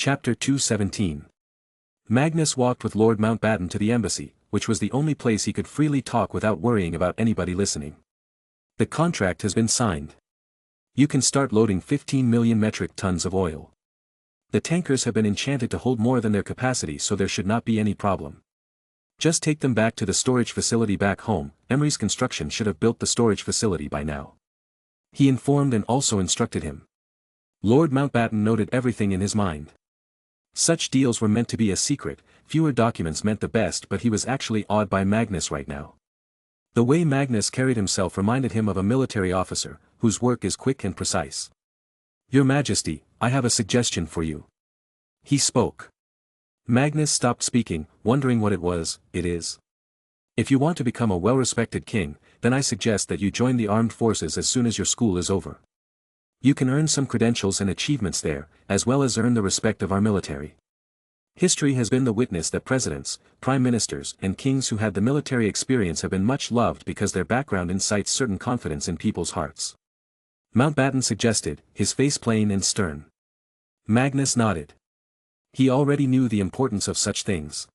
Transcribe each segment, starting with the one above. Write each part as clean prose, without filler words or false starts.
Chapter 217. Magnus walked with Lord Mountbatten to the embassy, which was the only place he could freely talk without worrying about anybody listening. The contract has been signed. You can start loading 15 million metric tons of oil. The tankers have been enchanted to hold more than their capacity, so there should not be any problem. Just take them back to the storage facility back home. Emery's construction should have built the storage facility by now. He informed and also instructed him. Lord Mountbatten noted everything in his mind. Such deals were meant to be a secret, fewer documents meant the best, but he was actually awed by Magnus right now. The way Magnus carried himself reminded him of a military officer, whose work is quick and precise. Your Majesty, I have a suggestion for you. He spoke. Magnus stopped speaking, wondering what it was. It is. If you want to become a well-respected king, then I suggest that you join the armed forces as soon as your school is over. You can earn some credentials and achievements there, as well as earn the respect of our military. History has been the witness that presidents, prime ministers, and kings who had the military experience have been much loved because their background incites certain confidence in people's hearts. Mountbatten suggested, his face plain and stern. Magnus nodded. He already knew the importance of such things.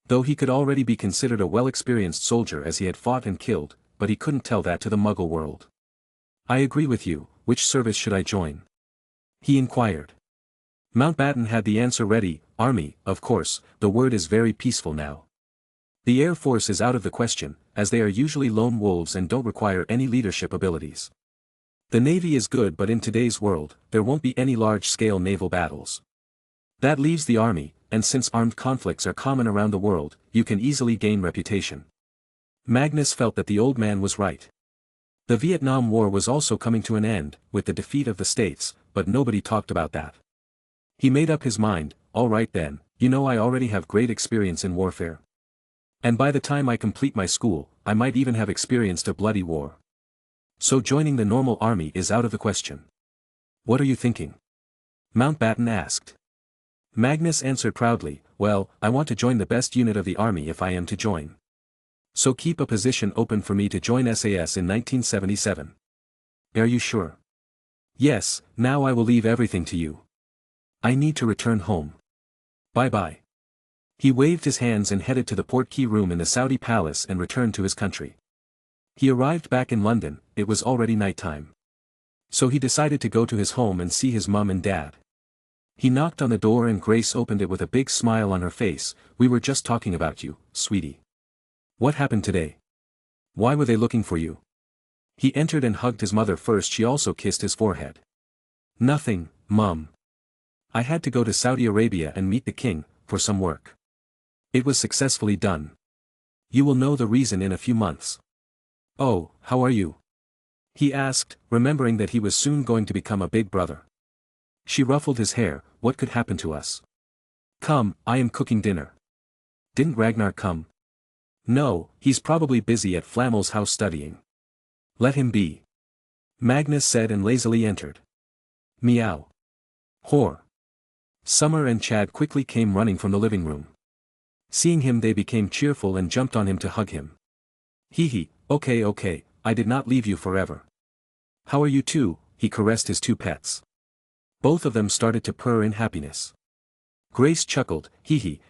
Though he could already be considered a well-experienced soldier as he had fought and killed, but he couldn't tell that to the Muggle world. I agree with you. Which service should I join? He inquired. Mountbatten had the answer ready. Army, of course. The word is very peaceful now. The Air Force is out of the question, as they are usually lone wolves and don't require any leadership abilities. The Navy is good, but in today's world, there won't be any large-scale naval battles. That leaves the Army, and since armed conflicts are common around the world, you can easily gain reputation. Magnus felt that the old man was right. The Vietnam War was also coming to an end, with the defeat of the States, but nobody talked about that. He made up his mind, all right then, you know I already have great experience in warfare. And by the time I complete my school, I might even have experienced a bloody war. So joining the normal army is out of the question. What are you thinking? Mountbatten asked. Magnus answered proudly, well, I want to join the best unit of the army if I am to join. So keep a position open for me to join SAS in 1977. Are you sure? Yes, now I will leave everything to you. I need to return home. Bye-bye. He waved his hands and headed to the portkey room in the Saudi palace and returned to his country. He arrived back in London, it was already nighttime. So he decided to go to his home and see his mum and dad. He knocked on the door and Grace opened it with a big smile on her face. We were just talking about you, sweetie. What happened today? Why were they looking for you? He entered and hugged his mother first. She also kissed his forehead. Nothing, Mum. I had to go to Saudi Arabia and meet the king, for some work. It was successfully done. You will know the reason in a few months. Oh, how are you? He asked, remembering that he was soon going to become a big brother. She ruffled his hair. What could happen to us? Come, I am cooking dinner. Didn't Ragnar come? No, he's probably busy at Flammel's house studying. Let him be. Magnus said and lazily entered. Meow. Whore. Summer and Chad quickly came running from the living room. Seeing him they became cheerful and jumped on him to hug him. Hee, okay, I did not leave you forever. How are you two? He caressed his two pets. Both of them started to purr in happiness. Grace chuckled,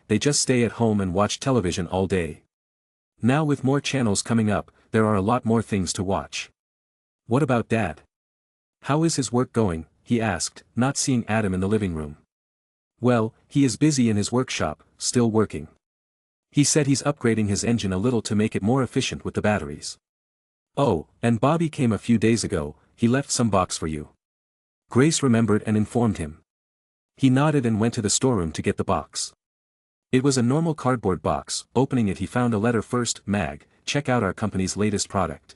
they just stay at home and watch television all day. Now with more channels coming up, there are a lot more things to watch. What about Dad? How is his work going? He asked, not seeing Adam in the living room. Well, he is busy in his workshop, still working. He said he's upgrading his engine a little to make it more efficient with the batteries. Oh, and Bobby came a few days ago, he left some box for you. Grace remembered and informed him. He nodded and went to the storeroom to get the box. It was a normal cardboard box. Opening it he found a letter. First, Mag, check out our company's latest product.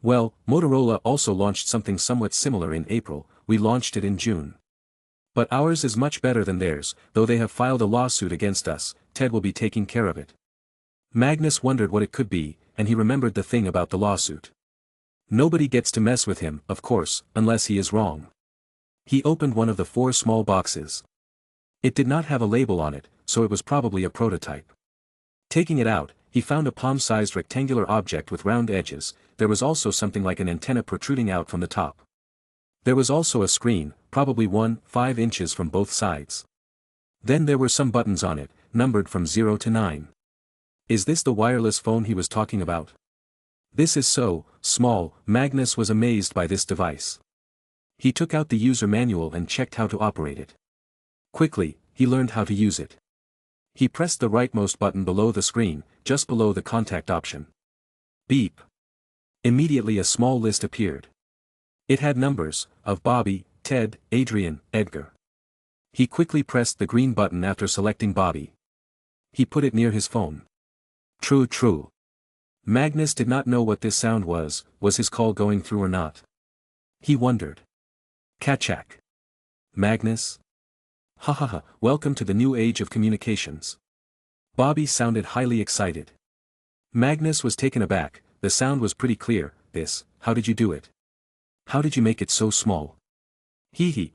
Well, Motorola also launched something somewhat similar in April, we launched it in June. But ours is much better than theirs, though they have filed a lawsuit against us. Ted will be taking care of it. Magnus wondered what it could be, and he remembered the thing about the lawsuit. Nobody gets to mess with him, of course, unless he is wrong. He opened one of the 4 small boxes. It did not have a label on it, so it was probably a prototype. Taking it out, he found a palm-sized rectangular object with round edges. There was also something like an antenna protruding out from the top. There was also a screen, probably 5 inches from both sides. Then there were some buttons on it, numbered from 0 to 9. Is this the wireless phone he was talking about? This is so small. Magnus was amazed by this device. He took out the user manual and checked how to operate it. Quickly, he learned how to use it. He pressed the rightmost button below the screen, just below the contact option. Beep. Immediately a small list appeared. It had numbers, of Bobby, Ted, Adrian, Edgar. He quickly pressed the green button after selecting Bobby. He put it near his phone. True. Magnus did not know what this sound was his call going through or not? He wondered. Kachak. Magnus? Ha, welcome to the new age of communications. Bobby sounded highly excited. Magnus was taken aback. The sound was pretty clear. How did you do it? How did you make it so small?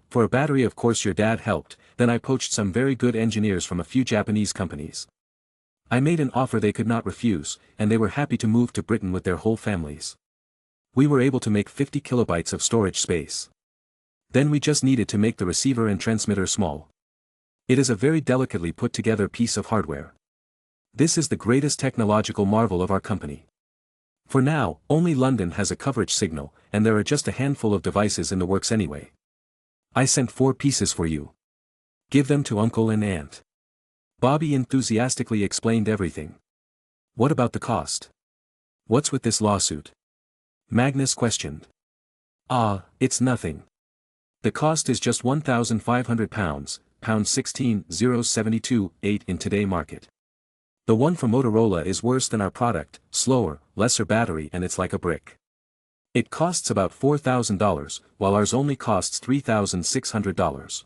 For a battery, of course your dad helped, then I poached some very good engineers from a few Japanese companies. I made an offer they could not refuse, and they were happy to move to Britain with their whole families. We were able to make 50 kilobytes of storage space. Then we just needed to make the receiver and transmitter small. It is a very delicately put together piece of hardware. This is the greatest technological marvel of our company. For now, only London has a coverage signal, and there are just a handful of devices in the works anyway. I sent 4 pieces for you. Give them to Uncle and Aunt. Bobby enthusiastically explained everything. What about the cost? What's with this lawsuit? Magnus questioned. It's nothing. The cost is just £1,500, £16,072.8 in today market. The one from Motorola is worse than our product, slower, lesser battery, and it's like a brick. It costs about $4,000, while ours only costs $3,600.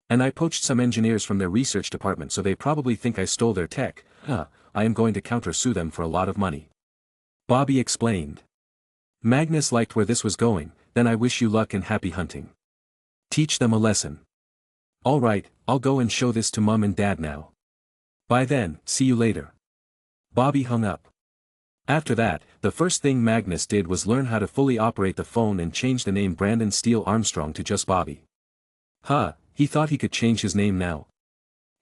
And I poached some engineers from their research department, so they probably think I stole their tech. I am going to counter-sue them for a lot of money. Bobby explained. Magnus liked where this was going. Then I wish you luck and happy hunting. Teach them a lesson. All right, I'll go and show this to Mum and Dad now. Bye then, see you later. Bobby hung up. After that, the first thing Magnus did was learn how to fully operate the phone and change the name Brandon Steele Armstrong to just Bobby. He thought he could change his name now.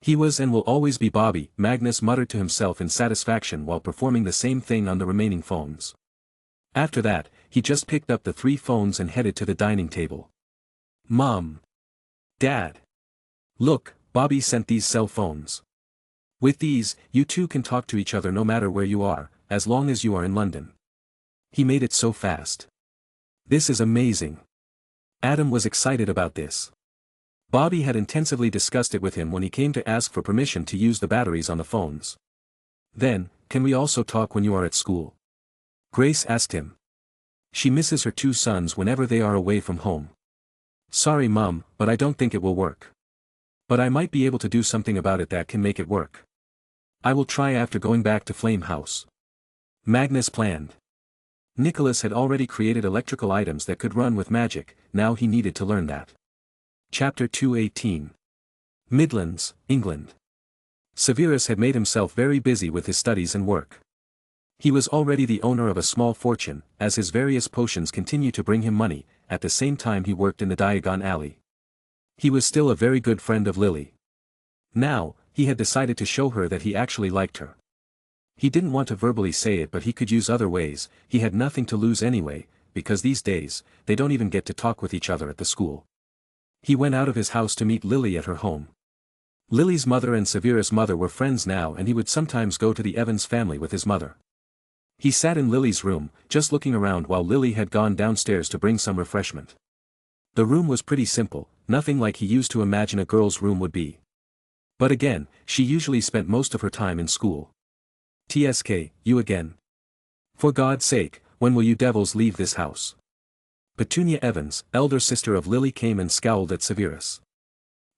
He was and will always be Bobby, Magnus muttered to himself in satisfaction while performing the same thing on the remaining phones. After that, he just picked up the 3 phones and headed to the dining table. Mom. Dad. Look, Bobby sent these cell phones. With these, you two can talk to each other no matter where you are, as long as you are in London. He made it so fast. This is amazing. Adam was excited about this. Bobby had intensively discussed it with him when he came to ask for permission to use the batteries on the phones. Then, can we also talk when you are at school? Grace asked him. She misses her 2 sons whenever they are away from home. Sorry Mum, but I don't think it will work. But I might be able to do something about it that can make it work. I will try after going back to Flame House. Magnus planned. Nicholas had already created electrical items that could run with magic, now he needed to learn that. Chapter 218. Midlands, England. Severus had made himself very busy with his studies and work. He was already the owner of a small fortune, as his various potions continued to bring him money. At the same time he worked in the Diagon Alley. He was still a very good friend of Lily. Now, he had decided to show her that he actually liked her. He didn't want to verbally say it, but he could use other ways. He had nothing to lose anyway, because these days, they don't even get to talk with each other at the school. He went out of his house to meet Lily at her home. Lily's mother and Severus' mother were friends now, and he would sometimes go to the Evans family with his mother. He sat in Lily's room, just looking around while Lily had gone downstairs to bring some refreshment. The room was pretty simple, nothing like he used to imagine a girl's room would be. But again, she usually spent most of her time in school. TSK, you again? For God's sake, when will you devils leave this house? Petunia Evans, elder sister of Lily, came and scowled at Severus.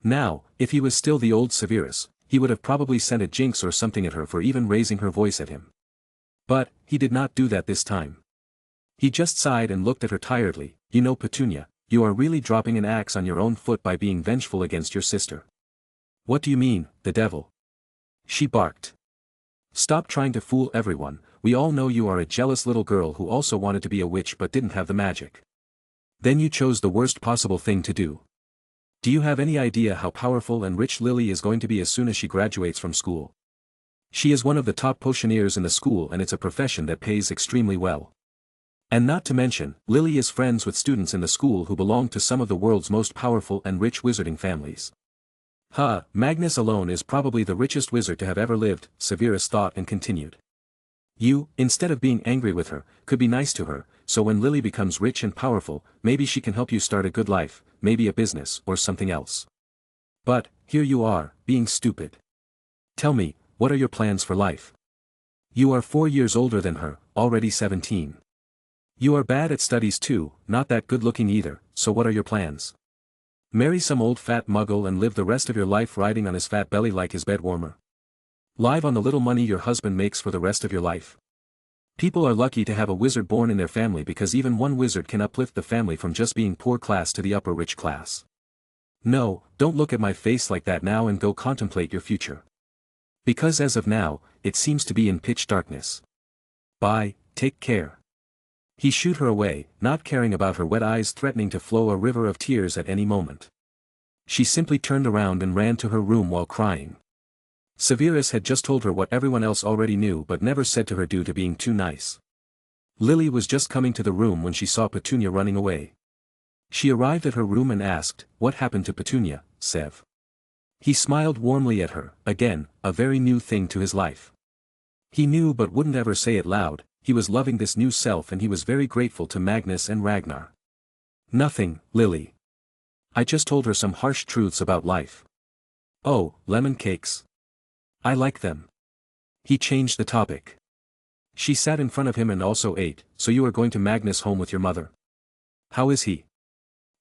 Now, if he was still the old Severus, he would have probably sent a jinx or something at her for even raising her voice at him. But, he did not do that this time. He just sighed and looked at her tiredly. You know, Petunia, you are really dropping an axe on your own foot by being vengeful against your sister. What do you mean, the devil? She barked. Stop trying to fool everyone, we all know you are a jealous little girl who also wanted to be a witch but didn't have the magic. Then you chose the worst possible thing to do. Do you have any idea how powerful and rich Lily is going to be as soon as she graduates from school? She is one of the top potioneers in the school and it's a profession that pays extremely well. And not to mention, Lily is friends with students in the school who belong to some of the world's most powerful and rich wizarding families. Magnus alone is probably the richest wizard to have ever lived, Severus thought and continued. You, instead of being angry with her, could be nice to her, so when Lily becomes rich and powerful, maybe she can help you start a good life, maybe a business or something else. But, here you are, being stupid. Tell me, what are your plans for life? You are 4 years older than her, already 17. You are bad at studies too, not that good looking either, so what are your plans? Marry some old fat muggle and live the rest of your life riding on his fat belly like his bed warmer. Live on the little money your husband makes for the rest of your life. People are lucky to have a wizard born in their family because even one wizard can uplift the family from just being poor class to the upper rich class. No, don't look at my face like that now and go contemplate your future. Because as of now, it seems to be in pitch darkness. Bye, take care. He shooed her away, not caring about her wet eyes threatening to flow a river of tears at any moment. She simply turned around and ran to her room while crying. Severus had just told her what everyone else already knew but never said to her due to being too nice. Lily was just coming to the room when she saw Petunia running away. She arrived at her room and asked, "What happened to Petunia, Sev?" He smiled warmly at her, again, a very new thing to his life. He knew but wouldn't ever say it loud. He was loving this new self and he was very grateful to Magnus and Ragnar. Nothing, Lily. I just told her some harsh truths about life. Oh, lemon cakes. I like them. He changed the topic. She sat in front of him and also ate. So you are going to Magnus' home with your mother? How is he?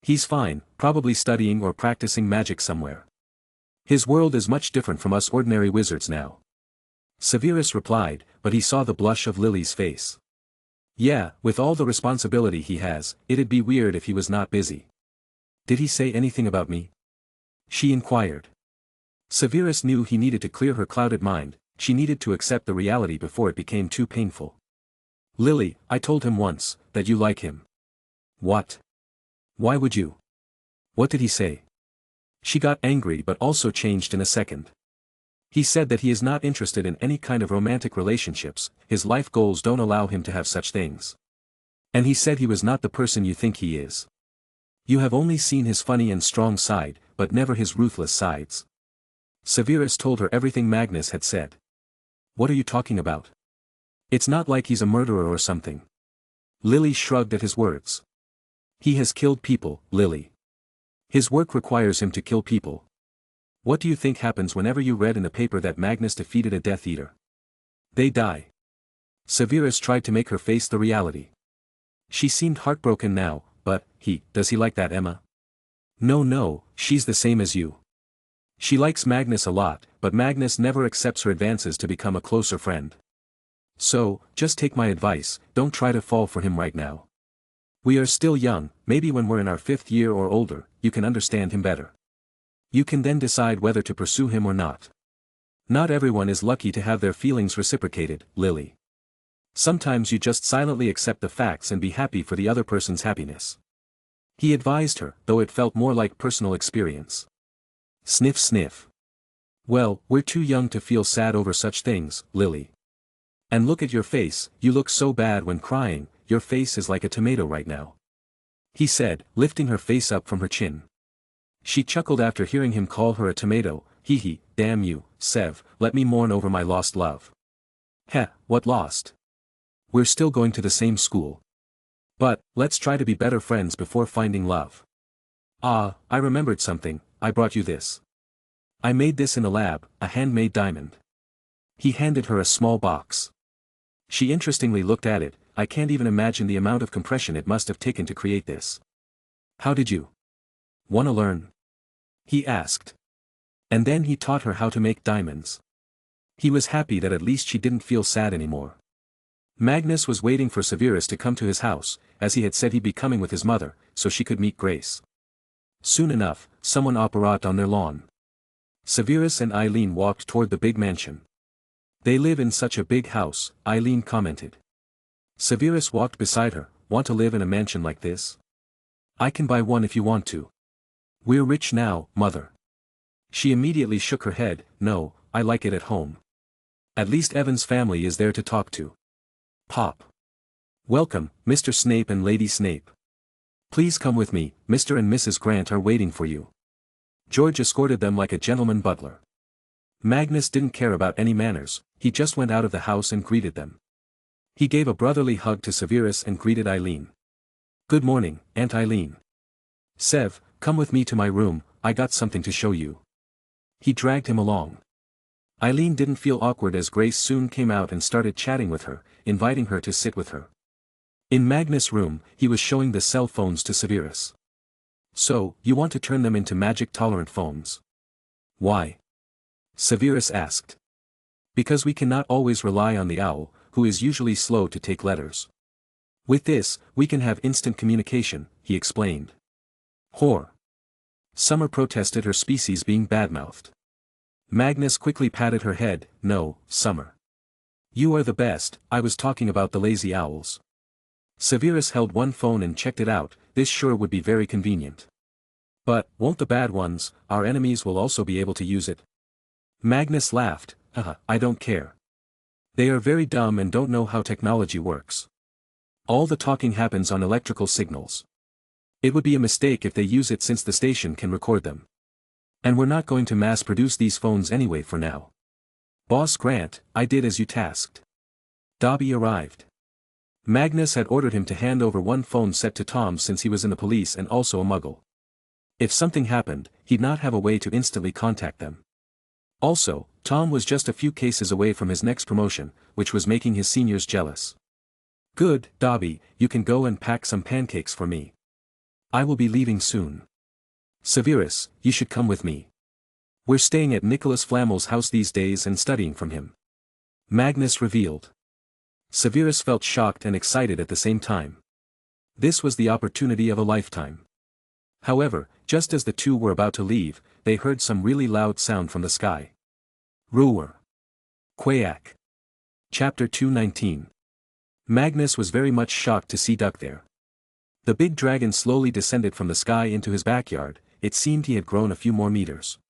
He's fine, probably studying or practicing magic somewhere. His world is much different from us ordinary wizards now. Severus replied, but he saw the blush of Lily's face. Yeah, with all the responsibility he has, it'd be weird if he was not busy. Did he say anything about me? She inquired. Severus knew he needed to clear her clouded mind, she needed to accept the reality before it became too painful. Lily, I told him once, that you like him. What? Why would you? What did he say? She got angry but also changed in a second. He said that he is not interested in any kind of romantic relationships, his life goals don't allow him to have such things. And he said he was not the person you think he is. You have only seen his funny and strong side, but never his ruthless sides. Severus told her everything Magnus had said. What are you talking about? It's not like he's a murderer or something. Lily shrugged at his words. He has killed people, Lily. His work requires him to kill people. What do you think happens whenever you read in the paper that Magnus defeated a Death Eater? They die. Severus tried to make her face the reality. She seemed heartbroken now, but, does he like that Emma? No, she's the same as you. She likes Magnus a lot, but Magnus never accepts her advances to become a closer friend. So, just take my advice, don't try to fall for him right now. We are still young, maybe when we're in our 5th year or older, you can understand him better. You can then decide whether to pursue him or not. Not everyone is lucky to have their feelings reciprocated, Lily. Sometimes you just silently accept the facts and be happy for the other person's happiness. He advised her, though it felt more like personal experience. Sniff sniff. Well, we're too young to feel sad over such things, Lily. And look at your face, you look so bad when crying, your face is like a tomato right now. He said, lifting her face up from her chin. She chuckled after hearing him call her a tomato. Damn you, Sev, let me mourn over my lost love. Heh, what lost? We're still going to the same school. But, let's try to be better friends before finding love. Ah, I remembered something, I brought you this. I made this in the lab, a handmade diamond. He handed her a small box. She interestingly looked at it. I can't even imagine the amount of compression it must have taken to create this. How did you? Wanna learn? He asked. And then he taught her how to make diamonds. He was happy that at least she didn't feel sad anymore. Magnus was waiting for Severus to come to his house, as he had said he'd be coming with his mother, so she could meet Grace. Soon enough, someone operated on their lawn. Severus and Eileen walked toward the big mansion. They live in such a big house, Eileen commented. Severus walked beside her. Want to live in a mansion like this? I can buy one if you want to. We're rich now, mother. She immediately shook her head. No, I like it at home. At least Evan's family is there to talk to. Pop. Welcome, Mr. Snape and Lady Snape. Please come with me, Mr. and Mrs. Grant are waiting for you. George escorted them like a gentleman butler. Magnus didn't care about any manners, he just went out of the house and greeted them. He gave a brotherly hug to Severus and greeted Eileen. Good morning, Aunt Eileen. Sev, come with me to my room, I got something to show you. He dragged him along. Eileen didn't feel awkward as Grace soon came out and started chatting with her, inviting her to sit with her. In Magnus' room, he was showing the cell phones to Severus. So, you want to turn them into magic-tolerant phones? Why? Severus asked. Because we cannot always rely on the owl, who is usually slow to take letters. With this, we can have instant communication, he explained. Whore. Summer protested her species being badmouthed. Magnus quickly patted her head. No, Summer. You are the best, I was talking about the lazy owls. Severus held one phone and checked it out, this sure would be very convenient. But, won't the bad ones, our enemies will also be able to use it? Magnus laughed. I don't care. They are very dumb and don't know how technology works. All the talking happens on electrical signals. It would be a mistake if they use it since the station can record them. And we're not going to mass produce these phones anyway for now. Boss Grant, I did as you tasked. Dobby arrived. Magnus had ordered him to hand over one phone set to Tom since he was in the police and also a muggle. If something happened, he'd not have a way to instantly contact them. Also, Tom was just a few cases away from his next promotion, which was making his seniors jealous. Good, Dobby, you can go and pack some pancakes for me. I will be leaving soon. Severus, you should come with me. We're staying at Nicholas Flamel's house these days and studying from him. Magnus revealed. Severus felt shocked and excited at the same time. This was the opportunity of a lifetime. However, just as the two were about to leave, they heard some really loud sound from the sky. Roar. Quack. Chapter 219. Magnus was very much shocked to see Duck there. The big dragon slowly descended from the sky into his backyard, it seemed he had grown a few more meters.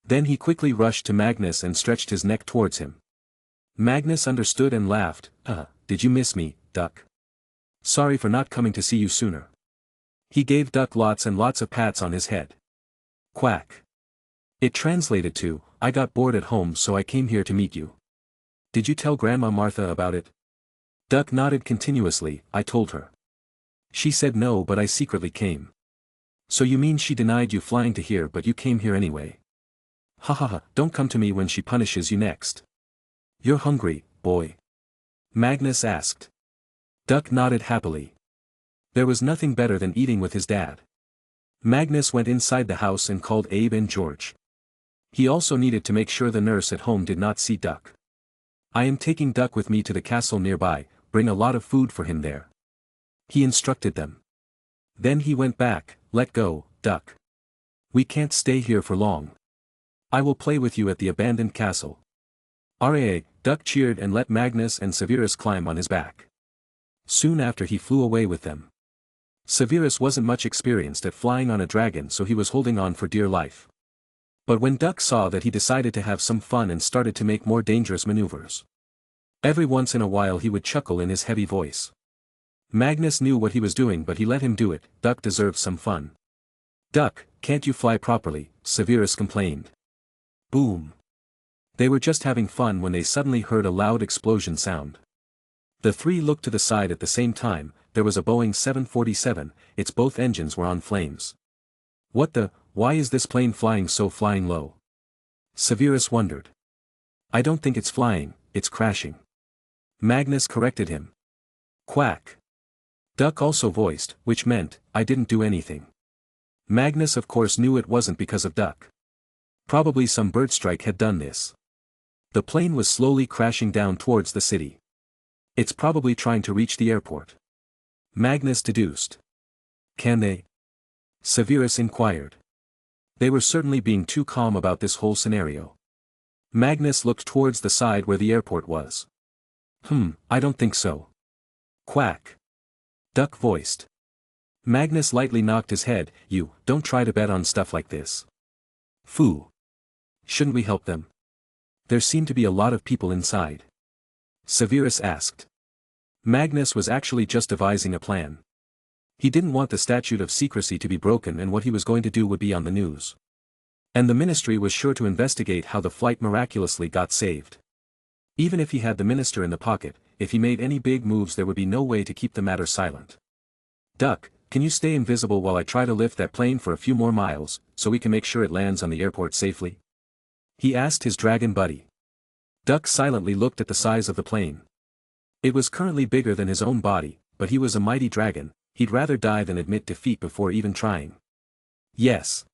Then he quickly rushed to Magnus and stretched his neck towards him. Magnus understood and laughed. Did you miss me, Duck? Sorry for not coming to see you sooner. He gave Duck lots and lots of pats on his head. Quack. It translated to, I got bored at home so I came here to meet you. Did you tell Grandma Martha about it? Duck nodded continuously. I told her. She said no, but I secretly came. So you mean she denied you flying to here but you came here anyway? Ha, don't come to me when she punishes you next. You're hungry, boy? Magnus asked. Duck nodded happily. There was nothing better than eating with his dad. Magnus went inside the house and called Abe and George. He also needed to make sure the nurse at home did not see Duck. I am taking Duck with me to the castle nearby, bring a lot of food for him there. He instructed them. Then he went back. Let go, Duck. We can't stay here for long. I will play with you at the abandoned castle. Raa, Duck cheered and let Magnus and Severus climb on his back. Soon after he flew away with them. Severus wasn't much experienced at flying on a dragon, so he was holding on for dear life. But when Duck saw that, he decided to have some fun and started to make more dangerous maneuvers. Every once in a while he would chuckle in his heavy voice. Magnus knew what he was doing, but he let him do it. Duck deserves some fun. Duck, can't you fly properly? Severus complained. Boom. They were just having fun when they suddenly heard a loud explosion sound. The three looked to the side at the same time. There was a Boeing 747, its both engines were on flames. Why is this plane flying low? Severus wondered. I don't think it's flying, it's crashing. Magnus corrected him. Quack. Duck also voiced, which meant, I didn't do anything. Magnus of course knew it wasn't because of Duck. Probably some bird strike had done this. The plane was slowly crashing down towards the city. It's probably trying to reach the airport. Magnus deduced. Can they? Severus inquired. They were certainly being too calm about this whole scenario. Magnus looked towards the side where the airport was. I don't think so. Quack. Duck voiced. Magnus lightly knocked his head. You, don't try to bet on stuff like this. Foo. Shouldn't we help them? There seem to be a lot of people inside. Severus asked. Magnus was actually just devising a plan. He didn't want the statute of secrecy to be broken, and what he was going to do would be on the news. And the ministry was sure to investigate how the flight miraculously got saved. Even if he had the minister in the pocket, if he made any big moves there would be no way to keep the matter silent. Duck, can you stay invisible while I try to lift that plane for a few more miles, so we can make sure it lands on the airport safely? He asked his dragon buddy. Duck silently looked at the size of the plane. It was currently bigger than his own body, but he was a mighty dragon. He'd rather die than admit defeat before even trying. Yes.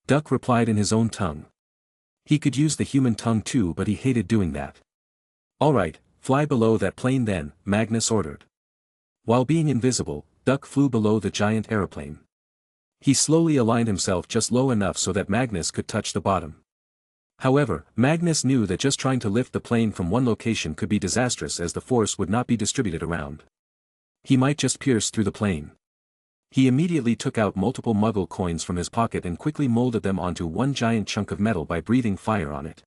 Duck replied in his own tongue. He could use the human tongue too, but he hated doing that. Alright, fly below that plane then, Magnus ordered. While being invisible, Duck flew below the giant aeroplane. He slowly aligned himself just low enough so that Magnus could touch the bottom. However, Magnus knew that just trying to lift the plane from one location could be disastrous, as the force would not be distributed around. He might just pierce through the plane. He immediately took out multiple Muggle coins from his pocket and quickly molded them onto one giant chunk of metal by breathing fire on it.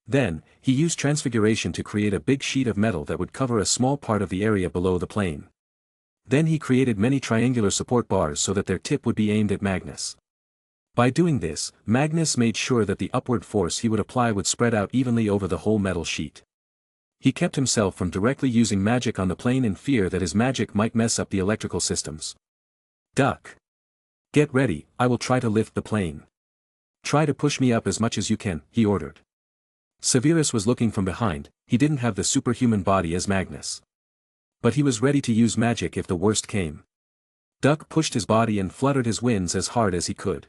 Then, he used transfiguration to create a big sheet of metal that would cover a small part of the area below the plane. Then he created many triangular support bars so that their tip would be aimed at Magnus. By doing this, Magnus made sure that the upward force he would apply would spread out evenly over the whole metal sheet. He kept himself from directly using magic on the plane in fear that his magic might mess up the electrical systems. Duck. Get ready, I will try to lift the plane. Try to push me up as much as you can, he ordered. Severus was looking from behind. He didn't have the superhuman body as Magnus. But he was ready to use magic if the worst came. Duck pushed his body and fluttered his wings as hard as he could.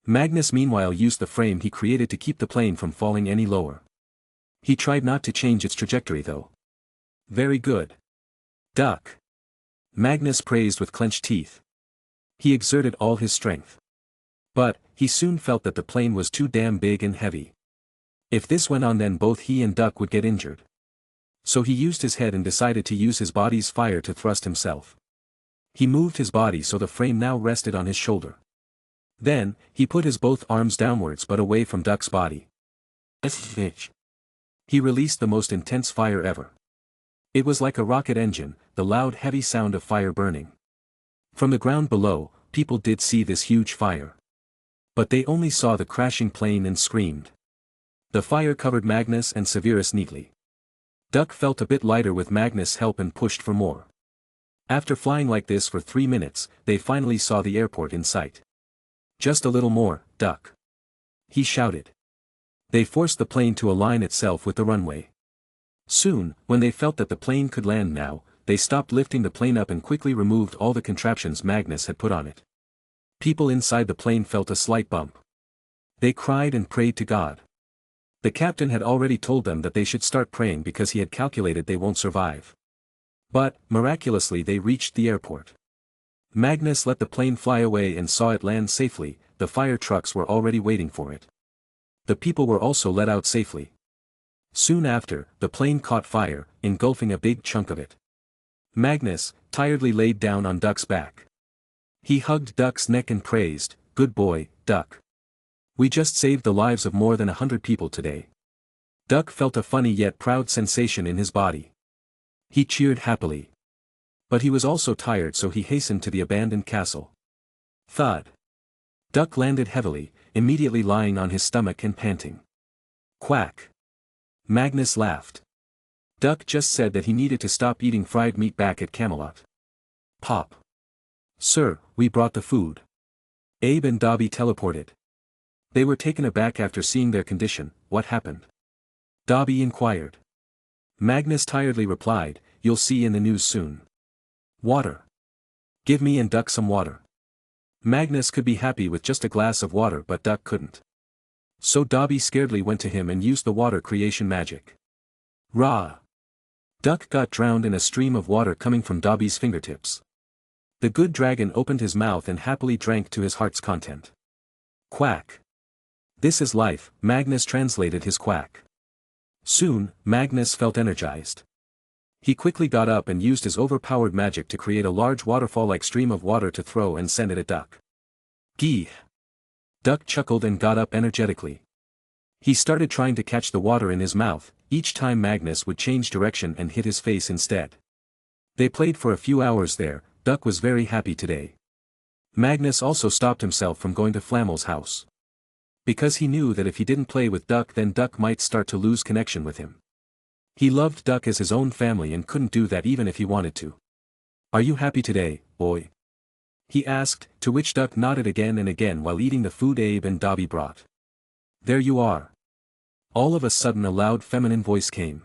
Magnus meanwhile used the frame he created to keep the plane from falling any lower. He tried not to change its trajectory though. Very good. Duck. Magnus praised with clenched teeth. He exerted all his strength. But, he soon felt that the plane was too damn big and heavy. If this went on then both he and Duck would get injured. So he used his head and decided to use his body's fire to thrust himself. He moved his body so the frame now rested on his shoulder. Then, he put his both arms downwards but away from Duck's body. He released the most intense fire ever. It was like a rocket engine, the loud heavy sound of fire burning. From the ground below, people did see this huge fire. But they only saw the crashing plane and screamed. The fire covered Magnus and Severus neatly. Duck felt a bit lighter with Magnus' help and pushed for more. After flying like this for 3 minutes, they finally saw the airport in sight. Just a little more, Duck. He shouted. They forced the plane to align itself with the runway. Soon, when they felt that the plane could land now, they stopped lifting the plane up and quickly removed all the contraptions Magnus had put on it. People inside the plane felt a slight bump. They cried and prayed to God. The captain had already told them that they should start praying because he had calculated they won't survive. But, miraculously they reached the airport. Magnus let the plane fly away and saw it land safely. The fire trucks were already waiting for it. The people were also let out safely. Soon after, the plane caught fire, engulfing a big chunk of it. Magnus, tiredly laid down on Duck's back. He hugged Duck's neck and praised, "Good boy, Duck. We just saved the lives of more than 100 people today." Duck felt a funny yet proud sensation in his body. He cheered happily. But he was also tired, so he hastened to the abandoned castle. Thud. Duck landed heavily, immediately lying on his stomach and panting. Quack. Magnus laughed. Duck just said that he needed to stop eating fried meat back at Camelot. Pop. Sir, we brought the food. Abe and Dobby teleported. They were taken aback after seeing their condition. What happened? Dobby inquired. Magnus tiredly replied, "You'll see in the news soon." Water. Give me and Duck some water. Magnus could be happy with just a glass of water, but Duck couldn't. So Dobby scaredly went to him and used the water creation magic. Rah! Duck got drowned in a stream of water coming from Dobby's fingertips. The good dragon opened his mouth and happily drank to his heart's content. Quack. This is life, Magnus translated his quack. Soon, Magnus felt energized. He quickly got up and used his overpowered magic to create a large waterfall-like stream of water to throw and send it at Duck. Gee! Duck chuckled and got up energetically. He started trying to catch the water in his mouth, each time Magnus would change direction and hit his face instead. They played for a few hours there. Duck was very happy today. Magnus also stopped himself from going to Flammel's house. Because he knew that if he didn't play with Duck then Duck might start to lose connection with him. He loved Duck as his own family and couldn't do that even if he wanted to. "Are you happy today, boy?" he asked, to which Duck nodded again and again while eating the food Abe and Dobby brought. "There you are." All of a sudden a loud feminine voice came.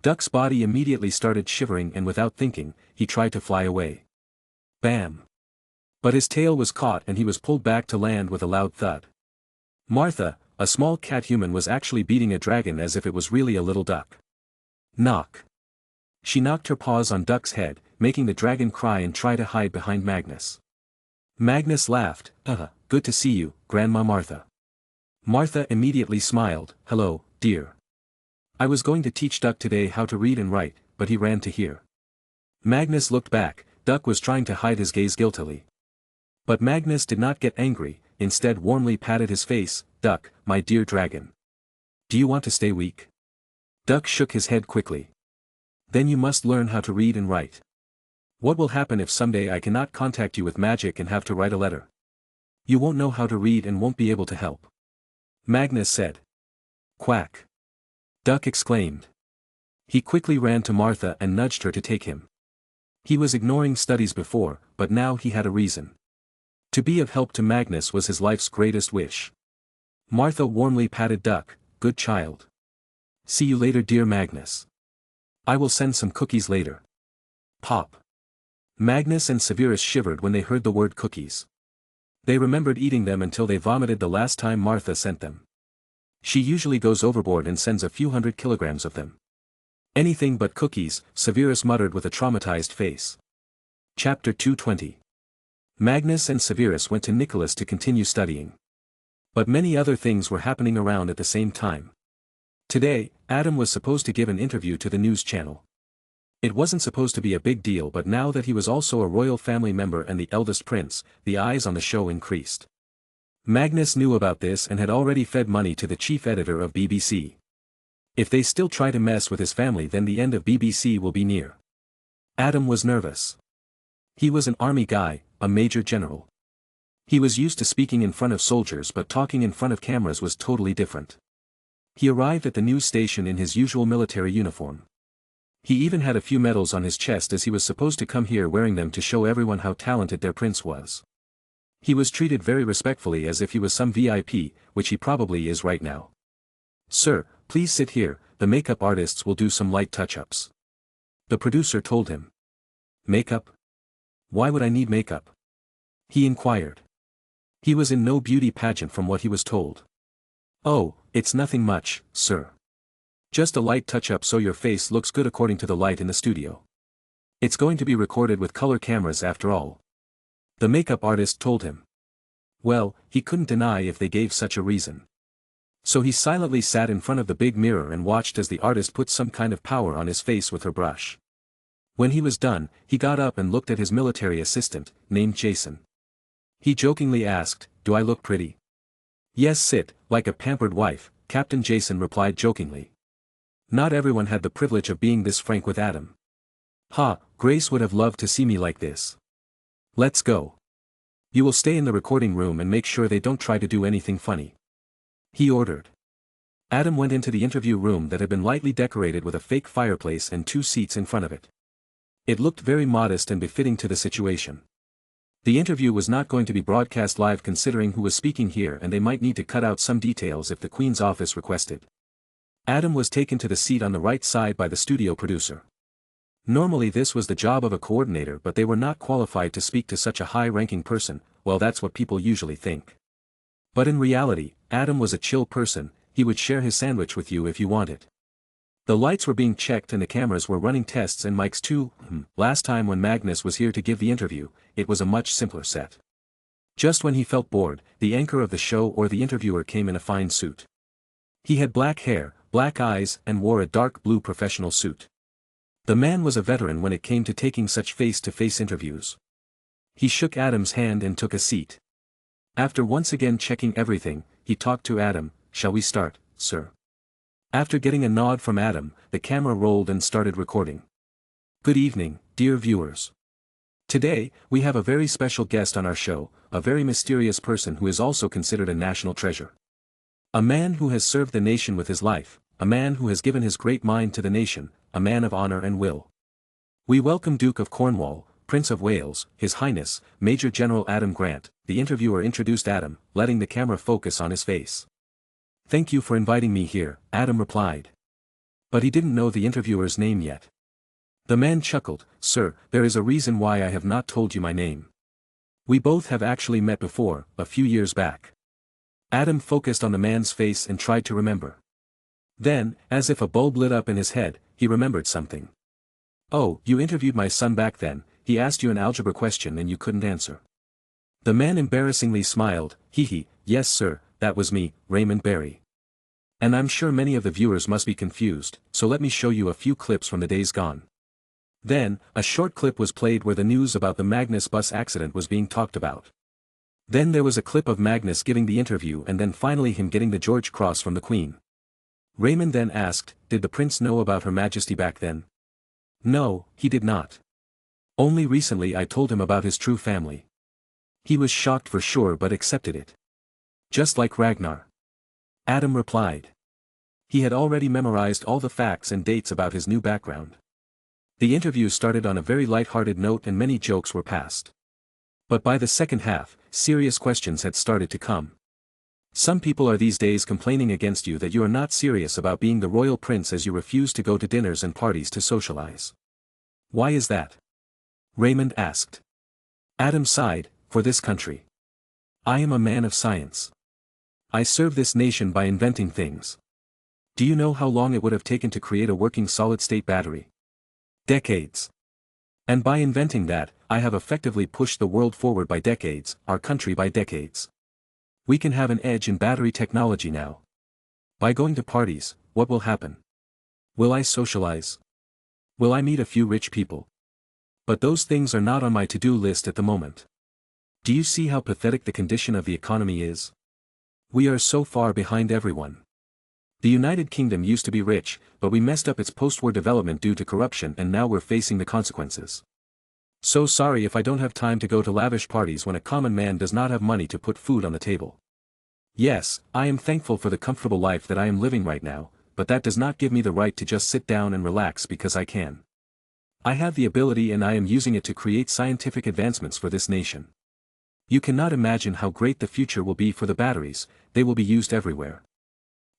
Duck's body immediately started shivering and without thinking, he tried to fly away. Bam! But his tail was caught and he was pulled back to land with a loud thud. Martha, a small cat human, was actually beating a dragon as if it was really a little duck. Knock! She knocked her paws on Duck's head, making the dragon cry and try to hide behind Magnus. Magnus laughed. Good to see you, Grandma Martha." Martha immediately smiled. "Hello, dear. I was going to teach Duck today how to read and write, but he ran to here." Magnus looked back. Duck was trying to hide his gaze guiltily. But Magnus did not get angry, instead warmly patted his face. "Duck, my dear dragon. Do you want to stay weak?" Duck shook his head quickly. "Then you must learn how to read and write. What will happen if someday I cannot contact you with magic and have to write a letter? You won't know how to read and won't be able to help." Magnus said. "Quack!" Duck exclaimed. He quickly ran to Martha and nudged her to take him. He was ignoring studies before, but now he had a reason. To be of help to Magnus was his life's greatest wish. Martha warmly patted Duck. "Good child. See you later, dear Magnus. I will send some cookies later." Pop! Magnus and Severus shivered when they heard the word cookies. They remembered eating them until they vomited the last time Martha sent them. She usually goes overboard and sends a few hundred kilograms of them. "Anything but cookies," Severus muttered with a traumatized face. Chapter 220. Magnus and Severus went to Nicholas to continue studying. But many other things were happening around at the same time. Today, Adam was supposed to give an interview to the news channel. It wasn't supposed to be a big deal, but now that he was also a royal family member and the eldest prince, the eyes on the show increased. Magnus knew about this and had already fed money to the chief editor of BBC. If they still try to mess with his family, then the end of BBC will be near. Adam was nervous. He was an army guy, a major general. He was used to speaking in front of soldiers, but talking in front of cameras was totally different. He arrived at the news station in his usual military uniform. He even had a few medals on his chest, as he was supposed to come here wearing them to show everyone how talented their prince was. He was treated very respectfully as if he was some VIP, which he probably is right now. "Sir, please sit here, the makeup artists will do some light touch-ups," the producer told him. "Makeup? Why would I need makeup?" he inquired. He was in no beauty pageant from what he was told. "Oh, it's nothing much, sir. Just a light touch-up so your face looks good according to the light in the studio. It's going to be recorded with color cameras after all," the makeup artist told him. Well, he couldn't deny if they gave such a reason. So he silently sat in front of the big mirror and watched as the artist put some kind of power on his face with her brush. When he was done, he got up and looked at his military assistant, named Jason. He jokingly asked, "Do I look pretty?" "Yes, sit, like a pampered wife," Captain Jason replied jokingly. Not everyone had the privilege of being this frank with Adam. "Ha, Grace would have loved to see me like this. Let's go. You will stay in the recording room and make sure they don't try to do anything funny," he ordered. Adam went into the interview room that had been lightly decorated with a fake fireplace and 2 seats in front of it. It looked very modest and befitting to the situation. The interview was not going to be broadcast live considering who was speaking here, and they might need to cut out some details if the Queen's office requested. Adam was taken to the seat on the right side by the studio producer. Normally this was the job of a coordinator, but they were not qualified to speak to such a high-ranking person. Well, that's what people usually think. But in reality, Adam was a chill person. He would share his sandwich with you if you wanted. The lights were being checked and the cameras were running tests and mics too. Last time when Magnus was here to give the interview, it was a much simpler set. Just when he felt bored, the anchor of the show or the interviewer came in a fine suit. He had black hair, black eyes, and wore a dark blue professional suit. The man was a veteran when it came to taking such face-to-face interviews. He shook Adam's hand and took a seat. After once again checking everything, he talked to Adam. "Shall we start, sir?" After getting a nod from Adam, the camera rolled and started recording. Good evening, dear viewers. Today, we have a very special guest on our show, a very mysterious person who is also considered a national treasure. A man who has served the nation with his life, a man who has given his great mind to the nation, a man of honor and will. We welcome Duke of Cornwall, Prince of Wales, His Highness, Major General Adam Grant. The interviewer introduced Adam, letting the camera focus on his face. "Thank you for inviting me here," Adam replied. But he didn't know the interviewer's name yet. The man chuckled. "Sir, there is a reason why I have not told you my name. We both have actually met before, a few years back." Adam focused on the man's face and tried to remember. Then, as if a bulb lit up in his head, he remembered something. "Oh, you interviewed my son back then. He asked you an algebra question and you couldn't answer." The man embarrassingly smiled. "Hee, yes sir, that was me, Raymond Barry. And I'm sure many of the viewers must be confused, so let me show you a few clips from the days gone." Then, a short clip was played where the news about the Magnus bus accident was being talked about. Then there was a clip of Magnus giving the interview and then finally him getting the George Cross from the Queen. Raymond then asked, "Did the prince know about Her Majesty back then?" "No, he did not. Only recently I told him about his true family. He was shocked for sure but accepted it. Just like Ragnar." Adam replied. He had already memorized all the facts and dates about his new background. The interview started on a very light-hearted note and many jokes were passed. But by the second half, serious questions had started to come. Some people are these days complaining against you that you are not serious about being the royal prince as you refuse to go to dinners and parties to socialize. Why is that? Raymond asked. Adam sighed, "For this country. I am a man of science. I serve this nation by inventing things. Do you know how long it would have taken to create a working solid-state battery? Decades. And by inventing that, I have effectively pushed the world forward by decades, our country by decades. We can have an edge in battery technology now. By going to parties, what will happen? Will I socialize? Will I meet a few rich people? But those things are not on my to-do list at the moment. Do you see how pathetic the condition of the economy is? We are so far behind everyone. The United Kingdom used to be rich, but we messed up its post-war development due to corruption and now we're facing the consequences. So sorry if I don't have time to go to lavish parties when a common man does not have money to put food on the table. Yes, I am thankful for the comfortable life that I am living right now, but that does not give me the right to just sit down and relax because I can. I have the ability and I am using it to create scientific advancements for this nation. You cannot imagine how great the future will be for the batteries, they will be used everywhere.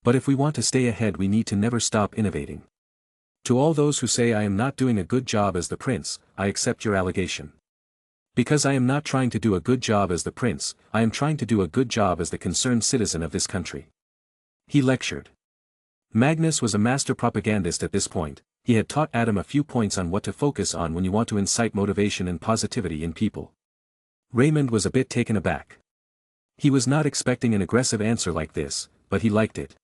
But if we want to stay ahead we need to never stop innovating. To all those who say I am not doing a good job as the prince, I accept your allegation. Because I am not trying to do a good job as the prince, I am trying to do a good job as the concerned citizen of this country." He lectured. Magnus was a master propagandist at this point. He had taught Adam a few points on what to focus on when you want to incite motivation and positivity in people. Raymond was a bit taken aback. He was not expecting an aggressive answer like this, but he liked it.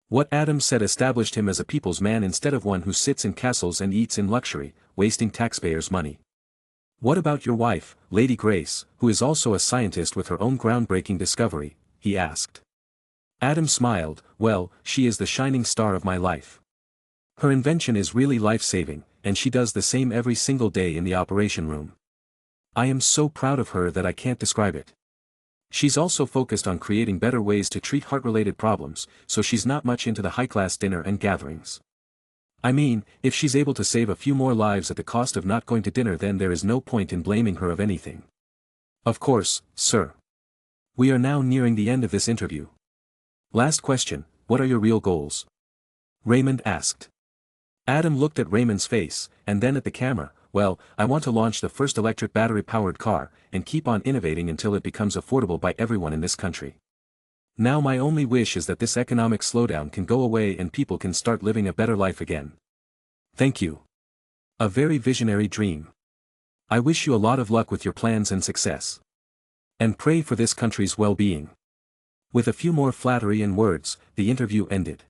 What Adam said established him as a people's man instead of one who sits in castles and eats in luxury, wasting taxpayers' money. "What about your wife, Lady Grace, who is also a scientist with her own groundbreaking discovery?" he asked. Adam smiled. "Well, she is the shining star of my life. Her invention is really life-saving, and she does the same every single day in the operation room. I am so proud of her that I can't describe it. She's also focused on creating better ways to treat heart-related problems, so she's not much into the high-class dinner and gatherings. I mean, if she's able to save a few more lives at the cost of not going to dinner then there is no point in blaming her of anything. Of course, sir. We are now nearing the end of this interview. Last question, what are your real goals?" Raymond asked. Adam looked at Raymond's face, and then at the camera. "Well, I want to launch the first electric battery-powered car, and keep on innovating until it becomes affordable by everyone in this country. Now my only wish is that this economic slowdown can go away and people can start living a better life again." "Thank you. A very visionary dream. I wish you a lot of luck with your plans and success. And pray for this country's well-being." With a few more flattery and words, the interview ended.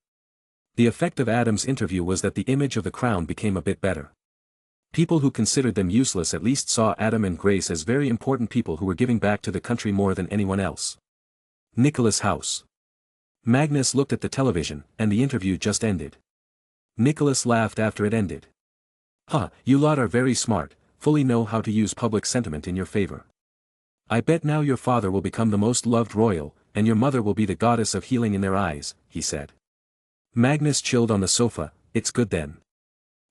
The effect of Adam's interview was that the image of the crown became a bit better. People who considered them useless at least saw Adam and Grace as very important people who were giving back to the country more than anyone else. Nicholas' house. Magnus looked at the television, and the interview just ended. Nicholas laughed after it ended. "Huh, you lot are very smart, fully know how to use public sentiment in your favor. I bet now your father will become the most loved royal, and your mother will be the goddess of healing in their eyes," he said. Magnus chilled on the sofa. "It's good then.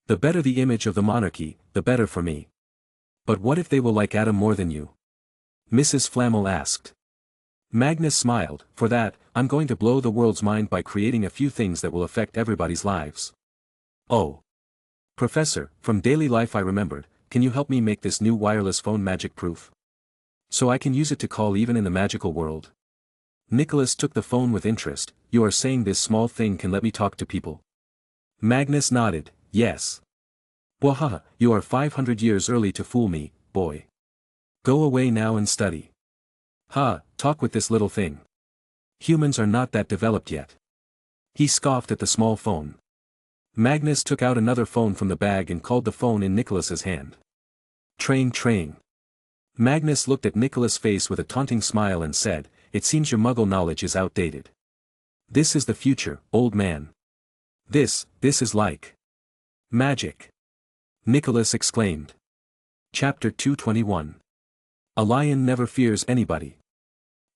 The better the image of the monarchy, the better for me." "But what if they will like Adam more than you?" Mrs. Flamel asked. Magnus smiled. "For that, I'm going to blow the world's mind by creating a few things that will affect everybody's lives." "Oh. Professor, from daily life I remembered, can you help me make this new wireless phone magic-proof? So I can use it to call even in the magical world?" Nicholas took the phone with interest. "You are saying this small thing can let me talk to people?" Magnus nodded. "Yes. Wahaha, you are 500 years early to fool me, boy. Go away now and study. Ha, talk with this little thing. Humans are not that developed yet." He scoffed at the small phone. Magnus took out another phone from the bag and called the phone in Nicholas's hand. Train. Magnus looked at Nicholas' face with a taunting smile and said, "It seems your muggle knowledge is outdated. This is the future, old man. This is like magic," Nicholas exclaimed. Chapter 221. A lion never fears anybody.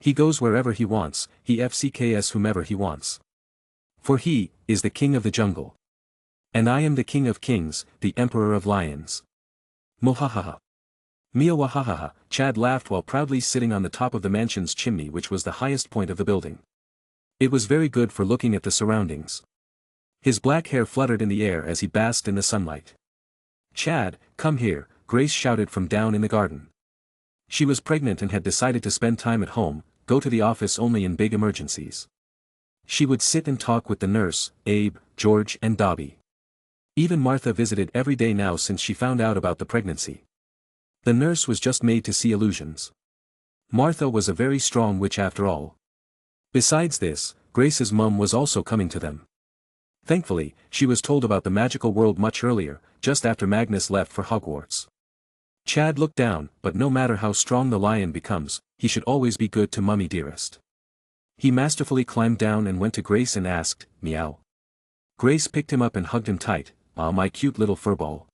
He goes wherever he wants, he fcks whomever he wants. For he is the king of the jungle. And I am the king of kings, the emperor of lions. Mohahaha. Meowahahaha, Chad laughed while proudly sitting on the top of the mansion's chimney, which was the highest point of the building. It was very good for looking at the surroundings. His black hair fluttered in the air as he basked in the sunlight. "Chad, come here," Grace shouted from down in the garden. She was pregnant and had decided to spend time at home, go to the office only in big emergencies. She would sit and talk with the nurse, Abe, George and Dobby. Even Martha visited every day now since she found out about the pregnancy. The nurse was just made to see illusions. Martha was a very strong witch after all. Besides this, Grace's mum was also coming to them. Thankfully, she was told about the magical world much earlier, just after Magnus left for Hogwarts. Chad looked down, but no matter how strong the lion becomes, he should always be good to Mummy dearest. He masterfully climbed down and went to Grace and asked, "Meow." Grace picked him up and hugged him tight. "Ah, my cute little furball."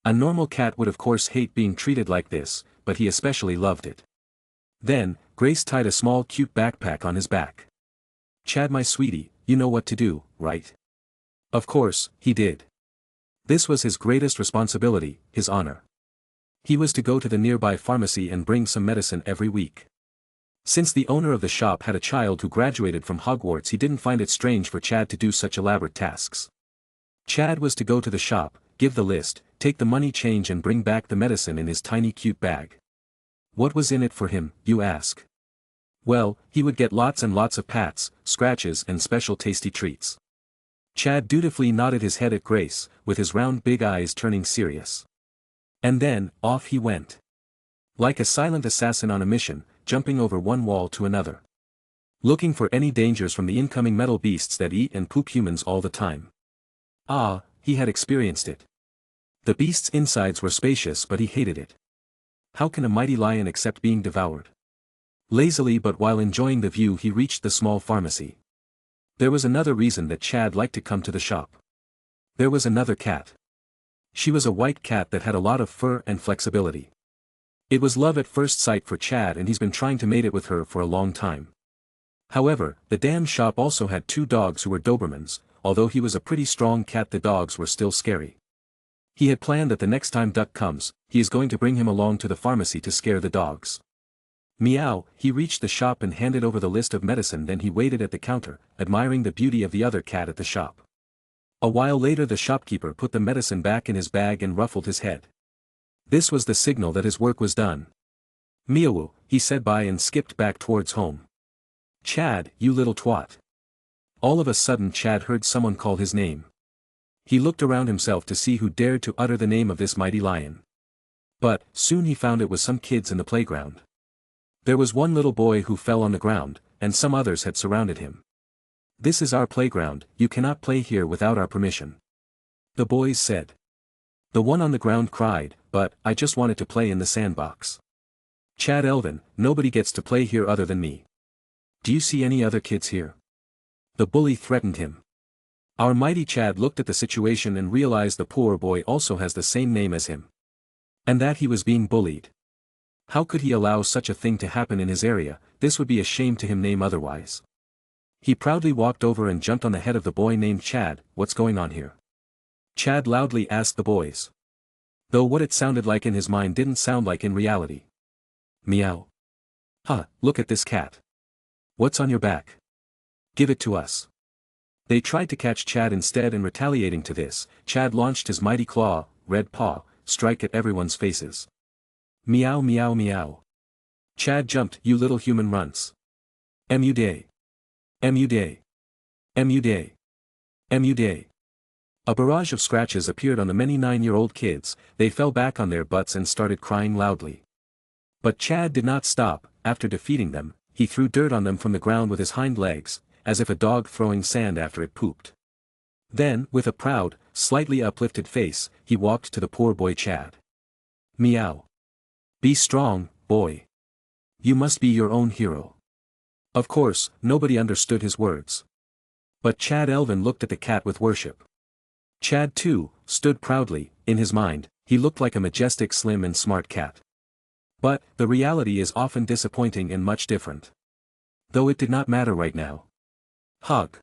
A normal cat would of course hate being treated like this, but he especially loved it. Then, Grace tied a small cute backpack on his back. "Chad my sweetie, you know what to do, right?" Of course, he did. This was his greatest responsibility, his honor. He was to go to the nearby pharmacy and bring some medicine every week. Since the owner of the shop had a child who graduated from Hogwarts, he didn't find it strange for Chad to do such elaborate tasks. Chad was to go to the shop, give the list, take the money change and bring back the medicine in his tiny cute bag. What was in it for him, you ask? Well, he would get lots and lots of pats, scratches and special tasty treats. Chad dutifully nodded his head at Grace, with his round big eyes turning serious. And then, off he went. Like a silent assassin on a mission, jumping over one wall to another. Looking for any dangers from the incoming metal beasts that eat and poop humans all the time. Ah, he had experienced it. The beast's insides were spacious, but he hated it. How can a mighty lion accept being devoured? Lazily but while enjoying the view he reached the small pharmacy. There was another reason that Chad liked to come to the shop. There was another cat. She was a white cat that had a lot of fur and flexibility. It was love at first sight for Chad and he's been trying to mate it with her for a long time. However, the damn shop also had 2 dogs who were Dobermans. Although he was a pretty strong cat, the dogs were still scary. He had planned that the next time Duck comes, he is going to bring him along to the pharmacy to scare the dogs. Meow, he reached the shop and handed over the list of medicine, then he waited at the counter, admiring the beauty of the other cat at the shop. A while later the shopkeeper put the medicine back in his bag and ruffled his head. This was the signal that his work was done. "Meow," he said bye and skipped back towards home. "Chad, you little twat." All of a sudden Chad heard someone call his name. He looked around himself to see who dared to utter the name of this mighty lion. But, soon he found it was some kids in the playground. There was one little boy who fell on the ground, and some others had surrounded him. "This is our playground, you cannot play here without our permission," the boys said. The one on the ground cried, "But, I just wanted to play in the sandbox. Chad Elvin, nobody gets to play here other than me. Do you see any other kids here?" The bully threatened him. Our mighty Chad looked at the situation and realized the poor boy also has the same name as him. And that he was being bullied. How could he allow such a thing to happen in his area? This would be a shame to him name otherwise. He proudly walked over and jumped on the head of the boy named Chad. "What's going on here?" Chad loudly asked the boys. Though what it sounded like in his mind didn't sound like in reality. "Meow. Huh, look at this cat. What's on your back? Give it to us." They tried to catch Chad instead, and retaliating to this, Chad launched his mighty claw, red paw, strike at everyone's faces. Meow meow meow. Chad jumped. "You little human runts. Mu day. Mu day. Mu day. Mu day." A barrage of scratches appeared on the many 9-year-old kids. They fell back on their butts and started crying loudly. But Chad did not stop. After defeating them, he threw dirt on them from the ground with his hind legs, as if a dog throwing sand after it pooped. Then, with a proud, slightly uplifted face, he walked to the poor boy Chad. "Meow. Be strong, boy. You must be your own hero." Of course, nobody understood his words. But Chad Elvin looked at the cat with worship. Chad, too, stood proudly. In his mind, he looked like a majestic, slim and smart cat. But, the reality is often disappointing and much different. Though it did not matter right now. Hug.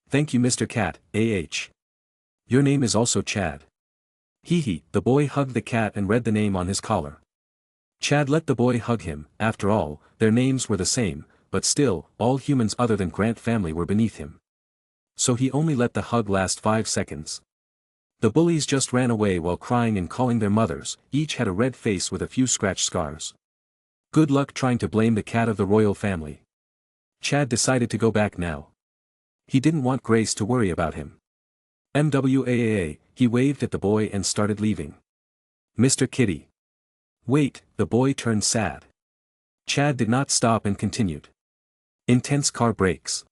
"Thank you, Mr. Cat, AH. Your name is also Chad." Hee. The boy hugged the cat and read the name on his collar. Chad let the boy hug him. After all, their names were the same, but still, all humans other than Grant family were beneath him. So he only let the hug last 5 seconds. The bullies just ran away while crying and calling their mothers. Each had a red face with a few scratch scars. Good luck trying to blame the cat of the royal family. Chad decided to go back now. He didn't want Grace to worry about him. MWAAA, he waved at the boy and started leaving. "Mr. Kitty. Wait," the boy turned sad. Chad did not stop and continued. Intense car brakes.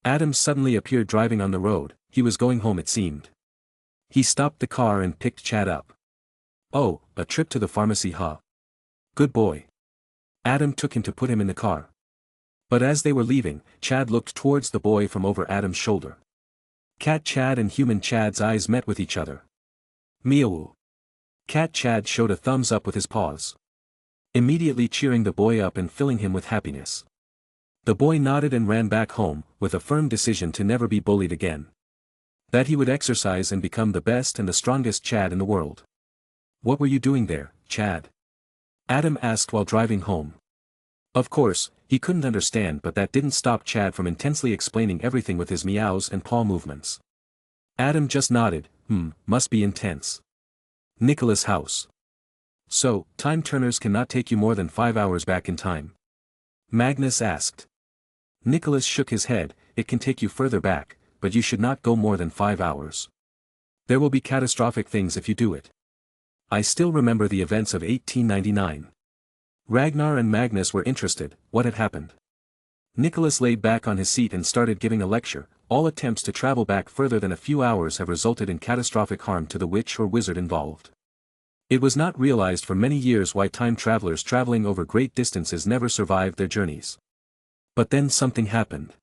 Adam suddenly appeared driving on the road. He was going home, it seemed. He stopped the car and picked Chad up. "Oh, a trip to the pharmacy, huh? Good boy." Adam took him to put him in the car. But as they were leaving, Chad looked towards the boy from over Adam's shoulder. Cat Chad and human Chad's eyes met with each other. Meow. Cat Chad showed a thumbs up with his paws. Immediately cheering the boy up and filling him with happiness. The boy nodded and ran back home, with a firm decision to never be bullied again. That he would exercise and become the best and the strongest Chad in the world. "What were you doing there, Chad?" Adam asked while driving home. Of course, he couldn't understand, but that didn't stop Chad from intensely explaining everything with his meows and paw movements. Adam just nodded. Must be intense. Nicholas' house. "So, time turners cannot take you more than 5 hours back in time?" Magnus asked. Nicholas shook his head. "It can take you further back, but you should not go more than 5 hours. There will be catastrophic things if you do it." I still remember the events of 1899. Ragnar and Magnus were interested. What had happened? Nicholas laid back on his seat and started giving a lecture. All attempts to travel back further than a few hours have resulted in catastrophic harm to the witch or wizard involved. It was not realized for many years why time travelers traveling over great distances never survived their journeys. But then something happened.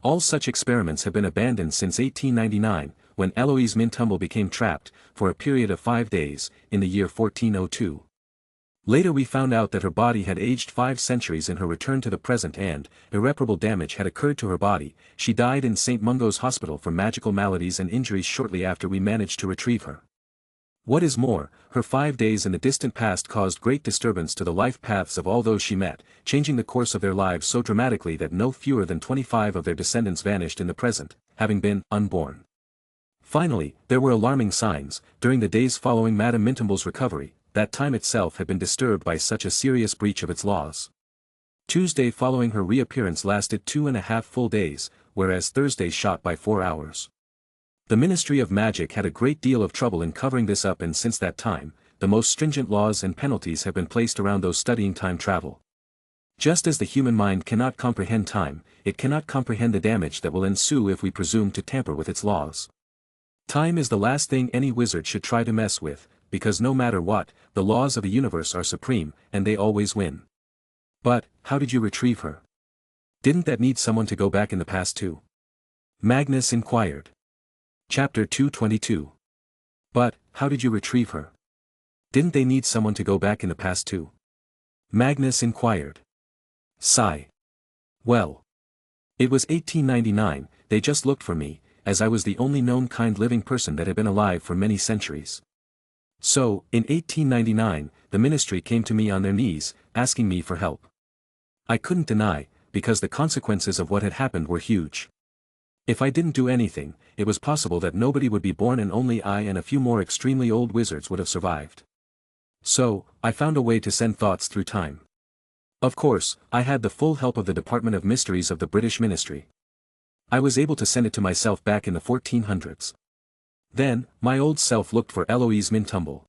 All such experiments have been abandoned since 1899, when Eloise Mintumble became trapped, for a period of 5 days, in the year 1402. Later we found out that her body had aged 5 centuries in her return to the present, and irreparable damage had occurred to her body. She died in St. Mungo's Hospital from magical maladies and injuries shortly after we managed to retrieve her. What is more, her 5 days in the distant past caused great disturbance to the life paths of all those she met, changing the course of their lives so dramatically that no fewer than 25 of their descendants vanished in the present, having been unborn. Finally, there were alarming signs. During the days following Madame Mintumble's recovery, that time itself had been disturbed by such a serious breach of its laws. Tuesday following her reappearance lasted 2.5 full days, whereas Thursday shot by 4 hours. The Ministry of Magic had a great deal of trouble in covering this up, and since that time, the most stringent laws and penalties have been placed around those studying time travel. Just as the human mind cannot comprehend time, it cannot comprehend the damage that will ensue if we presume to tamper with its laws. Time is the last thing any wizard should try to mess with, because no matter what, the laws of the universe are supreme, and they always win. But, how did you retrieve her? Didn't that need someone to go back in the past too? Magnus inquired. Chapter 222. But, how did you retrieve her? Didn't they need someone to go back in the past too? Magnus inquired. Sigh. Well. It was 1899, they just looked for me, as I was the only known kind living person that had been alive for many centuries. So, in 1899, the ministry came to me on their knees, asking me for help. I couldn't deny, because the consequences of what had happened were huge. If I didn't do anything, it was possible that nobody would be born and only I and a few more extremely old wizards would have survived. So, I found a way to send thoughts through time. Of course, I had the full help of the Department of Mysteries of the British Ministry. I was able to send it to myself back in the 1400s. Then, my old self looked for Eloise Mintumble.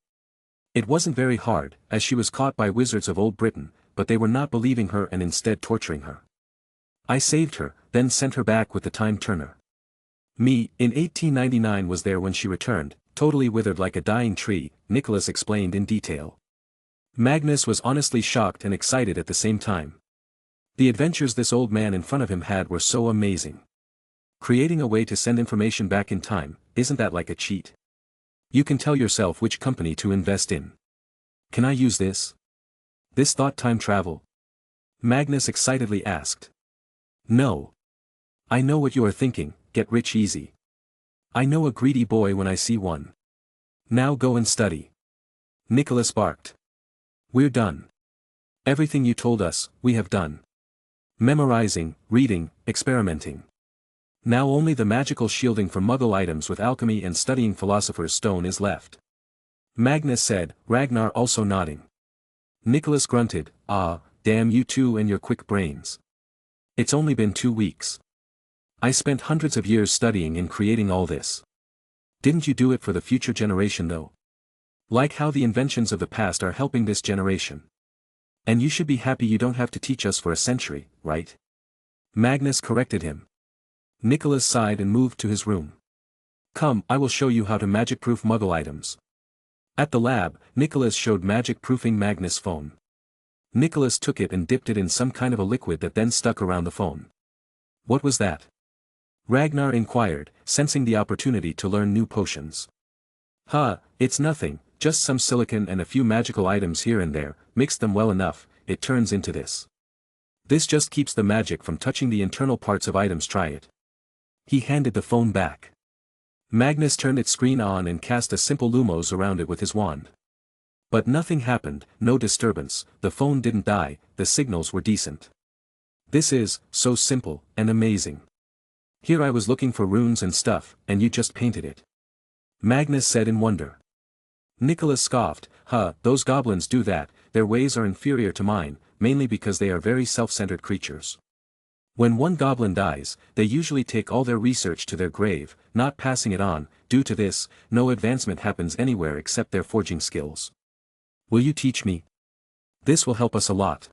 It wasn't very hard, as she was caught by wizards of old Britain, but they were not believing her and instead torturing her. I saved her, then sent her back with the time turner. Me, in 1899 was there when she returned, totally withered like a dying tree, Nicholas explained in detail. Magnus was honestly shocked and excited at the same time. The adventures this old man in front of him had were so amazing. Creating a way to send information back in time, isn't that like a cheat? You can tell yourself which company to invest in. Can I use this? This thought time travel? Magnus excitedly asked. No. I know what you are thinking, get rich easy. I know a greedy boy when I see one. Now go and study. Nicholas barked. We're done. Everything you told us, we have done. Memorizing, reading, experimenting. Now only the magical shielding for Muggle items with alchemy and studying Philosopher's Stone is left. Magnus said, Ragnar also nodding. Nicholas grunted, ah, damn you two and your quick brains. It's only been 2 weeks. I spent hundreds of years studying and creating all this. Didn't you do it for the future generation though? Like how the inventions of the past are helping this generation. And you should be happy you don't have to teach us for a century, right? Magnus corrected him. Nicholas sighed and moved to his room. Come, I will show you how to magic-proof Muggle items. At the lab, Nicholas showed magic-proofing Magnus' phone. Nicholas took it and dipped it in some kind of a liquid that then stuck around the phone. What was that? Ragnar inquired, sensing the opportunity to learn new potions. It's nothing, just some silicon and a few magical items here and there, mix them well enough, it turns into this. This just keeps the magic from touching the internal parts of items, try it. He handed the phone back. Magnus turned its screen on and cast a simple lumos around it with his wand. But nothing happened, no disturbance, the phone didn't die, the signals were decent. This is, so simple, and amazing. Here I was looking for runes and stuff, and you just painted it. Magnus said in wonder. Nicholas scoffed, those goblins do that, their ways are inferior to mine, mainly because they are very self-centered creatures. When one goblin dies, they usually take all their research to their grave, not passing it on. Due to this, no advancement happens anywhere except their forging skills. Will you teach me? This will help us a lot.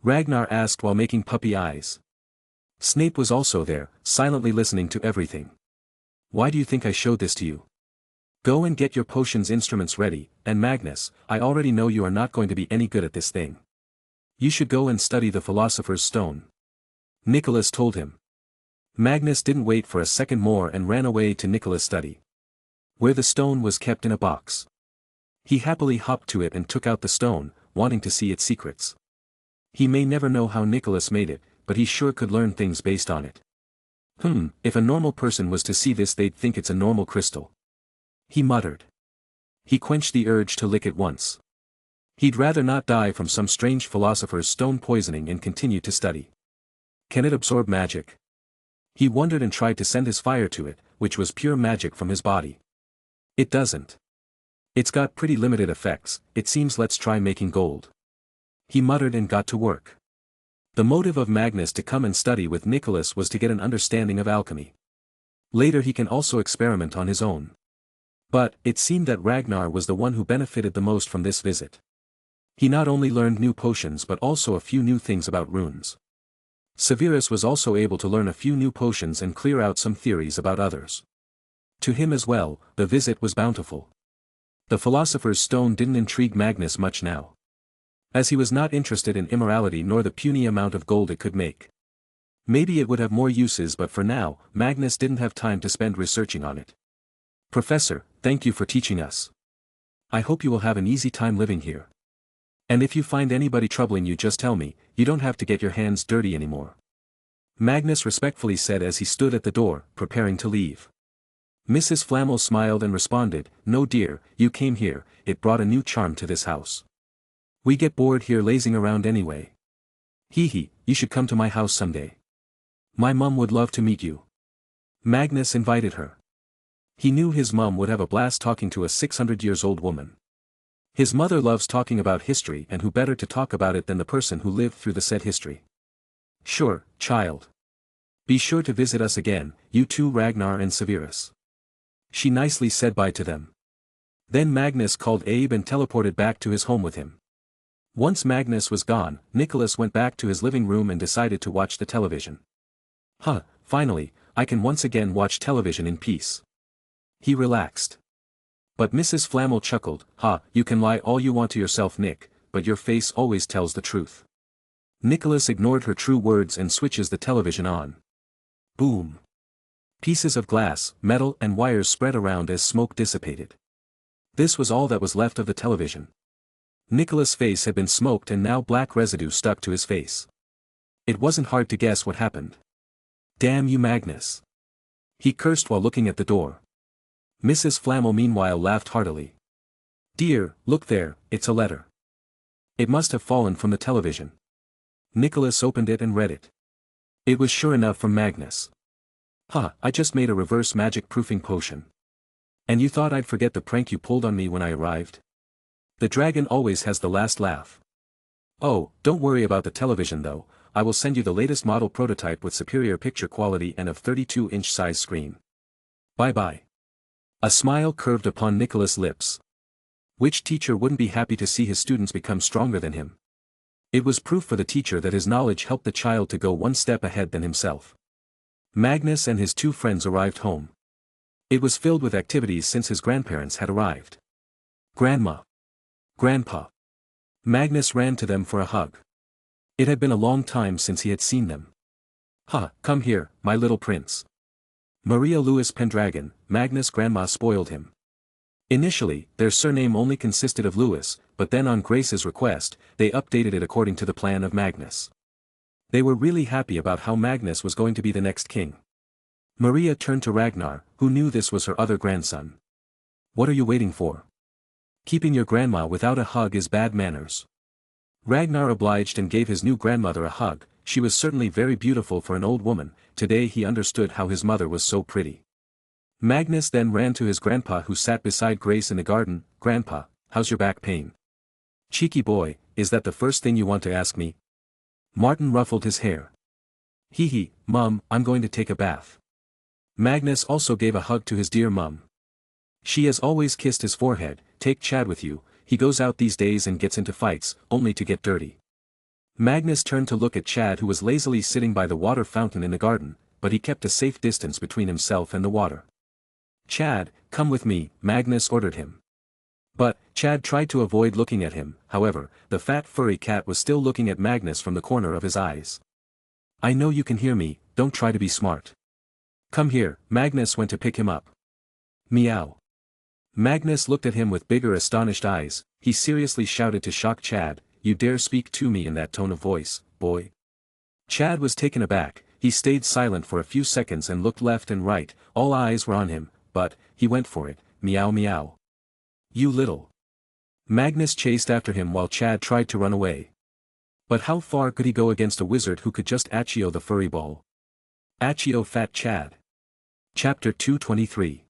Ragnar asked while making puppy eyes. Snape was also there, silently listening to everything. Why do you think I showed this to you? Go and get your potions instruments ready, and Magnus, I already know you are not going to be any good at this thing. You should go and study the Philosopher's Stone. Nicholas told him. Magnus didn't wait for a second more and ran away to Nicholas' study, where the stone was kept in a box. He happily hopped to it and took out the stone, wanting to see its secrets. He may never know how Nicholas made it, but he sure could learn things based on it. If a normal person was to see this they'd think it's a normal crystal. He muttered. He quenched the urge to lick it once. He'd rather not die from some strange Philosopher's Stone poisoning and continue to study. Can it absorb magic? He wondered and tried to send his fire to it, which was pure magic from his body. It doesn't. It's got pretty limited effects, it seems. Let's try making gold. He muttered and got to work. The motive of Magnus to come and study with Nicholas was to get an understanding of alchemy. Later he can also experiment on his own. But, it seemed that Ragnar was the one who benefited the most from this visit. He not only learned new potions but also a few new things about runes. Severus was also able to learn a few new potions and clear out some theories about others. To him as well, the visit was bountiful. The philosopher's stone didn't intrigue Magnus much now, as he was not interested in immorality nor the puny amount of gold it could make. Maybe it would have more uses, but for now, Magnus didn't have time to spend researching on it. Professor, thank you for teaching us. I hope you will have an easy time living here. And if you find anybody troubling you, just tell me, you don't have to get your hands dirty anymore. Magnus respectfully said as he stood at the door, preparing to leave. Mrs. Flamel smiled and responded, "No dear, you came here, it brought a new charm to this house. We get bored here lazing around anyway. Hee, you should come to my house someday. My mum would love to meet you." Magnus invited her. He knew his mum would have a blast talking to a 600-years-old woman. His mother loves talking about history, and who better to talk about it than the person who lived through the said history. "Sure, child. Be sure to visit us again, you two, Ragnar and Severus." She nicely said bye to them. Then Magnus called Abe and teleported back to his home with him. Once Magnus was gone, Nicholas went back to his living room and decided to watch the television. Finally, I can once again watch television in peace. He relaxed. But Mrs. Flamel chuckled, "You can lie all you want to yourself, Nick, but your face always tells the truth." Nicholas ignored her true words and switches the television on. Boom. Pieces of glass, metal and wires spread around as smoke dissipated. This was all that was left of the television. Nicholas' face had been smoked and now black residue stuck to his face. It wasn't hard to guess what happened. "Damn you, Magnus!" he cursed while looking at the door. Mrs. Flamel meanwhile laughed heartily. "Dear, look there, it's a letter. It must have fallen from the television." Nicholas opened it and read it. It was sure enough from Magnus. I just made a reverse magic proofing potion. And you thought I'd forget the prank you pulled on me when I arrived? The dragon always has the last laugh. Oh, don't worry about the television though, I will send you the latest model prototype with superior picture quality and a 32-inch size screen. Bye-bye. A smile curved upon Nicholas' lips. Which teacher wouldn't be happy to see his students become stronger than him? It was proof for the teacher that his knowledge helped the child to go one step ahead than himself. Magnus and his two friends arrived home. It was filled with activities since his grandparents had arrived. "Grandma! Grandpa!" Magnus ran to them for a hug. It had been a long time since he had seen them. Come here, my little prince." Maria Louis Pendragon, Magnus' grandma, spoiled him. Initially, their surname only consisted of Louis, but then on Grace's request, they updated it according to the plan of Magnus. They were really happy about how Magnus was going to be the next king. Maria turned to Ragnar, who knew this was her other grandson. "What are you waiting for? Keeping your grandma without a hug is bad manners." Ragnar obliged and gave his new grandmother a hug. She was certainly very beautiful for an old woman. Today he understood how his mother was so pretty. Magnus then ran to his grandpa, who sat beside Grace in the garden. "Grandpa, how's your back pain?" "Cheeky boy, is that the first thing you want to ask me?" Martin ruffled his hair. Mum, I'm going to take a bath." Magnus also gave a hug to his dear mum. She has always kissed his forehead. "Take Chad with you, he goes out these days and gets into fights, only to get dirty." Magnus turned to look at Chad, who was lazily sitting by the water fountain in the garden, but he kept a safe distance between himself and the water. "Chad, come with me," Magnus ordered him. But Chad tried to avoid looking at him. However, the fat furry cat was still looking at Magnus from the corner of his eyes. "I know you can hear me, don't try to be smart. Come here." Magnus went to pick him up. "Meow." Magnus looked at him with bigger astonished eyes. He seriously shouted to shock Chad, "You dare speak to me in that tone of voice, boy?" Chad was taken aback. He stayed silent for a few seconds and looked left and right. All eyes were on him, but he went for it. "Meow meow. You little." Magnus chased after him while Chad tried to run away. But how far could he go against a wizard who could just Accio the furry ball? Accio fat Chad. Chapter 223.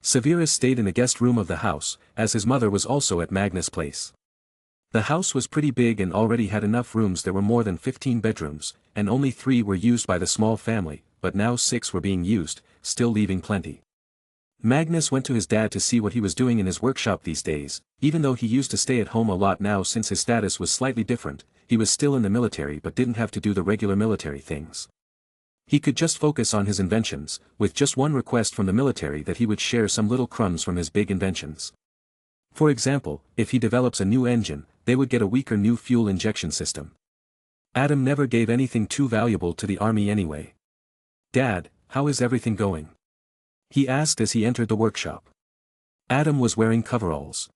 Severus stayed in the guest room of the house, as his mother was also at Magnus' place. The house was pretty big and already had enough rooms. There were more than 15 bedrooms, and only 3 were used by the small family, but now 6 were being used, still leaving plenty. Magnus went to his dad to see what he was doing in his workshop these days. Even though he used to stay at home a lot now since his status was slightly different, he was still in the military but didn't have to do the regular military things. He could just focus on his inventions, with just one request from the military that he would share some little crumbs from his big inventions. For example, if he develops a new engine, they would get a weaker new fuel injection system. Adam never gave anything too valuable to the army anyway. "Dad, how is everything going?" he asked as he entered the workshop. Adam was wearing coveralls.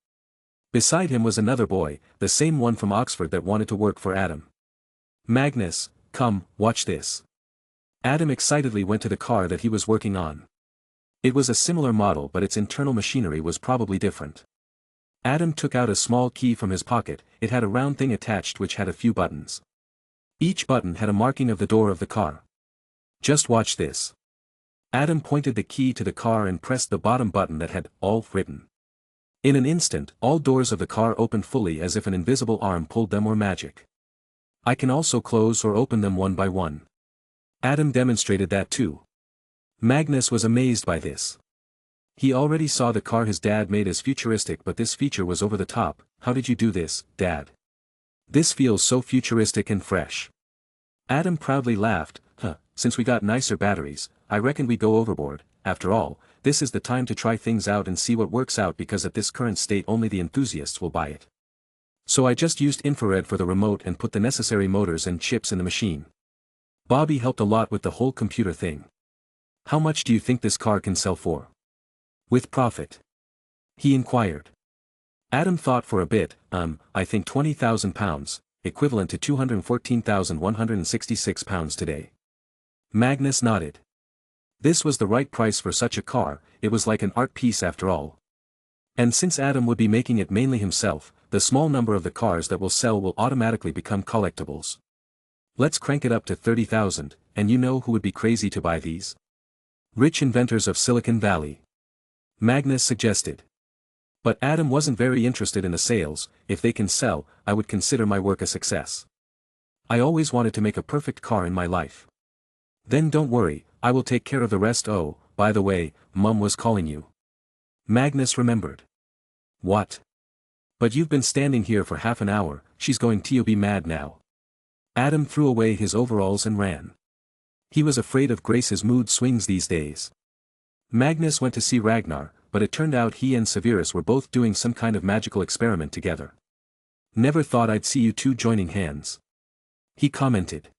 Beside him was another boy, the same one from Oxford that wanted to work for Adam. "Magnus, come, watch this." Adam excitedly went to the car that he was working on. It was a similar model, but its internal machinery was probably different. Adam took out a small key from his pocket. It had a round thing attached which had a few buttons. Each button had a marking of the door of the car. "Just watch this." Adam pointed the key to the car and pressed the bottom button that had "all" written. In an instant, all doors of the car opened fully as if an invisible arm pulled them or magic. "I can also close or open them one by one." Adam demonstrated that too. Magnus was amazed by this. He already saw the car his dad made as futuristic, but this feature was over the top. "How did you do this, Dad? This feels so futuristic and fresh." Adam proudly laughed. Since we got nicer batteries, I reckon we go overboard. After all, this is the time to try things out and see what works out, because at this current state only the enthusiasts will buy it. So I just used infrared for the remote and put the necessary motors and chips in the machine. Bobby helped a lot with the whole computer thing." "How much do you think this car can sell for? With profit?" he inquired. Adam thought for a bit. I think £20,000, equivalent to £214,166 today." Magnus nodded. This was the right price for such a car. It was like an art piece after all. And since Adam would be making it mainly himself, the small number of the cars that will sell will automatically become collectibles. "Let's crank it up to 30,000, and you know who would be crazy to buy these? Rich inventors of Silicon Valley," Magnus suggested. But Adam wasn't very interested in the sales. "If they can sell, I would consider my work a success. I always wanted to make a perfect car in my life." "Then don't worry, I will take care of the rest. Oh, by the way, Mum was calling you." Magnus remembered. "What? But you've been standing here for half an hour. She's going to be mad now." Adam threw away his overalls and ran. He was afraid of Grace's mood swings these days. Magnus went to see Ragnar, but it turned out he and Severus were both doing some kind of magical experiment together. "Never thought I'd see you two joining hands," he commented.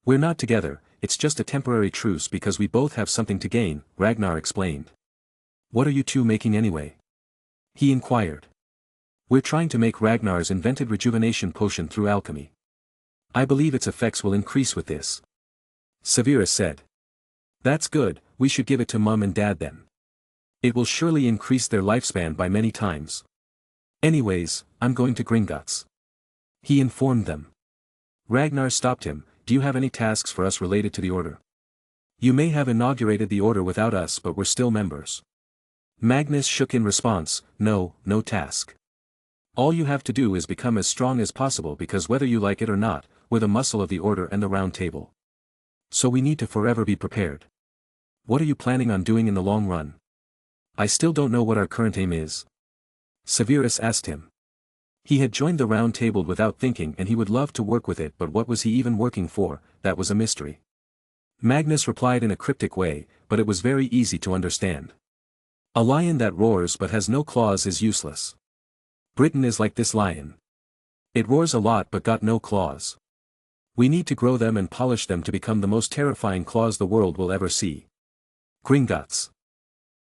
"We're not together, it's just a temporary truce because we both have something to gain," Ragnar explained. "What are you two making anyway?" he inquired. "We're trying to make Ragnar's invented rejuvenation potion through alchemy. I believe its effects will increase with this," Severus said. "That's good, we should give it to Mum and Dad then. It will surely increase their lifespan by many times. Anyways, I'm going to Gringotts," he informed them. Ragnar stopped him. "Do you have any tasks for us related to the order? You may have inaugurated the order without us, but we're still members." Magnus shook in response. No task. All you have to do is become as strong as possible, because whether you like it or not, we're the muscle of the order and the round table. So we need to forever be prepared. What are you planning on doing in the long run? I still don't know what our current aim is," Severus asked him. He had joined the round table without thinking, and he would love to work with it, but what was he even working for? That was a mystery. Magnus replied in a cryptic way, but it was very easy to understand. "A lion that roars but has no claws is useless. Britain is like this lion. It roars a lot but got no claws. We need to grow them and polish them to become the most terrifying claws the world will ever see." Gringotts.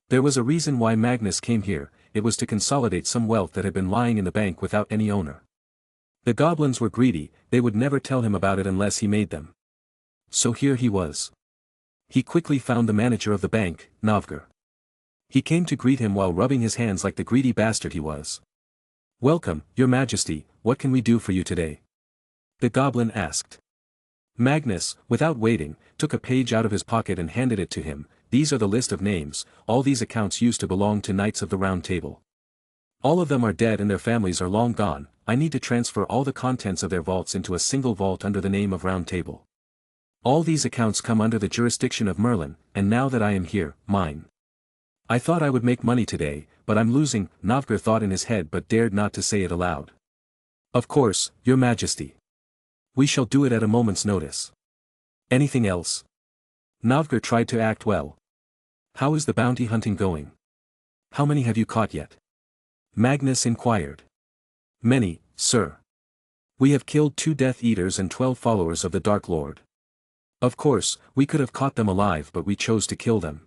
There was a reason why Magnus came here. It was to consolidate some wealth that had been lying in the bank without any owner. The goblins were greedy, they would never tell him about it unless he made them. So here he was. He quickly found the manager of the bank, Novgor. He came to greet him while rubbing his hands like the greedy bastard he was. "Welcome, Your Majesty, what can we do for you today?" the goblin asked. Magnus, without waiting, took a page out of his pocket and handed it to him. "These are the list of names. All these accounts used to belong to Knights of the Round Table. All of them are dead and their families are long gone. I need to transfer all the contents of their vaults into a single vault under the name of Round Table. All these accounts come under the jurisdiction of Merlin, and now that I am here, mine. I thought I would make money today, but I'm losing," Novgor thought in his head but dared not to say it aloud. "Of course, Your Majesty. We shall do it at a moment's notice. Anything else?" Navgar tried to act well. How is the bounty hunting going? How many have you caught yet? Magnus inquired. Many, sir. We have killed 2 Death Eaters and 12 followers of the Dark Lord. Of course, we could have caught them alive but we chose to kill them.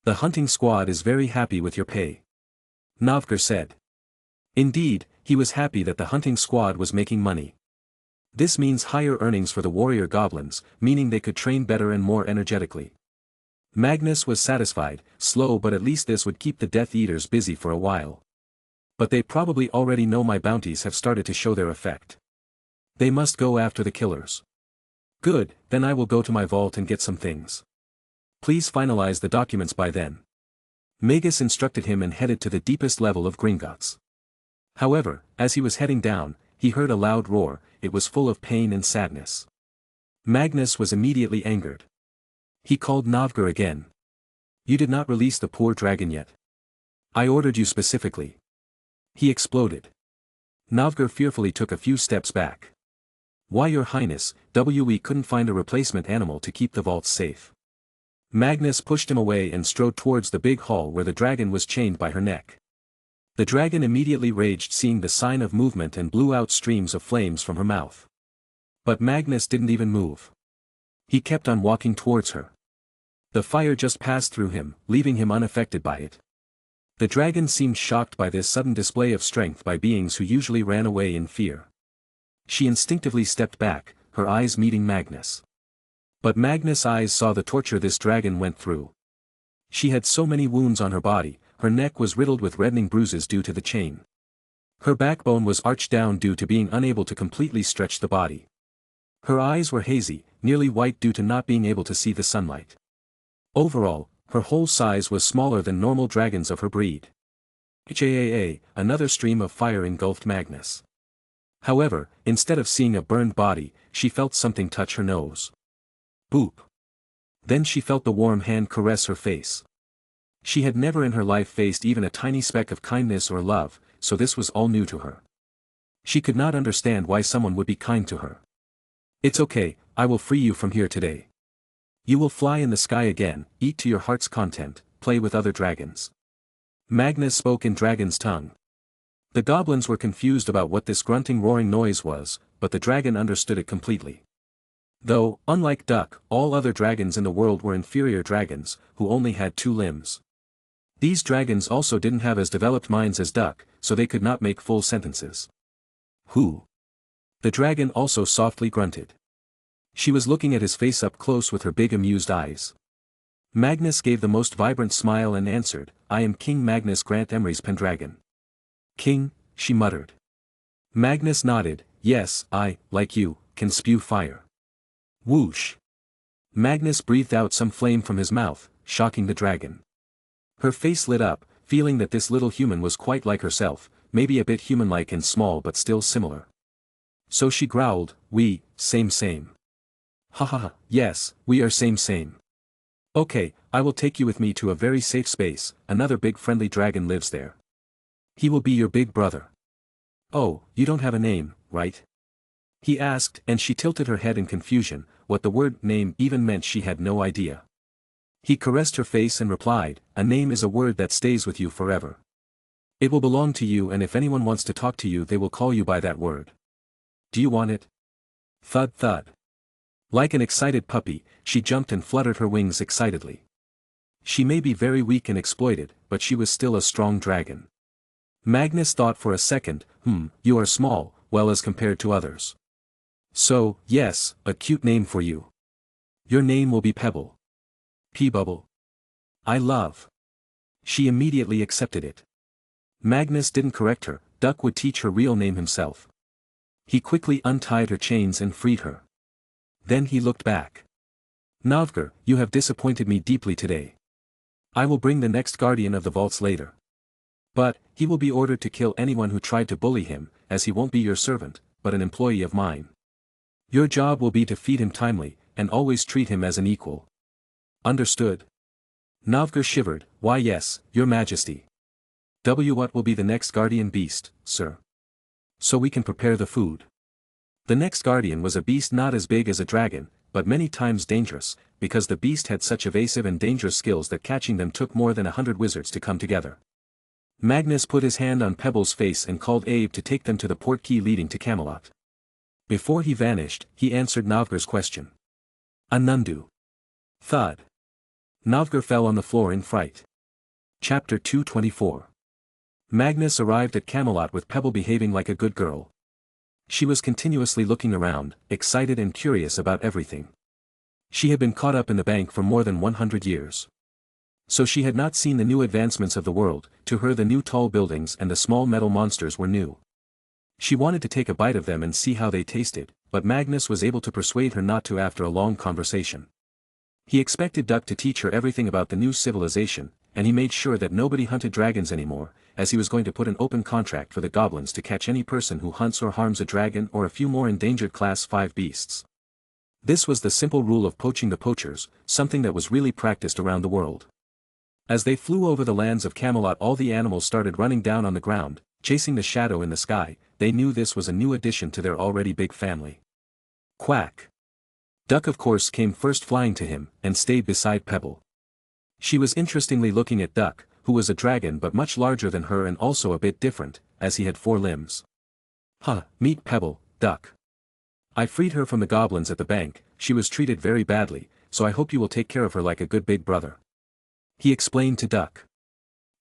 The hunting squad is very happy with your pay. Navgar said. Indeed, he was happy that the hunting squad was making money. This means higher earnings for the warrior goblins, meaning they could train better and more energetically. Magnus was satisfied, slow, but at least this would keep the Death Eaters busy for a while. But they probably already know my bounties have started to show their effect. They must go after the killers. Good, then I will go to my vault and get some things. Please finalize the documents by then. Magus instructed him and headed to the deepest level of Gringotts. However, as he was heading down, he heard a loud roar. It was full of pain and sadness. Magnus was immediately angered. He called Navgar again. You did not release the poor dragon yet. I ordered you specifically. He exploded. Navgar fearfully took a few steps back. Why, Your Highness, we couldn't find a replacement animal to keep the vaults safe. Magnus pushed him away and strode towards the big hall where the dragon was chained by her neck. The dragon immediately raged, seeing the sign of movement, and blew out streams of flames from her mouth. But Magnus didn't even move. He kept on walking towards her. The fire just passed through him, leaving him unaffected by it. The dragon seemed shocked by this sudden display of strength by beings who usually ran away in fear. She instinctively stepped back, her eyes meeting Magnus. But Magnus' eyes saw the torture this dragon went through. She had so many wounds on her body, her neck was riddled with reddening bruises due to the chain. Her backbone was arched down due to being unable to completely stretch the body. Her eyes were hazy, nearly white due to not being able to see the sunlight. Overall, her whole size was smaller than normal dragons of her breed. Another stream of fire engulfed Magnus. However, instead of seeing a burned body, she felt something touch her nose. Boop. Then she felt the warm hand caress her face. She had never in her life faced even a tiny speck of kindness or love, so this was all new to her. She could not understand why someone would be kind to her. It's okay, I will free you from here today. You will fly in the sky again, eat to your heart's content, play with other dragons. Magnus spoke in dragon's tongue. The goblins were confused about what this grunting roaring noise was, but the dragon understood it completely. Though, unlike Duck, all other dragons in the world were inferior dragons, who only had 2 limbs. These dragons also didn't have as developed minds as Duck, so they could not make full sentences. Who? The dragon also softly grunted. She was looking at his face up close with her big amused eyes. Magnus gave the most vibrant smile and answered, I am King Magnus Grant Emery's Pendragon. King, she muttered. Magnus nodded, yes, I, like you, can spew fire. Whoosh. Magnus breathed out some flame from his mouth, shocking the dragon. Her face lit up, feeling that this little human was quite like herself, maybe a bit human-like and small but still similar. So she growled, we, same. Ha ha ha, yes, we are same. Okay, I will take you with me to a very safe space, another big friendly dragon lives there. He will be your big brother. Oh, you don't have a name, right? He asked, and she tilted her head in confusion. What the word name even meant she had no idea. He caressed her face and replied, a name is a word that stays with you forever. It will belong to you, and if anyone wants to talk to you they will call you by that word. Do you want it? Thud thud. Like an excited puppy, she jumped and fluttered her wings excitedly. She may be very weak and exploited, but she was still a strong dragon. Magnus thought for a second, you are small, well as compared to others. So, yes, a cute name for you. Your name will be Pebble. P-Bubble. I love. She immediately accepted it. Magnus didn't correct her, Duck would teach her real name himself. He quickly untied her chains and freed her. Then he looked back. Navgar, you have disappointed me deeply today. I will bring the next guardian of the vaults later. But, he will be ordered to kill anyone who tried to bully him, as he won't be your servant, but an employee of mine. Your job will be to feed him timely, and always treat him as an equal. Understood? Navgar shivered, why yes, your majesty. What will be the next guardian beast, sir? So we can prepare the food. The next guardian was a beast not as big as a dragon, but many times dangerous, because the beast had such evasive and dangerous skills that catching them took more than 100 wizards to come together. Magnus put his hand on Pebble's face and called Abe to take them to the portkey leading to Camelot. Before he vanished, he answered Novgar's question. Anundu. Thud. Novgar fell on the floor in fright. Chapter 224. Magnus arrived at Camelot with Pebble behaving like a good girl. She was continuously looking around, excited and curious about everything. She had been caught up in the bank for more than 100 years. So she had not seen the new advancements of the world. To her the new tall buildings and the small metal monsters were new. She wanted to take a bite of them and see how they tasted, but Magnus was able to persuade her not to after a long conversation. He expected Duck to teach her everything about the new civilization, and he made sure that nobody hunted dragons anymore, as he was going to put an open contract for the goblins to catch any person who hunts or harms a dragon or a few more endangered Class 5 beasts. This was the simple rule of poaching the poachers, something that was really practiced around the world. As they flew over the lands of Camelot, all the animals started running down on the ground, chasing the shadow in the sky. They knew this was a new addition to their already big family. Quack. Duck of course came first flying to him, and stayed beside Pebble. She was interestingly looking at Duck, who was a dragon but much larger than her and also a bit different, as he had 4 limbs. Meet Pebble, Duck. I freed her from the goblins at the bank. She was treated very badly, so I hope you will take care of her like a good big brother. He explained to Duck.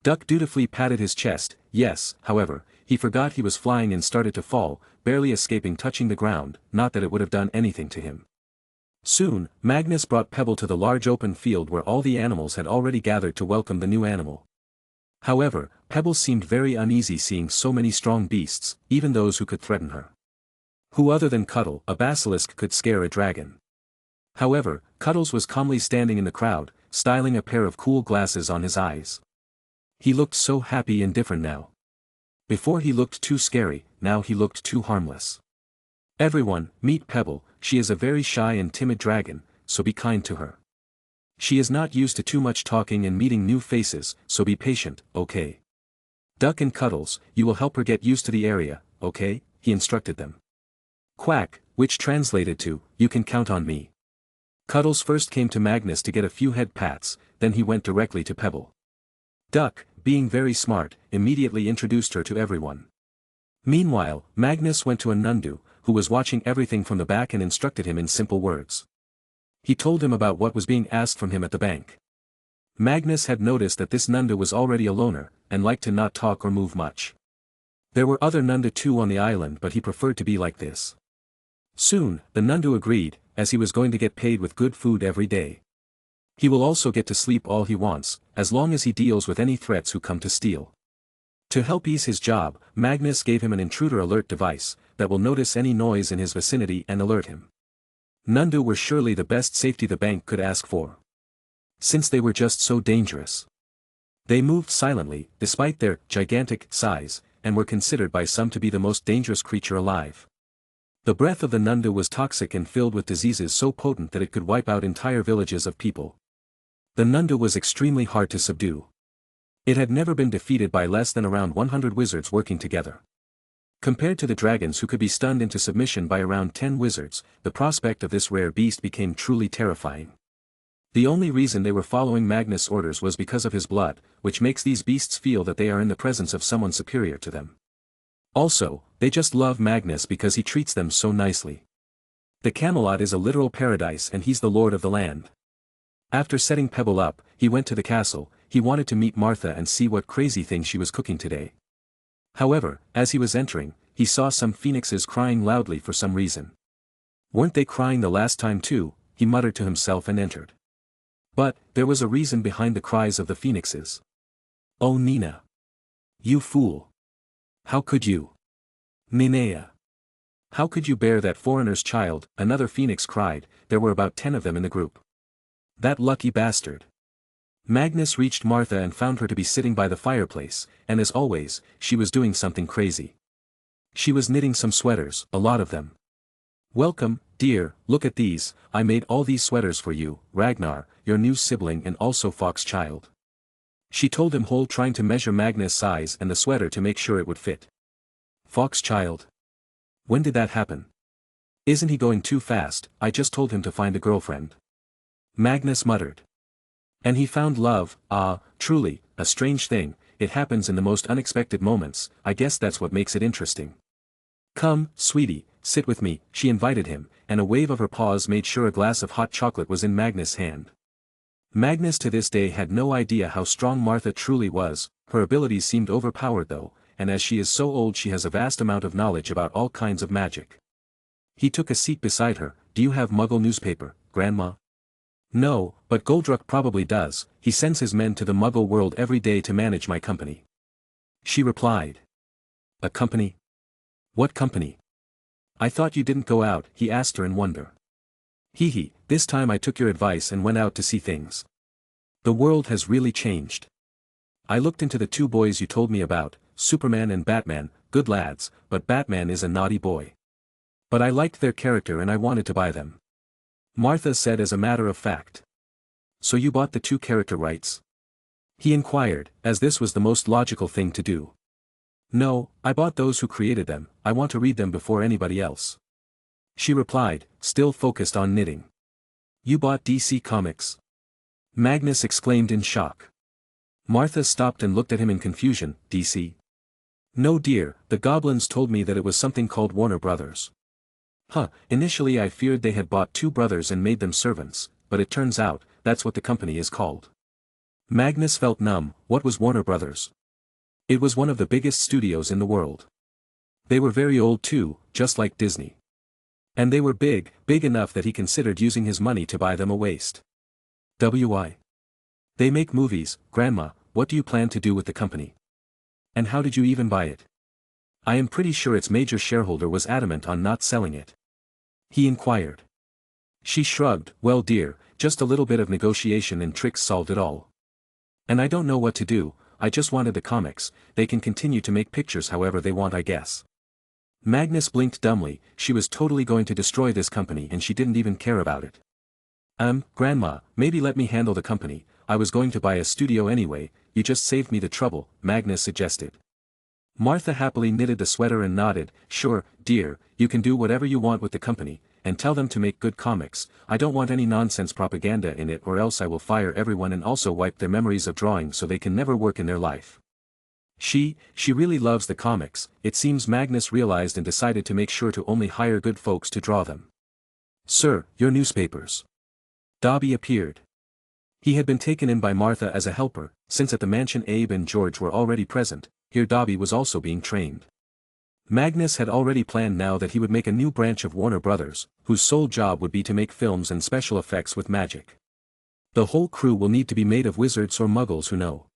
Duck dutifully patted his chest. Yes, however, he forgot he was flying and started to fall, barely escaping touching the ground, not that it would have done anything to him. Soon, Magnus brought Pebble to the large open field where all the animals had already gathered to welcome the new animal. However, Pebble seemed very uneasy seeing so many strong beasts, even those who could threaten her. Who other than Cuddle, a basilisk, could scare a dragon? However, Cuddles was calmly standing in the crowd, styling a pair of cool glasses on his eyes. He looked so happy and different now. Before he looked too scary, now he looked too harmless. Everyone, meet Pebble. She is a very shy and timid dragon, so be kind to her. She is not used to too much talking and meeting new faces, so be patient, okay? Duck and Cuddles, you will help her get used to the area, okay? He instructed them. Quack, which translated to, you can count on me. Cuddles first came to Magnus to get a few head pats, then he went directly to Pebble. Duck, being very smart, immediately introduced her to everyone. Meanwhile, Magnus went to Anundu, who was watching everything from the back and instructed him in simple words. He told him about what was being asked from him at the bank. Magnus had noticed that this Nunda was already a loner, and liked to not talk or move much. There were other Nunda too on the island, but he preferred to be like this. Soon, the Nundu agreed, as he was going to get paid with good food every day. He will also get to sleep all he wants, as long as he deals with any threats who come to steal. To help ease his job, Magnus gave him an intruder alert device, that will notice any noise in his vicinity and alert him. Nundu were surely the best safety the bank could ask for. Since they were just so dangerous. They moved silently, despite their gigantic size, and were considered by some to be the most dangerous creature alive. The breath of the Nundu was toxic and filled with diseases so potent that it could wipe out entire villages of people. The Nundu was extremely hard to subdue. It had never been defeated by less than around 100 wizards working together. Compared to the dragons who could be stunned into submission by around 10 wizards, the prospect of this rare beast became truly terrifying. The only reason they were following Magnus' orders was because of his blood, which makes these beasts feel that they are in the presence of someone superior to them. Also, they just love Magnus because he treats them so nicely. The Camelot is a literal paradise and he's the lord of the land. After setting Pebble up, he went to the castle. He wanted to meet Martha and see what crazy thing she was cooking today. However, as he was entering, he saw some phoenixes crying loudly for some reason. Weren't they crying the last time too? He muttered to himself and entered. But, there was a reason behind the cries of the phoenixes. Oh Nina! You fool! How could you? Ninea! How could you bear that foreigner's child? Another phoenix cried. There were about 10 of them in the group. That lucky bastard! Magnus reached Martha and found her to be sitting by the fireplace, and as always, she was doing something crazy. She was knitting some sweaters, a lot of them. Welcome, dear, look at these. I made all these sweaters for you, Ragnar, your new sibling and also fox child. She told him whole trying to measure Magnus' size and the sweater to make sure it would fit. Fox child? When did that happen? Isn't he going too fast? I just told him to find a girlfriend. Magnus muttered. And he found love. Ah, truly, a strange thing, it happens in the most unexpected moments. I guess that's what makes it interesting. Come, sweetie, sit with me, she invited him, and a wave of her paws made sure a glass of hot chocolate was in Magnus' hand. Magnus to this day had no idea how strong Martha truly was. Her abilities seemed overpowered though, and as she is so old she has a vast amount of knowledge about all kinds of magic. He took a seat beside her. Do you have Muggle newspaper, Grandma? No, but Goldruck probably does. He sends his men to the Muggle world every day to manage my company. She replied. A company? What company? I thought you didn't go out, he asked her in wonder. Hee, this time I took your advice and went out to see things. The world has really changed. I looked into the two boys you told me about, Superman and Batman, good lads, but Batman is a naughty boy. But I liked their character and I wanted to buy them. Martha said as a matter of fact. So you bought the two character rights? He inquired, as this was the most logical thing to do. No, I bought those who created them. I want to read them before anybody else. She replied, still focused on knitting. You bought DC Comics? Magnus exclaimed in shock. Martha stopped and looked at him in confusion. DC? No dear, the goblins told me that it was something called Warner Brothers. Initially I feared they had bought two brothers and made them servants, but it turns out, that's what the company is called. Magnus felt numb. What was Warner Brothers? It was one of the biggest studios in the world. They were very old too, just like Disney. And they were big enough that he considered using his money to buy them a waste. Why? They make movies, Grandma. What do you plan to do with the company? And how did you even buy it? I am pretty sure its major shareholder was adamant on not selling it. He inquired. She shrugged. Well dear, just a little bit of negotiation and tricks solved it all. And I don't know what to do, I just wanted the comics. They can continue to make pictures however they want I guess. Magnus blinked dumbly. She was totally going to destroy this company and she didn't even care about it. Grandma, maybe let me handle the company. I was going to buy a studio anyway, you just saved me the trouble, Magnus suggested. Martha happily knitted the sweater and nodded. Sure, dear, you can do whatever you want with the company, and tell them to make good comics. I don't want any nonsense propaganda in it or else I will fire everyone and also wipe their memories of drawing so they can never work in their life. She really loves the comics. It seems Magnus realized and decided to make sure to only hire good folks to draw them. Sir, your newspapers. Dobby appeared. He had been taken in by Martha as a helper, since at the mansion Abe and George were already present. Here Dobby was also being trained. Magnus had already planned now that he would make a new branch of Warner Brothers, whose sole job would be to make films and special effects with magic. The whole crew will need to be made of wizards or muggles who know.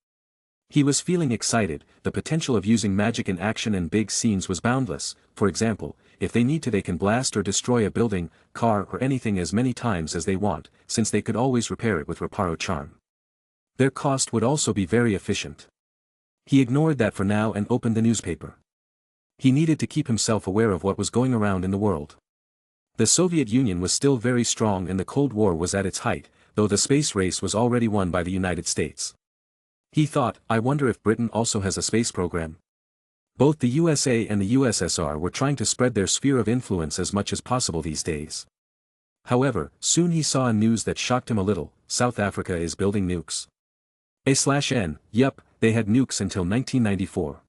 He was feeling excited. The potential of using magic in action and big scenes was boundless. For example, if they need to they can blast or destroy a building, car or anything as many times as they want, since they could always repair it with Reparo charm. Their cost would also be very efficient. He ignored that for now and opened the newspaper. He needed to keep himself aware of what was going around in the world. The Soviet Union was still very strong and the Cold War was at its height, though the space race was already won by the United States. He thought, I wonder if Britain also has a space program. Both the USA and the USSR were trying to spread their sphere of influence as much as possible these days. However, soon he saw a news that shocked him a little. South Africa is building nukes. A/N, yup, they had nukes until 1994.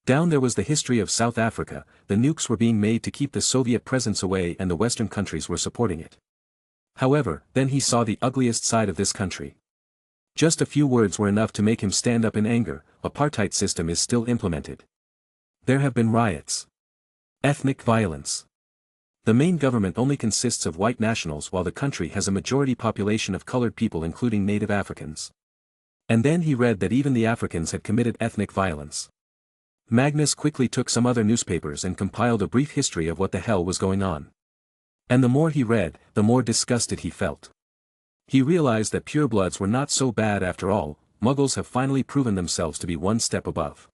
Down there was the history of South Africa. The nukes were being made to keep the Soviet presence away and the Western countries were supporting it. However, then he saw the ugliest side of this country. Just a few words were enough to make him stand up in anger. Apartheid system is still implemented. There have been riots. Ethnic violence. The main government only consists of white nationals while the country has a majority population of colored people including native Africans. And then he read that even the Africans had committed ethnic violence. Magnus quickly took some other newspapers and compiled a brief history of what the hell was going on. And the more he read, the more disgusted he felt. He realized that purebloods were not so bad after all. Muggles have finally proven themselves to be one step above.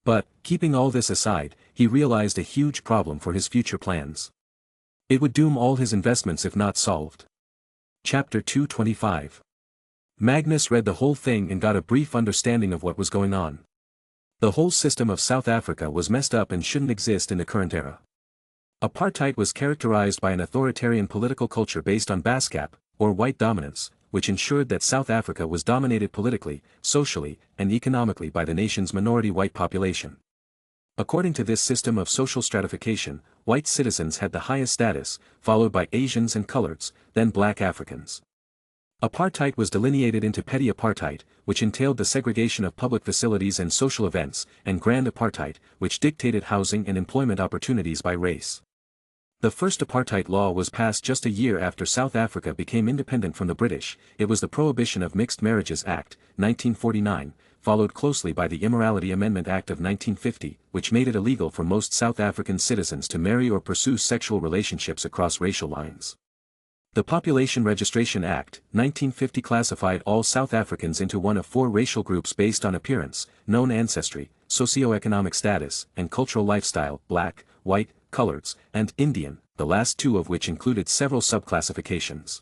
But, keeping all this aside, he realized a huge problem for his future plans. It would doom all his investments if not solved. Chapter 225. Magnus read the whole thing and got a brief understanding of what was going on. The whole system of South Africa was messed up and shouldn't exist in the current era. Apartheid was characterized by an authoritarian political culture based on Baskap, or white dominance, which ensured that South Africa was dominated politically, socially, and economically by the nation's minority white population. According to this system of social stratification, white citizens had the highest status, followed by Asians and coloreds, then black Africans. Apartheid was delineated into petty apartheid, which entailed the segregation of public facilities and social events, and grand apartheid, which dictated housing and employment opportunities by race. The first apartheid law was passed just a year after South Africa became independent from the British. It was the Prohibition of Mixed Marriages Act, 1949, followed closely by the Immorality Amendment Act of 1950, which made it illegal for most South African citizens to marry or pursue sexual relationships across racial lines. The Population Registration Act, 1950 classified all South Africans into one of four racial groups based on appearance, known ancestry, socioeconomic status, and cultural lifestyle: black, white, coloreds, and Indian, the last two of which included several subclassifications.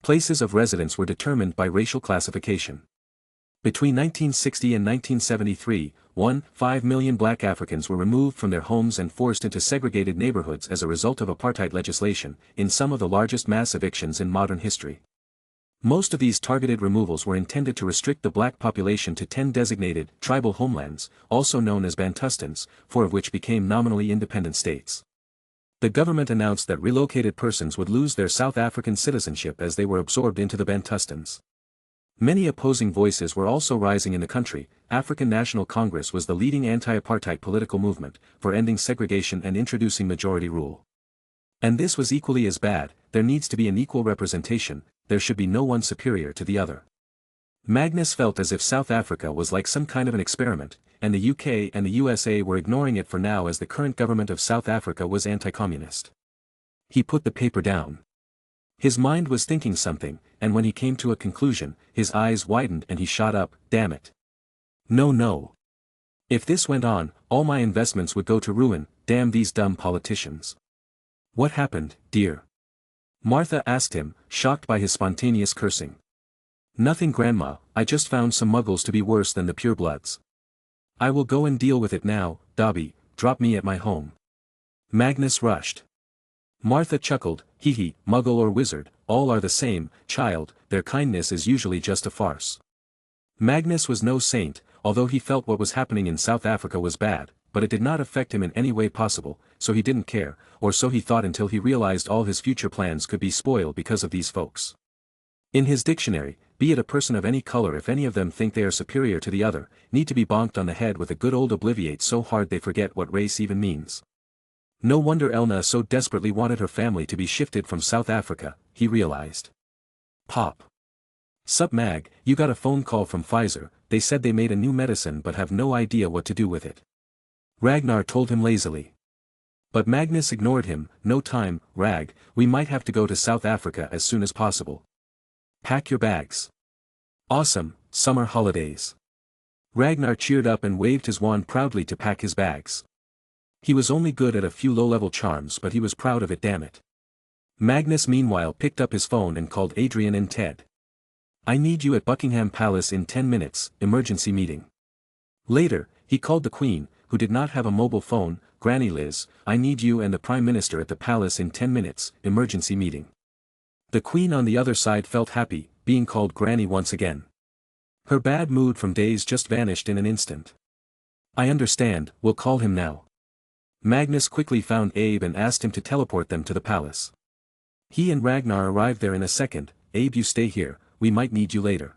Places of residence were determined by racial classification. Between 1960 and 1973, 1.5 million black Africans were removed from their homes and forced into segregated neighborhoods as a result of apartheid legislation, in some of the largest mass evictions in modern history. Most of these targeted removals were intended to restrict the black population to 10 designated tribal homelands, also known as Bantustans, 4 of which became nominally independent states. The government announced that relocated persons would lose their South African citizenship as they were absorbed into the Bantustans. Many opposing voices were also rising in the country. African National Congress was the leading anti-apartheid political movement, for ending segregation and introducing majority rule. And this was equally as bad. There needs to be an equal representation, there should be no one superior to the other. Magnus felt as if South Africa was like some kind of an experiment, and the UK and the USA were ignoring it for now as the current government of South Africa was anti-communist. He put the paper down. His mind was thinking something, and when he came to a conclusion, his eyes widened and he shot up. Damn it. No, no. If this went on, all my investments would go to ruin. Damn these dumb politicians. What happened, dear? Martha asked him, shocked by his spontaneous cursing. Nothing, Grandma, I just found some muggles to be worse than the purebloods. I will go and deal with it now. Dobby, drop me at my home. Magnus rushed. Martha chuckled, hee hee, muggle or wizard, all are the same, child, their kindness is usually just a farce. Magnus was no saint, although he felt what was happening in South Africa was bad, but it did not affect him in any way possible, so he didn't care, or so he thought until he realized all his future plans could be spoiled because of these folks. In his dictionary, be it a person of any color, if any of them think they are superior to the other, need to be bonked on the head with a good old obliviate so hard they forget what race even means. No wonder Elna so desperately wanted her family to be shifted from South Africa, he realized. Pop. Sup Mag, you got a phone call from Pfizer, they said they made a new medicine but have no idea what to do with it. Ragnar told him lazily. But Magnus ignored him. No time, Rag, we might have to go to South Africa as soon as possible. Pack your bags. Awesome, summer holidays. Ragnar cheered up and waved his wand proudly to pack his bags. He was only good at a few low-level charms, but he was proud of it, damn it. Magnus meanwhile picked up his phone and called Adrian and Ted. I need you at Buckingham Palace in 10 minutes, emergency meeting. Later, he called the Queen, who did not have a mobile phone. Granny Liz, I need you and the Prime Minister at the palace in 10 minutes, emergency meeting. The Queen on the other side felt happy, being called Granny once again. Her bad mood from days just vanished in an instant. I understand, we'll call him now. Magnus quickly found Abe and asked him to teleport them to the palace. He and Ragnar arrived there in a second. Abe, you stay here, we might need you later.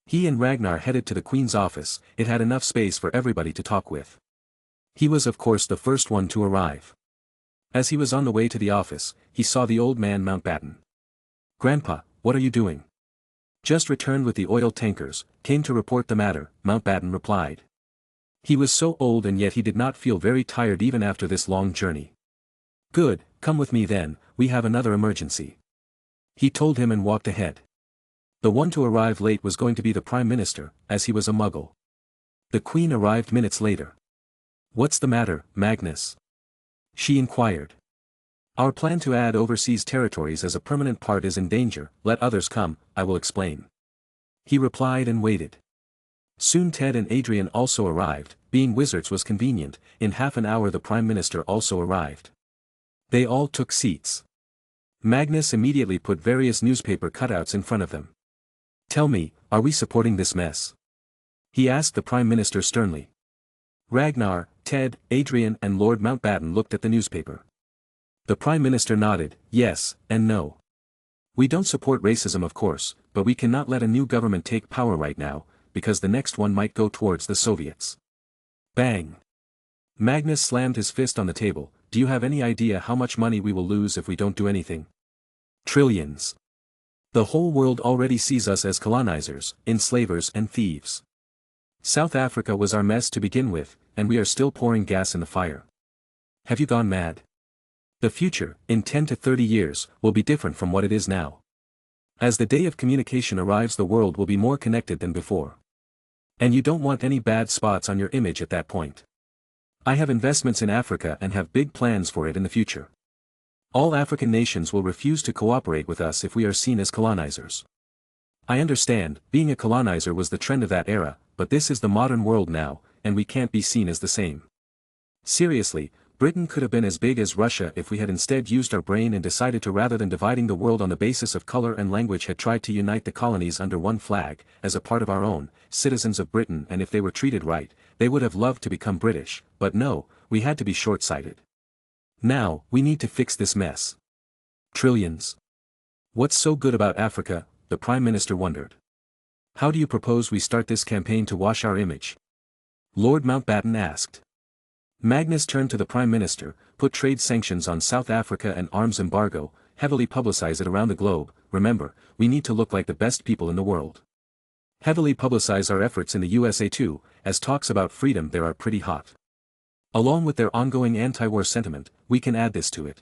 He and Ragnar headed to the Queen's office. It had enough space for everybody to talk with. He was of course the first one to arrive. As he was on the way to the office, he saw the old man Mountbatten. Grandpa, what are you doing? Just returned with the oil tankers, came to report the matter, Mountbatten replied. He was so old and yet he did not feel very tired even after this long journey. Good, come with me then, we have another emergency. He told him and walked ahead. The one to arrive late was going to be the Prime Minister, as he was a muggle. The Queen arrived minutes later. What's the matter, Magnus? She inquired. Our plan to add overseas territories as a permanent part is in danger. Let others come, I will explain. He replied and waited. Soon Ted and Adrian also arrived. Being wizards was convenient. In half an hour the Prime Minister also arrived. They all took seats. Magnus immediately put various newspaper cutouts in front of them. "Tell me, are we supporting this mess?" he asked the Prime Minister sternly. Ragnar, Ted, Adrian and Lord Mountbatten looked at the newspaper. The Prime Minister nodded, yes, and no. "We don't support racism of course, but we cannot let a new government take power right now, because the next one might go towards the Soviets." Bang! Magnus slammed his fist on the table. "Do you have any idea how much money we will lose if we don't do anything? Trillions. The whole world already sees us as colonizers, enslavers and thieves. South Africa was our mess to begin with, and we are still pouring gas in the fire. Have you gone mad? The future, in 10 to 30 years, will be different from what it is now. As the day of communication arrives, the world will be more connected than before. And you don't want any bad spots on your image at that point. I have investments in Africa and have big plans for it in the future. All African nations will refuse to cooperate with us if we are seen as colonizers. I understand, being a colonizer was the trend of that era, but this is the modern world now, and we can't be seen as the same. Seriously, Britain could have been as big as Russia if we had instead used our brain and decided to, rather than dividing the world on the basis of color and language, had tried to unite the colonies under one flag, as a part of our own, citizens of Britain, and if they were treated right, they would have loved to become British, but no, we had to be short-sighted. Now, we need to fix this mess. Trillions. What's so good about Africa? The Prime Minister wondered. How do you propose we start this campaign to wash our image? Lord Mountbatten asked. Magnus turned to the Prime Minister, put trade sanctions on South Africa and arms embargo, heavily publicize it around the globe. Remember, we need to look like the best people in the world. Heavily publicize our efforts in the USA too, as talks about freedom there are pretty hot. Along with their ongoing anti-war sentiment, we can add this to it.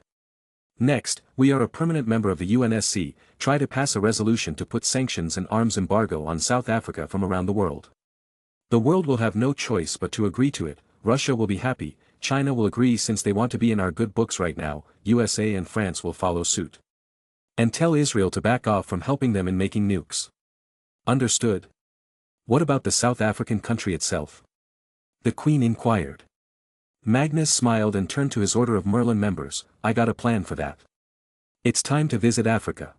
Next, we are a permanent member of the UNSC, try to pass a resolution to put sanctions and arms embargo on South Africa from around the world. The world will have no choice but to agree to it. Russia will be happy, China will agree since they want to be in our good books right now, USA and France will follow suit. And tell Israel to back off from helping them in making nukes. Understood? What about the South African country itself? The Queen inquired. Magnus smiled and turned to his Order of Merlin members. I got a plan for that. It's time to visit Africa.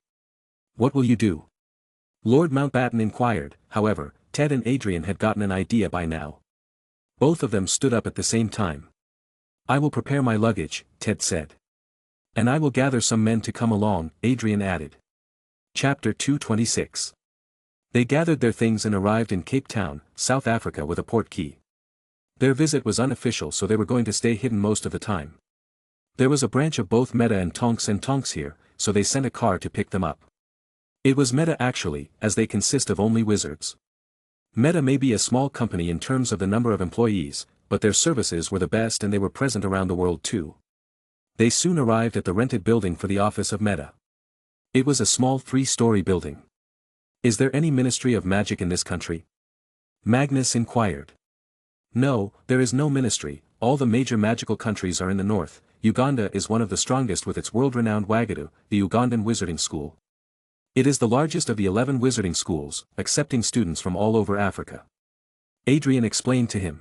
What will you do? Lord Mountbatten inquired. However, Ted and Adrian had gotten an idea by now. Both of them stood up at the same time. I will prepare my luggage, Ted said. And I will gather some men to come along, Adrian added. Chapter 226. They gathered their things and arrived in Cape Town, South Africa with a port key. Their visit was unofficial, so they were going to stay hidden most of the time. There was a branch of both Meta and Tonks here, so they sent a car to pick them up. It was Meta actually, as they consist of only wizards. Meta may be a small company in terms of the number of employees, but their services were the best and they were present around the world too. They soon arrived at the rented building for the office of Meta. It was a small 3-story building. Is there any Ministry of Magic in this country? Magnus inquired. No, there is no ministry. All the major magical countries are in the north. Uganda is one of the strongest with its world-renowned Wagadu, the Ugandan Wizarding School. It is the largest of the 11 wizarding schools, accepting students from all over Africa. Adrian explained to him.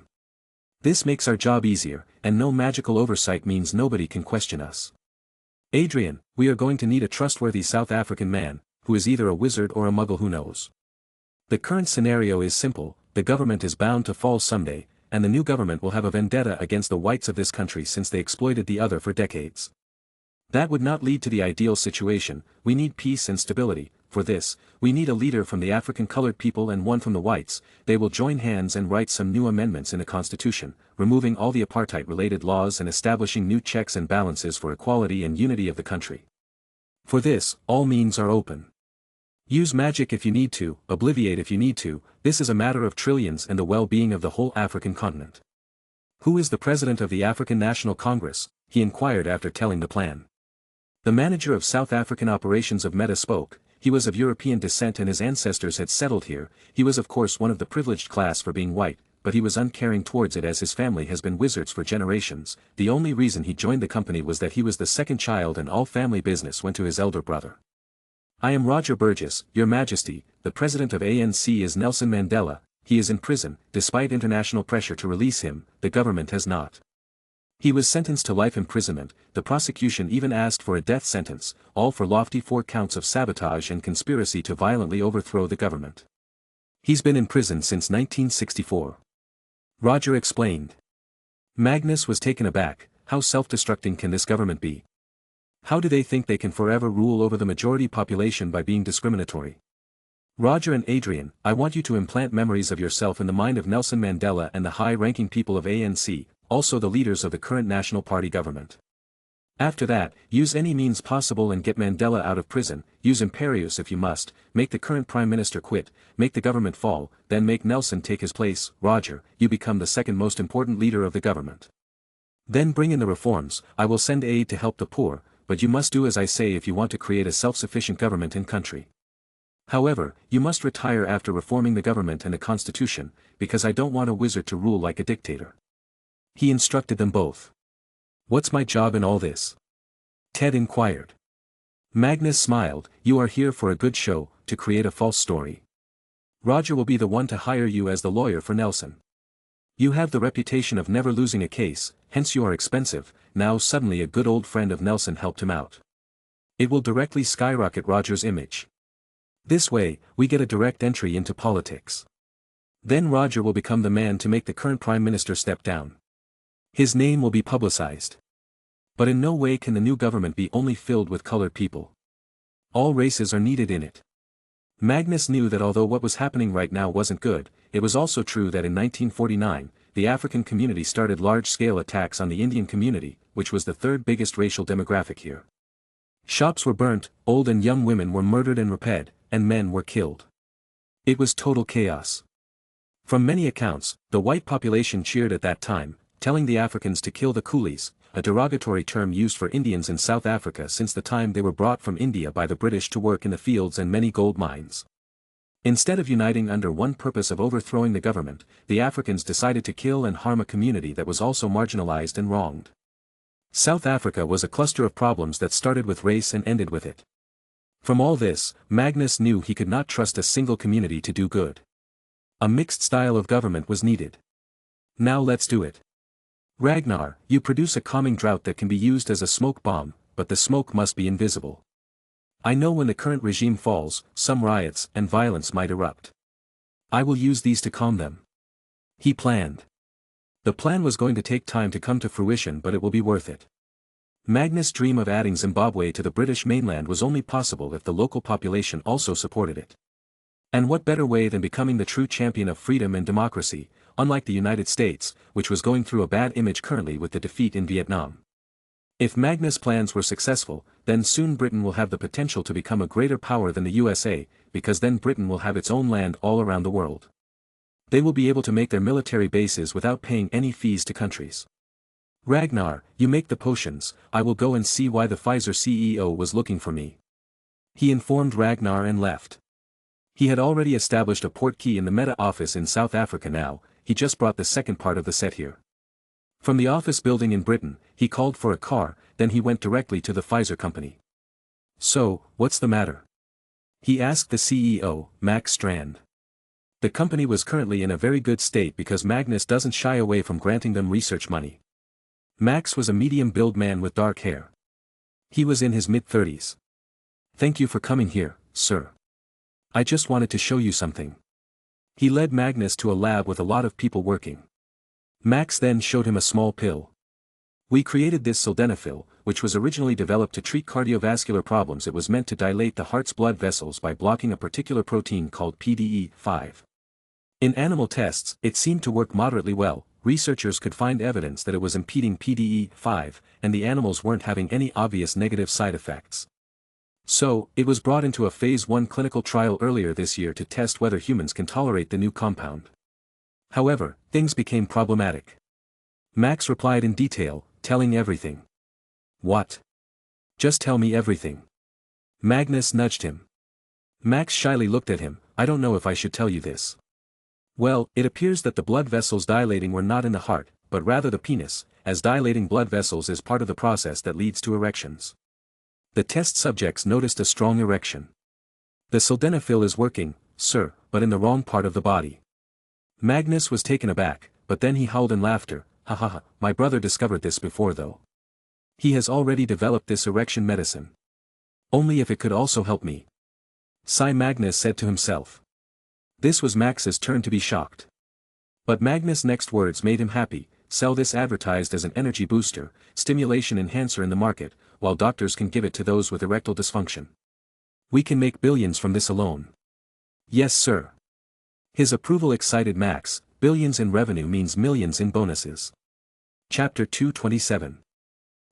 This makes our job easier, and no magical oversight means nobody can question us. Adrian, we are going to need a trustworthy South African man, who is either a wizard or a muggle, who knows. The current scenario is simple, the government is bound to fall someday, and the new government will have a vendetta against the whites of this country since they exploited the other for decades. That would not lead to the ideal situation. We need peace and stability. For this, we need a leader from the African colored people and one from the whites. They will join hands and write some new amendments in the constitution, removing all the apartheid-related laws and establishing new checks and balances for equality and unity of the country. For this, all means are open. Use magic if you need to, obliviate if you need to, this is a matter of trillions and the well-being of the whole African continent. Who is the president of the African National Congress? He inquired after telling the plan. The manager of South African operations of Meta spoke. He was of European descent and his ancestors had settled here. He was of course one of the privileged class for being white, but he was uncaring towards it as his family has been wizards for generations. The only reason he joined the company was that he was the second child and all family business went to his elder brother. I am Roger Burgess, Your Majesty. The president of ANC is Nelson Mandela. He is in prison. Despite international pressure to release him, the government has not. He was sentenced to life imprisonment. The prosecution even asked for a death sentence, all for lofty 4 counts of sabotage and conspiracy to violently overthrow the government. He's been in prison since 1964. Roger explained. Magnus was taken aback. How self-destructing can this government be? How do they think they can forever rule over the majority population by being discriminatory? Roger and Adrian, I want you to implant memories of yourself in the mind of Nelson Mandela and the high-ranking people of ANC, also the leaders of the current National Party government. After that, use any means possible and get Mandela out of prison, use imperius if you must, make the current Prime Minister quit, make the government fall, then make Nelson take his place. Roger, you become the second most important leader of the government. Then bring in the reforms. I will send aid to help the poor, but you must do as I say if you want to create a self-sufficient government and country. However, you must retire after reforming the government and the constitution, because I don't want a wizard to rule like a dictator. He instructed them both. What's my job in all this? Ted inquired. Magnus smiled, you are here for a good show, to create a false story. Roger will be the one to hire you as the lawyer for Nelson. You have the reputation of never losing a case, hence you are expensive. Now suddenly a good old friend of Nelson helped him out. It will directly skyrocket Roger's image. This way, we get a direct entry into politics. Then Roger will become the man to make the current Prime Minister step down. His name will be publicized. But in no way can the new government be only filled with colored people. All races are needed in it. Magnus knew that although what was happening right now wasn't good, it was also true that in 1949, the African community started large-scale attacks on the Indian community, which was the third biggest racial demographic here. Shops were burnt, old and young women were murdered and raped, and men were killed. It was total chaos. From many accounts, the white population cheered at that time, telling the Africans to kill the coolies, a derogatory term used for Indians in South Africa since the time they were brought from India by the British to work in the fields and many gold mines. Instead of uniting under one purpose of overthrowing the government, the Africans decided to kill and harm a community that was also marginalized and wronged. South Africa was a cluster of problems that started with race and ended with it. From all this, Magnus knew he could not trust a single community to do good. A mixed style of government was needed. Now let's do it. Ragnar, you produce a calming drought that can be used as a smoke bomb, but the smoke must be invisible. I know when the current regime falls, some riots and violence might erupt. I will use these to calm them. He planned. The plan was going to take time to come to fruition, but it will be worth it. Magnus' dream of adding Zimbabwe to the British mainland was only possible if the local population also supported it. And what better way than becoming the true champion of freedom and democracy, unlike the United States, which was going through a bad image currently with the defeat in Vietnam. If Magnus' plans were successful, then soon Britain will have the potential to become a greater power than the USA, because then Britain will have its own land all around the world. They will be able to make their military bases without paying any fees to countries. Ragnar, you make the potions. I will go and see why the Pfizer CEO was looking for me. He informed Ragnar and left. He had already established a port key in the Meta office in South Africa now, he just brought the second part of the set here. From the office building in Britain, he called for a car, then he went directly to the Pfizer company. So, what's the matter? He asked the CEO, Max Strand. The company was currently in a very good state because Magnus doesn't shy away from granting them research money. Max was a medium-build man with dark hair. He was in his mid-30s. Thank you for coming here, sir. I just wanted to show you something. He led Magnus to a lab with a lot of people working. Max then showed him a small pill. We created this sildenafil, which was originally developed to treat cardiovascular problems. It was meant to dilate the heart's blood vessels by blocking a particular protein called PDE5. In animal tests, it seemed to work moderately well. Researchers could find evidence that it was impeding PDE5, and the animals weren't having any obvious negative side effects. So, it was brought into a phase 1 clinical trial earlier this year to test whether humans can tolerate the new compound. However, things became problematic. Max replied in detail, telling everything. What? Just tell me everything. Magnus nudged him. Max shyly looked at him. I don't know if I should tell you this. Well, it appears that the blood vessels dilating were not in the heart, but rather the penis, as dilating blood vessels is part of the process that leads to erections. The test subjects noticed a strong erection. The sildenafil is working, sir, but in the wrong part of the body. Magnus was taken aback, but then he howled in laughter. hahaha, my brother discovered this before though. He has already developed this erection medicine. Only if it could also help me. Magnus said to himself. This was Max's turn to be shocked. But Magnus' next words made him happy. Sell this advertised as an energy booster, stimulation enhancer in the market, while doctors can give it to those with erectile dysfunction. We can make billions from this alone. Yes sir. His approval excited Max. Billions in revenue means millions in bonuses. Chapter 227.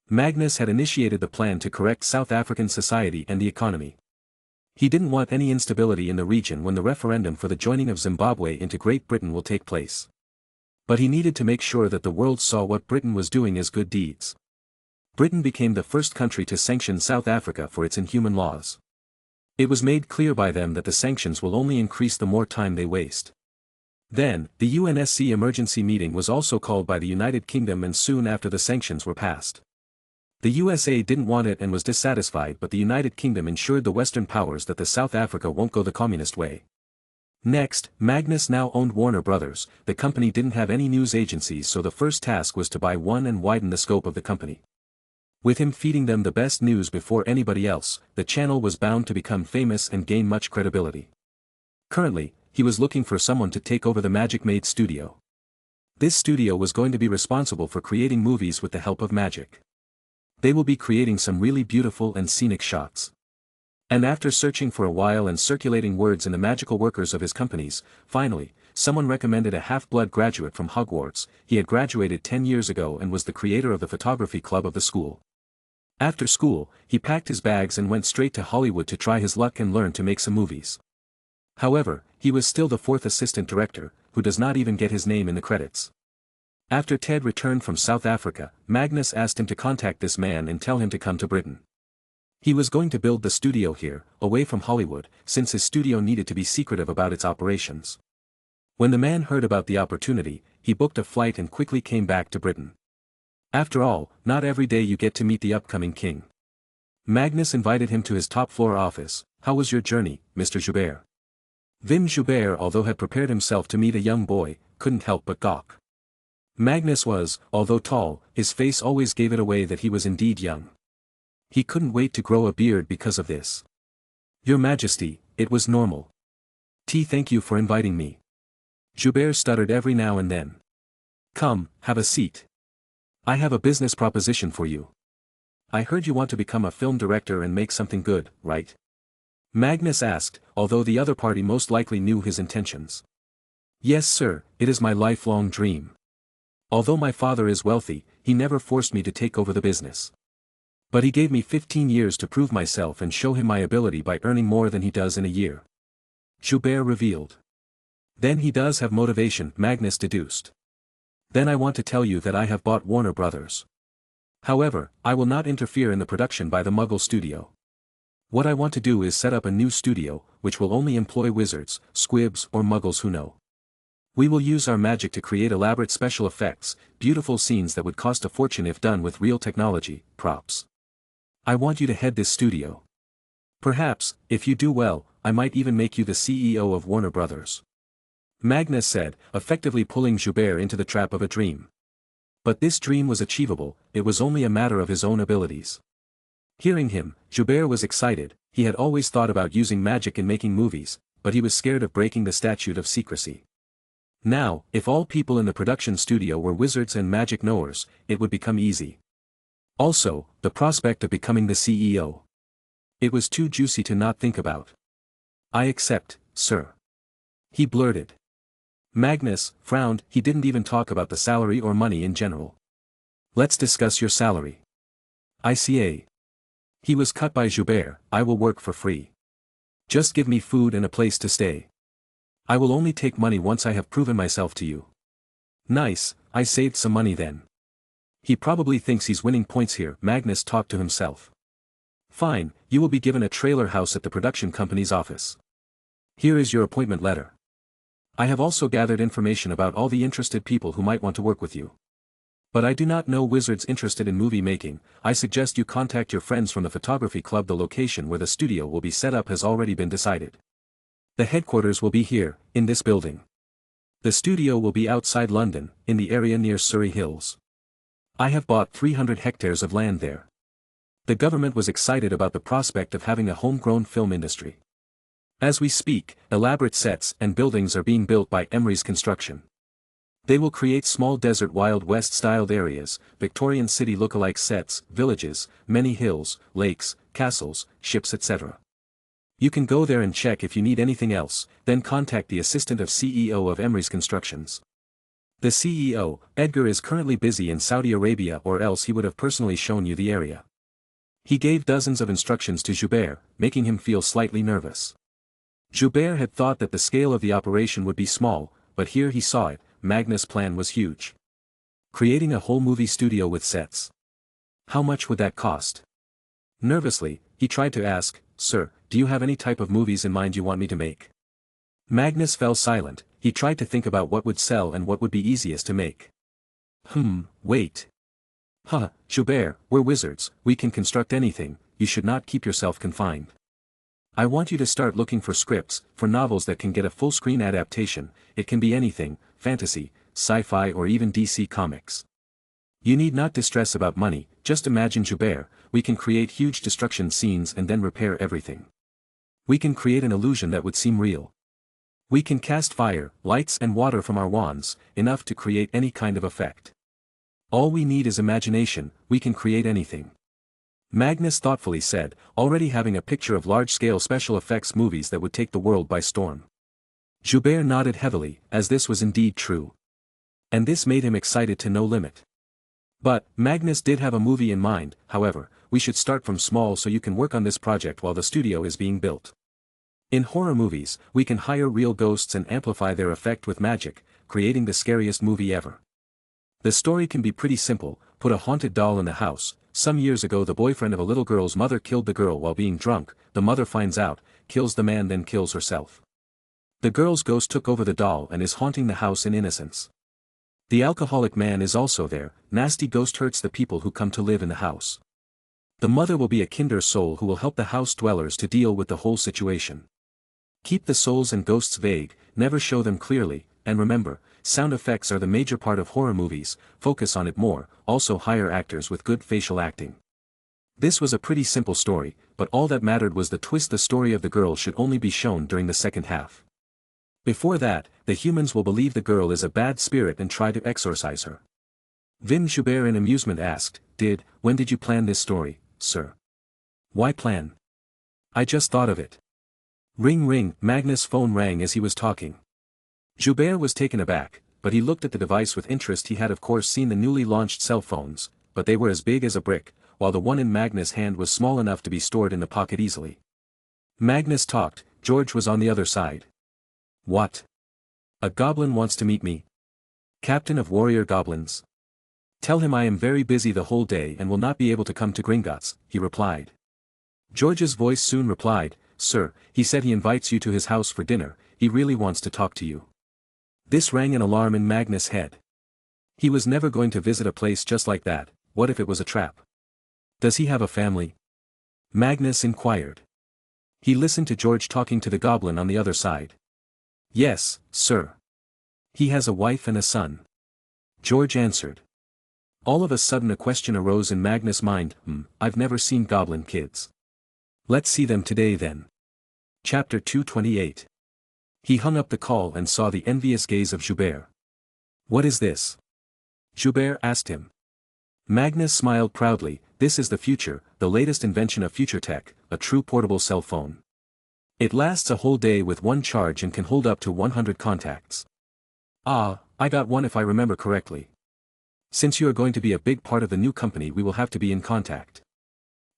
Magnus had initiated the plan to correct South African society and the economy. He didn't want any instability in the region when the referendum for the joining of Zimbabwe into Great Britain will take place. But he needed to make sure that the world saw what Britain was doing as good deeds. Britain became the first country to sanction South Africa for its inhuman laws. It was made clear by them that the sanctions will only increase the more time they waste. Then, the UNSC emergency meeting was also called by the United Kingdom, and soon after the sanctions were passed. The USA didn't want it and was dissatisfied, but the United Kingdom ensured the Western powers that the South Africa won't go the communist way. Next, Magnus now owned Warner Brothers. The company didn't have any news agencies, so the first task was to buy one and widen the scope of the company. With him feeding them the best news before anybody else, the channel was bound to become famous and gain much credibility. Currently, he was looking for someone to take over the Magic Made studio. This studio was going to be responsible for creating movies with the help of magic. They will be creating some really beautiful and scenic shots. And after searching for a while and circulating words in the magical workers of his companies, finally, someone recommended a half-blood graduate from Hogwarts. He had graduated 10 years ago and was the creator of the photography club of the school. After school, he packed his bags and went straight to Hollywood to try his luck and learn to make some movies. However, he was still the fourth assistant director, who does not even get his name in the credits. After Ted returned from South Africa, Magnus asked him to contact this man and tell him to come to Britain. He was going to build the studio here, away from Hollywood, since his studio needed to be secretive about its operations. When the man heard about the opportunity, he booked a flight and quickly came back to Britain. After all, not every day you get to meet the upcoming king. Magnus invited him to his top-floor office. How was your journey, Mr. Joubert? Wim Joubert, although had prepared himself to meet a young boy, couldn't help but gawk. Magnus was, although tall, his face always gave it away that he was indeed young. He couldn't wait to grow a beard because of this. Your Majesty, it was normal. Thank you for inviting me. Joubert stuttered every now and then. Come, have a seat. I have a business proposition for you. I heard you want to become a film director and make something good, right? Magnus asked, although the other party most likely knew his intentions. Yes sir, it is my lifelong dream. Although my father is wealthy, he never forced me to take over the business. But he gave me 15 years to prove myself and show him my ability by earning more than he does in a year. Joubert revealed. Then he does have motivation, Magnus deduced. Then I want to tell you that I have bought Warner Brothers. However, I will not interfere in the production by the Muggle studio. What I want to do is set up a new studio, which will only employ wizards, squibs or muggles who know. We will use our magic to create elaborate special effects, beautiful scenes that would cost a fortune if done with real technology, props. I want you to head this studio. Perhaps, if you do well, I might even make you the CEO of Warner Brothers. Magnus said, effectively pulling Joubert into the trap of a dream. But this dream was achievable, it was only a matter of his own abilities. Hearing him, Joubert was excited. He had always thought about using magic in making movies, but he was scared of breaking the statute of secrecy. Now, if all people in the production studio were wizards and magic knowers, it would become easy. Also, the prospect of becoming the CEO. It was too juicy to not think about. I accept, sir. He blurted. Magnus frowned. He didn't even talk about the salary or money in general. Let's discuss your salary. ICA. He was cut by Joubert. I will work for free. Just give me food and a place to stay. I will only take money once I have proven myself to you. Nice, I saved some money then. He probably thinks he's winning points here, Magnus talked to himself. Fine, you will be given a trailer house at the production company's office. Here is your appointment letter. I have also gathered information about all the interested people who might want to work with you. But I do not know wizards interested in movie making. I suggest you contact your friends from the photography club. The location where the studio will be set up has already been decided. The headquarters will be here, in this building. The studio will be outside London, in the area near Surrey Hills. I have bought 300 hectares of land there. The government was excited about the prospect of having a homegrown film industry. As we speak, elaborate sets and buildings are being built by Emery's Construction. They will create small desert Wild West-styled areas, Victorian city look-alike sets, villages, many hills, lakes, castles, ships etc. You can go there and check if you need anything else, then contact the assistant of CEO of Emery's Constructions. The CEO, Edgar, is currently busy in Saudi Arabia, or else he would have personally shown you the area. He gave dozens of instructions to Joubert, making him feel slightly nervous. Joubert had thought that the scale of the operation would be small, but here he saw it. Magnus' plan was huge. Creating a whole movie studio with sets. How much would that cost? Nervously, he tried to ask, "Sir, do you have any type of movies in mind you want me to make?" Magnus fell silent. He tried to think about what would sell and what would be easiest to make. Wait. Joubert, we're wizards, we can construct anything, you should not keep yourself confined. I want you to start looking for scripts, for novels that can get a full-screen adaptation. It can be anything, fantasy, sci-fi or even DC Comics. You need not distress about money, just imagine Joubert, we can create huge destruction scenes and then repair everything. We can create an illusion that would seem real. We can cast fire, lights and water from our wands, enough to create any kind of effect. All we need is imagination, we can create anything. Magnus thoughtfully said, already having a picture of large-scale special effects movies that would take the world by storm. Joubert nodded heavily, as this was indeed true. And this made him excited to no limit. But, Magnus did have a movie in mind. However, we should start from small so you can work on this project while the studio is being built. In horror movies, we can hire real ghosts and amplify their effect with magic, creating the scariest movie ever. The story can be pretty simple. Put a haunted doll in the house. Some years ago the boyfriend of a little girl's mother killed the girl while being drunk. The mother finds out, kills the man, then kills herself. The girl's ghost took over the doll and is haunting the house in innocence. The alcoholic man is also there. Nasty ghost hurts the people who come to live in the house. The mother will be a kinder soul who will help the house dwellers to deal with the whole situation. Keep the souls and ghosts vague, never show them clearly, and remember, sound effects are the major part of horror movies. Focus on it more. Also hire actors with good facial acting. This was a pretty simple story, but all that mattered was the twist. The story of the girl should only be shown during the second half. Before that, the humans will believe the girl is a bad spirit and try to exorcise her. Vim Joubert in amusement asked, when did you plan this story, sir? Why plan? I just thought of it. Ring ring, Magnus' phone rang as he was talking. Joubert was taken aback, but he looked at the device with interest. He had of course seen the newly launched cell phones, but they were as big as a brick, while the one in Magnus' hand was small enough to be stored in the pocket easily. Magnus talked. George was on the other side. What? A goblin wants to meet me? Captain of warrior goblins? Tell him I am very busy the whole day and will not be able to come to Gringotts, he replied. George's voice soon replied, Sir, he said he invites you to his house for dinner, he really wants to talk to you. This rang an alarm in Magnus' head. He was never going to visit a place just like that. What if it was a trap? Does he have a family? Magnus inquired. He listened to George talking to the goblin on the other side. Yes, sir. He has a wife and a son. George answered. All of a sudden a question arose in Magnus' mind. I've never seen goblin kids. Let's see them today then. Chapter 228. He hung up the call and saw the envious gaze of Joubert. What is this? Joubert asked him. Magnus smiled proudly. This is the future, the latest invention of future tech, a true portable cell phone. It lasts a whole day with one charge and can hold up to 100 contacts. I got one if I remember correctly. Since you are going to be a big part of the new company, we will have to be in contact.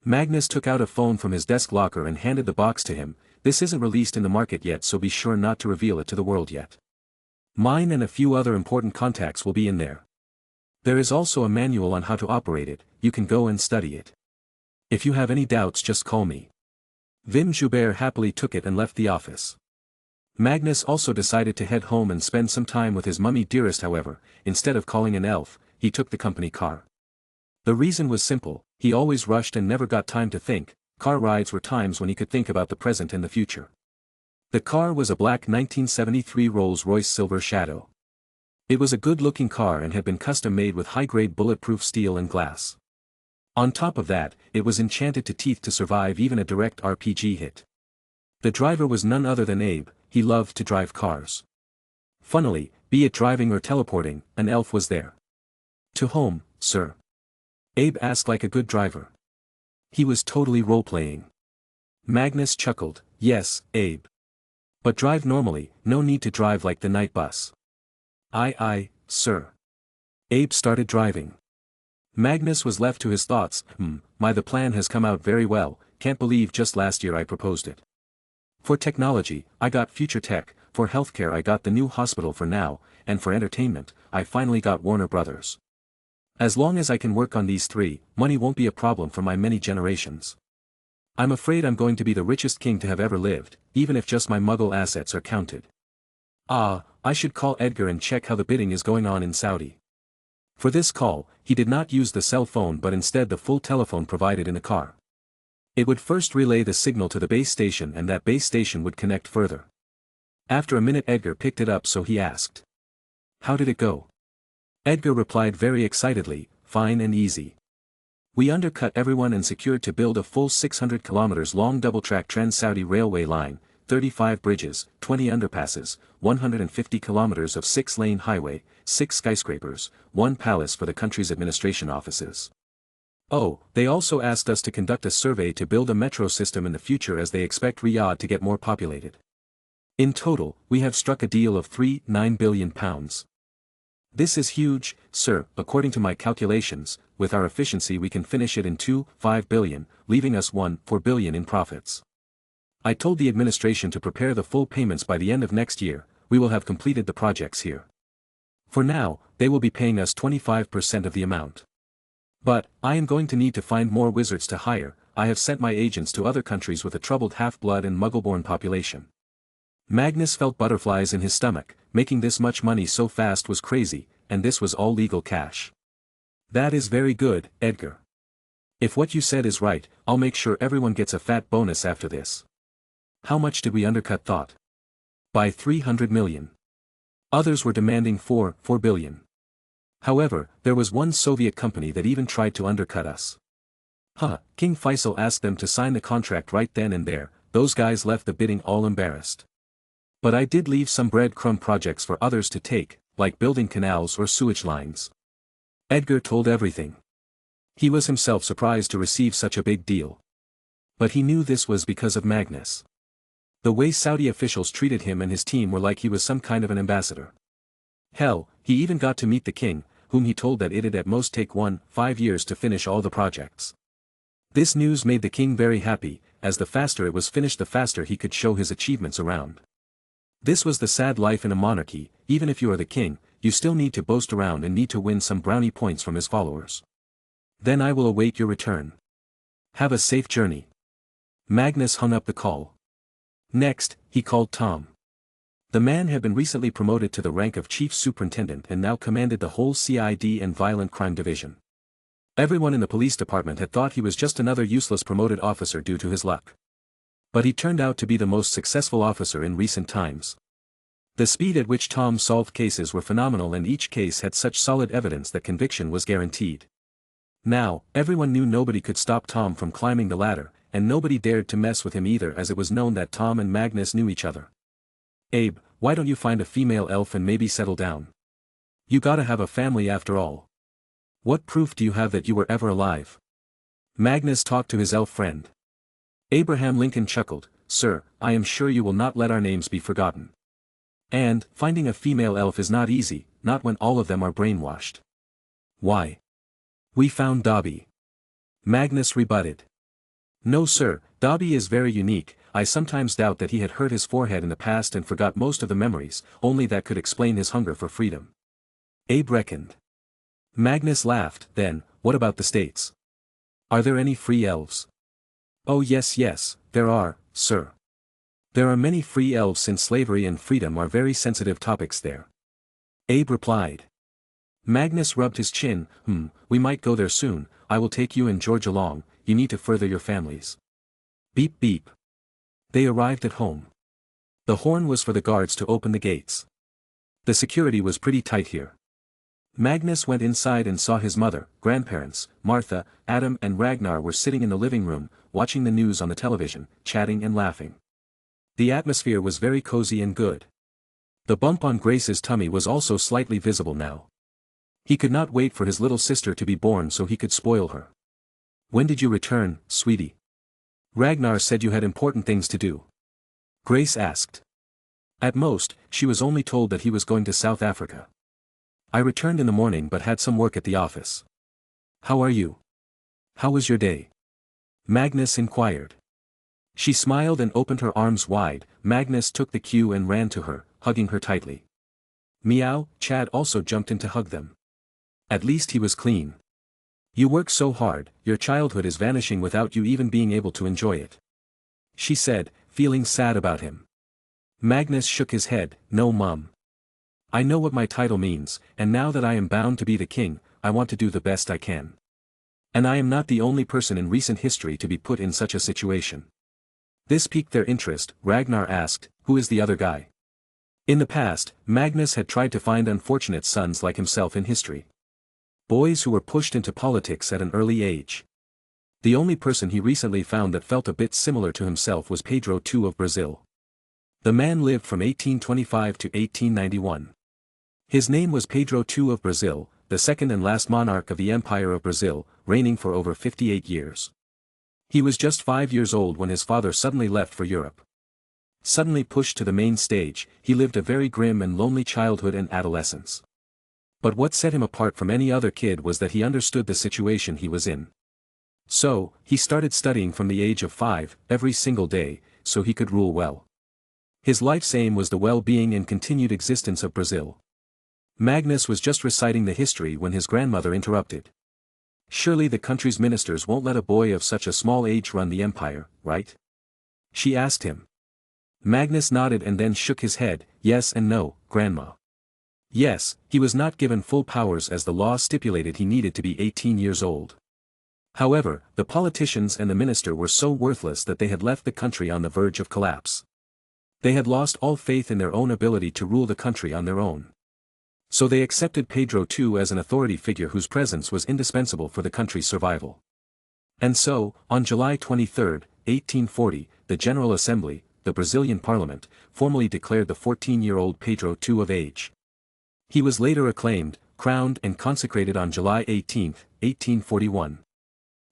Magnus took out a phone from his desk locker and handed the box to him. This isn't released in the market yet, so be sure not to reveal it to the world yet. Mine and a few other important contacts will be in there. There is also a manual on how to operate it. You can go and study it. If you have any doubts, just call me. Vim Joubert happily took it and left the office. Magnus also decided to head home and spend some time with his mummy dearest. However, instead of calling an elf, he took the company car. The reason was simple, he always rushed and never got time to think. Car rides were times when he could think about the present and the future. The car was a black 1973 Rolls-Royce Silver Shadow. It was a good-looking car and had been custom-made with high-grade bulletproof steel and glass. On top of that, it was enchanted to teeth to survive even a direct RPG hit. The driver was none other than Abe. He loved to drive cars. Funnily, be it driving or teleporting, an elf was there. To whom, sir? Abe asked like a good driver. He was totally role-playing. Magnus chuckled, yes, Abe. But drive normally, no need to drive like the night bus. Aye, sir. Abe started driving. Magnus was left to his thoughts. The plan has come out very well, can't believe just last year I proposed it. For technology, I got future tech, for healthcare I got the new hospital for now, and for entertainment, I finally got Warner Brothers. As long as I can work on these three, money won't be a problem for my many generations. I'm afraid I'm going to be the richest king to have ever lived, even if just my Muggle assets are counted. I should call Edgar and check how the bidding is going on in Saudi. For this call, he did not use the cell phone but instead the full telephone provided in the car. It would first relay the signal to the base station and that base station would connect further. After a minute Edgar picked it up so he asked. How did it go? Edgar replied very excitedly, fine and easy. We undercut everyone and secured to build a full 600 kilometers long double-track Trans-Saudi railway line, 35 bridges, 20 underpasses, 150 kilometers of 6-lane highway, 6 skyscrapers, 1 palace for the country's administration offices. Oh, they also asked us to conduct a survey to build a metro system in the future as they expect Riyadh to get more populated. In total, we have struck a deal of £9 billion. This is huge, sir. According to my calculations, with our efficiency we can finish it in 5 billion, leaving us 4 billion in profits. I told the administration to prepare the full payments by the end of next year. We will have completed the projects here. For now, they will be paying us 25% of the amount. But, I am going to need to find more wizards to hire. I have sent my agents to other countries with a troubled half-blood and Muggle-born population. Magnus felt butterflies in his stomach. Making this much money so fast was crazy, and this was all legal cash. That is very good, Edgar. If what you said is right, I'll make sure everyone gets a fat bonus after this. How much did we undercut thought? By 300 million. Others were demanding 4 billion. However, there was one Soviet company that even tried to undercut us. King Faisal asked them to sign the contract right then and there. Those guys left the bidding all embarrassed. But I did leave some breadcrumb projects for others to take, like building canals or sewage lines. Edgar told everything. He was himself surprised to receive such a big deal. But he knew this was because of Magnus. The way Saudi officials treated him and his team were like he was some kind of an ambassador. Hell, he even got to meet the king, whom he told that it'd at most take 5 years to finish all the projects. This news made the king very happy, as the faster it was finished the faster he could show his achievements around. This was the sad life in a monarchy. Even if you are the king, you still need to boast around and need to win some brownie points from his followers. Then I will await your return. Have a safe journey. Magnus hung up the call. Next, he called Tom. The man had been recently promoted to the rank of chief superintendent and now commanded the whole CID and violent crime division. Everyone in the police department had thought he was just another useless promoted officer due to his luck. But he turned out to be the most successful officer in recent times. The speed at which Tom solved cases were phenomenal and each case had such solid evidence that conviction was guaranteed. Now, everyone knew nobody could stop Tom from climbing the ladder, and nobody dared to mess with him either as it was known that Tom and Magnus knew each other. Abe, why don't you find a female elf and maybe settle down? You gotta have a family after all. What proof do you have that you were ever alive? Magnus talked to his elf friend. Abraham Lincoln chuckled, Sir, I am sure you will not let our names be forgotten. And, finding a female elf is not easy, not when all of them are brainwashed. Why? We found Dobby. Magnus rebutted. No sir, Dobby is very unique. I sometimes doubt that he had hurt his forehead in the past and forgot most of the memories, only that could explain his hunger for freedom. Abe reckoned. Magnus laughed. Then, what about the states? Are there any free elves? Oh yes, there are, sir. There are many free elves since slavery and freedom are very sensitive topics there. Abe replied. Magnus rubbed his chin. We might go there soon. I will take you and George along. You need to further your families. Beep beep. They arrived at home. The horn was for the guards to open the gates. The security was pretty tight here. Magnus went inside and saw his mother, grandparents, Martha, Adam and Ragnar were sitting in the living room, watching the news on the television, chatting and laughing. The atmosphere was very cozy and good. The bump on Grace's tummy was also slightly visible now. He could not wait for his little sister to be born so he could spoil her. "When did you return, sweetie?" "Ragnar said you had important things to do." Grace asked. At most, she was only told that he was going to South Africa. "I returned in the morning but had some work at the office." "How are you? How was your day?" Magnus inquired. She smiled and opened her arms wide. Magnus took the cue and ran to her, hugging her tightly. Meow, Chad also jumped in to hug them. At least he was clean. "You work so hard, your childhood is vanishing without you even being able to enjoy it," she said, feeling sad about him. Magnus shook his head. "No, Mum. I know what my title means, and now that I am bound to be the king, I want to do the best I can. And I am not the only person in recent history to be put in such a situation." This piqued their interest. Ragnar asked, "Who is the other guy?" In the past, Magnus had tried to find unfortunate sons like himself in history. Boys who were pushed into politics at an early age. The only person he recently found that felt a bit similar to himself was Pedro II of Brazil. The man lived from 1825 to 1891. His name was Pedro II of Brazil, the second and last monarch of the Empire of Brazil, reigning for over 58 years. He was just 5 years old when his father suddenly left for Europe. Suddenly pushed to the main stage, he lived a very grim and lonely childhood and adolescence. But what set him apart from any other kid was that he understood the situation he was in. So, he started studying from the age of 5, every single day, so he could rule well. His life's aim was the well-being and continued existence of Brazil. Magnus was just reciting the history when his grandmother interrupted. "Surely the country's ministers won't let a boy of such a small age run the empire, right?" she asked him. Magnus nodded and then shook his head. "Yes and no, Grandma. Yes, he was not given full powers as the law stipulated he needed to be 18 years old. However, the politicians and the minister were so worthless that they had left the country on the verge of collapse. They had lost all faith in their own ability to rule the country on their own. So they accepted Pedro II as an authority figure whose presence was indispensable for the country's survival. And so, on July 23, 1840, the General Assembly, the Brazilian Parliament, formally declared the 14-year-old Pedro II of age. He was later acclaimed, crowned and consecrated on July 18, 1841.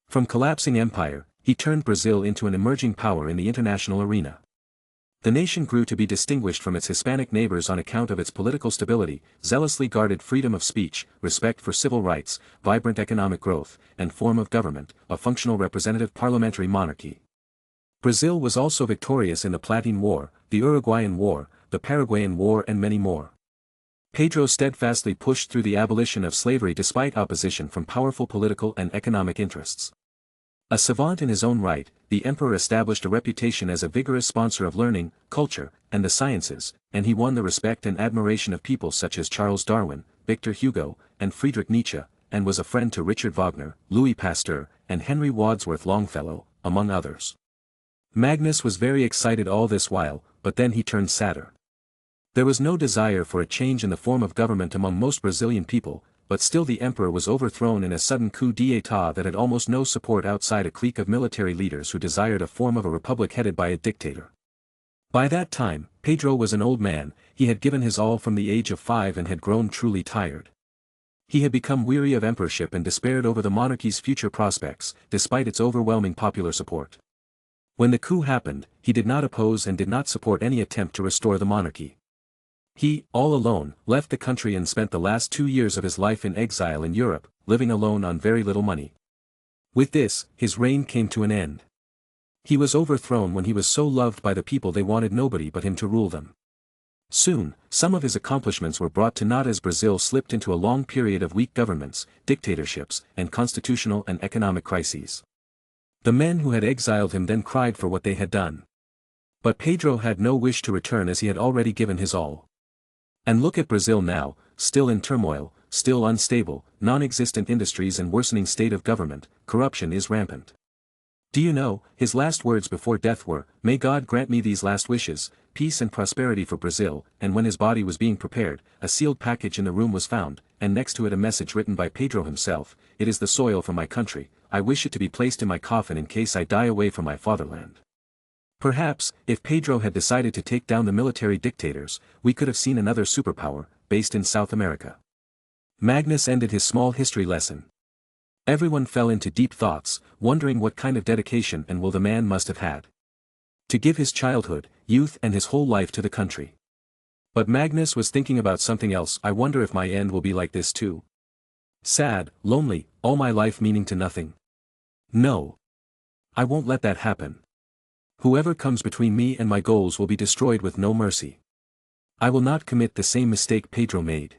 From collapsing empire, he turned Brazil into an emerging power in the international arena. The nation grew to be distinguished from its Hispanic neighbors on account of its political stability, zealously guarded freedom of speech, respect for civil rights, vibrant economic growth, and form of government, a functional representative parliamentary monarchy. Brazil was also victorious in the Platine War, the Uruguayan War, the Paraguayan War and many more. Pedro steadfastly pushed through the abolition of slavery despite opposition from powerful political and economic interests. A savant in his own right, the emperor established a reputation as a vigorous sponsor of learning, culture, and the sciences, and he won the respect and admiration of people such as Charles Darwin, Victor Hugo, and Friedrich Nietzsche, and was a friend to Richard Wagner, Louis Pasteur, and Henry Wadsworth Longfellow, among others. Magnus was very excited all this while, but then he turned sadder. There was no desire for a change in the form of government among most Brazilian people, but still the emperor was overthrown in a sudden coup d'état that had almost no support outside a clique of military leaders who desired a form of a republic headed by a dictator. By that time, Pedro was an old man. He had given his all from the age of 5 and had grown truly tired. He had become weary of emperorship and despaired over the monarchy's future prospects, despite its overwhelming popular support. When the coup happened, he did not oppose and did not support any attempt to restore the monarchy. He, all alone, left the country and spent the last 2 years of his life in exile in Europe, living alone on very little money. With this, his reign came to an end. He was overthrown when he was so loved by the people they wanted nobody but him to rule them. Soon, some of his accomplishments were brought to naught as Brazil slipped into a long period of weak governments, dictatorships, and constitutional and economic crises. The men who had exiled him then cried for what they had done. But Pedro had no wish to return as he had already given his all. And look at Brazil now, still in turmoil, still unstable, non-existent industries and worsening state of government, corruption is rampant. Do you know, his last words before death were, "May God grant me these last wishes, peace and prosperity for Brazil, and when his body was being prepared, a sealed package in the room was found, and next to it a message written by Pedro himself: "It is the soil from my country, I wish it to be placed in my coffin in case I die away from my fatherland." Perhaps, if Pedro had decided to take down the military dictators, we could have seen another superpower, based in South America. Magnus ended his small history lesson. Everyone fell into deep thoughts, wondering what kind of dedication and will the man must have had to give his childhood, youth and his whole life to the country. But Magnus was thinking about something else. I wonder if my end will be like this too. Sad, lonely, all my life meaning to nothing. No. I won't let that happen. Whoever comes between me and my goals will be destroyed with no mercy. I will not commit the same mistake Pedro made.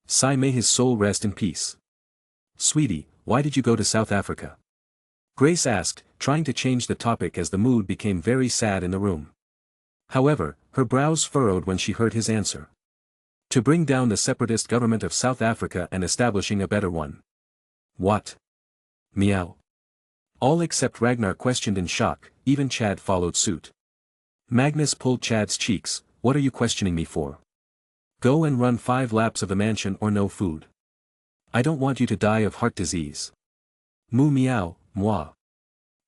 Sigh, may his soul rest in peace. Sweetie, why did you go to South Africa? Grace asked, trying to change the topic as the mood became very sad in the room. However, her brows furrowed when she heard his answer. To bring down the separatist government of South Africa and establishing a better one. What? Meow. All except Ragnar questioned in shock, even Chad followed suit. Magnus pulled Chad's cheeks. What are you questioning me for? Go and run 5 laps of the mansion or no food. I don't want you to die of heart disease. Moo meow, moi.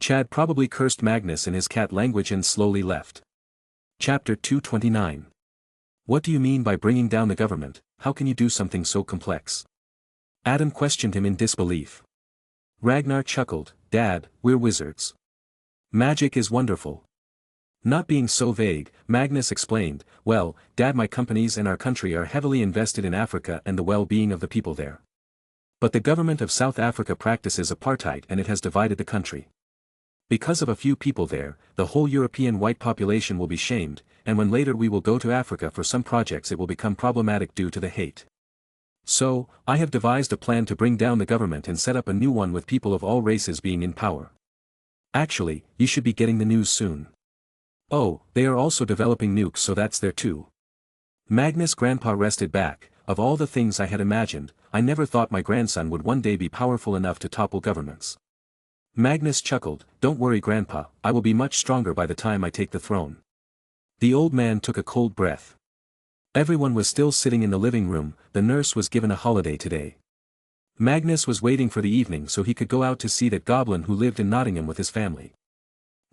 Chad probably cursed Magnus in his cat language and slowly left. Chapter 229. What do you mean by bringing down the government? How can you do something so complex? Adam questioned him in disbelief. Ragnar chuckled, Dad, we're wizards. Magic is wonderful. Not being so vague, Magnus explained, well, Dad, my companies and our country are heavily invested in Africa and the well-being of the people there. But the government of South Africa practices apartheid and it has divided the country. Because of a few people there, the whole European white population will be shamed, and when later we will go to Africa for some projects it will become problematic due to the hate. So, I have devised a plan to bring down the government and set up a new one with people of all races being in power. Actually, you should be getting the news soon. Oh, they are also developing nukes, so that's there too. Magnus' grandpa rested back. Of all the things I had imagined, I never thought my grandson would one day be powerful enough to topple governments. Magnus chuckled, don't worry Grandpa, I will be much stronger by the time I take the throne. The old man took a cold breath. Everyone was still sitting in the living room. The nurse was given a holiday today. Magnus was waiting for the evening so he could go out to see that goblin who lived in Nottingham with his family.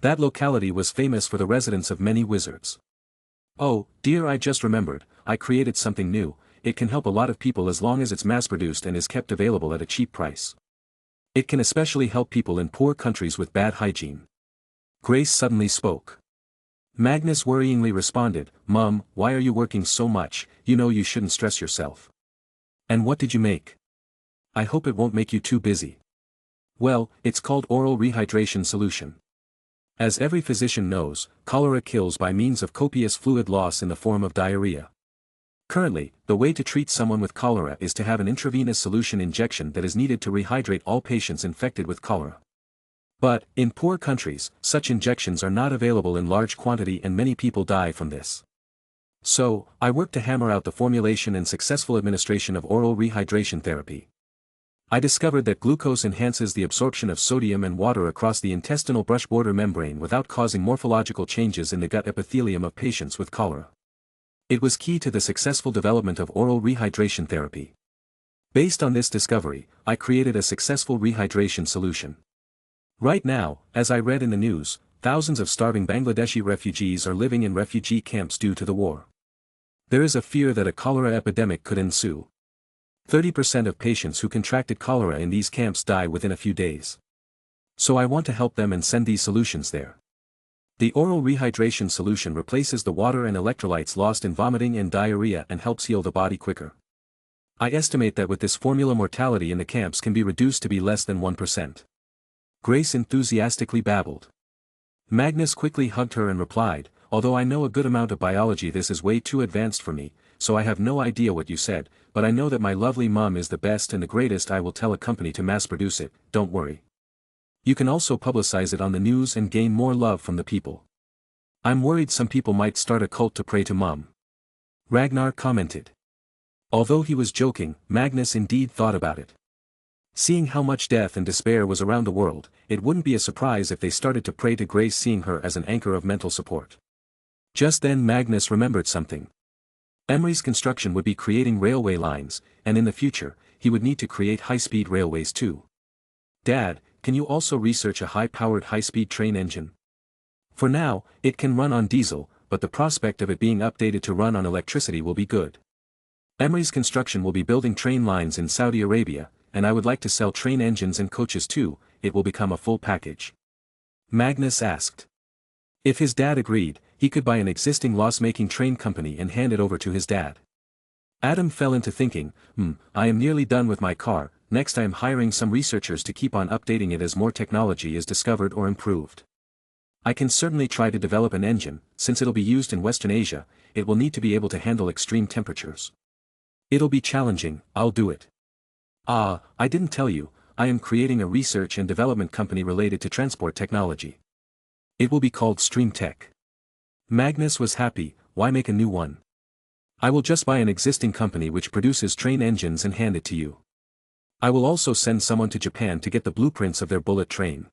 That locality was famous for the residence of many wizards. Oh, dear, I just remembered, I created something new. It can help a lot of people as long as it's mass-produced and is kept available at a cheap price. It can especially help people in poor countries with bad hygiene. Grace suddenly spoke. Magnus worryingly responded, Mum, why are you working so much? You know you shouldn't stress yourself. And what did you make? I hope it won't make you too busy. Well, it's called oral rehydration solution. As every physician knows, cholera kills by means of copious fluid loss in the form of diarrhea. Currently, the way to treat someone with cholera is to have an intravenous solution injection that is needed to rehydrate all patients infected with cholera. But, in poor countries, such injections are not available in large quantity and many people die from this. So, I worked to hammer out the formulation and successful administration of oral rehydration therapy. I discovered that glucose enhances the absorption of sodium and water across the intestinal brush border membrane without causing morphological changes in the gut epithelium of patients with cholera. It was key to the successful development of oral rehydration therapy. Based on this discovery, I created a successful rehydration solution. Right now, as I read in the news, thousands of starving Bangladeshi refugees are living in refugee camps due to the war. There is a fear that a cholera epidemic could ensue. 30% of patients who contracted cholera in these camps die within a few days. So I want to help them and send these solutions there. The oral rehydration solution replaces the water and electrolytes lost in vomiting and diarrhea and helps heal the body quicker. I estimate that with this formula mortality in the camps can be reduced to be less than 1%. Grace enthusiastically babbled. Magnus quickly hugged her and replied, although I know a good amount of biology, this is way too advanced for me, so I have no idea what you said, but I know that my lovely mom is the best and the greatest. I will tell a company to mass produce it, don't worry. You can also publicize it on the news and gain more love from the people. I'm worried some people might start a cult to pray to Mum. Ragnar commented. Although he was joking, Magnus indeed thought about it. Seeing how much death and despair was around the world, it wouldn't be a surprise if they started to pray to Grace, seeing her as an anchor of mental support. Just then Magnus remembered something. Emery's construction would be creating railway lines, and in the future, he would need to create high-speed railways too. Dad, can you also research a high-powered high-speed train engine? For now, it can run on diesel, but the prospect of it being updated to run on electricity will be good. Emery's construction will be building train lines in Saudi Arabia, and I would like to sell train engines and coaches too. It will become a full package. Magnus asked. If his dad agreed, he could buy an existing loss-making train company and hand it over to his dad. Adam fell into thinking, I am nearly done with my car, next I am hiring some researchers to keep on updating it as more technology is discovered or improved. I can certainly try to develop an engine, since it'll be used in Western Asia, it will need to be able to handle extreme temperatures. It'll be challenging, I'll do it. I didn't tell you, I am creating a research and development company related to transport technology. It will be called StreamTech. Magnus was happy, why make a new one? I will just buy an existing company which produces train engines and hand it to you. I will also send someone to Japan to get the blueprints of their bullet train.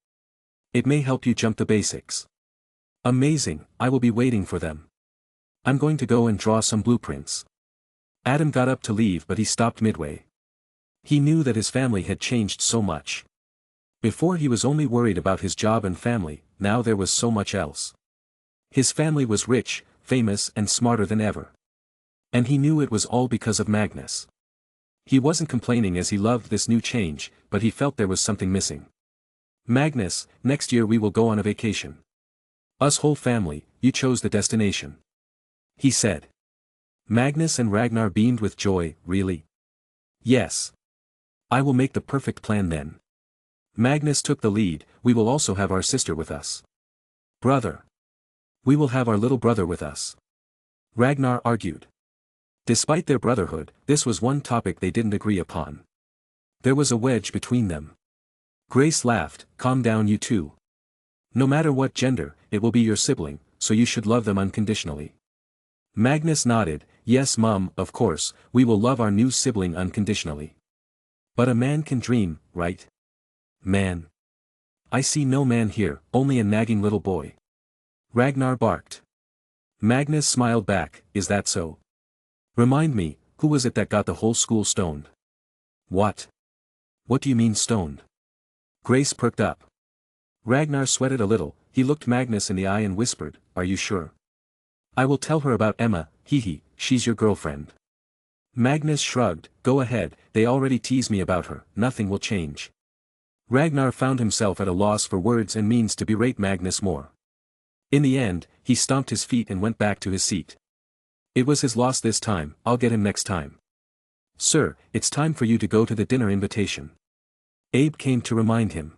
It may help you jump the basics. Amazing, I will be waiting for them. I'm going to go and draw some blueprints. Adam got up to leave but he stopped midway. He knew that his family had changed so much. Before he was only worried about his job and family, now there was so much else. His family was rich, famous and smarter than ever. And he knew it was all because of Magnus. He wasn't complaining as he loved this new change, but he felt there was something missing. Magnus, next year we will go on a vacation. Us whole family, you chose the destination. He said. Magnus and Ragnar beamed with joy, really? Yes. I will make the perfect plan then. Magnus took the lead, we will also have our sister with us. Brother. We will have our little brother with us. Ragnar argued. Despite their brotherhood, this was one topic they didn't agree upon. There was a wedge between them. Grace laughed, calm down you two. No matter what gender, it will be your sibling, so you should love them unconditionally. Magnus nodded, yes Mum, of course, we will love our new sibling unconditionally. But a man can dream, right? Man. I see no man here, only a nagging little boy. Ragnar barked. Magnus smiled back, is that so? Remind me, who was it that got the whole school stoned? What? What do you mean stoned? Grace perked up. Ragnar sweated a little, he looked Magnus in the eye and whispered, are you sure? I will tell her about Emma, she's your girlfriend. Magnus shrugged, go ahead, they already tease me about her, nothing will change. Ragnar found himself at a loss for words and means to berate Magnus more. In the end, he stomped his feet and went back to his seat. It was his loss this time, I'll get him next time. Sir, it's time for you to go to the dinner invitation. Abe came to remind him.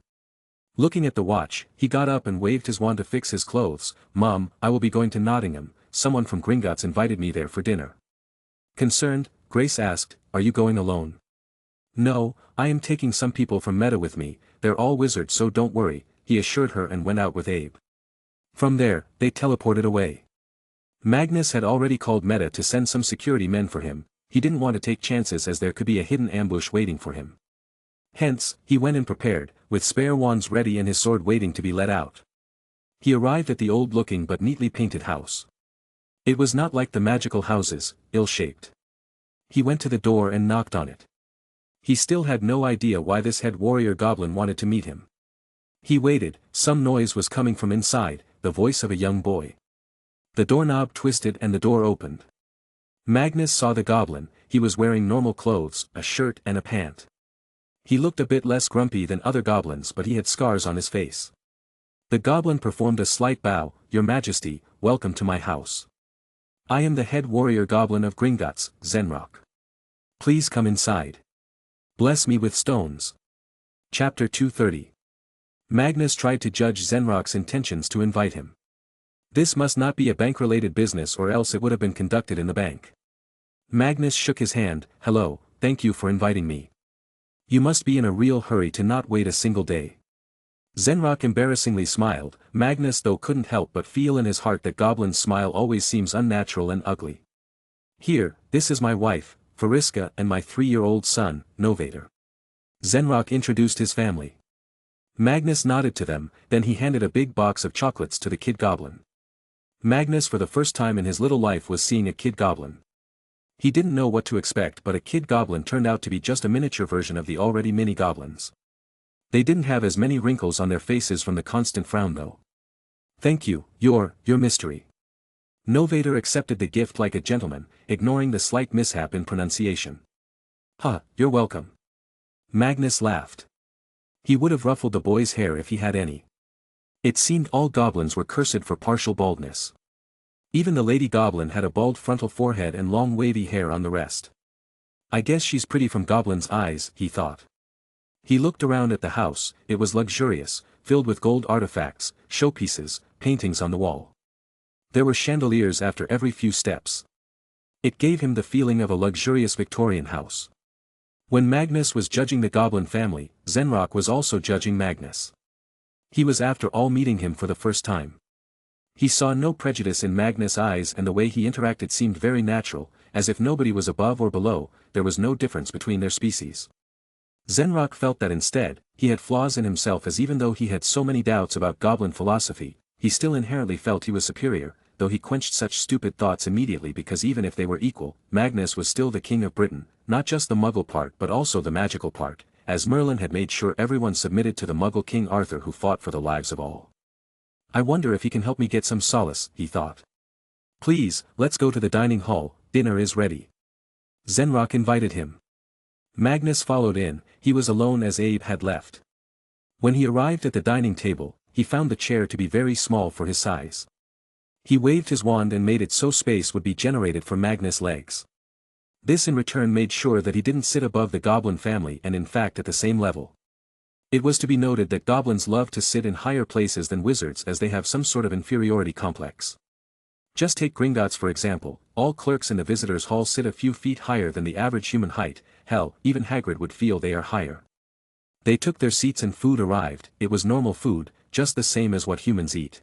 Looking at the watch, he got up and waved his wand to fix his clothes. Mom, I will be going to Nottingham, someone from Gringotts invited me there for dinner. Concerned, Grace asked, are you going alone? No, I am taking some people from Meta with me, they're all wizards so don't worry, he assured her and went out with Abe. From there, they teleported away. Magnus had already called Meta to send some security men for him, he didn't want to take chances as there could be a hidden ambush waiting for him. Hence, he went in prepared, with spare wands ready and his sword waiting to be let out. He arrived at the old-looking but neatly painted house. It was not like the magical houses, ill-shaped. He went to the door and knocked on it. He still had no idea why this head warrior goblin wanted to meet him. He waited, some noise was coming from inside, the voice of a young boy. The doorknob twisted and the door opened. Magnus saw the goblin, he was wearing normal clothes, a shirt and a pant. He looked a bit less grumpy than other goblins but he had scars on his face. The goblin performed a slight bow, Your Majesty, welcome to my house. I am the head warrior goblin of Gringotts, Zenrock. Please come inside. Bless me with stones. Chapter 230. Magnus tried to judge Zenrock's intentions to invite him. This must not be a bank-related business or else it would have been conducted in the bank. Magnus shook his hand, hello, thank you for inviting me. You must be in a real hurry to not wait a single day. Zenrock embarrassingly smiled, Magnus though couldn't help but feel in his heart that Goblin's smile always seems unnatural and ugly. Here, this is my wife, Fariska and my 3-year-old son, Novator. Zenrock introduced his family. Magnus nodded to them, then he handed a big box of chocolates to the kid goblin. Magnus for the first time in his little life was seeing a kid goblin. He didn't know what to expect, but a kid goblin turned out to be just a miniature version of the already mini goblins. They didn't have as many wrinkles on their faces from the constant frown though. "Thank you, your mystery." Novator accepted the gift like a gentleman, ignoring the slight mishap in pronunciation. "Huh, you're welcome." Magnus laughed. He would have ruffled the boy's hair if he had any. It seemed all goblins were cursed for partial baldness. Even the lady goblin had a bald frontal forehead and long wavy hair on the rest. "I guess she's pretty from goblins' eyes," he thought. He looked around at the house. It was luxurious, filled with gold artifacts, showpieces, paintings on the wall. There were chandeliers after every few steps. It gave him the feeling of a luxurious Victorian house. When Magnus was judging the goblin family, Zenrock was also judging Magnus. He was after all meeting him for the first time. He saw no prejudice in Magnus' eyes, and the way he interacted seemed very natural, as if nobody was above or below, there was no difference between their species. Zenrock felt that instead, he had flaws in himself, as even though he had so many doubts about goblin philosophy, he still inherently felt he was superior, though he quenched such stupid thoughts immediately, because even if they were equal, Magnus was still the king of Britain, not just the Muggle part but also the magical part, as Merlin had made sure everyone submitted to the Muggle King Arthur, who fought for the lives of all. "I wonder if he can help me get some solace," he thought. "Please, let's go to the dining hall, dinner is ready." Zenrock invited him. Magnus followed in. He was alone as Abe had left. When he arrived at the dining table, he found the chair to be very small for his size. He waved his wand and made it so space would be generated for Magnus' legs. This in return made sure that he didn't sit above the goblin family and in fact at the same level. It was to be noted that goblins love to sit in higher places than wizards, as they have some sort of inferiority complex. Just take Gringotts for example. All clerks in the visitors' hall sit a few feet higher than the average human height. Hell, even Hagrid would feel they are higher. They took their seats and food arrived. It was normal food, just the same as what humans eat.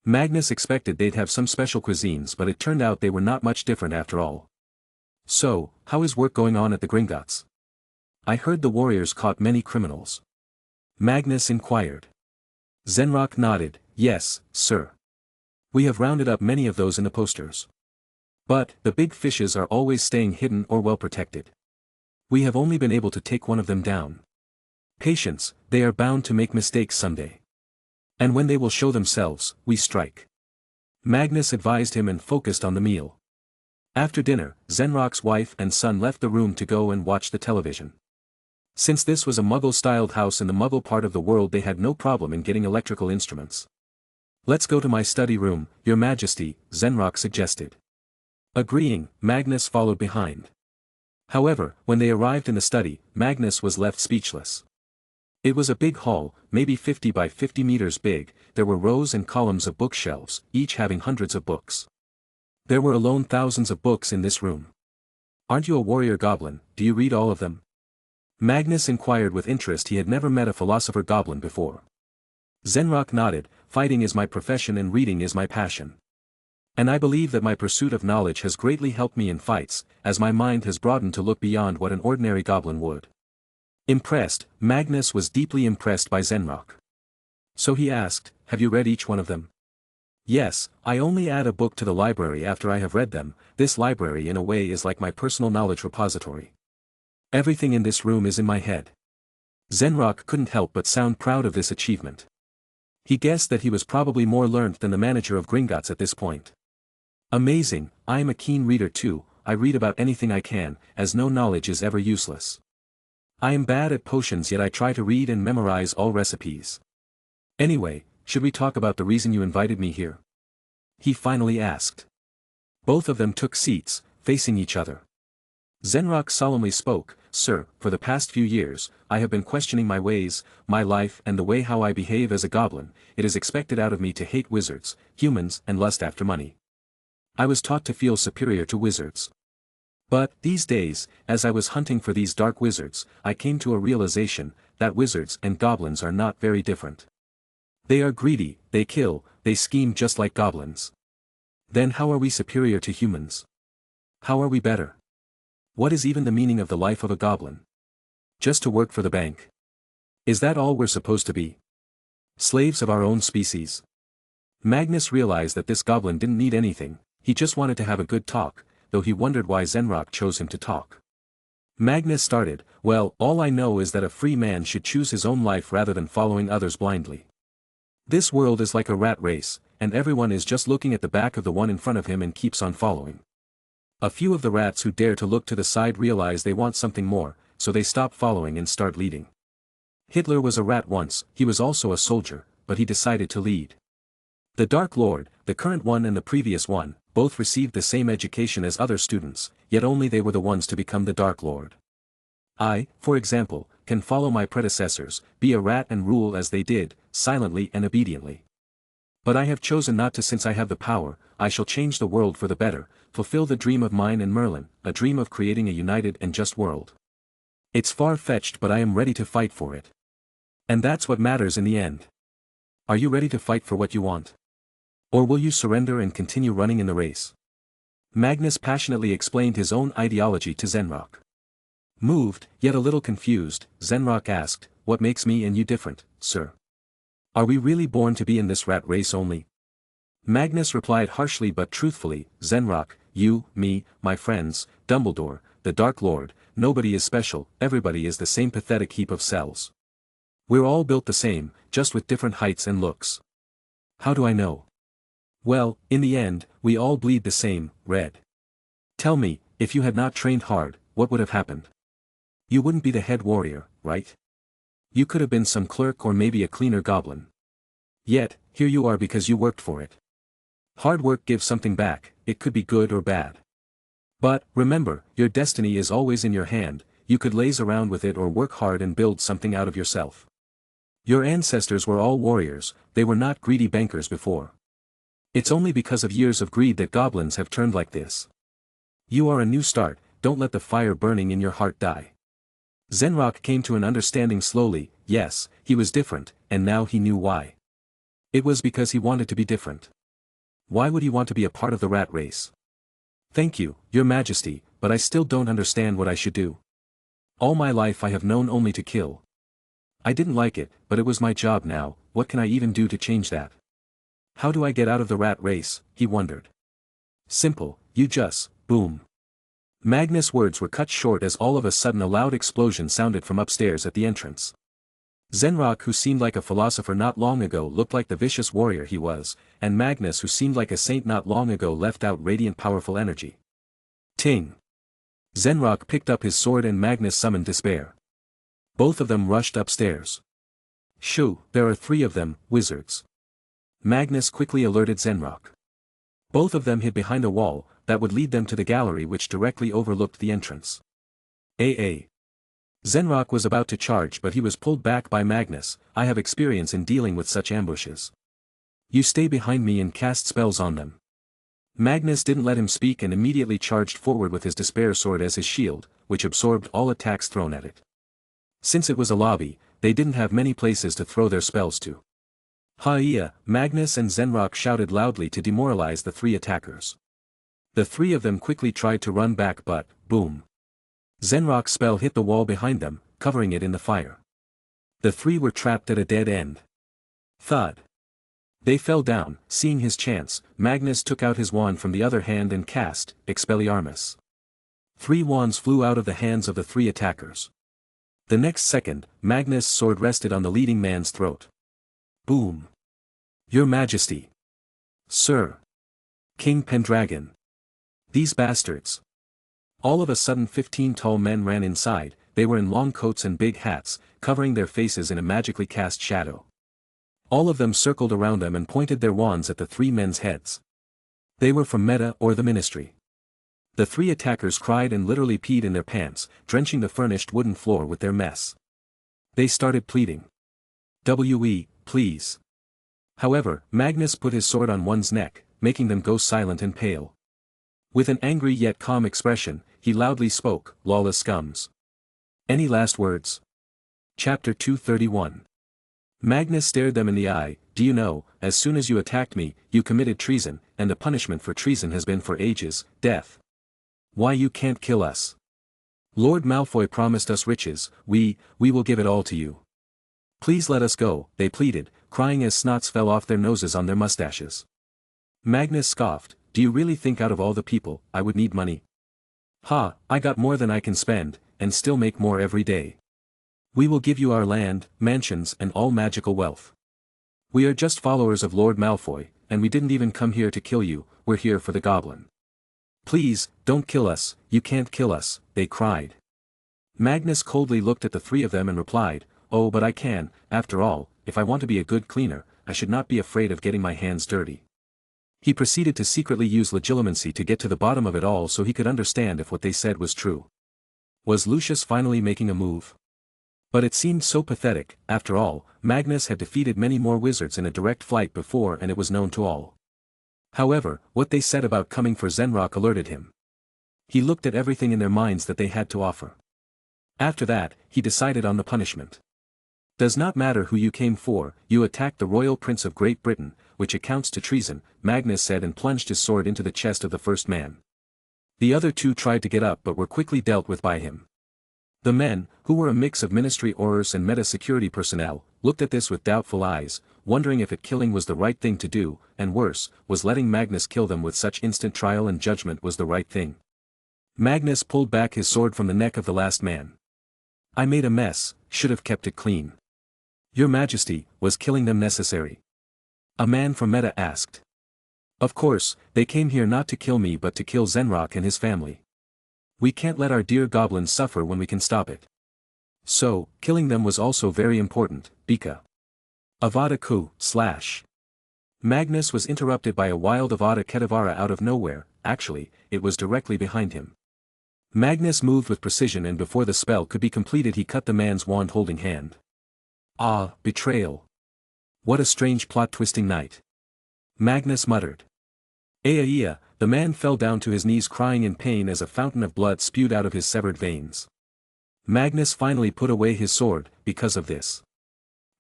Magnus expected they'd have some special cuisines, but it turned out they were not much different after all. "So, how is work going on at the Gringotts? I heard the warriors caught many criminals." Magnus inquired. Zenrock nodded. "Yes, sir. We have rounded up many of those in the posters. But, the big fishes are always staying hidden or well protected. We have only been able to take one of them down. Patience, they are bound to make mistakes someday. And when they will show themselves, we strike." Magnus advised him and focused on the meal. After dinner, Zenrock's wife and son left the room to go and watch the television. Since this was a Muggle-styled house in the Muggle part of the world, they had no problem in getting electrical instruments. "Let's go to my study room, Your Majesty," Zenrock suggested. Agreeing, Magnus followed behind. However, when they arrived in the study, Magnus was left speechless. It was a big hall, maybe 50 by 50 meters big. There were rows and columns of bookshelves, each having hundreds of books. There were alone thousands of books in this room. "Aren't you a warrior goblin? Do you read all of them?" Magnus inquired with interest. He had never met a philosopher goblin before. Zenrock nodded. "Fighting is my profession and reading is my passion. And I believe that my pursuit of knowledge has greatly helped me in fights, as my mind has broadened to look beyond what an ordinary goblin would." Impressed, Magnus was deeply impressed by Zenrock. So he asked, "Have you read each one of them?" "Yes, I only add a book to the library after I have read them. This library in a way is like my personal knowledge repository. Everything in this room is in my head." Zenrock couldn't help but sound proud of this achievement. He guessed that he was probably more learned than the manager of Gringotts at this point. "Amazing, I am a keen reader too. I read about anything I can, as no knowledge is ever useless. I am bad at potions, yet I try to read and memorize all recipes. Anyway, should we talk about the reason you invited me here?" he finally asked. Both of them took seats, facing each other. Zenrock solemnly spoke. "Sir, for the past few years, I have been questioning my ways, my life and the way how I behave as a goblin. It is expected out of me to hate wizards, humans and lust after money. I was taught to feel superior to wizards. But, these days, as I was hunting for these dark wizards, I came to a realization, that wizards and goblins are not very different. They are greedy, they kill, they scheme just like goblins. Then how are we superior to humans? How are we better? What is even the meaning of the life of a goblin? Just to work for the bank? Is that all we're supposed to be? Slaves of our own species? Magnus realized that this goblin didn't need anything, he just wanted to have a good talk, though he wondered why Zenrock chose him to talk. Magnus started, "Well, all I know is that a free man should choose his own life rather than following others blindly. This world is like a rat race, and everyone is just looking at the back of the one in front of him and keeps on following. A few of the rats who dare to look to the side realize they want something more, so they stop following and start leading. Hitler was a rat once, he was also a soldier, but he decided to lead. The Dark Lord, the current one and the previous one, both received the same education as other students, yet only they were the ones to become the Dark Lord. I, for example, can follow my predecessors, be a rat and rule as they did, silently and obediently. But I have chosen not to since I have the power, I shall change the world for the better, fulfill the dream of mine and Merlin, a dream of creating a united and just world. It's far-fetched but I am ready to fight for it. And that's what matters in the end. Are you ready to fight for what you want? Or will you surrender and continue running in the race?" Magnus passionately explained his own ideology to Zenrock. Moved, yet a little confused, Zenrock asked, "What makes me and you different, sir? Are we really born to be in this rat race only?" Magnus replied harshly but truthfully, "Zenrock, you, me, my friends, Dumbledore, the Dark Lord, nobody is special, everybody is the same pathetic heap of cells. We're all built the same, just with different heights and looks. How do I know? Well, in the end, we all bleed the same, red. Tell me, if you had not trained hard, what would have happened? You wouldn't be the head warrior, right? You could have been some clerk or maybe a cleaner goblin. Yet, here you are because you worked for it. Hard work gives something back, it could be good or bad. But, remember, your destiny is always in your hand, you could laze around with it or work hard and build something out of yourself. Your ancestors were all warriors, they were not greedy bankers before. It's only because of years of greed that goblins have turned like this. You are a new start, don't let the fire burning in your heart die." Zenrock came to an understanding slowly, yes, he was different, and now he knew why. It was because he wanted to be different. Why would he want to be a part of the rat race? "Thank you, your majesty, but I still don't understand what I should do. All my life I have known only to kill. I didn't like it, but it was my job now, what can I even do to change that? How do I get out of the rat race?" he wondered. "Simple, you just, boom." Magnus' words were cut short as all of a sudden a loud explosion sounded from upstairs at the entrance. Zenrock, who seemed like a philosopher not long ago, looked like the vicious warrior he was, and Magnus, who seemed like a saint not long ago, left out radiant powerful energy. Ting! Zenrock picked up his sword and Magnus summoned despair. Both of them rushed upstairs. "Shoo, there are 3 of them, wizards." Magnus quickly alerted Zenrock. Both of them hid behind a wall, that would lead them to the gallery which directly overlooked the entrance. AA. Zenrock was about to charge but he was pulled back by Magnus. "I have experience in dealing with such ambushes. You stay behind me and cast spells on them." Magnus didn't let him speak and immediately charged forward with his despair sword as his shield, which absorbed all attacks thrown at it. Since it was a lobby, they didn't have many places to throw their spells to. "Hiya!" Magnus and Zenrock shouted loudly to demoralize the 3 attackers. The 3 of them quickly tried to run back but, boom. Zenrock's spell hit the wall behind them, covering it in the fire. The 3 were trapped at a dead end. Thud. They fell down. Seeing his chance, Magnus took out his wand from the other hand and cast, Expelliarmus. 3 wands flew out of the hands of the 3 attackers. The next second, Magnus' sword rested on the leading man's throat. Boom. "Your Majesty. Sir. King Pendragon. These bastards." All of a sudden 15 tall men ran inside, they were in long coats and big hats, covering their faces in a magically cast shadow. All of them circled around them and pointed their wands at the 3 men's heads. They were from Meta or the Ministry. The 3 attackers cried and literally peed in their pants, drenching the furnished wooden floor with their mess. They started pleading. "We, please." However, Magnus put his sword on one's neck, making them go silent and pale. With an angry yet calm expression, he loudly spoke, "Lawless scums. Any last words?" Chapter 231. Magnus stared them in the eye. "Do you know, as soon as you attacked me, you committed treason, and the punishment for treason has been for ages, death. Why you can't kill us? Lord Malfoy promised us riches, we will give it all to you. Please let us go," they pleaded, crying as snots fell off their noses on their mustaches. Magnus scoffed, "Do you really think out of all the people, I would need money? Ha, I got more than I can spend, and still make more every day. We will give you our land, mansions and all magical wealth. We are just followers of Lord Malfoy, and we didn't even come here to kill you, we're here for the goblin. Please, don't kill us, you can't kill us," they cried. Magnus coldly looked at the three of them and replied, "Oh, but I can, after all, if I want to be a good cleaner, I should not be afraid of getting my hands dirty." He proceeded to secretly use legilimency to get to the bottom of it all so he could understand if what they said was true. Was Lucius finally making a move? But it seemed so pathetic. After all, Magnus had defeated many more wizards in a direct fight before and it was known to all. However, what they said about coming for Zenrock alerted him. He looked at everything in their minds that they had to offer. After that, he decided on the punishment. "Does not matter who you came for, you attacked the Royal Prince of Great Britain, which accounts to treason," Magnus said and plunged his sword into the chest of the first man. The other two tried to get up but were quickly dealt with by him. The men, who were a mix of Ministry Aurors and meta-security personnel, looked at this with doubtful eyes, wondering if killing was the right thing to do, and worse, was letting Magnus kill them with such instant trial and judgment was the right thing. Magnus pulled back his sword from the neck of the last man. "I made a mess, should have kept it clean. Your Majesty, was killing them necessary?" A man from Meta asked. "Of course, they came here not to kill me but to kill Zenrock and his family. We can't let our dear goblins suffer when we can stop it. So, killing them was also very important, Bika. Avada Ku, / Magnus was interrupted by a wild Avada Kedavra out of nowhere. Actually, it was directly behind him. Magnus moved with precision and before the spell could be completed he cut the man's wand-holding hand. "Ah, betrayal. What a strange plot-twisting night," Magnus muttered. "Aya," the man fell down to his knees crying in pain as a fountain of blood spewed out of his severed veins. Magnus finally put away his sword, because of this.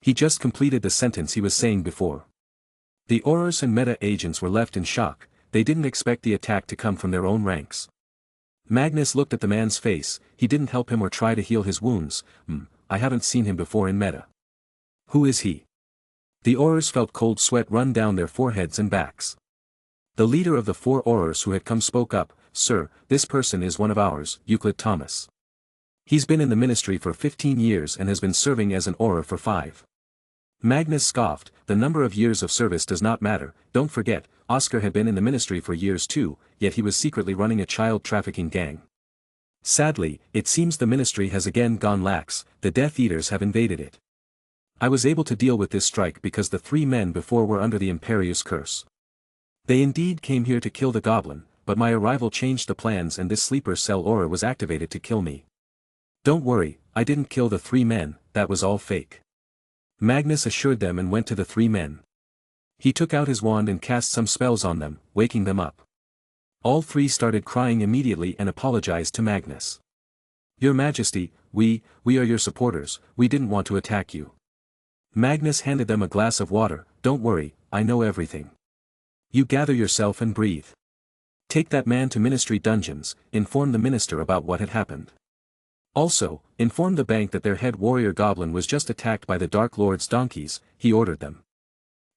He just completed the sentence he was saying before. The Aurors and Meta agents were left in shock, they didn't expect the attack to come from their own ranks. Magnus looked at the man's face, he didn't help him or try to heal his wounds. I haven't seen him before in Meta. Who is he?" The Aurors felt cold sweat run down their foreheads and backs. The leader of the 4 Aurors who had come spoke up, "Sir, this person is one of ours, Euclid Thomas. He's been in the ministry for 15 years and has been serving as an Auror for 5. Magnus scoffed, "The number of years of service does not matter, don't forget, Oscar had been in the ministry for years too, yet he was secretly running a child trafficking gang. Sadly, it seems the ministry has again gone lax, the Death Eaters have invaded it. I was able to deal with this strike because the 3 men before were under the Imperious curse. They indeed came here to kill the goblin, but my arrival changed the plans and this sleeper cell aura was activated to kill me. Don't worry, I didn't kill the 3 men, that was all fake." Magnus assured them and went to the 3 men. He took out his wand and cast some spells on them, waking them up. All 3 started crying immediately and apologized to Magnus. "Your Majesty, we are your supporters, we didn't want to attack you." Magnus handed them a glass of water. "Don't worry, I know everything. You gather yourself and breathe. Take that man to Ministry Dungeons, inform the minister about what had happened. Also, inform the bank that their head warrior goblin was just attacked by the Dark Lord's donkeys," he ordered them.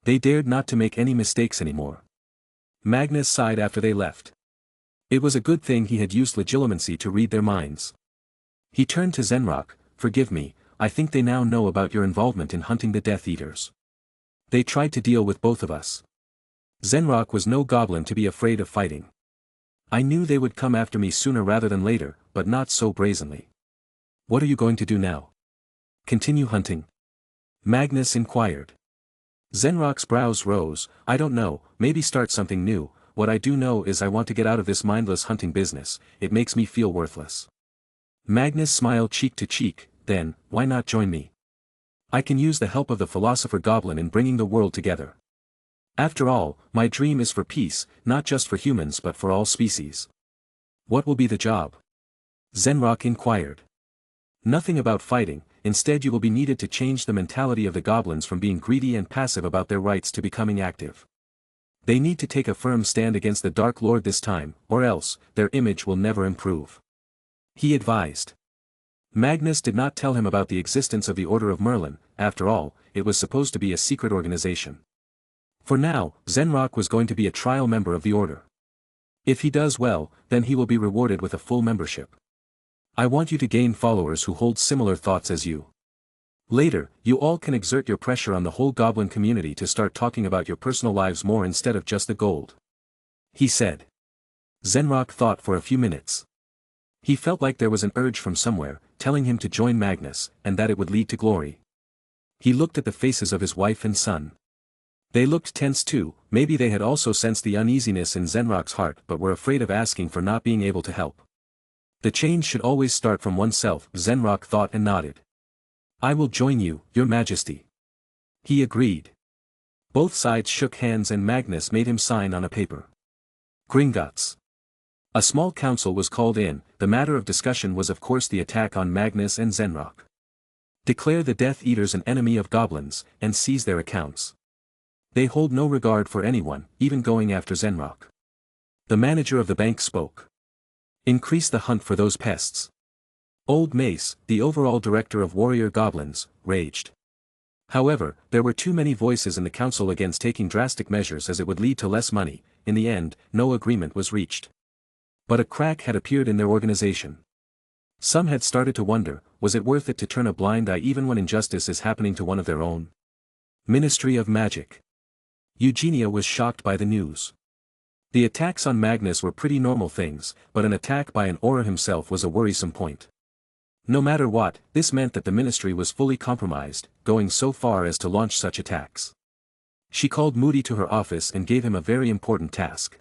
They dared not to make any mistakes anymore. Magnus sighed after they left. It was a good thing he had used legilimency to read their minds. He turned to Zenrock, "Forgive me, I think they now know about your involvement in hunting the Death Eaters. They tried to deal with both of us. Zenrock was no goblin to be afraid of fighting. I knew they would come after me sooner rather than later, but not so brazenly. What are you going to do now? Continue hunting?" Magnus inquired. Zenrock's brows rose. "I don't know, maybe start something new, what I do know is I want to get out of this mindless hunting business, it makes me feel worthless." Magnus smiled cheek to cheek, "Then, why not join me? I can use the help of the Philosopher Goblin in bringing the world together. After all, my dream is for peace, not just for humans but for all species." "What will be the job?" Zenrock inquired. "Nothing about fighting, instead you will be needed to change the mentality of the goblins from being greedy and passive about their rights to becoming active. They need to take a firm stand against the Dark Lord this time, or else, their image will never improve," he advised. Magnus did not tell him about the existence of the Order of Merlin. After all, it was supposed to be a secret organization. For now, Zenrock was going to be a trial member of the Order. If he does well, then he will be rewarded with a full membership. I want you to gain followers who hold similar thoughts as you. Later, you all can exert your pressure on the whole goblin community to start talking about your personal lives more instead of just the gold. He said. Zenrock thought for a few minutes. He felt like there was an urge from somewhere, telling him to join Magnus, and that it would lead to glory. He looked at the faces of his wife and son. They looked tense too. Maybe they had also sensed the uneasiness in Zenrock's heart but were afraid of asking for not being able to help. The change should always start from oneself, Zenrock thought and nodded. I will join you, Your Majesty. He agreed. Both sides shook hands and Magnus made him sign on a paper. Gringotts. A small council was called in. The matter of discussion was of course the attack on Magnus and Zenrock. Declare the Death Eaters an enemy of goblins, and seize their accounts. They hold no regard for anyone, even going after Zenrock. The manager of the bank spoke. Increase the hunt for those pests. Old Mace, the overall director of warrior goblins, raged. However, there were too many voices in the council against taking drastic measures as it would lead to less money. In the end, no agreement was reached. But a crack had appeared in their organization. Some had started to wonder, was it worth it to turn a blind eye even when injustice is happening to one of their own? Ministry of Magic. Eugenia was shocked by the news. The attacks on Magnus were pretty normal things, but an attack by an Aura himself was a worrisome point. No matter what, this meant that the ministry was fully compromised, going so far as to launch such attacks. She called Moody to her office and gave him a very important task.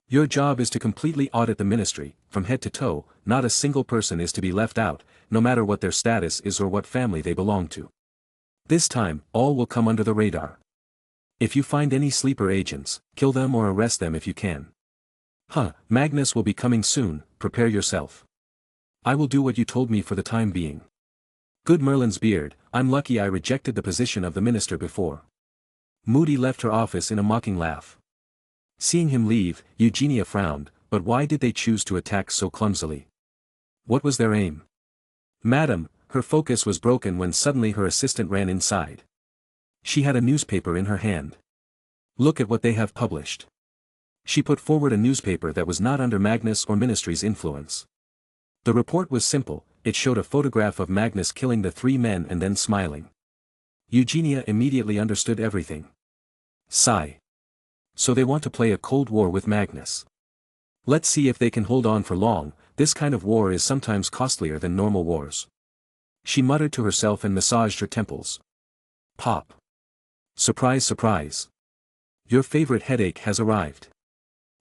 Your job is to completely audit the ministry, from head to toe. Not a single person is to be left out, no matter what their status is or what family they belong to. This time, all will come under the radar. If you find any sleeper agents, kill them or arrest them if you can. Magnus will be coming soon, prepare yourself. I will do what you told me for the time being. Good Merlin's beard, I'm lucky I rejected the position of the minister before. Moody left her office in a mocking laugh. Seeing him leave, Eugenia frowned, but why did they choose to attack so clumsily? What was their aim? Madam, her focus was broken when suddenly her assistant ran inside. She had a newspaper in her hand. Look at what they have published. She put forward a newspaper that was not under Magnus or Ministry's influence. The report was simple. It showed a photograph of Magnus killing the 3 men and then smiling. Eugenia immediately understood everything. Sigh. So they want to play a cold war with Magnus. Let's see if they can hold on for long. This kind of war is sometimes costlier than normal wars. She muttered to herself and massaged her temples. Pop. Surprise, surprise. Your favorite headache has arrived.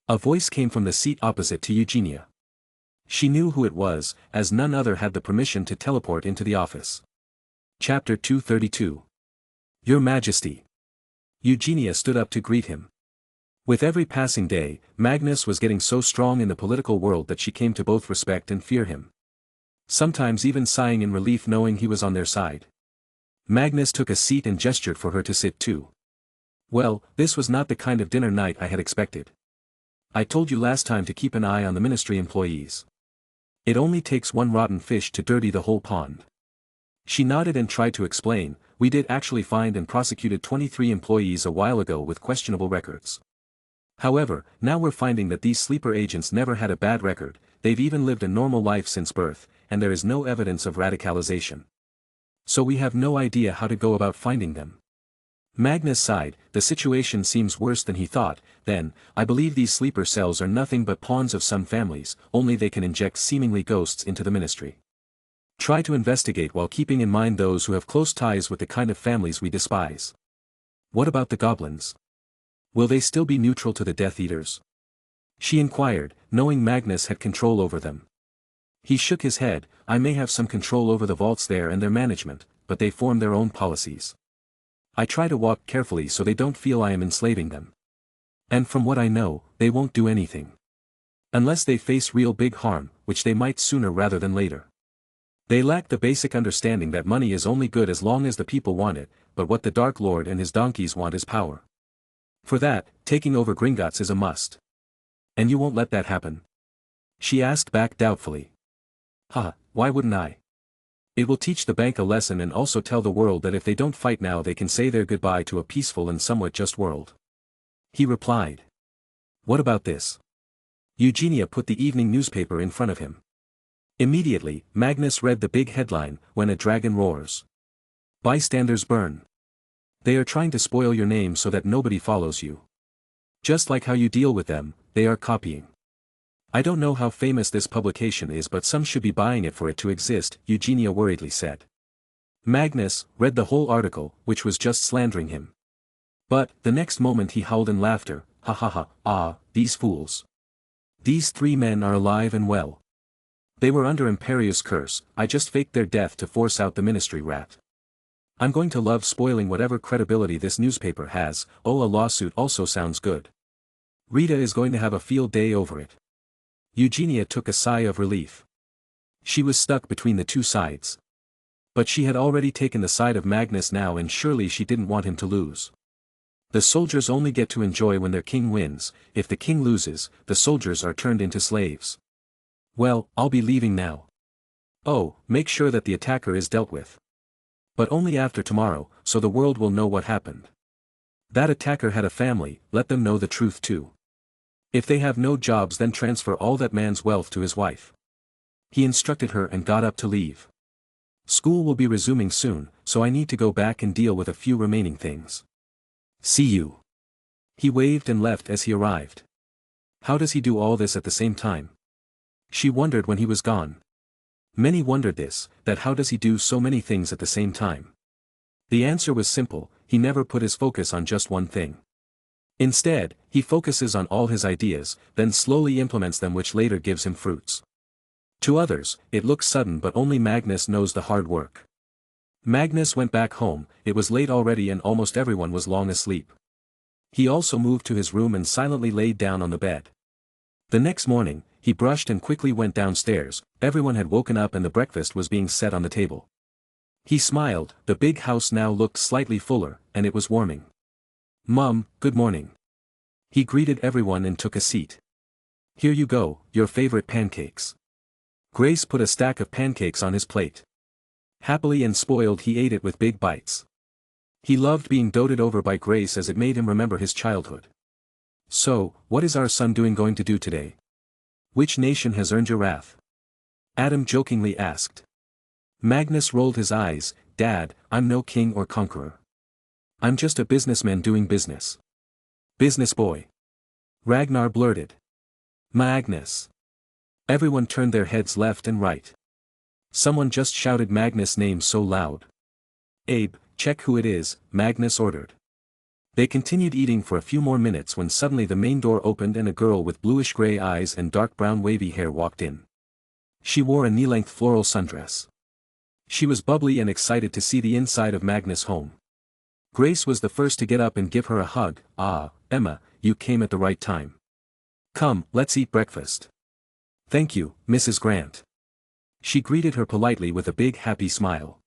A voice came from the seat opposite to Eugenia. She knew who it was, as none other had the permission to teleport into the office. Chapter 232. Your Majesty. Eugenia stood up to greet him. With every passing day, Magnus was getting so strong in the political world that she came to both respect and fear him. Sometimes even sighing in relief knowing he was on their side. Magnus took a seat and gestured for her to sit too. Well, this was not the kind of dinner night I had expected. I told you last time to keep an eye on the ministry employees. It only takes one rotten fish to dirty the whole pond. She nodded and tried to explain, we did actually find and prosecuted 23 employees a while ago with questionable records. However, now we're finding that these sleeper agents never had a bad record, they've even lived a normal life since birth, and there is no evidence of radicalization. So we have no idea how to go about finding them. Magnus sighed, the situation seems worse than he thought. Then, I believe these sleeper cells are nothing but pawns of some families, only they can inject seemingly ghosts into the ministry. Try to investigate while keeping in mind those who have close ties with the kind of families we despise. What about the goblins? Will they still be neutral to the Death Eaters? She inquired, knowing Magnus had control over them. He shook his head, I may have some control over the vaults there and their management, but they form their own policies. I try to walk carefully so they don't feel I am enslaving them. And from what I know, they won't do anything. Unless they face real big harm, which they might sooner rather than later. They lack the basic understanding that money is only good as long as the people want it, but what the Dark Lord and his donkeys want is power. For that, taking over Gringotts is a must. And you won't let that happen? She asked back doubtfully. Why wouldn't I? It will teach the bank a lesson and also tell the world that if they don't fight now they can say their goodbye to a peaceful and somewhat just world. He replied. What about this? Eugenia put the evening newspaper in front of him. Immediately, Magnus read the big headline, When a Dragon Roars. Bystanders burn. They are trying to spoil your name so that nobody follows you. Just like how you deal with them, they are copying. I don't know how famous this publication is, but some should be buying it for it to exist, Eugenia worriedly said. Magnus read the whole article, which was just slandering him. But, the next moment he howled in laughter, ha ha ha, ah, these fools. These 3 men are alive and well. They were under Imperius' curse, I just faked their death to force out the ministry rat. I'm going to love spoiling whatever credibility this newspaper has. Oh, a lawsuit also sounds good. Rita is going to have a field day over it. Eugenia took a sigh of relief. She was stuck between the two sides. But she had already taken the side of Magnus now, and surely she didn't want him to lose. The soldiers only get to enjoy when their king wins. If the king loses, the soldiers are turned into slaves. Well, I'll be leaving now. Oh, make sure that the attacker is dealt with. But only after tomorrow, so the world will know what happened. That attacker had a family, let them know the truth too. If they have no jobs, then transfer all that man's wealth to his wife. He instructed her and got up to leave. School will be resuming soon, so I need to go back and deal with a few remaining things. See you. He waved and left as he arrived. How does he do all this at the same time? She wondered when he was gone. Many wondered this, that how does he do so many things at the same time? The answer was simple, he never put his focus on just one thing. Instead, he focuses on all his ideas, then slowly implements them, which later gives him fruits. To others, it looks sudden, but only Magnus knows the hard work. Magnus went back home, it was late already and almost everyone was long asleep. He also moved to his room and silently laid down on the bed. The next morning, he brushed and quickly went downstairs. Everyone had woken up and the breakfast was being set on the table. He smiled, the big house now looked slightly fuller, and it was warming. Mum, good morning. He greeted everyone and took a seat. Here you go, your favorite pancakes. Grace put a stack of pancakes on his plate. Happily and spoiled he ate it with big bites. He loved being doted over by Grace as it made him remember his childhood. So, what is our son going to do today? Which nation has earned your wrath? Adam jokingly asked. Magnus rolled his eyes, Dad, I'm no king or conqueror. I'm just a businessman doing business. Business boy. Ragnar blurted. Magnus. Everyone turned their heads left and right. Someone just shouted Magnus' name so loud. Abe, check who it is, Magnus ordered. They continued eating for a few more minutes when suddenly the main door opened and a girl with bluish-gray eyes and dark brown wavy hair walked in. She wore a knee-length floral sundress. She was bubbly and excited to see the inside of Magnus' home. Grace was the first to get up and give her a hug. Ah, Emma, you came at the right time. Come, let's eat breakfast. Thank you, Mrs. Grant. She greeted her politely with a big happy smile.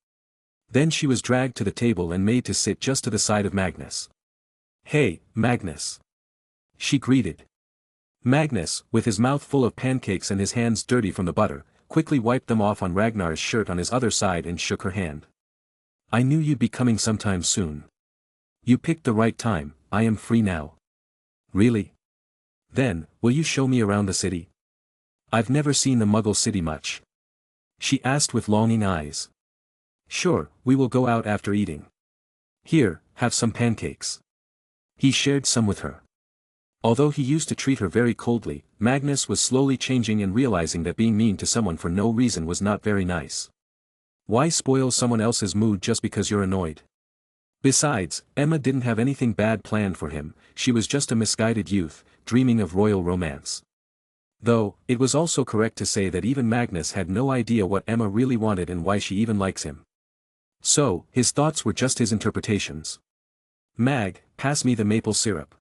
Then she was dragged to the table and made to sit just to the side of Magnus. Hey, Magnus. She greeted. Magnus, with his mouth full of pancakes and his hands dirty from the butter, quickly wiped them off on Ragnar's shirt on his other side and shook her hand. I knew you'd be coming sometime soon. You picked the right time, I am free now. Really? Then, will you show me around the city? I've never seen the Muggle city much. She asked with longing eyes. Sure, we will go out after eating. Here, have some pancakes. He shared some with her. Although he used to treat her very coldly, Magnus was slowly changing and realizing that being mean to someone for no reason was not very nice. Why spoil someone else's mood just because you're annoyed? Besides, Emma didn't have anything bad planned for him, she was just a misguided youth, dreaming of royal romance. Though, it was also correct to say that even Magnus had no idea what Emma really wanted and why she even likes him. So, his thoughts were just his interpretations. Mag, pass me the maple syrup.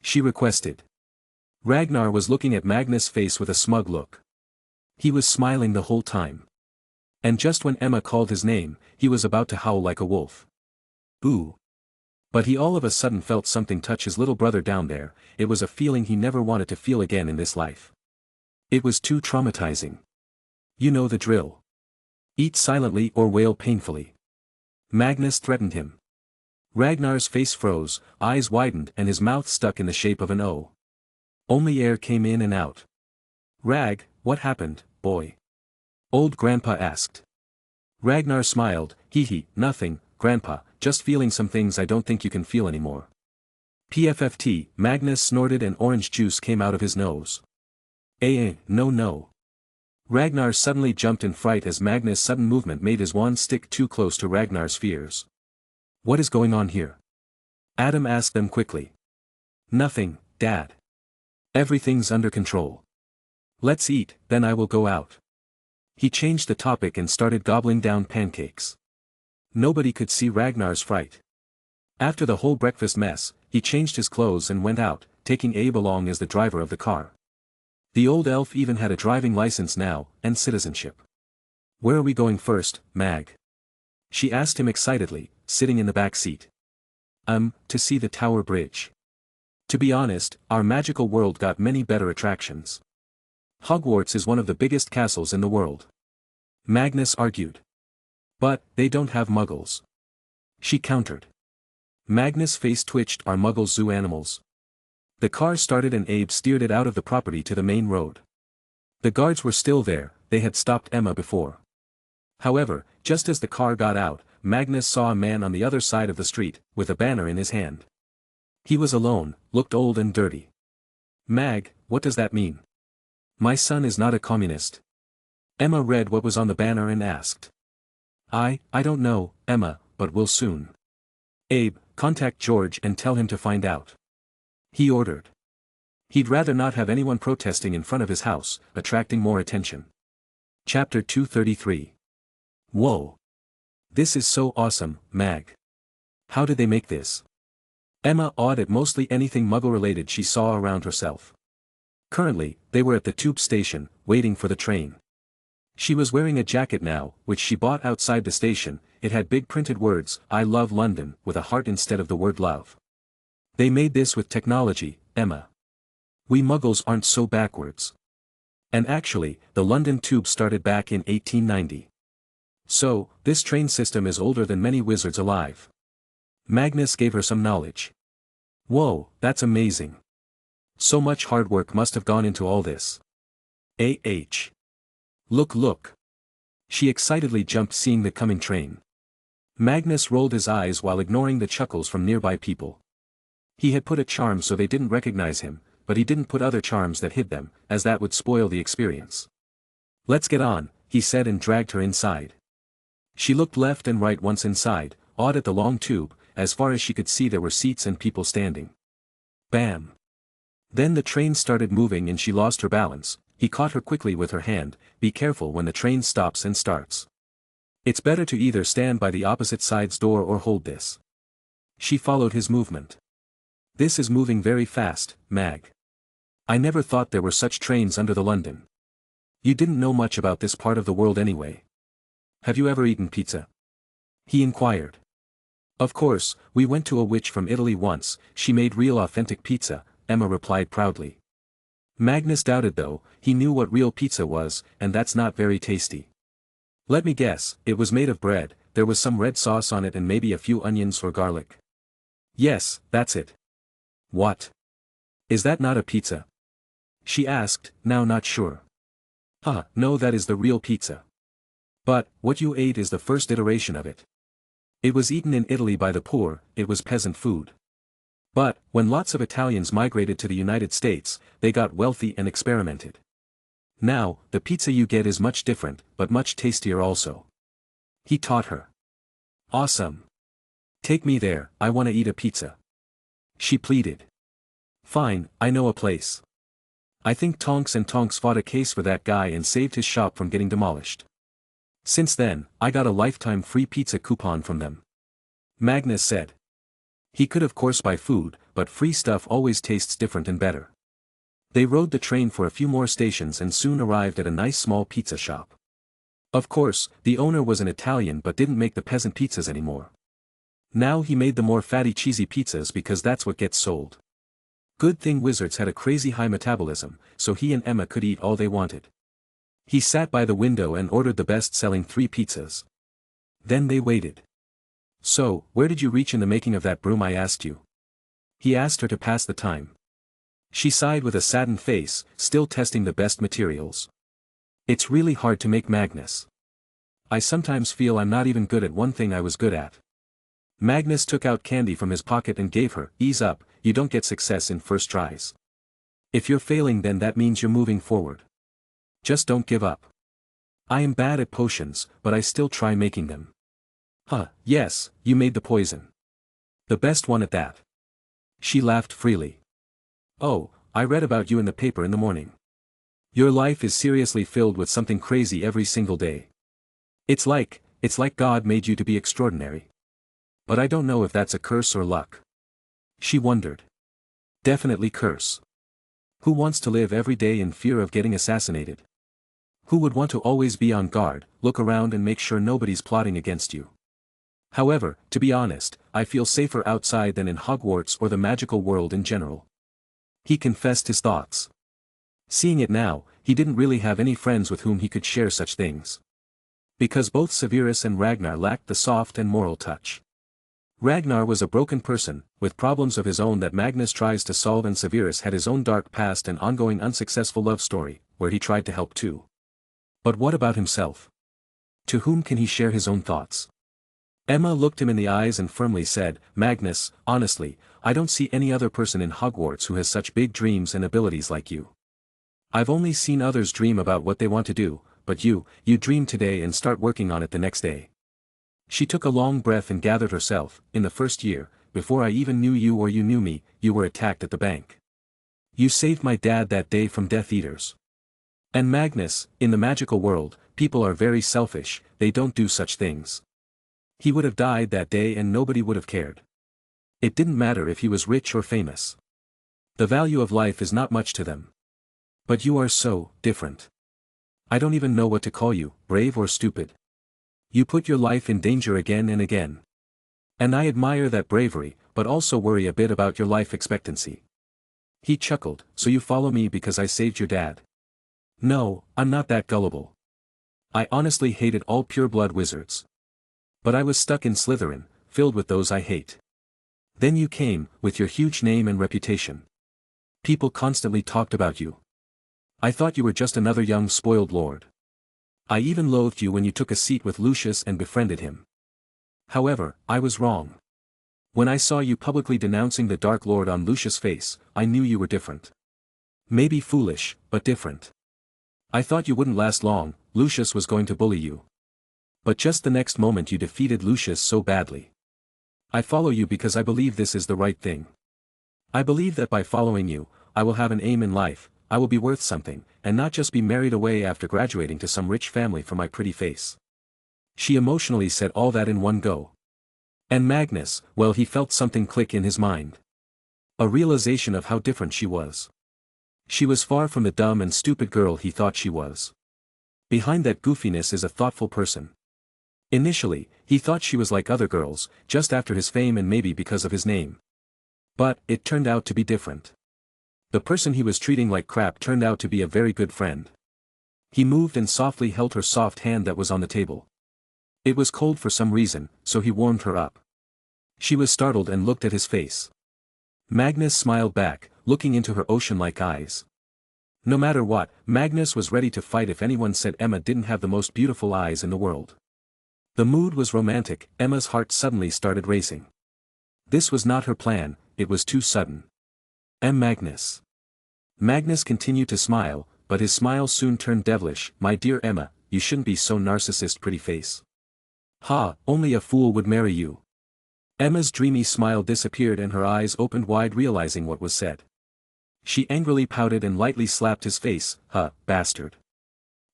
She requested. Ragnar was looking at Magnus' face with a smug look. He was smiling the whole time. And just when Emma called his name, he was about to howl like a wolf. Ooh. But he all of a sudden felt something touch his little brother down there. It was a feeling he never wanted to feel again in this life. It was too traumatizing. You know the drill. Eat silently or wail painfully. Magnus threatened him. Ragnar's face froze, eyes widened and his mouth stuck in the shape of an O. Only air came in and out. Rag, what happened, boy? Old Grandpa asked. Ragnar smiled, hee, nothing, Grandpa, just feeling some things I don't think you can feel anymore. PFFT, Magnus snorted and orange juice came out of his nose. No. Ragnar suddenly jumped in fright as Magnus' sudden movement made his wand stick too close to Ragnar's fears. What is going on here? Adam asked them quickly. Nothing, Dad. Everything's under control. Let's eat, then I will go out. He changed the topic and started gobbling down pancakes. Nobody could see Ragnar's fright. After the whole breakfast mess, he changed his clothes and went out, taking Abe along as the driver of the car. The old elf even had a driving license now, and citizenship. Where are we going first, Mag? She asked him excitedly, sitting in the back seat. To see the Tower Bridge. To be honest, our magical world got many better attractions. Hogwarts is one of the biggest castles in the world. Magnus argued. But, they don't have muggles. She countered. Magnus' face twitched. Are muggles zoo animals? The car started and Abe steered it out of the property to the main road. The guards were still there, they had stopped Emma before. However, just as the car got out, Magnus saw a man on the other side of the street, with a banner in his hand. He was alone, looked old and dirty. Mag, what does that mean? My son is not a communist. Emma read what was on the banner and asked. I don't know, Emma, but we'll soon. Abe, contact George and tell him to find out. He ordered. He'd rather not have anyone protesting in front of his house, attracting more attention. Chapter 233. Whoa. This is so awesome, Mag. How did they make this? Emma awed at mostly anything muggle-related she saw around herself. Currently, they were at the tube station, waiting for the train. She was wearing a jacket now, which she bought outside the station. It had big printed words, I love London, with a heart instead of the word love. They made this with technology, Emma. We muggles aren't so backwards. And actually, the London tube started back in 1890. So, this train system is older than many wizards alive. Magnus gave her some knowledge. Whoa, that's amazing. So much hard work must have gone into all this. Look. She excitedly jumped seeing the coming train. Magnus rolled his eyes while ignoring the chuckles from nearby people. He had put a charm so they didn't recognize him, but he didn't put other charms that hid them, as that would spoil the experience. Let's get on, he said and dragged her inside. She looked left and right once inside, awed at the long tube. As far as she could see there were seats and people standing. Bam! Then the train started moving and she lost her balance. He caught her quickly with her hand, be careful when the train stops and starts. It's better to either stand by the opposite side's door or hold this. She followed his movement. This is moving very fast, Mag. I never thought there were such trains under the London. You didn't know much about this part of the world anyway. Have you ever eaten pizza? He inquired. Of course, we went to a witch from Italy once, she made real authentic pizza, Emma replied proudly. Magnus doubted though, he knew what real pizza was, and that's not very tasty. Let me guess, it was made of bread, there was some red sauce on it and maybe a few onions or garlic. Yes, that's it. What? Is that not a pizza? She asked, now not sure. No, that is the real pizza. But, what you ate is the first iteration of it. It was eaten in Italy by the poor, it was peasant food. But, when lots of Italians migrated to the United States, they got wealthy and experimented. Now, the pizza you get is much different, but much tastier also. He taught her. Awesome. Take me there, I want to eat a pizza. She pleaded. Fine, I know a place. I think Tonks and Tonks fought a case for that guy and saved his shop from getting demolished. Since then, I got a lifetime free pizza coupon from them. Magnus said. He could of course buy food, but free stuff always tastes different and better. They rode the train for a few more stations and soon arrived at a nice small pizza shop. Of course, the owner was an Italian but didn't make the peasant pizzas anymore. Now he made the more fatty cheesy pizzas because that's what gets sold. Good thing wizards had a crazy high metabolism, so he and Emma could eat all they wanted. He sat by the window and ordered the best-selling 3 pizzas. Then they waited. "So, where did you reach in the making of that broom I asked you?" He asked her to pass the time. She sighed with a saddened face, still testing the best materials. "It's really hard to make Magnus. I sometimes feel I'm not even good at one thing I was good at." Magnus took out candy from his pocket and gave her. "Ease up, you don't get success in first tries. If you're failing, then that means you're moving forward. Just don't give up. I am bad at potions, but I still try making them." "Huh, yes, you made the poison. The best one at that." She laughed freely. "Oh, I read about you in the paper in the morning. Your life is seriously filled with something crazy every single day. It's like God made you to be extraordinary. But I don't know if that's a curse or luck." She wondered. Definitely curse. Who wants to live every day in fear of getting assassinated? Who would want to always be on guard, look around and make sure nobody's plotting against you? However, to be honest, I feel safer outside than in Hogwarts or the magical world in general. He confessed his thoughts. Seeing it now, he didn't really have any friends with whom he could share such things. Because both Severus and Ragnar lacked the soft and moral touch. Ragnar was a broken person, with problems of his own that Magnus tries to solve, and Severus had his own dark past and ongoing unsuccessful love story, where he tried to help too. But what about himself? To whom can he share his own thoughts? Emma looked him in the eyes and firmly said, "Magnus, honestly, I don't see any other person in Hogwarts who has such big dreams and abilities like you. I've only seen others dream about what they want to do, but you dream today and start working on it the next day." She took a long breath and gathered herself. "In the first year, before I even knew you or you knew me, you were attacked at the bank. You saved my dad that day from Death Eaters. And Magnus, in the magical world, people are very selfish, they don't do such things. He would have died that day and nobody would have cared. It didn't matter if he was rich or famous. The value of life is not much to them. But you are so different. I don't even know what to call you, brave or stupid. You put your life in danger again and again. And I admire that bravery, but also worry a bit about your life expectancy." He chuckled. "So you follow me because I saved your dad?" "No, I'm not that gullible. I honestly hated all pure-blood wizards. But I was stuck in Slytherin, filled with those I hate. Then you came, with your huge name and reputation. People constantly talked about you. I thought you were just another young spoiled lord. I even loathed you when you took a seat with Lucius and befriended him. However, I was wrong. When I saw you publicly denouncing the Dark Lord on Lucius' face, I knew you were different. Maybe foolish, but different. I thought you wouldn't last long, Lucius was going to bully you. But just the next moment you defeated Lucius so badly. I follow you because I believe this is the right thing. I believe that by following you, I will have an aim in life, I will be worth something, and not just be married away after graduating to some rich family for my pretty face." She emotionally said all that in one go. And Magnus, well, he felt something click in his mind. A realization of how different she was. She was far from the dumb and stupid girl he thought she was. Behind that goofiness is a thoughtful person. Initially, he thought she was like other girls, just after his fame and maybe because of his name. But, it turned out to be different. The person he was treating like crap turned out to be a very good friend. He moved and softly held her soft hand that was on the table. It was cold for some reason, so he warmed her up. She was startled and looked at his face. Magnus smiled back, looking into her ocean-like eyes. No matter what, Magnus was ready to fight if anyone said Emma didn't have the most beautiful eyes in the world. The mood was romantic. Emma's heart suddenly started racing. This was not her plan, it was too sudden. Magnus. Magnus continued to smile, but his smile soon turned devilish. "My dear Emma, you shouldn't be so narcissist, pretty face. Ha, only a fool would marry you." Emma's dreamy smile disappeared and her eyes opened wide, realizing what was said. She angrily pouted and lightly slapped his face. "Huh, bastard.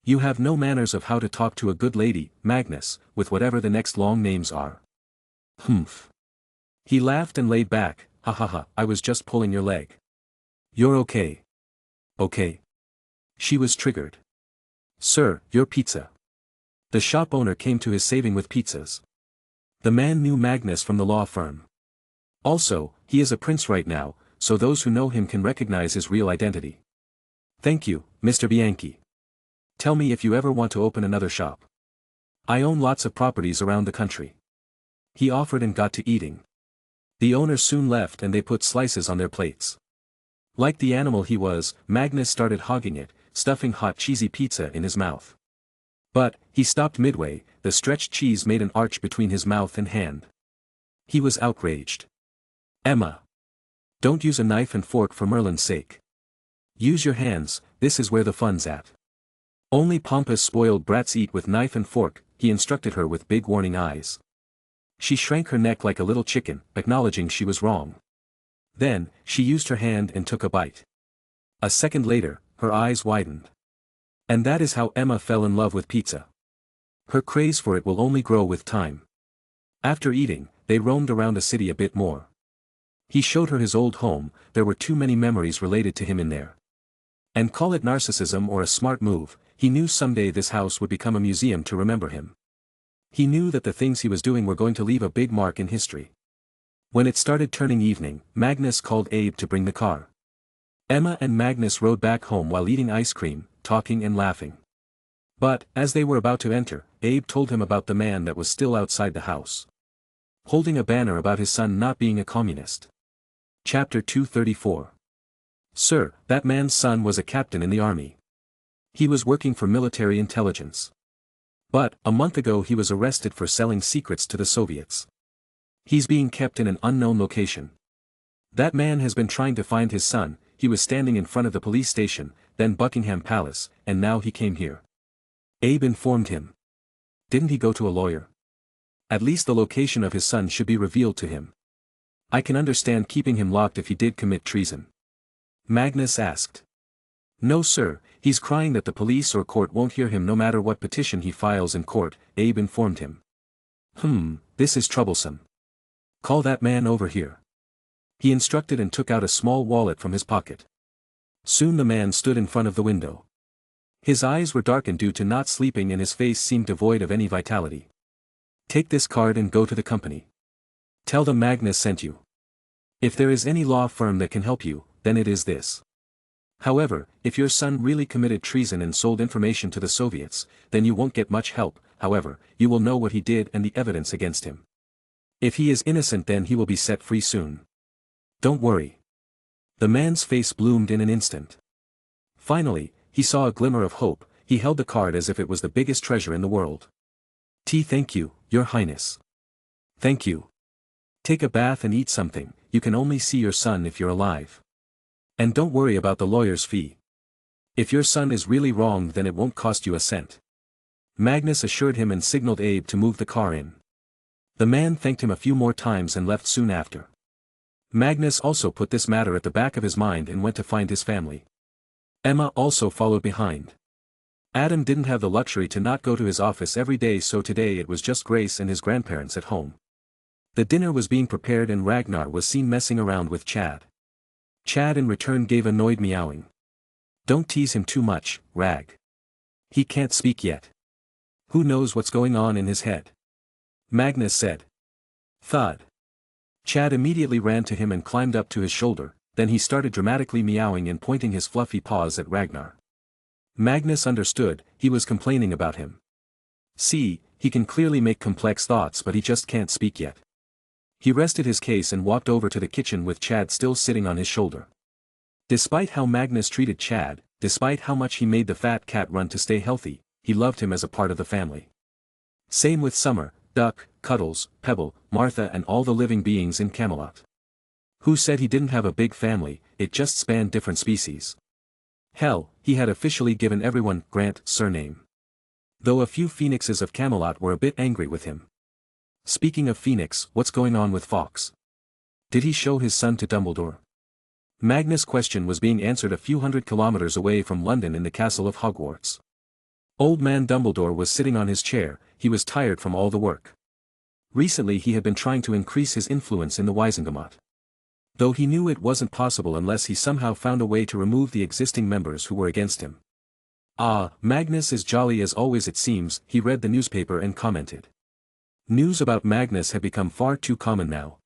You have no manners of how to talk to a good lady, Magnus, with whatever the next long names are." "Humph." He laughed and laid back. "Ha ha ha, I was just pulling your leg. You're okay. Okay." She was triggered. "Sir, your pizza." The shop owner came to his saving with pizzas. The man knew Magnus from the law firm. Also, he is a prince right now, so those who know him can recognize his real identity. "Thank you, Mr. Bianchi." Tell me if you ever want to open another shop. I own lots of properties around the country. He offered and got to eating. The owner soon left and they put slices on their plates. Like the animal he was, Magnus started hogging it, stuffing hot cheesy pizza in his mouth. But, he stopped midway, the stretched cheese made an arch between his mouth and hand. He was outraged. Emma! Don't use a knife and fork for Merlin's sake. Use your hands, this is where the fun's at. Only pompous spoiled brats eat with knife and fork, he instructed her with big warning eyes. She shrank her neck like a little chicken, acknowledging she was wrong. Then, she used her hand and took a bite. A second later, her eyes widened. And that is how Emma fell in love with pizza. Her craze for it will only grow with time. After eating, they roamed around the city a bit more. He showed her his old home, there were too many memories related to him in there. And call it narcissism or a smart move, he knew someday this house would become a museum to remember him. He knew that the things he was doing were going to leave a big mark in history. When it started turning evening, Magnus called Abe to bring the car. Emma and Magnus rode back home while eating ice cream, talking and laughing. But, as they were about to enter, Abe told him about the man that was still outside the house, holding a banner about his son not being a communist. Chapter 234. Sir, that man's son was a captain in the army. He was working for military intelligence. But, a month ago he was arrested for selling secrets to the Soviets. He's being kept in an unknown location. That man has been trying to find his son, he was standing in front of the police station, then Buckingham Palace, and now he came here. Abe informed him. Didn't he go to a lawyer? At least the location of his son should be revealed to him. I can understand keeping him locked if he did commit treason. Magnus asked. No sir, he's crying that the police or court won't hear him no matter what petition he files in court, Abe informed him. This is troublesome. Call that man over here. He instructed and took out a small wallet from his pocket. Soon the man stood in front of the window. His eyes were darkened due to not sleeping and his face seemed devoid of any vitality. Take this card and go to the company. Tell them Magnus sent you. If there is any law firm that can help you, then it is this. However, if your son really committed treason and sold information to the Soviets, then you won't get much help, however, you will know what he did and the evidence against him. If he is innocent then he will be set free soon. Don't worry. The man's face bloomed in an instant. Finally, he saw a glimmer of hope, he held the card as if it was the biggest treasure in the world. Thank you, Your Highness. Thank you. Take a bath and eat something, you can only see your son if you're alive. And don't worry about the lawyer's fee. If your son is really wronged then it won't cost you a cent. Magnus assured him and signaled Abe to move the car in. The man thanked him a few more times and left soon after. Magnus also put this matter at the back of his mind and went to find his family. Emma also followed behind. Adam didn't have the luxury to not go to his office every day, so today it was just Grace and his grandparents at home. The dinner was being prepared and Ragnar was seen messing around with Chad. Chad in return gave annoyed meowing. Don't tease him too much, Rag. He can't speak yet. Who knows what's going on in his head? Magnus said. Thud. Chad immediately ran to him and climbed up to his shoulder, then he started dramatically meowing and pointing his fluffy paws at Ragnar. Magnus understood, he was complaining about him. See, he can clearly make complex thoughts but he just can't speak yet. He rested his case and walked over to the kitchen with Chad still sitting on his shoulder. Despite how Magnus treated Chad, despite how much he made the fat cat run to stay healthy, he loved him as a part of the family. Same with Summer, Duck, Cuddles, Pebble, Martha and all the living beings in Camelot. Who said he didn't have a big family, it just spanned different species. Hell, he had officially given everyone Grant surname. Though a few phoenixes of Camelot were a bit angry with him. Speaking of Phoenix, what's going on with Fawkes? Did he show his son to Dumbledore? Magnus' question was being answered a few hundred kilometers away from London in the castle of Hogwarts. Old man Dumbledore was sitting on his chair, he was tired from all the work. Recently he had been trying to increase his influence in the Wizengamot. Though he knew it wasn't possible unless he somehow found a way to remove the existing members who were against him. Ah, Magnus is jolly as always it seems, he read the newspaper and commented. News about Magnus had become far too common now.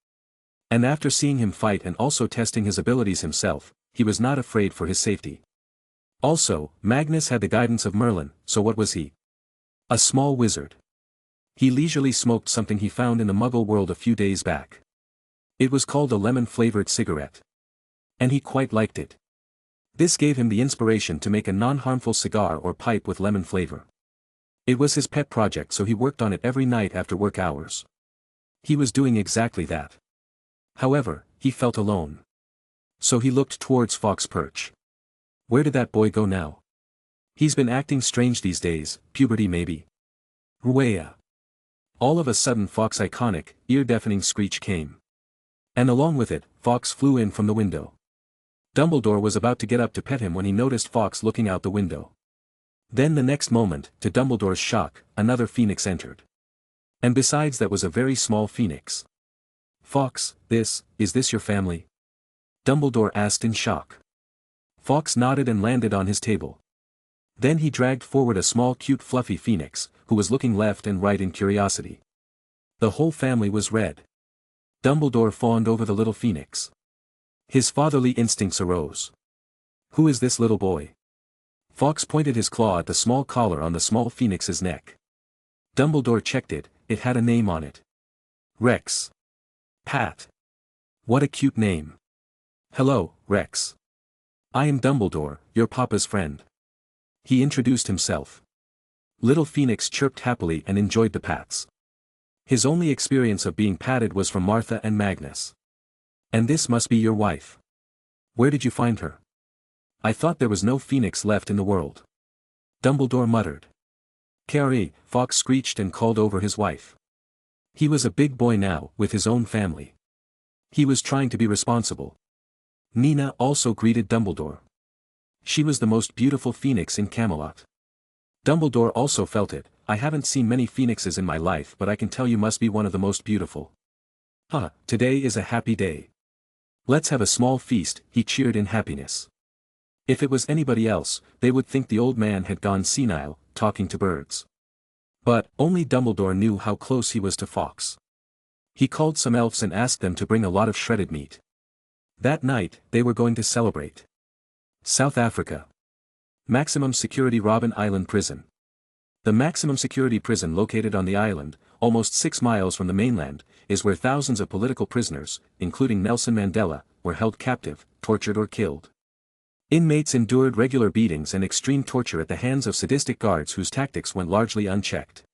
And after seeing him fight and also testing his abilities himself, he was not afraid for his safety. Also, Magnus had the guidance of Merlin, so what was he? A small wizard. He leisurely smoked something he found in the Muggle world a few days back. It was called a lemon-flavored cigarette. And he quite liked it. This gave him the inspiration to make a non-harmful cigar or pipe with lemon flavor. It was his pet project, so he worked on it every night after work hours. He was doing exactly that. However, he felt alone. So he looked towards Fox Perch. Where did that boy go now? He's been acting strange these days, puberty maybe. Ruea. All of a sudden Fox's iconic, ear-deafening screech came. And along with it, Fox flew in from the window. Dumbledore was about to get up to pet him when he noticed Fox looking out the window. Then the next moment, to Dumbledore's shock, another phoenix entered. And besides, that was a very small phoenix. Fox, is this your family? Dumbledore asked in shock. Fox nodded and landed on his table. Then he dragged forward a small cute fluffy phoenix, who was looking left and right in curiosity. The whole family was red. Dumbledore fawned over the little phoenix. His fatherly instincts arose. Who is this little boy? Fox pointed his claw at the small collar on the small phoenix's neck. Dumbledore checked it, it had a name on it. Rex. Pat. What a cute name. Hello, Rex. I am Dumbledore, your papa's friend. He introduced himself. Little Phoenix chirped happily and enjoyed the pats. His only experience of being patted was from Martha and Magnus. And this must be your wife. Where did you find her? I thought there was no phoenix left in the world. Dumbledore muttered. Carrie, Fox screeched and called over his wife. He was a big boy now, with his own family. He was trying to be responsible. Nina also greeted Dumbledore. She was the most beautiful phoenix in Camelot. Dumbledore also felt it. I haven't seen many phoenixes in my life, but I can tell you must be one of the most beautiful. Today is a happy day. Let's have a small feast, he cheered in happiness. If it was anybody else, they would think the old man had gone senile, talking to birds. But, only Dumbledore knew how close he was to Fox. He called some elves and asked them to bring a lot of shredded meat. That night, they were going to celebrate. South Africa. Maximum Security Robben Island Prison. The maximum security prison located on the island, almost 6 miles from the mainland, is where thousands of political prisoners, including Nelson Mandela, were held captive, tortured or killed. Inmates endured regular beatings and extreme torture at the hands of sadistic guards whose tactics went largely unchecked.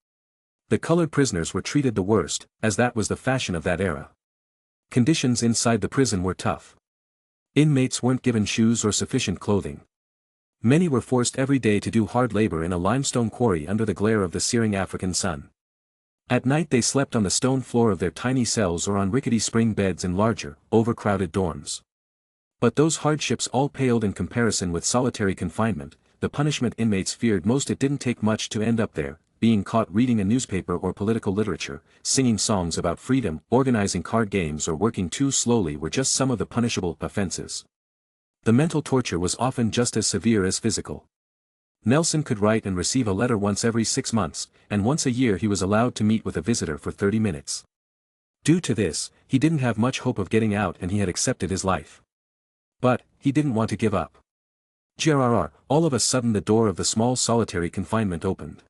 The colored prisoners were treated the worst, as that was the fashion of that era. Conditions inside the prison were tough. Inmates weren't given shoes or sufficient clothing. Many were forced every day to do hard labor in a limestone quarry under the glare of the searing African sun. At night they slept on the stone floor of their tiny cells or on rickety spring beds in larger, overcrowded dorms. But those hardships all paled in comparison with solitary confinement. The punishment inmates feared most. It didn't take much to end up there, being caught reading a newspaper or political literature, singing songs about freedom, organizing card games or working too slowly were just some of the punishable offenses. The mental torture was often just as severe as physical. Nelson could write and receive a letter once every 6 months, and once a year he was allowed to meet with a visitor for 30 minutes. Due to this, he didn't have much hope of getting out and he had accepted his life. But, he didn't want to give up. All of a sudden the door of the small solitary confinement opened.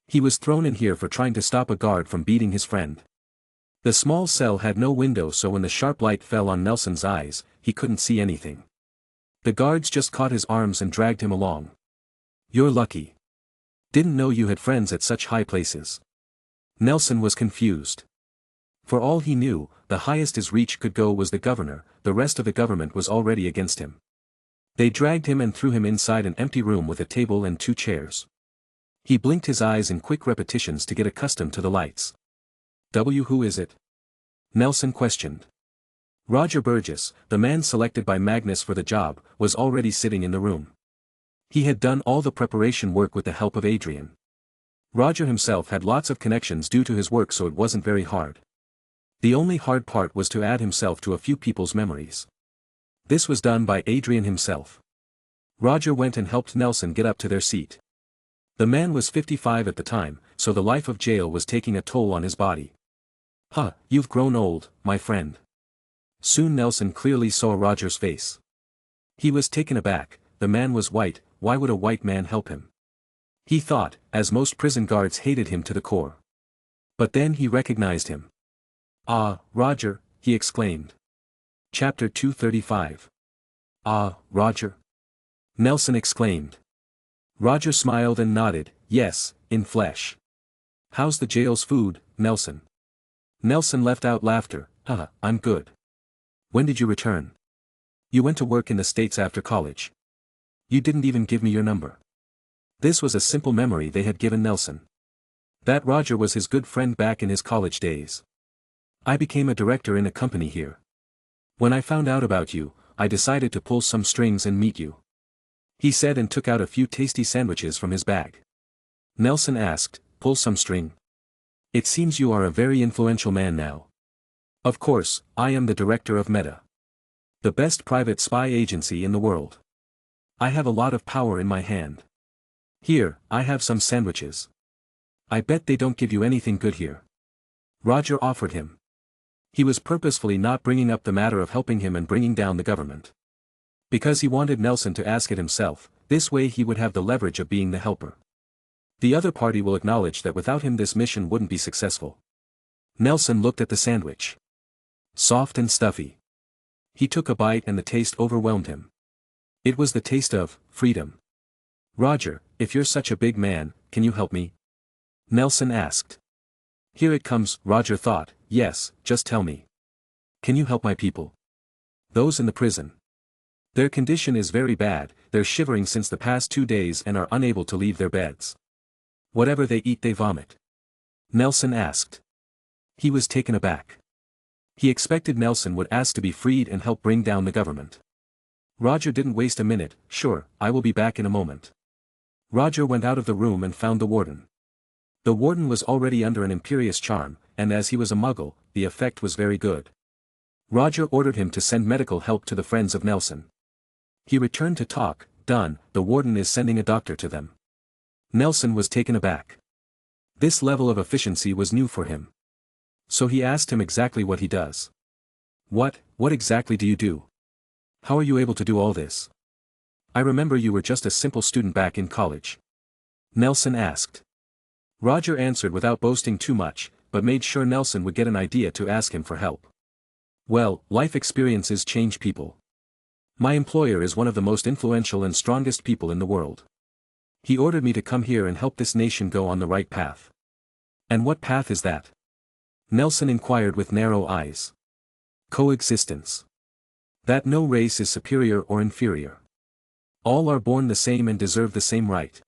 He was thrown in here for trying to stop a guard from beating his friend. The small cell had no window, so when the sharp light fell on Nelson's eyes, he couldn't see anything. The guards just caught his arms and dragged him along. You're lucky. Didn't know you had friends at such high places. Nelson was confused. For all he knew, the highest his reach could go was the governor. The rest of the government was already against him. They dragged him and threw him inside an empty room with a table and 2 chairs. He blinked his eyes in quick repetitions to get accustomed to the lights. Who is it? Nelson questioned. Roger Burgess, the man selected by Magnus for the job, was already sitting in the room. He had done all the preparation work with the help of Adrian. Roger himself had lots of connections due to his work, so it wasn't very hard. The only hard part was to add himself to a few people's memories. This was done by Adrian himself. Roger went and helped Nelson get up to their seat. The man was 55 at the time, so the life of jail was taking a toll on his body. You've grown old, my friend. Soon Nelson clearly saw Roger's face. He was taken aback. The man was white, why would a white man help him? He thought, as most prison guards hated him to the core. But then he recognized him. "Ah, Roger," he exclaimed. Chapter 235. "Ah, Roger?" Nelson exclaimed. Roger smiled and nodded, "Yes, in flesh." "How's the jail's food, Nelson?" Nelson left out laughter. I'm good." "When did you return?" "You went to work in the States after college. You didn't even give me your number." This was a simple memory they had given Nelson. That Roger was his good friend back in his college days. "I became a director in a company here. When I found out about you, I decided to pull some strings and meet you," he said, and took out a few tasty sandwiches from his bag. Nelson asked, "Pull some string? It seems you are a very influential man now." "Of course, I am the director of Meta, the best private spy agency in the world. I have a lot of power in my hand. Here, I have some sandwiches. I bet they don't give you anything good here." Roger offered him. He was purposefully not bringing up the matter of helping him and bringing down the government, because he wanted Nelson to ask it himself. This way he would have the leverage of being the helper. The other party will acknowledge that without him this mission wouldn't be successful. Nelson looked at the sandwich. Soft and stuffy. He took a bite and the taste overwhelmed him. It was the taste of freedom. "Roger, if you're such a big man, can you help me?" Nelson asked. Here it comes, Roger thought. Yes, just tell me. Can you help my people? Those in the prison. Their condition is very bad, they're shivering since the past 2 days and are unable to leave their beds. Whatever they eat they vomit. Nelson asked. He was taken aback. He expected Nelson would ask to be freed and help bring down the government. Roger didn't waste a minute. "Sure, I will be back in a moment." Roger went out of the room and found the warden. The warden was already under an imperious charm, and as he was a muggle, the effect was very good. Roger ordered him to send medical help to the friends of Nelson. He returned to talk. "Done, the warden is sending a doctor to them." Nelson was taken aback. This level of efficiency was new for him. So he asked him exactly what he does. What exactly do you do? How are you able to do all this? I remember you were just a simple student back in college." Nelson asked. Roger answered without boasting too much, but made sure Nelson would get an idea to ask him for help. "Well, life experiences change people. My employer is one of the most influential and strongest people in the world. He ordered me to come here and help this nation go on the right path." "And what path is that?" Nelson inquired with narrow eyes. "Coexistence. That no race is superior or inferior. All are born the same and deserve the same right.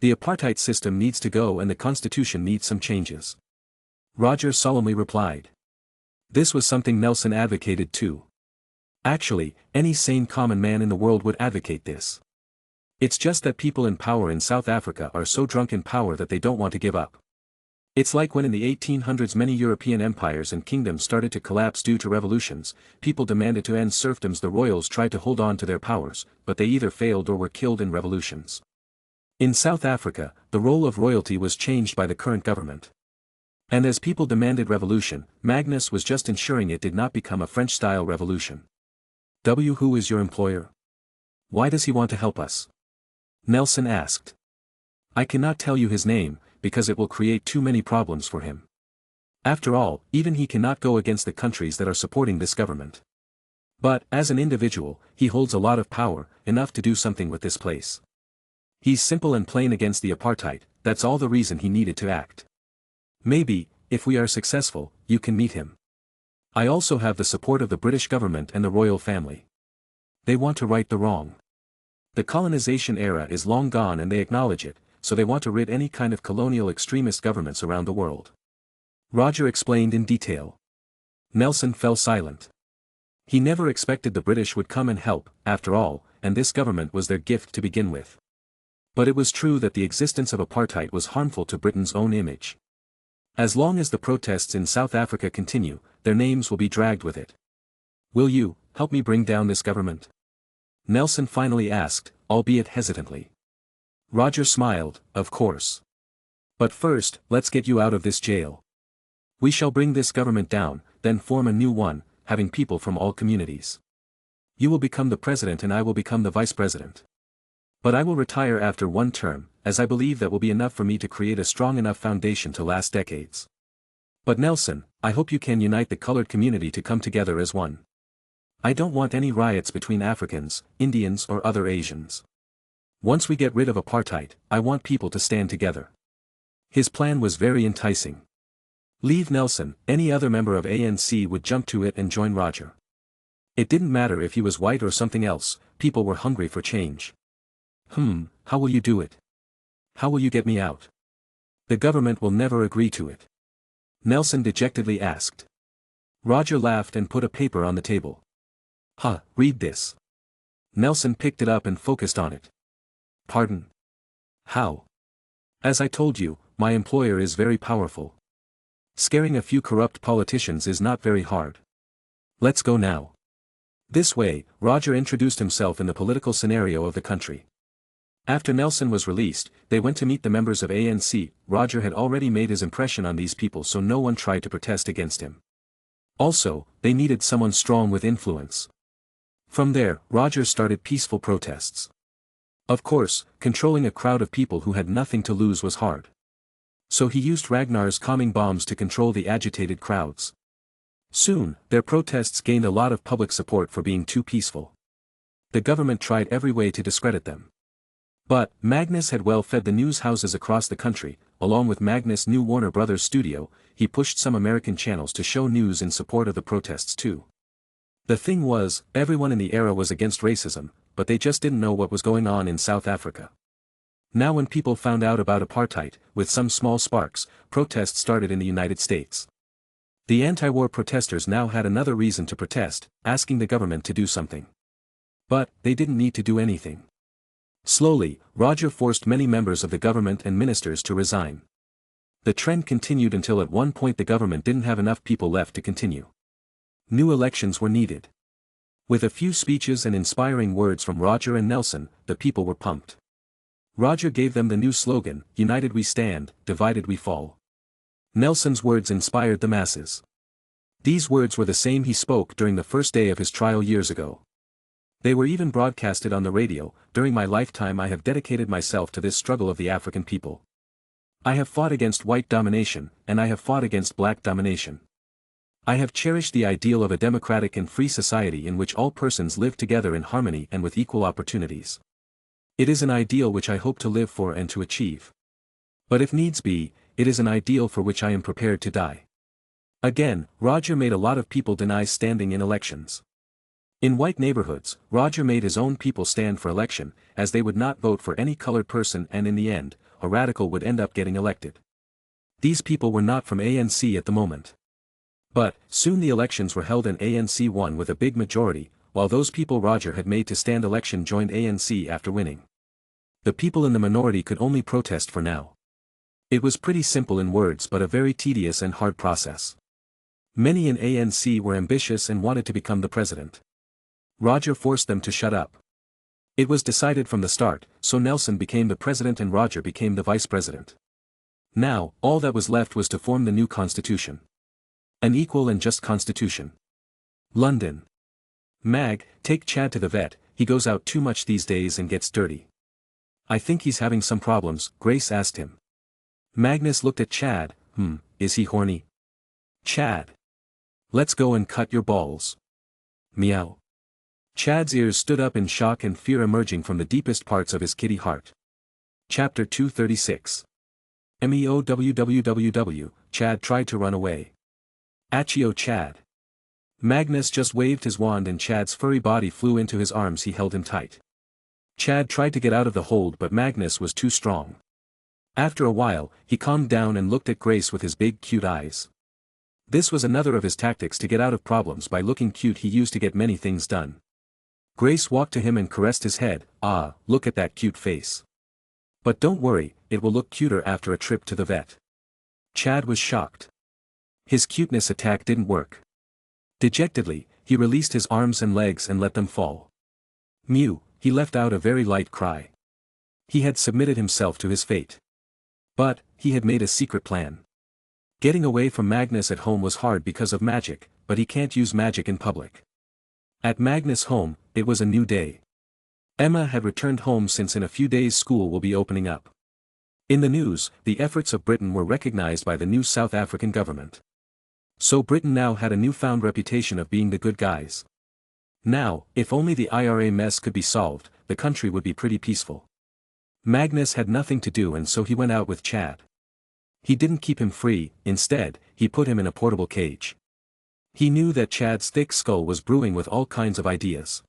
The apartheid system needs to go and the constitution needs some changes." Roger solemnly replied. This was something Nelson advocated too. Actually, any sane common man in the world would advocate this. It's just that people in power in South Africa are so drunk in power that they don't want to give up. It's like when in the 1800s many European empires and kingdoms started to collapse due to revolutions, people demanded to end serfdoms. The royals tried to hold on to their powers, but they either failed or were killed in revolutions. In South Africa, the role of royalty was changed by the current government. And as people demanded revolution, Magnus was just ensuring it did not become a French-style revolution. Who is your employer? Why does he want to help us? Nelson asked. I cannot tell you his name, because it will create too many problems for him. After all, even he cannot go against the countries that are supporting this government. But, as an individual, he holds a lot of power, enough to do something with this place. He's simple and plain against the apartheid, that's all the reason he needed to act. Maybe, if we are successful, you can meet him. I also have the support of the British government and the royal family. They want to right the wrong. The colonization era is long gone and they acknowledge it, so they want to rid any kind of colonial extremist governments around the world. Roger explained in detail. Nelson fell silent. He never expected the British would come and help, after all, and this government was their gift to begin with. But it was true that the existence of apartheid was harmful to Britain's own image. As long as the protests in South Africa continue, their names will be dragged with it. Will you help me bring down this government? Nelson finally asked, albeit hesitantly. Roger smiled, of course. But first, let's get you out of this jail. We shall bring this government down, then form a new one, having people from all communities. You will become the president and I will become the vice president. But I will retire after one term, as I believe that will be enough for me to create a strong enough foundation to last decades. But Nelson, I hope you can unite the colored community to come together as one. I don't want any riots between Africans, Indians or other Asians. Once we get rid of apartheid, I want people to stand together. His plan was very enticing. Leave Nelson, any other member of ANC would jump to it and join Roger. It didn't matter if he was white or something else, people were hungry for change. How will you do it? How will you get me out? The government will never agree to it. Nelson dejectedly asked. Roger laughed and put a paper on the table. Read this. Nelson picked it up and focused on it. Pardon? How? As I told you, my employer is very powerful. Scaring a few corrupt politicians is not very hard. Let's go now. This way, Roger introduced himself in the political scenario of the country. After Nelson was released, they went to meet the members of ANC. Roger had already made his impression on these people, so no one tried to protest against him. Also, they needed someone strong with influence. From there, Roger started peaceful protests. Of course, controlling a crowd of people who had nothing to lose was hard. So he used Ragnar's calming bombs to control the agitated crowds. Soon, their protests gained a lot of public support for being too peaceful. The government tried every way to discredit them. But, Magnus had well fed the news houses across the country. Along with Magnus' new Warner Brothers studio, he pushed some American channels to show news in support of the protests too. The thing was, everyone in the era was against racism, but they just didn't know what was going on in South Africa. Now when people found out about apartheid, with some small sparks, protests started in the United States. The anti-war protesters now had another reason to protest, asking the government to do something. But, they didn't need to do anything. Slowly, Roger forced many members of the government and ministers to resign. The trend continued until at one point the government didn't have enough people left to continue. New elections were needed. With a few speeches and inspiring words from Roger and Nelson, the people were pumped. Roger gave them the new slogan, "United we stand, divided we fall." Nelson's words inspired the masses. These words were the same he spoke during the first day of his trial years ago. They were even broadcasted on the radio. During my lifetime I have dedicated myself to this struggle of the African people. I have fought against white domination, and I have fought against black domination. I have cherished the ideal of a democratic and free society in which all persons live together in harmony and with equal opportunities. It is an ideal which I hope to live for and to achieve. But if needs be, it is an ideal for which I am prepared to die. Again, Roger made a lot of people deny standing in elections. In white neighborhoods, Roger made his own people stand for election, as they would not vote for any colored person, and in the end, a radical would end up getting elected. These people were not from ANC at the moment. But, soon the elections were held and ANC won with a big majority, while those people Roger had made to stand election joined ANC after winning. The people in the minority could only protest for now. It was pretty simple in words but a very tedious and hard process. Many in ANC were ambitious and wanted to become the president. Roger forced them to shut up. It was decided from the start, so Nelson became the president and Roger became the vice president. Now, all that was left was to form the new constitution. An equal and just constitution. London. Mag, take Chad to the vet, he goes out too much these days and gets dirty. I think he's having some problems, Grace asked him. Magnus looked at Chad, is he horny? Chad. Let's go and cut your balls. Meow. Chad's ears stood up in shock and fear emerging from the deepest parts of his kitty heart. Chapter 236. MEOWWWW, Chad tried to run away. Achio Chad. Magnus just waved his wand and Chad's furry body flew into his arms. He held him tight. Chad tried to get out of the hold but Magnus was too strong. After a while, he calmed down and looked at Grace with his big cute eyes. This was another of his tactics to get out of problems. By looking cute he used to get many things done. Grace walked to him and caressed his head. Ah, look at that cute face. But don't worry, it will look cuter after a trip to the vet. Chad was shocked. His cuteness attack didn't work. Dejectedly, he released his arms and legs and let them fall. Mew, he let out a very light cry. He had submitted himself to his fate. But, he had made a secret plan. Getting away from Magnus at home was hard because of magic, but he can't use magic in public. At Magnus' home, it was a new day. Emma had returned home since in a few days school will be opening up. In the news, the efforts of Britain were recognized by the new South African government. So Britain now had a newfound reputation of being the good guys. Now, if only the IRA mess could be solved, the country would be pretty peaceful. Magnus had nothing to do and so he went out with Chad. He didn't keep him free, instead, he put him in a portable cage. He knew that Chad's thick skull was brewing with all kinds of ideas.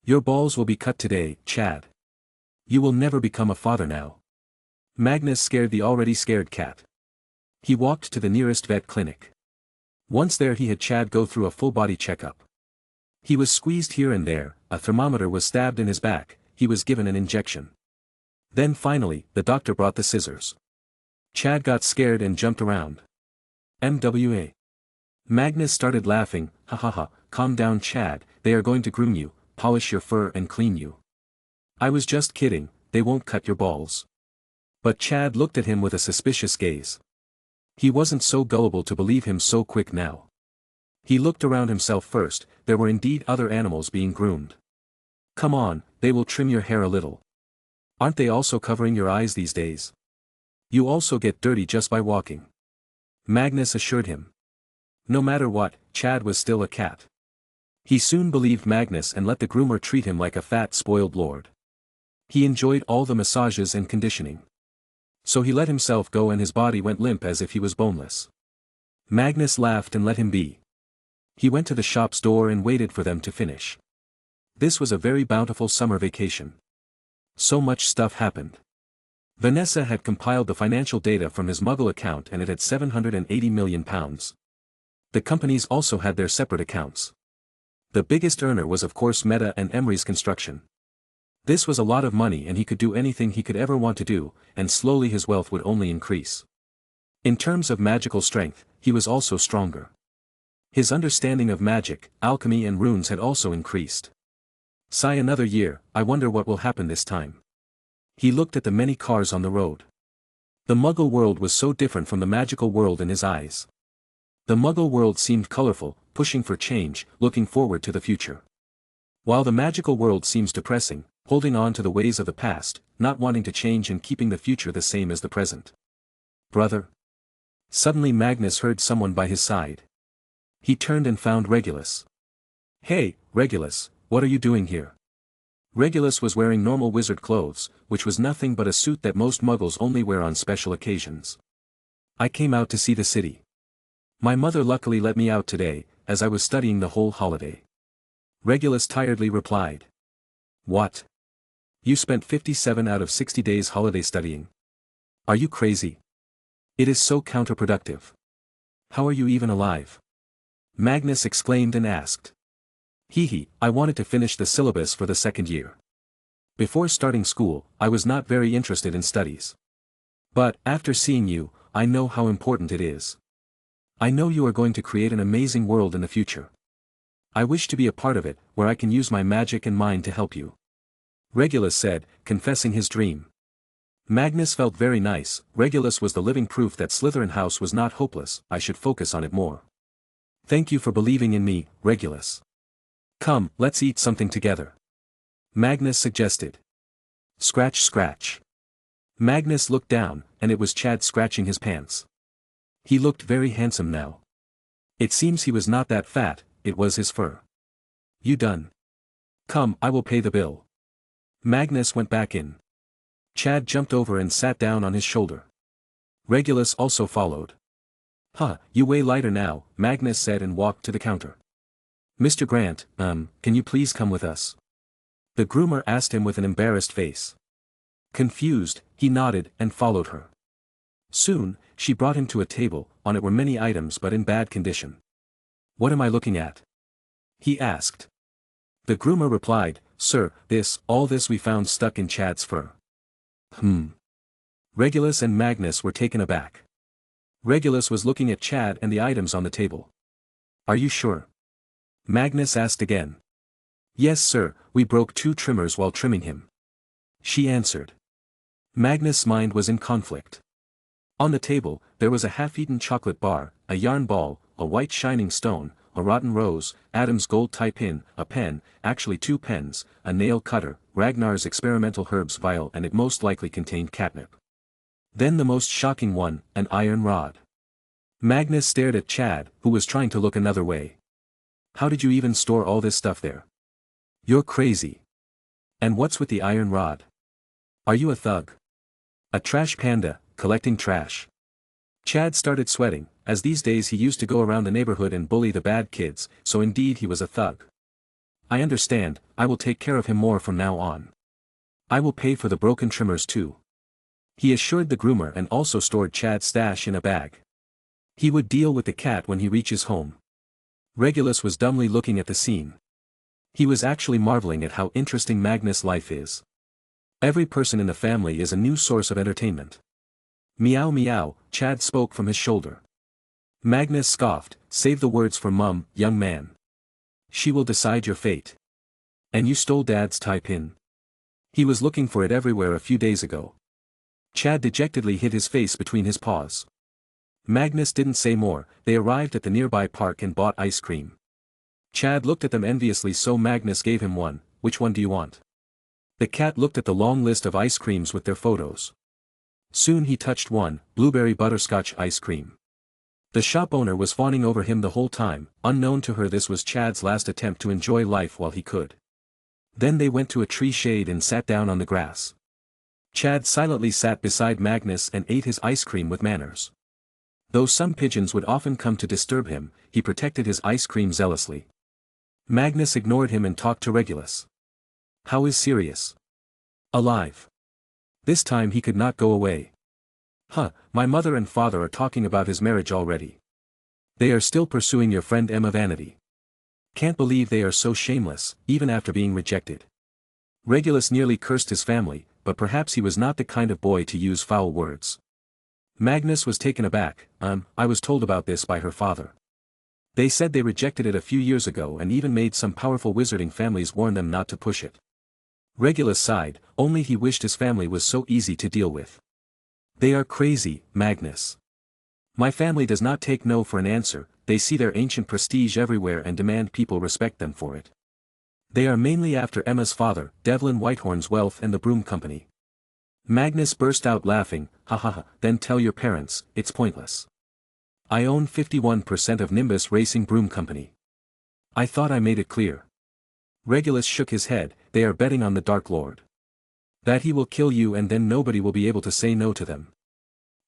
Your balls will be cut today, Chad. You will never become a father now. Magnus scared the already scared cat. He walked to the nearest vet clinic. Once there he had Chad go through a full-body checkup. He was squeezed here and there, a thermometer was stabbed in his back, he was given an injection. Then finally, the doctor brought the scissors. Chad got scared and jumped around. MWA. Magnus started laughing, ha ha ha, calm down Chad, they are going to groom you, polish your fur and clean you. I was just kidding, they won't cut your balls. But Chad looked at him with a suspicious gaze. He wasn't so gullible to believe him so quick now. He looked around himself first, there were indeed other animals being groomed. Come on, they will trim your hair a little. Aren't they also covering your eyes these days? You also get dirty just by walking. Magnus assured him. No matter what, Chad was still a cat. He soon believed Magnus and let the groomer treat him like a fat spoiled lord. He enjoyed all the massages and conditioning. So he let himself go and his body went limp as if he was boneless. Magnus laughed and let him be. He went to the shop's door and waited for them to finish. This was a very bountiful summer vacation. So much stuff happened. Vanessa had compiled the financial data from his Muggle account and it had £780 million. The companies also had their separate accounts. The biggest earner was of course Meta and Emery's construction. This was a lot of money and he could do anything he could ever want to do, and slowly his wealth would only increase. In terms of magical strength, he was also stronger. His understanding of magic, alchemy and runes had also increased. Sigh another year, I wonder what will happen this time. He looked at the many cars on the road. The Muggle world was so different from the magical world in his eyes. The Muggle world seemed colorful, pushing for change, looking forward to the future. While the magical world seems depressing, holding on to the ways of the past, not wanting to change and keeping the future the same as the present. Brother? Suddenly Magnus heard someone by his side. He turned and found Regulus. Hey, Regulus, what are you doing here? Regulus was wearing normal wizard clothes, which was nothing but a suit that most Muggles only wear on special occasions. I came out to see the city. My mother luckily let me out today, as I was studying the whole holiday. Regulus tiredly replied. What? You spent 57 out of 60 days holiday studying. Are you crazy? It is so counterproductive. How are you even alive? Magnus exclaimed and asked. I wanted to finish the syllabus for the second year. Before starting school, I was not very interested in studies. But, after seeing you, I know how important it is. I know you are going to create an amazing world in the future. I wish to be a part of it, where I can use my magic and mind to help you. Regulus said, confessing his dream. Magnus felt very nice. Regulus was the living proof that Slytherin House was not hopeless. I should focus on it more. Thank you for believing in me, Regulus. Come, let's eat something together. Magnus suggested. Scratch scratch. Magnus looked down, and it was Chad scratching his pants. He looked very handsome now. It seems he was not that fat, it was his fur. You done? Come, I will pay the bill. Magnus went back in. Chad jumped over and sat down on his shoulder. Regulus also followed. You weigh lighter now, Magnus said and walked to the counter. Mr. Grant, can you please come with us? The groomer asked him with an embarrassed face. Confused, he nodded and followed her. Soon, she brought him to a table, on it were many items but in bad condition. What am I looking at? He asked. The groomer replied, Sir, all this we found stuck in Chad's fur. Regulus and Magnus were taken aback. Regulus was looking at Chad and the items on the table. Are you sure? Magnus asked again. Yes sir, we broke 2 trimmers while trimming him. She answered. Magnus' mind was in conflict. On the table, there was a half-eaten chocolate bar, a yarn ball, a white shining stone, a a rotten rose, Adam's gold tie pin, a pen, actually 2 pens, a nail cutter, Ragnar's experimental herbs vial, and it most likely contained catnip. Then the most shocking one, an iron rod. Magnus stared at Chad, who was trying to look another way. How did you even store all this stuff there? You're crazy. And what's with the iron rod? Are you a thug? A trash panda, collecting trash? Chad started sweating, as these days he used to go around the neighborhood and bully the bad kids, so indeed he was a thug. I understand, I will take care of him more from now on. I will pay for the broken trimmers too. He assured the groomer and also stored Chad's stash in a bag. He would deal with the cat when he reaches home. Regulus was dumbly looking at the scene. He was actually marveling at how interesting Magnus' life is. Every person in the family is a new source of entertainment. Meow meow, Chad spoke from his shoulder. Magnus scoffed, save the words for Mum, young man. She will decide your fate. And you stole Dad's tie pin. He was looking for it everywhere a few days ago. Chad dejectedly hid his face between his paws. Magnus didn't say more. They arrived at the nearby park and bought ice cream. Chad looked at them enviously, so Magnus gave him one. Which one do you want? The cat looked at the long list of ice creams with their photos. Soon he touched one, blueberry butterscotch ice cream. The shop owner was fawning over him the whole time. Unknown to her, this was Chad's last attempt to enjoy life while he could. Then they went to a tree shade and sat down on the grass. Chad silently sat beside Magnus and ate his ice cream with manners. Though some pigeons would often come to disturb him, he protected his ice cream zealously. Magnus ignored him and talked to Regulus. How is Sirius? Alive. This time he could not go away. My mother and father are talking about his marriage already. They are still pursuing your friend Emma Vanity. Can't believe they are so shameless, even after being rejected. Regulus nearly cursed his family, but perhaps he was not the kind of boy to use foul words. Magnus was taken aback. I was told about this by her father. They said they rejected it a few years ago and even made some powerful wizarding families warn them not to push it. Regulus sighed, only he wished his family was so easy to deal with. They are crazy, Magnus. My family does not take no for an answer. They see their ancient prestige everywhere and demand people respect them for it. They are mainly after Emma's father, Devlin Whitehorn's wealth and the broom company. Magnus burst out laughing. Then tell your parents, it's pointless. I own 51% of Nimbus Racing Broom Company. I thought I made it clear. Regulus shook his head. They are betting on the Dark Lord. That he will kill you and then nobody will be able to say no to them.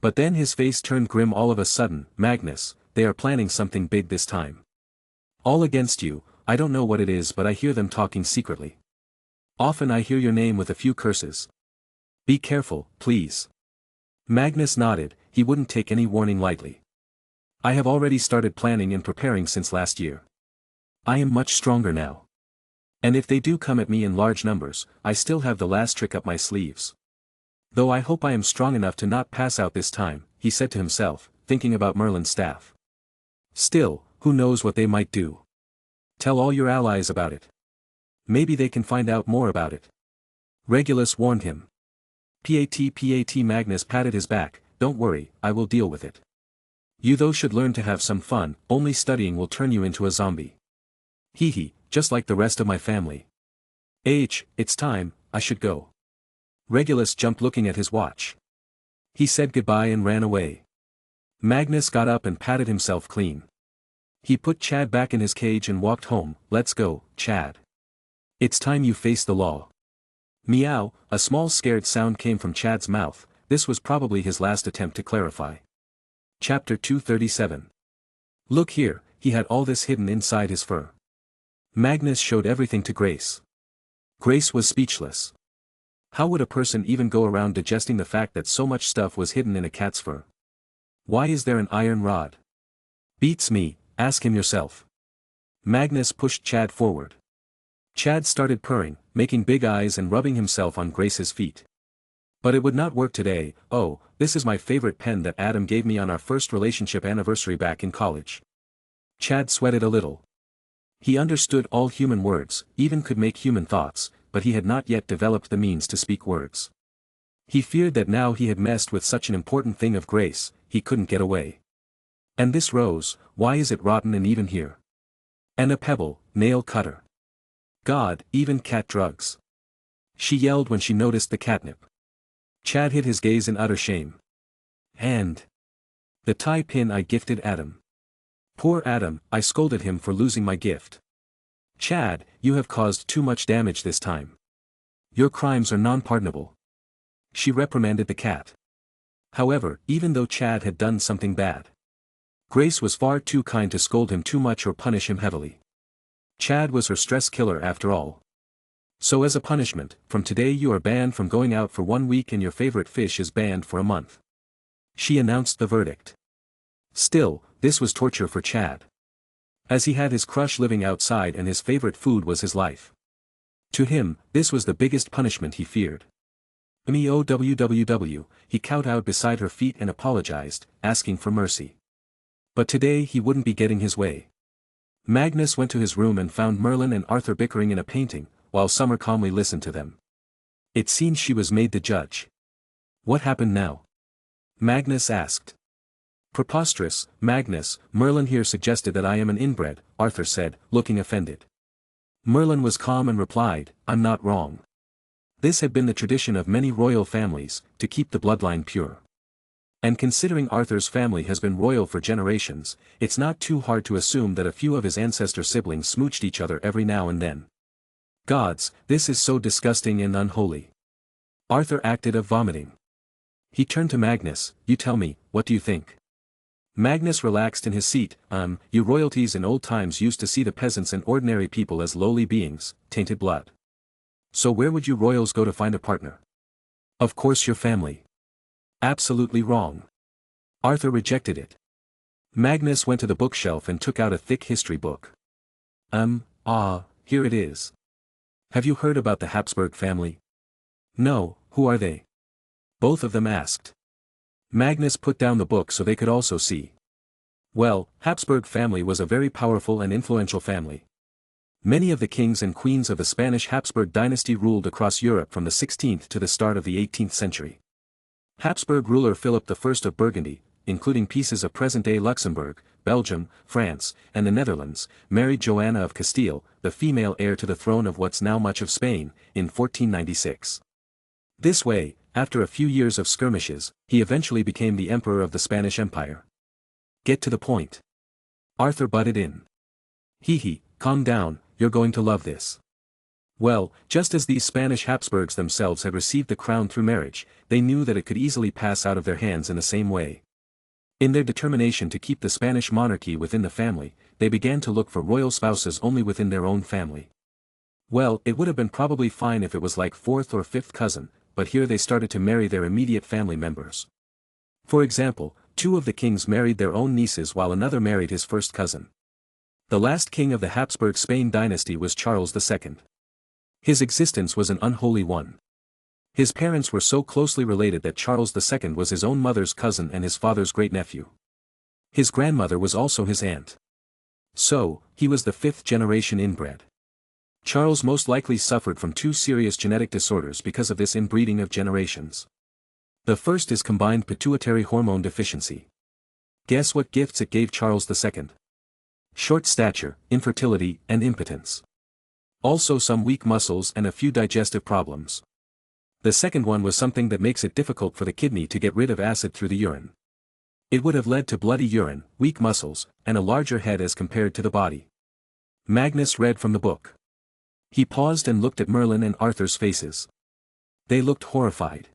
But then his face turned grim all of a sudden. Magnus, they are planning something big this time. All against you. I don't know what it is, but I hear them talking secretly. Often I hear your name with a few curses. Be careful, please. Magnus nodded. He wouldn't take any warning lightly. I have already started planning and preparing since last year. I am much stronger now. And if they do come at me in large numbers, I still have the last trick up my sleeves. Though I hope I am strong enough to not pass out this time, he said to himself, thinking about Merlin's staff. Still, who knows what they might do? Tell all your allies about it. Maybe they can find out more about it. Regulus warned him. Pat Magnus patted his back. Don't worry, I will deal with it. You though should learn to have some fun. Only studying will turn you into a zombie. Just like the rest of my family. It's time, I should go. Regulus jumped, looking at his watch. He said goodbye and ran away. Magnus got up and patted himself clean. He put Chad back in his cage and walked home. Let's go, Chad. It's time you face the law. Meow, a small scared sound came from Chad's mouth. This was probably his last attempt to clarify. Chapter 237. Look here, he had all this hidden inside his fur. Magnus showed everything to Grace. Grace was speechless. How would a person even go around digesting the fact that so much stuff was hidden in a cat's fur? Why is there an iron rod? Beats me, ask him yourself. Magnus pushed Chad forward. Chad started purring, making big eyes and rubbing himself on Grace's feet. But it would not work today. Oh, this is my favorite pen that Adam gave me on our first relationship anniversary back in college. Chad sweated a little. He understood all human words, even could make human thoughts, but he had not yet developed the means to speak words. He feared that now he had messed with such an important thing of Grace, he couldn't get away. And this rose, why is it rotten and even here? And a pebble, nail cutter. God, even cat drugs. She yelled when she noticed the catnip. Chad hid his gaze in utter shame. And the tie pin I gifted Adam. Poor Adam, I scolded him for losing my gift. Chad, you have caused too much damage this time. Your crimes are non-pardonable. She reprimanded the cat. However, even though Chad had done something bad, Grace was far too kind to scold him too much or punish him heavily. Chad was her stress killer after all. So as a punishment, from today you are banned from going out for 1 week and your favorite fish is banned for a month. She announced the verdict. Still, this was torture for Chad. As he had his crush living outside and his favorite food was his life. To him, this was the biggest punishment he feared. MEOWWW, he kowtowed beside her feet and apologized, asking for mercy. But today he wouldn't be getting his way. Magnus went to his room and found Merlin and Arthur bickering in a painting, while Summer calmly listened to them. It seemed she was made the judge. What happened now? Magnus asked. Preposterous, Magnus, Merlin here suggested that I am an inbred, Arthur said, looking offended. Merlin was calm and replied, I'm not wrong. This had been the tradition of many royal families, to keep the bloodline pure. And considering Arthur's family has been royal for generations, it's not too hard to assume that a few of his ancestor siblings smooched each other every now and then. Gods, this is so disgusting and unholy. Arthur acted of vomiting. He turned to Magnus, you tell me, what do you think? Magnus relaxed in his seat, you royalties in old times used to see the peasants and ordinary people as lowly beings, tainted blood. So where would you royals go to find a partner? Of course your family. Absolutely wrong. Arthur rejected it. Magnus went to the bookshelf and took out a thick history book. Here it is. Have you heard about the Habsburg family? No, who are they? Both of them asked. Magnus put down the book so they could also see. Well, Habsburg family was a very powerful and influential family. Many of the kings and queens of the Spanish Habsburg dynasty ruled across Europe from the 16th to the start of the 18th century. Habsburg ruler Philip I of Burgundy, including pieces of present-day Luxembourg, Belgium, France, and the Netherlands, married Joanna of Castile, the female heir to the throne of what's now much of Spain, in 1496. This way, after a few years of skirmishes, he eventually became the emperor of the Spanish Empire. Get to the point. Arthur butted in. Calm down, you're going to love this. Well, just as these Spanish Habsburgs themselves had received the crown through marriage, they knew that it could easily pass out of their hands in the same way. In their determination to keep the Spanish monarchy within the family, they began to look for royal spouses only within their own family. Well, it would have been probably fine if it was like fourth or fifth cousin, but here they started to marry their immediate family members. For example, 2 of the kings married their own nieces while another married his first cousin. The last king of the Habsburg Spain dynasty was Charles II. His existence was an unholy one. His parents were so closely related that Charles II was his own mother's cousin and his father's great-nephew. His grandmother was also his aunt. So, he was the 5th generation inbred. Charles most likely suffered from 2 serious genetic disorders because of this inbreeding of generations. The first is combined pituitary hormone deficiency. Guess what gifts it gave Charles II? Short stature, infertility, and impotence. Also some weak muscles and a few digestive problems. The second one was something that makes it difficult for the kidney to get rid of acid through the urine. It would have led to bloody urine, weak muscles, and a larger head as compared to the body. Magnus read from the book. He paused and looked at Merlin and Arthur's faces. They looked horrified.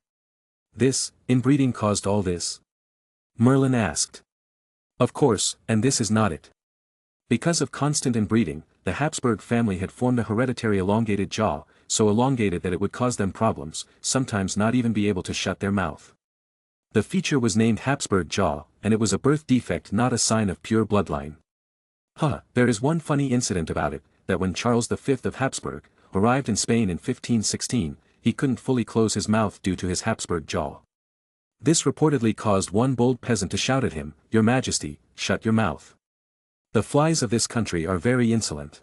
This, inbreeding caused all this? Merlin asked. Of course, and this is not it. Because of constant inbreeding, the Habsburg family had formed a hereditary elongated jaw, so elongated that it would cause them problems, sometimes not even be able to shut their mouth. The feature was named Habsburg jaw, and it was a birth defect, not a sign of pure bloodline. There is one funny incident about it, that when Charles V of Habsburg arrived in Spain in 1516, he couldn't fully close his mouth due to his Habsburg jaw. This reportedly caused one bold peasant to shout at him, "Your Majesty, shut your mouth. The flies of this country are very insolent."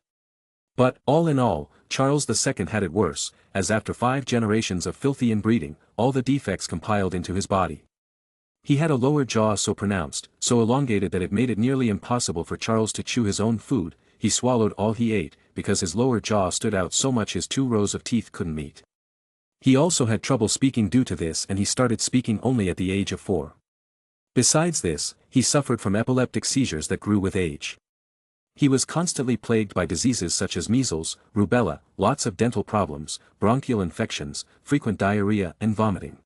But, all in all, Charles II had it worse, as after 5 generations of filthy inbreeding, all the defects compiled into his body. He had a lower jaw so pronounced, so elongated that it made it nearly impossible for Charles to chew his own food. he swallowed all he ate, because his lower jaw stood out so much his 2 rows of teeth couldn't meet. He also had trouble speaking due to this, and he started speaking only at the age of 4. Besides this, he suffered from epileptic seizures that grew with age. He was constantly plagued by diseases such as measles, rubella, lots of dental problems, bronchial infections, frequent diarrhea and vomiting.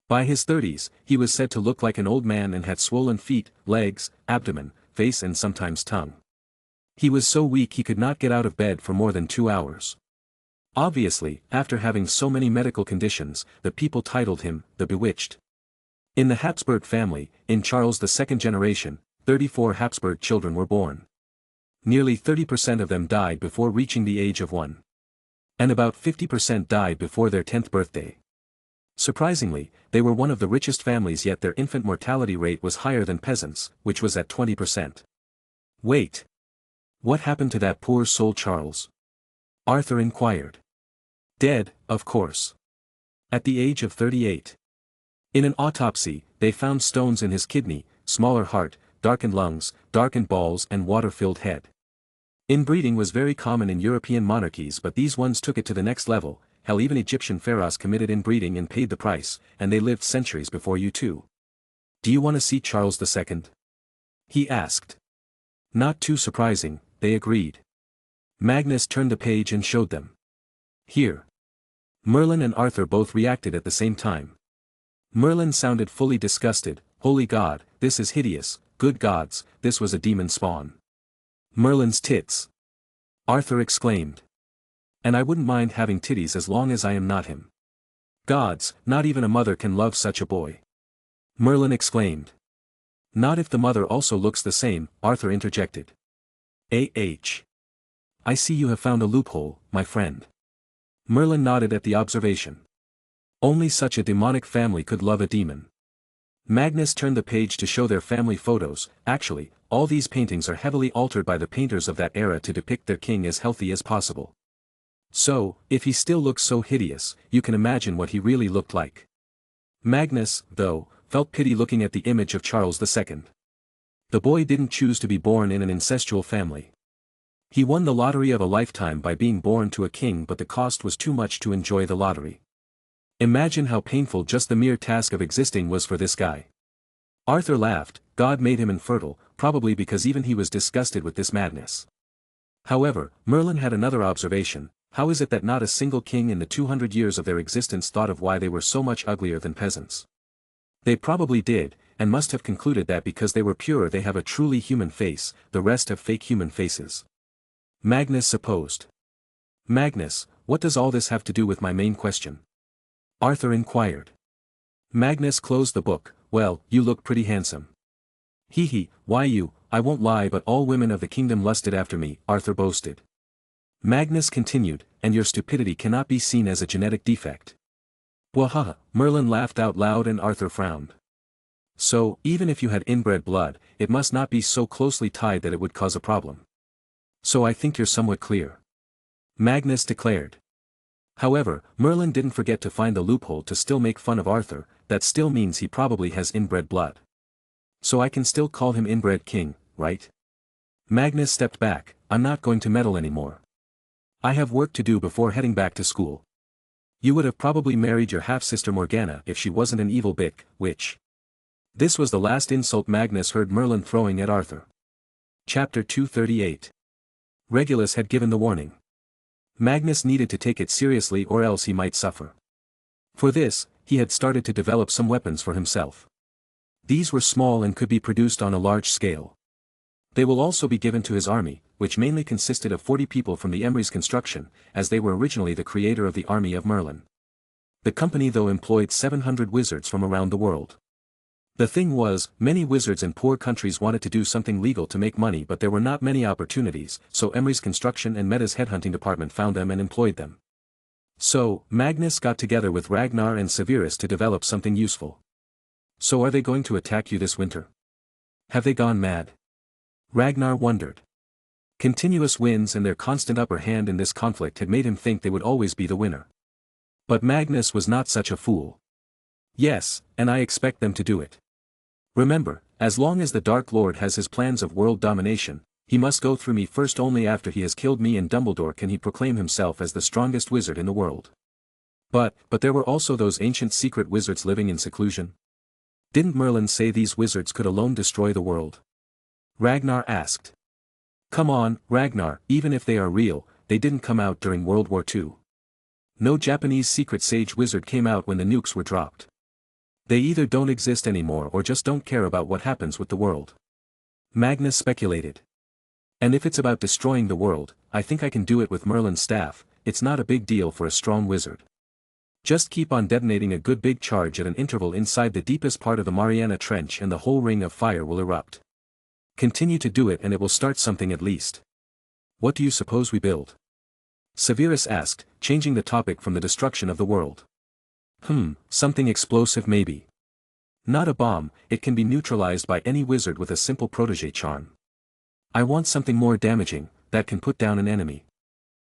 By his 30s, he was said to look like an old man and had swollen feet, legs, abdomen, face and sometimes tongue. He was so weak he could not get out of bed for more than 2 hours. Obviously, after having so many medical conditions, the people titled him, the Bewitched. In the Habsburg family, in Charles' second generation, 34 Habsburg children were born. Nearly 30% of them died before reaching the age of 1. And about 50% died before their 10th birthday. Surprisingly, they were one of the richest families, yet their infant mortality rate was higher than peasants, which was at 20%. Wait. What happened to that poor soul Charles? Arthur inquired. Dead, of course. At the age of 38. In an autopsy, they found stones in his kidney, smaller heart, darkened lungs, darkened balls and water-filled head. Inbreeding was very common in European monarchies, but these ones took it to the next level. Hell, even Egyptian pharaohs committed inbreeding and paid the price, and they lived centuries before you too. Do you want to see Charles II? He asked. Not too surprising, they agreed. Magnus turned the page and showed them. Here. Merlin and Arthur both reacted at the same time. Merlin sounded fully disgusted. Holy God, this is hideous. Good gods, this was a demon spawn. Merlin's tits. Arthur exclaimed. And I wouldn't mind having titties as long as I am not him. Gods, not even a mother can love such a boy. Merlin exclaimed. Not if the mother also looks the same, Arthur interjected. I see you have found a loophole, my friend. Merlin nodded at the observation. Only such a demonic family could love a demon. Magnus turned the page to show their family photos. Actually, all these paintings are heavily altered by the painters of that era to depict their king as healthy as possible. So, if he still looks so hideous, you can imagine what he really looked like. Magnus, though, felt pity looking at the image of Charles II. The boy didn't choose to be born in an incestual family. He won the lottery of a lifetime by being born to a king, but the cost was too much to enjoy the lottery. Imagine how painful just the mere task of existing was for this guy. Arthur laughed. God made him infertile, probably because even he was disgusted with this madness. However, Merlin had another observation. How is it that not a single king in the 200 years of their existence thought of why they were so much uglier than peasants? They probably did, and must have concluded that because they were pure they have a truly human face, the rest have fake human faces. Magnus supposed. Magnus, what does all this have to do with my main question? Arthur inquired. Magnus closed the book. Well, you look pretty handsome. Why you, I won't lie, but all women of the kingdom lusted after me, Arthur boasted. Magnus continued, and your stupidity cannot be seen as a genetic defect. Wahaha, Merlin laughed out loud and Arthur frowned. So, even if you had inbred blood, it must not be so closely tied that it would cause a problem. So I think you're somewhat clear. Magnus declared. However, Merlin didn't forget to find the loophole to still make fun of Arthur. That still means he probably has inbred blood. So I can still call him inbred king, right? Magnus stepped back. I'm not going to meddle anymore. I have work to do before heading back to school. You would have probably married your half-sister Morgana if she wasn't an evil witch. This was the last insult Magnus heard Merlin throwing at Arthur. Chapter 238. Regulus had given the warning. Magnus needed to take it seriously or else he might suffer. For this, he had started to develop some weapons for himself. These were small and could be produced on a large scale. They will also be given to his army, which mainly consisted of 40 people from the Emrys construction, as they were originally the creator of the army of Merlin. The company though employed 700 wizards from around the world. The thing was, many wizards in poor countries wanted to do something legal to make money, but there were not many opportunities, so Emrys construction and Meta's headhunting department found them and employed them. So, Magnus got together with Ragnar and Severus to develop something useful. So are they going to attack you this winter? Have they gone mad? Ragnar wondered. Continuous wins and their constant upper hand in this conflict had made him think they would always be the winner. But Magnus was not such a fool. Yes, and I expect them to do it. Remember, as long as the Dark Lord has his plans of world domination, He must go through me first. Only after he has killed me and Dumbledore can he proclaim himself as the strongest wizard in the world. But there were also those ancient secret wizards living in seclusion. Didn't Merlin say these wizards could alone destroy the world? Ragnar asked. Come on, Ragnar, even if they are real, they didn't come out during World War II. No Japanese secret sage wizard came out when the nukes were dropped. They either don't exist anymore or just don't care about what happens with the world. Magnus speculated. And if it's about destroying the world, I think I can do it with Merlin's staff. It's not a big deal for a strong wizard. Just keep on detonating a good big charge at an interval inside the deepest part of the Mariana Trench and the whole ring of fire will erupt. Continue to do it and it will start something at least. What do you suppose we build? Severus asked, changing the topic from the destruction of the world. Something explosive maybe. Not a bomb, it can be neutralized by any wizard with a simple protege charm. I want something more damaging, that can put down an enemy.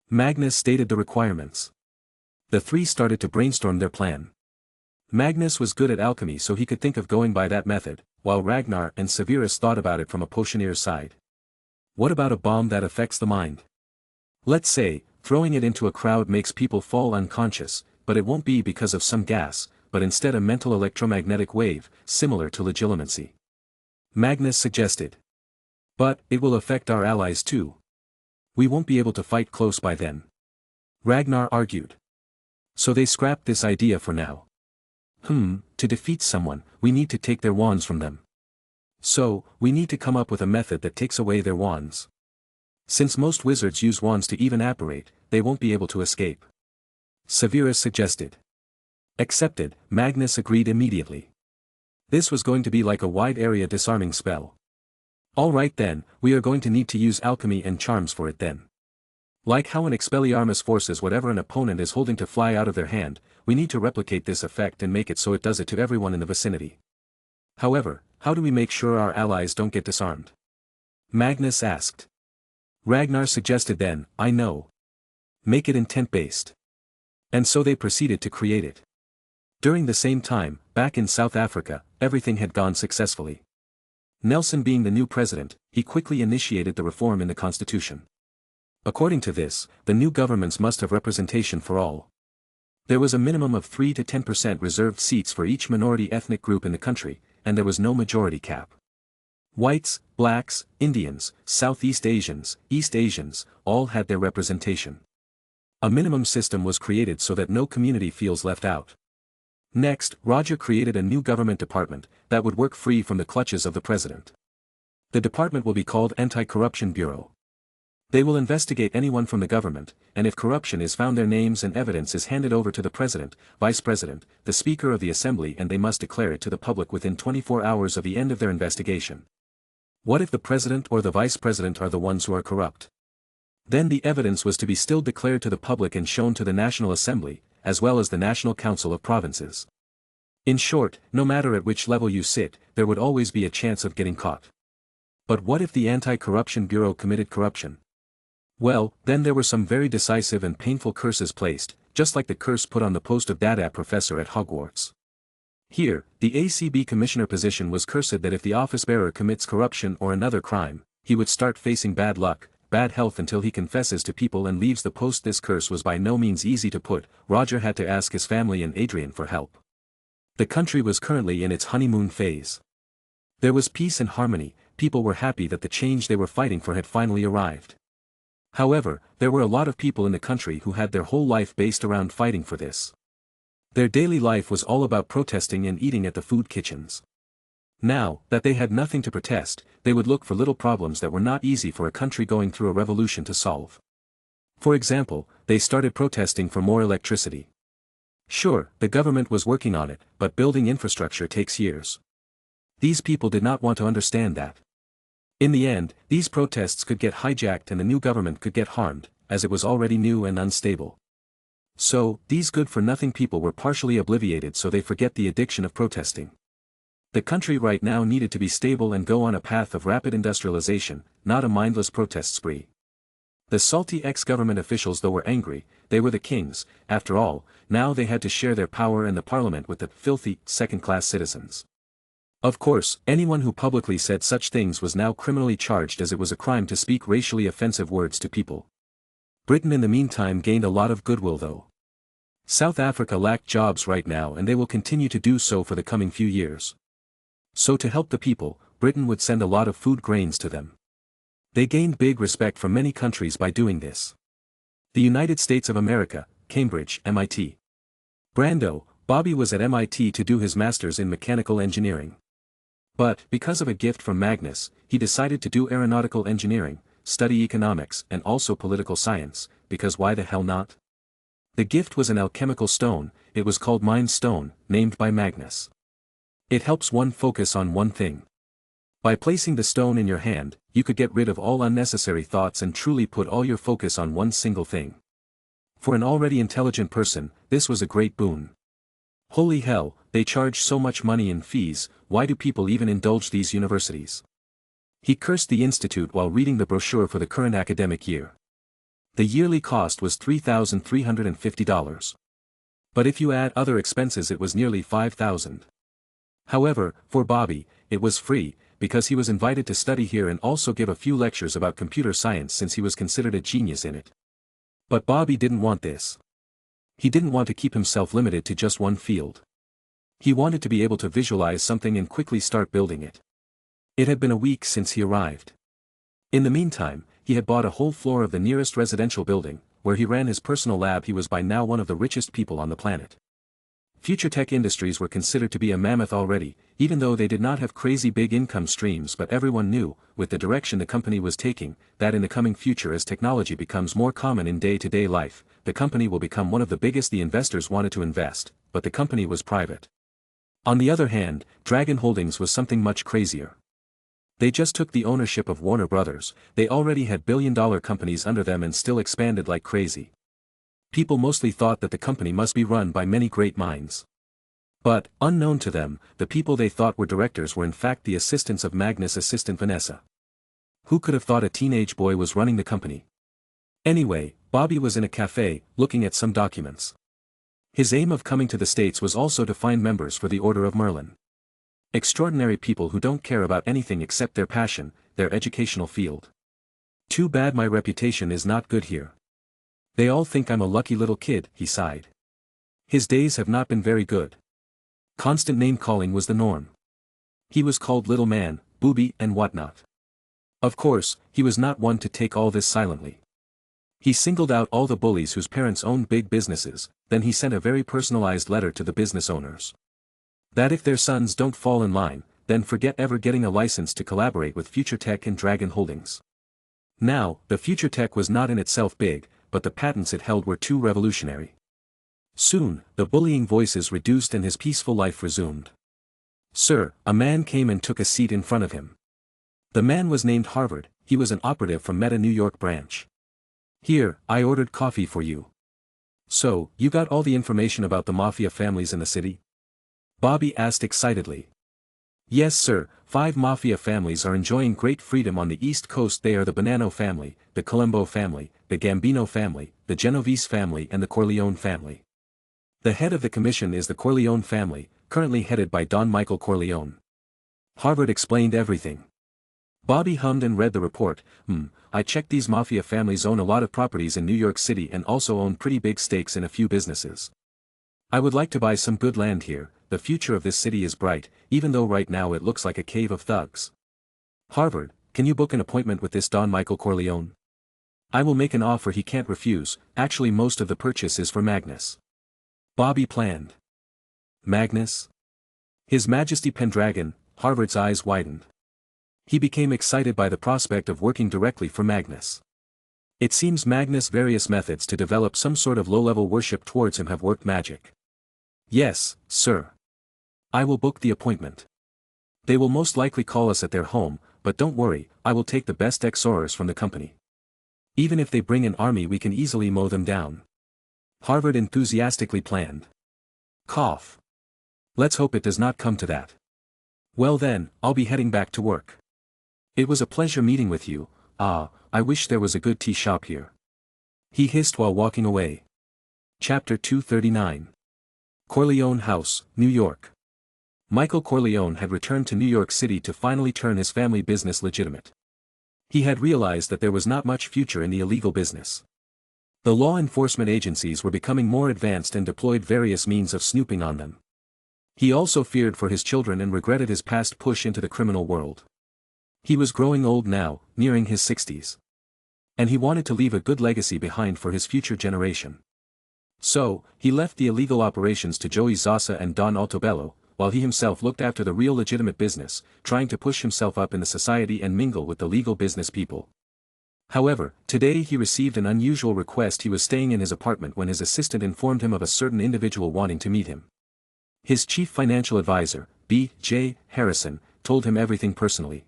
Magnus stated the requirements. The three started to brainstorm their plan. Magnus was good at alchemy so he could think of going by that method, while Ragnar and Severus thought about it from a potioneer's side. What about a bomb that affects the mind? Let's say, throwing it into a crowd makes people fall unconscious, but it won't be because of some gas, but instead a mental electromagnetic wave, similar to legilimency. Magnus suggested. But it will affect our allies too. We won't be able to fight close by then. Ragnar argued. So they scrapped this idea for now. To defeat someone, we need to take their wands from them. So, we need to come up with a method that takes away their wands. Since most wizards use wands to even apparate, they won't be able to escape. Severus suggested. Accepted, Magnus agreed immediately. This was going to be like a wide area disarming spell. Alright then, we are going to need to use alchemy and charms for it then. Like how an Expelliarmus forces whatever an opponent is holding to fly out of their hand, we need to replicate this effect and make it so it does it to everyone in the vicinity. However, how do we make sure our allies don't get disarmed? Magnus asked. Ragnar suggested then, I know. Make it intent-based. And so they proceeded to create it. During the same time, back in South Africa, everything had gone successfully. Nelson being the new president, he quickly initiated the reform in the constitution. According to this, the new governments must have representation for all. There was a minimum of 3 to 10% reserved seats for each minority ethnic group in the country, and there was no majority cap. Whites, blacks, Indians, Southeast Asians, East Asians, all had their representation. A minimum system was created so that no community feels left out. Next, Roger created a new government department that would work free from the clutches of the president. The department will be called Anti-Corruption Bureau. They will investigate anyone from the government, and if corruption is found their names and evidence is handed over to the president, vice president, the speaker of the assembly, and they must declare it to the public within 24 hours of the end of their investigation. What if the president or the vice president are the ones who are corrupt? Then the evidence was to be still declared to the public and shown to the National Assembly, as well as the National Council of Provinces. In short, no matter at which level you sit, there would always be a chance of getting caught. But what if the Anti-Corruption Bureau committed corruption? Well, then there were some very decisive and painful curses placed, just like the curse put on the post of Dada professor at Hogwarts. Here, the ACB commissioner position was cursed that if the office-bearer commits corruption or another crime, he would start facing bad luck, bad health until he confesses to people and leaves the post. This curse was by no means easy to put. Roger had to ask his family and Adrian for help. The country was currently in its honeymoon phase. There was peace and harmony, people were happy that the change they were fighting for had finally arrived. However, there were a lot of people in the country who had their whole life based around fighting for this. Their daily life was all about protesting and eating at the food kitchens. Now, that they had nothing to protest, they would look for little problems that were not easy for a country going through a revolution to solve. For example, they started protesting for more electricity. Sure, the government was working on it, but building infrastructure takes years. These people did not want to understand that. In the end, these protests could get hijacked and the new government could get harmed, as it was already new and unstable. So, these good-for-nothing people were partially obliterated so they forget the addiction of protesting. The country right now needed to be stable and go on a path of rapid industrialization, not a mindless protest spree. The salty ex-government officials though were angry, they were the kings, after all, now they had to share their power and the parliament with the filthy, second-class citizens. Of course, anyone who publicly said such things was now criminally charged, as it was a crime to speak racially offensive words to people. Britain in the meantime gained a lot of goodwill though. South Africa lacked jobs right now, and they will continue to do so for the coming few years. So to help the people, Britain would send a lot of food grains to them. They gained big respect from many countries by doing this. The United States of America, Cambridge, MIT. Brando, Bobby was at MIT to do his master's in mechanical engineering. But, because of a gift from Magnus, he decided to do aeronautical engineering, study economics and also political science, because why the hell not? The gift was an alchemical stone. It was called Mind Stone, named by Magnus. It helps one focus on one thing. By placing the stone in your hand, you could get rid of all unnecessary thoughts and truly put all your focus on one single thing. For an already intelligent person, this was a great boon. Holy hell, they charge so much money in fees, why do people even indulge these universities? He cursed the institute while reading the brochure for the current academic year. The yearly cost was $3,350. But if you add other expenses it was nearly $5,000. However, for Bobby, it was free, because he was invited to study here and also give a few lectures about computer science since he was considered a genius in it. But Bobby didn't want this. He didn't want to keep himself limited to just one field. He wanted to be able to visualize something and quickly start building it. It had been a week since he arrived. In the meantime, he had bought a whole floor of the nearest residential building, where he ran his personal lab. He was by now one of the richest people on the planet. Future tech industries were considered to be a mammoth already, even though they did not have crazy big income streams, but everyone knew, with the direction the company was taking, that in the coming future as technology becomes more common in day-to-day life, the company will become one of the biggest. The investors wanted to invest, but the company was private. On the other hand, Dragon Holdings was something much crazier. They just took the ownership of Warner Brothers. They already had billion-dollar companies under them and still expanded like crazy. People mostly thought that the company must be run by many great minds. But, unknown to them, the people they thought were directors were in fact the assistants of Magnus' assistant Vanessa. Who could have thought a teenage boy was running the company? Anyway, Bobby was in a cafe, looking at some documents. His aim of coming to the States was also to find members for the Order of Merlin. Extraordinary people who don't care about anything except their passion, their educational field. Too bad my reputation is not good here. They all think I'm a lucky little kid, he sighed. His days have not been very good. Constant name-calling was the norm. He was called little man, booby and whatnot. Of course, he was not one to take all this silently. He singled out all the bullies whose parents owned big businesses, then he sent a very personalized letter to the business owners. That if their sons don't fall in line, then forget ever getting a license to collaborate with Future Tech and Dragon Holdings. Now, the Future Tech was not in itself big, but the patents it held were too revolutionary. Soon, the bullying voices reduced and his peaceful life resumed. Sir, a man came and took a seat in front of him. The man was named Harvard. He was an operative from Meta New York branch. Here, I ordered coffee for you. So, you got all the information about the mafia families in the city? Bobby asked excitedly. Yes sir, 5 mafia families are enjoying great freedom on the East Coast. They are the Bonanno family, the Colombo family, the Gambino family, the Genovese family and the Corleone family. The head of the commission is the Corleone family, currently headed by Don Michael Corleone. Harvard explained everything. Bobby hummed and read the report. I checked. These mafia families own a lot of properties in New York City and also own pretty big stakes in a few businesses. I would like to buy some good land here. The future of this city is bright, even though right now it looks like a cave of thugs. Harvard, can you book an appointment with this Don Michael Corleone? I will make an offer he can't refuse. Actually most of the purchase is for Magnus. Bobby planned. Magnus? His Majesty Pendragon. Harvard's eyes widened. He became excited by the prospect of working directly for Magnus. It seems Magnus' various methods to develop some sort of low-level worship towards him have worked magic. Yes, sir. I will book the appointment. They will most likely call us at their home, but don't worry, I will take the best XORers from the company. Even if they bring an army we can easily mow them down. Harvard enthusiastically planned. Cough. Let's hope it does not come to that. Well then, I'll be heading back to work. It was a pleasure meeting with you. I wish there was a good tea shop here. He hissed while walking away. Chapter 239. Corleone House, New York. Michael Corleone had returned to New York City to finally turn his family business legitimate. He had realized that there was not much future in the illegal business. The law enforcement agencies were becoming more advanced and deployed various means of snooping on them. He also feared for his children and regretted his past push into the criminal world. He was growing old now, nearing his 60s. And he wanted to leave a good legacy behind for his future generation. So, he left the illegal operations to Joey Zasa and Don Altobello, while he himself looked after the real legitimate business, trying to push himself up in the society and mingle with the legal business people. However, today he received an unusual request. He was staying in his apartment when his assistant informed him of a certain individual wanting to meet him. His chief financial advisor, B.J. Harrison, told him everything personally.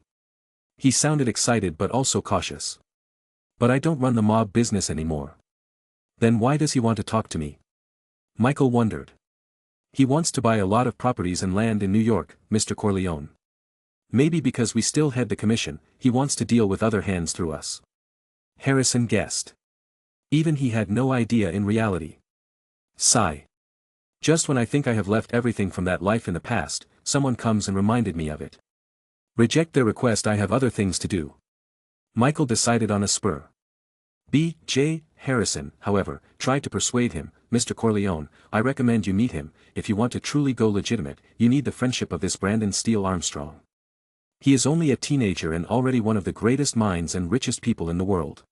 He sounded excited but also cautious. "But I don't run the mob business anymore." "Then why does he want to talk to me?" Michael wondered. "He wants to buy a lot of properties and land in New York, Mr. Corleone. Maybe because we still head the commission, he wants to deal with other hands through us." Harrison guessed. Even he had no idea in reality. Sigh. "Just when I think I have left everything from that life in the past, someone comes and reminded me of it. Reject their request, I have other things to do." Michael decided on a spur. B.J. Harrison, however, tried to persuade him. "Mr. Corleone, I recommend you meet him. If you want to truly go legitimate, you need the friendship of this Brandon Steele Armstrong. He is only a teenager and already one of the greatest minds and richest people in the world.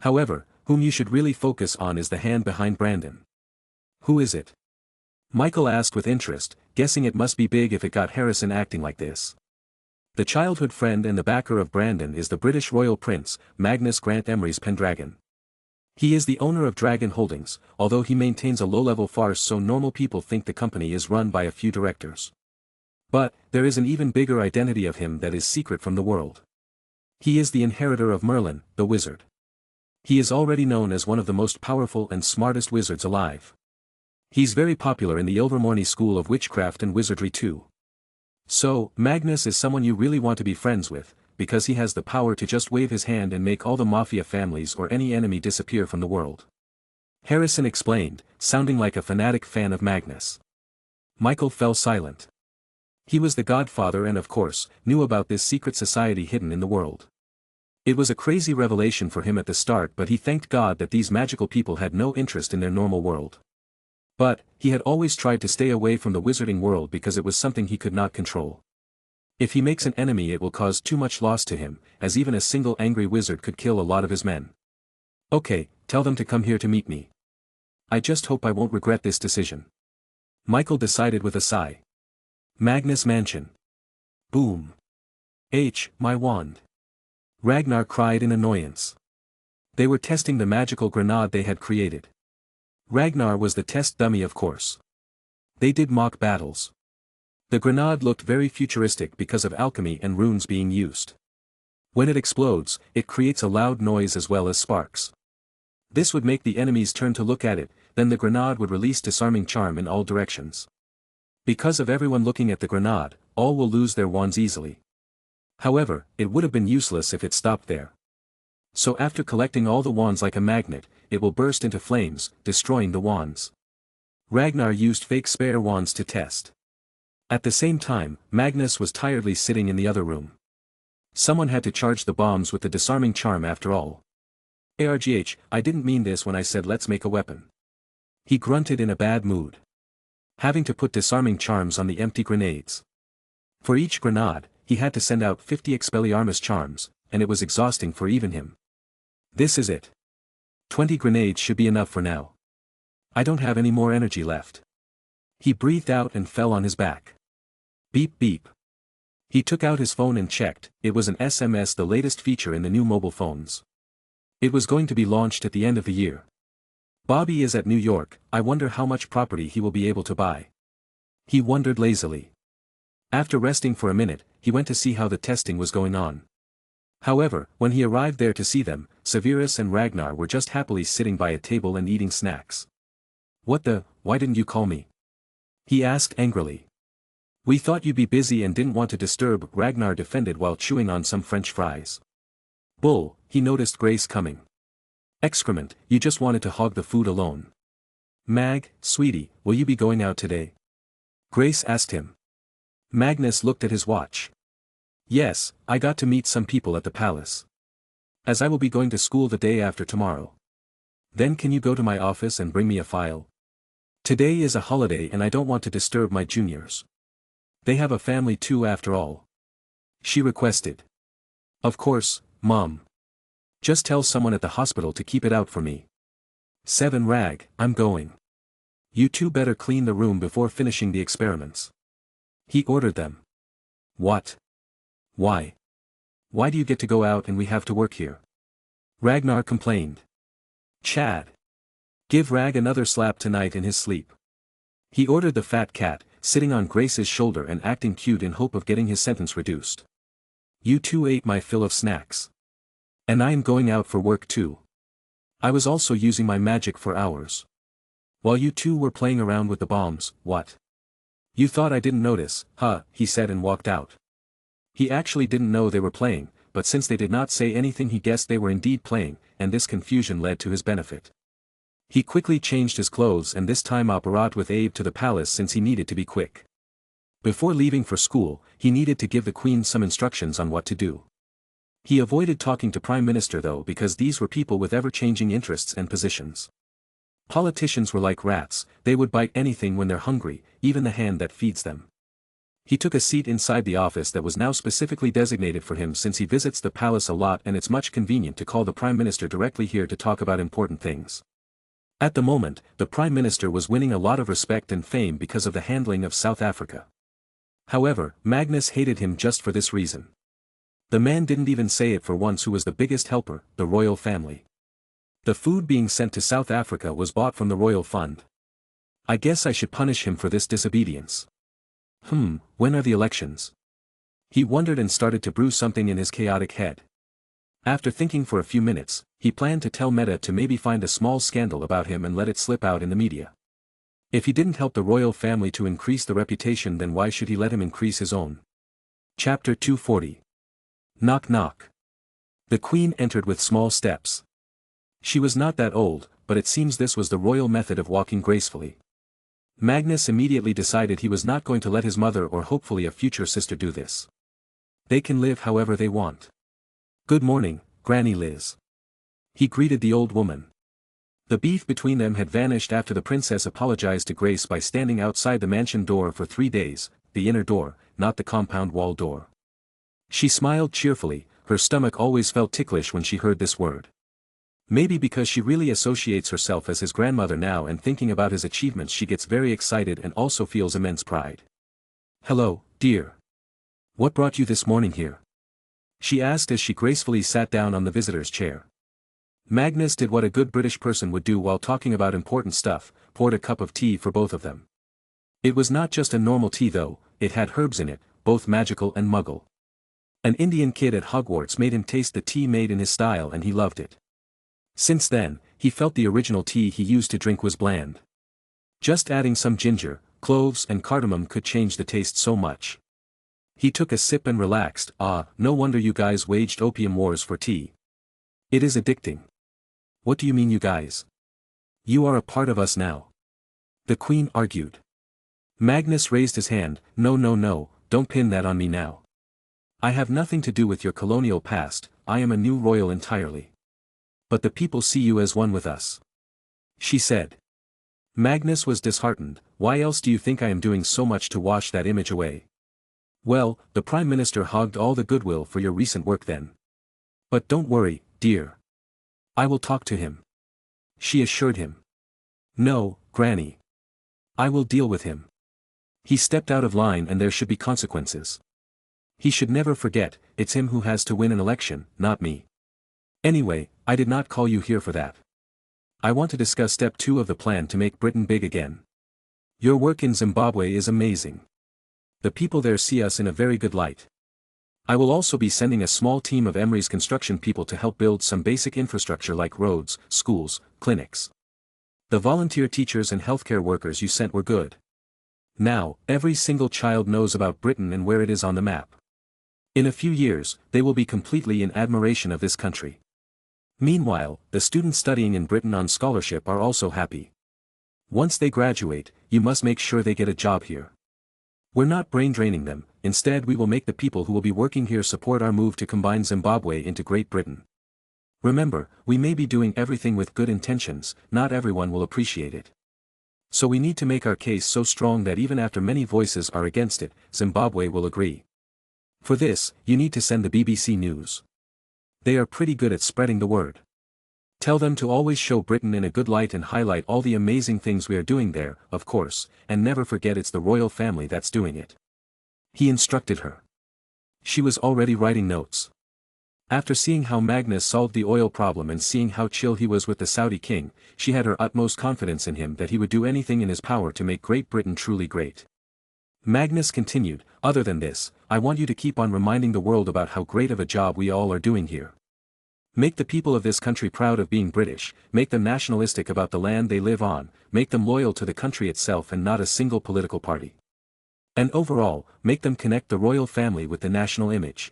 However, whom you should really focus on is the hand behind Brandon." "Who is it?" Michael asked with interest, guessing it must be big if it got Harrison acting like this. "The childhood friend and the backer of Brandon is the British royal prince, Magnus Grant Emery's Pendragon. He is the owner of Dragon Holdings, although he maintains a low-level farce so normal people think the company is run by a few directors. But, there is an even bigger identity of him that is secret from the world. He is the inheritor of Merlin, the wizard. He is already known as one of the most powerful and smartest wizards alive. He's very popular in the Ilvermorny school of witchcraft and wizardry too. So, Magnus is someone you really want to be friends with, because he has the power to just wave his hand and make all the mafia families or any enemy disappear from the world." Harrison explained, sounding like a fanatic fan of Magnus. Michael fell silent. He was the godfather and of course, knew about this secret society hidden in the world. It was a crazy revelation for him at the start, but he thanked God that these magical people had no interest in their normal world. But, he had always tried to stay away from the wizarding world because it was something he could not control. If he makes an enemy, it will cause too much loss to him, as even a single angry wizard could kill a lot of his men. "Okay, tell them to come here to meet me. I just hope I won't regret this decision." Michael decided with a sigh. Magnus Mansion. Boom. My wand. Ragnar cried in annoyance. They were testing the magical grenade they had created. Ragnar was the test dummy, of course. They did mock battles. The grenade looked very futuristic because of alchemy and runes being used. When it explodes, it creates a loud noise as well as sparks. This would make the enemies turn to look at it, then the grenade would release disarming charm in all directions. Because of everyone looking at the grenade, all will lose their wands easily. However, it would have been useless if it stopped there. So after collecting all the wands like a magnet, it will burst into flames, destroying the wands. Ragnar used fake spare wands to test. At the same time, Magnus was tiredly sitting in the other room. Someone had to charge the bombs with the disarming charm after all. "Argh, I didn't mean this when I said let's make a weapon." He grunted in a bad mood. Having to put disarming charms on the empty grenades. For each grenade, he had to send out 50 Expelliarmus charms, and it was exhausting for even him. "This is it. 20 grenades should be enough for now. I don't have any more energy left." He breathed out and fell on his back. Beep beep. He took out his phone and checked. It was an SMS, the latest feature in the new mobile phones. It was going to be launched at the end of the year. "Bobby is at New York, I wonder how much property he will be able to buy." He wondered lazily. After resting for a minute, he went to see how the testing was going on. However, when he arrived there to see them, Severus and Ragnar were just happily sitting by a table and eating snacks. Why didn't you call me?" he asked angrily. "We thought you'd be busy and didn't want to disturb," Ragnar defended while chewing on some French fries. "Bull," he noticed Grace coming. "Excrement, you just wanted to hog the food alone." "Mag, sweetie, will you be going out today?" Grace asked him. Magnus looked at his watch. Yes, I got to meet some people at the palace. As I will be going to school the day after tomorrow. Then can you go to my office and bring me a file? Today is a holiday and I don't want to disturb my juniors. They have a family too after all. She requested. Of course, Mom. Just tell someone at the hospital to keep it out for me. 7 Rag, I'm going. You two better clean the room before finishing the experiments. He ordered them. What? Why? Why do you get to go out and we have to work here? Ragnar complained. Chad. Give Rag another slap tonight in his sleep. He ordered the fat cat, sitting on Grace's shoulder and acting cute in hope of getting his sentence reduced. You two ate my fill of snacks. And I am going out for work too. I was also using my magic for hours. While you two were playing around with the bombs, what? You thought I didn't notice, huh, he said and walked out. He actually didn't know they were playing, but since they did not say anything he guessed they were indeed playing, and this confusion led to his benefit. He quickly changed his clothes and this time operated with Abe to the palace since he needed to be quick. Before leaving for school, he needed to give the Queen some instructions on what to do. He avoided talking to Prime Minister though because these were people with ever-changing interests and positions. Politicians were like rats, they would bite anything when they're hungry, even the hand that feeds them. He took a seat inside the office that was now specifically designated for him since he visits the palace a lot and it's much convenient to call the Prime Minister directly here to talk about important things. At the moment, the Prime Minister was winning a lot of respect and fame because of the handling of South Africa. However, Magnus hated him just for this reason. The man didn't even say it for once who was the biggest helper, the royal family. The food being sent to South Africa was bought from the royal fund. I guess I should punish him for this disobedience. When are the elections? He wondered and started to brew something in his chaotic head. After thinking for a few minutes, he planned to tell Meta to maybe find a small scandal about him and let it slip out in the media. If he didn't help the royal family to increase the reputation, then why should he let him increase his own? Chapter 240. Knock knock. The Queen entered with small steps. She was not that old, but it seems this was the royal method of walking gracefully. Magnus immediately decided he was not going to let his mother or hopefully a future sister do this. They can live however they want. Good morning, Granny Liz. He greeted the old woman. The beef between them had vanished after the princess apologized to Grace by standing outside the mansion door for 3 days, the inner door, not the compound wall door. She smiled cheerfully, her stomach always felt ticklish when she heard this word. Maybe because she really associates herself as his grandmother now and thinking about his achievements she gets very excited and also feels immense pride. Hello, dear. What brought you this morning here? She asked as she gracefully sat down on the visitor's chair. Magnus did what a good British person would do while talking about important stuff, poured a cup of tea for both of them. It was not just a normal tea though, it had herbs in it, both magical and muggle. An Indian kid at Hogwarts made him taste the tea made in his style and he loved it. Since then, he felt the original tea he used to drink was bland. Just adding some ginger, cloves and cardamom could change the taste so much. He took a sip and relaxed. No wonder you guys waged opium wars for tea. It is addicting. What do you mean you guys? You are a part of us now. The Queen argued. Magnus raised his hand. No, don't pin that on me now. I have nothing to do with your colonial past, I am a new royal entirely. But the people see you as one with us. She said. Magnus was disheartened. Why else do you think I am doing so much to wash that image away? Well, the Prime Minister hogged all the goodwill for your recent work then. But don't worry, dear. I will talk to him. She assured him. No, Granny. I will deal with him. He stepped out of line and there should be consequences. He should never forget, it's him who has to win an election, not me. Anyway, I did not call you here for that. I want to discuss step 2 of the plan to make Britain big again. Your work in Zimbabwe is amazing. The people there see us in a very good light. I will also be sending a small team of Emery's construction people to help build some basic infrastructure like roads, schools, clinics. The volunteer teachers and healthcare workers you sent were good. Now, every single child knows about Britain and where it is on the map. In a few years, they will be completely in admiration of this country. Meanwhile, the students studying in Britain on scholarship are also happy. Once they graduate, you must make sure they get a job here. We're not brain draining them, instead we will make the people who will be working here support our move to combine Zimbabwe into Great Britain. Remember, we may be doing everything with good intentions, not everyone will appreciate it. So we need to make our case so strong that even after many voices are against it, Zimbabwe will agree. For this, you need to send the BBC News. They are pretty good at spreading the word. Tell them to always show Britain in a good light and highlight all the amazing things we are doing there, of course, and never forget it's the royal family that's doing it. He instructed her. She was already writing notes. After seeing how Magnus solved the oil problem and seeing how chill he was with the Saudi king, she had her utmost confidence in him that he would do anything in his power to make Great Britain truly great. Magnus continued, other than this, I want you to keep on reminding the world about how great of a job we all are doing here. Make the people of this country proud of being British, make them nationalistic about the land they live on, make them loyal to the country itself and not a single political party. And overall, make them connect the royal family with the national image.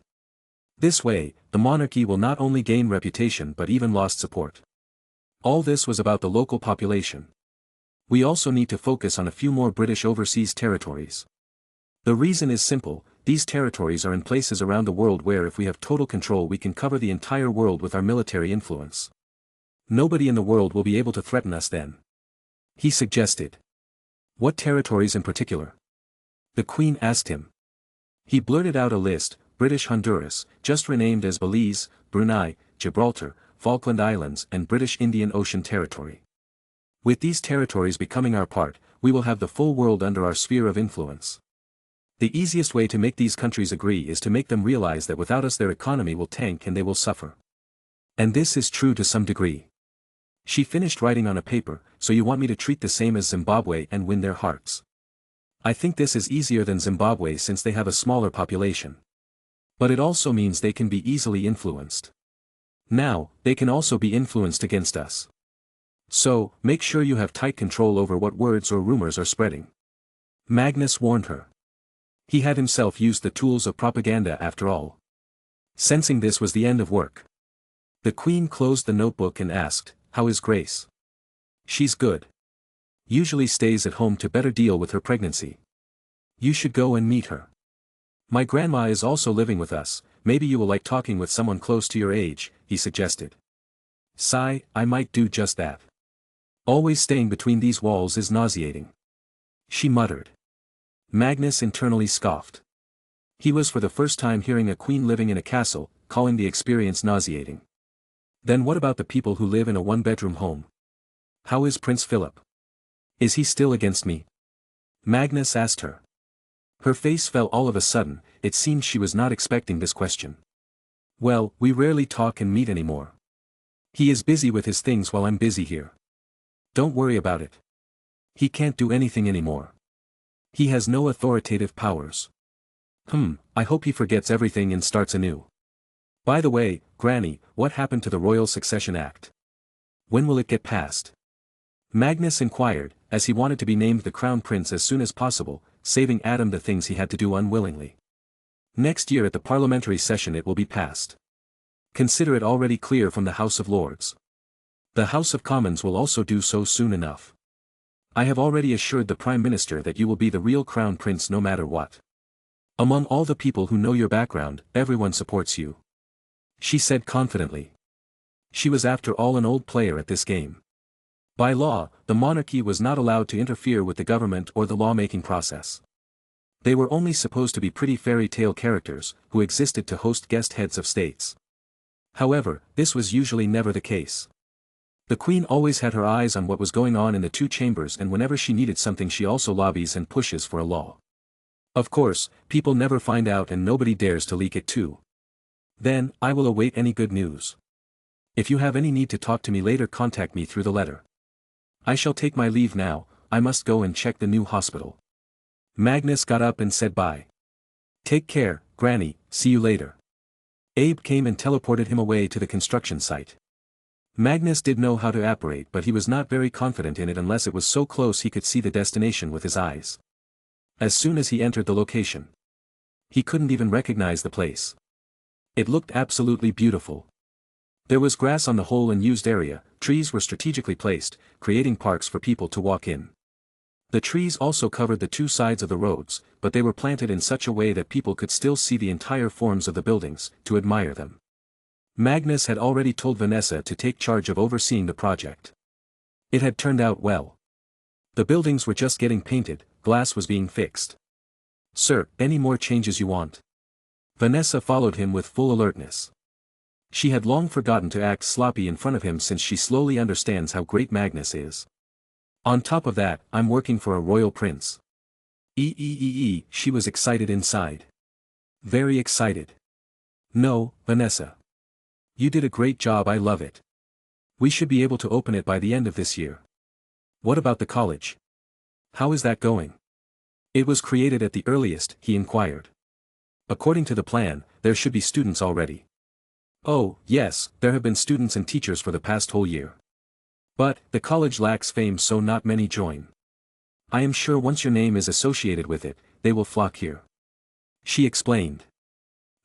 This way, the monarchy will not only gain reputation but even lost support. All this was about the local population. We also need to focus on a few more British overseas territories. The reason is simple, these territories are in places around the world where if we have total control we can cover the entire world with our military influence. Nobody in the world will be able to threaten us then. He suggested. What territories in particular? The Queen asked him. He blurted out a list, British Honduras, just renamed as Belize, Brunei, Gibraltar, Falkland Islands and British Indian Ocean Territory. With these territories becoming our part, we will have the full world under our sphere of influence. The easiest way to make these countries agree is to make them realize that without us their economy will tank and they will suffer. And this is true to some degree. She finished writing on a paper, so you want me to treat the same as Zimbabwe and win their hearts. I think this is easier than Zimbabwe since they have a smaller population. But it also means they can be easily influenced. Now, they can also be influenced against us. So, make sure you have tight control over what words or rumors are spreading. Magnus warned her. He had himself used the tools of propaganda after all. Sensing this was the end of work. The Queen closed the notebook and asked, how is Grace? She's good. Usually stays at home to better deal with her pregnancy. You should go and meet her. My grandma is also living with us, maybe you will like talking with someone close to your age, he suggested. Sigh, I might do just that. Always staying between these walls is nauseating. She muttered. Magnus internally scoffed. He was for the first time hearing a queen living in a castle, calling the experience nauseating. Then what about the people who live in a one-bedroom home? How is Prince Philip? Is he still against me? Magnus asked her. Her face fell all of a sudden, it seemed she was not expecting this question. Well, we rarely talk and meet anymore. He is busy with his things while I'm busy here. Don't worry about it. He can't do anything anymore. He has no authoritative powers. I hope he forgets everything and starts anew. By the way, Granny, what happened to the Royal Succession Act? When will it get passed? Magnus inquired, as he wanted to be named the Crown Prince as soon as possible, saving Adam the things he had to do unwillingly. Next year at the parliamentary session it will be passed. Consider it already clear from the House of Lords. The House of Commons will also do so soon enough. I have already assured the Prime Minister that you will be the real Crown Prince no matter what. Among all the people who know your background, everyone supports you. She said confidently. She was after all an old player at this game. By law, the monarchy was not allowed to interfere with the government or the lawmaking process. They were only supposed to be pretty fairy tale characters, who existed to host guest heads of states. However, this was usually never the case. The Queen always had her eyes on what was going on in the two chambers and whenever she needed something she also lobbies and pushes for a law. Of course, people never find out and nobody dares to leak it too. Then, I will await any good news. If you have any need to talk to me later contact me through the letter. I shall take my leave now, I must go and check the new hospital. Magnus got up and said bye. Take care, Granny, see you later. Abe came and teleported him away to the construction site. Magnus did know how to apparate but he was not very confident in it unless it was so close he could see the destination with his eyes. As soon as he entered the location, he couldn't even recognize the place. It looked absolutely beautiful. There was grass on the whole unused area, trees were strategically placed, creating parks for people to walk in. The trees also covered the two sides of the roads, but they were planted in such a way that people could still see the entire forms of the buildings, to admire them. Magnus had already told Vanessa to take charge of overseeing the project. It had turned out well. The buildings were just getting painted, glass was being fixed. "Sir, any more changes you want?" Vanessa followed him with full alertness. She had long forgotten to act sloppy in front of him since she slowly understands how great Magnus is. On top of that, I'm working for a royal prince. She was excited inside. Very excited. "No, Vanessa. You did a great job, I love it. We should be able to open it by the end of this year." "What about the college? How is that going?" "It was created at the earliest," he inquired. "According to the plan, there should be students already." "Oh, yes, there have been students and teachers for the past whole year. But, the college lacks fame, so not many join. I am sure once your name is associated with it, they will flock here," she explained.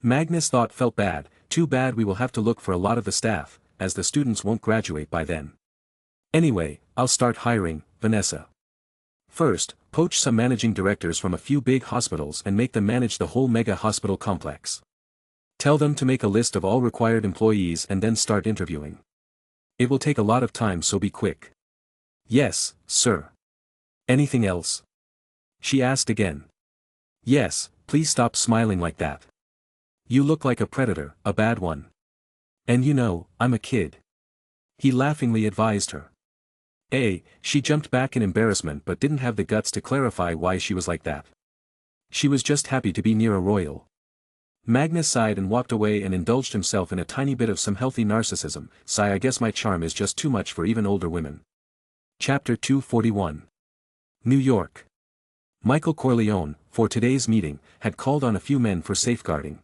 Magnus felt bad. "Too bad, we will have to look for a lot of the staff, as the students won't graduate by then. Anyway, I'll start hiring, Vanessa. First, poach some managing directors from a few big hospitals and make them manage the whole mega hospital complex. Tell them to make a list of all required employees and then start interviewing. It will take a lot of time, so be quick." "Yes, sir." "Anything else?" she asked again. "Yes, please stop smiling like that. You look like a predator, a bad one. And you know, I'm a kid," he laughingly advised her. She jumped back in embarrassment but didn't have the guts to clarify why she was like that. She was just happy to be near a royal. Magnus sighed and walked away and indulged himself in a tiny bit of some healthy narcissism. I guess my charm is just too much for even older women. Chapter 241. New York. Michael Corleone, for today's meeting, had called on a few men for safeguarding.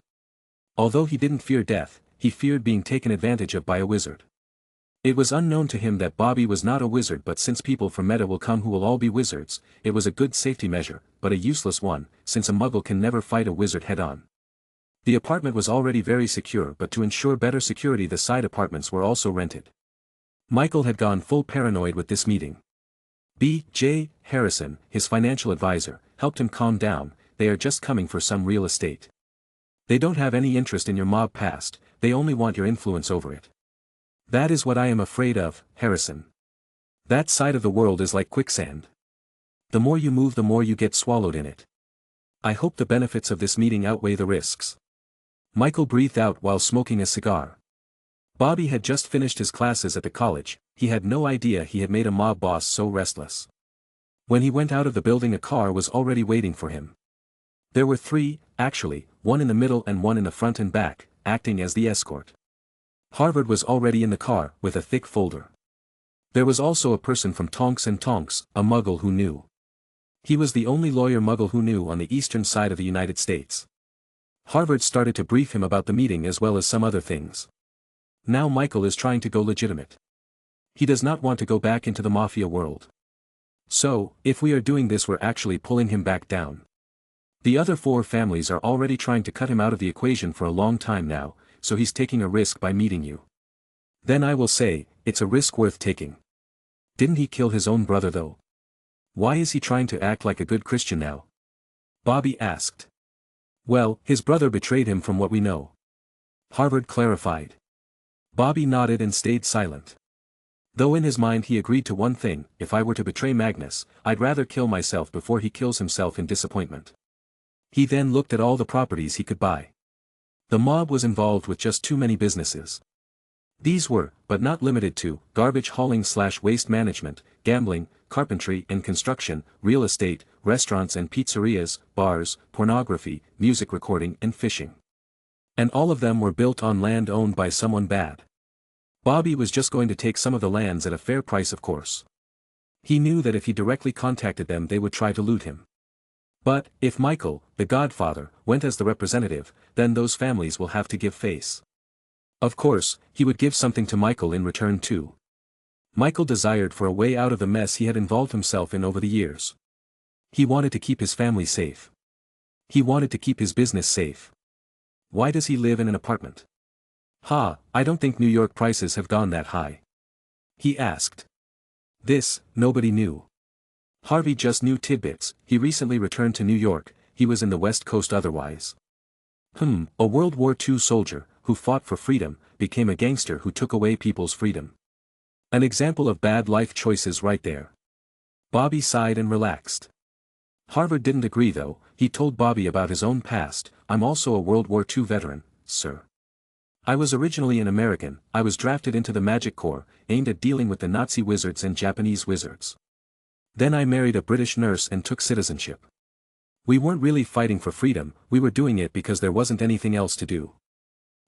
Although he didn't fear death, he feared being taken advantage of by a wizard. It was unknown to him that Bobby was not a wizard, but since people from Meta will come who will all be wizards, it was a good safety measure, but a useless one, since a muggle can never fight a wizard head-on. The apartment was already very secure, but to ensure better security the side apartments were also rented. Michael had gone full paranoid with this meeting. B.J. Harrison, his financial advisor, helped him calm down. "They are just coming for some real estate. They don't have any interest in your mob past, they only want your influence over it." "That is what I am afraid of, Harrison. That side of the world is like quicksand. The more you move, the more you get swallowed in it. I hope the benefits of this meeting outweigh the risks." Michael breathed out while smoking a cigar. Bobby had just finished his classes at the college. He had no idea he had made a mob boss so restless. When he went out of the building, a car was already waiting for him. There were three, actually, one in the middle and one in the front and back, acting as the escort. Harvard was already in the car, with a thick folder. There was also a person from Tonks and Tonks, a muggle who knew. He was the only lawyer muggle who knew on the eastern side of the United States. Harvard started to brief him about the meeting as well as some other things. Now Michael is trying to go legitimate. He does not want to go back into the mafia world. So, if we are doing this, we're actually pulling him back down. The other four families are already trying to cut him out of the equation for a long time now, so he's taking a risk by meeting you. Then I will say, it's a risk worth taking. Didn't he kill his own brother though? Why is he trying to act like a good Christian now? Bobby asked. Well, his brother betrayed him from what we know. Harvard clarified. Bobby nodded and stayed silent. Though in his mind he agreed to one thing: if I were to betray Magnus, I'd rather kill myself before he kills himself in disappointment. He then looked at all the properties he could buy. The mob was involved with just too many businesses. These were, but not limited to, garbage hauling/waste management, gambling, carpentry and construction, real estate, restaurants and pizzerias, bars, pornography, music recording and fishing. And all of them were built on land owned by someone bad. Bobby was just going to take some of the lands at a fair price, of course. He knew that if he directly contacted them they would try to loot him. But, if Michael, the Godfather, went as the representative, then those families will have to give face. Of course, he would give something to Michael in return too. Michael desired for a way out of the mess he had involved himself in over the years. He wanted to keep his family safe. He wanted to keep his business safe. Why does he live in an apartment? I don't think New York prices have gone that high. He asked. This, nobody knew. Harvey just knew tidbits. He recently returned to New York, he was in the West Coast otherwise. A World War II soldier, who fought for freedom, became a gangster who took away people's freedom. An example of bad life choices right there. Bobby sighed and relaxed. Harvard didn't agree though. He told Bobby about his own past. I'm also a World War II veteran, sir. I was originally an American. I was drafted into the Magic Corps, aimed at dealing with the Nazi wizards and Japanese wizards. Then I married a British nurse and took citizenship. We weren't really fighting for freedom, we were doing it because there wasn't anything else to do.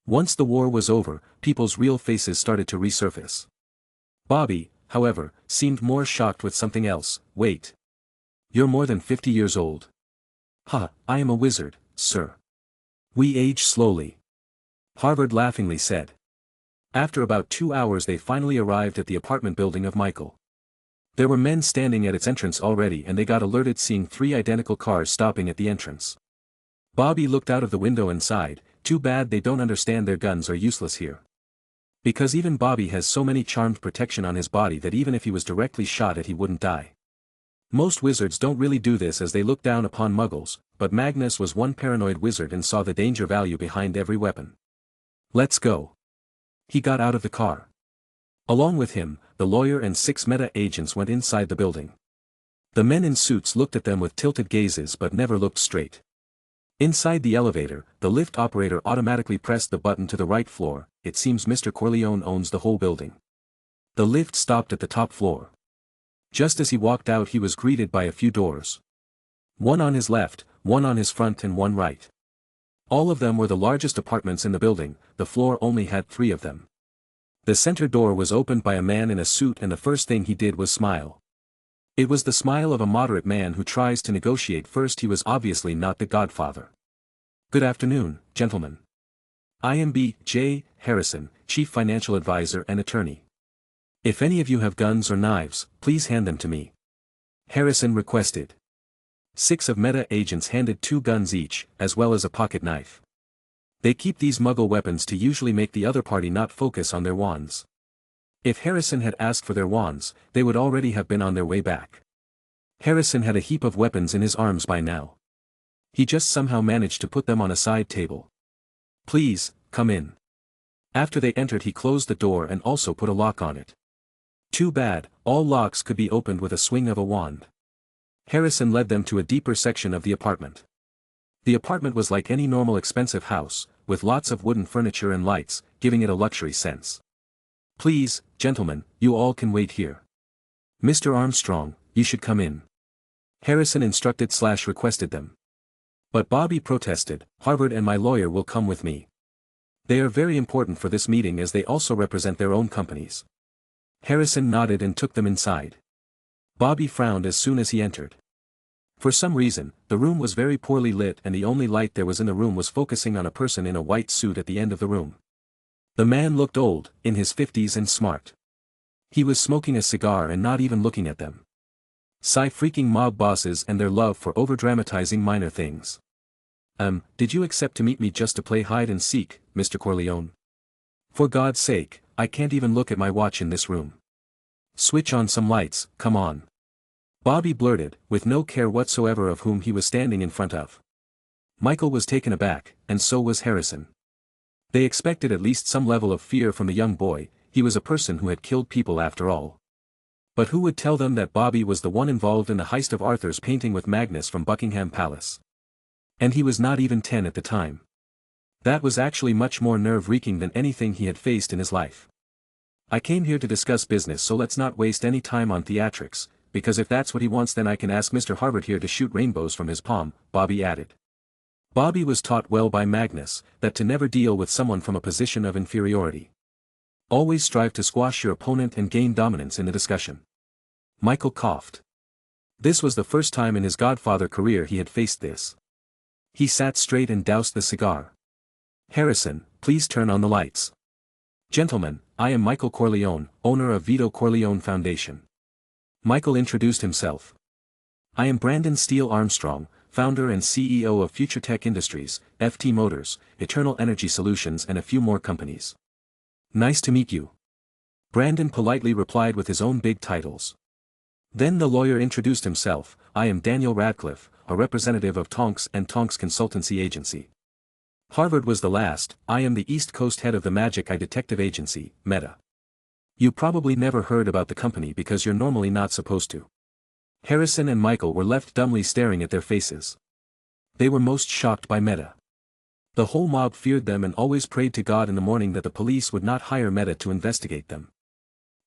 Once the war was over, people's real faces started to resurface. Bobby, however, seemed more shocked with something else. Wait. You're more than 50 years old. I am a wizard, sir. We age slowly. Harvard laughingly said. After about 2 hours they finally arrived at the apartment building of Michael. There were men standing at its entrance already and they got alerted seeing 3 identical cars stopping at the entrance. Bobby looked out of the window and sighed, too bad they don't understand their guns are useless here. Because even Bobby has so many charmed protection on his body that even if he was directly shot at he wouldn't die. Most wizards don't really do this as they look down upon muggles, but Magnus was one paranoid wizard and saw the danger value behind every weapon. Let's go. He got out of the car. Along with him, the lawyer and 6 meta agents went inside the building. The men in suits looked at them with tilted gazes but never looked straight. Inside the elevator, the lift operator automatically pressed the button to the right floor. It seems Mr. Corleone owns the whole building. The lift stopped at the top floor. Just as he walked out he was greeted by a few doors. One on his left, one on his front and one right. All of them were the largest apartments in the building, the floor only had 3 of them. The center door was opened by a man in a suit and the first thing he did was smile. It was the smile of a moderate man who tries to negotiate. First he was obviously not the Godfather. Good afternoon, gentlemen. I am B.J. Harrison, Chief Financial Advisor and Attorney. If any of you have guns or knives, please hand them to me. Harrison requested. 6 of Meta agents handed 2 guns each, as well as a pocket knife. They keep these muggle weapons to usually make the other party not focus on their wands. If Harrison had asked for their wands, they would already have been on their way back. Harrison had a heap of weapons in his arms by now. He just somehow managed to put them on a side table. Please, come in. After they entered he closed the door and also put a lock on it. Too bad, all locks could be opened with a swing of a wand. Harrison led them to a deeper section of the apartment. The apartment was like any normal expensive house, with lots of wooden furniture and lights, giving it a luxury sense. Please, gentlemen, you all can wait here. Mr. Armstrong, you should come in. Harrison instructed/requested them. But Bobby protested, Harvard and my lawyer will come with me. They are very important for this meeting as they also represent their own companies. Harrison nodded and took them inside. Bobby frowned as soon as he entered. For some reason, the room was very poorly lit and the only light there was in the room was focusing on a person in a white suit at the end of the room. The man looked old, in his 50s and smart. He was smoking a cigar and not even looking at them. Freaking mob bosses and their love for overdramatizing minor things. Did you accept to meet me just to play hide and seek, Mr. Corleone? For God's sake, I can't even look at my watch in this room. Switch on some lights, come on. Bobby blurted, with no care whatsoever of whom he was standing in front of. Michael was taken aback, and so was Harrison. They expected at least some level of fear from the young boy, he was a person who had killed people after all. But who would tell them that Bobby was the one involved in the heist of Arthur's painting with Magnus from Buckingham Palace? And he was not even 10 at the time. That was actually much more nerve-wreaking than anything he had faced in his life. I came here to discuss business, so let's not waste any time on theatrics, because if that's what he wants then I can ask Mr. Harvard here to shoot rainbows from his palm, Bobby added. Bobby was taught well by Magnus, that to never deal with someone from a position of inferiority. Always strive to squash your opponent and gain dominance in the discussion. Michael coughed. This was the first time in his Godfather career he had faced this. He sat straight and doused the cigar. Harrison, please turn on the lights. Gentlemen, I am Michael Corleone, owner of Vito Corleone Foundation. Michael introduced himself. I am Brandon Steele Armstrong, founder and CEO of Future Tech Industries, FT Motors, Eternal Energy Solutions and a few more companies. Nice to meet you. Brandon politely replied with his own big titles. Then the lawyer introduced himself. I am Daniel Radcliffe, a representative of Tonks and Tonks Consultancy Agency. Harvard was the last. I am the East Coast head of the Magic Eye Detective Agency, Meta. You probably never heard about the company because you're normally not supposed to. Harrison and Michael were left dumbly staring at their faces. They were most shocked by Meta. The whole mob feared them and always prayed to God in the morning that the police would not hire Meta to investigate them.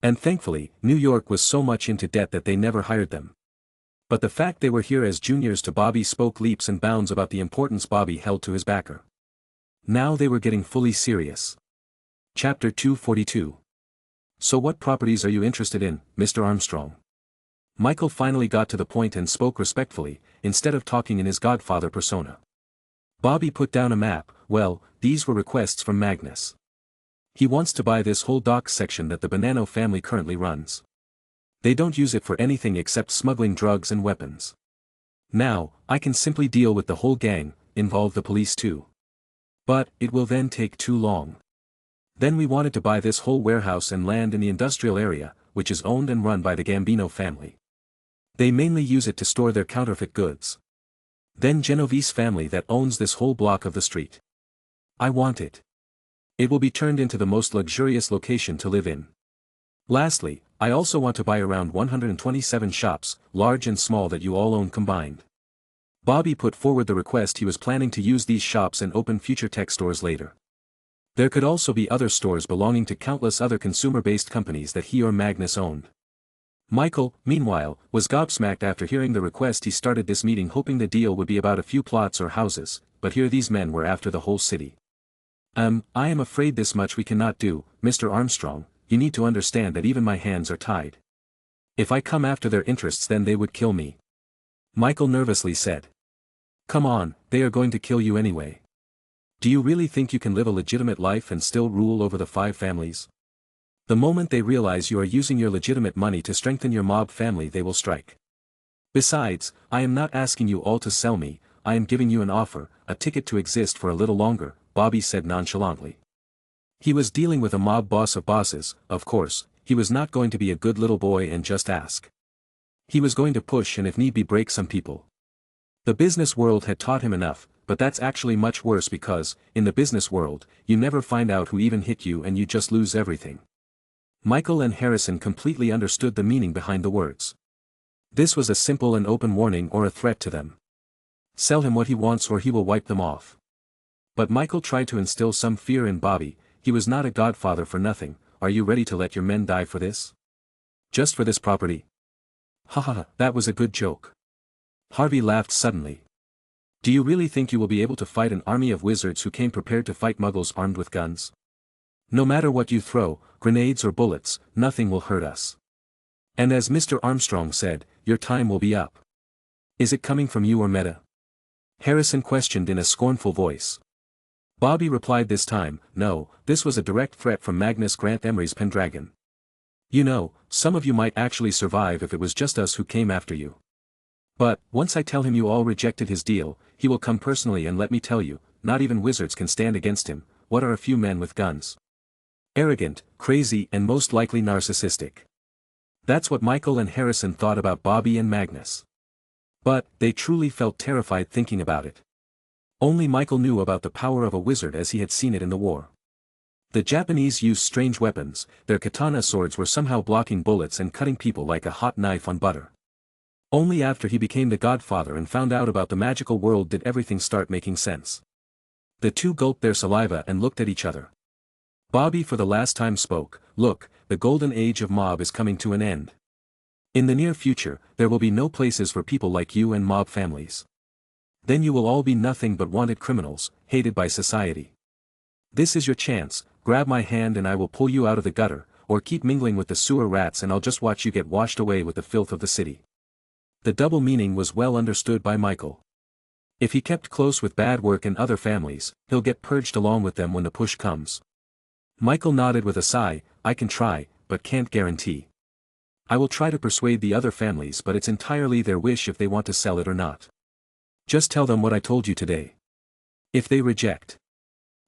And thankfully, New York was so much into debt that they never hired them. But the fact they were here as juniors to Bobby spoke leaps and bounds about the importance Bobby held to his backer. Now they were getting fully serious. Chapter 242. So what properties are you interested in, Mr. Armstrong? Michael finally got to the point and spoke respectfully, instead of talking in his godfather persona. Bobby put down a map. Well, these were requests from Magnus. He wants to buy this whole docks section that the Bonanno family currently runs. They don't use it for anything except smuggling drugs and weapons. Now, I can simply deal with the whole gang, involve the police too. But, it will then take too long. Then we wanted to buy this whole warehouse and land in the industrial area, which is owned and run by the Gambino family. They mainly use it to store their counterfeit goods. Then Genovese family that owns this whole block of the street. I want it. It will be turned into the most luxurious location to live in. Lastly, I also want to buy around 127 shops, large and small that you all own combined. Bobby put forward the request he was planning to use these shops and open future tech stores later. There could also be other stores belonging to countless other consumer-based companies that he or Magnus owned. Michael, meanwhile, was gobsmacked after hearing the request. He started this meeting hoping the deal would be about a few plots or houses, but here these men were after the whole city. I am afraid this much we cannot do, Mr. Armstrong. You need to understand that even my hands are tied. If I come after their interests then they would kill me. Michael nervously said. Come on, they are going to kill you anyway. Do you really think you can live a legitimate life and still rule over the 5 families? The moment they realize you are using your legitimate money to strengthen your mob family they will strike. Besides, I am not asking you all to sell me, I am giving you an offer, a ticket to exist for a little longer, Bobby said nonchalantly. He was dealing with a mob boss of bosses, of course, he was not going to be a good little boy and just ask. He was going to push and if need be break some people. The business world had taught him enough, but that's actually much worse because, in the business world, you never find out who even hit you and you just lose everything. Michael and Harrison completely understood the meaning behind the words. This was a simple and open warning or a threat to them. Sell him what he wants or he will wipe them off. But Michael tried to instill some fear in Bobby. He was not a godfather for nothing. Are you ready to let your men die for this? Just for this property? Ha ha ha, that was a good joke. Harvey laughed suddenly. Do you really think you will be able to fight an army of wizards who came prepared to fight muggles armed with guns? No matter what you throw, grenades or bullets, nothing will hurt us. And as Mr. Armstrong said, your time will be up. Is it coming from you or Meta? Harrison questioned in a scornful voice. Bobby replied this time, no, this was a direct threat from Magnus Grant Emery's Pendragon. You know, some of you might actually survive if it was just us who came after you. But, once I tell him you all rejected his deal, he will come personally and let me tell you, not even wizards can stand against him. What are a few men with guns? Arrogant, crazy and most likely narcissistic. That's what Michael and Harrison thought about Bobby and Magnus. But, they truly felt terrified thinking about it. Only Michael knew about the power of a wizard as he had seen it in the war. The Japanese used strange weapons, their katana swords were somehow blocking bullets and cutting people like a hot knife on butter. Only after he became the godfather and found out about the magical world did everything start making sense. The two gulped their saliva and looked at each other. Bobby for the last time spoke, look, the golden age of mob is coming to an end. In the near future, there will be no places for people like you and mob families. Then you will all be nothing but wanted criminals, hated by society. This is your chance, grab my hand and I will pull you out of the gutter, or keep mingling with the sewer rats and I'll just watch you get washed away with the filth of the city. The double meaning was well understood by Michael. If he kept close with bad work and other families, he'll get purged along with them when the push comes. Michael nodded with a sigh, I can try, but can't guarantee. I will try to persuade the other families but it's entirely their wish if they want to sell it or not. Just tell them what I told you today. If they reject,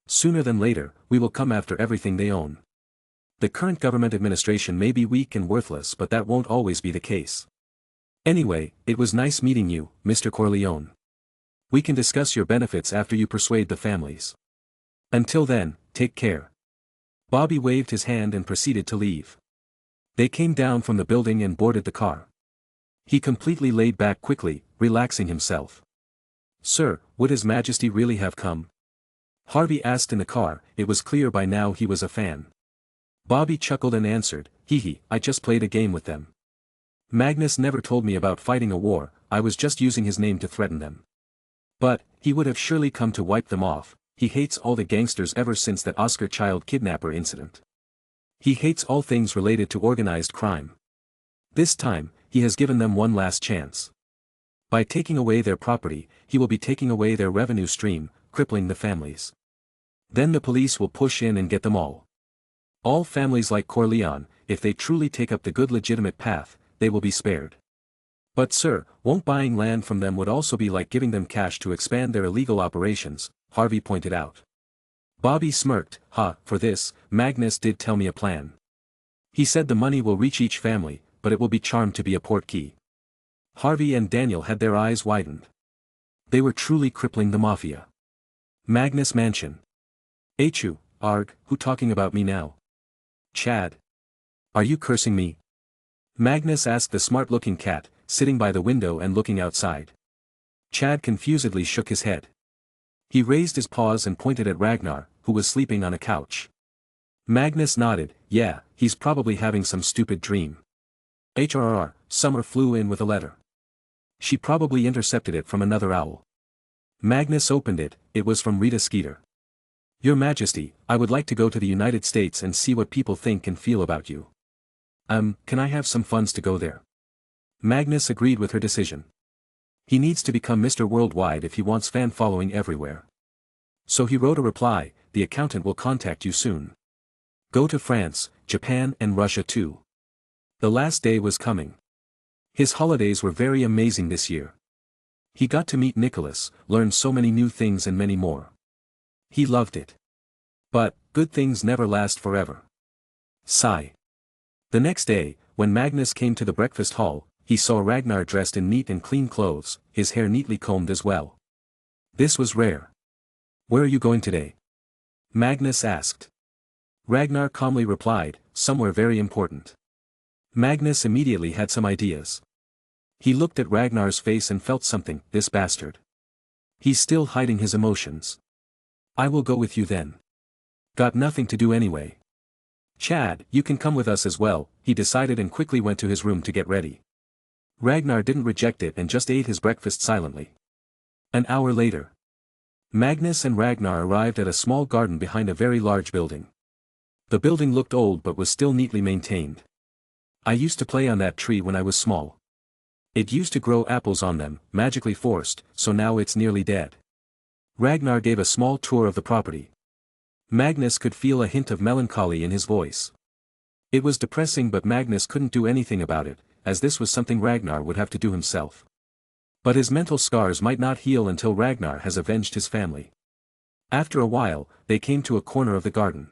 sooner than later, we will come after everything they own. The current government administration may be weak and worthless but that won't always be the case. Anyway, it was nice meeting you, Mr. Corleone. We can discuss your benefits after you persuade the families. Until then, take care. Bobby waved his hand and proceeded to leave. They came down from the building and boarded the car. He completely laid back quickly, relaxing himself. Sir, would His Majesty really have come? Harvey asked in the car. It was clear by now he was a fan. Bobby chuckled and answered, hee, I just played a game with them. Magnus never told me about fighting a war, I was just using his name to threaten them. But, he would have surely come to wipe them off. He hates all the gangsters ever since that Oscar child kidnapper incident. He hates all things related to organized crime. This time, he has given them one last chance. By taking away their property, he will be taking away their revenue stream, crippling the families. Then the police will push in and get them all. All families like Corleone, if they truly take up the good legitimate path, they will be spared. But sir, won't buying land from them would also be like giving them cash to expand their illegal operations, Harvey pointed out. Bobby smirked, for this, Magnus did tell me a plan. He said the money will reach each family, but it will be charmed to be a portkey. Harvey and Daniel had their eyes widened. They were truly crippling the mafia. Magnus Mansion. Achu, arg, who talking about me now? Chad. Are you cursing me? Magnus asked the smart-looking cat, sitting by the window and looking outside. Chad confusedly shook his head. He raised his paws and pointed at Ragnar, who was sleeping on a couch. Magnus nodded, yeah, he's probably having some stupid dream. HRR, Summer flew in with a letter. She probably intercepted it from another owl. Magnus opened it. It was from Rita Skeeter. Your Majesty, I would like to go to the United States and see what people think and feel about you. Can I have some funds to go there? Magnus agreed with her decision. He needs to become Mr. Worldwide if he wants fan following everywhere. So he wrote a reply, the accountant will contact you soon. Go to France, Japan and Russia too. The last day was coming. His holidays were very amazing this year. He got to meet Nicholas, learn so many new things and many more. He loved it. But, good things never last forever. Sigh. The next day, when Magnus came to the breakfast hall, he saw Ragnar dressed in neat and clean clothes, his hair neatly combed as well. This was rare. Where are you going today? Magnus asked. Ragnar calmly replied, somewhere very important. Magnus immediately had some ideas. He looked at Ragnar's face and felt something, this bastard. He's still hiding his emotions. I will go with you then. Got nothing to do anyway. Chad, you can come with us as well, he decided and quickly went to his room to get ready. Ragnar didn't reject it and just ate his breakfast silently. An hour later. Magnus and Ragnar arrived at a small garden behind a very large building. The building looked old but was still neatly maintained. I used to play on that tree when I was small. It used to grow apples on them, magically forced, so now it's nearly dead. Ragnar gave a small tour of the property. Magnus could feel a hint of melancholy in his voice. It was depressing but Magnus couldn't do anything about it, as this was something Ragnar would have to do himself. But his mental scars might not heal until Ragnar has avenged his family. After a while, they came to a corner of the garden.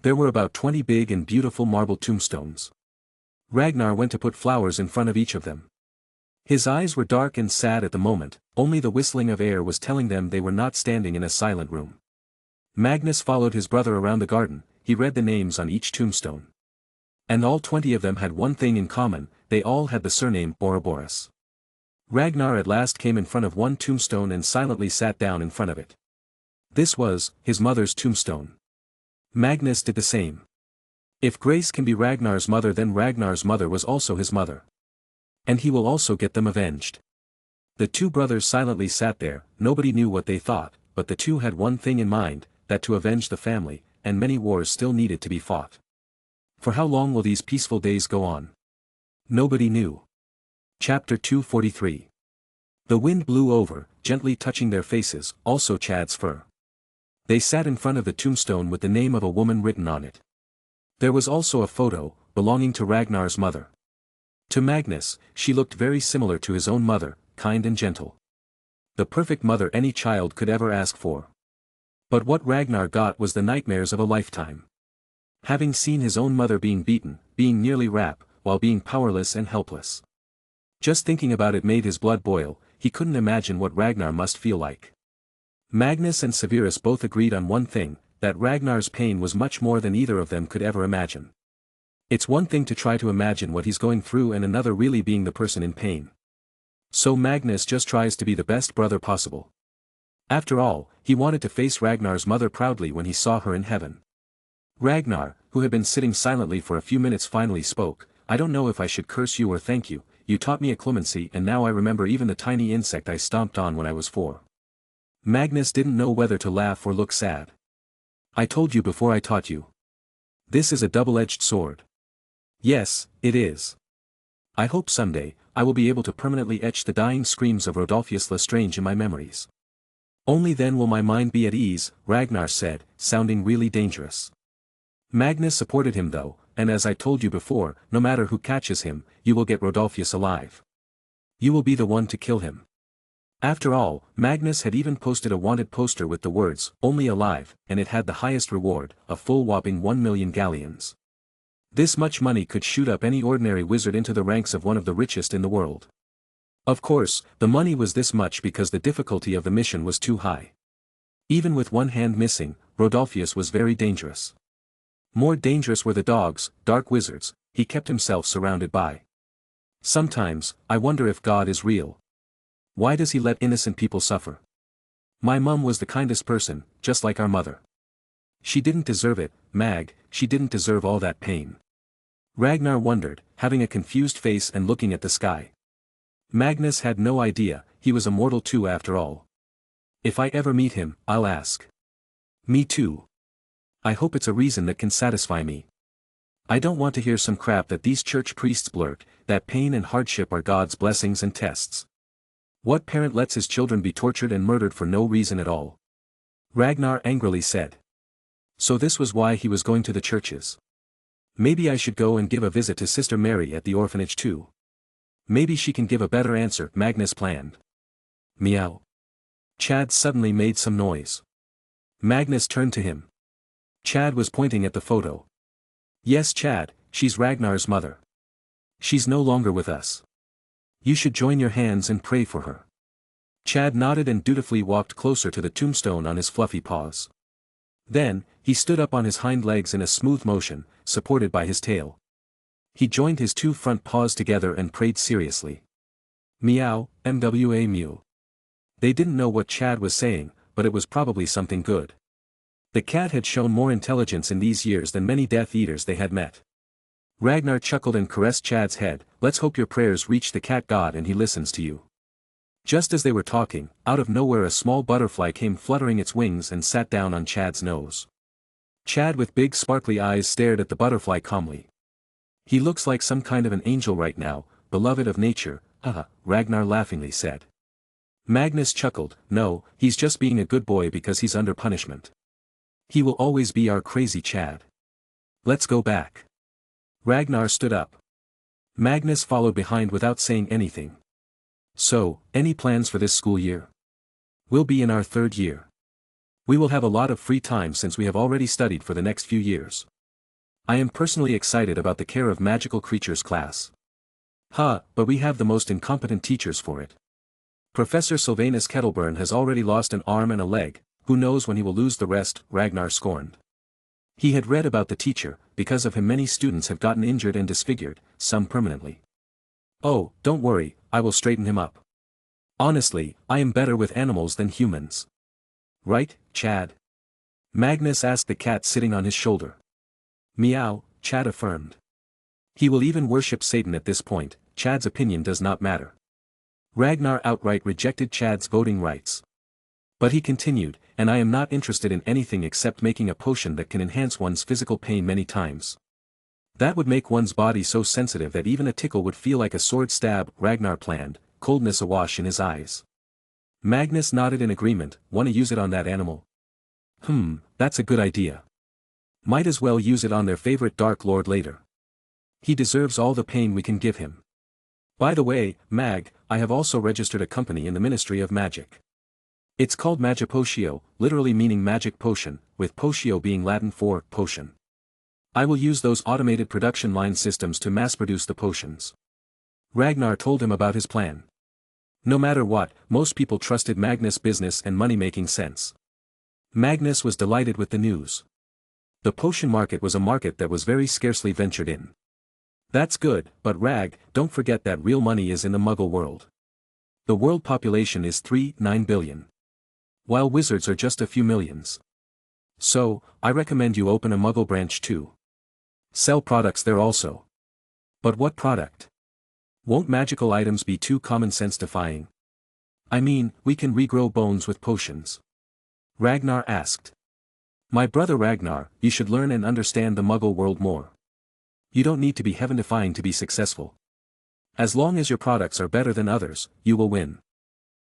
There were about 20 big and beautiful marble tombstones. Ragnar went to put flowers in front of each of them. His eyes were dark and sad at the moment, only the whistling of air was telling them they were not standing in a silent room. Magnus followed his brother around the garden, he read the names on each tombstone. And all 20 of them had one thing in common, they all had the surname Ouroboros. Ragnar at last came in front of one tombstone and silently sat down in front of it. This was, his mother's tombstone. Magnus did the same. If Grace can be Ragnar's mother then Ragnar's mother was also his mother. And he will also get them avenged. The two brothers silently sat there, nobody knew what they thought, but the two had one thing in mind, that to avenge the family, and many wars still needed to be fought. For how long will these peaceful days go on? Nobody knew. Chapter 243. The wind blew over, gently touching their faces, also Chad's fur. They sat in front of the tombstone with the name of a woman written on it. There was also a photo, belonging to Ragnar's mother. To Magnus, she looked very similar to his own mother, kind and gentle. The perfect mother any child could ever ask for. But what Ragnar got was the nightmares of a lifetime. Having seen his own mother being beaten, being nearly raped, while being powerless and helpless. Just thinking about it made his blood boil. He couldn't imagine what Ragnar must feel like. Magnus and Severus both agreed on one thing, that Ragnar's pain was much more than either of them could ever imagine. It's one thing to try to imagine what he's going through and another really being the person in pain. So Magnus just tries to be the best brother possible. After all, he wanted to face Ragnar's mother proudly when he saw her in heaven. Ragnar, who had been sitting silently for a few minutes, finally spoke. I don't know if I should curse you or thank you. You taught me a clemency, and now I remember even the tiny insect I stomped on when I was 4. Magnus didn't know whether to laugh or look sad. I told you before I taught you. This is a double-edged sword. Yes, it is. I hope someday, I will be able to permanently etch the dying screams of Rodolphus Lestrange in my memories. Only then will my mind be at ease, Ragnar said, sounding really dangerous. Magnus supported him though, and as I told you before, no matter who catches him, you will get Rodolphus alive. You will be the one to kill him. After all, Magnus had even posted a wanted poster with the words, only alive, and it had the highest reward, a full whopping 1 million galleons. This much money could shoot up any ordinary wizard into the ranks of one of the richest in the world. Of course, the money was this much because the difficulty of the mission was too high. Even with one hand missing, Rodolphus was very dangerous. More dangerous were the dogs, dark wizards, he kept himself surrounded by. Sometimes, I wonder if God is real. Why does he let innocent people suffer? My mum was the kindest person, just like our mother. She didn't deserve it, Mag, she didn't deserve all that pain. Ragnar wondered, having a confused face and looking at the sky. Magnus had no idea, he was a mortal too after all. If I ever meet him, I'll ask. Me too. I hope it's a reason that can satisfy me. I don't want to hear some crap that these church priests blurt, that pain and hardship are God's blessings and tests. What parent lets his children be tortured and murdered for no reason at all? Ragnar angrily said. So this was why he was going to the churches. Maybe I should go and give a visit to Sister Mary at the orphanage too. Maybe she can give a better answer, Magnus planned. Meow. Chad suddenly made some noise. Magnus turned to him. Chad was pointing at the photo. Yes, Chad, she's Ragnar's mother. She's no longer with us. You should join your hands and pray for her. Chad nodded and dutifully walked closer to the tombstone on his fluffy paws. Then, he stood up on his hind legs in a smooth motion, supported by his tail. He joined his 2 front paws together and prayed seriously. Meow, MWA mew. They didn't know what Chad was saying, but it was probably something good. The cat had shown more intelligence in these years than many Death Eaters they had met. Ragnar chuckled and caressed Chad's head. Let's hope your prayers reach the cat god and he listens to you. Just as they were talking, out of nowhere a small butterfly came fluttering its wings and sat down on Chad's nose. Chad with big sparkly eyes stared at the butterfly calmly. He looks like some kind of an angel right now, beloved of nature, Ragnar laughingly said. Magnus chuckled. No, he's just being a good boy because he's under punishment. He will always be our crazy Chad. Let's go back. Ragnar stood up. Magnus followed behind without saying anything. So, any plans for this school year? We'll be in our 3rd year. We will have a lot of free time since we have already studied for the next few years. I am personally excited about the Care of Magical Creatures class. But we have the most incompetent teachers for it. Professor Sylvanus Kettleburn has already lost an arm and a leg, who knows when he will lose the rest, Ragnar scorned. He had read about the teacher, because of him many students have gotten injured and disfigured, some permanently. Oh, don't worry, I will straighten him up. Honestly, I am better with animals than humans. Right, Chad? Magnus asked the cat sitting on his shoulder. Meow, Chad affirmed. He will even worship Satan at this point, Chad's opinion does not matter. Ragnar outright rejected Chad's voting rights. But he continued, and I am not interested in anything except making a potion that can enhance one's physical pain many times. That would make one's body so sensitive that even a tickle would feel like a sword stab, Ragnar planned, coldness awash in his eyes. Magnus nodded in agreement. Want to use it on that animal? That's a good idea. Might as well use it on their favorite Dark Lord later. He deserves all the pain we can give him. By the way, Mag, I have also registered a company in the Ministry of Magic. It's called Magipotio, literally meaning magic potion, with potio being Latin for potion. I will use those automated production line systems to mass produce the potions. Ragnar told him about his plan. No matter what, most people trusted Magnus' business and money-making sense. Magnus was delighted with the news. The potion market was a market that was very scarcely ventured in. That's good, but don't forget that real money is in the Muggle world. The world population is 3.9 billion. While wizards are just a few millions. So, I recommend you open a Muggle branch too. Sell products there also. But what product? Won't magical items be too common sense defying? I mean, we can regrow bones with potions. Ragnar asked. My brother Ragnar, you should learn and understand the Muggle world more. You don't need to be heaven-defying to be successful. As long as your products are better than others, you will win.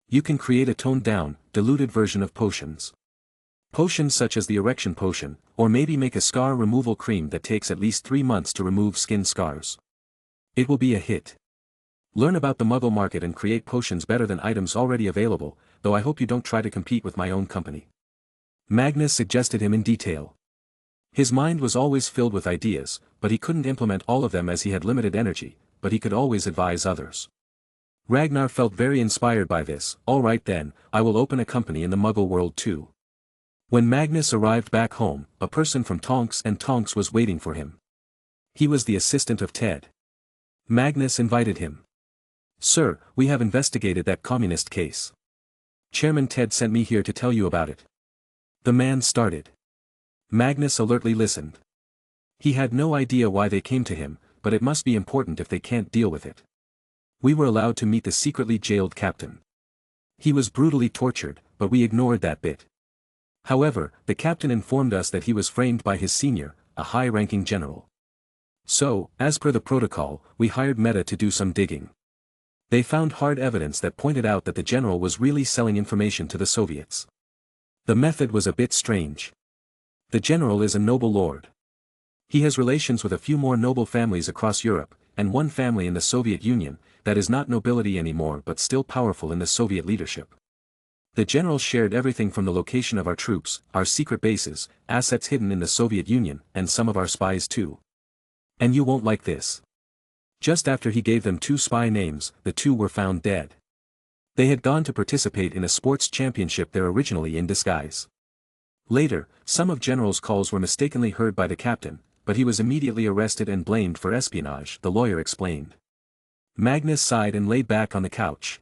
You can create a toned-down, diluted version of potions. Potions such as the erection potion, or maybe make a scar removal cream that takes at least 3 months to remove skin scars. It will be a hit. Learn about the Muggle market and create potions better than items already available, though I hope you don't try to compete with my own company. Magnus suggested him in detail. His mind was always filled with ideas, but he couldn't implement all of them as he had limited energy, but he could always advise others. Ragnar felt very inspired by this. All right then, I will open a company in the Muggle world too. When Magnus arrived back home, a person from Tonks and Tonks was waiting for him. He was the assistant of Ted. Magnus invited him. Sir, we have investigated that communist case. Chairman Ted sent me here to tell you about it. The man started. Magnus alertly listened. He had no idea why they came to him, but it must be important if they can't deal with it. We were allowed to meet the secretly jailed captain. He was brutally tortured, but we ignored that bit. However, the captain informed us that he was framed by his senior, a high-ranking general. So, as per the protocol, we hired Meta to do some digging. They found hard evidence that pointed out that the general was really selling information to the Soviets. The method was a bit strange. The general is a noble lord. He has relations with a few more noble families across Europe, and one family in the Soviet Union, that is not nobility anymore but still powerful in the Soviet leadership. The general shared everything from the location of our troops, our secret bases, assets hidden in the Soviet Union, and some of our spies too. And you won't like this. Just after he gave them 2 spy names, the 2 were found dead. They had gone to participate in a sports championship there originally in disguise. Later, some of General's calls were mistakenly heard by the captain, but he was immediately arrested and blamed for espionage, the lawyer explained. Magnus sighed and lay back on the couch.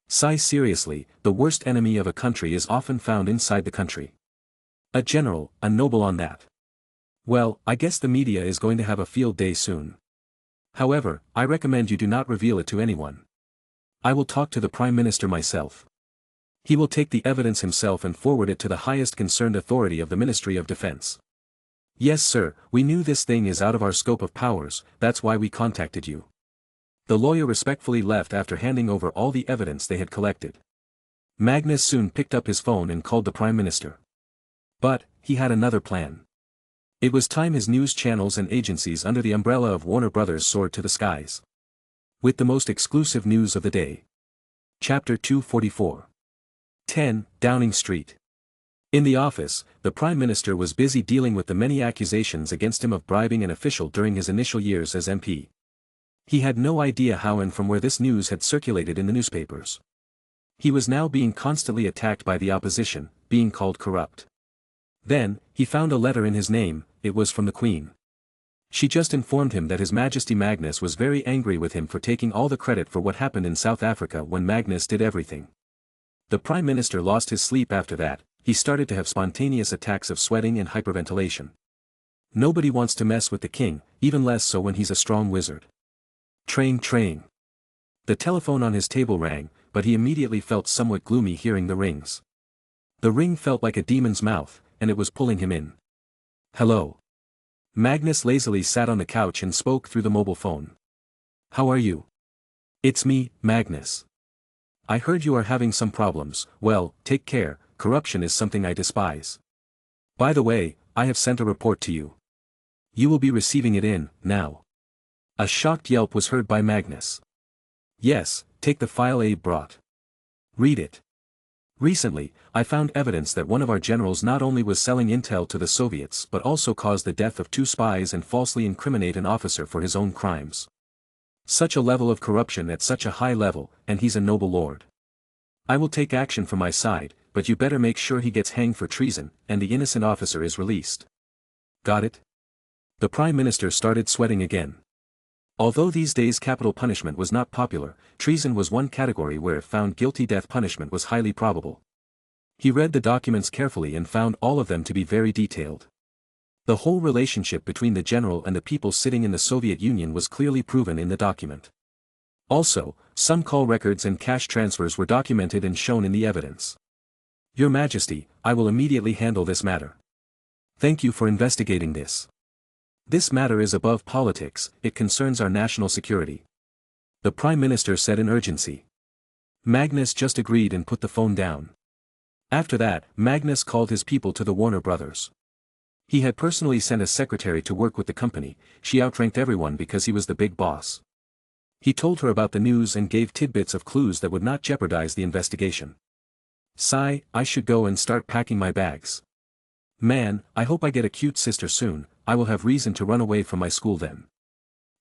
Sigh seriously, the worst enemy of a country is often found inside the country. A general, a noble on that. Well, I guess the media is going to have a field day soon. However, I recommend you do not reveal it to anyone. I will talk to the Prime Minister myself. He will take the evidence himself and forward it to the highest concerned authority of the Ministry of Defense. Yes sir, we knew this thing is out of our scope of powers, that's why we contacted you. The lawyer respectfully left after handing over all the evidence they had collected. Magnus soon picked up his phone and called the Prime Minister. But, he had another plan. It was time his news channels and agencies under the umbrella of Warner Brothers soared to the skies. With the most exclusive news of the day. Chapter 244. 10, Downing Street. In the office, the Prime Minister was busy dealing with the many accusations against him of bribing an official during his initial years as MP. He had no idea how and from where this news had circulated in the newspapers. He was now being constantly attacked by the opposition, being called corrupt. Then, he found a letter in his name. It was from the Queen. She just informed him that His Majesty Magnus was very angry with him for taking all the credit for what happened in South Africa when Magnus did everything. The Prime Minister lost his sleep after that. He started to have spontaneous attacks of sweating and hyperventilation. Nobody wants to mess with the king, even less so when he's a strong wizard. Train. The telephone on his table rang, but he immediately felt somewhat gloomy hearing the rings. The ring felt like a demon's mouth, and it was pulling him in. Hello. Magnus lazily sat on the couch and spoke through the mobile phone. How are you? It's me, Magnus. I heard you are having some problems. Well, take care, corruption is something I despise. By the way, I have sent a report to you. You will be receiving it now. A shocked yelp was heard by Magnus. Yes, take the file Abe brought. Read it. Recently, I found evidence that one of our generals not only was selling intel to the Soviets but also caused the death of 2 spies and falsely incriminate an officer for his own crimes. Such a level of corruption at such a high level, and he's a noble lord. I will take action from my side, but you better make sure he gets hanged for treason, and the innocent officer is released. Got it? The Prime Minister started sweating again. Although these days capital punishment was not popular, treason was one category where if found guilty death punishment was highly probable. He read the documents carefully and found all of them to be very detailed. The whole relationship between the general and the people sitting in the Soviet Union was clearly proven in the document. Also, some call records and cash transfers were documented and shown in the evidence. Your Majesty, I will immediately handle this matter. Thank you for investigating this. This matter is above politics, it concerns our national security. The Prime Minister said in urgency. Magnus just agreed and put the phone down. After that, Magnus called his people to the Warner Brothers. He had personally sent a secretary to work with the company. She outranked everyone because he was the big boss. He told her about the news and gave tidbits of clues that would not jeopardize the investigation. Sigh, I should go and start packing my bags. Man, I hope I get a cute sister soon, I will have reason to run away from my school then.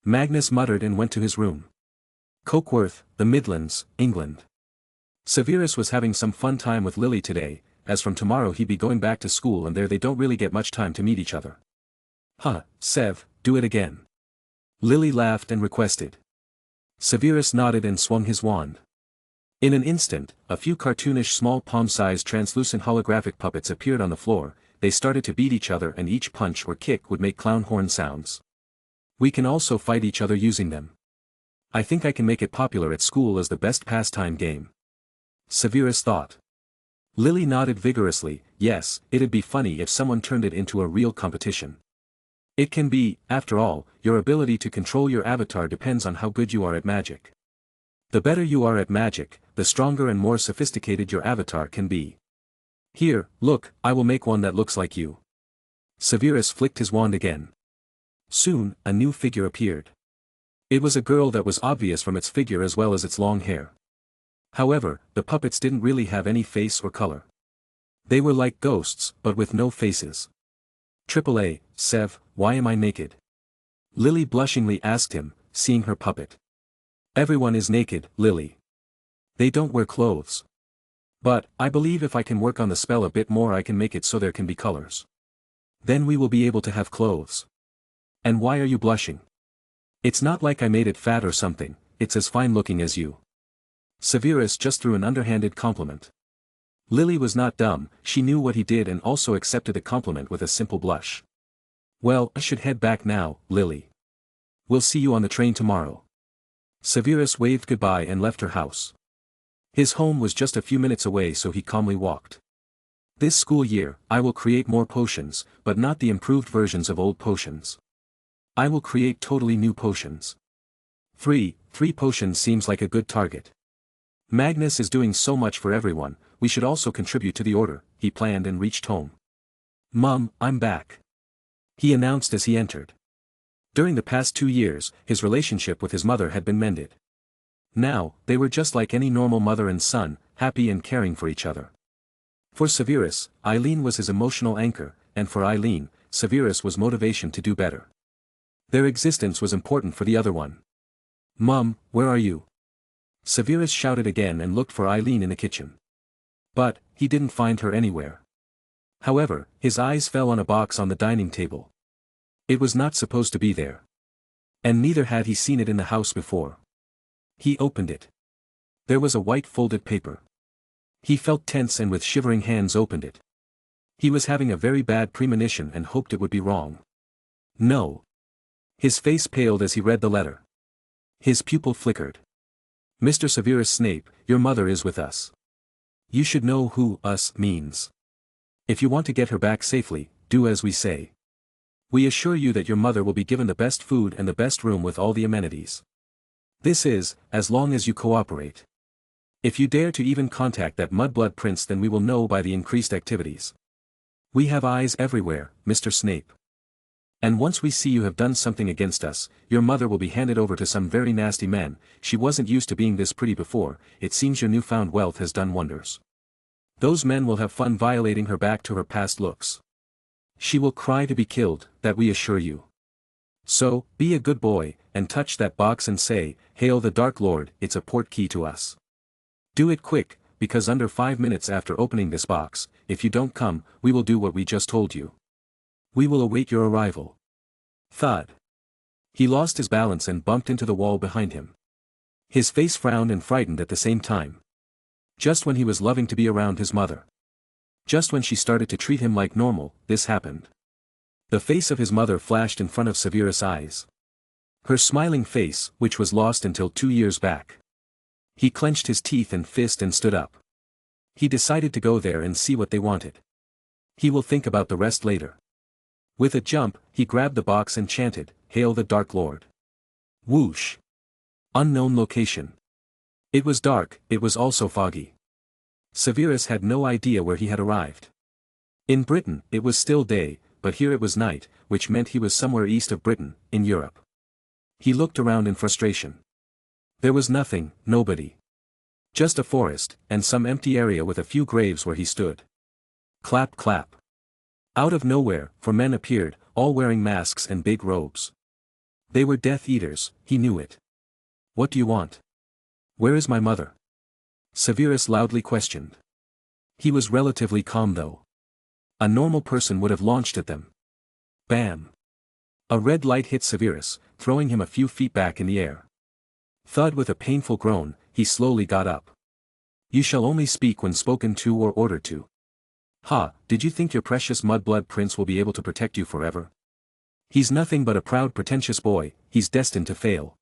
Magnus muttered and went to his room. Cokeworth, the Midlands, England. Severus was having some fun time with Lily today, as from tomorrow he'd be going back to school and there they don't really get much time to meet each other. Huh, Sev, do it again. Lily laughed and requested. Severus nodded and swung his wand. In an instant, a few cartoonish small palm-sized translucent holographic puppets appeared on the floor. They started to beat each other and each punch or kick would make clown horn sounds. We can also fight each other using them. I think I can make it popular at school as the best pastime game. Severus thought. Lily nodded vigorously, yes, it'd be funny if someone turned it into a real competition. It can be, after all, your ability to control your avatar depends on how good you are at magic. The better you are at magic, the stronger and more sophisticated your avatar can be. Here, look, I will make one that looks like you. Severus flicked his wand again. Soon, a new figure appeared. It was a girl that was obvious from its figure as well as its long hair. However, the puppets didn't really have any face or color. They were like ghosts, but with no faces. AAA, Sev, why am I naked? Lily blushingly asked him, seeing her puppet. Everyone is naked, Lily. They don't wear clothes. But, I believe if I can work on the spell a bit more I can make it so there can be colors. Then we will be able to have clothes. And why are you blushing? It's not like I made it fat or something, it's as fine looking as you. Severus just threw an underhanded compliment. Lily was not dumb, she knew what he did and also accepted the compliment with a simple blush. Well, I should head back now, Lily. We'll see you on the train tomorrow. Severus waved goodbye and left her house. His home was just a few minutes away so he calmly walked. This school year, I will create more potions, but not the improved versions of old potions. I will create totally new potions. 3 potions seems like a good target. Magnus is doing so much for everyone, we should also contribute to the order, he planned and reached home. Mom, I'm back. He announced as he entered. During the past 2 years, his relationship with his mother had been mended. Now, they were just like any normal mother and son, happy and caring for each other. For Severus, Eileen was his emotional anchor, and for Eileen, Severus was motivation to do better. Their existence was important for the other one. Mom, where are you? Severus shouted again and looked for Eileen in the kitchen. But, he didn't find her anywhere. However, his eyes fell on a box on the dining table. It was not supposed to be there. And neither had he seen it in the house before. He opened it. There was a white folded paper. He felt tense and with shivering hands opened it. He was having a very bad premonition and hoped it would be wrong. No. His face paled as he read the letter. His pupil flickered. Mr. Severus Snape, your mother is with us. You should know who us means. If you want to get her back safely, do as we say. We assure you that your mother will be given the best food and the best room with all the amenities. This is, as long as you cooperate. If you dare to even contact that mudblood prince then we will know by the increased activities. We have eyes everywhere, Mr. Snape. And once we see you have done something against us, your mother will be handed over to some very nasty men. She wasn't used to being this pretty before, it seems your newfound wealth has done wonders. Those men will have fun violating her back to her past looks. She will cry to be killed, that we assure you. So, be a good boy, and touch that box and say, "Hail the Dark Lord, it's a port key to us." Do it quick, because under 5 minutes after opening this box, if you don't come, we will do what we just told you. We will await your arrival. Thud. He lost his balance and bumped into the wall behind him. His face frowned and frightened at the same time. Just when he was loving to be around his mother. Just when she started to treat him like normal, this happened. The face of his mother flashed in front of Severus' eyes. Her smiling face, which was lost until 2 years back. He clenched his teeth and fist and stood up. He decided to go there and see what they wanted. He will think about the rest later. With a jump, he grabbed the box and chanted, "Hail the Dark Lord." Whoosh. Unknown location. It was dark, it was also foggy. Severus had no idea where he had arrived. In Britain, it was still day, but here it was night, which meant he was somewhere east of Britain, in Europe. He looked around in frustration. There was nothing, nobody. Just a forest, and some empty area with a few graves where he stood. Clap clap. Out of nowhere, 4 men appeared, all wearing masks and big robes. They were Death Eaters, he knew it. "What do you want? Where is my mother?" Severus loudly questioned. He was relatively calm though. A normal person would have launched at them. Bam! A red light hit Severus, throwing him a few feet back in the air. Thud. With a painful groan, he slowly got up. "You shall only speak when spoken to or ordered to." "Ha, did you think your precious mudblood prince will be able to protect you forever? He's nothing but a proud pretentious boy, he's destined to fail."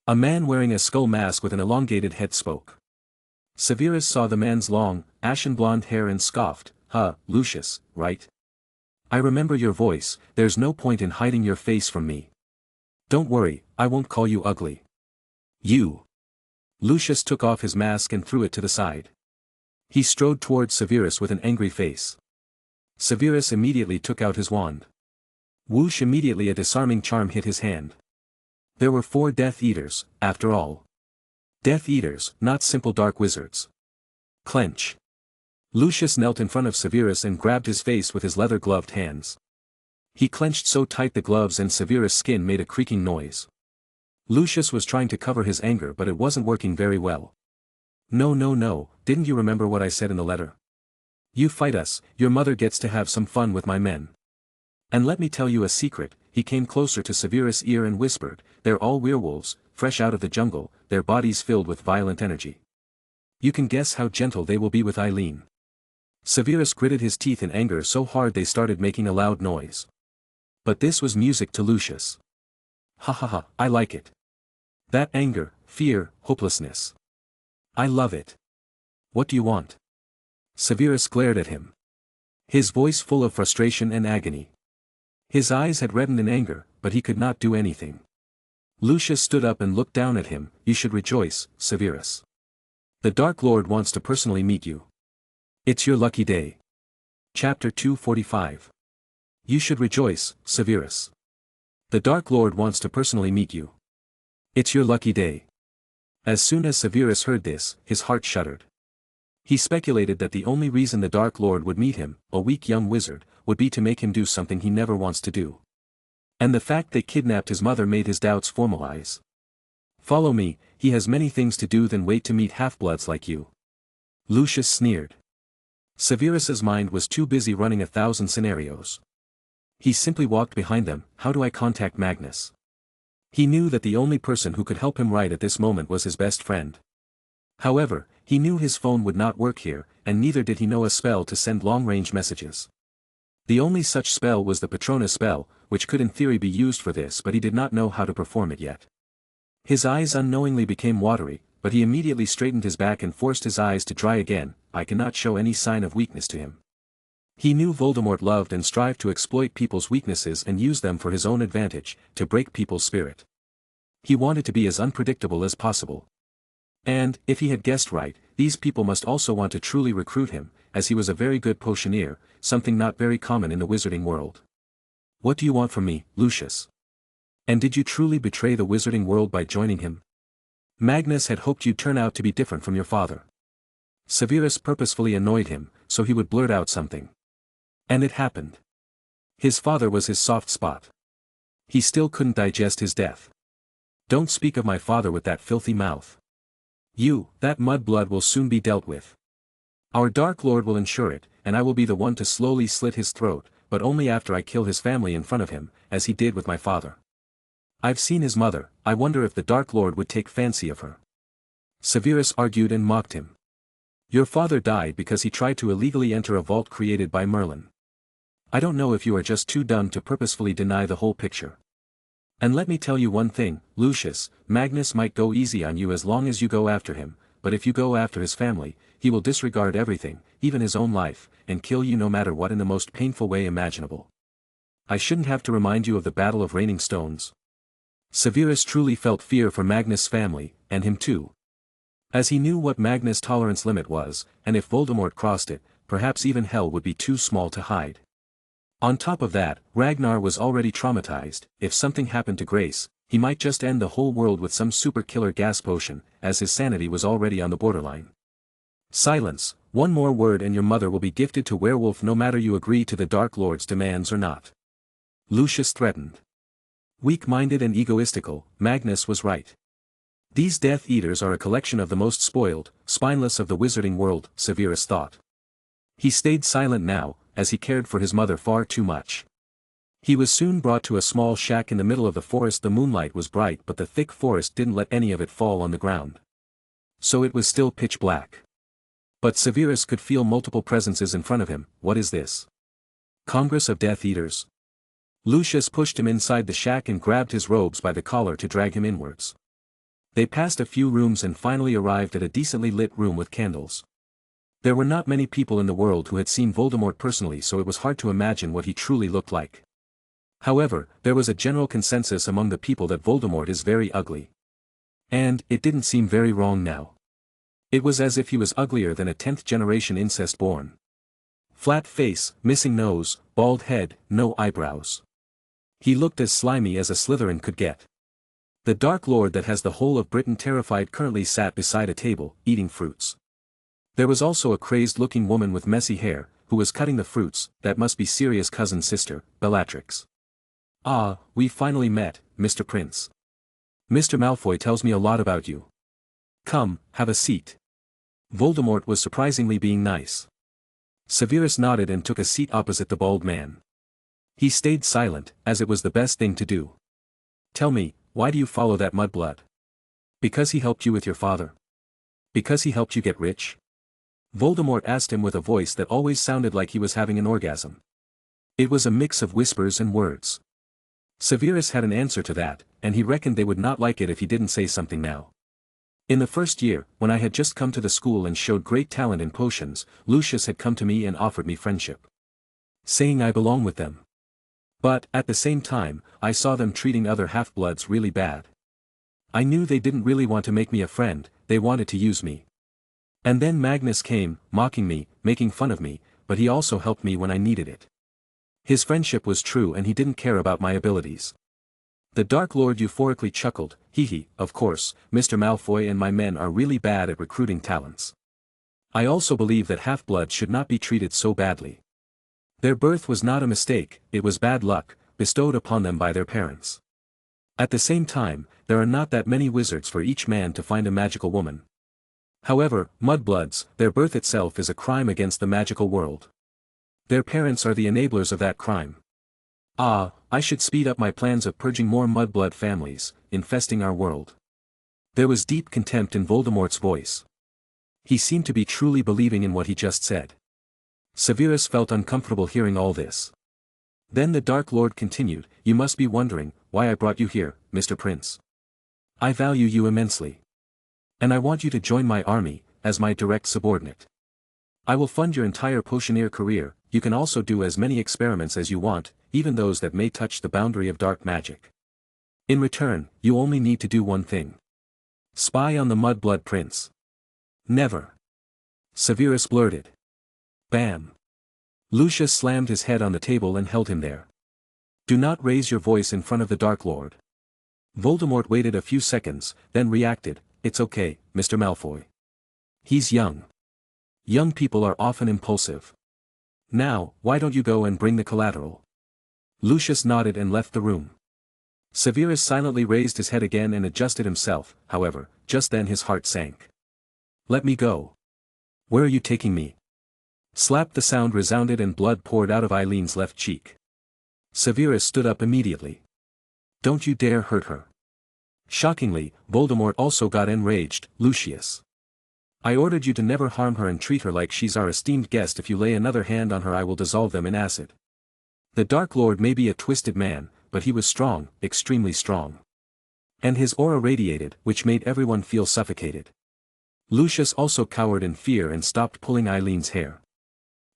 A man wearing a skull mask with an elongated head spoke. Severus saw the man's long, ashen blonde hair and scoffed, Lucius, right? I remember your voice, there's no point in hiding your face from me. Don't worry, I won't call you ugly. You." Lucius took off his mask and threw it to the side. He strode towards Severus with an angry face. Severus immediately took out his wand. Whoosh! Immediately a disarming charm hit his hand. There were 4 Death Eaters, after all. Death Eaters, not simple dark wizards. Clench. Lucius knelt in front of Severus and grabbed his face with his leather-gloved hands. He clenched so tight the gloves and Severus' skin made a creaking noise. Lucius was trying to cover his anger, but it wasn't working very well. No, didn't you remember what I said in the letter? You fight us, your mother gets to have some fun with my men. And let me tell you a secret. He came closer to Severus' ear and whispered, "They're all werewolves, fresh out of the jungle, their bodies filled with violent energy. You can guess how gentle they will be with Eileen." Severus gritted his teeth in anger so hard they started making a loud noise. But this was music to Lucius. Ha, I like it. That anger, fear, hopelessness. I love it. What do you want? Severus glared at him. His voice full of frustration and agony. His eyes had reddened in anger, but he could not do anything. Lucius stood up and looked down at him. "You should rejoice, Severus. The Dark Lord wants to personally meet you. It's your lucky day." Chapter 245. You should rejoice, Severus. The Dark Lord wants to personally meet you. It's your lucky day. As soon as Severus heard this, his heart shuddered. He speculated that the only reason the Dark Lord would meet him, a weak young wizard, would be to make him do something he never wants to do. And the fact they kidnapped his mother made his doubts formalize. "Follow me, he has many things to do than wait to meet half-bloods like you." Lucius sneered. Severus's mind was too busy running 1,000 scenarios. He simply walked behind them. How do I contact Magnus? He knew that the only person who could help him right at this moment was his best friend. However, he knew his phone would not work here, and neither did he know a spell to send long-range messages. The only such spell was the Patronus spell, which could in theory be used for this, but he did not know how to perform it yet. His eyes unknowingly became watery, but he immediately straightened his back and forced his eyes to dry again. I cannot show any sign of weakness to him. He knew Voldemort loved and strived to exploit people's weaknesses and use them for his own advantage, to break people's spirit. He wanted to be as unpredictable as possible. And, if he had guessed right, these people must also want to truly recruit him, as he was a very good potioneer, something not very common in the wizarding world. What do you want from me, Lucius? And did you truly betray the wizarding world by joining him? Magnus had hoped you'd turn out to be different from your father. Severus purposefully annoyed him, so he would blurt out something. And it happened. His father was his soft spot. He still couldn't digest his death. "Don't speak of my father with that filthy mouth. That mudblood will soon be dealt with. Our Dark Lord will ensure it, and I will be the one to slowly slit his throat, but only after I kill his family in front of him, as he did with my father. I've seen his mother, I wonder if the Dark Lord would take fancy of her." Severus argued and mocked him. "Your father died because he tried to illegally enter a vault created by Merlin. I don't know if you are just too dumb to purposefully deny the whole picture. And let me tell you one thing, Lucius, Magnus might go easy on you as long as you go after him, but if you go after his family, he will disregard everything, even his own life, and kill you no matter what in the most painful way imaginable. I shouldn't have to remind you of the Battle of Raining Stones." Severus truly felt fear for Magnus' family, and him too. As he knew what Magnus' tolerance limit was, and if Voldemort crossed it, perhaps even hell would be too small to hide. On top of that, Ragnar was already traumatized. If something happened to Grace, he might just end the whole world with some super killer gas potion, as his sanity was already on the borderline. "Silence, one more word and your mother will be gifted to werewolf no matter you agree to the Dark Lord's demands or not," Lucius threatened. Weak-minded and egoistical, Magnus was right. These Death Eaters are a collection of the most spoiled, spineless of the wizarding world, Severus thought. He stayed silent now, as he cared for his mother far too much. He was soon brought to a small shack in the middle of the forest. The moonlight was bright but the thick forest didn't let any of it fall on the ground. So it was still pitch black. But Severus could feel multiple presences in front of him. What is this? Congress of Death Eaters? Lucius pushed him inside the shack and grabbed his robes by the collar to drag him inwards. They passed a few rooms and finally arrived at a decently lit room with candles. There were not many people in the world who had seen Voldemort personally, so it was hard to imagine what he truly looked like. However, there was a general consensus among the people that Voldemort is very ugly. And it didn't seem very wrong now. It was as if he was uglier than a 10th-generation incest born. Flat face, missing nose, bald head, no eyebrows. He looked as slimy as a Slytherin could get. The Dark Lord that has the whole of Britain terrified currently sat beside a table, eating fruits. There was also a crazed-looking woman with messy hair, who was cutting the fruits. That must be Sirius' cousin sister, Bellatrix. "Ah, we finally met, Mr. Prince. Mr. Malfoy tells me a lot about you. Come, have a seat." Voldemort was surprisingly being nice. Severus nodded and took a seat opposite the bald man. He stayed silent, as it was the best thing to do. "Tell me, why do you follow that mudblood? Because he helped you with your father? Because he helped you get rich?" Voldemort asked him with a voice that always sounded like he was having an orgasm. It was a mix of whispers and words. Severus had an answer to that, and he reckoned they would not like it if he didn't say something now. "In the first year, when I had just come to the school and showed great talent in potions, Lucius had come to me and offered me friendship, saying I belong with them. But, at the same time, I saw them treating other half-bloods really bad. I knew they didn't really want to make me a friend, they wanted to use me. And then Magnus came, mocking me, making fun of me, but he also helped me when I needed it. His friendship was true and he didn't care about my abilities." The Dark Lord euphorically chuckled. Hee, of course, Mr. Malfoy and my men are really bad at recruiting talents. I also believe that half-bloods should not be treated so badly. Their birth was not a mistake, it was bad luck, bestowed upon them by their parents. At the same time, there are not that many wizards for each man to find a magical woman. However, mudbloods, their birth itself is a crime against the magical world. Their parents are the enablers of that crime. Ah, I should speed up my plans of purging more mudblood families, infesting our world. There was deep contempt in Voldemort's voice. He seemed to be truly believing in what he just said. Severus felt uncomfortable hearing all this. Then the Dark Lord continued, "You must be wondering, why I brought you here, Mr. Prince. I value you immensely. And I want you to join my army, as my direct subordinate. I will fund your entire potioneer career. You can also do as many experiments as you want, even those that may touch the boundary of dark magic. In return, you only need to do one thing. Spy on the Mudblood Prince." "Never." Severus blurted. Bam. Lucius slammed his head on the table and held him there. "Do not raise your voice in front of the Dark Lord." Voldemort waited a few seconds, then reacted, "It's okay, Mr. Malfoy. He's young. Young people are often impulsive. Now, why don't you go and bring the collateral?" Lucius nodded and left the room. Severus silently raised his head again and adjusted himself, however, just then his heart sank. Let me go. Where are you taking me? Slap! The sound resounded and blood poured out of Eileen's left cheek. Severus stood up immediately. Don't you dare hurt her. Shockingly, Voldemort also got enraged. Lucius. I ordered you to never harm her and treat her like she's our esteemed guest. If you lay another hand on her I will dissolve them in acid. The Dark Lord may be a twisted man, but he was strong, extremely strong. And his aura radiated, which made everyone feel suffocated. Lucius also cowered in fear and stopped pulling Eileen's hair.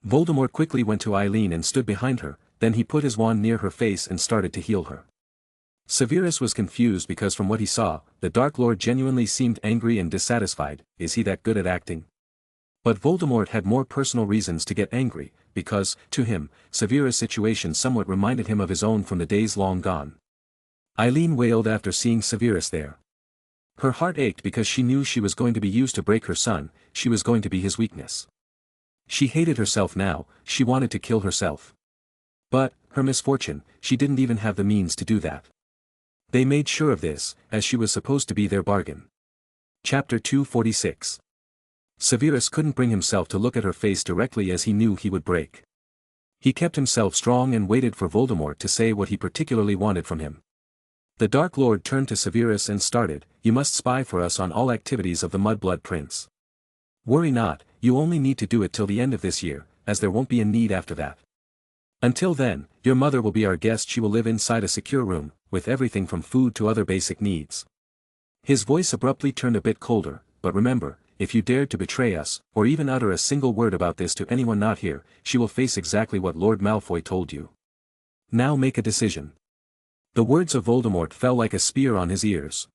Voldemort quickly went to Eileen and stood behind her, then he put his wand near her face and started to heal her. Severus was confused because from what he saw, the Dark Lord genuinely seemed angry and dissatisfied. Is he that good at acting? But Voldemort had more personal reasons to get angry, because, to him, Severus' situation somewhat reminded him of his own from the days long gone. Eileen wailed after seeing Severus there. Her heart ached because she knew she was going to be used to break her son, she was going to be his weakness. She hated herself now, she wanted to kill herself. But, her misfortune, she didn't even have the means to do that. They made sure of this, as she was supposed to be their bargain. Chapter 246. Severus couldn't bring himself to look at her face directly as he knew he would break. He kept himself strong and waited for Voldemort to say what he particularly wanted from him. The Dark Lord turned to Severus and started, You must spy for us on all activities of the Mudblood Prince. Worry not, you only need to do it till the end of this year, as there won't be a need after that. Until then, your mother will be our guest. She will live inside a secure room, with everything from food to other basic needs. His voice abruptly turned a bit colder, but remember, if you dared to betray us, or even utter a single word about this to anyone not here, she will face exactly what Lord Malfoy told you. Now make a decision. The words of Voldemort fell like a spear on his ears.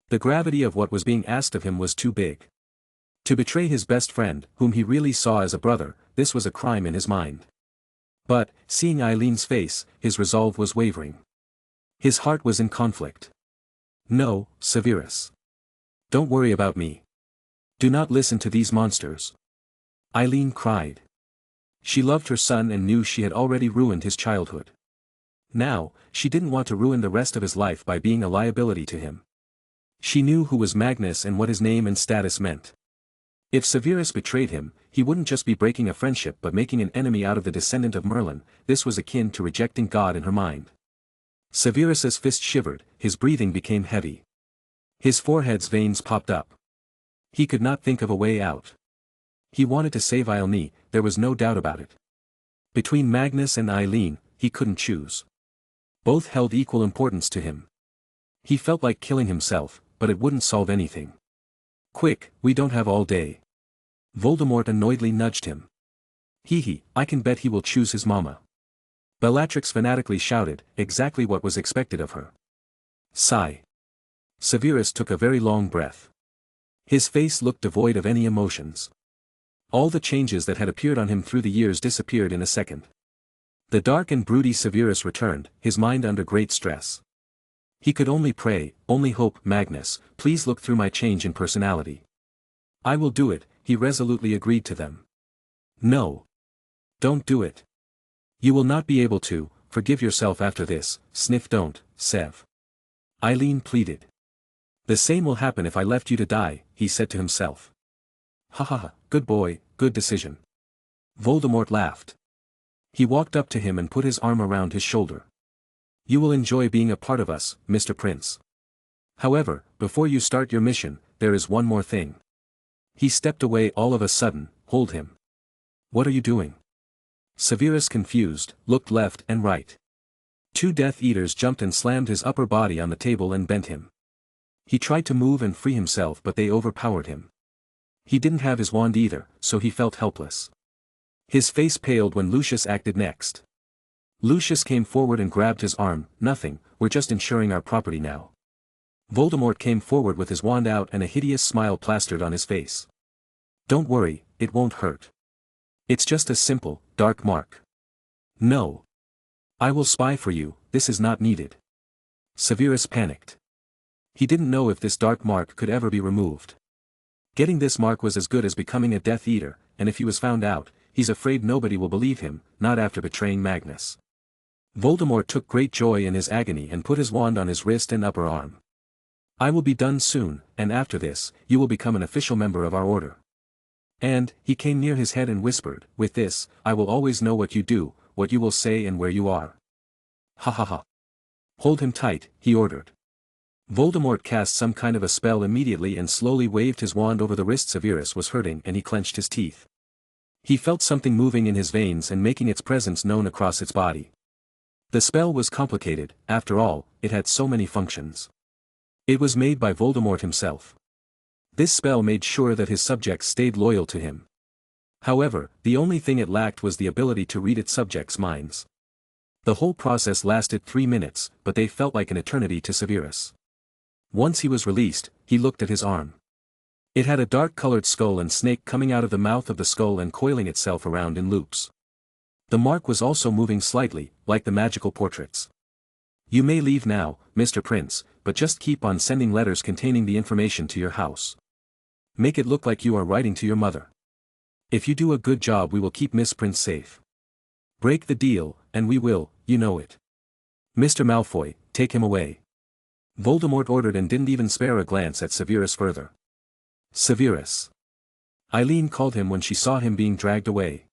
The gravity of what was being asked of him was too big. To betray his best friend, whom he really saw as a brother, this was a crime in his mind. But, seeing Eileen's face, his resolve was wavering. His heart was in conflict. No, Severus. Don't worry about me. Do not listen to these monsters. Eileen cried. She loved her son and knew she had already ruined his childhood. Now, she didn't want to ruin the rest of his life by being a liability to him. She knew who was Magnus and what his name and status meant. If Severus betrayed him, he wouldn't just be breaking a friendship but making an enemy out of the descendant of Merlin. This was akin to rejecting God in her mind. Severus's fist shivered, his breathing became heavy. His forehead's veins popped up. He could not think of a way out. He wanted to save Eileen, there was no doubt about it. Between Magnus and Eileen, he couldn't choose. Both held equal importance to him. He felt like killing himself, but it wouldn't solve anything. Quick, we don't have all day. Voldemort annoyedly nudged him. I can bet he will choose his mama. Bellatrix fanatically shouted, exactly what was expected of her. Sigh. Severus took a very long breath. His face looked devoid of any emotions. All the changes that had appeared on him through the years disappeared in a second. The dark and broody Severus returned, his mind under great stress. He could only pray, only hope. Magnus, please look through my change in personality. I will do it, he resolutely agreed to them. No. Don't do it. You will not be able to, forgive yourself after this, sniff. Don't, Sev. Eileen pleaded. The same will happen if I left you to die, he said to himself. Ha ha ha, good boy, good decision. Voldemort laughed. He walked up to him and put his arm around his shoulder. You will enjoy being a part of us, Mr. Prince. However, before you start your mission, there is one more thing. He stepped away all of a sudden. Hold him. What are you doing? Severus, confused, looked left and right. Two Death Eaters jumped and slammed his upper body on the table and bent him. He tried to move and free himself but they overpowered him. He didn't have his wand either, so he felt helpless. His face paled when Lucius acted next. Lucius came forward and grabbed his arm. Nothing, we're just insuring our property now. Voldemort came forward with his wand out and a hideous smile plastered on his face. Don't worry, it won't hurt. It's just a simple, dark mark. No. I will spy for you, this is not needed. Severus panicked. He didn't know if this dark mark could ever be removed. Getting this mark was as good as becoming a Death Eater, and if he was found out, he's afraid nobody will believe him, not after betraying Magnus. Voldemort took great joy in his agony and put his wand on his wrist and upper arm. I will be done soon, and after this, you will become an official member of our order. And, he came near his head and whispered, with this, I will always know what you do, what you will say and where you are. Ha ha ha. Hold him tight, he ordered. Voldemort cast some kind of a spell immediately and slowly waved his wand over the wrist. Severus was hurting and he clenched his teeth. He felt something moving in his veins and making its presence known across its body. The spell was complicated, after all, it had so many functions. It was made by Voldemort himself. This spell made sure that his subjects stayed loyal to him. However, the only thing it lacked was the ability to read its subjects' minds. The whole process lasted 3 minutes, but they felt like an eternity to Severus. Once he was released, he looked at his arm. It had a dark-colored skull and snake coming out of the mouth of the skull and coiling itself around in loops. The mark was also moving slightly, like the magical portraits. You may leave now, Mr. Prince, but just keep on sending letters containing the information to your house. Make it look like you are writing to your mother. If you do a good job we will keep Miss Prince safe. Break the deal, and we will, you know it. Mr. Malfoy, take him away. Voldemort ordered and didn't even spare a glance at Severus further. Severus. Eileen called him when she saw him being dragged away.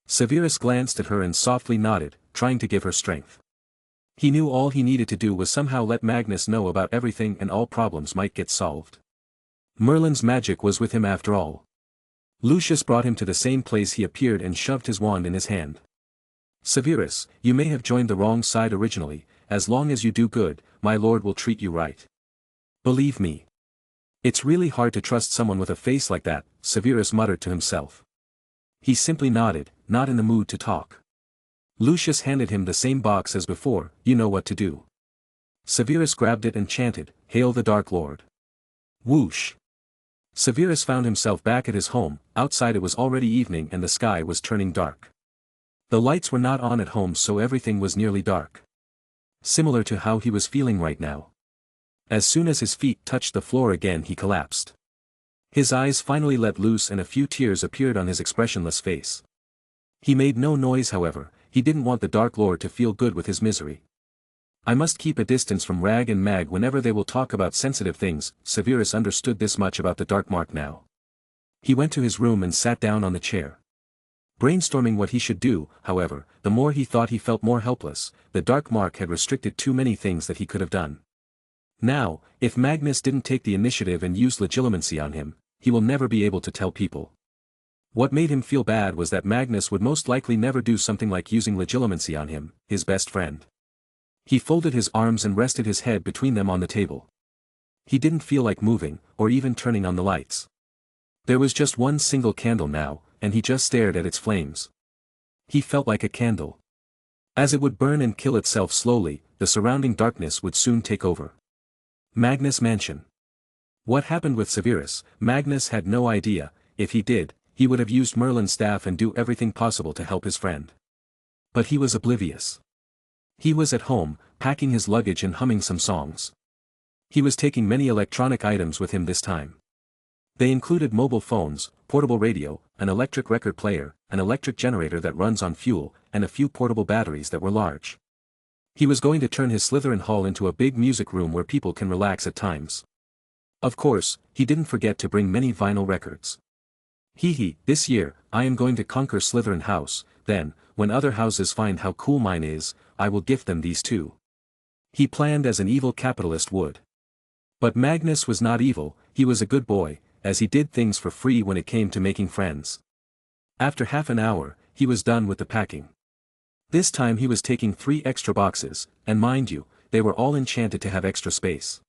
Severus glanced at her and softly nodded, trying to give her strength. He knew all he needed to do was somehow let Magnus know about everything and all problems might get solved. Merlin's magic was with him after all. Lucius brought him to the same place he appeared and shoved his wand in his hand. Severus, you may have joined the wrong side originally, as long as you do good, my lord will treat you right. Believe me. It's really hard to trust someone with a face like that, Severus muttered to himself. He simply nodded, not in the mood to talk. Lucius handed him the same box as before, you know what to do. Severus grabbed it and chanted, Hail the Dark Lord. Whoosh. Severus found himself back at his home. Outside it was already evening and the sky was turning dark. The lights were not on at home so everything was nearly dark. Similar to how he was feeling right now. As soon as his feet touched the floor again he collapsed. His eyes finally let loose and a few tears appeared on his expressionless face. He made no noise however, he didn't want the Dark Lord to feel good with his misery. I must keep a distance from Rag and Mag whenever they will talk about sensitive things. Severus understood this much about the Dark Mark now. He went to his room and sat down on the chair. Brainstorming what he should do, however, the more he thought he felt more helpless. The Dark Mark had restricted too many things that he could have done. Now, if Magnus didn't take the initiative and use legilimency on him, he will never be able to tell people. What made him feel bad was that Magnus would most likely never do something like using legilimency on him, his best friend. He folded his arms and rested his head between them on the table. He didn't feel like moving, or even turning on the lights. There was just one single candle now, and he just stared at its flames. He felt like a candle. As it would burn and kill itself slowly, the surrounding darkness would soon take over. Magnus Mansion. What happened with Severus, Magnus had no idea. If he did, he would have used Merlin's staff and do everything possible to help his friend. But he was oblivious. He was at home, packing his luggage and humming some songs. He was taking many electronic items with him this time. They included mobile phones, portable radio, an electric record player, an electric generator that runs on fuel, and a few portable batteries that were large. He was going to turn his Slytherin hall into a big music room where people can relax at times. Of course, he didn't forget to bring many vinyl records. This year, I am going to conquer Slytherin House, then, when other houses find how cool mine is, I will gift them these too. He planned as an evil capitalist would. But Magnus was not evil, he was a good boy, as he did things for free when it came to making friends. After half an hour, he was done with the packing. This time he was taking 3 extra boxes, and mind you, they were all enchanted to have extra space.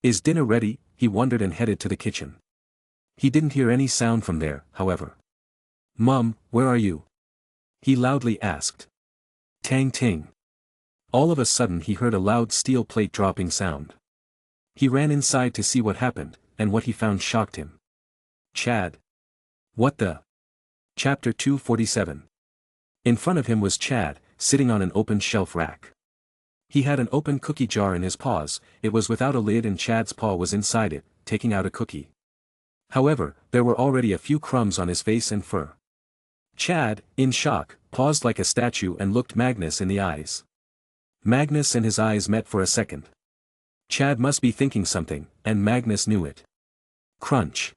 Is dinner ready? He wondered and headed to the kitchen. He didn't hear any sound from there, however. Mum, where are you? He loudly asked. Tang ting. All of a sudden he heard a loud steel plate dropping sound. He ran inside to see what happened, and what he found shocked him. Chad. What the? Chapter 247. In front of him was Chad, sitting on an open shelf rack. He had an open cookie jar in his paws, it was without a lid and Chad's paw was inside it, taking out a cookie. However, there were already a few crumbs on his face and fur. Chad, in shock, paused like a statue and looked Magnus in the eyes. Magnus and his eyes met for a second. Chad must be thinking something, and Magnus knew it. Crunch.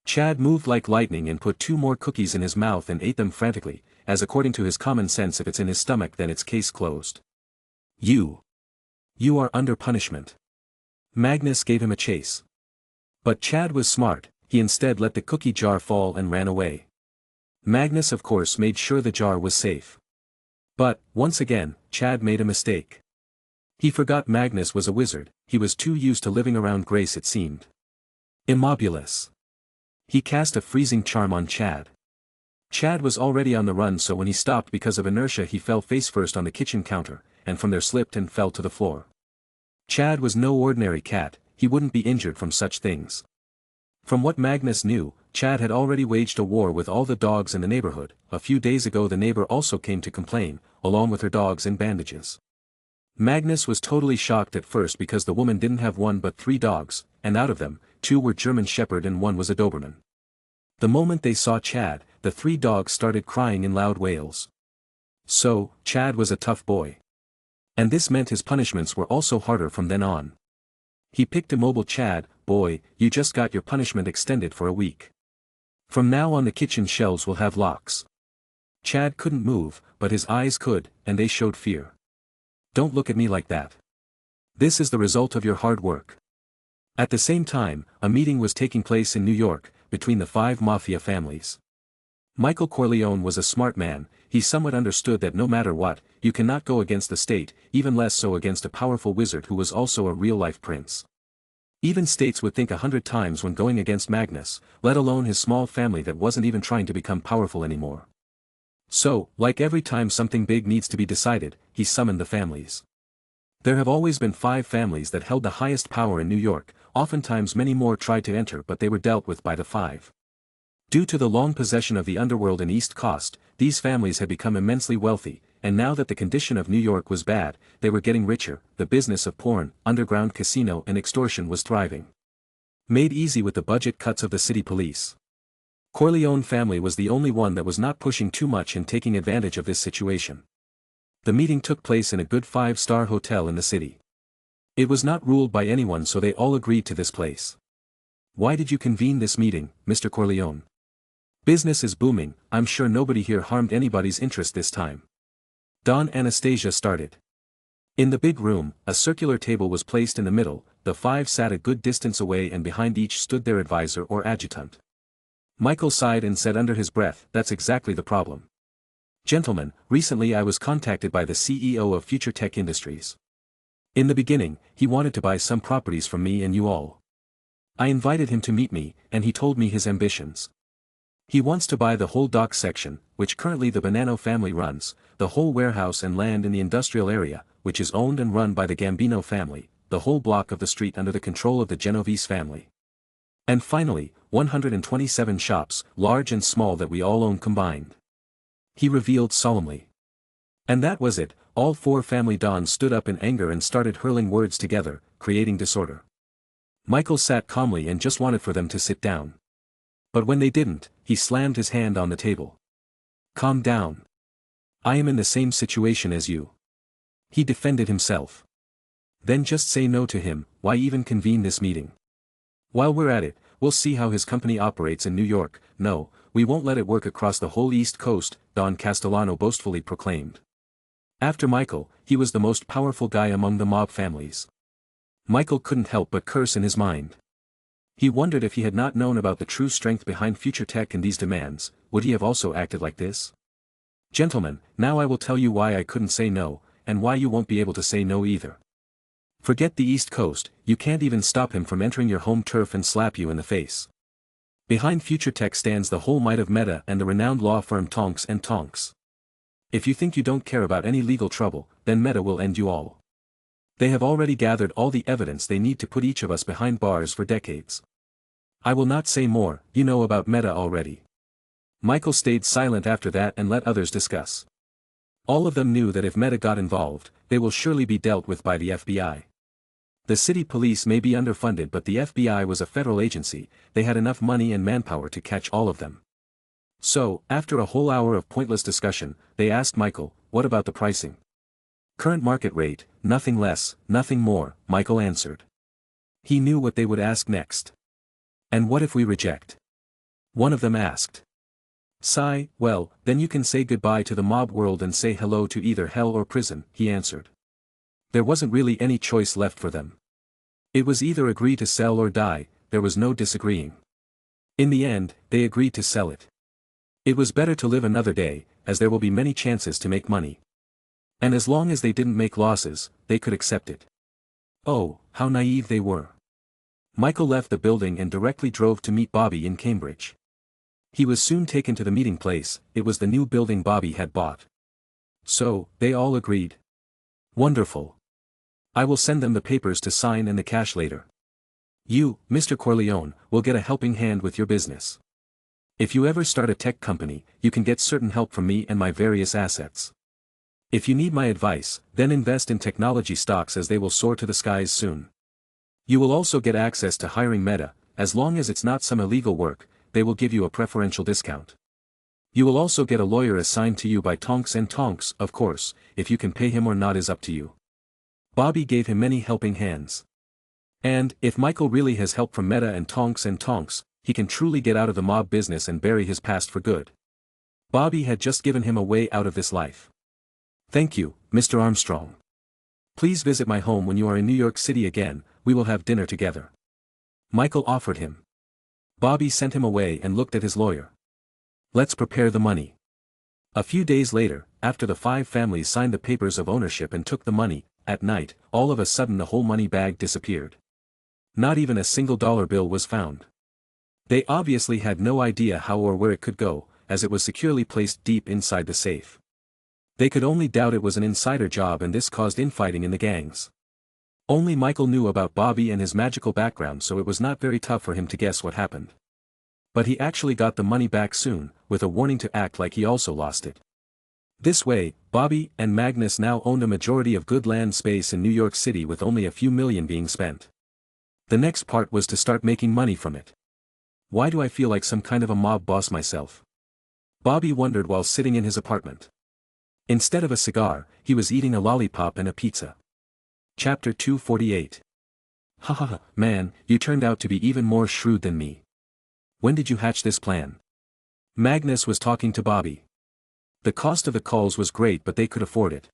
Chad moved like lightning and put 2 more cookies in his mouth and ate them frantically, as according to his common sense if it's in his stomach then it's case closed. You are under punishment. Magnus gave him a chase. But Chad was smart, he instead let the cookie jar fall and ran away. Magnus of course made sure the jar was safe. But, once again, Chad made a mistake. He forgot Magnus was a wizard, he was too used to living around Grace it seemed. Immobulus. He cast a freezing charm on Chad. Chad was already on the run so when he stopped because of inertia he fell face first on the kitchen counter, and from there slipped and fell to the floor. Chad was no ordinary cat, he wouldn't be injured from such things. From what Magnus knew, Chad had already waged a war with all the dogs in the neighborhood. A few days ago the neighbor also came to complain, along with her dogs in bandages. Magnus was totally shocked at first because the woman didn't have 1 but 3 dogs, and out of them, 2 were German Shepherd and 1 was a Doberman. The moment they saw Chad, the 3 dogs started crying in loud wails. So, Chad was a tough boy. And this meant his punishments were also harder from then on. He picked immobile Chad, boy, you just got your punishment extended for a week. From now on the kitchen shelves will have locks. Chad couldn't move, but his eyes could, and they showed fear. Don't look at me like that. This is the result of your hard work. At the same time, a meeting was taking place in New York, between the 5 mafia families. Michael Corleone was a smart man, he somewhat understood that no matter what, you cannot go against the state, even less so against a powerful wizard who was also a real-life prince. Even states would think 100 times when going against Magnus, let alone his small family that wasn't even trying to become powerful anymore. So, like every time something big needs to be decided, he summoned the families. There have always been 5 families that held the highest power in New York, oftentimes many more tried to enter but they were dealt with by the 5. Due to the long possession of the underworld in East Coast, these families had become immensely wealthy, and now that the condition of New York was bad, they were getting richer, the business of porn, underground casino and extortion was thriving. Made easy with the budget cuts of the city police. Corleone family was the only one that was not pushing too much and taking advantage of this situation. The meeting took place in a good 5-star hotel in the city. It was not ruled by anyone so they all agreed to this place. Why did you convene this meeting, Mr. Corleone? Business is booming, I'm sure nobody here harmed anybody's interest this time. Don Anastasia started. In the big room, a circular table was placed in the middle, the 5 sat a good distance away and behind each stood their advisor or adjutant. Michael sighed and said under his breath, that's exactly the problem. Gentlemen, recently I was contacted by the CEO of Future Tech Industries. In the beginning, he wanted to buy some properties from me and you all. I invited him to meet me, and he told me his ambitions. He wants to buy the whole dock section, which currently the Bonanno family runs, the whole warehouse and land in the industrial area, which is owned and run by the Gambino family, the whole block of the street under the control of the Genovese family. And finally, 127 shops, large and small that we all own combined. He revealed solemnly. And that was it, all 4 family dons stood up in anger and started hurling words together, creating disorder. Michael sat calmly and just wanted for them to sit down. But when they didn't, he slammed his hand on the table. Calm down. I am in the same situation as you. He defended himself. Then just say no to him, why even convene this meeting? While we're at it, we'll see how his company operates in New York. No, we won't let it work across the whole East Coast, Don Castellano boastfully proclaimed. After Michael, he was the most powerful guy among the mob families. Michael couldn't help but curse in his mind. He wondered if he had not known about the true strength behind Future Tech and these demands, would he have also acted like this? Gentlemen, now I will tell you why I couldn't say no, and why you won't be able to say no either. Forget the East Coast, you can't even stop him from entering your home turf and slap you in the face. Behind Future Tech stands the whole might of Meta and the renowned law firm Tonks and Tonks. If you think you don't care about any legal trouble, then Meta will end you all. They have already gathered all the evidence they need to put each of us behind bars for decades. I will not say more, you know about Meta already. Michael stayed silent after that and let others discuss. All of them knew that if Meta got involved, they will surely be dealt with by the FBI. The city police may be underfunded but the FBI was a federal agency, they had enough money and manpower to catch all of them. So, after a whole hour of pointless discussion, they asked Michael, what about the pricing? Current market rate, nothing less, nothing more, Michael answered. He knew what they would ask next. And what if we reject? One of them asked. Sigh, well, then you can say goodbye to the mob world and say hello to either hell or prison, he answered. There wasn't really any choice left for them. It was either agree to sell or die, there was no disagreeing. In the end, they agreed to sell it. It was better to live another day, as there will be many chances to make money. And as long as they didn't make losses, they could accept it. Oh, how naive they were. Michael left the building and directly drove to meet Bobby in Cambridge. He was soon taken to the meeting place, it was the new building Bobby had bought. So, they all agreed. Wonderful. I will send them the papers to sign and the cash later. You, Mr. Corleone, will get a helping hand with your business. If you ever start a tech company, you can get certain help from me and my various assets. If you need my advice, then invest in technology stocks as they will soar to the skies soon. You will also get access to hiring Meta, as long as it's not some illegal work, they will give you a preferential discount. You will also get a lawyer assigned to you by Tonks and Tonks, of course, if you can pay him or not is up to you. Bobby gave him many helping hands. And, if Michael really has help from Meta and Tonks, he can truly get out of the mob business and bury his past for good. Bobby had just given him a way out of this life. Thank you, Mr. Armstrong. Please visit my home when you are in New York City again, we will have dinner together. Michael offered him. Bobby sent him away and looked at his lawyer. Let's prepare the money. A few days later, after the 5 families signed the papers of ownership and took the money, at night, all of a sudden the whole money bag disappeared. Not even a single dollar bill was found. They obviously had no idea how or where it could go, as it was securely placed deep inside the safe. They could only doubt it was an insider job, and this caused infighting in the gangs. Only Michael knew about Bobby and his magical background, so it was not very tough for him to guess what happened. But he actually got the money back soon, with a warning to act like he also lost it. This way, Bobby and Magnus now owned a majority of good land space in New York City with only a few million being spent. The next part was to start making money from it. Why do I feel like some kind of a mob boss myself? Bobby wondered while sitting in his apartment. Instead of a cigar, he was eating a lollipop and a pizza. Chapter 248. Ha ha ha, man, you turned out to be even more shrewd than me. When did you hatch this plan? Magnus was talking to Bobby. The cost of the calls was great, but they could afford it.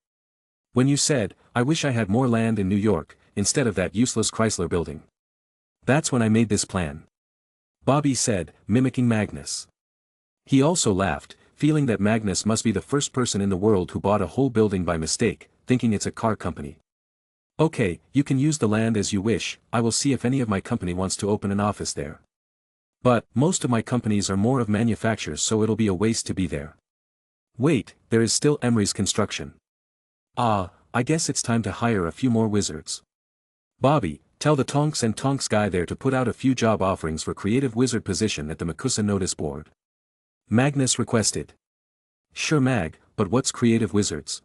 When you said, I wish I had more land in New York, instead of that useless Chrysler building. That's when I made this plan. Bobby said, mimicking Magnus. He also laughed, feeling that Magnus must be the first person in the world who bought a whole building by mistake, thinking it's a car company. Okay, you can use the land as you wish, I will see if any of my company wants to open an office there. But, most of my companies are more of manufacturers, so it'll be a waste to be there. Wait, there is still Emery's construction. I guess it's time to hire a few more wizards. Bobby, tell the Tonks and Tonks guy there to put out a few job offerings for creative wizard position at the Makusa notice board. Magnus requested. Sure Mag, but what's creative wizards?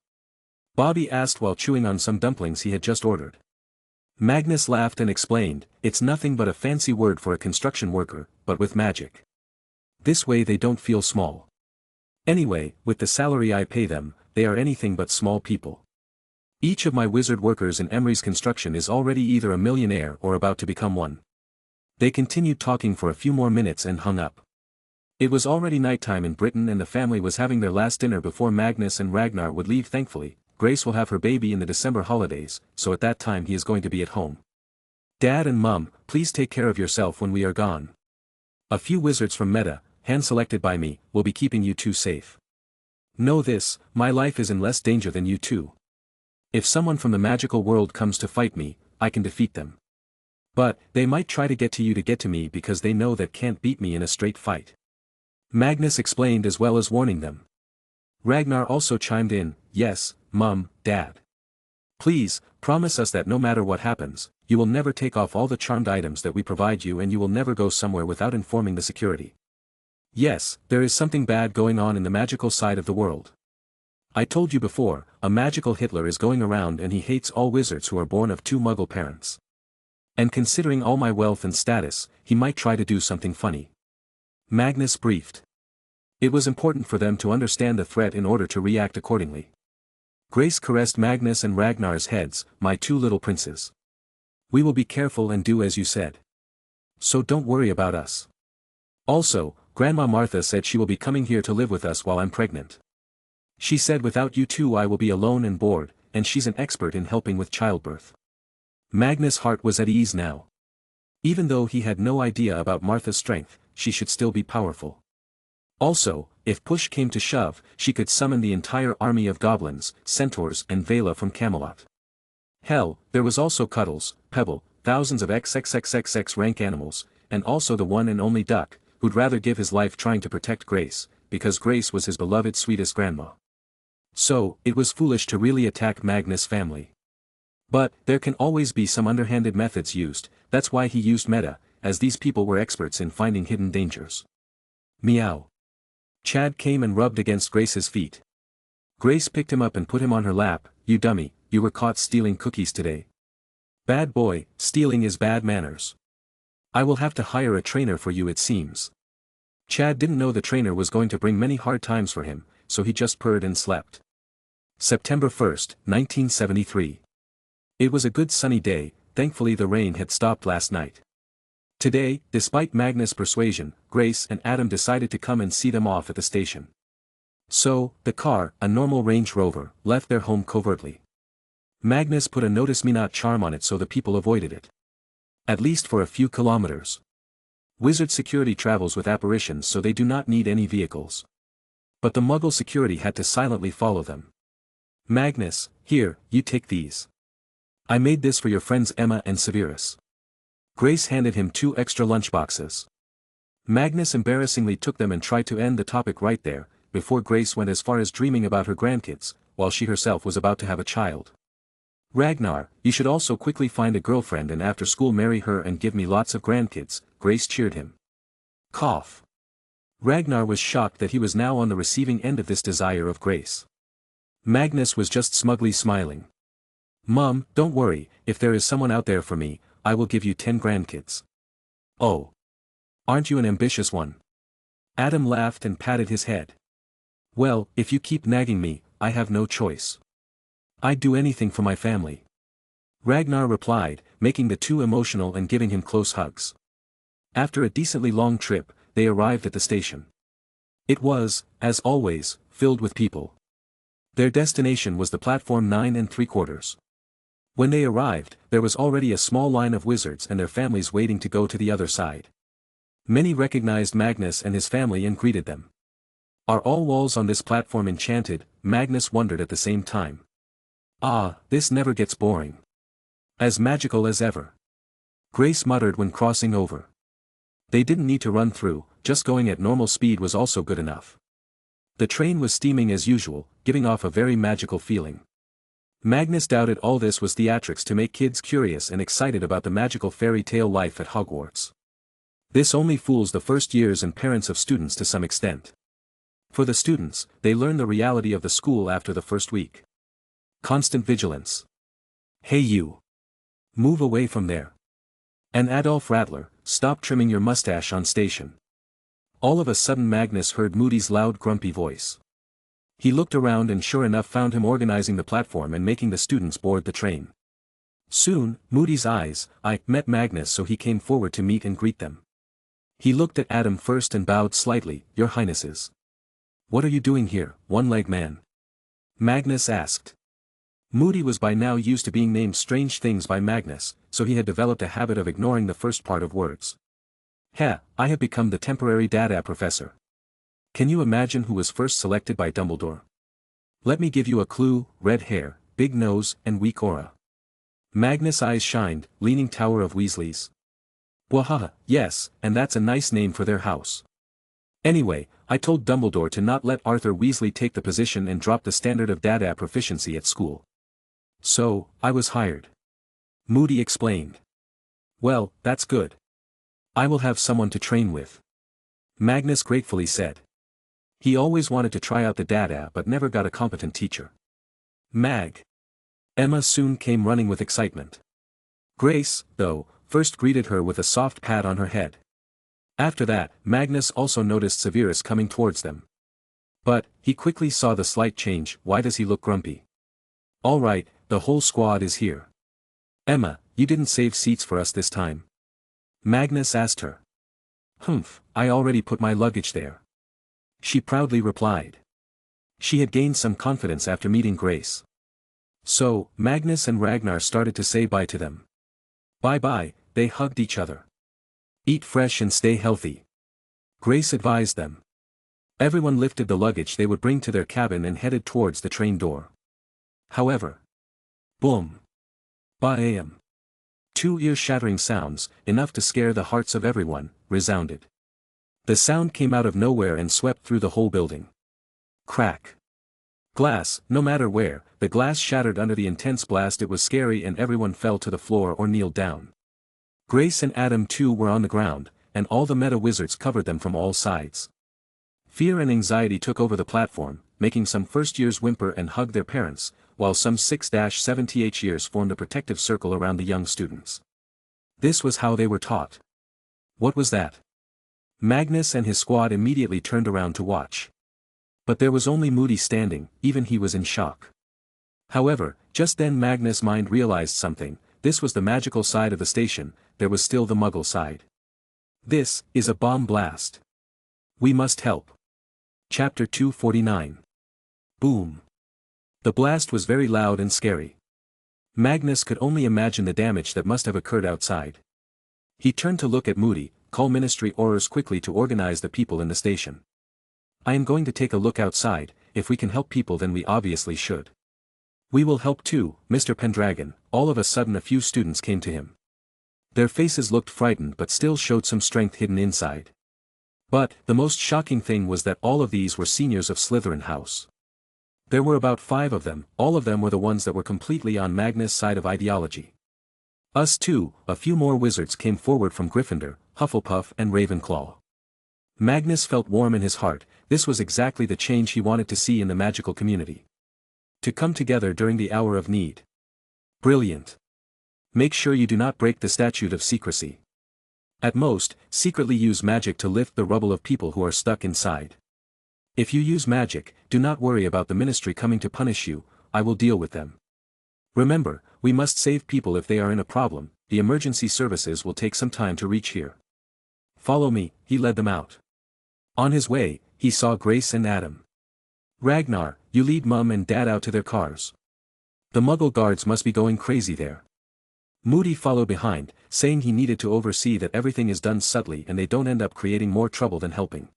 Bobby asked while chewing on some dumplings he had just ordered. Magnus laughed and explained, it's nothing but a fancy word for a construction worker, but with magic. This way they don't feel small. Anyway, with the salary I pay them, they are anything but small people. Each of my wizard workers in Emery's construction is already either a millionaire or about to become one. They continued talking for a few more minutes and hung up. It was already nighttime in Britain and the family was having their last dinner before Magnus and Ragnar would leave. Thankfully, Grace will have her baby in the December holidays, so at that time he is going to be at home. Dad and Mum, please take care of yourself when we are gone. A few wizards from Meta, hand-selected by me, will be keeping you two safe. Know this, my life is in less danger than you two. If someone from the magical world comes to fight me, I can defeat them. But, they might try to get to me because they know that can't beat me in a straight fight. Magnus explained as well as warning them. Ragnar also chimed in, yes, Mum, Dad. Please, promise us that no matter what happens, you will never take off all the charmed items that we provide you and you will never go somewhere without informing the security. Yes, there is something bad going on in the magical side of the world. I told you before, a magical Hitler is going around and he hates all wizards who are born of 2 Muggle parents. And considering all my wealth and status, he might try to do something funny. Magnus briefed. It was important for them to understand the threat in order to react accordingly. Grace caressed Magnus and Ragnar's heads, "My two little princes. We will be careful and do as you said. So don't worry about us. Also, Grandma Martha said she will be coming here to live with us while I'm pregnant. She said without you two I will be alone and bored, and she's an expert in helping with childbirth." Magnus' heart was at ease now. Even though he had no idea about Martha's strength, she should still be powerful. Also, if push came to shove, she could summon the entire army of goblins, centaurs and Vela from Camelot. Hell, there was also Cuddles, Pebble, thousands of XXXXX rank animals, and also the one and only Duck, who'd rather give his life trying to protect Grace, because Grace was his beloved sweetest grandma. So, it was foolish to really attack Magnus' family. But, there can always be some underhanded methods used, that's why he used meta, as these people were experts in finding hidden dangers. Meow. Chad came and rubbed against Grace's feet. Grace picked him up and put him on her lap. "You dummy, you were caught stealing cookies today. Bad boy, stealing is bad manners. I will have to hire a trainer for you it seems." Chad didn't know the trainer was going to bring many hard times for him, so he just purred and slept. September 1st, 1973. It was a good sunny day, thankfully the rain had stopped last night. Today, despite Magnus' persuasion, Grace and Adam decided to come and see them off at the station. So, the car, a normal Range Rover, left their home covertly. Magnus put a "Notice Me Not" charm on it so the people avoided it. At least for a few kilometers. Wizard security travels with apparitions so they do not need any vehicles. But the Muggle security had to silently follow them. "Magnus, here, you take these. I made this for your friends Emma and Severus." Grace handed him 2 extra lunchboxes. Magnus embarrassingly took them and tried to end the topic right there, before Grace went as far as dreaming about her grandkids, while she herself was about to have a child. "Ragnar, you should also quickly find a girlfriend and after school marry her and give me lots of grandkids," Grace cheered him. Cough. Ragnar was shocked that he was now on the receiving end of this desire of Grace. Magnus was just smugly smiling. "Mum, don't worry, if there is someone out there for me, I will give you 10 grandkids." "Oh. Aren't you an ambitious one?" Adam laughed and patted his head. "Well, if you keep nagging me, I have no choice. I'd do anything for my family." Ragnar replied, making the two emotional and giving him close hugs. After a decently long trip, they arrived at the station. It was, as always, filled with people. Their destination was the platform 9 3/4. When they arrived, there was already a small line of wizards and their families waiting to go to the other side. Many recognized Magnus and his family and greeted them. "Are all walls on this platform enchanted?" Magnus wondered at the same time. "Ah, this never gets boring. As magical as ever," Grace muttered when crossing over. They didn't need to run through, just going at normal speed was also good enough. The train was steaming as usual, giving off a very magical feeling. Magnus doubted all this was theatrics to make kids curious and excited about the magical fairy tale life at Hogwarts. This only fools the first years and parents of students to some extent. For the students, they learn the reality of the school after the first week. Constant vigilance. "Hey you! Move away from there. And Adolf Rattler, stop trimming your mustache on station." All of a sudden Magnus heard Moody's loud grumpy voice. He looked around and sure enough found him organizing the platform and making the students board the train. Soon, Moody's eyes met Magnus so he came forward to meet and greet them. He looked at Adam first and bowed slightly. "Your Highnesses. What are you doing here, one-leg man?" Magnus asked. Moody was by now used to being named strange things by Magnus, so he had developed a habit of ignoring the first part of words. I have become the temporary Dada professor. Can you imagine who was first selected by Dumbledore? Let me give you a clue: red hair, big nose, and weak aura." Magnus' eyes shined. "Leaning Tower of Weasleys." "Wahaha, yes, and that's a nice name for their house. Anyway, I told Dumbledore to not let Arthur Weasley take the position and drop the standard of Dada proficiency at school. So, I was hired." Moody explained. "Well, that's good. I will have someone to train with," Magnus gratefully said. He always wanted to try out the Dada but never got a competent teacher. Emma soon came running with excitement. Grace, though, first greeted her with a soft pat on her head. After that, Magnus also noticed Severus coming towards them. But, he quickly saw the slight change. "Why does he look grumpy?" All right, the whole squad is here. Emma, you didn't save seats for us this time? Magnus asked her. Humph, I already put my luggage there. She proudly replied. She had gained some confidence after meeting Grace. So, Magnus and Ragnar started to say bye to them. Bye-bye, they hugged each other. Eat fresh and stay healthy. Grace advised them. Everyone lifted the luggage they would bring to their cabin and headed towards the train door. However. Boom. Ba-am. Two ear-shattering sounds, enough to scare the hearts of everyone, resounded. The sound came out of nowhere and swept through the whole building. Crack. Glass, no matter where, the glass shattered under the intense blast. It was scary and everyone fell to the floor or kneeled down. Grace and Adam too were on the ground, and all the meta wizards covered them from all sides. Fear and anxiety took over the platform, making some first-years whimper and hug their parents, while some 6-7th years formed a protective circle around the young students. This was how they were taught. What was that? Magnus and his squad immediately turned around to watch. But there was only Moody standing, even he was in shock. However, just then Magnus' mind realized something. This was the magical side of the station, there was still the muggle side. This is a bomb blast. We must help. Chapter 249. Boom. The blast was very loud and scary. Magnus could only imagine the damage that must have occurred outside. He turned to look at Moody, call Ministry orders quickly to organize the people in the station. I am going to take a look outside. If we can help people then we obviously should. We will help too, Mr. Pendragon. All of a sudden a few students came to him. Their faces looked frightened but still showed some strength hidden inside. But, the most shocking thing was that all of these were seniors of Slytherin House. There were about 5 of them, all of them were the ones that were completely on Magnus' side of ideology. Us too, a few more wizards came forward from Gryffindor, Hufflepuff and Ravenclaw. Magnus felt warm in his heart. This was exactly the change he wanted to see in the magical community. To come together during the hour of need. Brilliant. Make sure you do not break the statute of secrecy. At most, secretly use magic to lift the rubble of people who are stuck inside. If you use magic, do not worry about the ministry coming to punish you, I will deal with them. Remember, we must save people if they are in a problem. The emergency services will take some time to reach here. Follow me, he led them out. On his way, he saw Grace and Adam. Ragnar, you lead Mum and Dad out to their cars. The Muggle guards must be going crazy there. Moody followed behind, saying he needed to oversee that everything is done subtly and they don't end up creating more trouble than helping.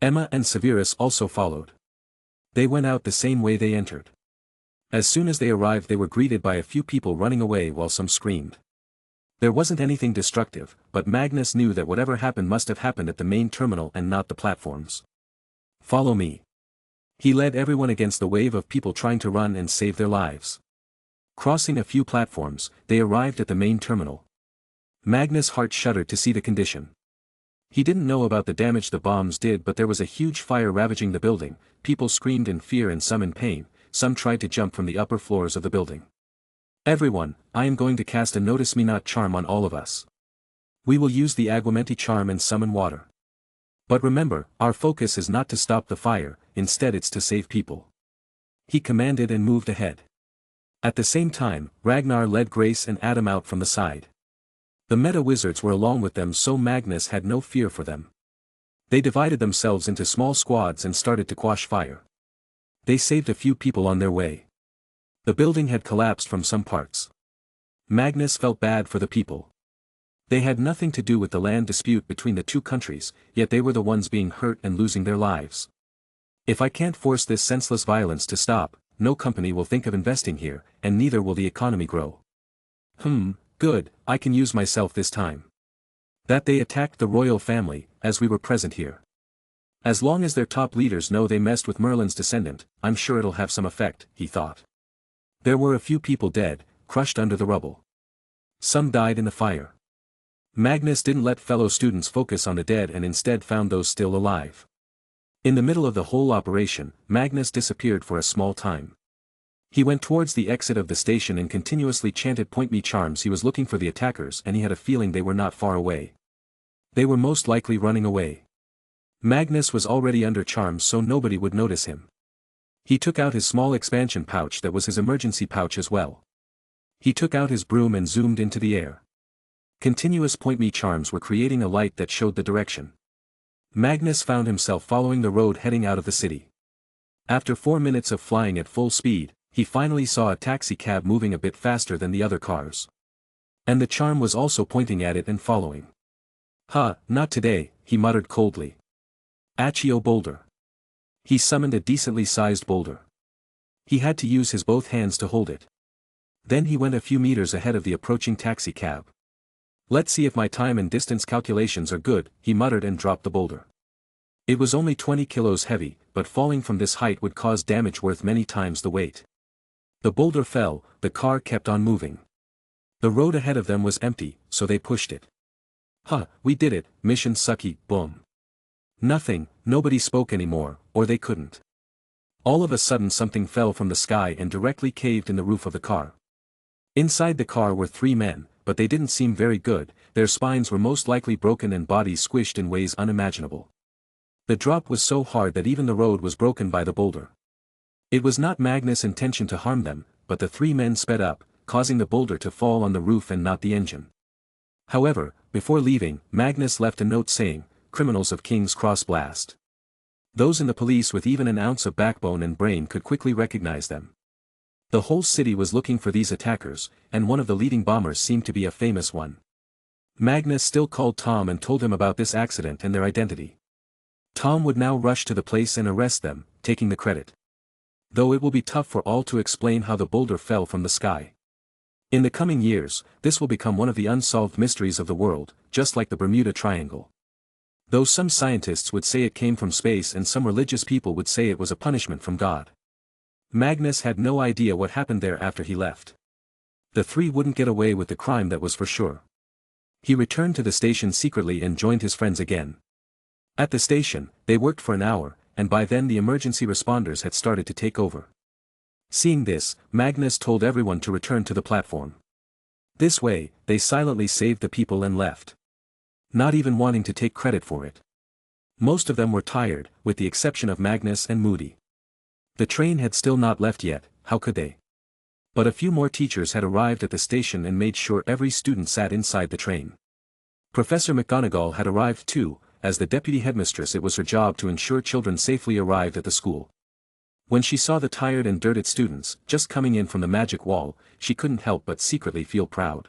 Emma and Severus also followed. They went out the same way they entered. As soon as they arrived they were greeted by a few people running away while some screamed. There wasn't anything destructive, but Magnus knew that whatever happened must have happened at the main terminal and not the platforms. Follow me. He led everyone against the wave of people trying to run and save their lives. Crossing a few platforms, they arrived at the main terminal. Magnus' heart shuddered to see the condition. He didn't know about the damage the bombs did, but there was a huge fire ravaging the building. People screamed in fear and some in pain. Some tried to jump from the upper floors of the building. Everyone, I am going to cast a Notice Me Not charm on all of us. We will use the Aguamenti charm and summon water. But remember, our focus is not to stop the fire, instead it's to save people. He commanded and moved ahead. At the same time, Ragnar led Grace and Adam out from the side. The meta wizards were along with them, so Magnus had no fear for them. They divided themselves into small squads and started to quash fire. They saved a few people on their way. The building had collapsed from some parts. Magnus felt bad for the people. They had nothing to do with the land dispute between the two countries, yet they were the ones being hurt and losing their lives. If I can't force this senseless violence to stop, no company will think of investing here, and neither will the economy grow. Good, I can use myself this time. That they attacked the royal family, as we were present here. As long as their top leaders know they messed with Merlin's descendant, I'm sure it'll have some effect, he thought. There were a few people dead, crushed under the rubble. Some died in the fire. Magnus didn't let fellow students focus on the dead and instead found those still alive. In the middle of the whole operation, Magnus disappeared for a small time. He went towards the exit of the station and continuously chanted point me charms. He was looking for the attackers and he had a feeling they were not far away. They were most likely running away. Magnus was already under charms so nobody would notice him. He took out his small expansion pouch that was his emergency pouch as well. He took out his broom and zoomed into the air. Continuous point-me charms were creating a light that showed the direction. Magnus found himself following the road heading out of the city. After 4 minutes of flying at full speed, he finally saw a taxi cab moving a bit faster than the other cars. And the charm was also pointing at it and following. Not today, he muttered coldly. Accio boulder. He summoned a decently sized boulder. He had to use his both hands to hold it. Then he went a few meters ahead of the approaching taxi cab. Let's see if my time and distance calculations are good, he muttered and dropped the boulder. It was only 20 kilos heavy, but falling from this height would cause damage worth many times the weight. The boulder fell, the car kept on moving. The road ahead of them was empty, so they pushed it. We did it, mission sucky, boom. Nothing, nobody spoke anymore, or they couldn't. All of a sudden something fell from the sky and directly caved in the roof of the car. Inside the car were 3 men, but they didn't seem very good, their spines were most likely broken and bodies squished in ways unimaginable. The drop was so hard that even the road was broken by the boulder. It was not Magnus' intention to harm them, but the 3 men sped up, causing the boulder to fall on the roof and not the engine. However, before leaving, Magnus left a note saying, "Criminals of King's Cross Blast." Those in the police with even an ounce of backbone and brain could quickly recognize them. The whole city was looking for these attackers, and one of the leading bombers seemed to be a famous one. Magnus still called Tom and told him about this accident and their identity. Tom would now rush to the place and arrest them, taking the credit. Though it will be tough for all to explain how the boulder fell from the sky. In the coming years, this will become one of the unsolved mysteries of the world, just like the Bermuda Triangle. Though some scientists would say it came from space and some religious people would say it was a punishment from God. Magnus had no idea what happened there after he left. The 3 wouldn't get away with the crime, that was for sure. He returned to the station secretly and joined his friends again. At the station, they worked for an hour, and by then the emergency responders had started to take over. Seeing this, Magnus told everyone to return to the platform. This way, they silently saved the people and left. Not even wanting to take credit for it. Most of them were tired, with the exception of Magnus and Moody. The train had still not left yet, how could they? But a few more teachers had arrived at the station and made sure every student sat inside the train. Professor McGonagall had arrived too. As the deputy headmistress, it was her job to ensure children safely arrived at the school. When she saw the tired and dirted students, just coming in from the magic wall, she couldn't help but secretly feel proud.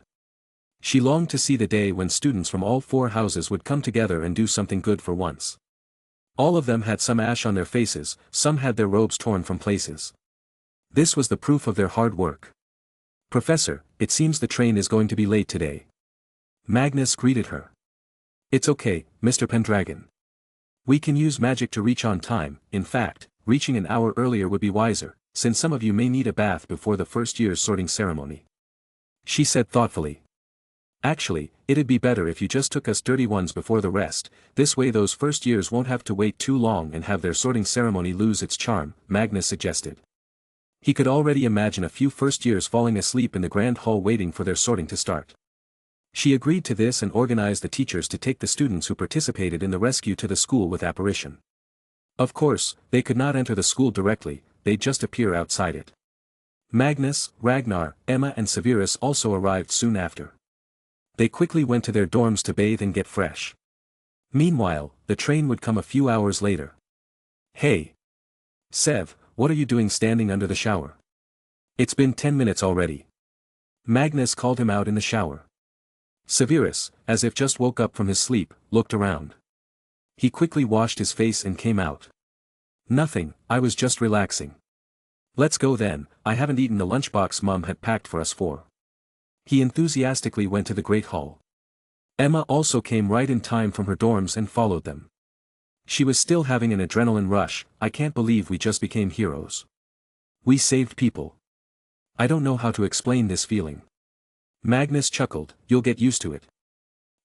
She longed to see the day when students from all 4 houses would come together and do something good for once. All of them had some ash on their faces, some had their robes torn from places. This was the proof of their hard work. "Professor, it seems the train is going to be late today." Magnus greeted her. "It's okay, Mr. Pendragon. We can use magic to reach on time. In fact, reaching an hour earlier would be wiser, since some of you may need a bath before the first year's sorting ceremony," she said thoughtfully. "Actually, it'd be better if you just took us dirty ones before the rest, this way those first years won't have to wait too long and have their sorting ceremony lose its charm," Magnus suggested. He could already imagine a few first years falling asleep in the grand hall waiting for their sorting to start. She agreed to this and organized the teachers to take the students who participated in the rescue to the school with apparition. Of course, they could not enter the school directly, they'd just appear outside it. Magnus, Ragnar, Emma and Severus also arrived soon after. They quickly went to their dorms to bathe and get fresh. Meanwhile, the train would come a few hours later. "Hey! Sev, what are you doing standing under the shower? It's been 10 minutes already." Magnus called him out in the shower. Severus, as if just woke up from his sleep, looked around. He quickly washed his face and came out. "Nothing, I was just relaxing." "Let's go then, I haven't eaten the lunchbox Mum had packed for us 4. He enthusiastically went to the Great Hall. Emma also came right in time from her dorms and followed them. She was still having an adrenaline rush. "I can't believe we just became heroes. We saved people. I don't know how to explain this feeling." Magnus chuckled. "You'll get used to it.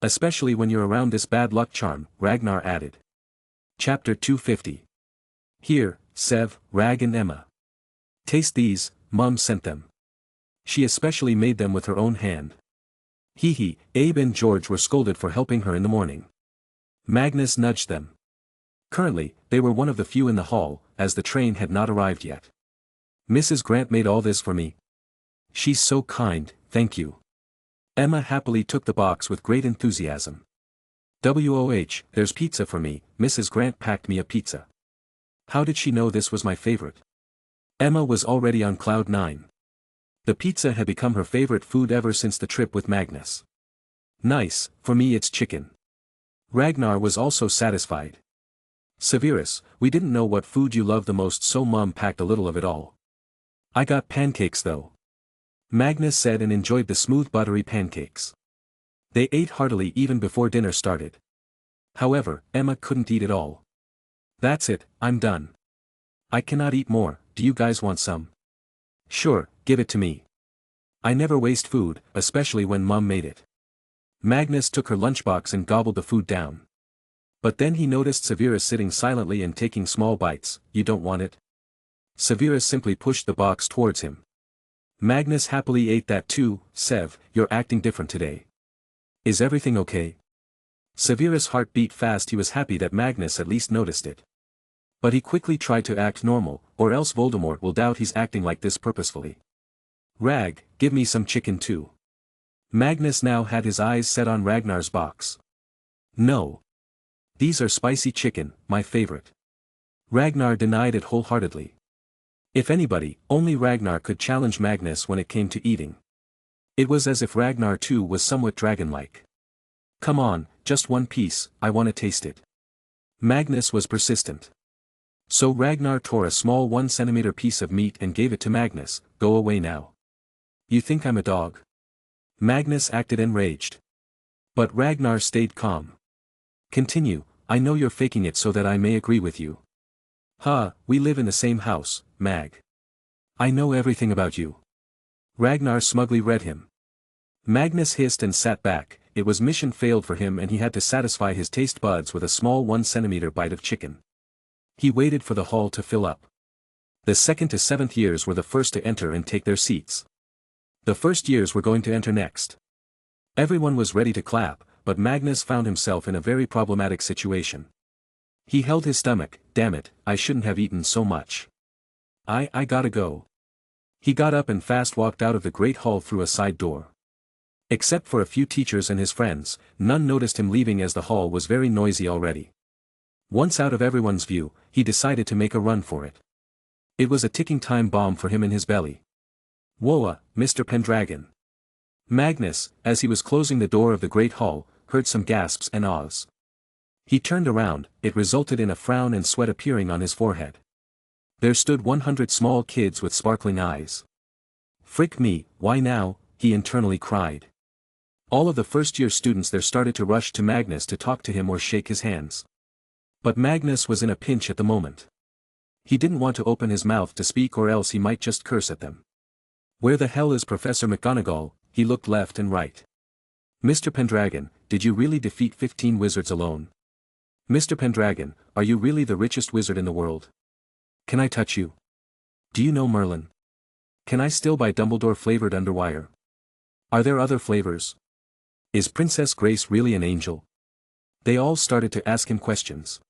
Especially when you're around this bad luck charm," Ragnar added. Chapter 250. "Here, Sev, Rag and Emma. Taste these, Mum sent them. She especially made them with her own hand." Hee, Abe and George were scolded for helping her in the morning. Magnus nudged them. Currently, they were one of the few in the hall, as the train had not arrived yet. "Mrs. Grant made all this for me. She's so kind, thank you." Emma happily took the box with great enthusiasm. There's pizza for me, Mrs. Grant packed me a pizza. How did she know this was my favorite? Emma was already on cloud 9. The pizza had become her favorite food ever since the trip with Magnus. "Nice, for me it's chicken." Ragnar was also satisfied. "Severus, we didn't know what food you love the most, so Mum packed a little of it all. I got pancakes though." Magnus said and enjoyed the smooth buttery pancakes. They ate heartily even before dinner started. However, Emma couldn't eat it all. "That's it, I'm done. I cannot eat more, do you guys want some?" "Sure, give it to me. I never waste food, especially when Mum made it." Magnus took her lunchbox and gobbled the food down. But then he noticed Severus sitting silently and taking small bites. "You don't want it?" Severus simply pushed the box towards him. Magnus happily ate that too. "Sev, you're acting different today. Is everything okay?" Severus' heart beat fast. He was happy that Magnus at least noticed it. But he quickly tried to act normal, or else Voldemort will doubt he's acting like this purposefully. "Rag, give me some chicken too." Magnus now had his eyes set on Ragnar's box. "No. These are spicy chicken, my favorite." Ragnar denied it wholeheartedly. If anybody, only Ragnar could challenge Magnus when it came to eating. It was as if Ragnar too was somewhat dragon-like. "Come on, just one piece, I want to taste it." Magnus was persistent. So Ragnar tore a small 1 centimeter piece of meat and gave it to Magnus. "Go away now. You think I'm a dog?" Magnus acted enraged. But Ragnar stayed calm. "Continue, I know you're faking it so that I may agree with you." We live in the same house, Mag. I know everything about you." Ragnar smugly read him. Magnus hissed and sat back. It was mission failed for him and he had to satisfy his taste buds with a small 1 centimeter bite of chicken. He waited for the hall to fill up. The 2nd to 7th years were the first to enter and take their seats. The first years were going to enter next. Everyone was ready to clap, but Magnus found himself in a very problematic situation. He held his stomach. "Damn it, I shouldn't have eaten so much. I gotta go." He got up and fast walked out of the great hall through a side door. Except for a few teachers and his friends, none noticed him leaving as the hall was very noisy already. Once out of everyone's view, he decided to make a run for it. It was a ticking time bomb for him in his belly. "Whoa, Mr. Pendragon." Magnus, as he was closing the door of the great hall, heard some gasps and ahs. He turned around. It resulted in a frown and sweat appearing on his forehead. There stood 100 small kids with sparkling eyes. "Frick me, why now?" he internally cried. All of the first-year students there started to rush to Magnus to talk to him or shake his hands. But Magnus was in a pinch at the moment. He didn't want to open his mouth to speak or else he might just curse at them. "Where the hell is Professor McGonagall?" He looked left and right. "Mr. Pendragon, did you really defeat 15 wizards alone? Mr. Pendragon, are you really the richest wizard in the world? Can I touch you? Do you know Merlin? Can I still buy Dumbledore-flavored underwire? Are there other flavors? Is Princess Grace really an angel?" They all started to ask him questions.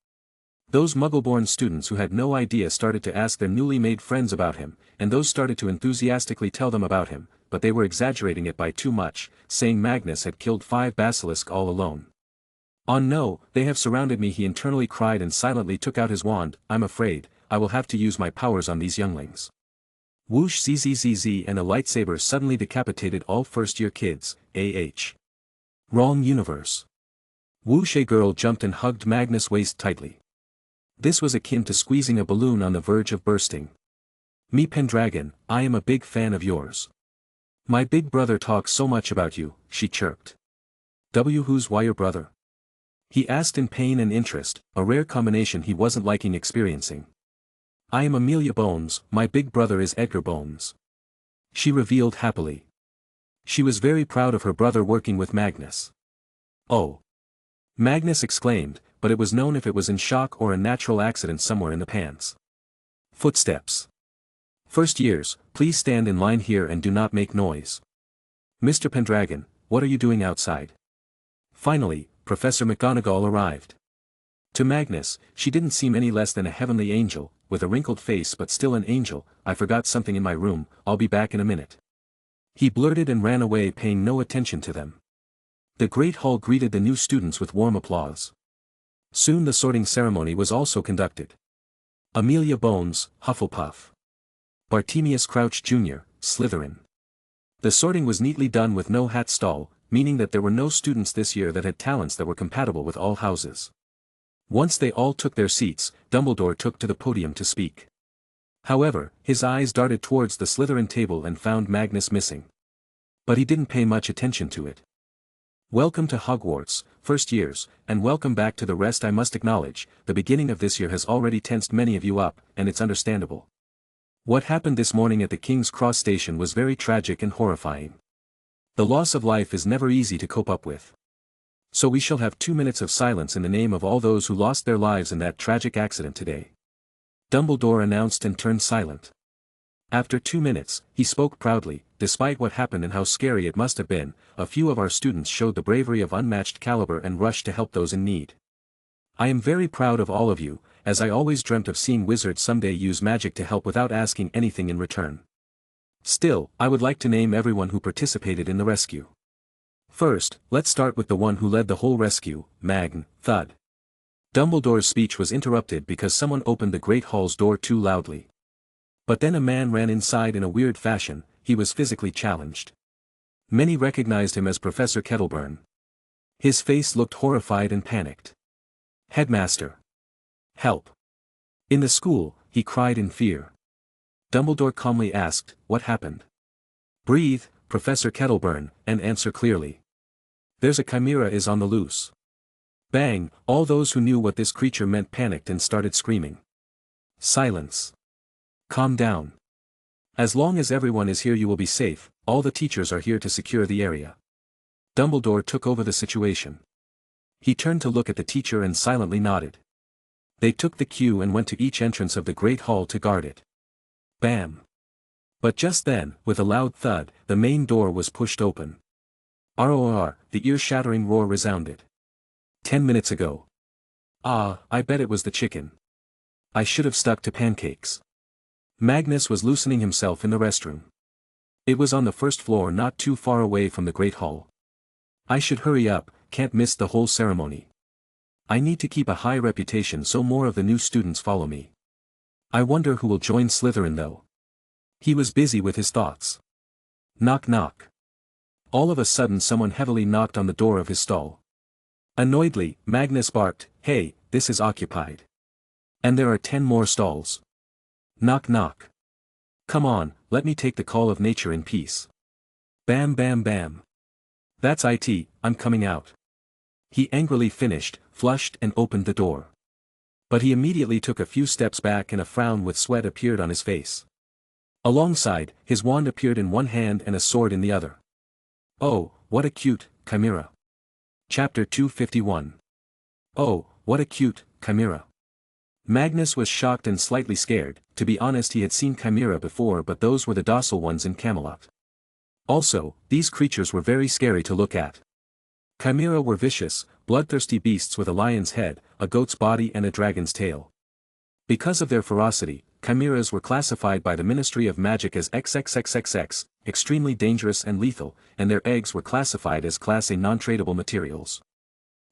Those Muggle-born students who had no idea started to ask their newly made friends about him, and those started to enthusiastically tell them about him, but they were exaggerating it by too much, saying Magnus had killed 5 basilisks all alone. "Oh no, they have surrounded me," he internally cried and silently took out his wand. "I'm afraid, I will have to use my powers on these younglings." Whoosh zzz and a lightsaber suddenly decapitated all first-year kids. Wrong universe. Whoosh. A girl jumped and hugged Magnus' waist tightly. This was akin to squeezing a balloon on the verge of bursting. "Me Pendragon, I am a big fan of yours. My big brother talks so much about you," she chirped. Who's your brother?" he asked in pain and interest, a rare combination he wasn't liking experiencing. "I am Amelia Bones, my big brother is Edgar Bones," she revealed happily. She was very proud of her brother working with Magnus. "Oh!" Magnus exclaimed, but it was known if it was in shock or a natural accident somewhere in the pants. Footsteps. "First years, please stand in line here and do not make noise." "Mr. Pendragon, what are you doing outside?" Finally, Professor McGonagall arrived. To Magnus, she didn't seem any less than a heavenly angel, with a wrinkled face but still an angel, "I forgot something in my room, I'll be back in a minute." He blurted and ran away, paying no attention to them. The Great Hall greeted the new students with warm applause. Soon the sorting ceremony was also conducted. Amelia Bones, Hufflepuff. Bartemius Crouch Jr., Slytherin. The sorting was neatly done with no hat stall, meaning that there were no students this year that had talents that were compatible with all houses. Once they all took their seats, Dumbledore took to the podium to speak. However, his eyes darted towards the Slytherin table and found Magnus missing. But he didn't pay much attention to it. "Welcome to Hogwarts, first years, and welcome back to the rest. I must acknowledge, the beginning of this year has already tensed many of you up, and it's understandable. What happened this morning at the King's Cross station was very tragic and horrifying. The loss of life is never easy to cope up with. So we shall have 2 minutes of silence in the name of all those who lost their lives in that tragic accident today." Dumbledore announced and turned silent. After 2 minutes, he spoke proudly. "Despite what happened and how scary it must have been, a few of our students showed the bravery of unmatched caliber and rushed to help those in need. I am very proud of all of you, as I always dreamt of seeing wizards someday use magic to help without asking anything in return. Still, I would like to name everyone who participated in the rescue. First, let's start with the one who led the whole rescue, Magnus. Thud." Dumbledore's speech was interrupted because someone opened the Great Hall's door too loudly. But then a man ran inside in a weird fashion. He was physically challenged. Many recognized him as Professor Kettleburn. His face looked horrified and panicked. "Headmaster! Help!" In the school, he cried in fear. Dumbledore calmly asked, "What happened?" "Breathe, Professor Kettleburn, and answer clearly. There's a chimera is on the loose." Bang! All those who knew what this creature meant panicked and started screaming. "Silence! Calm down. As long as everyone is here you will be safe, all the teachers are here to secure the area." Dumbledore took over the situation. He turned to look at the teacher and silently nodded. They took the cue and went to each entrance of the Great Hall to guard it. Bam! But just then, with a loud thud, the main door was pushed open. ROR, the ear-shattering roar resounded. 10 minutes ago. Ah, I bet it was the chicken. I should have stuck to pancakes. Magnus was loosening himself in the restroom. It was on the first floor, not too far away from the Great Hall. I should hurry up, can't miss the whole ceremony. I need to keep a high reputation so more of the new students follow me. I wonder who will join Slytherin though. He was busy with his thoughts. Knock knock. All of a sudden someone heavily knocked on the door of his stall. Annoyedly, Magnus barked, "Hey, this is occupied. And there are 10 more stalls. Knock knock. Come on, let me take the call of nature in peace." Bam bam bam. "That's it, I'm coming out." He angrily finished, flushed and opened the door. But he immediately took a few steps back and a frown with sweat appeared on his face. Alongside, his wand appeared in one hand and a sword in the other. Oh, what a cute chimera. Chapter 251. Oh, what a cute chimera. Magnus was shocked and slightly scared. To be honest, he had seen chimera before, but those were the docile ones in Camelot. Also, these creatures were very scary to look at. Chimera were vicious, bloodthirsty beasts with a lion's head, a goat's body and a dragon's tail. Because of their ferocity, chimeras were classified by the Ministry of Magic as XXXXX, extremely dangerous and lethal, and their eggs were classified as Class A non-tradable materials.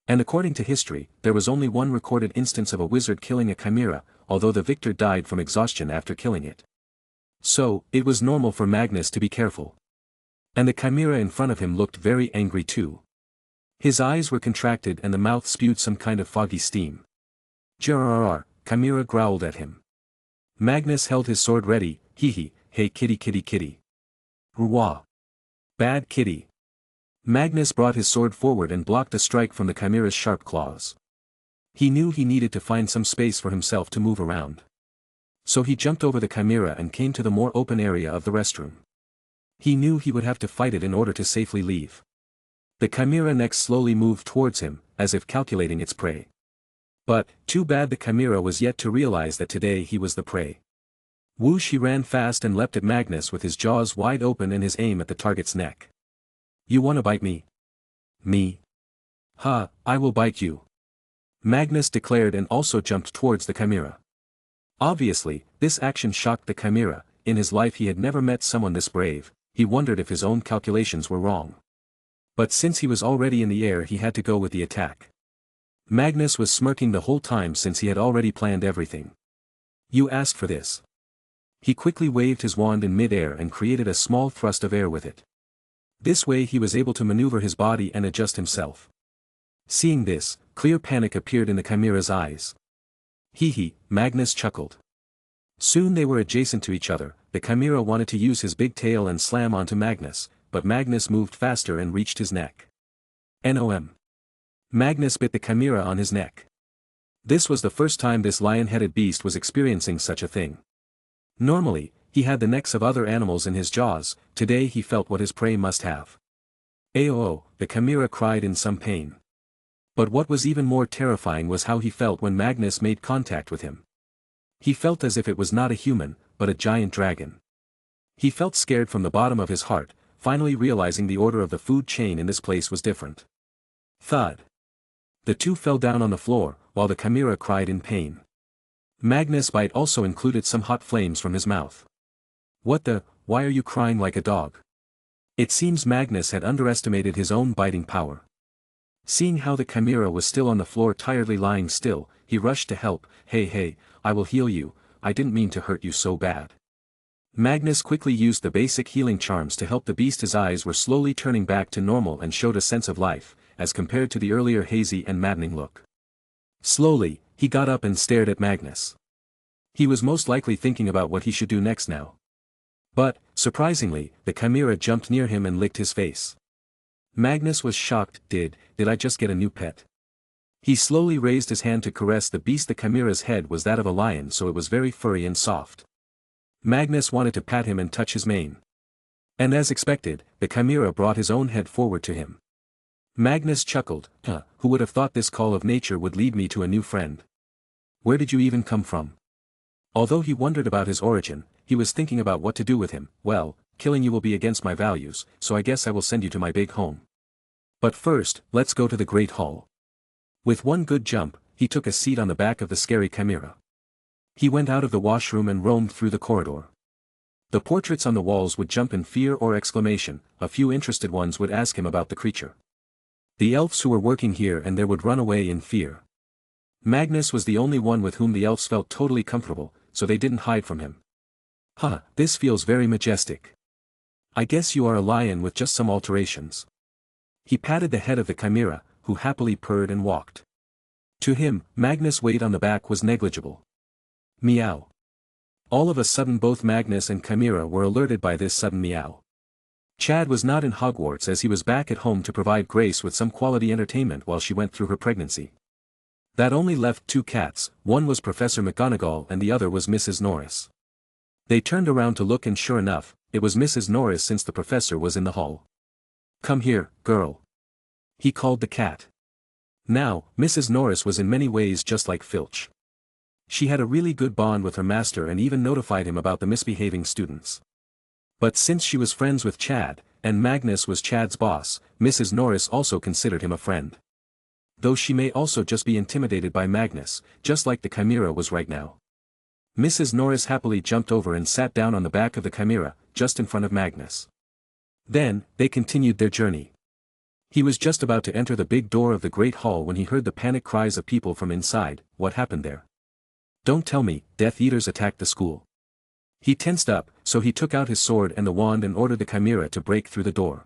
And according to history, there was only one recorded instance of a wizard killing a chimera, although the victor died from exhaustion after killing it. So, it was normal for Magnus to be careful. And the chimera in front of him looked very angry too. His eyes were contracted and the mouth spewed some kind of foggy steam. "Jrrr," chimera growled at him. Magnus held his sword ready. Hee, hey kitty kitty kitty. Rwah. Bad kitty. Magnus brought his sword forward and blocked a strike from the chimera's sharp claws. He knew he needed to find some space for himself to move around. So he jumped over the chimera and came to the more open area of the restroom. He knew he would have to fight it in order to safely leave. The chimera next slowly moved towards him, as if calculating its prey. But, too bad the chimera was yet to realize that today he was the prey. Whoosh, he ran fast and leapt at Magnus with his jaws wide open and his aim at the target's neck. "You wanna bite me? Me? Ha, I will bite you," Magnus declared and also jumped towards the chimera. Obviously, this action shocked the Chimera. In his life he had never met someone this brave. He wondered if his own calculations were wrong. But since he was already in the air he had to go with the attack. Magnus was smirking the whole time since he had already planned everything. You asked for this. He quickly waved his wand in mid-air and created a small thrust of air with it. This way he was able to maneuver his body and adjust himself. Seeing this, clear panic appeared in the Chimera's eyes. Hee, Magnus chuckled. Soon they were adjacent to each other. The Chimera wanted to use his big tail and slam onto Magnus, but Magnus moved faster and reached his neck. Nom. Magnus bit the Chimera on his neck. This was the first time this lion-headed beast was experiencing such a thing. Normally, he had the necks of other animals in his jaws. Today he felt what his prey must have. Aoo, the Chimera cried in some pain. But what was even more terrifying was how he felt when Magnus made contact with him. He felt as if it was not a human, but a giant dragon. He felt scared from the bottom of his heart, finally realizing the order of the food chain in this place was different. Thud. The two fell down on the floor, while the Chimera cried in pain. Magnus' bite also included some hot flames from his mouth. Why are you crying like a dog? It seems Magnus had underestimated his own biting power. Seeing how the Chimera was still on the floor tiredly lying still, he rushed to help. Hey, I will heal you, I didn't mean to hurt you so bad. Magnus quickly used the basic healing charms to help the beast. His eyes were slowly turning back to normal and showed a sense of life, as compared to the earlier hazy and maddening look. Slowly, he got up and stared at Magnus. He was most likely thinking about what he should do next now. But, surprisingly, the Chimera jumped near him and licked his face. Magnus was shocked. Did I just get a new pet? He slowly raised his hand to caress the beast. The Chimera's head was that of a lion, so it was very furry and soft. Magnus wanted to pat him and touch his mane. And as expected, the Chimera brought his own head forward to him. Magnus chuckled. Who would have thought this call of nature would lead me to a new friend? Where did you even come from? Although he wondered about his origin, he was thinking about what to do with him. Well, killing you will be against my values, so I guess I will send you to my big home. But first, let's go to the Great Hall. With one good jump, he took a seat on the back of the scary Chimera. He went out of the washroom and roamed through the corridor. The portraits on the walls would jump in fear or exclamation. A few interested ones would ask him about the creature. The elves who were working here and there would run away in fear. Magnus was the only one with whom the elves felt totally comfortable, so they didn't hide from him. This feels very majestic. I guess you are a lion with just some alterations. He patted the head of the Chimera, who happily purred and walked. To him, Magnus' weight on the back was negligible. Meow. All of a sudden both Magnus and Chimera were alerted by this sudden meow. Chad was not in Hogwarts as he was back at home to provide Grace with some quality entertainment while she went through her pregnancy. That only left two cats, one was Professor McGonagall and the other was Mrs. Norris. They turned around to look and sure enough, it was Mrs. Norris since the professor was in the hall. Come here, girl. He called the cat. Now, Mrs. Norris was in many ways just like Filch. She had a really good bond with her master and even notified him about the misbehaving students. But since she was friends with Chad, and Magnus was Chad's boss, Mrs. Norris also considered him a friend. Though she may also just be intimidated by Magnus, just like the Chimera was right now. Mrs. Norris happily jumped over and sat down on the back of the Chimera, just in front of Magnus. Then, they continued their journey. He was just about to enter the big door of the Great Hall when he heard the panic cries of people from inside. What happened there? Don't tell me, Death Eaters attacked the school. He tensed up, so he took out his sword and the wand and ordered the Chimera to break through the door.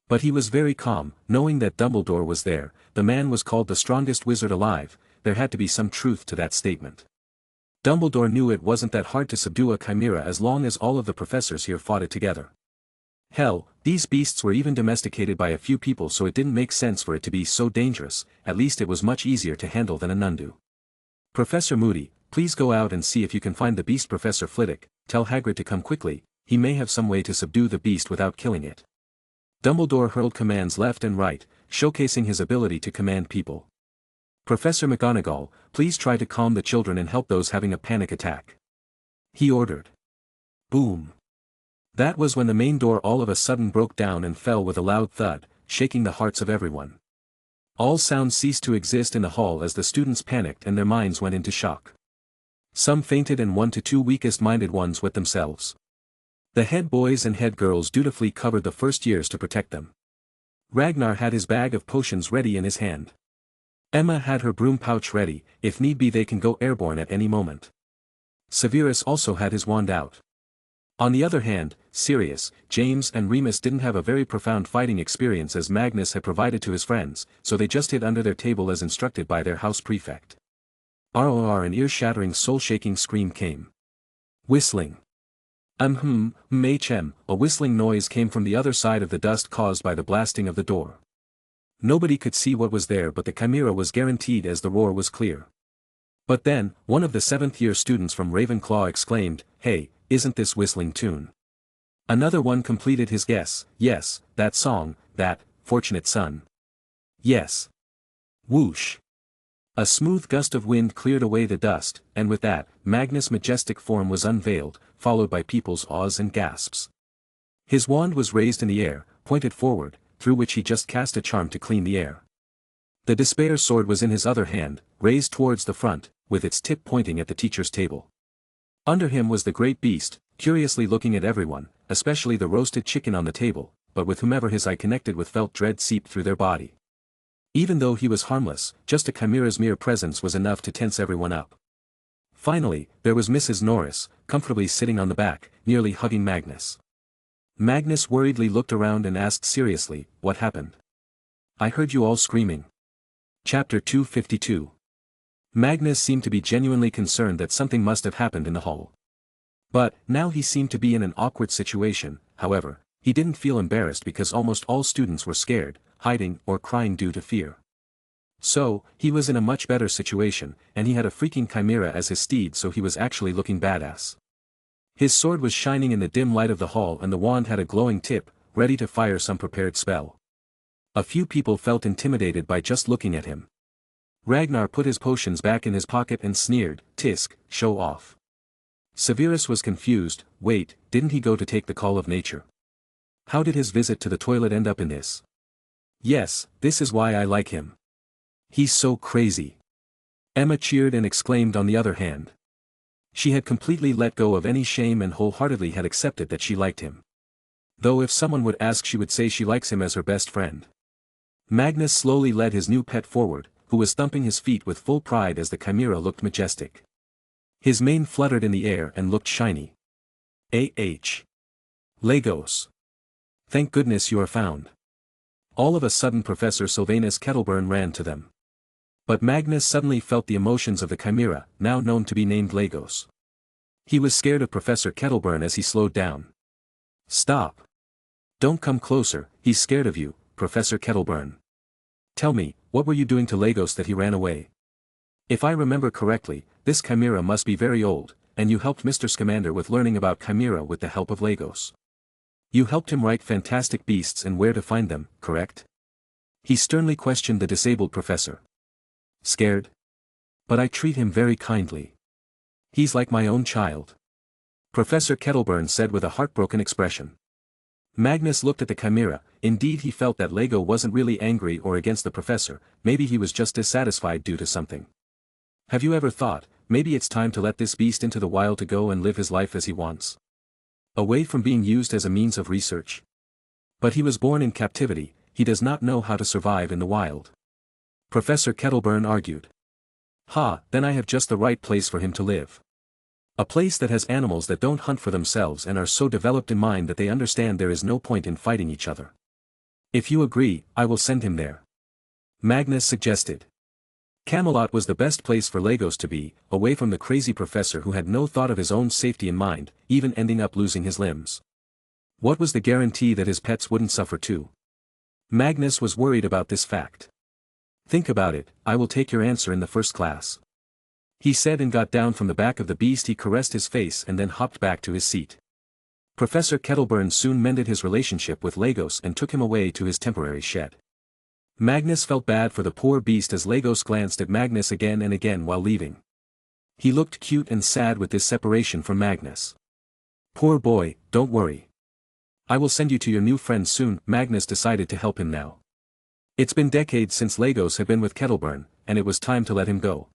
But he was very calm, knowing that Dumbledore was there. The man was called the strongest wizard alive. There had to be some truth to that statement. Dumbledore knew it wasn't that hard to subdue a Chimera as long as all of the professors here fought it together. Hell, these beasts were even domesticated by a few people, so it didn't make sense for it to be so dangerous. At least it was much easier to handle than a Nundu. Professor Moody, please go out and see if you can find the beast. Professor Flitwick, tell Hagrid to come quickly. He may have some way to subdue the beast without killing it. Dumbledore hurled commands left and right, showcasing his ability to command people. Professor McGonagall, please try to calm the children and help those having a panic attack. He ordered. Boom. That was when the main door all of a sudden broke down and fell with a loud thud, shaking the hearts of everyone. All sounds ceased to exist in the hall as the students panicked and their minds went into shock. Some fainted and 1 to 2 weakest-minded ones wet themselves. The head boys and head girls dutifully covered the first years to protect them. Ragnar had his bag of potions ready in his hand. Emma had her broom pouch ready, if need be they can go airborne at any moment. Severus also had his wand out. On the other hand, Sirius, James and Remus didn't have a very profound fighting experience as Magnus had provided to his friends, so they just hid under their table as instructed by their house prefect. ROR, an ear-shattering soul-shaking scream came. Whistling. A whistling noise came from the other side of the dust caused by the blasting of the door. Nobody could see what was there but the chimera was guaranteed as the roar was clear. But then, one of the 7th-year students from Ravenclaw exclaimed, "Hey, isn't this whistling tune?" Another one completed his guess, "Yes, that song, that, Fortunate Son." Yes. Whoosh. A smooth gust of wind cleared away the dust, and with that, Magnus' majestic form was unveiled, followed by people's awes and gasps. His wand was raised in the air, pointed forward, through which he just cast a charm to clean the air. The despair sword was in his other hand, raised towards the front, with its tip pointing at the teacher's table. Under him was the great beast, curiously looking at everyone, especially the roasted chicken on the table, but with whomever his eye connected with felt dread seep through their body. Even though he was harmless, just a chimera's mere presence was enough to tense everyone up. Finally, there was Mrs. Norris, comfortably sitting on the back, nearly hugging Magnus. Magnus worriedly looked around and asked seriously, "What happened? I heard you all screaming." Chapter 252. Magnus seemed to be genuinely concerned that something must have happened in the hall. But, now he seemed to be in an awkward situation. However, he didn't feel embarrassed because almost all students were scared, hiding or crying due to fear. So, he was in a much better situation, and he had a freaking chimera as his steed, so he was actually looking badass. His sword was shining in the dim light of the hall and the wand had a glowing tip, ready to fire some prepared spell. A few people felt intimidated by just looking at him. Ragnar put his potions back in his pocket and sneered, "Tisk, show off." Severus was confused. Wait, didn't he go to take the call of nature? How did his visit to the toilet end up in this? Yes, this is why I like him. He's so crazy. Emma cheered and exclaimed on the other hand. She had completely let go of any shame and wholeheartedly had accepted that she liked him. Though if someone would ask she would say she likes him as her best friend. Magnus slowly led his new pet forward, who was thumping his feet with full pride as the chimera looked majestic. His mane fluttered in the air and looked shiny. Legos. Thank goodness you are found. All of a sudden Professor Sylvanus Kettleburn ran to them. But Magnus suddenly felt the emotions of the chimera, now known to be named Legos. He was scared of Professor Kettleburn as he slowed down. Stop. Don't come closer, he's scared of you, Professor Kettleburn. Tell me, what were you doing to Legos that he ran away? If I remember correctly, this chimera must be very old, and you helped Mr. Scamander with learning about chimera with the help of Legos. You helped him write fantastic beasts and where to find them, correct? He sternly questioned the disabled professor. Scared? But I treat him very kindly. He's like my own child. Professor Kettleburn said with a heartbroken expression. Magnus looked at the chimera. Indeed he felt that Lego wasn't really angry or against the professor, maybe he was just dissatisfied due to something. Have you ever thought, maybe it's time to let this beast into the wild to go and live his life as he wants? Away from being used as a means of research. But he was born in captivity, he does not know how to survive in the wild. Professor Kettleburn argued. Then I have just the right place for him to live. A place that has animals that don't hunt for themselves and are so developed in mind that they understand there is no point in fighting each other. If you agree, I will send him there. Magnus suggested. Camelot was the best place for Legos to be, away from the crazy professor who had no thought of his own safety in mind, even ending up losing his limbs. What was the guarantee that his pets wouldn't suffer too? Magnus was worried about this fact. Think about it, I will take your answer in the first class. He said and got down from the back of the beast. He caressed his face and then hopped back to his seat. Professor Kettleburn soon mended his relationship with Legos and took him away to his temporary shed. Magnus felt bad for the poor beast as Legos glanced at Magnus again and again while leaving. He looked cute and sad with this separation from Magnus. Poor boy, don't worry. I will send you to your new friend soon. Magnus decided to help him now. It's been decades since Legos had been with Kettleburn, and it was time to let him go.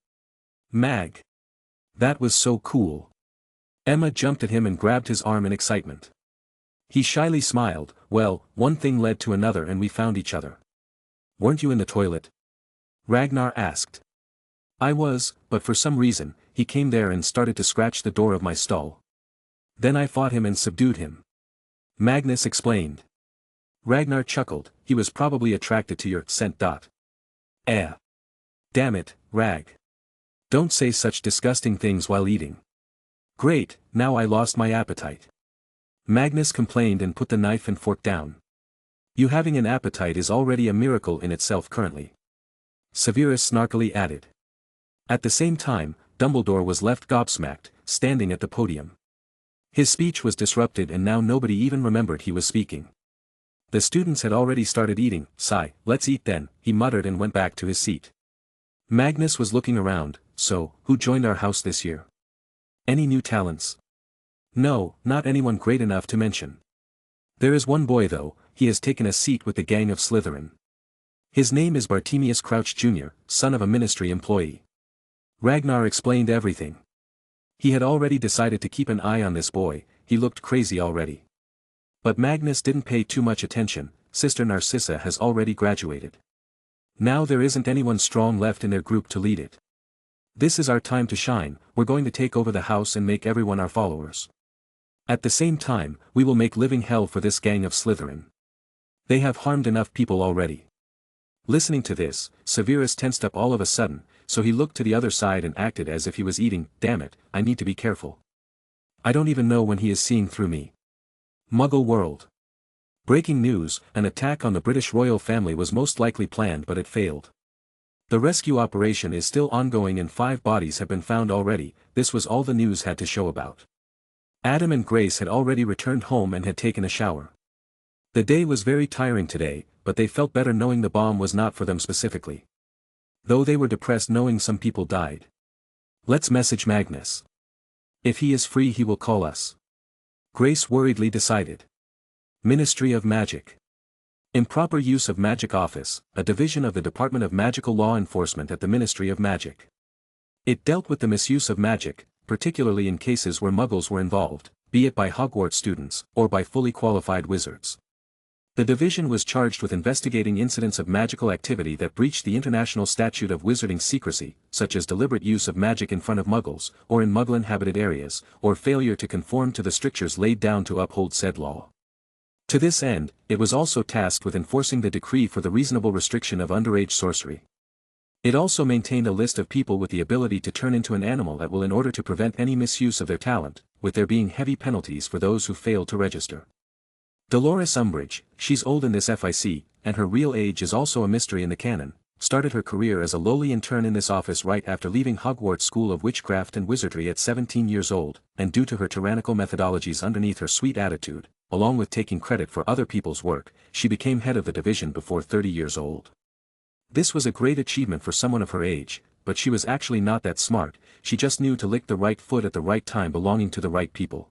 That was so cool. Emma jumped at him and grabbed his arm in excitement. He shyly smiled. Well, one thing led to another and we found each other. Weren't you in the toilet? Ragnar asked. I was, but for some reason, he came there and started to scratch the door of my stall. Then I fought him and subdued him. Magnus explained. Ragnar chuckled. He was probably attracted to your scent. Damn it, Rag. Don't say such disgusting things while eating. Great, now I lost my appetite. Magnus complained and put the knife and fork down. You having an appetite is already a miracle in itself currently. Severus snarkily added. At the same time, Dumbledore was left gobsmacked, standing at the podium. His speech was disrupted and now nobody even remembered he was speaking. The students had already started eating. Sigh, let's eat then, he muttered and went back to his seat. Magnus was looking around. So, who joined our house this year? Any new talents? No, not anyone great enough to mention. There is one boy though, he has taken a seat with the gang of Slytherin. His name is Bartemius Crouch Jr., son of a ministry employee. Ragnar explained everything. He had already decided to keep an eye on this boy, he looked crazy already. But Magnus didn't pay too much attention. Sister Narcissa has already graduated. Now there isn't anyone strong left in their group to lead it. This is our time to shine, we're going to take over the house and make everyone our followers. At the same time, we will make living hell for this gang of Slytherin. They have harmed enough people already. Listening to this, Severus tensed up all of a sudden, so he looked to the other side and acted as if he was eating. Damn it, I need to be careful. I don't even know when he is seeing through me. Muggle world. Breaking news, an attack on the British royal family was most likely planned but it failed. The rescue operation is still ongoing and 5 bodies have been found already. This was all the news had to show about. Adam and Grace had already returned home and had taken a shower. The day was very tiring today, but they felt better knowing the bomb was not for them specifically. Though they were depressed knowing some people died. Let's message Magnus. If he is free he will call us. Grace worriedly decided. Ministry of Magic. Improper use of Magic Office, a division of the Department of Magical Law Enforcement at the Ministry of Magic. It dealt with the misuse of magic, particularly in cases where Muggles were involved, be it by Hogwarts students, or by fully qualified wizards. The division was charged with investigating incidents of magical activity that breached the International Statute of Wizarding secrecy, such as deliberate use of magic in front of Muggles, or in Muggle-inhabited areas, or failure to conform to the strictures laid down to uphold said law. To this end, it was also tasked with enforcing the decree for the reasonable restriction of underage sorcery. It also maintained a list of people with the ability to turn into an animal at will in order to prevent any misuse of their talent, with there being heavy penalties for those who fail to register. Dolores Umbridge, she's old in this FIC, and her real age is also a mystery in the canon, started her career as a lowly intern in this office right after leaving Hogwarts School of Witchcraft and Wizardry at 17 years old, and due to her tyrannical methodologies underneath her sweet attitude, along with taking credit for other people's work, she became head of the division before 30 years old. This was a great achievement for someone of her age, but she was actually not that smart, she just knew to lick the right foot at the right time belonging to the right people.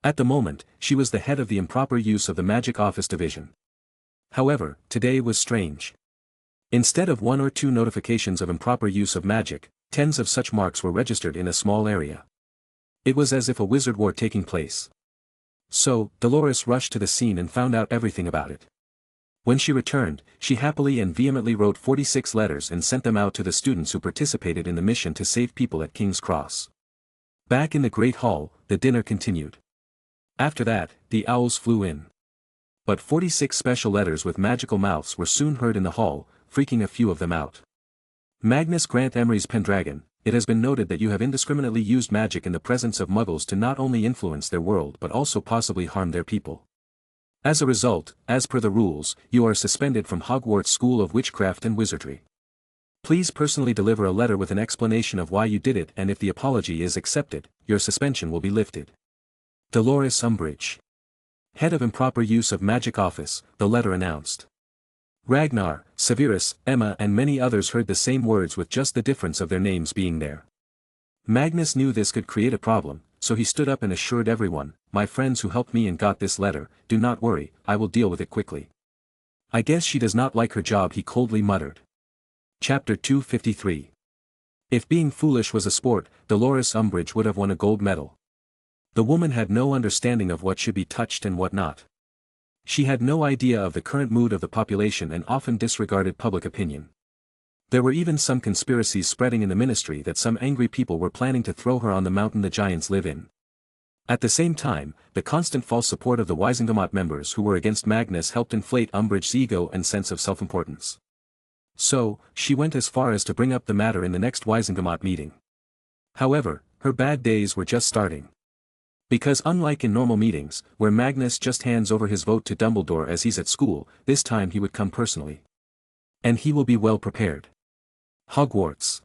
At the moment, she was the head of the improper use of the Magic Office division. However, today was strange. Instead of 1 or 2 notifications of improper use of magic, tens of such marks were registered in a small area. It was as if a wizard war taking place. So, Dolores rushed to the scene and found out everything about it. When she returned, she happily and vehemently wrote 46 letters and sent them out to the students who participated in the mission to save people at King's Cross. Back in the Great Hall, the dinner continued. After that, the owls flew in. But 46 special letters with magical mouths were soon heard in the hall, freaking a few of them out. Magnus Grant Emery's Pendragon, it has been noted that you have indiscriminately used magic in the presence of Muggles to not only influence their world but also possibly harm their people. As a result, as per the rules, you are suspended from Hogwarts School of Witchcraft and Wizardry. Please personally deliver a letter with an explanation of why you did it, and if the apology is accepted, your suspension will be lifted. Dolores Umbridge. Head of Improper Use of Magic Office, the letter announced. Ragnar, Severus, Emma and many others heard the same words with just the difference of their names being there. Magnus knew this could create a problem, so he stood up and assured everyone, my friends who helped me and got this letter, do not worry, I will deal with it quickly. I guess she does not like her job, he coldly muttered. Chapter 253. If being foolish was a sport, Dolores Umbridge would have won a gold medal. The woman had no understanding of what should be touched and what not. She had no idea of the current mood of the population and often disregarded public opinion. There were even some conspiracies spreading in the ministry that some angry people were planning to throw her on the mountain the giants live in. At the same time, the constant false support of the Wisengamot members who were against Magnus helped inflate Umbridge's ego and sense of self-importance. So, she went as far as to bring up the matter in the next Wisengamot meeting. However, her bad days were just starting. Because unlike in normal meetings, where Magnus just hands over his vote to Dumbledore as he's at school, this time he would come personally. And he will be well prepared. Hogwarts.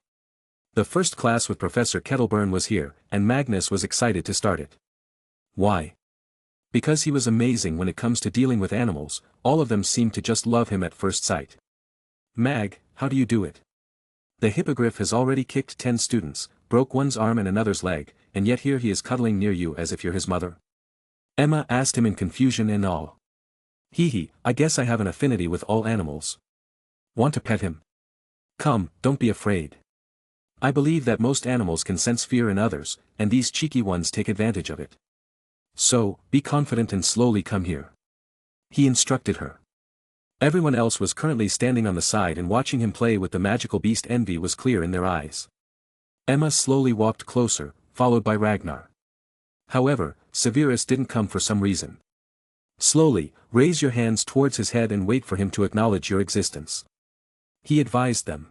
The first class with Professor Kettleburn was here, and Magnus was excited to start it. Why? Because he was amazing when it comes to dealing with animals, all of them seemed to just love him at first sight. Mag, how do you do it? The hippogriff has already kicked 10 students, broke one's arm and another's leg, and yet here he is cuddling near you as if you're his mother. Emma asked him in confusion and awe. Hee, I guess I have an affinity with all animals. Want to pet him? Come, don't be afraid. I believe that most animals can sense fear in others, and these cheeky ones take advantage of it. So, be confident and slowly come here. He instructed her. Everyone else was currently standing on the side and watching him play with the magical beast. Envy was clear in their eyes. Emma slowly walked closer, followed by Ragnar. However, Severus didn't come for some reason. Slowly, raise your hands towards his head and wait for him to acknowledge your existence. He advised them.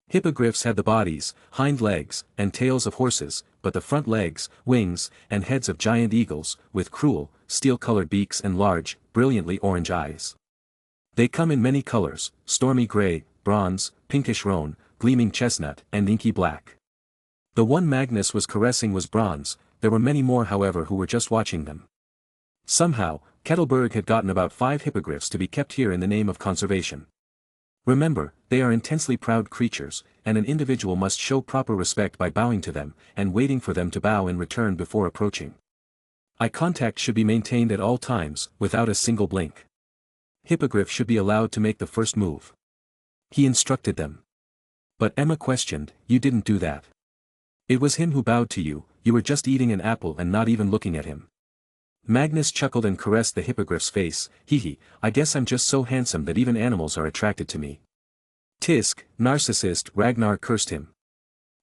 Hippogriffs had the bodies, hind legs, and tails of horses, but the front legs, wings, and heads of giant eagles, with cruel, steel-colored beaks and large, brilliantly orange eyes. They come in many colors, stormy gray, bronze, pinkish roan, gleaming chestnut, and inky black. The one Magnus was caressing was bronze, there were many more however who were just watching them. Somehow, Kettleburg had gotten about 5 hippogriffs to be kept here in the name of conservation. Remember, they are intensely proud creatures, and an individual must show proper respect by bowing to them, and waiting for them to bow in return before approaching. Eye contact should be maintained at all times, without a single blink. Hippogriff should be allowed to make the first move. He instructed them. But Emma questioned, you didn't do that. It was him who bowed to you, you were just eating an apple and not even looking at him. Magnus chuckled and caressed the hippogriff's face, I guess I'm just so handsome that even animals are attracted to me. Tisk, narcissist, Ragnar cursed him.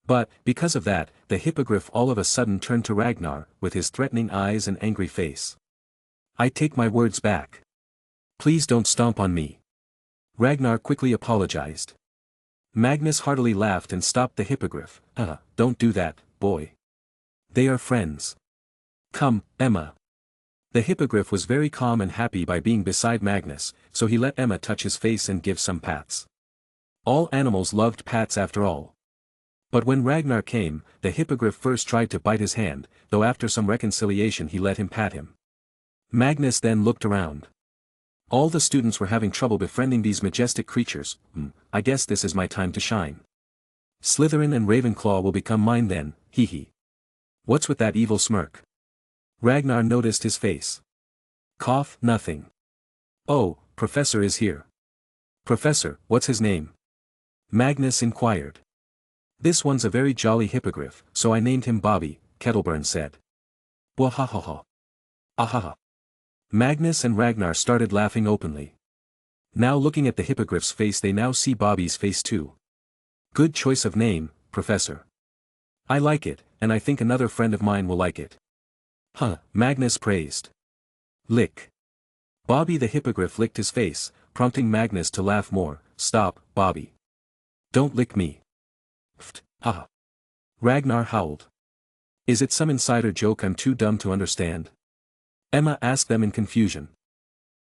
But, because of that, the hippogriff all of a sudden turned to Ragnar, with his threatening eyes and angry face. I take my words back. Please don't stomp on me. Ragnar quickly apologized. Magnus heartily laughed and stopped the hippogriff. Don't do that, boy. They are friends. Come, Emma. The hippogriff was very calm and happy by being beside Magnus, so he let Emma touch his face and give some pats. All animals loved pats after all. But when Ragnar came, the hippogriff first tried to bite his hand, though after some reconciliation he let him pat him. Magnus then looked around. All the students were having trouble befriending these majestic creatures. I guess this is my time to shine. Slytherin and Ravenclaw will become mine then, What's with that evil smirk? Ragnar noticed his face. Cough, nothing. Oh, Professor is here. Professor, what's his name? Magnus inquired. This one's a very jolly hippogriff, so I named him Bobby, Kettleburn said. Wahahaha. Ahaha. Magnus and Ragnar started laughing openly. Now looking at the hippogriff's face they now see Bobby's face too. Good choice of name, Professor. I like it, and I think another friend of mine will like it. Magnus praised. Lick. Bobby the hippogriff licked his face, prompting Magnus to laugh more. Stop, Bobby. Don't lick me. Pfft, haha. Ragnar howled. Is it some insider joke I'm too dumb to understand? Emma asked them in confusion.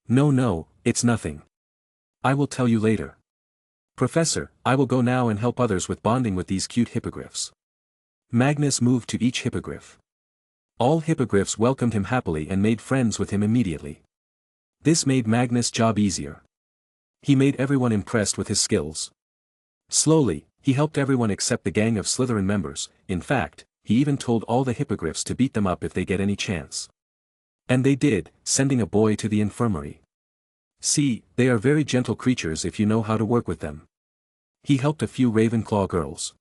No, it's nothing. I will tell you later. Professor, I will go now and help others with bonding with these cute hippogriffs. Magnus moved to each hippogriff. All hippogriffs welcomed him happily and made friends with him immediately. This made Magnus' job easier. He made everyone impressed with his skills. Slowly, he helped everyone except the gang of Slytherin members. In fact, he even told all the hippogriffs to beat them up if they get any chance. And they did, sending a boy to the infirmary. See, they are very gentle creatures if you know how to work with them. He helped a few Ravenclaw girls.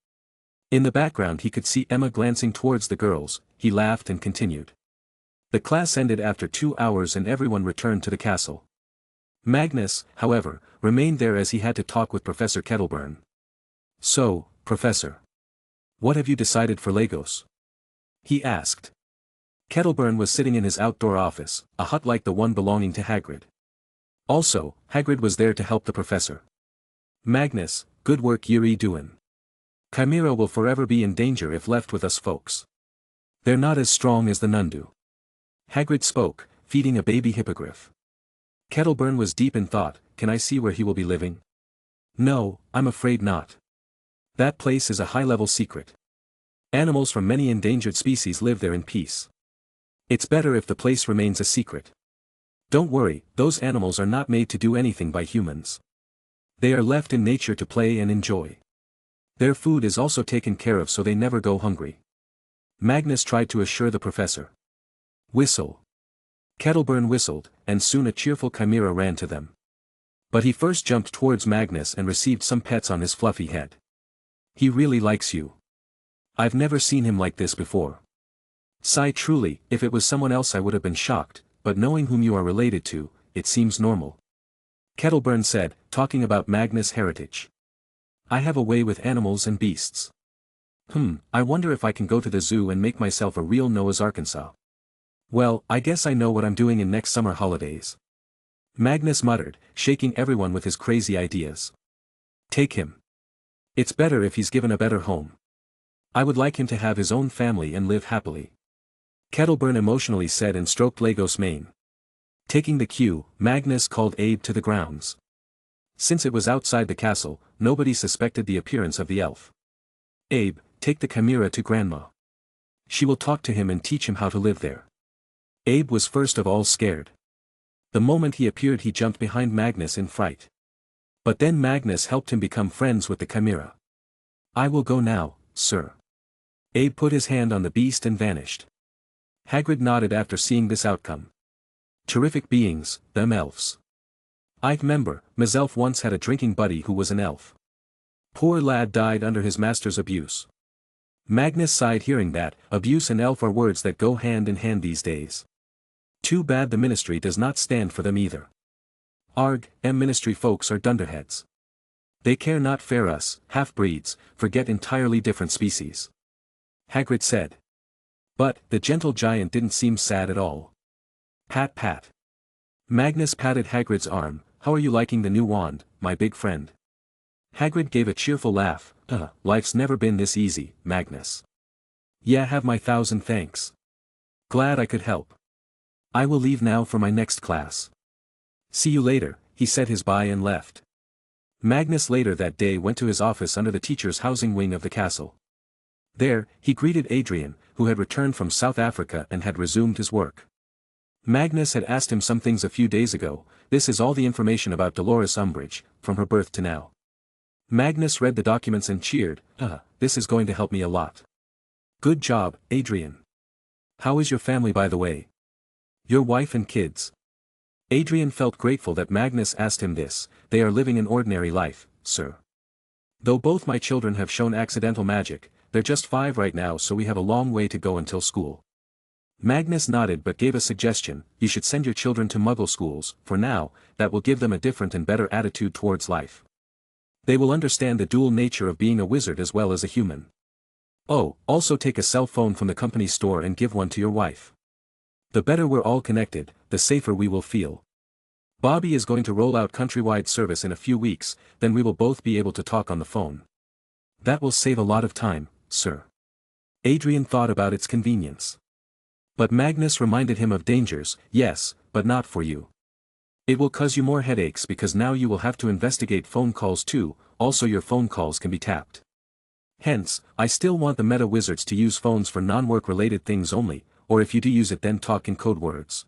In the background he could see Emma glancing towards the girls. He laughed and continued. The class ended after 2 hours and everyone returned to the castle. Magnus, however, remained there as he had to talk with Professor Kettleburn. So, Professor, what have you decided for Lagos? He asked. Kettleburn was sitting in his outdoor office, a hut like the one belonging to Hagrid. Also, Hagrid was there to help the professor. Magnus, good work you're doin'. Chimera will forever be in danger if left with us folks. They're not as strong as the Nundu. Hagrid spoke, feeding a baby hippogriff. Kettleburn was deep in thought. Can I see where he will be living? No, I'm afraid not. That place is a high-level secret. Animals from many endangered species live there in peace. It's better if the place remains a secret. Don't worry, those animals are not made to do anything by humans. They are left in nature to play and enjoy. Their food is also taken care of so they never go hungry. Magnus tried to assure the professor. Whistle. Kettleburn whistled, and soon a cheerful chimera ran to them. But he first jumped towards Magnus and received some pets on his fluffy head. He really likes you. I've never seen him like this before. Sigh truly, if it was someone else I would have been shocked, but knowing whom you are related to, it seems normal. Kettleburn said, talking about Magnus' heritage. I have a way with animals and beasts. I wonder if I can go to the zoo and make myself a real Noah's Arkansas. Well, I guess I know what I'm doing in next summer holidays. Magnus muttered, shaking everyone with his crazy ideas. Take him. It's better if he's given a better home. I would like him to have his own family and live happily. Kettleburn emotionally said and stroked Lagos' mane. Taking the cue, Magnus called Abe to the grounds. Since it was outside the castle, nobody suspected the appearance of the elf. Abe, take the chimera to Grandma. She will talk to him and teach him how to live there. Abe was first of all scared. The moment he appeared he jumped behind Magnus in fright. But then Magnus helped him become friends with the chimera. I will go now, sir. Abe put his hand on the beast and vanished. Hagrid nodded after seeing this outcome. Terrific beings, them elves. I remember, myself once had a drinking buddy who was an elf. Poor lad died under his master's abuse. Magnus sighed hearing that. Abuse and elf are words that go hand in hand these days. Too bad the ministry does not stand for them either. Arg, ministry folks are dunderheads. They care not for us, half-breeds, forget entirely different species. Hagrid said. But, the gentle giant didn't seem sad at all. Pat pat. Magnus patted Hagrid's arm. How are you liking the new wand, my big friend? Hagrid gave a cheerful laugh. Life's never been this easy, Magnus. Yeah, have my 1,000 thanks. Glad I could help. I will leave now for my next class. See you later, he said his bye and left. Magnus later that day went to his office under the teachers' housing wing of the castle. There, he greeted Adrian, who had returned from South Africa and had resumed his work. Magnus had asked him some things a few days ago. This is all the information about Dolores Umbridge, from her birth to now. Magnus read the documents and cheered. This is going to help me a lot. Good job, Adrian. How is your family by the way? Your wife and kids? Adrian felt grateful that Magnus asked him this. They are living an ordinary life, sir. Though both my children have shown accidental magic, they're just 5 right now so we have a long way to go until school. Magnus nodded but gave a suggestion. You should send your children to Muggle schools, for now, that will give them a different and better attitude towards life. They will understand the dual nature of being a wizard as well as a human. Oh, also take a cell phone from the company store and give one to your wife. The better we're all connected, the safer we will feel. Bobby is going to roll out countrywide service in a few weeks, then we will both be able to talk on the phone. That will save a lot of time, sir. Adrian thought about its convenience. But Magnus reminded him of dangers. Yes, but not for you. It will cause you more headaches because now you will have to investigate phone calls too, also your phone calls can be tapped. Hence, I still want the meta wizards to use phones for non-work related things only, or if you do use it then talk in code words.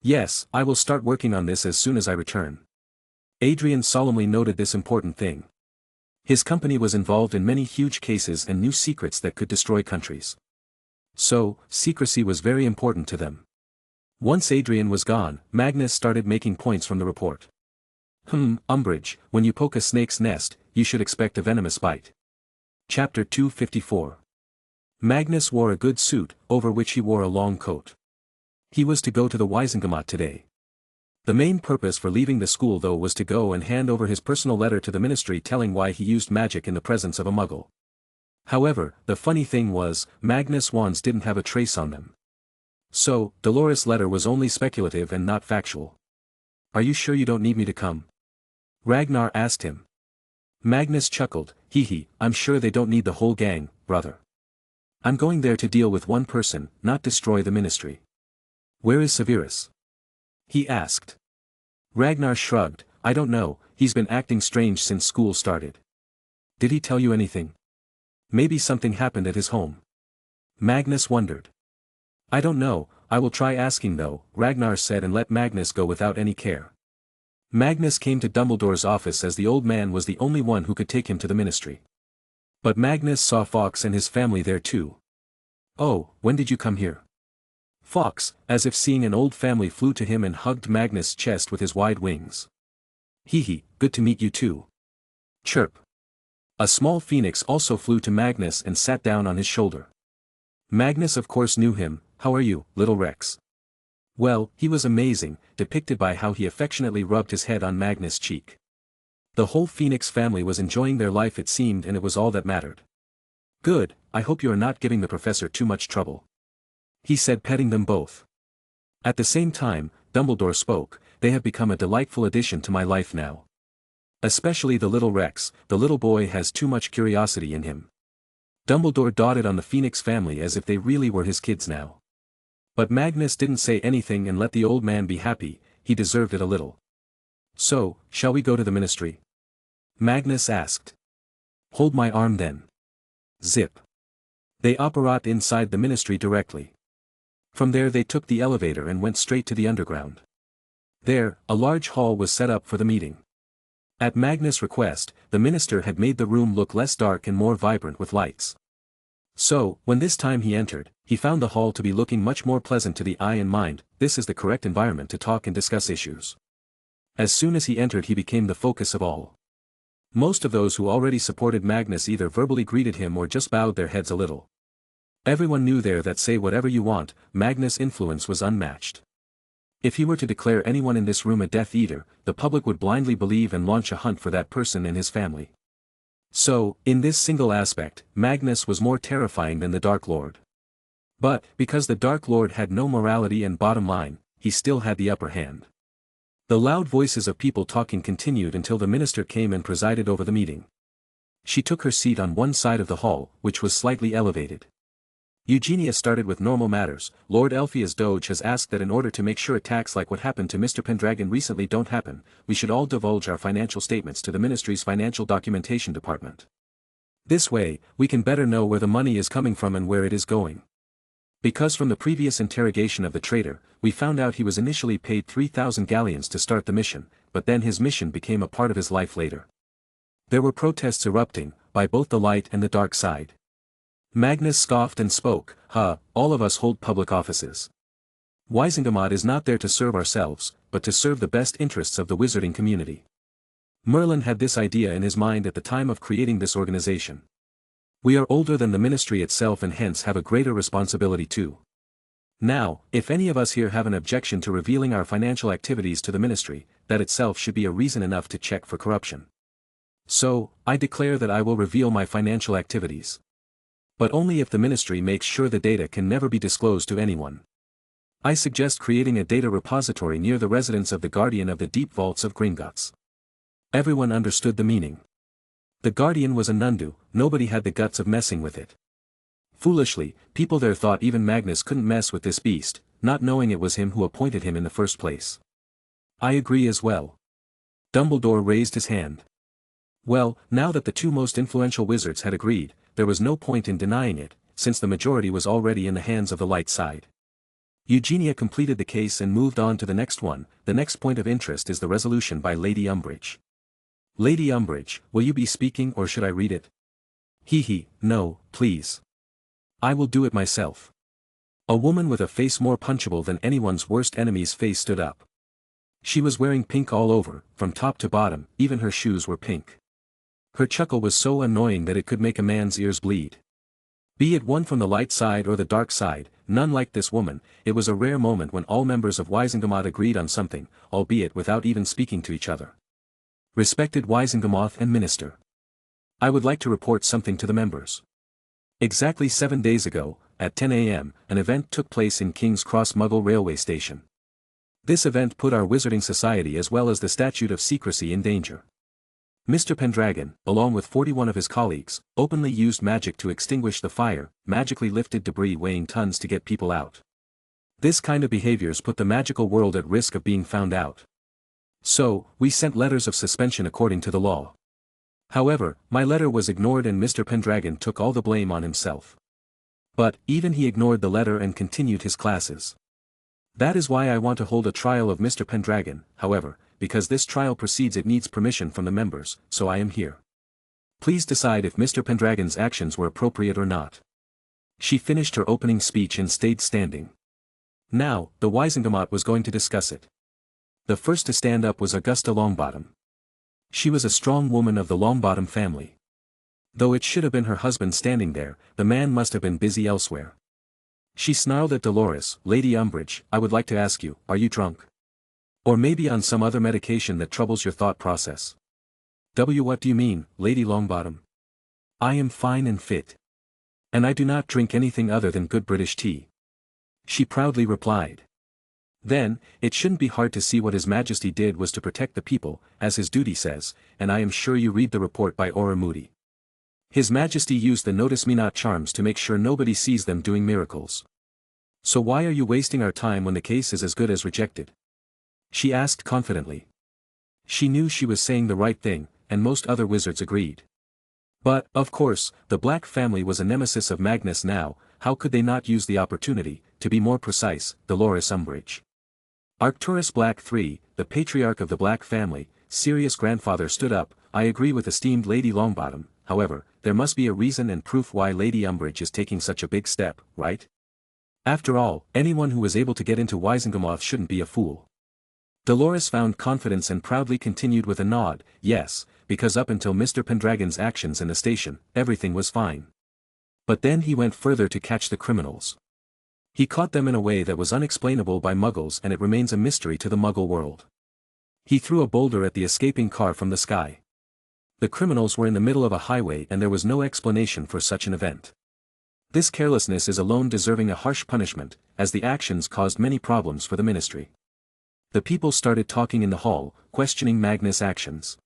Yes, I will start working on this as soon as I return. Adrian solemnly noted this important thing. His company was involved in many huge cases and knew secrets that could destroy countries. So, secrecy was very important to them. Once Adrian was gone, Magnus started making points from the report. Umbridge, when you poke a snake's nest, you should expect a venomous bite. Chapter 254. Magnus wore a good suit, over which he wore a long coat. He was to go to the Wiesengamat today. The main purpose for leaving the school though was to go and hand over his personal letter to the ministry telling why he used magic in the presence of a muggle. However, the funny thing was, Magnus' wands didn't have a trace on them. So, Dolores' letter was only speculative and not factual. "Are you sure you don't need me to come?" Ragnar asked him. Magnus chuckled, "Hee, I'm sure they don't need the whole gang, brother. I'm going there to deal with one person, not destroy the ministry." "Where is Severus?" he asked. Ragnar shrugged, "I don't know, he's been acting strange since school started." "Did he tell you anything? Maybe something happened at his home." Magnus wondered. "I don't know, I will try asking though," Ragnar said and let Magnus go without any care. Magnus came to Dumbledore's office as the old man was the only one who could take him to the ministry. But Magnus saw Fawkes and his family there too. "Oh, when did you come here?" Fawkes, as if seeing an old family, flew to him and hugged Magnus' chest with his wide wings. "Hee, good to meet you too." Chirp. A small phoenix also flew to Magnus and sat down on his shoulder. Magnus of course knew him. "How are you, little Rex?" Well, he was amazing, depicted by how he affectionately rubbed his head on Magnus' cheek. The whole Phoenix family was enjoying their life it seemed, and it was all that mattered. "Good, I hope you are not giving the professor too much trouble," he said, petting them both. At the same time, Dumbledore spoke, "They have become a delightful addition to my life now. Especially the little Rex, the little boy has too much curiosity in him." Dumbledore dotted on the Phoenix family as if they really were his kids now. But Magnus didn't say anything and let the old man be happy, he deserved it a little. "So, shall we go to the ministry?" Magnus asked. "Hold my arm then." Zip. They operate inside the ministry directly. From there they took the elevator and went straight to the underground. There, a large hall was set up for the meeting. At Magnus' request, the minister had made the room look less dark and more vibrant with lights. So, when this time he entered, he found the hall to be looking much more pleasant to the eye and mind. This is the correct environment to talk and discuss issues. As soon as he entered he became the focus of all. Most of those who already supported Magnus either verbally greeted him or just bowed their heads a little. Everyone knew there that say whatever you want, Magnus' influence was unmatched. If he were to declare anyone in this room a Death Eater, the public would blindly believe and launch a hunt for that person and his family. So, in this single aspect, Magnus was more terrifying than the Dark Lord. But, because the Dark Lord had no morality and bottom line, he still had the upper hand. The loud voices of people talking continued until the minister came and presided over the meeting. She took her seat on one side of the hall, which was slightly elevated. Eugenia started with normal matters. "Lord Elphia's Doge has asked that in order to make sure attacks like what happened to Mr. Pendragon recently don't happen, we should all divulge our financial statements to the ministry's financial documentation department. This way, we can better know where the money is coming from and where it is going. Because from the previous interrogation of the traitor, we found out he was initially paid 3,000 galleons to start the mission, but then his mission became a part of his life later." There were protests erupting, by both the light and the dark side. Magnus scoffed and spoke, "All of us hold public offices. Wiesengamat is not there to serve ourselves, but to serve the best interests of the wizarding community. Merlin had this idea in his mind at the time of creating this organization. We are older than the ministry itself and hence have a greater responsibility too. Now, if any of us here have an objection to revealing our financial activities to the ministry, that itself should be a reason enough to check for corruption. So, I declare that I will reveal my financial activities. But only if the ministry makes sure the data can never be disclosed to anyone. I suggest creating a data repository near the residence of the Guardian of the Deep Vaults of Gringotts." Everyone understood the meaning. The Guardian was a Nundu, nobody had the guts of messing with it. Foolishly, people there thought even Magnus couldn't mess with this beast, not knowing it was him who appointed him in the first place. "I agree as well." Dumbledore raised his hand. Well, now that the two most influential wizards had agreed, there was no point in denying it, since the majority was already in the hands of the light side. Eugenia completed the case and moved on to the next one. The next point of interest is the resolution by Lady Umbridge. "Lady Umbridge, will you be speaking or should I read it?" No, please. I will do it myself." A woman with a face more punchable than anyone's worst enemy's face stood up. She was wearing pink all over, from top to bottom, even her shoes were pink. Her chuckle was so annoying that it could make a man's ears bleed. Be it one from the light side or the dark side, none liked this woman. It was a rare moment when all members of Weisengamoth agreed on something, albeit without even speaking to each other. Respected Weisengamoth and Minister. I would like to report something to the members. Exactly 7 days ago, at 10 a.m., an event took place in King's Cross Muggle Railway Station. This event put our Wizarding Society as well as the Statute of Secrecy in danger. Mr. Pendragon, along with 41 of his colleagues, openly used magic to extinguish the fire, magically lifted debris weighing tons to get people out. This kind of behaviors put the magical world at risk of being found out. So, we sent letters of suspension according to the law. However, my letter was ignored and Mr. Pendragon took all the blame on himself. But, even he ignored the letter and continued his classes. That is why I want to hold a trial of Mr. Pendragon, however, because this trial proceeds it needs permission from the members, so I am here. Please decide if Mr. Pendragon's actions were appropriate or not. She finished her opening speech and stayed standing. Now, the Weisengamoth was going to discuss it. The first to stand up was Augusta Longbottom. She was a strong woman of the Longbottom family. Though it should have been her husband standing there, the man must have been busy elsewhere. She snarled at Dolores, Lady Umbridge, I would like to ask you, are you drunk? Or maybe on some other medication that troubles your thought process? What do you mean, Lady Longbottom? I am fine and fit. And I do not drink anything other than good British tea. She proudly replied. Then, it shouldn't be hard to see what His Majesty did was to protect the people, as his duty says, and I am sure you read the report by Aura Moody. His Majesty used the Notice Me Not charms to make sure nobody sees them doing miracles. So why are you wasting our time when the case is as good as rejected? She asked confidently. She knew she was saying the right thing, and most other wizards agreed. But, of course, the Black family was a nemesis of Magnus now, how could they not use the opportunity, to be more precise, Dolores Umbridge. Arcturus Black III, the patriarch of the Black family, Sirius grandfather stood up, I agree with esteemed Lady Longbottom, however, there must be a reason and proof why Lady Umbridge is taking such a big step, right? After all, anyone who was able to get into Weisengamoth shouldn't be a fool. Dolores found confidence and proudly continued with a nod, yes, because up until Mr. Pendragon's actions in the station, everything was fine. But then he went further to catch the criminals. He caught them in a way that was unexplainable by Muggles and it remains a mystery to the Muggle world. He threw a boulder at the escaping car from the sky. The criminals were in the middle of a highway and there was no explanation for such an event. This carelessness is alone deserving a harsh punishment, as the actions caused many problems for the ministry. The people started talking in the hall, questioning Magnus' actions.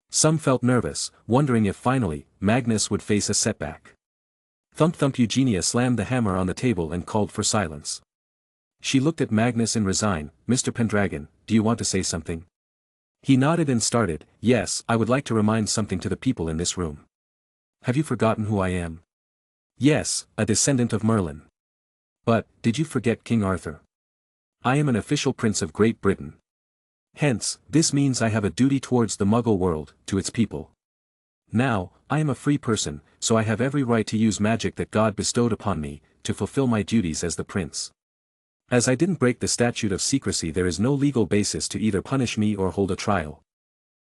Some felt nervous, wondering if finally, Magnus would face a setback. Thump thump Eugenia slammed the hammer on the table and called for silence. She looked at Magnus in resign, Mr. Pendragon, do you want to say something? He nodded and started, yes, I would like to remind something to the people in this room. Have you forgotten who I am? Yes, a descendant of Merlin. But, did you forget King Arthur? I am an official prince of Great Britain. Hence, this means I have a duty towards the Muggle world, to its people. Now, I am a free person, so I have every right to use magic that God bestowed upon me, to fulfill my duties as the prince. As I didn't break the statute of secrecy there is no legal basis to either punish me or hold a trial.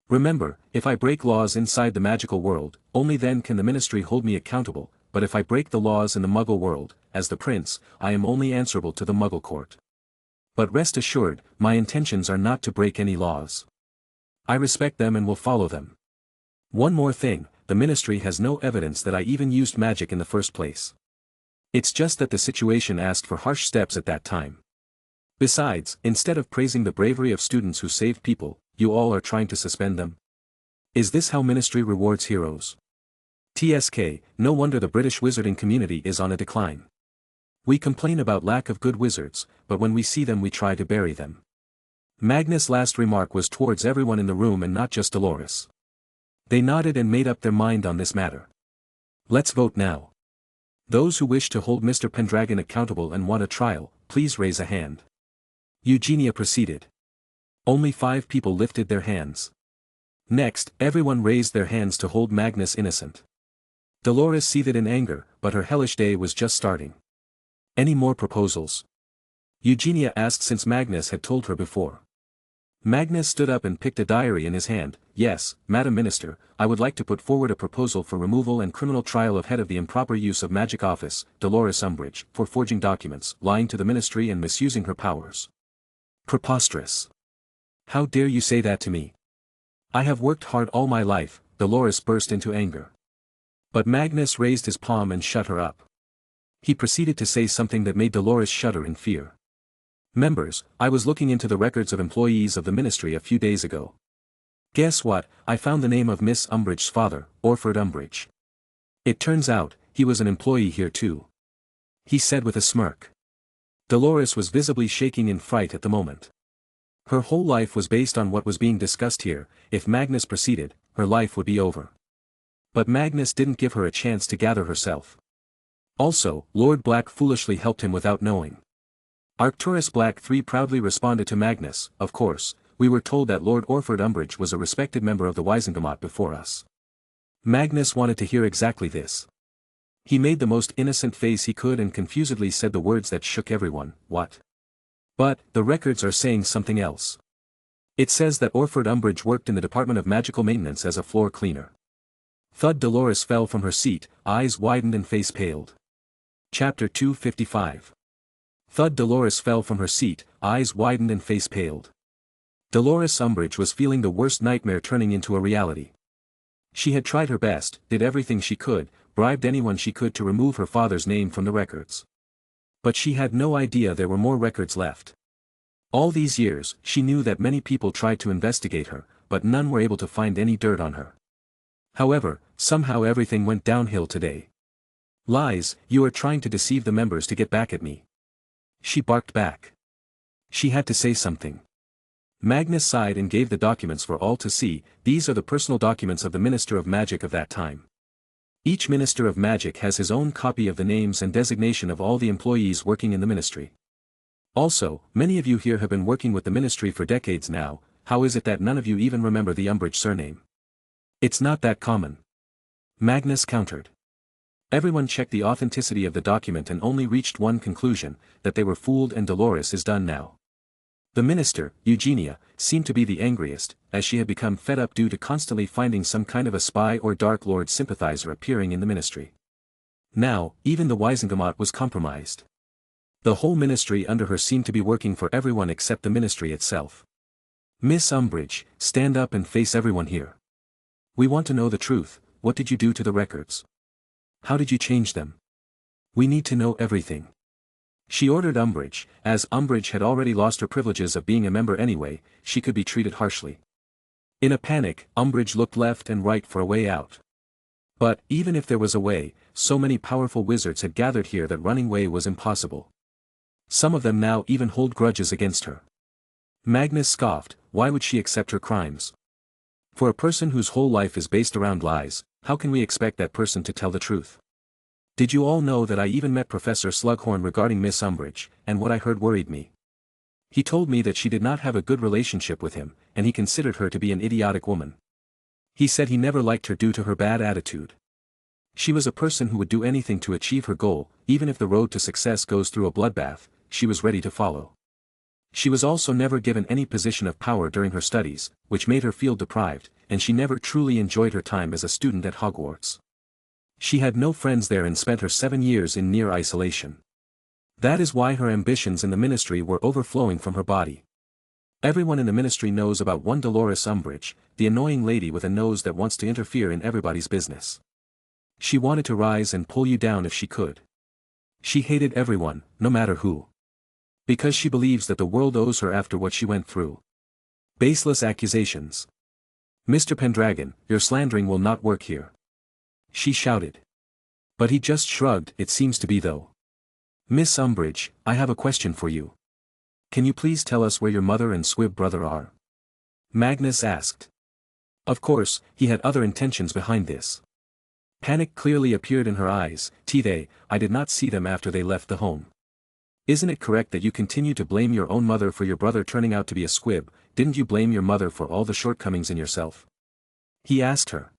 Remember, if I break laws inside the magical world, only then can the ministry hold me accountable, but if I break the laws in the Muggle world, as the prince, I am only answerable to the Muggle court. But rest assured, my intentions are not to break any laws. I respect them and will follow them. One more thing, the ministry has no evidence that I even used magic in the first place. It's just that the situation asked for harsh steps at that time. Besides, instead of praising the bravery of students who saved people, you all are trying to suspend them. Is this how ministry rewards heroes? TSK, no wonder the British wizarding community is on a decline. We complain about lack of good wizards, but when we see them we try to bury them. Magnus' last remark was towards everyone in the room and not just Dolores. They nodded and made up their mind on this matter. Let's vote now. Those who wish to hold Mr. Pendragon accountable and want a trial, please raise a hand. Eugenia proceeded. Only 5 people lifted their hands. Next, everyone raised their hands to hold Magnus innocent. Dolores seethed in anger, but her hellish day was just starting. Any more proposals? Eugenia asked since Magnus had told her before. Magnus stood up and picked a diary in his hand. Yes, Madam Minister, I would like to put forward a proposal for removal and criminal trial of head of the improper use of magic office, Dolores Umbridge, for forging documents, lying to the ministry and misusing her powers. Preposterous. How dare you say that to me? I have worked hard all my life, Dolores burst into anger. But Magnus raised his palm and shut her up. He proceeded to say something that made Dolores shudder in fear. Members, I was looking into the records of employees of the ministry a few days ago. Guess what, I found the name of Miss Umbridge's father, Orford Umbridge. It turns out, he was an employee here too. He said with a smirk. Dolores was visibly shaking in fright at the moment. Her whole life was based on what was being discussed here. If Magnus proceeded, her life would be over. But Magnus didn't give her a chance to gather herself. Also, Lord Black foolishly helped him without knowing. Arcturus Black III proudly responded to Magnus, of course, we were told that Lord Orford Umbridge was a respected member of the Wisengamot before us. Magnus wanted to hear exactly this. He made the most innocent face he could and confusedly said the words that shook everyone, what? But, the records are saying something else. It says that Orford Umbridge worked in the Department of Magical Maintenance as a floor cleaner. Thud. Dolores fell from her seat, eyes widened and face paled. Chapter 255. Thud. Dolores fell from her seat, eyes widened and face paled. Dolores Umbridge was feeling the worst nightmare turning into a reality. She had tried her best, did everything she could, bribed anyone she could to remove her father's name from the records. But she had no idea there were more records left. All these years, she knew that many people tried to investigate her, but none were able to find any dirt on her. However, somehow everything went downhill today. Lies, you are trying to deceive the members to get back at me. She barked back. She had to say something. Magnus sighed and gave the documents for all to see. These are the personal documents of the Minister of Magic of that time. Each Minister of Magic has his own copy of the names and designation of all the employees working in the ministry. Also, many of you here have been working with the ministry for decades now. How is it that none of you even remember the Umbridge surname? It's not that common. Magnus countered. Everyone checked the authenticity of the document and only reached one conclusion, that they were fooled and Dolores is done now. The minister, Eugenia, seemed to be the angriest, as she had become fed up due to constantly finding some kind of a spy or Dark Lord sympathizer appearing in the ministry. Now, even the Wisengamot was compromised. The whole ministry under her seemed to be working for everyone except the ministry itself. Miss Umbridge, stand up and face everyone here. We want to know the truth. What did you do to the records? How did you change them? We need to know everything. She ordered Umbridge. As Umbridge had already lost her privileges of being a member anyway, she could be treated harshly. In a panic, Umbridge looked left and right for a way out. But, even if there was a way, so many powerful wizards had gathered here that running away was impossible. Some of them now even hold grudges against her. Magnus scoffed, why would she accept her crimes? For a person whose whole life is based around lies, how can we expect that person to tell the truth? Did you all know that I even met Professor Slughorn regarding Miss Umbridge, and what I heard worried me? He told me that she did not have a good relationship with him, and he considered her to be an idiotic woman. He said he never liked her due to her bad attitude. She was a person who would do anything to achieve her goal, even if the road to success goes through a bloodbath, she was ready to follow. She was also never given any position of power during her studies, which made her feel deprived, and she never truly enjoyed her time as a student at Hogwarts. She had no friends there and spent her 7 years in near isolation. That is why her ambitions in the ministry were overflowing from her body. Everyone in the ministry knows about one Dolores Umbridge, the annoying lady with a nose that wants to interfere in everybody's business. She wanted to rise and pull you down if she could. She hated everyone, no matter who. Because she believes that the world owes her after what she went through. Baseless accusations. Mr. Pendragon, your slandering will not work here. She shouted. But he just shrugged. It seems to be though. Miss Umbridge, I have a question for you. Can you please tell us where your mother and Squib brother are? Magnus asked. Of course, he had other intentions behind this. Panic clearly appeared in her eyes. I did not see them after they left the home. Isn't it correct that you continue to blame your own mother for your brother turning out to be a squib? Didn't you blame your mother for all the shortcomings in yourself? He asked her.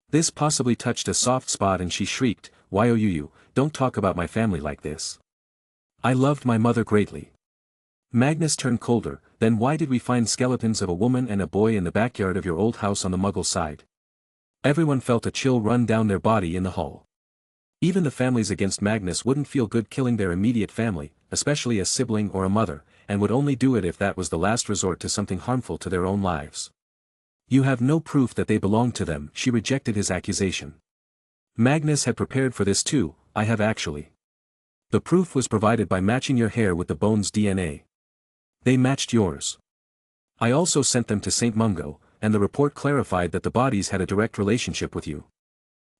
This possibly touched a soft spot and she shrieked, "You, don't talk about my family like this. I loved my mother greatly." Magnus turned colder. Then why did we find skeletons of a woman and a boy in the backyard of your old house on the Muggle side? Everyone felt a chill run down their body in the hall. Even the families against Magnus wouldn't feel good killing their immediate family, especially a sibling or a mother, and would only do it if that was the last resort to something harmful to their own lives. You have no proof that they belonged to them. She rejected his accusation. Magnus had prepared for this too. I have actually. The proof was provided by matching your hair with the bone's DNA. They matched yours. I also sent them to St. Mungo, and the report clarified that the bodies had a direct relationship with you.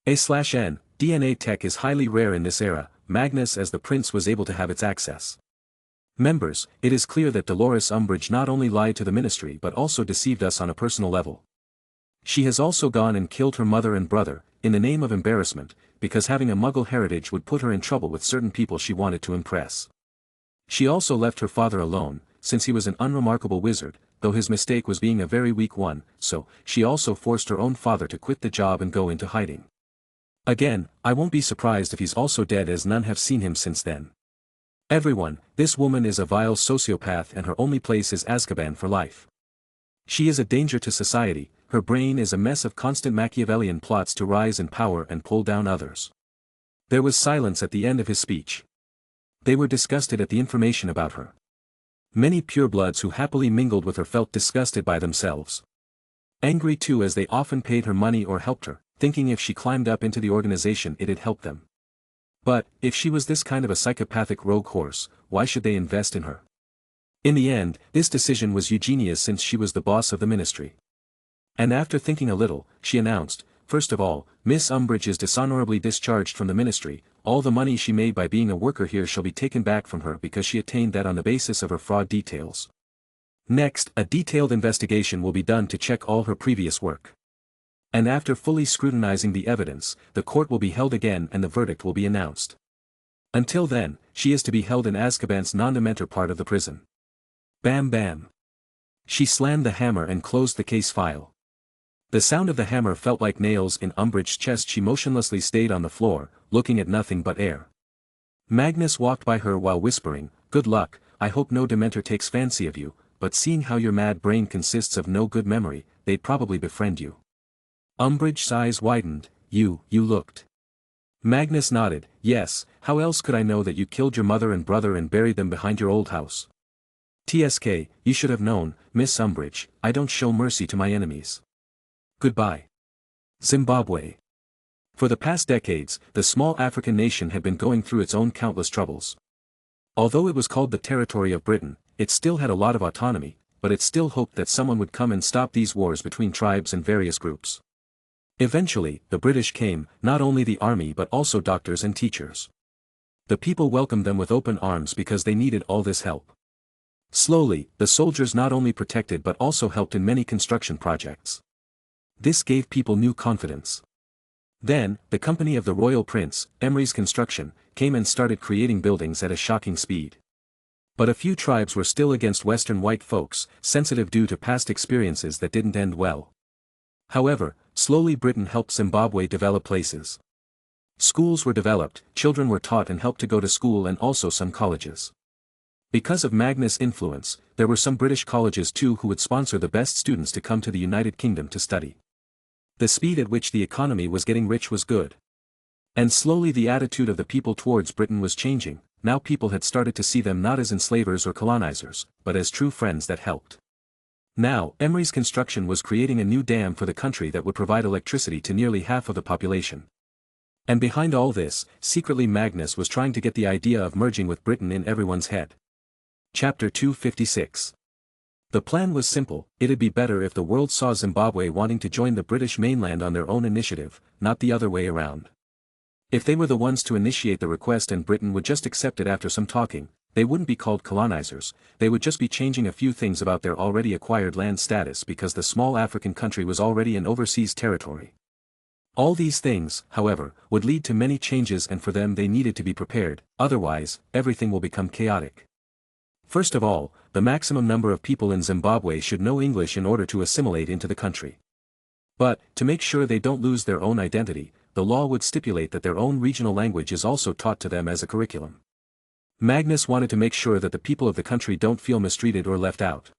A/N, DNA tech is highly rare in this era, Magnus as the prince was able to have its access. Members, it is clear that Dolores Umbridge not only lied to the ministry but also deceived us on a personal level. She has also gone and killed her mother and brother, in the name of embarrassment, because having a Muggle heritage would put her in trouble with certain people she wanted to impress. She also left her father alone, since he was an unremarkable wizard, though his mistake was being a very weak one, so she also forced her own father to quit the job and go into hiding. Again, I won't be surprised if he's also dead as none have seen him since then. Everyone, this woman is a vile sociopath and her only place is Azkaban for life. She is a danger to society, her brain is a mess of constant Machiavellian plots to rise in power and pull down others. There was silence at the end of his speech. They were disgusted at the information about her. Many purebloods who happily mingled with her felt disgusted by themselves. Angry too, as they often paid her money or helped her, thinking if she climbed up into the organization it'd help them. But, if she was this kind of a psychopathic rogue horse, why should they invest in her? In the end, this decision was Eugenia's since she was the boss of the ministry. And after thinking a little, she announced, first of all, Miss Umbridge is dishonorably discharged from the ministry. All the money she made by being a worker here shall be taken back from her because she attained that on the basis of her fraud details. Next, a detailed investigation will be done to check all her previous work. And after fully scrutinizing the evidence, the court will be held again and the verdict will be announced. Until then, she is to be held in Azkaban's non-dementor part of the prison. Bam bam. She slammed the hammer and closed the case file. The sound of the hammer felt like nails in Umbridge's chest. She motionlessly stayed on the floor, looking at nothing but air. Magnus walked by her while whispering, "Good luck, I hope no dementor takes fancy of you, but seeing how your mad brain consists of no good memory, they'd probably befriend you." Umbridge's eyes widened. You looked. Magnus nodded, "Yes, how else could I know that you killed your mother and brother and buried them behind your old house? TSK, you should have known, Miss Umbridge, I don't show mercy to my enemies. Goodbye. Zimbabwe. For the past decades, the small African nation had been going through its own countless troubles. Although it was called the territory of Britain, it still had a lot of autonomy, but it still hoped that someone would come and stop these wars between tribes and various groups. Eventually, the British came, not only the army but also doctors and teachers. The people welcomed them with open arms because they needed all this help. Slowly, the soldiers not only protected but also helped in many construction projects. This gave people new confidence. Then, the company of the Royal Prince, Emery's Construction, came and started creating buildings at a shocking speed. But a few tribes were still against Western white folks, sensitive due to past experiences that didn't end well. However, slowly Britain helped Zimbabwe develop places. Schools were developed, children were taught and helped to go to school, and also some colleges. Because of Magnus' influence, there were some British colleges too who would sponsor the best students to come to the United Kingdom to study. The speed at which the economy was getting rich was good. And slowly the attitude of the people towards Britain was changing. Now people had started to see them not as enslavers or colonizers, but as true friends that helped. Now, Emery's Construction was creating a new dam for the country that would provide electricity to nearly half of the population. And behind all this, secretly Magnus was trying to get the idea of merging with Britain in everyone's head. Chapter 256. The plan was simple. It'd be better if the world saw Zimbabwe wanting to join the British mainland on their own initiative, not the other way around. If they were the ones to initiate the request and Britain would just accept it after some talking, they wouldn't be called colonizers, they would just be changing a few things about their already acquired land status because the small African country was already an overseas territory. All these things, however, would lead to many changes, and for them they needed to be prepared, otherwise, everything will become chaotic. First of all, the maximum number of people in Zimbabwe should know English in order to assimilate into the country. But, to make sure they don't lose their own identity, the law would stipulate that their own regional language is also taught to them as a curriculum. Magnus wanted to make sure that the people of the country don't feel mistreated or left out.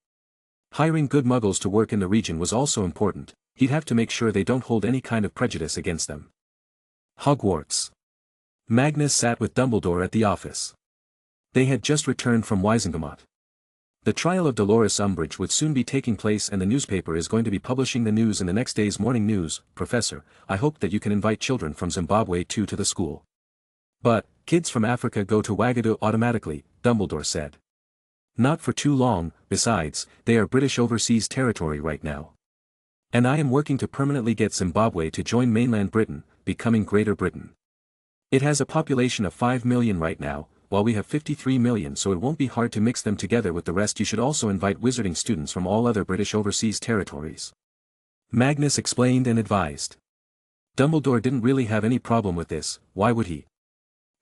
Hiring good muggles to work in the region was also important. He'd have to make sure they don't hold any kind of prejudice against them. Hogwarts. Magnus sat with Dumbledore at the office. They had just returned from Wizengamot. The trial of Dolores Umbridge would soon be taking place and the newspaper is going to be publishing the news in the next day's morning news. Professor, I hope that you can invite children from Zimbabwe too to the school. But, kids from Africa go to Wagadu automatically, Dumbledore said. Not for too long, besides, they are British overseas territory right now. And I am working to permanently get Zimbabwe to join mainland Britain, becoming Greater Britain. It has a population of 5 million right now, while we have 53 million, so it won't be hard to mix them together with the rest. You should also invite wizarding students from all other British overseas territories. Magnus explained and advised. Dumbledore didn't really have any problem with this, why would he?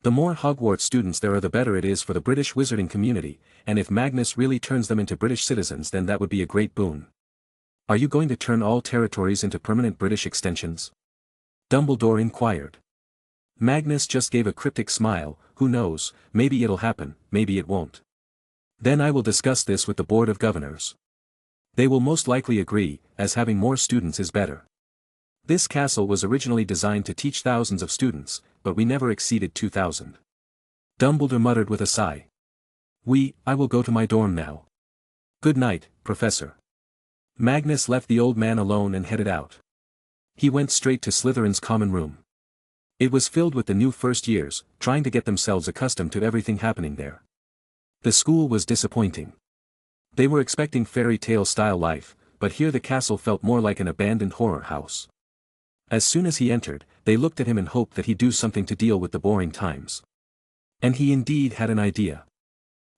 The more Hogwarts students there are, the better it is for the British wizarding community, and if Magnus really turns them into British citizens, then that would be a great boon. Are you going to turn all territories into permanent British extensions? Dumbledore inquired. Magnus just gave a cryptic smile. Who knows, maybe it'll happen, maybe it won't. Then I will discuss this with the Board of Governors. They will most likely agree, as having more students is better. This castle was originally designed to teach thousands of students, but we never exceeded 2,000. Dumbledore muttered with a sigh. I will go to my dorm now. Good night, Professor. Magnus left the old man alone and headed out. He went straight to Slytherin's common room. It was filled with the new first years, trying to get themselves accustomed to everything happening there. The school was disappointing. They were expecting fairy tale style life, but here the castle felt more like an abandoned horror house. As soon as he entered, they looked at him and hoped that he'd do something to deal with the boring times. And he indeed had an idea.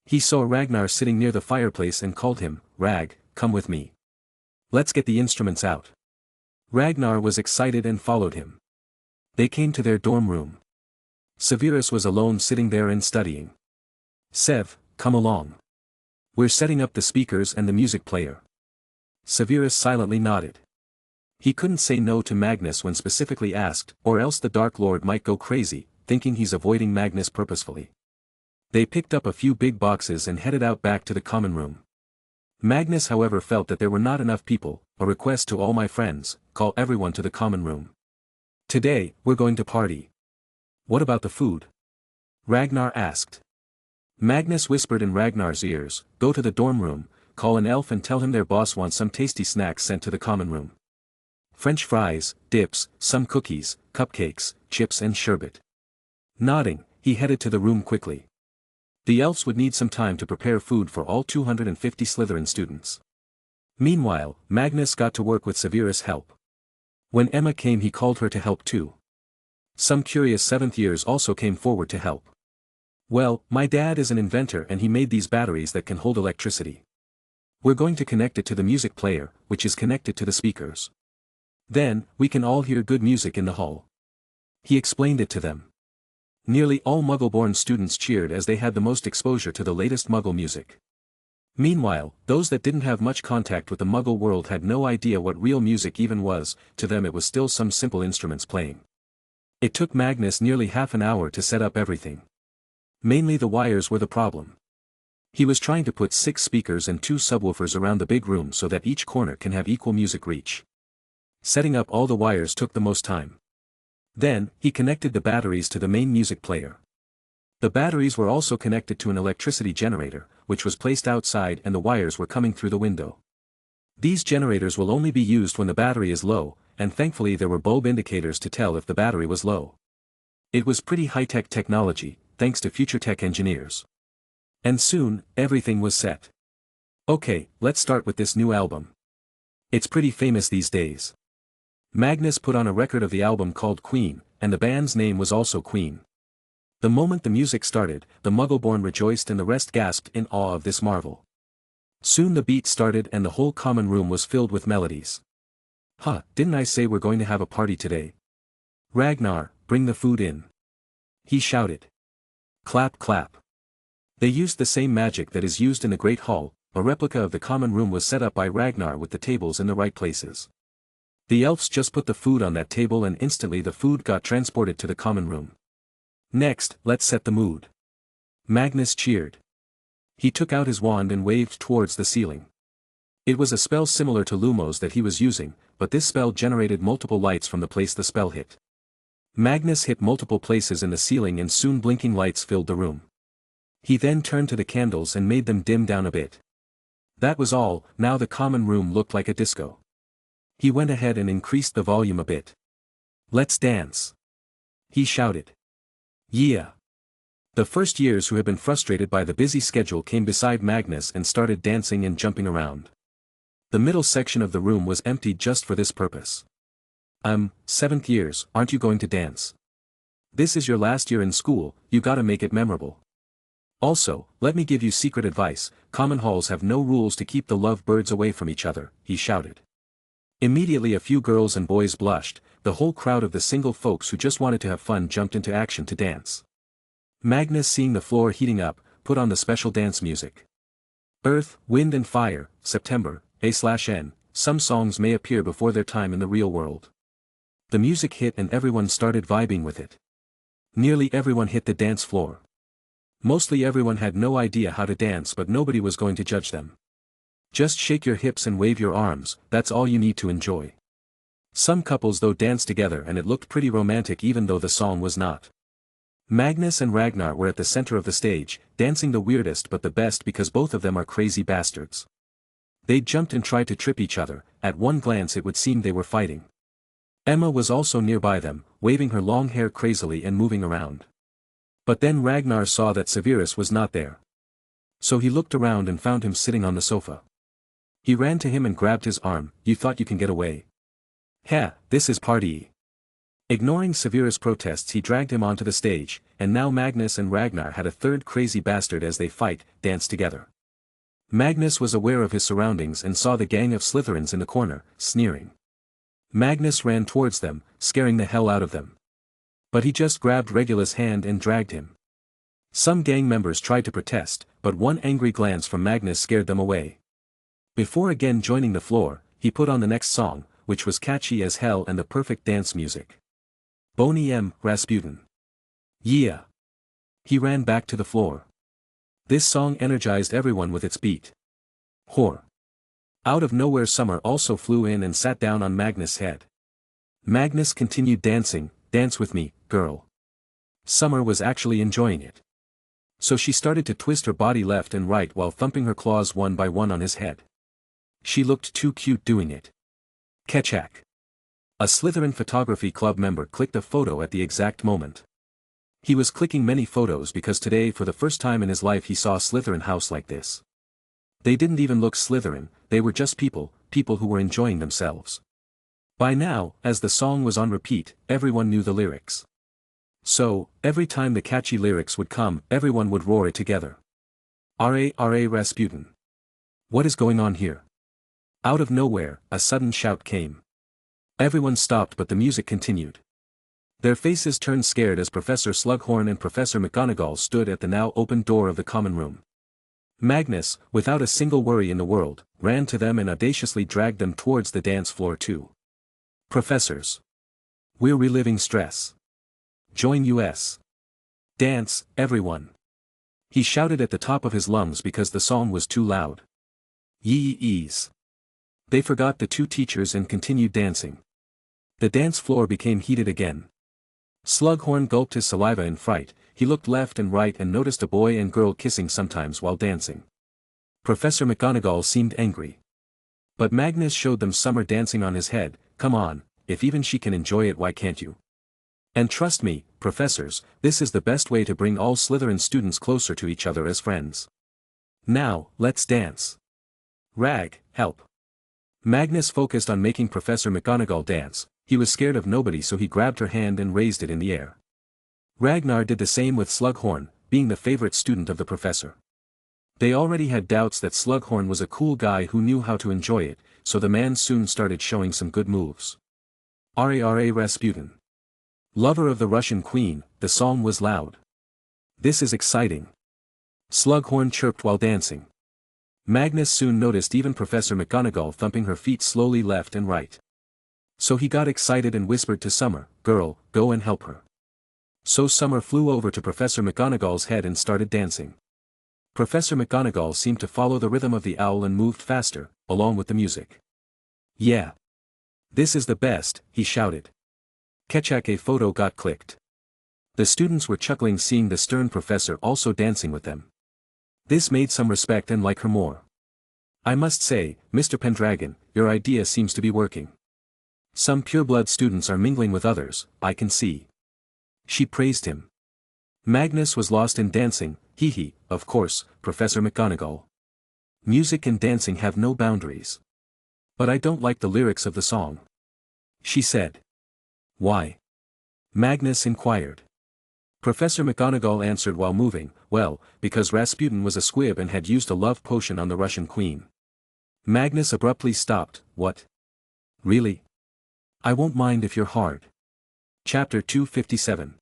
He saw Ragnar sitting near the fireplace and called him, Rag, come with me. Let's get the instruments out. Ragnar was excited and followed him. They came to their dorm room. Severus was alone sitting there and studying. Sev, come along. We're setting up the speakers and the music player. Severus silently nodded. He couldn't say no to Magnus when specifically asked, or else the Dark Lord might go crazy, thinking he's avoiding Magnus purposefully. They picked up a few big boxes and headed out back to the common room. Magnus however felt that there were not enough people. A request to all my friends, call everyone to the common room. Today, we're going to party. What about the food? Ragnar asked. Magnus whispered in Ragnar's ears, go to the dorm room, call an elf and tell him their boss wants some tasty snacks sent to the common room. French fries, dips, some cookies, cupcakes, chips and sherbet. Nodding, he headed to the room quickly. The elves would need some time to prepare food for all 250 Slytherin students. Meanwhile, Magnus got to work with Severus' help. When Emma came, he called her to help too. Some curious 7th years also came forward to help. Well, my dad is an inventor and he made these batteries that can hold electricity. We're going to connect it to the music player, which is connected to the speakers. Then, we can all hear good music in the hall. He explained it to them. Nearly all Muggle-born students cheered as they had the most exposure to the latest Muggle music. Meanwhile, those that didn't have much contact with the Muggle world had no idea what real music even was. To them it was still some simple instruments playing. It took Magnus nearly half an hour to set up everything. Mainly the wires were the problem. He was trying to put 6 speakers and 2 subwoofers around the big room so that each corner can have equal music reach. Setting up all the wires took the most time. Then, he connected the batteries to the main music player. The batteries were also connected to an electricity generator, which was placed outside, and the wires were coming through the window. These generators will only be used when the battery is low, and thankfully there were bulb indicators to tell if the battery was low. It was pretty high-tech technology, thanks to future tech engineers. And soon, everything was set. Okay, let's start with this new album. It's pretty famous these days. Magnus put on a record of the album called Queen, and the band's name was also Queen. The moment the music started, the Muggle-born rejoiced and the rest gasped in awe of this marvel. Soon the beat started and the whole common room was filled with melodies. Didn't I say we're going to have a party today? Ragnar, bring the food in. He shouted. Clap clap. They used the same magic that is used in the Great Hall. A replica of the common room was set up by Ragnar with the tables in the right places. The elves just put the food on that table and instantly the food got transported to the common room. Next, let's set the mood. Magnus cheered. He took out his wand and waved towards the ceiling. It was a spell similar to Lumos that he was using, but this spell generated multiple lights from the place the spell hit. Magnus hit multiple places in the ceiling and soon blinking lights filled the room. He then turned to the candles and made them dim down a bit. That was all. Now the common room looked like a disco. He went ahead and increased the volume a bit. "Let's dance!" he shouted. Yeah. The first years who had been frustrated by the busy schedule came beside Magnus and started dancing and jumping around. The middle section of the room was emptied just for this purpose. 7th years, aren't you going to dance? This is your last year in school, you gotta make it memorable. Also, let me give you secret advice, common halls have no rules to keep the love birds away from each other, he shouted. Immediately a few girls and boys blushed, the whole crowd of the single folks who just wanted to have fun jumped into action to dance. Magnus, seeing the floor heating up, put on the special dance music. Earth, Wind and Fire, September, A/N, some songs may appear before their time in the real world. The music hit and everyone started vibing with it. Nearly everyone hit the dance floor. Mostly everyone had no idea how to dance, but nobody was going to judge them. Just shake your hips and wave your arms, that's all you need to enjoy. Some couples though danced together and it looked pretty romantic even though the song was not. Magnus and Ragnar were at the center of the stage, dancing the weirdest but the best because both of them are crazy bastards. They jumped and tried to trip each other, at one glance it would seem they were fighting. Emma was also nearby them, waving her long hair crazily and moving around. But then Ragnar saw that Severus was not there. So he looked around and found him sitting on the sofa. He ran to him and grabbed his arm. "You thought you can get away? Ha, this is party." Ignoring Severus' protests, he dragged him onto the stage, and now Magnus and Ragnar had a third crazy bastard as they dance together. Magnus was aware of his surroundings and saw the gang of Slytherins in the corner, sneering. Magnus ran towards them, scaring the hell out of them. But he just grabbed Regulus' hand and dragged him. Some gang members tried to protest, but one angry glance from Magnus scared them away. Before again joining the floor, he put on the next song, which was catchy as hell and the perfect dance music. Boney M. Rasputin. Yeah. He ran back to the floor. This song energized everyone with its beat. Whore. Out of nowhere Summer also flew in and sat down on Magnus' head. Magnus continued dancing. "Dance with me, girl." Summer was actually enjoying it. So she started to twist her body left and right while thumping her claws one by one on his head. She looked too cute doing it. Ketchak. A Slytherin photography club member clicked a photo at the exact moment. He was clicking many photos because today for the first time in his life he saw a Slytherin house like this. They didn't even look Slytherin, they were just people who were enjoying themselves. By now, as the song was on repeat, everyone knew the lyrics. So, every time the catchy lyrics would come, everyone would roar it together. R.A. Rasputin. What is going on here? Out of nowhere, a sudden shout came. Everyone stopped but the music continued. Their faces turned scared as Professor Slughorn and Professor McGonagall stood at the now open door of the common room. Magnus, without a single worry in the world, ran to them and audaciously dragged them towards the dance floor too. "Professors. We're reliving stress. Join us. Dance, everyone." He shouted at the top of his lungs because the song was too loud. Yee-ees. They forgot the two teachers and continued dancing. The dance floor became heated again. Slughorn gulped his saliva in fright. He looked left and right and noticed a boy and girl kissing sometimes while dancing. Professor McGonagall seemed angry. But Magnus showed them Summer dancing on his head. "Come on, if even she can enjoy it, why can't you? And trust me, professors, this is the best way to bring all Slytherin students closer to each other as friends. Now, let's dance. Rag, help." Magnus focused on making Professor McGonagall dance. He was scared of nobody, so he grabbed her hand and raised it in the air. Ragnar did the same with Slughorn, being the favorite student of the professor. They already had doubts that Slughorn was a cool guy who knew how to enjoy it, so the man soon started showing some good moves. R.A. Rasputin. Lover of the Russian queen, the song was loud. "This is exciting." Slughorn chirped while dancing. Magnus soon noticed even Professor McGonagall thumping her feet slowly left and right. So he got excited and whispered to Summer, "Girl, go and help her." So Summer flew over to Professor McGonagall's head and started dancing. Professor McGonagall seemed to follow the rhythm of the owl and moved faster, along with the music. Yeah. This is the best, he shouted. Ketchak a photo got clicked. The students were chuckling seeing the stern professor also dancing with them. This made some respect and like her more. I must say, Mr. Pendragon, your idea seems to be working. Some pureblood students are mingling with others, I can see. She praised him. Magnus was lost in dancing, hee, of course, Professor McGonagall. Music and dancing have no boundaries. But I don't like the lyrics of the song. She said. Why? Magnus inquired. Professor McGonagall answered while moving, well, because Rasputin was a squib and had used a love potion on the Russian queen. Magnus abruptly stopped, what? Really? I won't mind if you're hard. Chapter 257.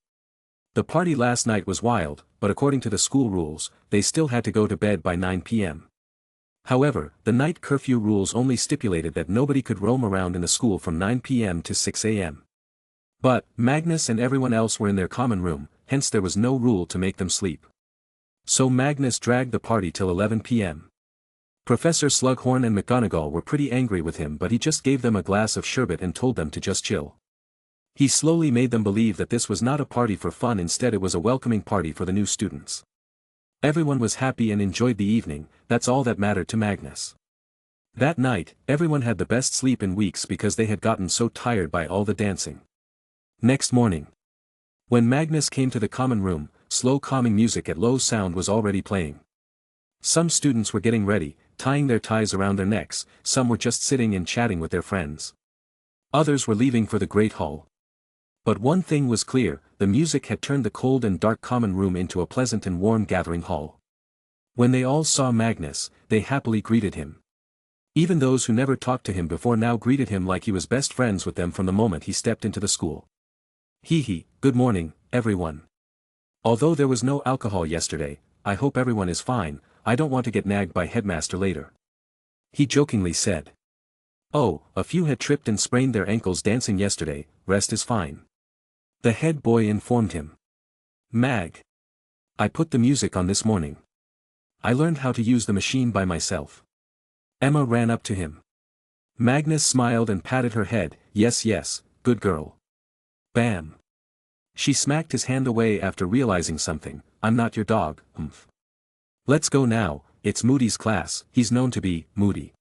The party last night was wild, but according to the school rules, they still had to go to bed by 9 p.m. However, the night curfew rules only stipulated that nobody could roam around in the school from 9 p.m. to 6 a.m. But, Magnus and everyone else were in their common room, hence there was no rule to make them sleep. So Magnus dragged the party till 11 p.m. Professor Slughorn and McGonagall were pretty angry with him, but he just gave them a glass of sherbet and told them to just chill. He slowly made them believe that this was not a party for fun, instead it was a welcoming party for the new students. Everyone was happy and enjoyed the evening, that's all that mattered to Magnus. That night, everyone had the best sleep in weeks because they had gotten so tired by all the dancing. Next morning, when Magnus came to the common room, slow calming music at low sound was already playing. Some students were getting ready, tying their ties around their necks, some were just sitting and chatting with their friends. Others were leaving for the Great Hall. But one thing was clear, the music had turned the cold and dark common room into a pleasant and warm gathering hall. When they all saw Magnus, they happily greeted him. Even those who never talked to him before now greeted him like he was best friends with them from the moment he stepped into the school. Hee, good morning, everyone. Although there was no alcohol yesterday, I hope everyone is fine, I don't want to get nagged by headmaster later. He jokingly said. Oh, a few had tripped and sprained their ankles dancing yesterday, rest is fine. The head boy informed him. Mag. I put the music on this morning. I learned how to use the machine by myself. Emma ran up to him. Magnus smiled and patted her head, yes, good girl. Bam. She smacked his hand away after realizing something, I'm not your dog, Let's go now, it's Moody's class, he's known to be moody.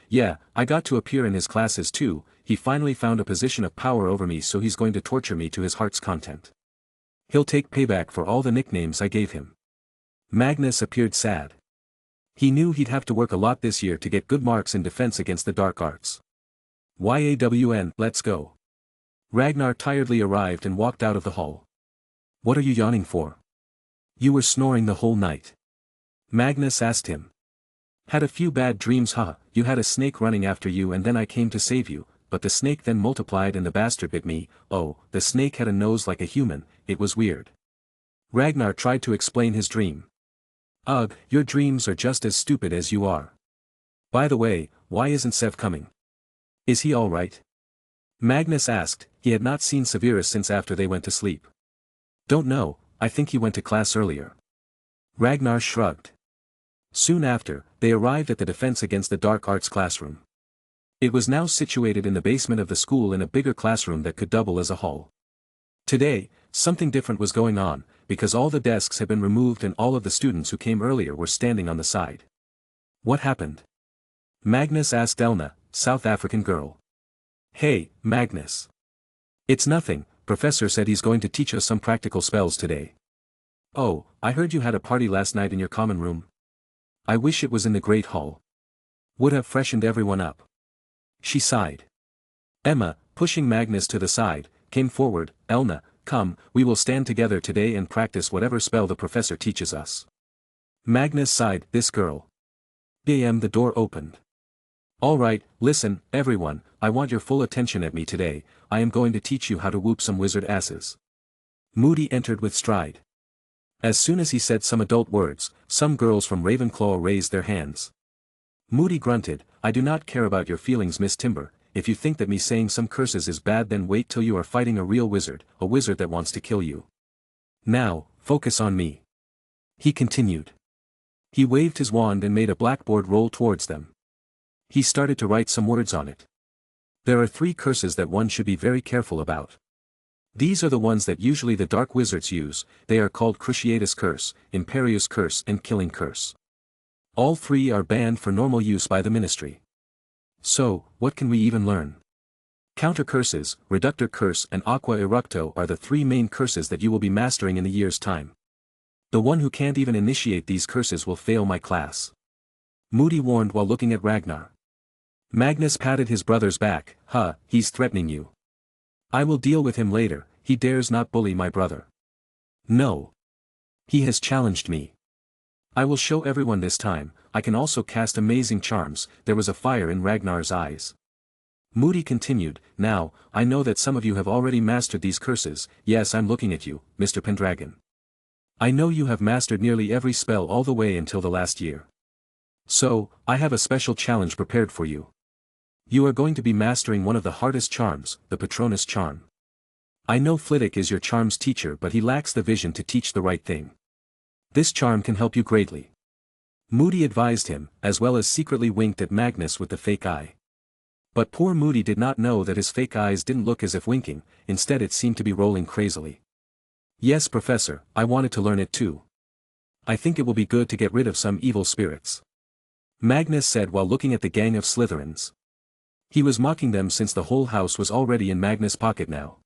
Yeah, I got to appear in his classes too, he finally found a position of power over me, so he's going to torture me to his heart's content. He'll take payback for all the nicknames I gave him. Magnus appeared sad. He knew he'd have to work a lot this year to get good marks in defense against the dark arts. YAWN, let's go. Ragnar tiredly arrived and walked out of the hall. What are you yawning for? You were snoring the whole night. Magnus asked him. Had a few bad dreams, you had a snake running after you and then I came to save you, but the snake then multiplied and the bastard bit me, oh, the snake had a nose like a human, it was weird. Ragnar tried to explain his dream. Ugh, your dreams are just as stupid as you are. By the way, why isn't Sev coming? Is he alright? Magnus asked, he had not seen Severus since after they went to sleep. Don't know, I think he went to class earlier. Ragnar shrugged. Soon after, they arrived at the Defense Against the Dark Arts classroom. It was now situated in the basement of the school in a bigger classroom that could double as a hall. Today, something different was going on, because all the desks had been removed and all of the students who came earlier were standing on the side. What happened? Magnus asked Elna, South African girl. Hey, Magnus. It's nothing, Professor said he's going to teach us some practical spells today. Oh, I heard you had a party last night in your common room. I wish it was in the Great Hall. Would have freshened everyone up. She sighed. Emma, pushing Magnus to the side, came forward, Elna, come, we will stand together today and practice whatever spell the professor teaches us. Magnus sighed, this girl. The door opened. All right, listen, everyone, I want your full attention at me today, I am going to teach you how to whoop some wizard asses. Moody entered with stride. As soon as he said some adult words, some girls from Ravenclaw raised their hands. Moody grunted, I do not care about your feelings, Miss Timber, if you think that me saying some curses is bad then wait till you are fighting a real wizard, a wizard that wants to kill you. Now, focus on me. He continued. He waved his wand and made a blackboard roll towards them. He started to write some words on it. There are 3 curses that one should be very careful about. These are the ones that usually the dark wizards use. They are called Cruciatus curse, Imperius curse and Killing curse. All 3 are banned for normal use by the ministry. So, what can we even learn? Counter curses, Reductor curse and Aqua Eructo are the 3 main curses that you will be mastering in a year's time. The one who can't even initiate these curses will fail my class. Moody warned while looking at Ragnar. Magnus patted his brother's back. He's threatening you. I will deal with him later. He dares not bully my brother. No. He has challenged me. I will show everyone this time. I can also cast amazing charms. There was a fire in Ragnar's eyes. Moody continued, now, I know that some of you have already mastered these curses. Yes, I'm looking at you, Mr. Pendragon. I know you have mastered nearly every spell all the way until the last year. So, I have a special challenge prepared for you. You are going to be mastering one of the hardest charms, the Patronus charm. I know Flitwick is your charms teacher, but he lacks the vision to teach the right thing. This charm can help you greatly. Moody advised him, as well as secretly winked at Magnus with the fake eye. But poor Moody did not know that his fake eyes didn't look as if winking, instead it seemed to be rolling crazily. Yes, Professor, I wanted to learn it too. I think it will be good to get rid of some evil spirits. Magnus said while looking at the gang of Slytherins. He was mocking them since the whole house was already in Magnus' pocket now.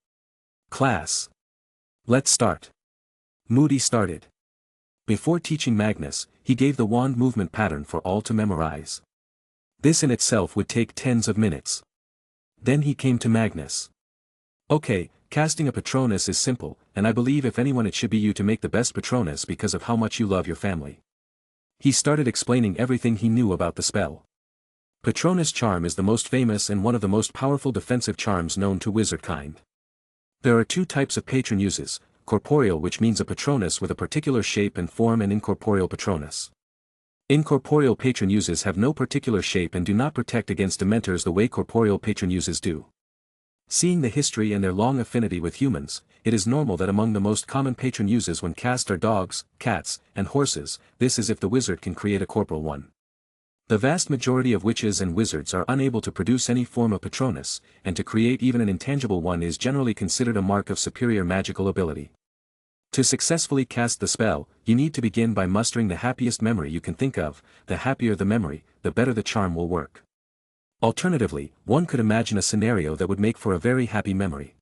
Class. Let's start. Moody started. Before teaching Magnus, he gave the wand movement pattern for all to memorize. This in itself would take tens of minutes. Then he came to Magnus. Okay, casting a Patronus is simple, and I believe if anyone it should be you to make the best Patronus because of how much you love your family. He started explaining everything he knew about the spell. Patronus charm is the most famous and one of the most powerful defensive charms known to wizard kind. There are 2 types of patron uses, corporeal, which means a Patronus with a particular shape and form, and incorporeal Patronus. Incorporeal patron uses have no particular shape and do not protect against dementors the way corporeal patron uses do. Seeing the history and their long affinity with humans, it is normal that among the most common patron uses when cast are dogs, cats, and horses. This is if the wizard can create a corporal one. The vast majority of witches and wizards are unable to produce any form of Patronus, and to create even an intangible one is generally considered a mark of superior magical ability. To successfully cast the spell, you need to begin by mustering the happiest memory you can think of. The happier the memory, the better the charm will work. Alternatively, one could imagine a scenario that would make for a very happy memory.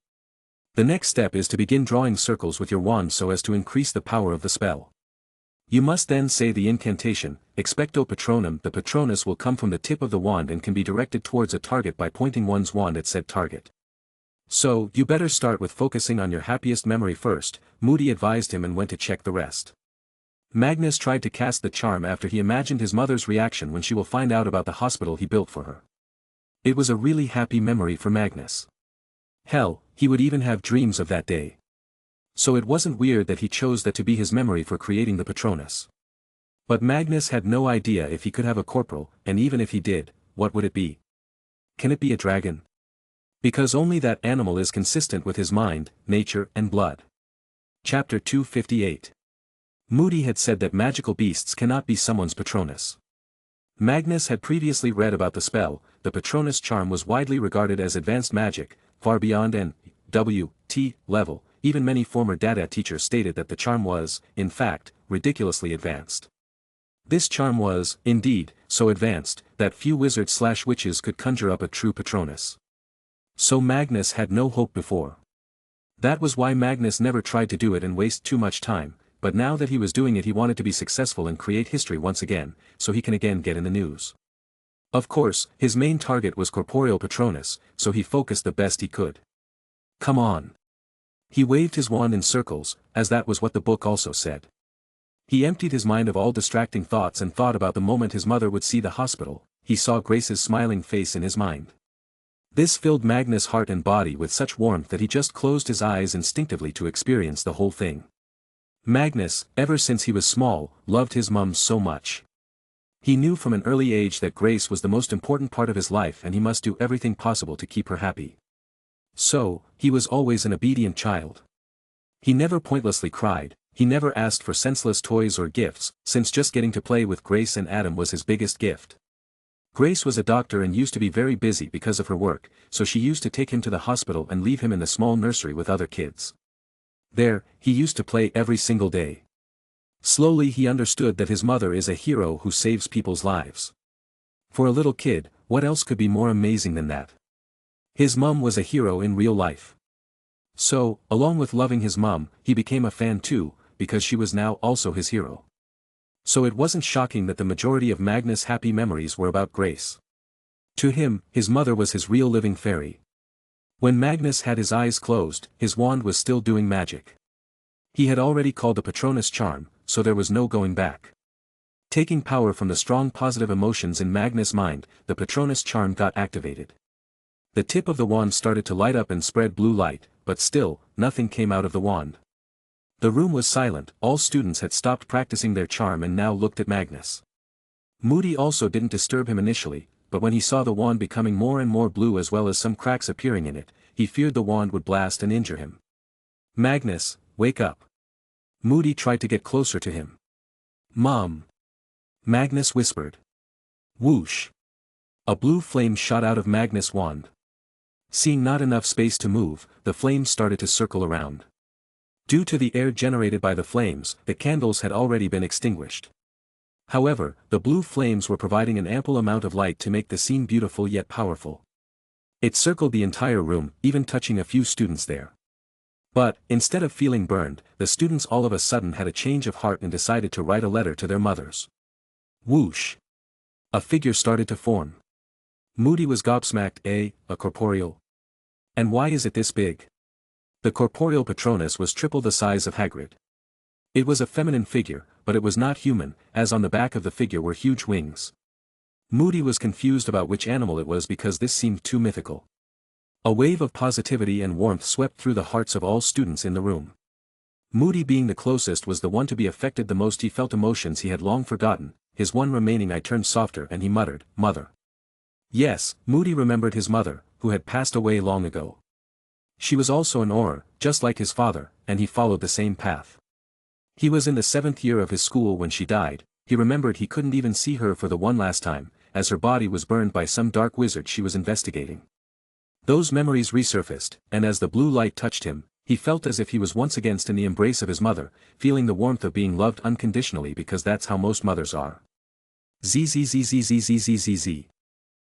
The next step is to begin drawing circles with your wand so as to increase the power of the spell. You must then say the incantation, Expecto Patronum. The Patronus will come from the tip of the wand and can be directed towards a target by pointing one's wand at said target. So, you better start with focusing on your happiest memory first, Moody advised him, and went to check the rest. Magnus tried to cast the charm after he imagined his mother's reaction when she will find out about the hospital he built for her. It was a really happy memory for Magnus. Hell, he would even have dreams of that day. So it wasn't weird that he chose that to be his memory for creating the Patronus. But Magnus had no idea if he could have a corporal, and even if he did, what would it be? Can it be a dragon? Because only that animal is consistent with his mind, nature, and blood. Chapter 258. Moody had said that magical beasts cannot be someone's Patronus. Magnus had previously read about the spell. The Patronus charm was widely regarded as advanced magic, far beyond NSFW level. Even many former Dada teachers stated that the charm was, in fact, ridiculously advanced. This charm was, indeed, so advanced, that few wizards/witches could conjure up a true Patronus. So Magnus had no hope before. That was why Magnus never tried to do it and waste too much time, but now that he was doing it he wanted to be successful and create history once again, so he can again get in the news. Of course, his main target was corporeal Patronus, so he focused the best he could. Come on. He waved his wand in circles, as that was what the book also said. He emptied his mind of all distracting thoughts and thought about the moment his mother would see the hospital. He saw Grace's smiling face in his mind. This filled Magnus' heart and body with such warmth that he just closed his eyes instinctively to experience the whole thing. Magnus, ever since he was small, loved his mum so much. He knew from an early age that Grace was the most important part of his life and he must do everything possible to keep her happy. So, he was always an obedient child. He never pointlessly cried, He never asked for senseless toys or gifts, since just getting to play with Grace and Adam was his biggest gift. Grace was a doctor and used to be very busy because of her work, so she used to take him to the hospital and leave him in the small nursery with other kids. There, he used to play every single day. Slowly he understood that his mother is a hero who saves people's lives. For a little kid, what else could be more amazing than that? His mum was a hero in real life. So, along with loving his mum, he became a fan too, because she was now also his hero. So it wasn't shocking that the majority of Magnus' happy memories were about Grace. To him, his mother was his real living fairy. When Magnus had his eyes closed, his wand was still doing magic. He had already called the Patronus charm, so there was no going back. Taking power from the strong positive emotions in Magnus' mind, the Patronus charm got activated. The tip of the wand started to light up and spread blue light, but still, nothing came out of the wand. The room was silent, all students had stopped practicing their charm and now looked at Magnus. Moody also didn't disturb him initially, but when he saw the wand becoming more and more blue as well as some cracks appearing in it, he feared the wand would blast and injure him. Magnus, wake up. Moody tried to get closer to him. Mom. Magnus whispered. Whoosh. A blue flame shot out of Magnus' wand. Seeing not enough space to move, the flames started to circle around. Due to the air generated by the flames, the candles had already been extinguished. However, the blue flames were providing an ample amount of light to make the scene beautiful yet powerful. It circled the entire room, even touching a few students there. But, instead of feeling burned, the students all of a sudden had a change of heart and decided to write a letter to their mothers. Whoosh! A figure started to form. Moody was gobsmacked. A corporeal? And why is it this big? The corporeal Patronus was triple the size of Hagrid. It was a feminine figure, but it was not human, as on the back of the figure were huge wings. Moody was confused about which animal it was because this seemed too mythical. A wave of positivity and warmth swept through the hearts of all students in the room. Moody, being the closest, was the one to be affected the most. He felt emotions he had long forgotten, his one remaining eye turned softer and he muttered, "Mother." Yes, Moody remembered his mother, who had passed away long ago. She was also an Auror, just like his father, and he followed the same path. He was in the 7th year of his school when she died. He remembered he couldn't even see her for the one last time, as her body was burned by some dark wizard she was investigating. Those memories resurfaced, and as the blue light touched him, he felt as if he was once again in the embrace of his mother, feeling the warmth of being loved unconditionally because that's how most mothers are. Zzzzzzzzzzzzz.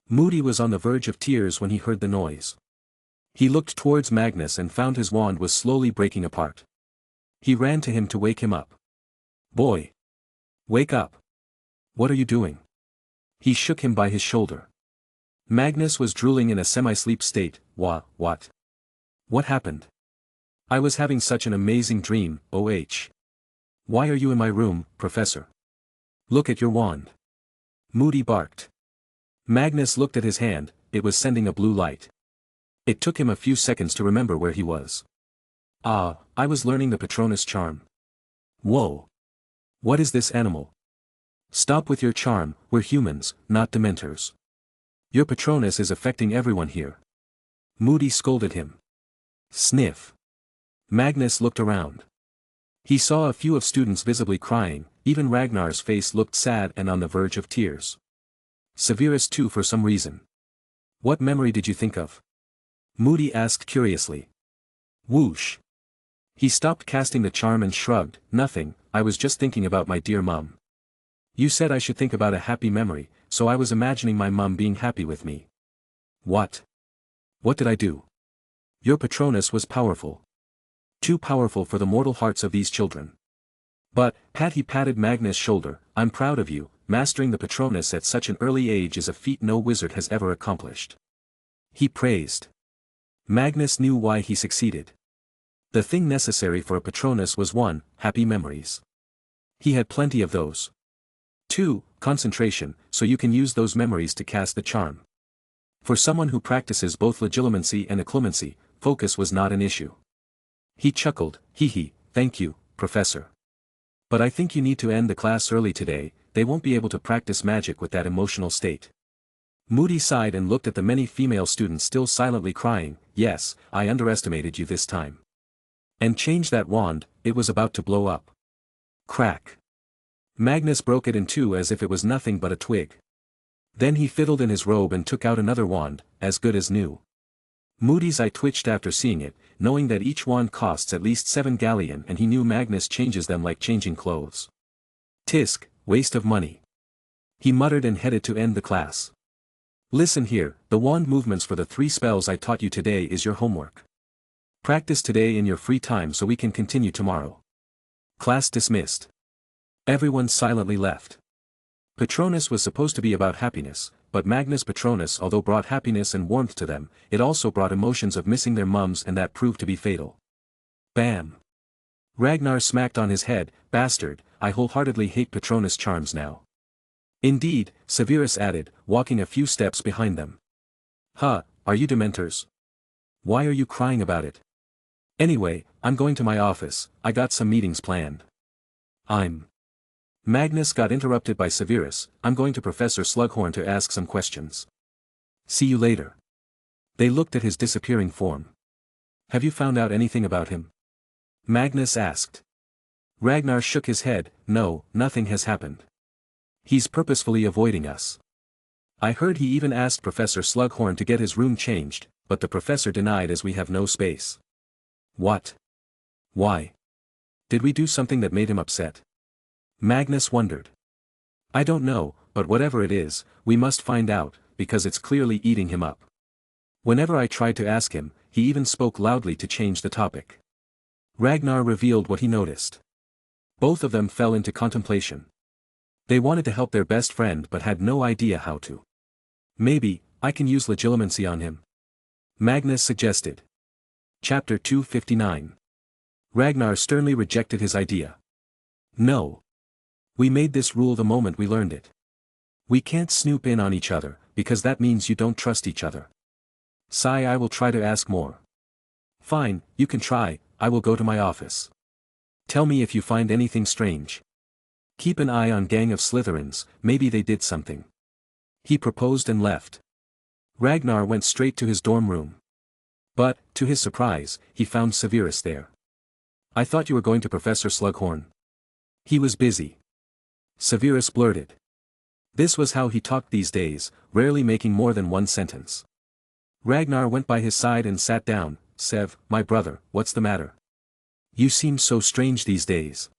Moody was on the verge of tears when he heard the noise. He looked towards Magnus and found his wand was slowly breaking apart. He ran to him to wake him up. Boy! Wake up! What are you doing? He shook him by his shoulder. Magnus was drooling in a semi-sleep state. What? What happened? I was having such an amazing dream, OH. Why are you in my room, Professor? Look at your wand. Moody barked. Magnus looked at his hand, it was sending a blue light. It took him a few seconds to remember where he was. I was learning the Patronus charm. Whoa! What is this animal? Stop with your charm, we're humans, not dementors. Your Patronus is affecting everyone here. Moody scolded him. Sniff. Magnus looked around. He saw a few of students visibly crying, even Ragnar's face looked sad and on the verge of tears. Severus too for some reason. What memory did you think of? Moody asked curiously. Whoosh. He stopped casting the charm and shrugged, nothing, I was just thinking about my dear mum. You said I should think about a happy memory, so I was imagining my mum being happy with me. What? What did I do? Your Patronus was powerful. Too powerful for the mortal hearts of these children. But, he patted Magnus' shoulder, I'm proud of you, mastering the Patronus at such an early age is a feat no wizard has ever accomplished. He praised. Magnus knew why he succeeded. The thing necessary for a Patronus was 1, happy memories. He had plenty of those. 2, concentration, so you can use those memories to cast the charm. For someone who practices both legilimency and occlumency, focus was not an issue. He chuckled, thank you, Professor. But I think you need to end the class early today, they won't be able to practice magic with that emotional state. Moody sighed and looked at the many female students still silently crying, yes, I underestimated you this time. And change that wand, it was about to blow up. Crack. Magnus broke it in two as if it was nothing but a twig. Then he fiddled in his robe and took out another wand, as good as new. Moody's eye twitched after seeing it, knowing that each wand costs at least 7 galleon, and he knew Magnus changes them like changing clothes. Tisk, waste of money. He muttered and headed to end the class. Listen here, the wand movements for the 3 spells I taught you today is your homework. Practice today in your free time so we can continue tomorrow. Class dismissed. Everyone silently left. Patronus was supposed to be about happiness, but Magnus Patronus although brought happiness and warmth to them, it also brought emotions of missing their mums, and that proved to be fatal. Bam! Ragnar smacked on his head. Bastard, I wholeheartedly hate Patronus' charms now. Indeed, Severus added, walking a few steps behind them. Huh, are you dementors? Why are you crying about it? Anyway, I'm going to my office, I got some meetings planned. Magnus got interrupted by Severus. I'm going to Professor Slughorn to ask some questions. See you later. They looked at his disappearing form. Have you found out anything about him? Magnus asked. Ragnar shook his head. No, nothing has happened. He's purposefully avoiding us. I heard he even asked Professor Slughorn to get his room changed, but the professor denied as we have no space. What? Why? Did we do something that made him upset? Magnus wondered. I don't know, but whatever it is, we must find out, because it's clearly eating him up. Whenever I tried to ask him, he even spoke loudly to change the topic. Ragnar revealed what he noticed. Both of them fell into contemplation. They wanted to help their best friend but had no idea how to. Maybe, I can use legilimency on him. Magnus suggested. Chapter 259. Ragnar sternly rejected his idea. No. We made this rule the moment we learned it. We can't snoop in on each other, because that means you don't trust each other. Sigh, I will try to ask more. Fine, you can try, I will go to my office. Tell me if you find anything strange. Keep an eye on gang of Slytherins, maybe they did something. He proposed and left. Ragnar went straight to his dorm room. But, to his surprise, he found Severus there. I thought you were going to Professor Slughorn. He was busy. Severus blurted. This was how he talked these days, rarely making more than one sentence. Ragnar went by his side and sat down. Sev, my brother, what's the matter? You seem so strange these days.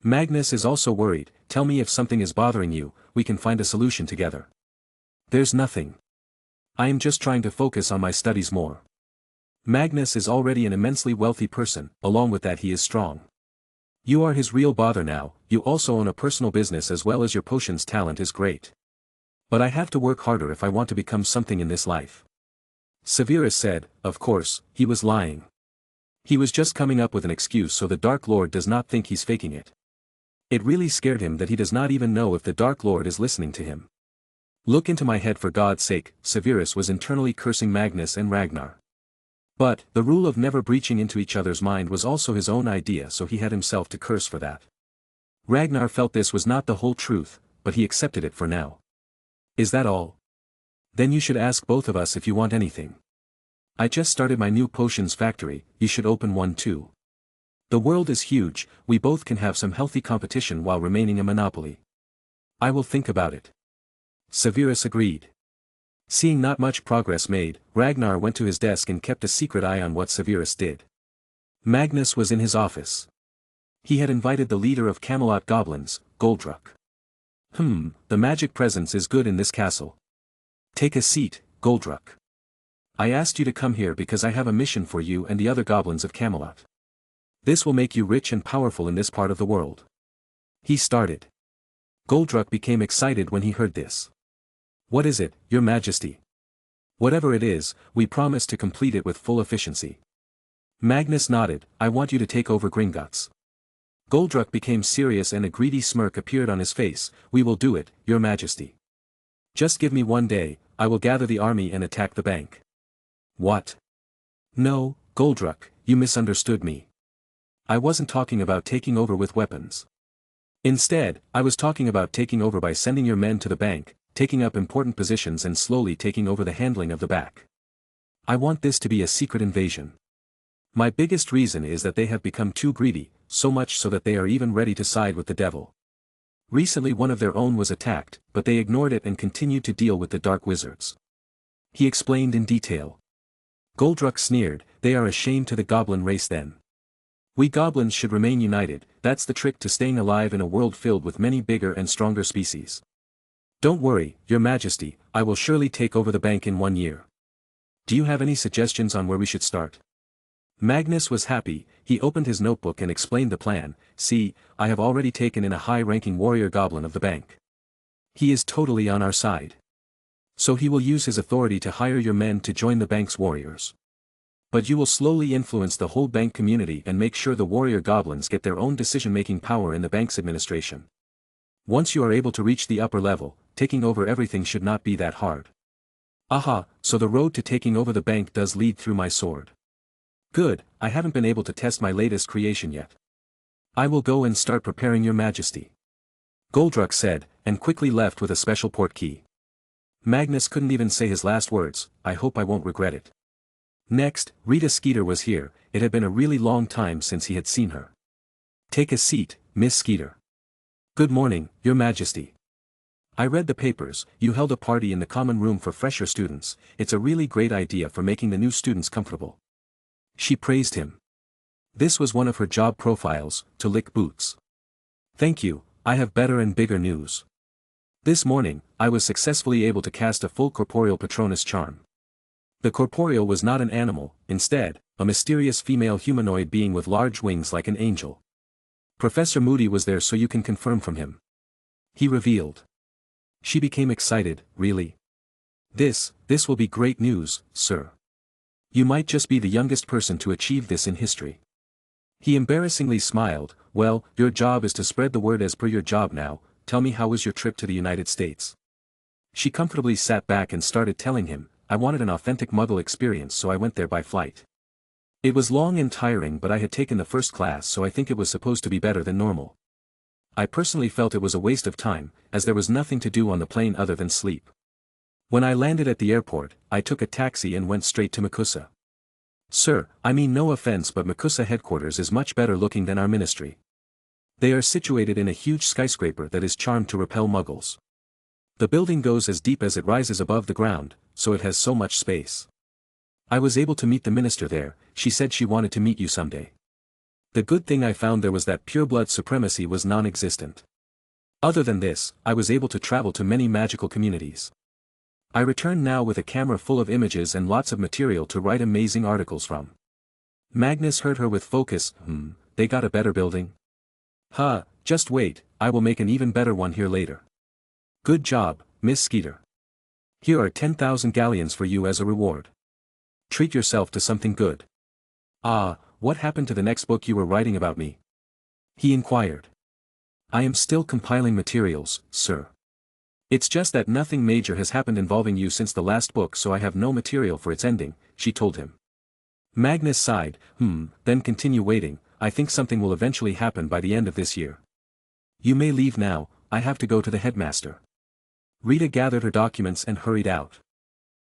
Magnus is also worried. Tell me if something is bothering you, we can find a solution together. There's nothing. I am just trying to focus on my studies more. Magnus is already an immensely wealthy person, along with that he is strong. You are his real bother now, you also own a personal business as well as your potions talent is great. But I have to work harder if I want to become something in this life. Severus said, of course, he was lying. He was just coming up with an excuse so the Dark Lord does not think he's faking it. It really scared him that he does not even know if the Dark Lord is listening to him. Look into my head for God's sake, Severus was internally cursing Magnus and Ragnar. But, the rule of never breaching into each other's mind was also his own idea, so he had himself to curse for that. Ragnar felt this was not the whole truth, but he accepted it for now. Is that all? Then you should ask both of us if you want anything. I just started my new potions factory, you should open one too. The world is huge, we both can have some healthy competition while remaining a monopoly. I will think about it. Severus agreed. Seeing not much progress made, Ragnar went to his desk and kept a secret eye on what Severus did. Magnus was in his office. He had invited the leader of Camelot goblins, Goldruck. The magic presence is good in this castle. Take a seat, Goldruck. I asked you to come here because I have a mission for you and the other goblins of Camelot. This will make you rich and powerful in this part of the world. He started. Goldruck became excited when he heard this. What is it, Your Majesty? Whatever it is, we promise to complete it with full efficiency. Magnus nodded. I want you to take over Gringotts. Goldruck became serious and a greedy smirk appeared on his face. We will do it, Your Majesty. Just give me one day, I will gather the army and attack the bank. What? No, Goldruck, you misunderstood me. I wasn't talking about taking over with weapons. Instead, I was talking about taking over by sending your men to the bank, taking up important positions and slowly taking over the handling of the back. I want this to be a secret invasion. My biggest reason is that they have become too greedy, so much so that they are even ready to side with the devil. Recently one of their own was attacked, but they ignored it and continued to deal with the dark wizards. He explained in detail. Goldruck sneered, they are a shame to the goblin race then. We goblins should remain united, that's the trick to staying alive in a world filled with many bigger and stronger species. Don't worry, Your Majesty, I will surely take over the bank in 1 year. Do you have any suggestions on where we should start? Magnus was happy, he opened his notebook and explained the plan. See, I have already taken in a high-ranking warrior goblin of the bank. He is totally on our side. So he will use his authority to hire your men to join the bank's warriors. But you will slowly influence the whole bank community and make sure the warrior goblins get their own decision-making power in the bank's administration. Once you are able to reach the upper level, taking over everything should not be that hard. Aha, so the road to taking over the bank does lead through my sword. Good, I haven't been able to test my latest creation yet. I will go and start preparing, Your Majesty. Goldruck said, and quickly left with a special portkey. Magnus couldn't even say his last words, I hope I won't regret it. Next, Rita Skeeter was here, it had been a really long time since he had seen her. Take a seat, Miss Skeeter. Good morning, Your Majesty. I read the papers, you held a party in the common room for fresher students, it's a really great idea for making the new students comfortable. She praised him. This was one of her job profiles, to lick boots. Thank you, I have better and bigger news. This morning, I was successfully able to cast a full corporeal Patronus charm. The corporeal was not an animal, instead, a mysterious female humanoid being with large wings like an angel. Professor Moody was there so you can confirm from him. He revealed. She became excited, really? This will be great news, sir. You might just be the youngest person to achieve this in history. He embarrassingly smiled, well, your job is to spread the word as per your job now, tell me how was your trip to the United States? She comfortably sat back and started telling him, I wanted an authentic Muggle experience so I went there by flight. It was long and tiring but I had taken the first class so I think it was supposed to be better than normal. I personally felt it was a waste of time, as there was nothing to do on the plane other than sleep. When I landed at the airport, I took a taxi and went straight to Makusa. Sir, I mean no offense but Makusa headquarters is much better looking than our ministry. They are situated in a huge skyscraper that is charmed to repel Muggles. The building goes as deep as it rises above the ground, so it has so much space. I was able to meet the minister there, she said she wanted to meet you someday. The good thing I found there was that pureblood supremacy was non-existent. Other than this, I was able to travel to many magical communities. I return now with a camera full of images and lots of material to write amazing articles from. Magnus heard her with focus, they got a better building? Just wait, I will make an even better one here later. Good job, Miss Skeeter. Here are 10,000 galleons for you as a reward. Treat yourself to something good. What happened to the next book you were writing about me? He inquired. I am still compiling materials, sir. It's just that nothing major has happened involving you since the last book so I have no material for its ending, she told him. Magnus sighed, then continue waiting, I think something will eventually happen by the end of this year. You may leave now, I have to go to the headmaster. Rita gathered her documents and hurried out.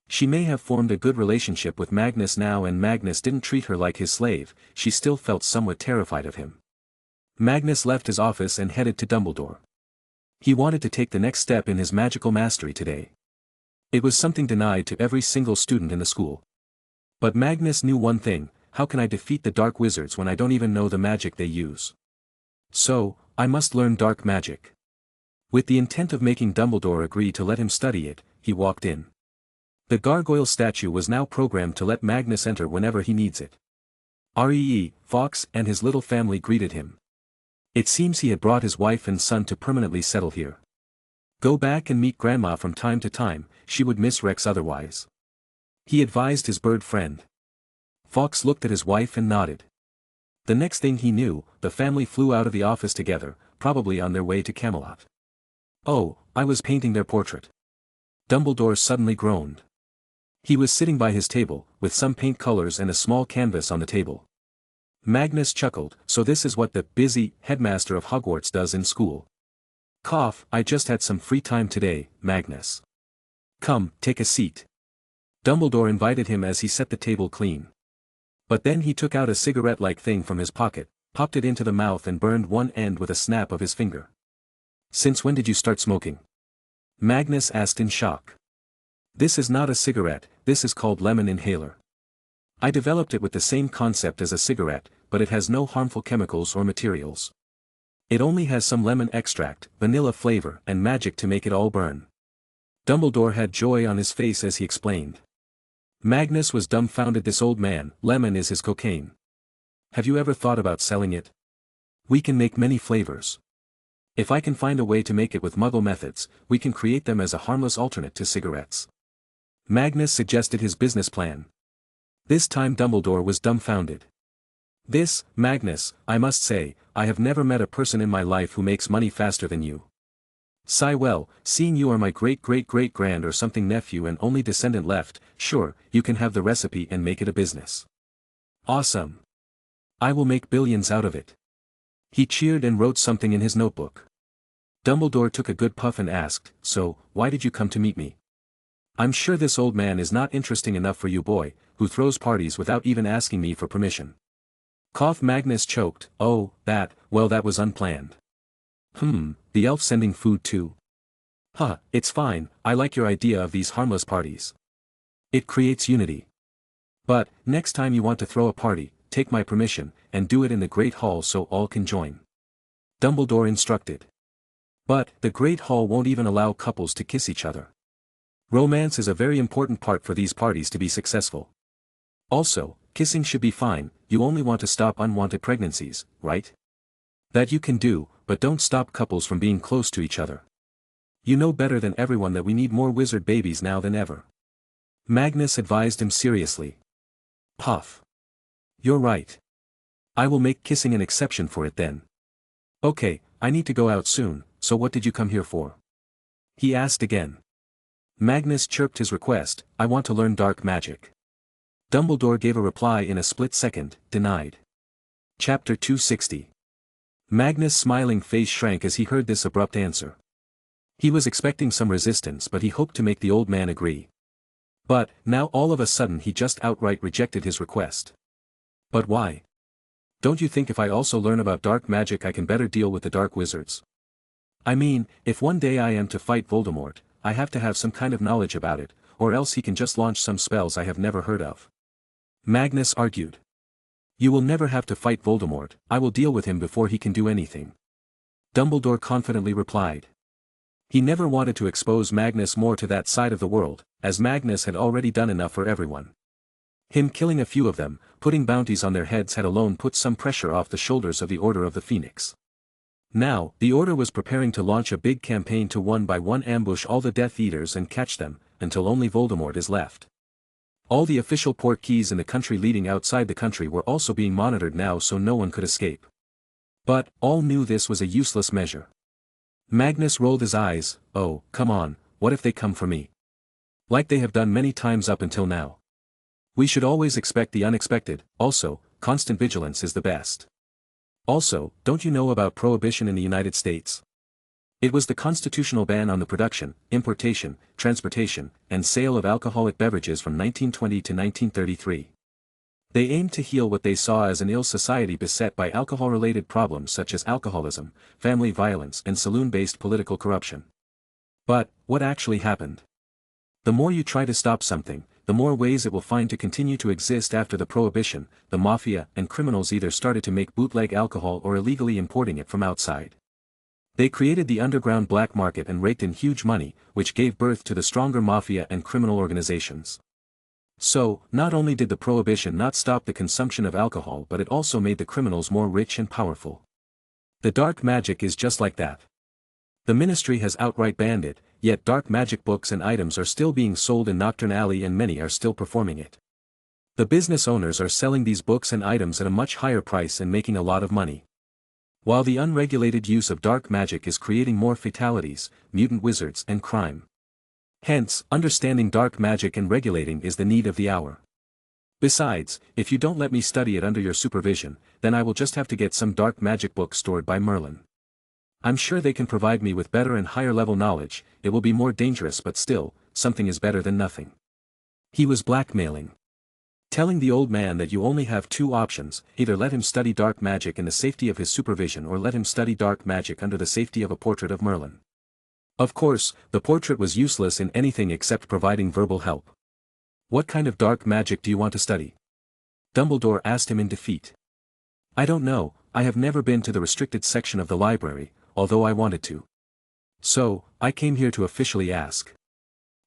She may have formed a good relationship with Magnus now and Magnus didn't treat her like his slave, she still felt somewhat terrified of him. Magnus left his office and headed to Dumbledore. He wanted to take the next step in his magical mastery today. It was something denied to every single student in the school. But Magnus knew one thing, how can I defeat the dark wizards when I don't even know the magic they use? So, I must learn dark magic. With the intent of making Dumbledore agree to let him study it, he walked in. The gargoyle statue was now programmed to let Magnus enter whenever he needs it. Fawkes and his little family greeted him. It seems he had brought his wife and son to permanently settle here. Go back and meet Grandma from time to time, she would miss Rex otherwise. He advised his bird friend. Fawkes looked at his wife and nodded. The next thing he knew, the family flew out of the office together, probably on their way to Camelot. Oh, I was painting their portrait. Dumbledore suddenly groaned. He was sitting by his table, with some paint colors and a small canvas on the table. Magnus chuckled, so this is what the busy headmaster of Hogwarts does in school. I just had some free time today, Magnus. Come, take a seat. Dumbledore invited him as he set the table clean. But then he took out a cigarette-like thing from his pocket, popped it into the mouth and burned one end with a snap of his finger. "Since when did you start smoking?" Magnus asked in shock. "This is not a cigarette, this is called lemon inhaler. I developed it with the same concept as a cigarette, but it has no harmful chemicals or materials. It only has some lemon extract, vanilla flavor and magic to make it all burn." Dumbledore had joy on his face as he explained. Magnus was dumbfounded. This old man, lemon is his cocaine. "Have you ever thought about selling it? We can make many flavors. If I can find a way to make it with Muggle methods, we can create them as a harmless alternate to cigarettes." Magnus suggested his business plan. This time Dumbledore was dumbfounded. Magnus, I must say, I have never met a person in my life who makes money faster than you. Well, seeing you are my great-great-great-grand or something nephew and only descendant left, sure, you can have the recipe and make it a business. Awesome. I will make billions out of it. He cheered and wrote something in his notebook. Dumbledore took a good puff and asked, "So, why did you come to meet me? I'm sure this old man is not interesting enough for you, boy, who throws parties without even asking me for permission." Magnus choked. "Oh, that was unplanned." The elf sending food too? It's fine, I like your idea of these harmless parties. It creates unity. But, next time you want to throw a party, take my permission, and do it in the Great Hall so all can join. Dumbledore instructed. But, the Great Hall won't even allow couples to kiss each other. Romance is a very important part for these parties to be successful. Also, kissing should be fine, you only want to stop unwanted pregnancies, right? That you can do, but don't stop couples from being close to each other. You know better than everyone that we need more wizard babies now than ever. Magnus advised him seriously. Puff. You're right. I will make kissing an exception for it then. Okay, I need to go out soon, so what did you come here for? He asked again. Magnus chirped his request, I want to learn dark magic. Dumbledore gave a reply in a split second, denied. Chapter 260. Magnus' smiling face shrank as he heard this abrupt answer. He was expecting some resistance but he hoped to make the old man agree. But, now all of a sudden he just outright rejected his request. But why? Don't you think if I also learn about dark magic I can better deal with the dark wizards? I mean, if one day I am to fight Voldemort, I have to have some kind of knowledge about it, or else he can just launch some spells I have never heard of. Magnus argued. You will never have to fight Voldemort, I will deal with him before he can do anything. Dumbledore confidently replied. He never wanted to expose Magnus more to that side of the world, as Magnus had already done enough for everyone. Him killing a few of them, putting bounties on their heads had alone put some pressure off the shoulders of the Order of the Phoenix. Now, the Order was preparing to launch a big campaign to one by one ambush all the Death Eaters and catch them, until only Voldemort is left. All the official port keys in the country leading outside the country were also being monitored now so no one could escape. But, all knew this was a useless measure. Magnus rolled his eyes, oh, come on, what if they come for me? Like they have done many times up until now. We should always expect the unexpected, also, constant vigilance is the best. Also, don't you know about prohibition in the United States? It was the constitutional ban on the production, importation, transportation, and sale of alcoholic beverages from 1920 to 1933. They aimed to heal what they saw as an ill society beset by alcohol-related problems such as alcoholism, family violence and saloon-based political corruption. But, what actually happened? The more you try to stop something, the more ways it will find to continue to exist after the prohibition. The mafia and criminals either started to make bootleg alcohol or illegally importing it from outside. They created the underground black market and raked in huge money, which gave birth to the stronger mafia and criminal organizations. So, not only did the prohibition not stop the consumption of alcohol but it also made the criminals more rich and powerful. The dark magic is just like that. The ministry has outright banned it, yet dark magic books and items are still being sold in Nocturne Alley and many are still performing it. The business owners are selling these books and items at a much higher price and making a lot of money. While the unregulated use of dark magic is creating more fatalities, mutant wizards and crime. Hence, understanding dark magic and regulating is the need of the hour. Besides, if you don't let me study it under your supervision, then I will just have to get some dark magic book stored by Merlin. I'm sure they can provide me with better and higher level knowledge. It will be more dangerous but still, something is better than nothing. He was blackmailing. telling the old man that you only have two options, either let him study dark magic in the safety of his supervision or let him study dark magic under the safety of a portrait of Merlin. Of course, the portrait was useless in anything except providing verbal help. What kind of dark magic do you want to study? Dumbledore asked him in defeat. I don't know, I have never been to the restricted section of the library, although I wanted to. So, I came here to officially ask.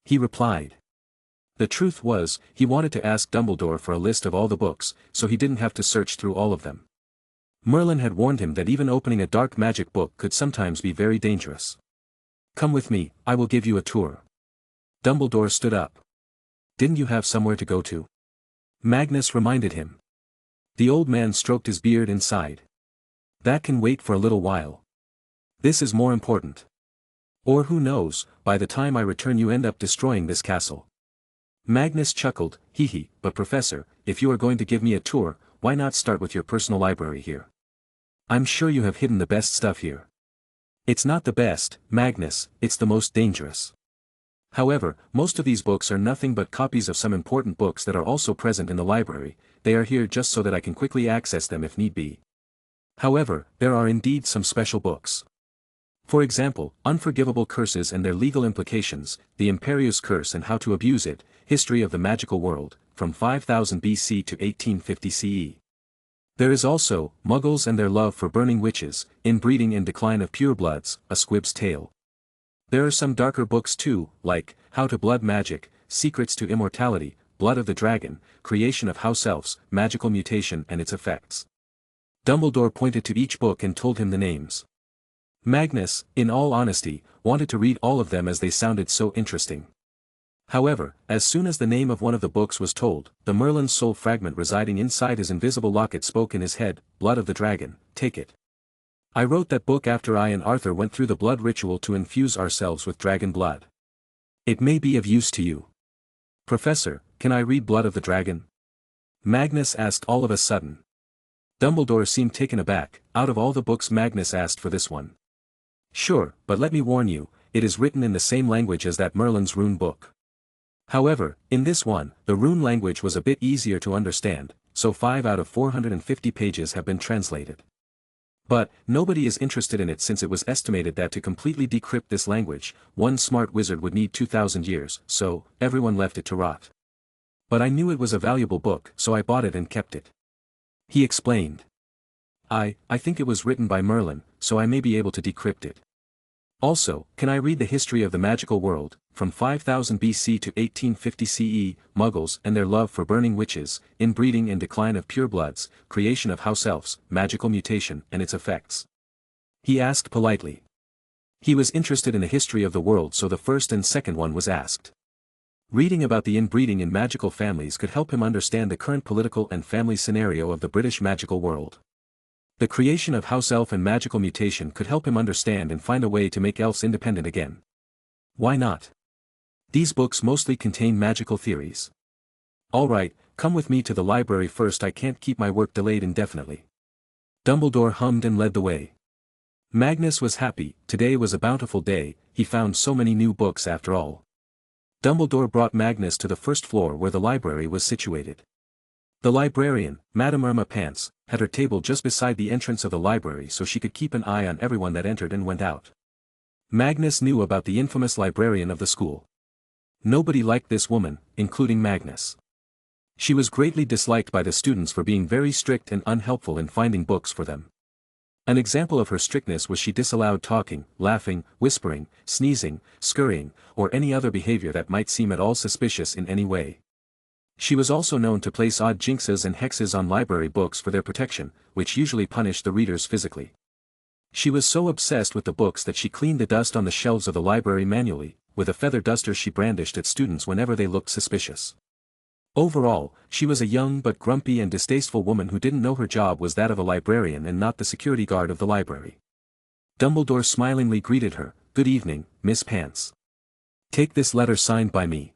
He replied. The truth was, he wanted to ask Dumbledore for a list of all the books, so he didn't have to search through all of them. Merlin had warned him that even opening a dark magic book could sometimes be very dangerous. Come with me, I will give you a tour. Dumbledore stood up. Didn't you have somewhere to go to? Magnus reminded him. The old man stroked his beard and sighed. That can wait for a little while. This is more important. Or who knows, by the time I return you end up destroying this castle. Magnus chuckled, hee hee, but Professor, if you are going to give me a tour, why not start with your personal library here? I'm sure you have hidden the best stuff here. It's not the best, Magnus, it's the most dangerous. However, most of these books are nothing but copies of some important books that are also present in the library, they are here just so that I can quickly access them if need be. However, there are indeed some special books. For example, Unforgivable Curses and Their Legal Implications, The Imperious Curse and How to Abuse It, History of the Magical World, from 5000 BC to 1850 CE. There is also, Muggles and Their Love for Burning Witches, Inbreeding and Decline of Purebloods, A Squib's Tale. There are some darker books too, like, How to Blood Magic, Secrets to Immortality, Blood of the Dragon, Creation of House Elves, Magical Mutation and Its Effects. Dumbledore pointed to each book and told him the names. Magnus, in all honesty, wanted to read all of them as they sounded so interesting. However, as soon as the name of one of the books was told, the Merlin's soul fragment residing inside his invisible locket spoke in his head, Blood of the Dragon, take it. I wrote that book after I and Arthur went through the blood ritual to infuse ourselves with dragon blood. It may be of use to you. Professor, can I read Blood of the Dragon? Magnus asked all of a sudden. Dumbledore seemed taken aback, out of all the books Magnus asked for this one. Sure, but let me warn you, it is written in the same language as that Merlin's rune book. However, in this one, the rune language was a bit easier to understand, so 5 out of 450 pages have been translated. But, nobody is interested in it since it was estimated that to completely decrypt this language, one smart wizard would need 2,000 years, so, everyone left it to rot. But I knew it was a valuable book, so I bought it and kept it. He explained. I think it was written by Merlin, so I may be able to decrypt it. Also, can I read the history of the magical world, from 5000 BC to 1850 CE, Muggles and their love for burning witches, inbreeding and decline of purebloods, creation of house elves, magical mutation and its effects? He asked politely. He was interested in the history of the world, so the first and second one was asked. Reading about the inbreeding in magical families could help him understand the current political and family scenario of the British magical world. The creation of house elf and magical mutation could help him understand and find a way to make elves independent again. Why not? These books mostly contain magical theories. Alright, come with me to the library first, I can't keep my work delayed indefinitely. Dumbledore hummed and led the way. Magnus was happy, today was a bountiful day, he found so many new books after all. Dumbledore brought Magnus to the first floor where the library was situated. The librarian, Madame Irma Pants, had her table just beside the entrance of the library so she could keep an eye on everyone that entered and went out. Magnus knew about the infamous librarian of the school. Nobody liked this woman, including Magnus. She was greatly disliked by the students for being very strict and unhelpful in finding books for them. An example of her strictness was she disallowed talking, laughing, whispering, sneezing, scurrying, or any other behavior that might seem at all suspicious in any way. She was also known to place odd jinxes and hexes on library books for their protection, which usually punished the readers physically. She was so obsessed with the books that she cleaned the dust on the shelves of the library manually, with a feather duster she brandished at students whenever they looked suspicious. Overall, she was a young but grumpy and distasteful woman who didn't know her job was that of a librarian and not the security guard of the library. Dumbledore smilingly greeted her, "Good evening, Miss Pants. Take this letter signed by me.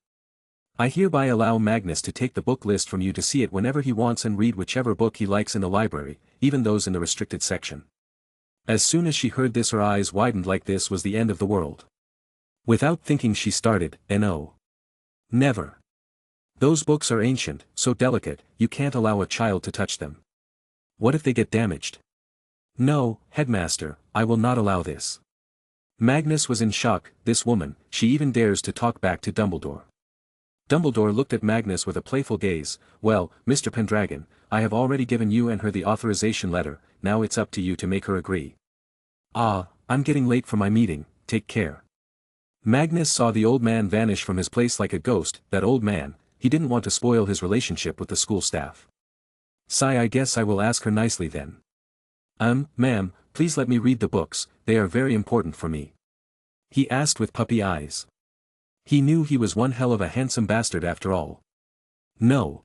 I hereby allow Magnus to take the book list from you to see it whenever he wants and read whichever book he likes in the library, even those in the restricted section." As soon as she heard this her eyes widened like this was the end of the world. Without thinking she started, "No. Never. Those books are ancient, so delicate, you can't allow a child to touch them. What if they get damaged? No, headmaster, I will not allow this. Magnus was in shock. This woman, she even dares to talk back to Dumbledore. Dumbledore looked at Magnus with a playful gaze. Well, Mr. Pendragon, I have already given you and her the authorization letter, now it's up to you to make her agree. Ah, I'm getting late for my meeting, take care. Magnus saw the old man vanish from his place like a ghost. That old man, he didn't want to spoil his relationship with the school staff. Sigh, I guess I will ask her nicely then. Ma'am, please let me read the books, they are very important for me. He asked with puppy eyes. He knew he was one hell of a handsome bastard after all. No.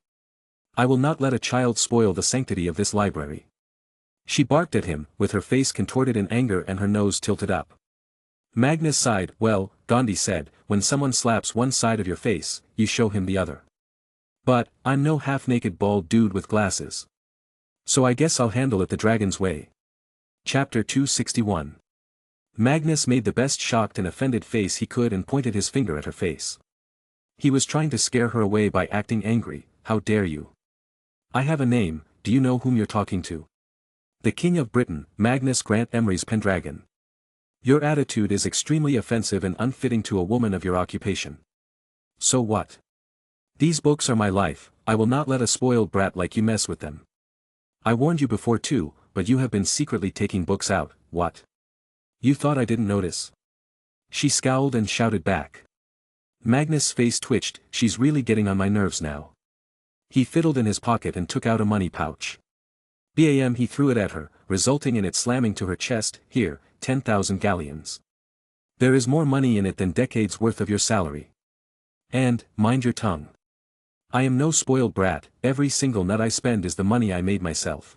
I will not let a child spoil the sanctity of this library. She barked at him, with her face contorted in anger and her nose tilted up. Magnus sighed. Well, Gandhi said, when someone slaps one side of your face, you show him the other. But, I'm no half-naked bald dude with glasses. So I guess I'll handle it the dragon's way. Chapter 261. Magnus made the best shocked and offended face he could and pointed his finger at her face. He was trying to scare her away by acting angry. How dare you? I have a name, do you know whom you're talking to? The King of Britain, Magnus Grant Emery's Pendragon. Your attitude is extremely offensive and unfitting to a woman of your occupation. So what? These books are my life, I will not let a spoiled brat like you mess with them. I warned you before too, but you have been secretly taking books out, what? You thought I didn't notice? She scowled and shouted back. Magnus' face twitched. She's really getting on my nerves now. He fiddled in his pocket and took out a money pouch. Bam! He threw it at her, resulting in it slamming to her chest. Here, 10,000 galleons. There is more money in it than decades worth of your salary. And, mind your tongue. I am no spoiled brat, every single nut I spend is the money I made myself.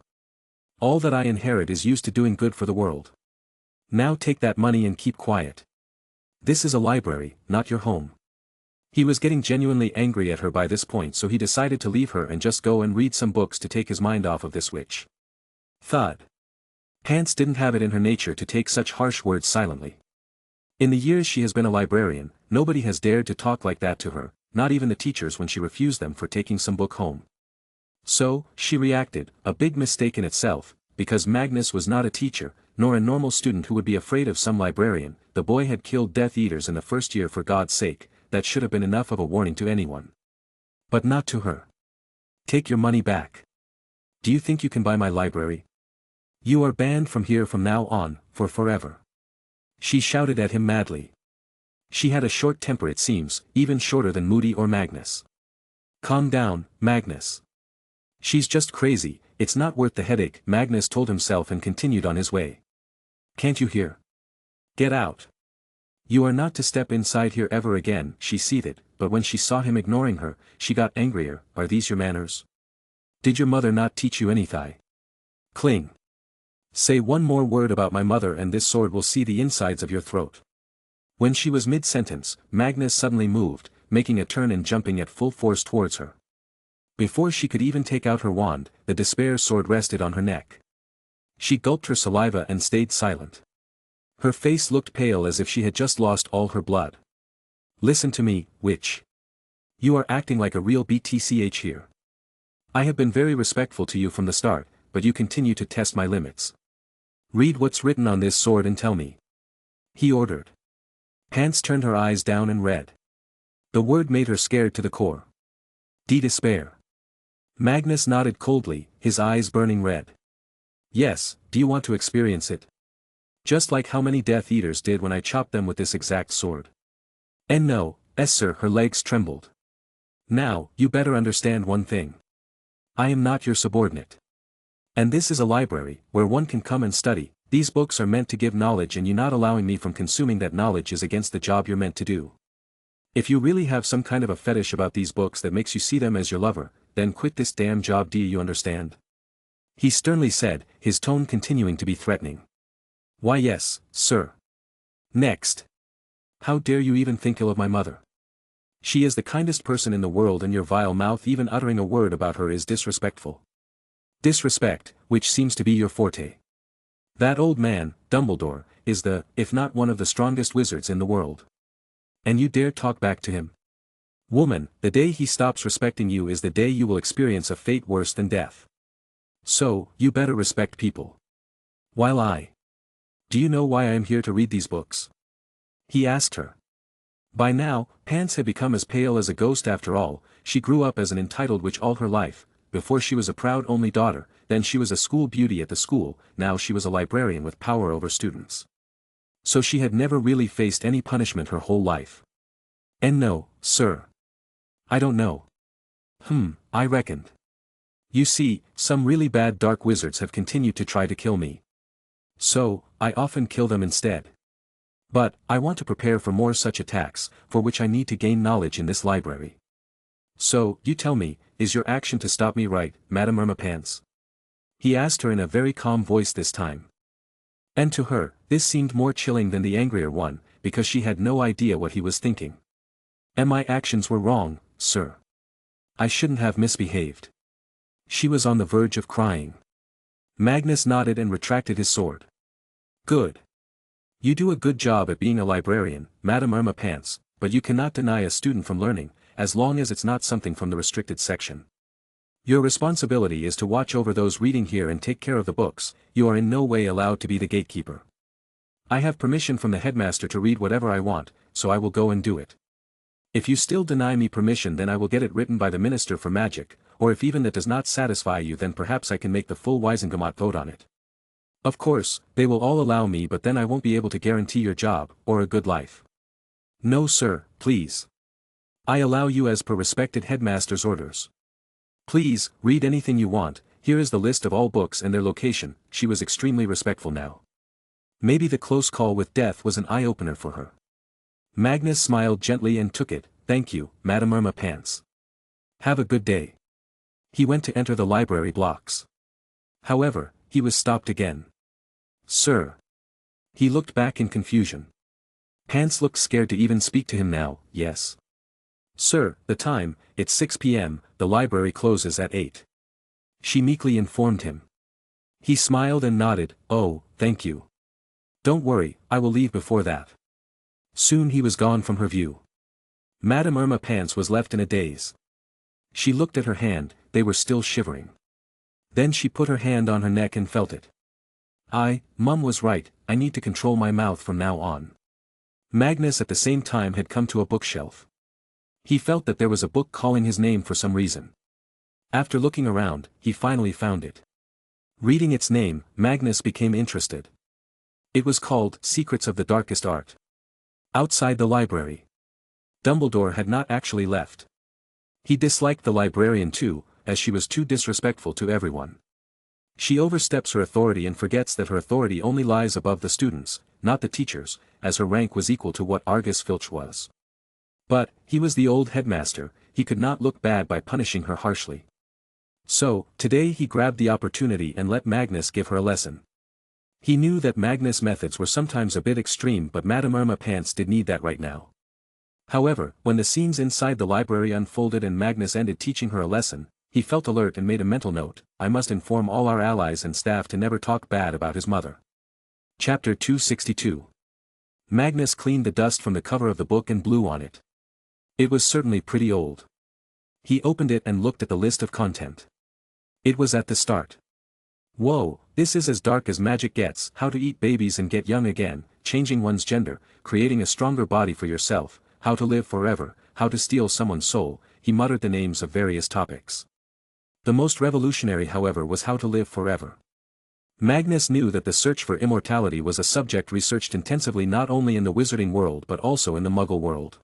All that I inherit is used to doing good for the world. Now take that money and keep quiet. This is a library, not your home. He was getting genuinely angry at her by this point, so he decided to leave her and just go and read some books to take his mind off of this witch. Thud. Pants didn't have it in her nature to take such harsh words silently. In the years she has been a librarian, nobody has dared to talk like that to her, not even the teachers when she refused them for taking some book home. So, she reacted, a big mistake in itself, because Magnus was not a teacher, nor a normal student who would be afraid of some librarian. The boy had killed Death Eaters in the first year. For God's sake, that should have been enough of a warning to anyone. But not to her. Take your money back. Do you think you can buy my library? You are banned from here from now on, for forever. She shouted at him madly. She had a short temper, it seems, even shorter than Moody or Magnus. Calm down, Magnus. She's just crazy, it's not worth the headache, Magnus told himself and continued on his way. Can't you hear? Get out. You are not to step inside here ever again, she seethed, but when she saw him ignoring her, she got angrier. Are these your manners? Did your mother not teach you anything? Cling. Say one more word about my mother and this sword will see the insides of your throat. When she was mid-sentence, Magnus suddenly moved, making a turn and jumping at full force towards her. Before she could even take out her wand, the despair sword rested on her neck. She gulped her saliva and stayed silent. Her face looked pale as if she had just lost all her blood. Listen to me, witch. You are acting like a real BTCH here. I have been very respectful to you from the start, but you continue to test my limits. Read what's written on this sword and tell me. He ordered. Pants turned her eyes down and read. The word made her scared to the core. Despair. Magnus nodded coldly, his eyes burning red. Yes, do you want to experience it? Just like how many Death Eaters did when I chopped them with this exact sword. And no, sir, her legs trembled. Now, you better understand one thing. I am not your subordinate. And this is a library, where one can come and study. These books are meant to give knowledge, and you not allowing me from consuming that knowledge is against the job you're meant to do. If you really have some kind of a fetish about these books that makes you see them as your lover, then quit this damn job, do you understand? He sternly said, his tone continuing to be threatening. Why yes, sir. Next. How dare you even think ill of my mother? She is the kindest person in the world, and your vile mouth even uttering a word about her is disrespectful. Disrespect, which seems to be your forte. That old man, Dumbledore, is if not one of the strongest wizards in the world. And you dare talk back to him? Woman, the day he stops respecting you is the day you will experience a fate worse than death. So, you better respect people. While I... Do you know why I am here to read these books? He asked her. By now, Pants had become as pale as a ghost after all. She grew up as an entitled witch all her life. Before she was a proud only daughter, then she was a school beauty at the school, now she was a librarian with power over students. So she had never really faced any punishment her whole life. And no, sir. I don't know. I reckoned. You see, some really bad dark wizards have continued to try to kill me. So, I often kill them instead. But, I want to prepare for more such attacks, for which I need to gain knowledge in this library. So, you tell me, is your action to stop me right, Madame Irma Pants? He asked her in a very calm voice this time. And to her, this seemed more chilling than the angrier one, because she had no idea what he was thinking. And my actions were wrong, sir. I shouldn't have misbehaved. She was on the verge of crying. Magnus nodded and retracted his sword. Good. You do a good job at being a librarian, Madame Irma Pants, but you cannot deny a student from learning, as long as it's not something from the restricted section. Your responsibility is to watch over those reading here and take care of the books. You are in no way allowed to be the gatekeeper. I have permission from the headmaster to read whatever I want, so I will go and do it. If you still deny me permission, then I will get it written by the Minister for Magic, or if even that does not satisfy you, then perhaps I can make the full Wiesengemot vote on it. Of course, they will all allow me, but then I won't be able to guarantee your job, or a good life. No sir, please. I allow you as per respected headmaster's orders. Please, read anything you want. Here is the list of all books and their location. She was extremely respectful now. Maybe the close call with death was an eye-opener for her. Magnus smiled gently and took it. Thank you, Madame Irma Pants. Have a good day. He went to enter the library blocks. However, he was stopped again. Sir. He looked back in confusion. Pants looked scared to even speak to him now. Yes. Sir, the time, it's 6 p.m., the library closes at 8. She meekly informed him. He smiled and nodded. Oh, thank you. Don't worry, I will leave before that. Soon he was gone from her view. Madame Irma Pants was left in a daze. She looked at her hand, they were still shivering. Then she put her hand on her neck and felt it. Mum was right, I need to control my mouth from now on. Magnus at the same time had come to a bookshelf. He felt that there was a book calling his name for some reason. After looking around, he finally found it. Reading its name, Magnus became interested. It was called Secrets of the Darkest Art. Outside the library. Dumbledore had not actually left. He disliked the librarian too, as she was too disrespectful to everyone. She oversteps her authority and forgets that her authority only lies above the students, not the teachers, as her rank was equal to what Argus Filch was. But, he was the old headmaster, he could not look bad by punishing her harshly. So, today he grabbed the opportunity and let Magnus give her a lesson. He knew that Magnus' methods were sometimes a bit extreme, but Madame Irma Pants did need that right now. However, when the scenes inside the library unfolded and Magnus ended teaching her a lesson, he felt alert and made a mental note. I must inform all our allies and staff to never talk bad about his mother. Chapter 262. Magnus cleaned the dust from the cover of the book and blew on it. It was certainly pretty old. He opened it and looked at the list of content. It was at the start. Whoa, this is as dark as magic gets. How to eat babies and get young again, changing one's gender, creating a stronger body for yourself, how to live forever, how to steal someone's soul. He muttered the names of various topics. The most revolutionary, however, was how to live forever. Magnus knew that the search for immortality was a subject researched intensively not only in the wizarding world but also in the Muggle world.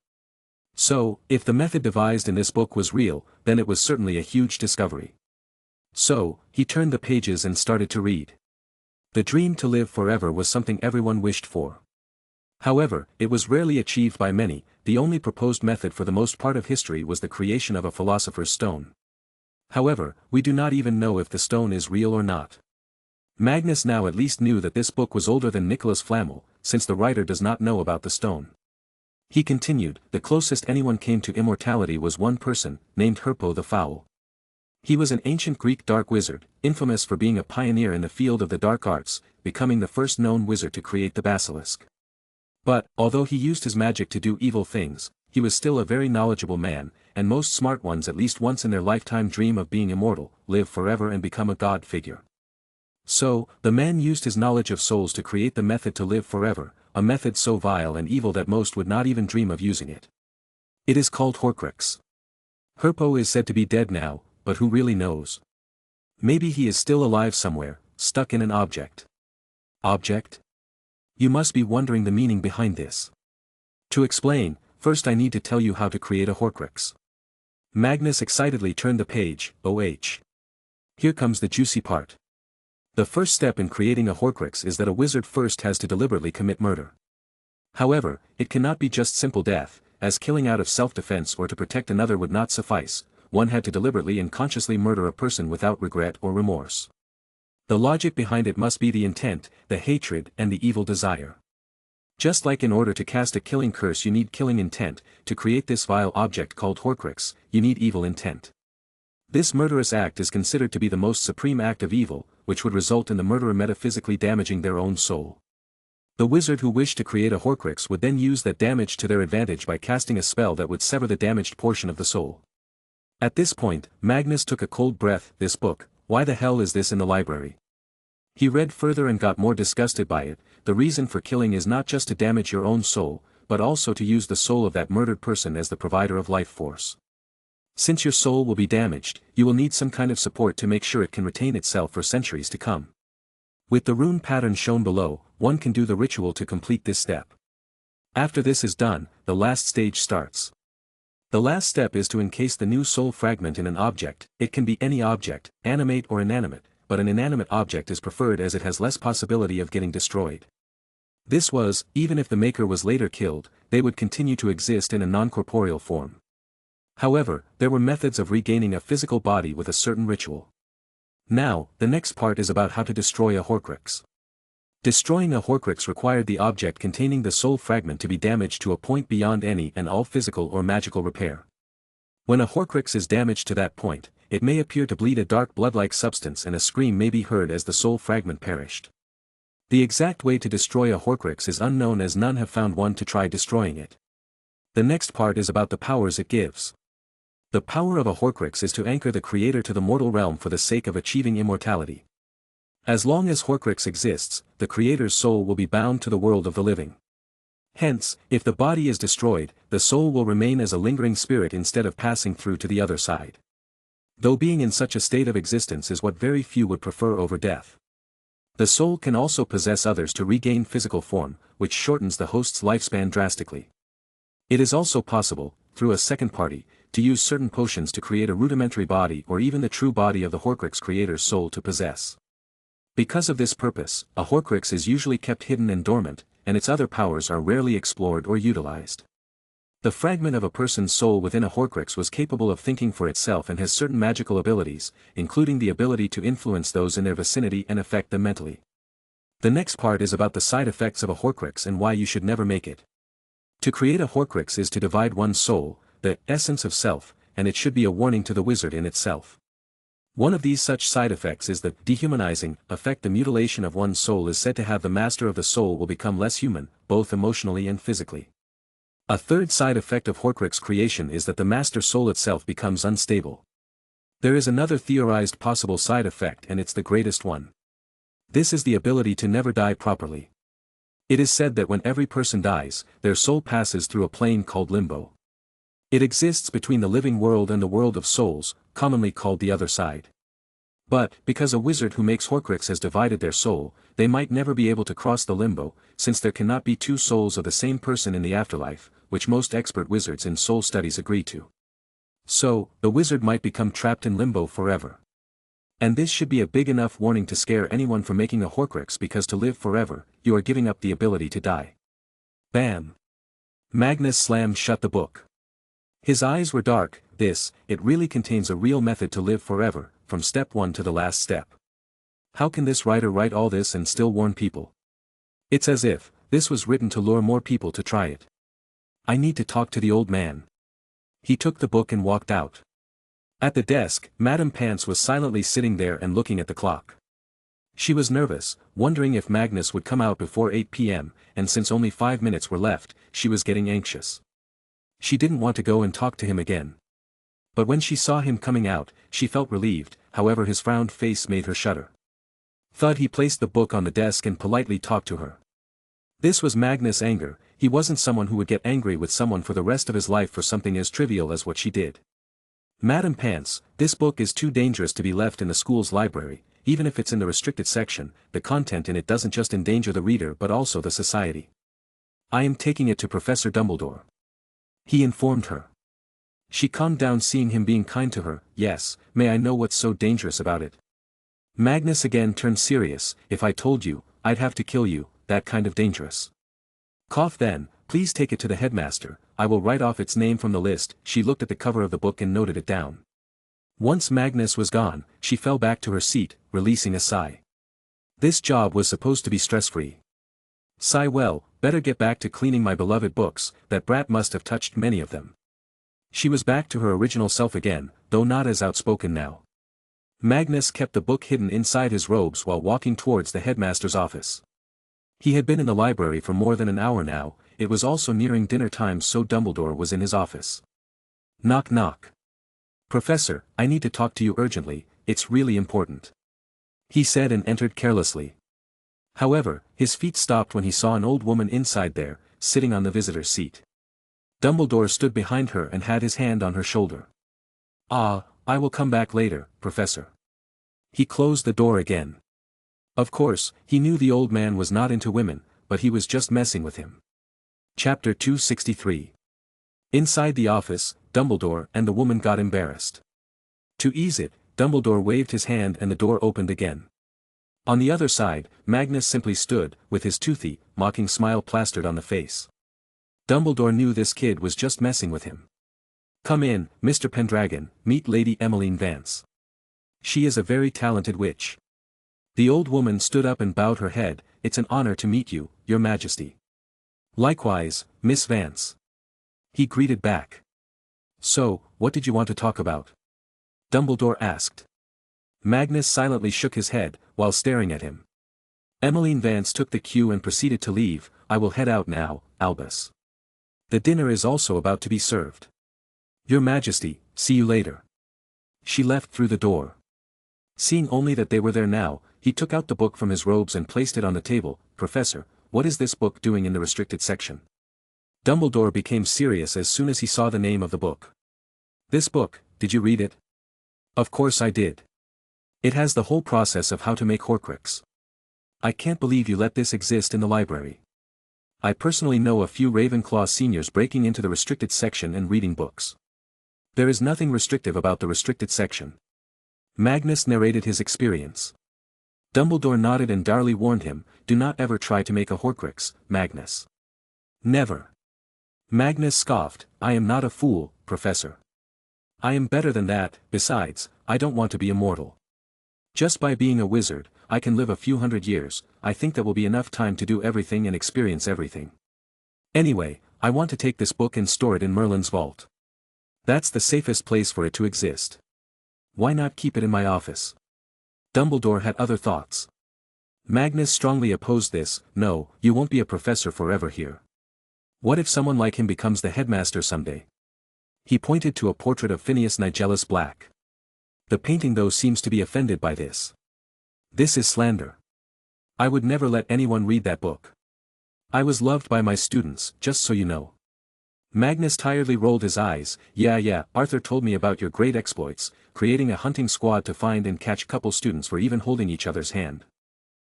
So, if the method devised in this book was real, then it was certainly a huge discovery. So, he turned the pages and started to read. The dream to live forever was something everyone wished for. However, it was rarely achieved by many. The only proposed method for the most part of history was the creation of a philosopher's stone. However, we do not even know if the stone is real or not. Magnus now at least knew that this book was older than Nicholas Flamel, since the writer does not know about the stone. He continued, the closest anyone came to immortality was one person, named Herpo the Foul. He was an ancient Greek dark wizard, infamous for being a pioneer in the field of the dark arts, becoming the first known wizard to create the basilisk. But, although he used his magic to do evil things, he was still a very knowledgeable man, and most smart ones at least once in their lifetime dream of being immortal, live forever and become a god figure. So, the man used his knowledge of souls to create the method to live forever, a method so vile and evil that most would not even dream of using it. It is called Horcrux. Herpo is said to be dead now, but who really knows? Maybe he is still alive somewhere, stuck in an object. Object? You must be wondering the meaning behind this. To explain, first I need to tell you how to create a Horcrux. Magnus excitedly turned the page. Here comes the juicy part. The first step in creating a Horcrux is that a wizard first has to deliberately commit murder. However, it cannot be just simple death, as killing out of self-defense or to protect another would not suffice. One had to deliberately and consciously murder a person without regret or remorse. The logic behind it must be the intent, the hatred and the evil desire. Just like in order to cast a killing curse you need killing intent, to create this vile object called Horcrux, you need evil intent. This murderous act is considered to be the most supreme act of evil, which would result in the murderer metaphysically damaging their own soul. The wizard who wished to create a Horcrux would then use that damage to their advantage by casting a spell that would sever the damaged portion of the soul. At this point, Magnus took a cold breath. This book, why the hell is this in the library? He read further and got more disgusted by it. The reason for killing is not just to damage your own soul, but also to use the soul of that murdered person as the provider of life force. Since your soul will be damaged, you will need some kind of support to make sure it can retain itself for centuries to come. With the rune pattern shown below, one can do the ritual to complete this step. After this is done, the last stage starts. The last step is to encase the new soul fragment in an object. It can be any object, animate or inanimate, but an inanimate object is preferred as it has less possibility of getting destroyed. This was, even if the maker was later killed, they would continue to exist in a non-corporeal form. However, there were methods of regaining a physical body with a certain ritual. Now, the next part is about how to destroy a Horcrux. Destroying a Horcrux required the object containing the soul fragment to be damaged to a point beyond any and all physical or magical repair. When a Horcrux is damaged to that point, it may appear to bleed a dark blood-like substance and a scream may be heard as the soul fragment perished. The exact way to destroy a Horcrux is unknown as none have found one to try destroying it. The next part is about the powers it gives. The power of a Horcrux is to anchor the creator to the mortal realm for the sake of achieving immortality. As long as Horcrux exists, the creator's soul will be bound to the world of the living. Hence, if the body is destroyed, the soul will remain as a lingering spirit instead of passing through to the other side. Though being in such a state of existence is what very few would prefer over death. The soul can also possess others to regain physical form, which shortens the host's lifespan drastically. It is also possible, through a second party, to use certain potions to create a rudimentary body or even the true body of the Horcrux creator's soul to possess. Because of this purpose, a Horcrux is usually kept hidden and dormant, and its other powers are rarely explored or utilized. The fragment of a person's soul within a Horcrux was capable of thinking for itself and has certain magical abilities, including the ability to influence those in their vicinity and affect them mentally. The next part is about the side effects of a Horcrux and why you should never make it. To create a Horcrux is to divide one's soul, the essence of self, and it should be a warning to the wizard in itself. One of these such side effects is the dehumanizing effect. The mutilation of one's soul is said to have the master of the soul will become less human, both emotionally and physically. A third side effect of Horcrux creation is that the master soul itself becomes unstable. There is another theorized possible side effect and it's the greatest one. This is the ability to never die properly. It is said that when every person dies, their soul passes through a plane called limbo. It exists between the living world and the world of souls, commonly called the other side. But, because a wizard who makes Horcrux has divided their soul, they might never be able to cross the limbo, since there cannot be two souls of the same person in the afterlife, which most expert wizards in soul studies agree to. So, the wizard might become trapped in limbo forever. And this should be a big enough warning to scare anyone from making a Horcrux, because to live forever, you are giving up the ability to die. Bam! Magnus slammed shut the book. His eyes were dark. It really contains a real method to live forever, from step 1 to the last step. How can this writer write all this and still warn people? It's as if this was written to lure more people to try it. I need to talk to the old man. He took the book and walked out. At the desk, Madame Pants was silently sitting there and looking at the clock. She was nervous, wondering if Magnus would come out before 8 p.m., and since only 5 minutes were left, she was getting anxious. She didn't want to go and talk to him again. But when she saw him coming out, she felt relieved, however his frowned face made her shudder. Thud, he placed the book on the desk and politely talked to her. This was Magnus' anger. He wasn't someone who would get angry with someone for the rest of his life for something as trivial as what she did. Madam Pants, this book is too dangerous to be left in the school's library. Even if it's in the restricted section, the content in it doesn't just endanger the reader but also the society. I am taking it to Professor Dumbledore. He informed her. She calmed down seeing him being kind to her. Yes, may I know what's so dangerous about it? Magnus again turned serious. If I told you, I'd have to kill you, that kind of dangerous. Cough then, please take it to the headmaster, I will write off its name from the list. She looked at the cover of the book and noted it down. Once Magnus was gone, she fell back to her seat, releasing a sigh. This job was supposed to be stress-free. Sigh, well, better get back to cleaning my beloved books, that brat must have touched many of them. She was back to her original self again, though not as outspoken now. Magnus kept the book hidden inside his robes while walking towards the headmaster's office. He had been in the library for more than an hour now. It was also nearing dinner time, so Dumbledore was in his office. Knock knock. Professor, I need to talk to you urgently, it's really important. He said and entered carelessly. However, his feet stopped when he saw an old woman inside there, sitting on the visitor's seat. Dumbledore stood behind her and had his hand on her shoulder. Ah, I will come back later, Professor. He closed the door again. Of course, he knew the old man was not into women, but he was just messing with him. Chapter 263. Inside the office, Dumbledore and the woman got embarrassed. To ease it, Dumbledore waved his hand and the door opened again. On the other side, Magnus simply stood, with his toothy, mocking smile plastered on the face. Dumbledore knew this kid was just messing with him. Come in, Mr. Pendragon, meet Lady Emmeline Vance. She is a very talented witch. The old woman stood up and bowed her head. It's an honor to meet you, Your Majesty. Likewise, Miss Vance. He greeted back. So, what did you want to talk about? Dumbledore asked. Magnus silently shook his head, while staring at him. Emmeline Vance took the cue and proceeded to leave. I will head out now, Albus. The dinner is also about to be served. Your Majesty, see you later. She left through the door. Seeing only that they were there now, he took out the book from his robes and placed it on the table. Professor, what is this book doing in the restricted section? Dumbledore became serious as soon as he saw the name of the book. This book, did you read it? Of course I did. It has the whole process of how to make Horcrux. I can't believe you let this exist in the library. I personally know a few Ravenclaw seniors breaking into the restricted section and reading books. There is nothing restrictive about the restricted section. Magnus narrated his experience. Dumbledore nodded and Darley warned him, do not ever try to make a Horcrux, Magnus. Never. Magnus scoffed, I am not a fool, Professor. I am better than that. Besides, I don't want to be immortal. Just by being a wizard, I can live a few hundred years. I think that will be enough time to do everything and experience everything. Anyway, I want to take this book and store it in Merlin's vault. That's the safest place for it to exist. Why not keep it in my office? Dumbledore had other thoughts. Magnus strongly opposed this. No, you won't be a professor forever here. What if someone like him becomes the headmaster someday? He pointed to a portrait of Phineas Nigellus Black. The painting though seems to be offended by this. This is slander. I would never let anyone read that book. I was loved by my students, just so you know. Magnus tiredly rolled his eyes. Yeah, Arthur told me about your great exploits, creating a hunting squad to find and catch couple students for even holding each other's hand.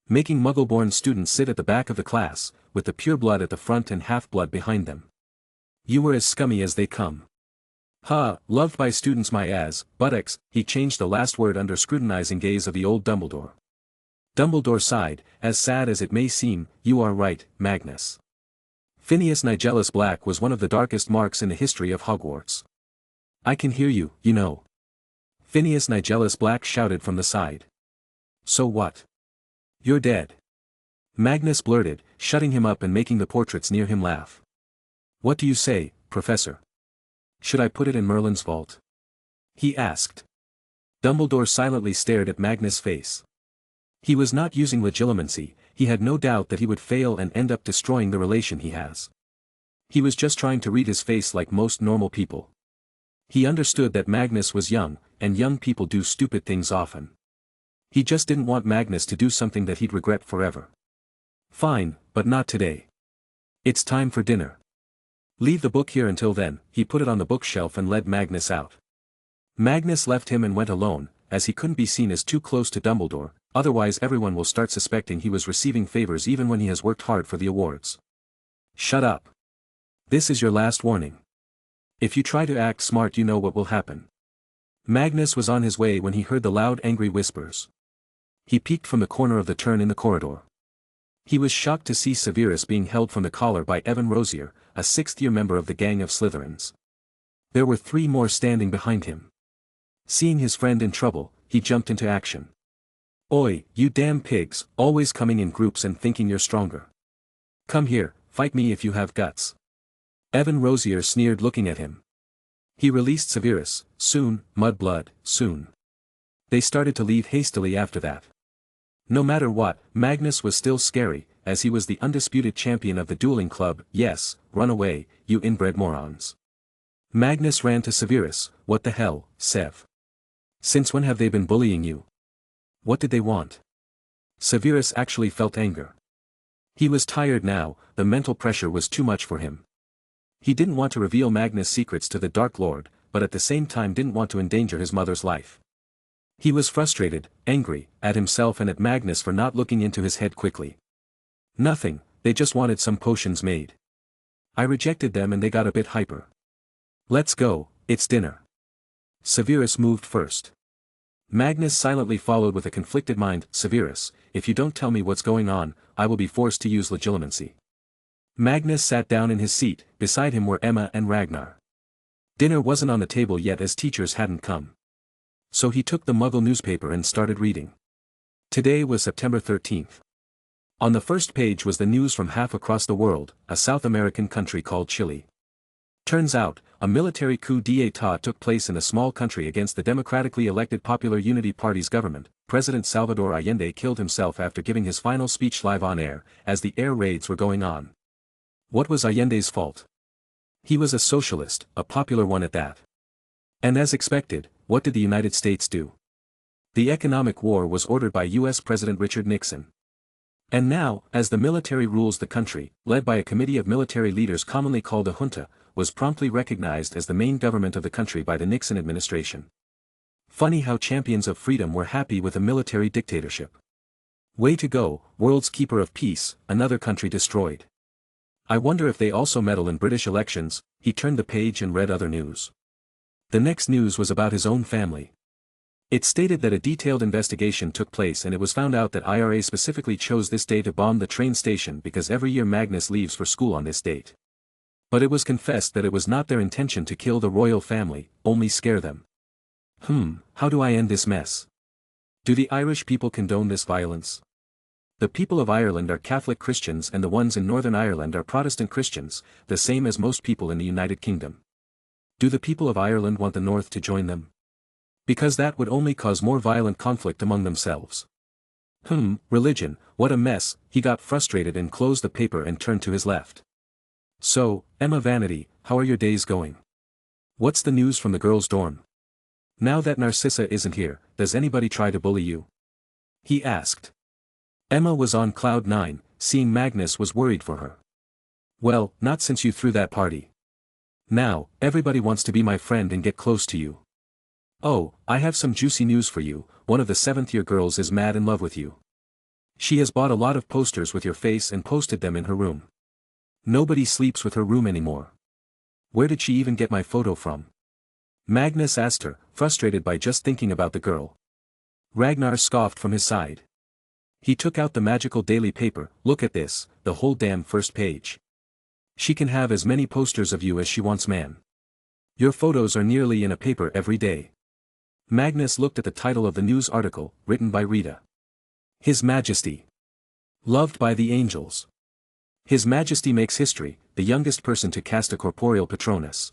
Making Muggle-born students sit at the back of the class, with the pureblood at the front and half-blood behind them. You were as scummy as they come. Ha, loved by students my ass, buttocks. He changed the last word under scrutinizing gaze of the old Dumbledore. Dumbledore sighed, as sad as it may seem, you are right, Magnus. Phineas Nigellus Black was one of the darkest marks in the history of Hogwarts. I can hear you, you know. Phineas Nigellus Black shouted from the side. So what? You're dead. Magnus blurted, shutting him up and making the portraits near him laugh. What do you say, Professor? Should I put it in Merlin's vault? He asked. Dumbledore silently stared at Magnus' face. He was not using legilimency. He had no doubt that he would fail and end up destroying the relation he has. He was just trying to read his face like most normal people. He understood that Magnus was young, and young people do stupid things often. He just didn't want Magnus to do something that he'd regret forever. Fine, but not today. It's time for dinner. Leave the book here until then. He put it on the bookshelf and led Magnus out. Magnus left him and went alone, as he couldn't be seen as too close to Dumbledore, otherwise everyone will start suspecting he was receiving favors even when he has worked hard for the awards. Shut up. This is your last warning. If you try to act smart you know what will happen. Magnus was on his way when he heard the loud angry whispers. He peeked from the corner of the turn in the corridor. He was shocked to see Severus being held from the collar by Evan Rosier, a sixth-year member of the gang of Slytherins. There were 3 more standing behind him. Seeing his friend in trouble, he jumped into action. Oi, you damn pigs, always coming in groups and thinking you're stronger. Come here, fight me if you have guts. Evan Rosier sneered looking at him. He released Severus, soon, mudblood, soon. They started to leave hastily after that. No matter what, Magnus was still scary, as he was the undisputed champion of the dueling club. Yes, run away, you inbred morons. Magnus ran to Severus. What the hell, Sev? Since when have they been bullying you? What did they want? Severus actually felt anger. He was tired now, the mental pressure was too much for him. He didn't want to reveal Magnus' secrets to the Dark Lord, but at the same time didn't want to endanger his mother's life. He was frustrated, angry, at himself and at Magnus for not looking into his head quickly. Nothing, they just wanted some potions made. I rejected them and they got a bit hyper. Let's go, it's dinner. Severus moved first. Magnus silently followed with a conflicted mind. Severus, if you don't tell me what's going on, I will be forced to use legilimency. Magnus sat down in his seat. Beside him were Emma and Ragnar. Dinner wasn't on the table yet as teachers hadn't come. So he took the Muggle newspaper and started reading. Today was September 13th. On the first page was the news from half across the world, a South American country called Chile. Turns out, a military coup d'état took place in a small country against the democratically elected Popular Unity Party's government. President Salvador Allende killed himself after giving his final speech live on air, as the air raids were going on. What was Allende's fault? He was a socialist, a popular one at that. And as expected, what did the United States do? The economic war was ordered by U.S. President Richard Nixon. And now, as the military rules the country, led by a committee of military leaders commonly called a junta, was promptly recognized as the main government of the country by the Nixon administration. Funny how champions of freedom were happy with a military dictatorship. Way to go, world's keeper of peace, another country destroyed. I wonder if they also meddle in British elections. He turned the page and read other news. The next news was about his own family. It stated that a detailed investigation took place and it was found out that IRA specifically chose this day to bomb the train station because every year Magnus leaves for school on this date. But it was confessed that it was not their intention to kill the royal family, only scare them. How do I end this mess? Do the Irish people condone this violence? The people of Ireland are Catholic Christians and the ones in Northern Ireland are Protestant Christians, the same as most people in the United Kingdom. Do the people of Ireland want the North to join them? Because that would only cause more violent conflict among themselves. Religion, what a mess. He got frustrated and closed the paper and turned to his left. So, Emma Vanity, how are your days going? What's the news from the girls' dorm? Now that Narcissa isn't here, does anybody try to bully you? He asked. Emma was on cloud 9, seeing Magnus was worried for her. Well, not since you threw that party. Now, everybody wants to be my friend and get close to you. Oh, I have some juicy news for you. One of the 7th-year girls is mad in love with you. She has bought a lot of posters with your face and posted them in her room. Nobody sleeps with her room anymore. Where did she even get my photo from? Magnus asked her, frustrated by just thinking about the girl. Ragnar scoffed from his side. He took out the magical daily paper. Look at this, the whole damn first page. She can have as many posters of you as she wants, man. Your photos are nearly in a paper every day. Magnus looked at the title of the news article, written by Rita. His Majesty. Loved by the angels. His Majesty makes history, the youngest person to cast a corporeal Patronus.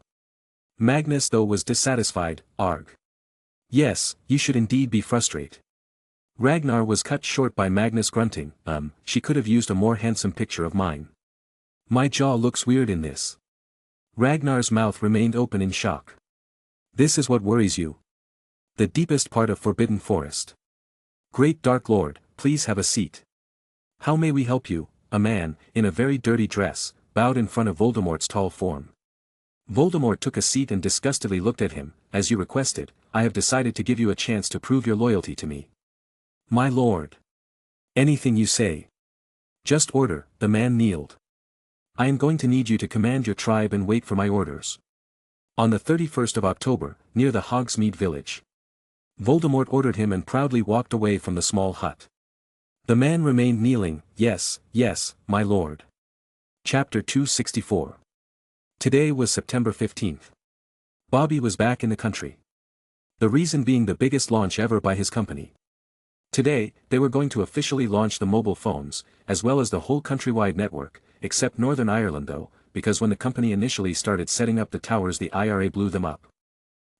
Magnus though was dissatisfied. Arg. Yes, you should indeed be frustrated. Ragnar was cut short by Magnus grunting. She could have used a more handsome picture of mine. My jaw looks weird in this. Ragnar's mouth remained open in shock. This is what worries you? The deepest part of Forbidden Forest. Great Dark Lord, please have a seat. How may we help you? A man, in a very dirty dress, bowed in front of Voldemort's tall form. Voldemort took a seat and disgustedly looked at him. As you requested, I have decided to give you a chance to prove your loyalty to me. My lord. Anything you say. Just order. The man kneeled. I am going to need you to command your tribe and wait for my orders. On the 31st of October, near the Hogsmeade village. Voldemort ordered him and proudly walked away from the small hut. The man remained kneeling. Yes, yes, my lord. Chapter 264. Today was September 15th. Bobby was back in the country. The reason being the biggest launch ever by his company. Today, they were going to officially launch the mobile phones, as well as the whole countrywide network, except Northern Ireland though, because when the company initially started setting up the towers the IRA blew them up.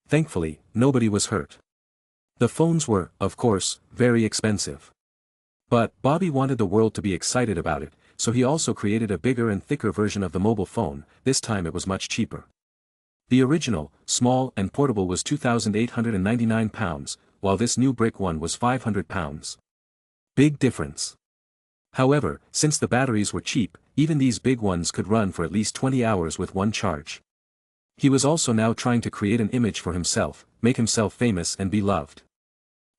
Thankfully, nobody was hurt. The phones were, of course, very expensive. But Bobby wanted the world to be excited about it, so he also created a bigger and thicker version of the mobile phone. This time it was much cheaper. The original, small and portable was £2,899, while this new brick one was £500. Big difference. However, since the batteries were cheap, even these big ones could run for at least 20 hours with one charge. He was also now trying to create an image for himself, make himself famous and be loved.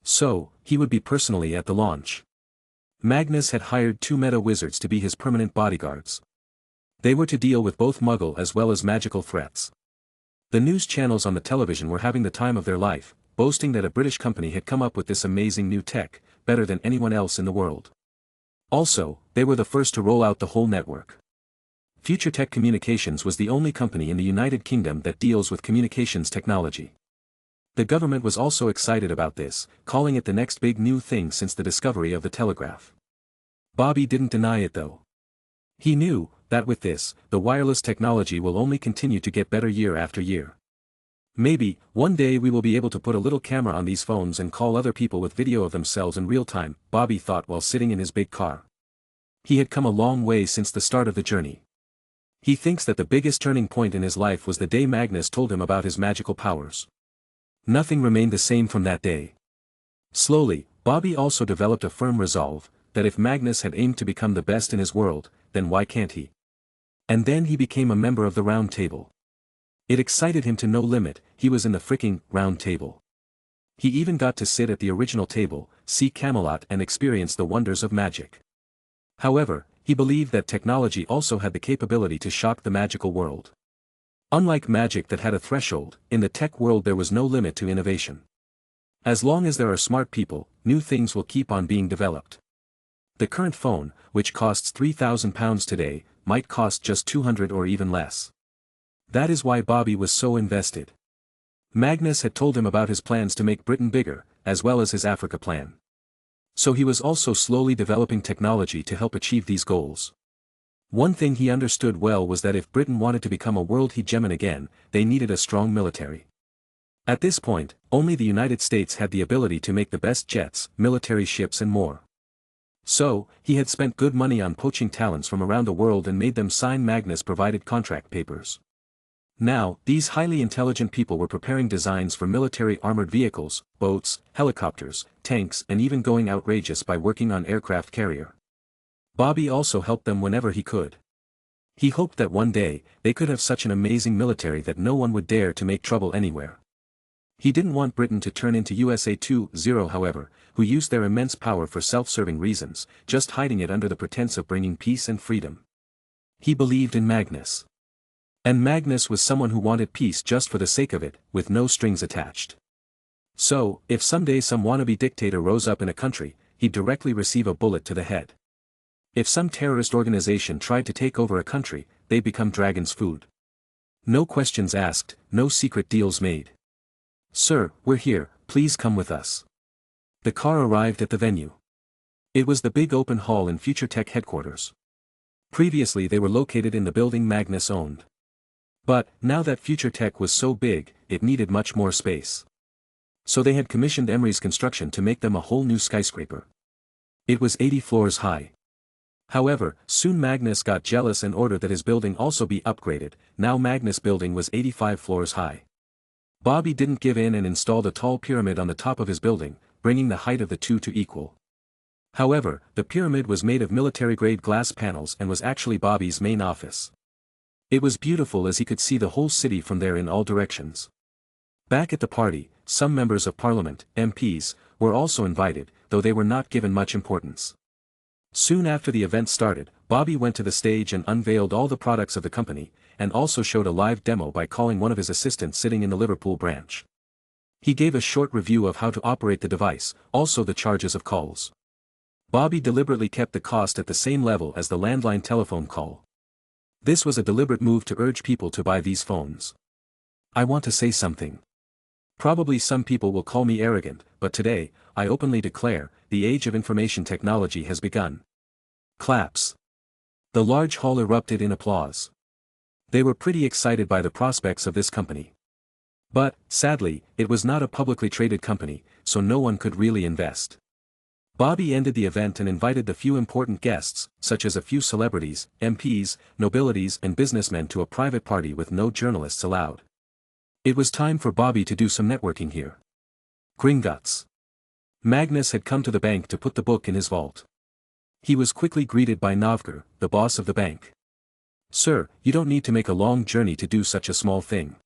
So, he would be personally at the launch. Magnus had hired 2 meta wizards to be his permanent bodyguards. They were to deal with both Muggle as well as magical threats. The news channels on the television were having the time of their life, boasting that a British company had come up with this amazing new tech, better than anyone else in the world. Also, they were the first to roll out the whole network. Future Tech Communications was the only company in the United Kingdom that deals with communications technology. The government was also excited about this, calling it the next big new thing since the discovery of the telegraph. Bobby didn't deny it though. He knew that with this, the wireless technology will only continue to get better year after year. Maybe, one day we will be able to put a little camera on these phones and call other people with video of themselves in real time, Bobby thought while sitting in his big car. He had come a long way since the start of the journey. He thinks that the biggest turning point in his life was the day Magnus told him about his magical powers. Nothing remained the same from that day. Slowly, Bobby also developed a firm resolve, that if Magnus had aimed to become the best in his world, then why can't he? And then he became a member of the Round Table. It excited him to no limit. He was in the fricking Round Table. He even got to sit at the original table, see Camelot and experience the wonders of magic. However, he believed that technology also had the capability to shock the magical world. Unlike magic that had a threshold, in the tech world there was no limit to innovation. As long as there are smart people, new things will keep on being developed. The current phone, which costs £3,000 today, might cost just 200 or even less. That is why Bobby was so invested. Magnus had told him about his plans to make Britain bigger, as well as his Africa plan. So he was also slowly developing technology to help achieve these goals. One thing he understood well was that if Britain wanted to become a world hegemon again, they needed a strong military. At this point, only the United States had the ability to make the best jets, military ships and more. So, he had spent good money on poaching talents from around the world and made them sign Magnus-provided contract papers. Now, these highly intelligent people were preparing designs for military armored vehicles, boats, helicopters, tanks and even going outrageous by working on aircraft carrier. Bobby also helped them whenever he could. He hoped that one day, they could have such an amazing military that no one would dare to make trouble anywhere. He didn't want Britain to turn into USA 2.0 however, who used their immense power for self-serving reasons, just hiding it under the pretense of bringing peace and freedom. He believed in Magnus. And Magnus was someone who wanted peace just for the sake of it, with no strings attached. So, if someday some wannabe dictator rose up in a country, he'd directly receive a bullet to the head. If some terrorist organization tried to take over a country, they'd become dragon's food. No questions asked, no secret deals made. Sir, we're here, please come with us. The car arrived at the venue. It was the big open hall in Future Tech headquarters. Previously they were located in the building Magnus owned. But, now that Future Tech was so big, it needed much more space. So they had commissioned Emery's Construction to make them a whole new skyscraper. It was 80 floors high. However, soon Magnus got jealous and ordered that his building also be upgraded. Now Magnus' building was 85 floors high. Bobby didn't give in and installed a tall pyramid on the top of his building, bringing the height of the two to equal. However, the pyramid was made of military-grade glass panels and was actually Bobby's main office. It was beautiful as he could see the whole city from there in all directions. Back at the party, some members of parliament, MPs, were also invited, though they were not given much importance. Soon after the event started, Bobby went to the stage and unveiled all the products of the company, and also showed a live demo by calling one of his assistants sitting in the Liverpool branch. He gave a short review of how to operate the device, also the charges of calls. Bobby deliberately kept the cost at the same level as the landline telephone call. This was a deliberate move to urge people to buy these phones. I want to say something. Probably some people will call me arrogant, but today, I openly declare, the age of information technology has begun. Claps. The large hall erupted in applause. They were pretty excited by the prospects of this company. But, sadly, it was not a publicly traded company, so no one could really invest. Bobby ended the event and invited the few important guests, such as a few celebrities, MPs, nobilities and businessmen to a private party with no journalists allowed. It was time for Bobby to do some networking here. Gringotts. Magnus had come to the bank to put the book in his vault. He was quickly greeted by Novgor, the boss of the bank. Sir, you don't need to make a long journey to do such a small thing.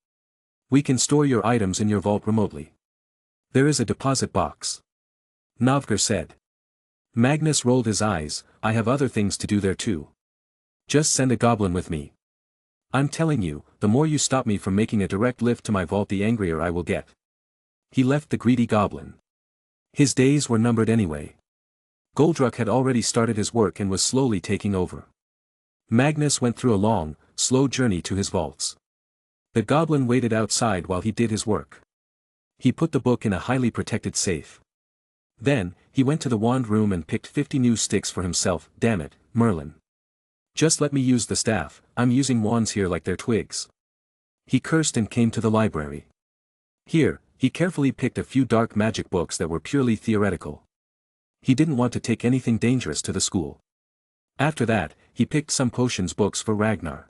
We can store your items in your vault remotely. There is a deposit box. Novgor said. Magnus rolled his eyes. I have other things to do there too. Just send a goblin with me. I'm telling you, the more you stop me from making a direct lift to my vault the angrier I will get. He left the greedy goblin. His days were numbered anyway. Goldruck had already started his work and was slowly taking over. Magnus went through a long, slow journey to his vaults. The goblin waited outside while he did his work. He put the book in a highly protected safe. Then, he went to the wand room and picked 50 new sticks for himself. Damn it, Merlin. Just let me use the staff, I'm using wands here like they're twigs. He cursed and came to the library. Here, he carefully picked a few dark magic books that were purely theoretical. He didn't want to take anything dangerous to the school. After that, he picked some potions books for Ragnar.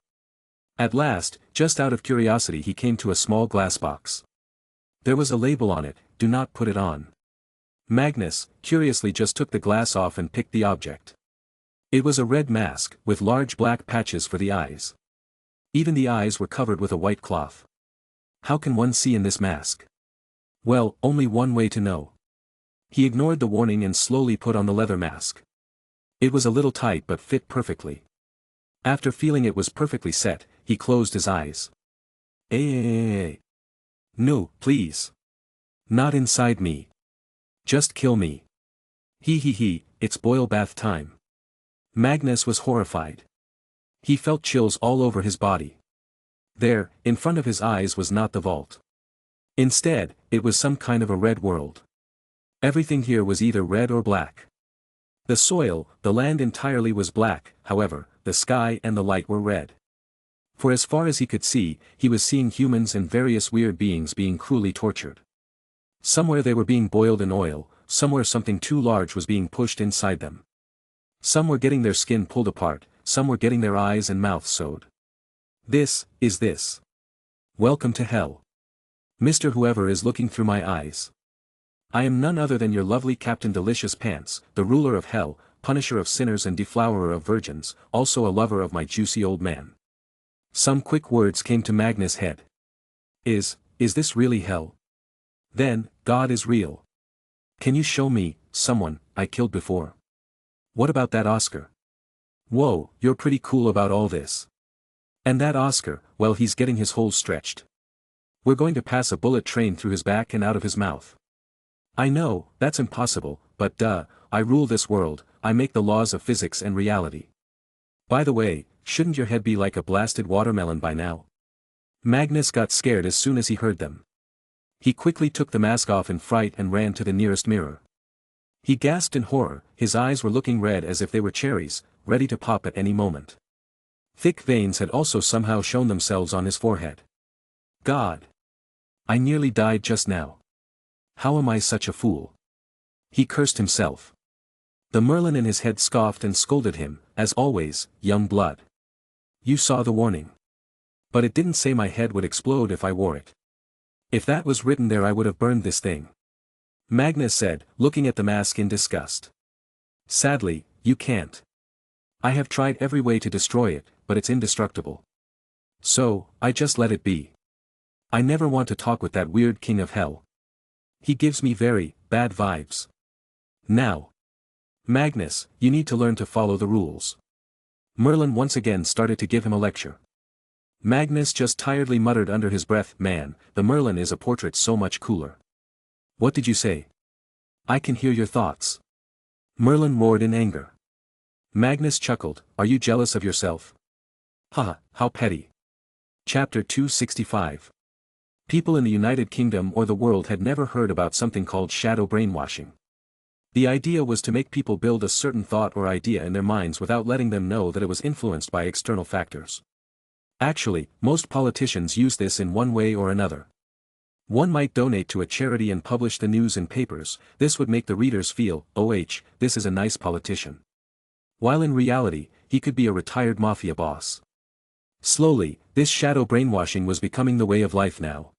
At last, just out of curiosity he came to a small glass box. There was a label on it, do not put it on. Magnus, curiously just took the glass off and picked the object. It was a red mask, with large black patches for the eyes. Even the eyes were covered with a white cloth. How can one see in this mask? Well, only one way to know. He ignored the warning and slowly put on the leather mask. It was a little tight but fit perfectly. After feeling it was perfectly set, he closed his eyes. No, please. Not inside me. Just kill me. It's boil bath time. Magnus was horrified. He felt chills all over his body. There, in front of his eyes was not the vault. Instead, it was some kind of a red world. Everything here was either red or black. The soil, the land entirely was black, however, the sky and the light were red. For as far as he could see, he was seeing humans and various weird beings being cruelly tortured. Somewhere they were being boiled in oil, somewhere something too large was being pushed inside them. Some were getting their skin pulled apart, some were getting their eyes and mouths sewed. This. Welcome to hell. Mr. Whoever is looking through my eyes. I am none other than your lovely Captain Delicious Pants, the ruler of hell, punisher of sinners and deflowerer of virgins, also a lover of my juicy old man. Some quick words came to Magnus' head. Is this really hell? Then, God is real. Can you show me, someone, I killed before? What about that Oscar? Whoa, you're pretty cool about all this. And that Oscar, well he's getting his holes stretched. We're going to pass a bullet train through his back and out of his mouth. I know, that's impossible, but I rule this world, I make the laws of physics and reality. By the way, shouldn't your head be like a blasted watermelon by now? Magnus got scared as soon as he heard them. He quickly took the mask off in fright and ran to the nearest mirror. He gasped in horror, his eyes were looking red as if they were cherries, ready to pop at any moment. Thick veins had also somehow shown themselves on his forehead. God! I nearly died just now. How am I such a fool? He cursed himself. The Merlin in his head scoffed and scolded him, as always, young blood. You saw the warning. But it didn't say my head would explode if I wore it. If that was written there I would have burned this thing. Magnus said, looking at the mask in disgust. Sadly, you can't. I have tried every way to destroy it, but it's indestructible. So, I just let it be. I never want to talk with that weird king of hell. He gives me very bad vibes. Now, Magnus, you need to learn to follow the rules. Merlin once again started to give him a lecture. Magnus just tiredly muttered under his breath, man, the Merlin is a portrait so much cooler. What did you say? I can hear your thoughts. Merlin roared in anger. Magnus chuckled, are you jealous of yourself? Haha, how petty. Chapter 265. People in the United Kingdom or the world had never heard about something called shadow brainwashing. The idea was to make people build a certain thought or idea in their minds without letting them know that it was influenced by external factors. Actually, most politicians use this in one way or another. One might donate to a charity and publish the news in papers, this would make the readers feel, this is a nice politician. While in reality, he could be a retired mafia boss. Slowly, this shadow brainwashing was becoming the way of life now.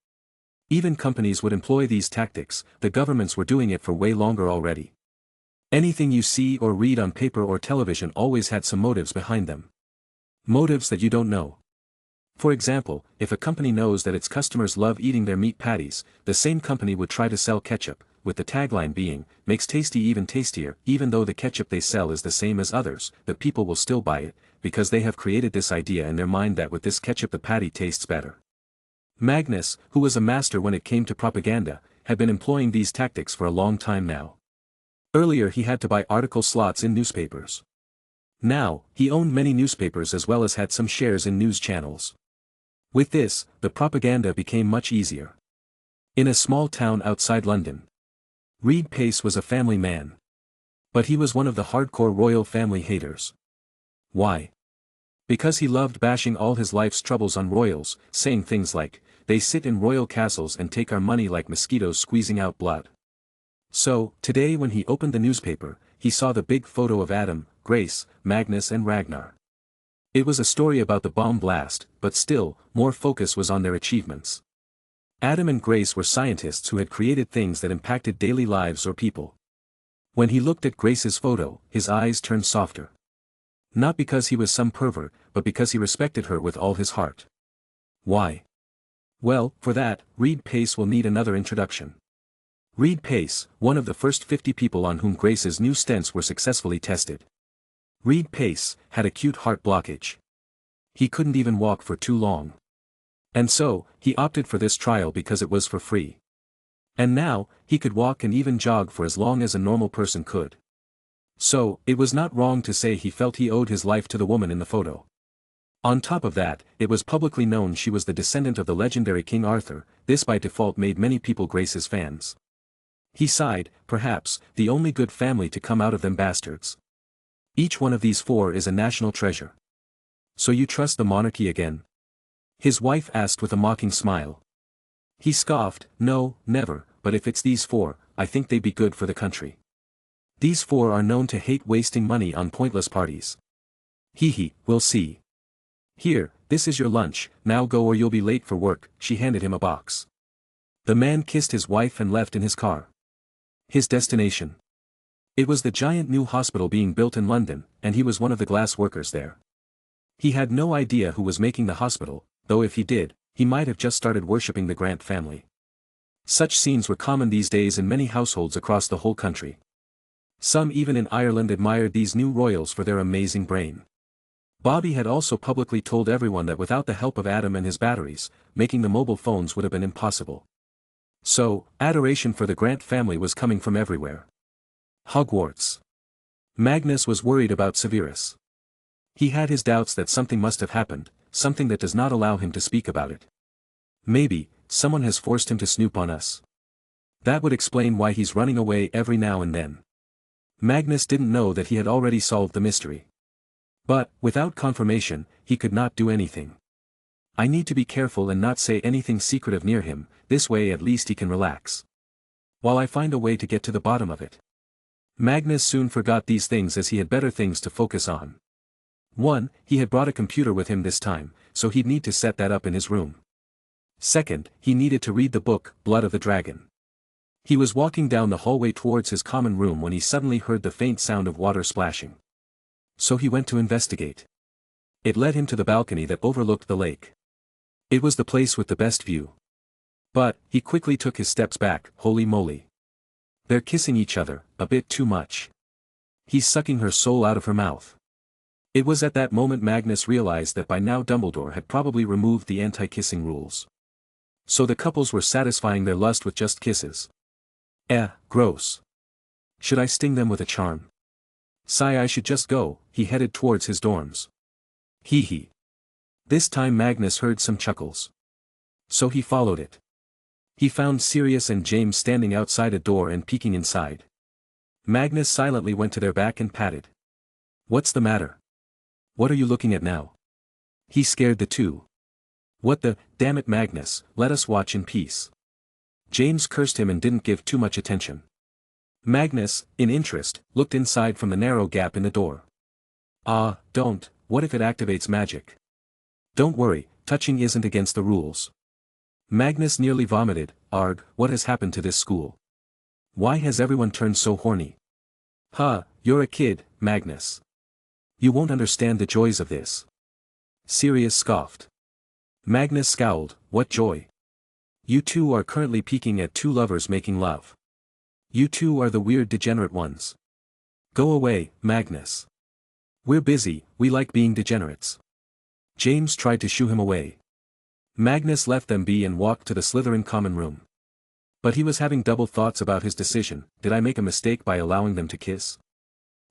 Even companies would employ these tactics, the governments were doing it for way longer already. Anything you see or read on paper or television always had some motives behind them. Motives that you don't know. For example, if a company knows that its customers love eating their meat patties, the same company would try to sell ketchup, with the tagline being, makes tasty even tastier. Even though the ketchup they sell is the same as others, the people will still buy it, because they have created this idea in their mind that with this ketchup the patty tastes better. Magnus, who was a master when it came to propaganda, had been employing these tactics for a long time now. Earlier he had to buy article slots in newspapers. Now, he owned many newspapers as well as had some shares in news channels. With this, the propaganda became much easier. In a small town outside London, Reed Pace was a family man. But he was one of the hardcore royal family haters. Why? Because he loved bashing all his life's troubles on royals, saying things like, they sit in royal castles and take our money like mosquitoes squeezing out blood. So, today when he opened the newspaper, he saw the big photo of Adam, Grace, Magnus and Ragnar. It was a story about the bomb blast, but still, more focus was on their achievements. Adam and Grace were scientists who had created things that impacted daily lives or people. When he looked at Grace's photo, his eyes turned softer. Not because he was some pervert, but because he respected her with all his heart. Why? Well, for that, Reed Pace will need another introduction. Reed Pace, one of the first 50 people on whom Grace's new stents were successfully tested. Reed Pace had acute heart blockage. He couldn't even walk for too long. And so, he opted for this trial because it was for free. And now, he could walk and even jog for as long as a normal person could. So, it was not wrong to say he felt he owed his life to the woman in the photo. On top of that, it was publicly known she was the descendant of the legendary King Arthur. This by default made many people Grace's fans. He sighed, perhaps, the only good family to come out of them bastards. Each one of these four is a national treasure. So you trust the monarchy again? His wife asked with a mocking smile. He scoffed, no, never, but if it's these four, I think they'd be good for the country. These four are known to hate wasting money on pointless parties. We'll see. Here, this is your lunch, now go or you'll be late for work. She handed him a box. The man kissed his wife and left in his car. His destination. It was the giant new hospital being built in London, and he was one of the glass workers there. He had no idea who was making the hospital, though if he did, he might have just started worshipping the Grant family. Such scenes were common these days in many households across the whole country. Some even in Ireland admired these new royals for their amazing brain. Bobby had also publicly told everyone that without the help of Adam and his batteries, making the mobile phones would have been impossible. So, adoration for the Grant family was coming from everywhere. Hogwarts. Magnus was worried about Severus. He had his doubts that something must have happened, something that does not allow him to speak about it. Maybe, someone has forced him to snoop on us. That would explain why he's running away every now and then. Magnus didn't know that he had already solved the mystery. But, without confirmation, he could not do anything. I need to be careful and not say anything secretive near him, this way at least he can relax. While I find a way to get to the bottom of it. Magnus soon forgot these things as he had better things to focus on. 1. He had brought a computer with him this time, so he'd need to set that up in his room. 2nd, he needed to read the book, Blood of the Dragon. He was walking down the hallway towards his common room when he suddenly heard the faint sound of water splashing. So he went to investigate. It led him to the balcony that overlooked the lake. It was the place with the best view. But, he quickly took his steps back. Holy moly. They're kissing each other, a bit too much. He's sucking her soul out of her mouth. It was at that moment Magnus realized that by now Dumbledore had probably removed the anti-kissing rules. So the couples were satisfying their lust with just kisses. Gross. Should I sting them with a charm? Sigh, I should just go. He headed towards his dorms. Hee hee. This time Magnus heard some chuckles. So he followed it. He found Sirius and James standing outside a door and peeking inside. Magnus silently went to their back and patted. What's the matter? What are you looking at now? He scared the two. What the, damn it Magnus, let us watch in peace. James cursed him and didn't give too much attention. Magnus, in interest, looked inside from the narrow gap in the door. Don't, what if it activates magic? Don't worry, touching isn't against the rules. Magnus nearly vomited. Arg, what has happened to this school? Why has everyone turned so horny? You're a kid, Magnus. You won't understand the joys of this. Sirius scoffed. Magnus scowled. What joy? You two are currently peeking at two lovers making love. You two are the weird degenerate ones. Go away, Magnus. We're busy, we like being degenerates. James tried to shoo him away. Magnus left them be and walked to the Slytherin common room. But he was having double thoughts about his decision. Did I make a mistake by allowing them to kiss?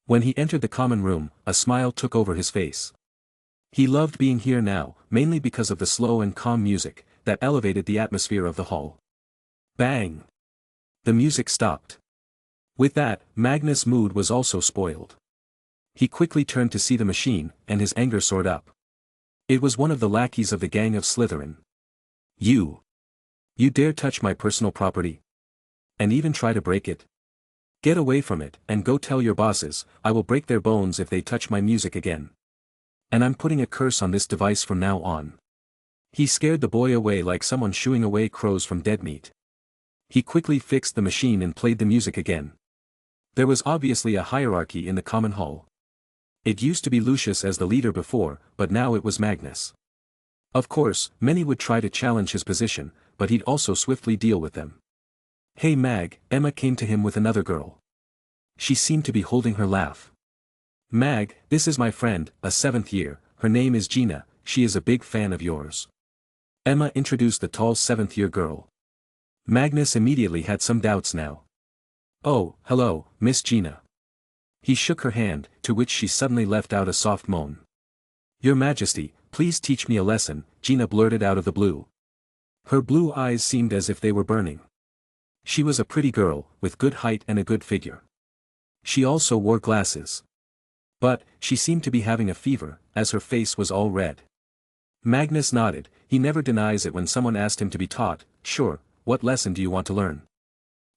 When he entered the common room, a smile took over his face. He loved being here now, mainly because of the slow and calm music that elevated the atmosphere of the hall. Bang! The music stopped. With that, Magnus' mood was also spoiled. He quickly turned to see the machine, and his anger soared up. It was one of the lackeys of the gang of Slytherin. You dare touch my personal property? And even try to break it? Get away from it, and go tell your bosses. I will break their bones if they touch my music again. And I'm putting a curse on this device from now on. He scared the boy away like someone shooing away crows from dead meat. He quickly fixed the machine and played the music again. There was obviously a hierarchy in the common hall. It used to be Lucius as the leader before, but now it was Magnus. Of course, many would try to challenge his position, but he'd also swiftly deal with them. Hey Mag, Emma came to him with another girl. She seemed to be holding her laugh. Mag, this is my friend, a 7th year, her name is Gina, she is a big fan of yours. Emma introduced the tall 7th year girl. Magnus immediately had some doubts now. Oh, hello, Miss Gina. He shook her hand, to which she suddenly let out a soft moan. Your Majesty, please teach me a lesson, Gina blurted out of the blue. Her blue eyes seemed as if they were burning. She was a pretty girl, with good height and a good figure. She also wore glasses. But, she seemed to be having a fever, as her face was all red. Magnus nodded. He never denies it when someone asked him to be taught. Sure, what lesson do you want to learn?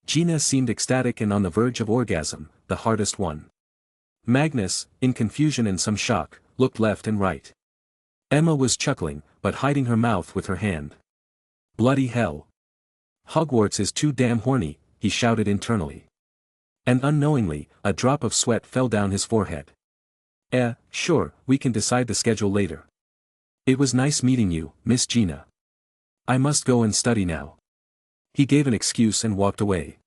Gina seemed ecstatic and on the verge of orgasm, the hardest one. Magnus, in confusion and some shock, looked left and right. Emma was chuckling, but hiding her mouth with her hand. Bloody hell. Hogwarts is too damn horny, he shouted internally. And unknowingly, a drop of sweat fell down his forehead. Sure, we can decide the schedule later. It was nice meeting you, Miss Gina. I must go and study now. He gave an excuse and walked away.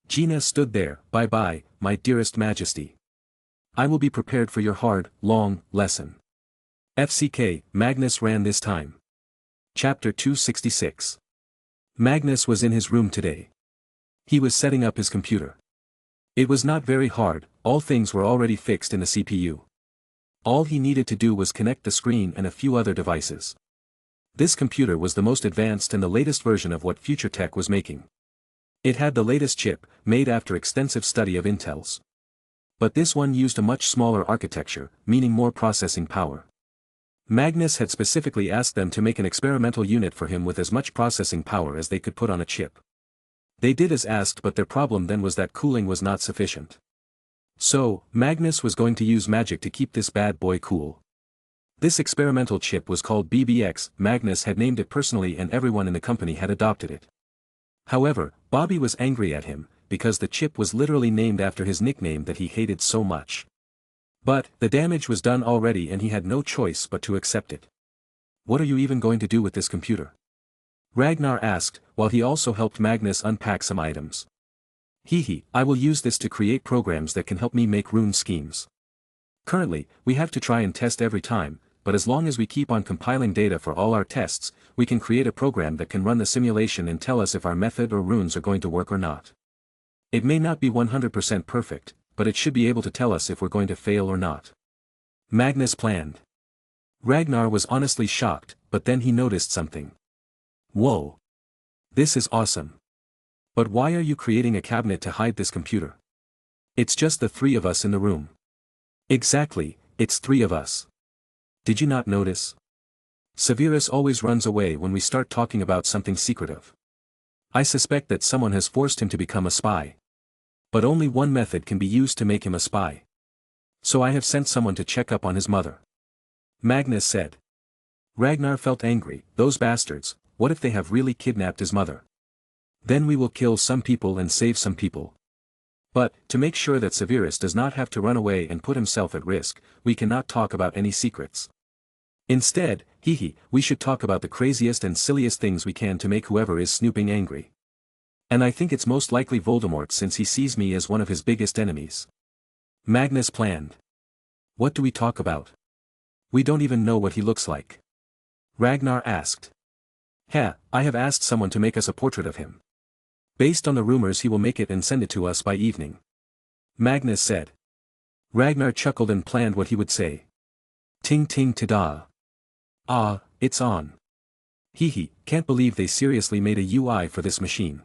Gina stood there. Bye-bye, my dearest Majesty. I will be prepared for your hard, long, lesson. FCK, Magnus ran this time. Chapter 266. Magnus was in his room today. He was setting up his computer. It was not very hard, all things were already fixed in the CPU. All he needed to do was connect the screen and a few other devices. This computer was the most advanced and the latest version of what future tech was making. It had the latest chip, made after extensive study of Intel's. But this one used a much smaller architecture, meaning more processing power. Magnus had specifically asked them to make an experimental unit for him with as much processing power as they could put on a chip. They did as asked, but their problem then was that cooling was not sufficient. So, Magnus was going to use magic to keep this bad boy cool. This experimental chip was called BBX, Magnus had named it personally and everyone in the company had adopted it. However, Bobby was angry at him, because the chip was literally named after his nickname that he hated so much. But, the damage was done already and he had no choice but to accept it. What are you even going to do with this computer? Ragnar asked, while he also helped Magnus unpack some items. I will use this to create programs that can help me make rune schemes. Currently, we have to try and test every time, but as long as we keep on compiling data for all our tests, we can create a program that can run the simulation and tell us if our method or runes are going to work or not. It may not be 100% perfect, but it should be able to tell us if we're going to fail or not. Magnus planned. Ragnar was honestly shocked, but then he noticed something. Whoa! This is awesome. But why are you creating a cabinet to hide this computer? It's just the three of us in the room. Exactly, it's three of us. Did you not notice? Severus always runs away when we start talking about something secretive. I suspect that someone has forced him to become a spy. But only one method can be used to make him a spy. So I have sent someone to check up on his mother. Magnus said. Ragnar felt angry, those bastards, what if they have really kidnapped his mother? Then we will kill some people and save some people. But, to make sure that Severus does not have to run away and put himself at risk, we cannot talk about any secrets. Instead, we should talk about the craziest and silliest things we can to make whoever is snooping angry. And I think it's most likely Voldemort since he sees me as one of his biggest enemies. Magnus planned. What do we talk about? We don't even know what he looks like. Ragnar asked. I have asked someone to make us a portrait of him. Based on the rumors he will make it and send it to us by evening. Magnus said. Ragnar chuckled and planned what he would say. Ting ting ta-da. Ah, it's on. Can't believe they seriously made a UI for this machine.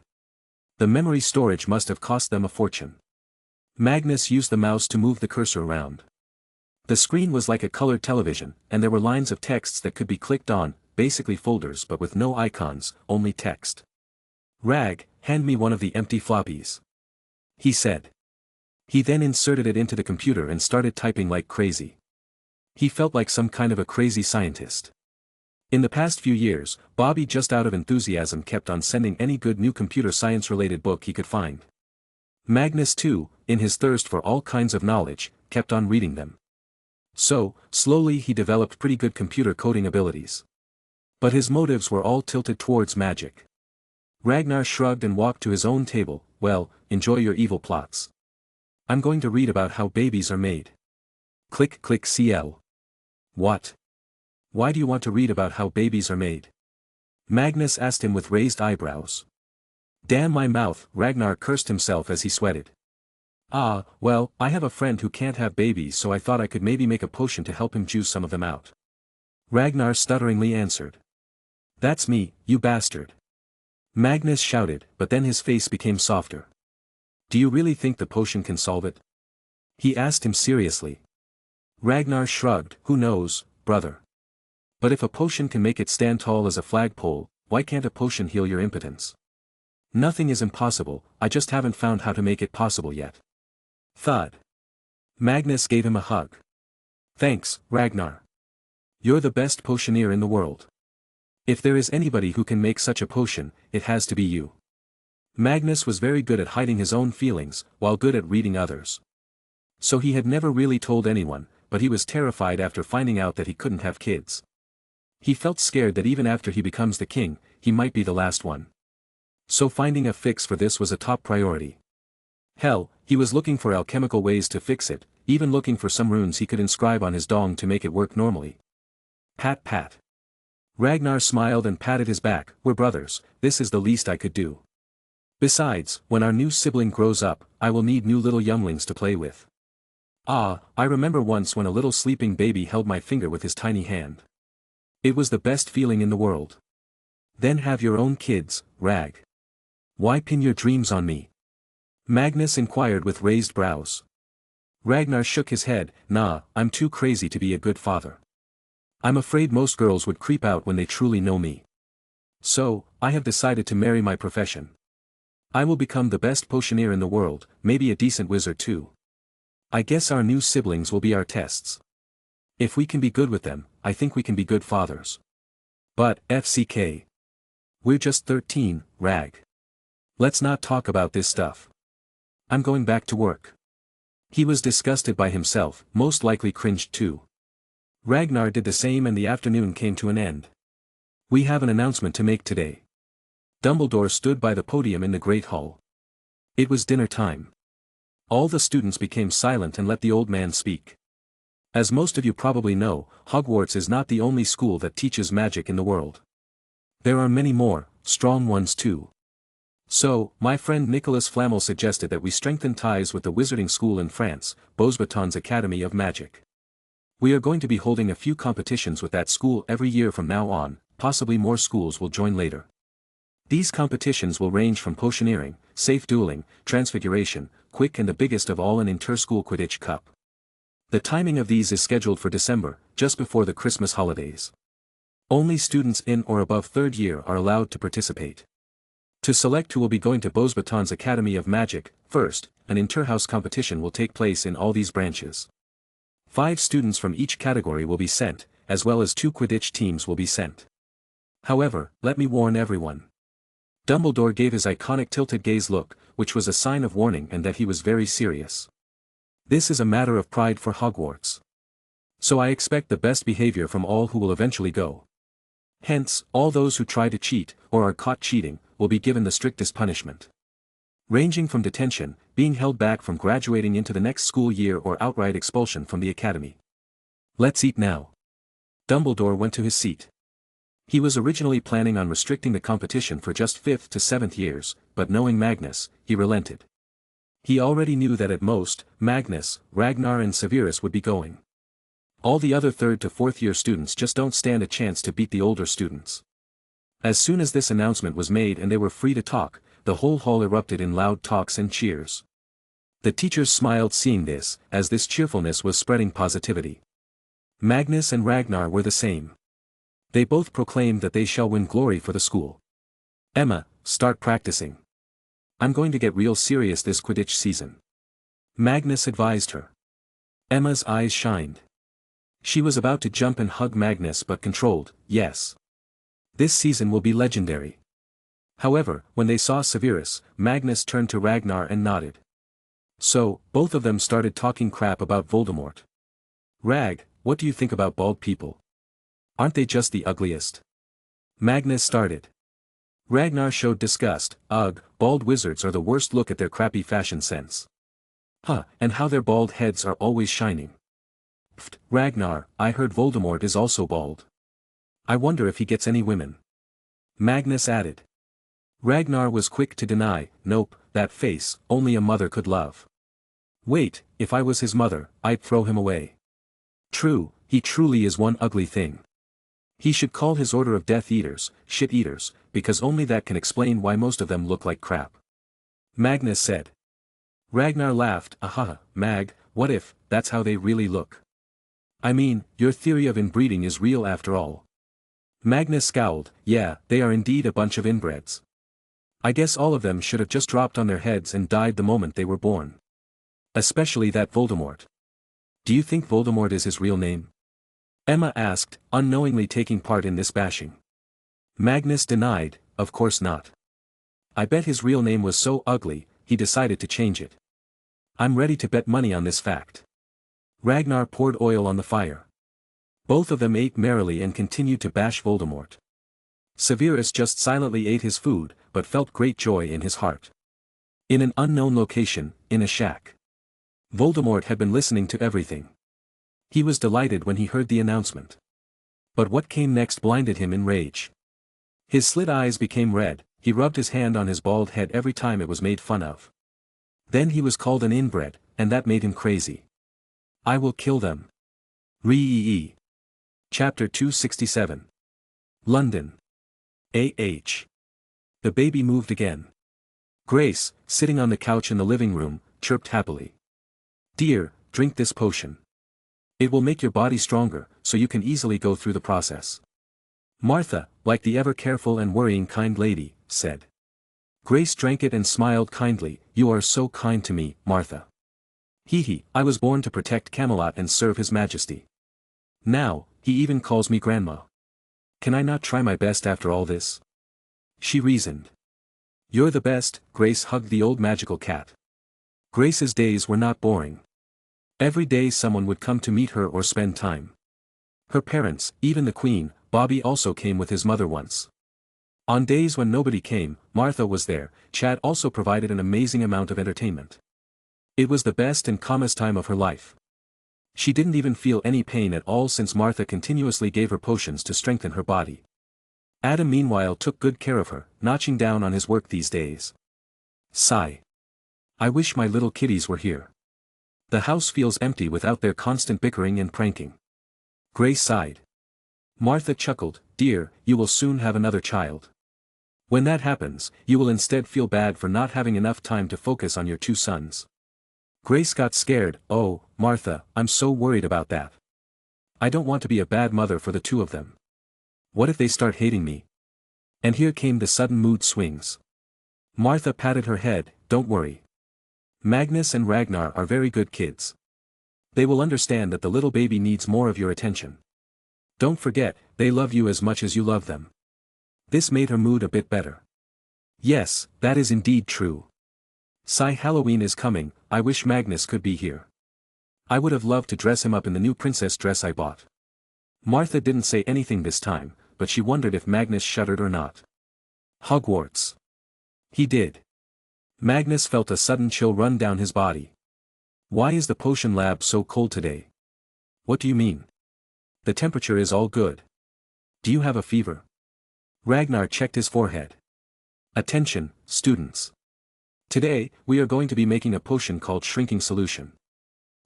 The memory storage must have cost them a fortune. Magnus used the mouse to move the cursor around. The screen was like a colored television, and there were lines of texts that could be clicked on, basically folders but with no icons, only text. Rag, hand me one of the empty floppies. He said. He then inserted it into the computer and started typing like crazy. He felt like some kind of a crazy scientist. In the past few years, Bobby just out of enthusiasm kept on sending any good new computer science-related book he could find. Magnus too, in his thirst for all kinds of knowledge, kept on reading them. So, slowly he developed pretty good computer coding abilities. But his motives were all tilted towards magic. Ragnar shrugged and walked to his own table. Well, enjoy your evil plots. I'm going to read about how babies are made. Click click CL. What? Why do you want to read about how babies are made? Magnus asked him with raised eyebrows. Damn my mouth, Ragnar cursed himself as he sweated. Well, I have a friend who can't have babies so I thought I could maybe make a potion to help him juice some of them out. Ragnar stutteringly answered. That's me, you bastard. Magnus shouted, but then his face became softer. Do you really think the potion can solve it? He asked him seriously. Ragnar shrugged, who knows, brother. But if a potion can make it stand tall as a flagpole, why can't a potion heal your impotence? Nothing is impossible, I just haven't found how to make it possible yet. Thud. Magnus gave him a hug. Thanks, Ragnar. You're the best potioneer in the world. If there is anybody who can make such a potion, it has to be you. Magnus was very good at hiding his own feelings, while good at reading others. So he had never really told anyone, but he was terrified after finding out that he couldn't have kids. He felt scared that even after he becomes the king, he might be the last one. So finding a fix for this was a top priority. Hell, he was looking for alchemical ways to fix it, even looking for some runes he could inscribe on his dong to make it work normally. Pat pat. Ragnar smiled and patted his back. We're brothers, this is the least I could do. Besides, when our new sibling grows up, I will need new little younglings to play with. I remember once when a little sleeping baby held my finger with his tiny hand. It was the best feeling in the world. Then have your own kids, Rag. Why pin your dreams on me? Magnus inquired with raised brows. Ragnar shook his head. Nah, I'm too crazy to be a good father. I'm afraid most girls would creep out when they truly know me. So, I have decided to marry my profession. I will become the best potioneer in the world, maybe a decent wizard too. I guess our new siblings will be our tests. If we can be good with them, I think we can be good fathers. But, FCK. We're just 13, Rag. Let's not talk about this stuff. I'm going back to work. He was disgusted by himself, most likely cringed too. Ragnar did the same and the afternoon came to an end. We have an announcement to make today. Dumbledore stood by the podium in the Great Hall. It was dinner time. All the students became silent and let the old man speak. As most of you probably know, Hogwarts is not the only school that teaches magic in the world. There are many more, strong ones too. So, my friend Nicholas Flamel suggested that we strengthen ties with the wizarding school in France, Beauxbatons Academy of Magic. We are going to be holding a few competitions with that school every year from now on, possibly more schools will join later. These competitions will range from potioneering, safe dueling, transfiguration, quick and the biggest of all an inter-school Quidditch Cup. The timing of these is scheduled for December, just before the Christmas holidays. Only students in or above third year are allowed to participate. To select who will be going to Beauxbatons Academy of Magic, first, an inter-house competition will take place in all these branches. 5 students from each category will be sent, as well as 2 Quidditch teams will be sent. However, let me warn everyone. Dumbledore gave his iconic tilted gaze look, which was a sign of warning and that he was very serious. This is a matter of pride for Hogwarts. So I expect the best behavior from all who will eventually go. Hence, all those who try to cheat, or are caught cheating, will be given the strictest punishment. Ranging from detention, being held back from graduating into the next school year or outright expulsion from the academy. Let's eat now. Dumbledore went to his seat. He was originally planning on restricting the competition for just 5th to 7th years, but knowing Magnus, he relented. He already knew that at most, Magnus, Ragnar and Severus would be going. All the other 3rd to 4th year students just don't stand a chance to beat the older students. As soon as this announcement was made and they were free to talk, the whole hall erupted in loud talks and cheers. The teachers smiled seeing this, as this cheerfulness was spreading positivity. Magnus and Ragnar were the same. They both proclaimed that they shall win glory for the school. Emma, start practicing. I'm going to get real serious this Quidditch season. Magnus advised her. Emma's eyes shined. She was about to jump and hug Magnus but controlled, yes. This season will be legendary. However, when they saw Severus, Magnus turned to Ragnar and nodded. So, both of them started talking crap about Voldemort. Rag, what do you think about bald people? Aren't they just the ugliest? Magnus started. Ragnar showed disgust. Ugh, bald wizards are the worst, look at their crappy fashion sense. Huh, and how their bald heads are always shining. Pfft, Ragnar, I heard Voldemort is also bald. I wonder if he gets any women. Magnus added. Ragnar was quick to deny, nope, that face, only a mother could love. Wait, if I was his mother, I'd throw him away. True, he truly is one ugly thing. He should call his order of Death Eaters, Shit Eaters, because only that can explain why most of them look like crap. Magnus said. Ragnar laughed, aha, Mag, what if, that's how they really look? I mean, your theory of inbreeding is real after all. Magnus scowled, yeah, they are indeed a bunch of inbreds. I guess all of them should have just dropped on their heads and died the moment they were born. Especially that Voldemort. Do you think Voldemort is his real name? Emma asked, unknowingly taking part in this bashing. Magnus denied, of course not. I bet his real name was so ugly, he decided to change it. I'm ready to bet money on this fact. Ragnar poured oil on the fire. Both of them ate merrily and continued to bash Voldemort. Severus just silently ate his food, but felt great joy in his heart. In an unknown location, in a shack. Voldemort had been listening to everything. He was delighted when he heard the announcement. But what came next blinded him in rage. His slit eyes became red, he rubbed his hand on his bald head every time it was made fun of. Then he was called an inbred, and that made him crazy. I will kill them. Re-e-e. Chapter 267. London. A.H. The baby moved again. Grace, sitting on the couch in the living room, chirped happily. Dear, drink this potion. It will make your body stronger, so you can easily go through the process. Martha, like the ever-careful and worrying kind lady, said. Grace drank it and smiled kindly, you are so kind to me, Martha. I was born to protect Camelot and serve his majesty. Now, he even calls me grandma. Can I not try my best after all this? She reasoned. You're the best, Grace hugged the old magical cat. Grace's days were not boring. Every day someone would come to meet her or spend time. Her parents, even the Queen, Bobby also came with his mother once. On days when nobody came, Martha was there. Chad also provided an amazing amount of entertainment. It was the best and calmest time of her life. She didn't even feel any pain at all since Martha continuously gave her potions to strengthen her body. Adam meanwhile took good care of her, notching down on his work these days. Sigh. I wish my little kitties were here. The house feels empty without their constant bickering and pranking. Grace sighed. Martha chuckled, Dear, you will soon have another child. When that happens, you will instead feel bad for not having enough time to focus on your two sons. Grace got scared. Oh, Martha, I'm so worried about that. I don't want to be a bad mother for the two of them. What if they start hating me? And here came the sudden mood swings. Martha patted her head, Don't worry. Magnus and Ragnar are very good kids. They will understand that the little baby needs more of your attention. Don't forget, they love you as much as you love them. This made her mood a bit better. Yes, that is indeed true. Sigh. Halloween is coming, I wish Magnus could be here. I would have loved to dress him up in the new princess dress I bought. Martha didn't say anything this time, but she wondered if Magnus shuddered or not. Hogwarts. He did. Magnus felt a sudden chill run down his body. Why is the potion lab so cold today? What do you mean? The temperature is all good. Do you have a fever? Ragnar checked his forehead. Attention, students. Today, we are going to be making a potion called Shrinking Solution.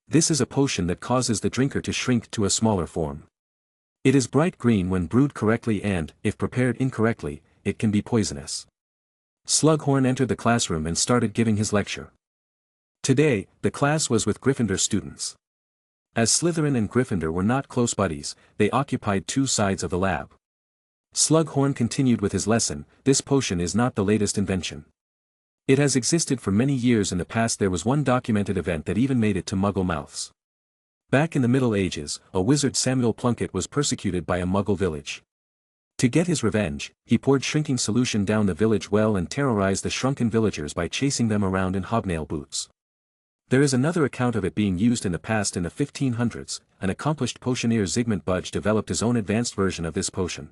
This is a potion that causes the drinker to shrink to a smaller form. It is bright green when brewed correctly and, if prepared incorrectly, it can be poisonous. Slughorn entered the classroom and started giving his lecture. Today, the class was with Gryffindor students. As Slytherin and Gryffindor were not close buddies, they occupied two sides of the lab. Slughorn continued with his lesson. This potion is not the latest invention. It has existed for many years. In the past there was one documented event that even made it to Muggle mouths. Back in the Middle Ages, a wizard Samuel Plunkett was persecuted by a Muggle village. To get his revenge, he poured shrinking solution down the village well and terrorized the shrunken villagers by chasing them around in hobnail boots. There is another account of it being used in the past. In the 1500s, an accomplished potioneer Zygmunt Budge developed his own advanced version of this potion.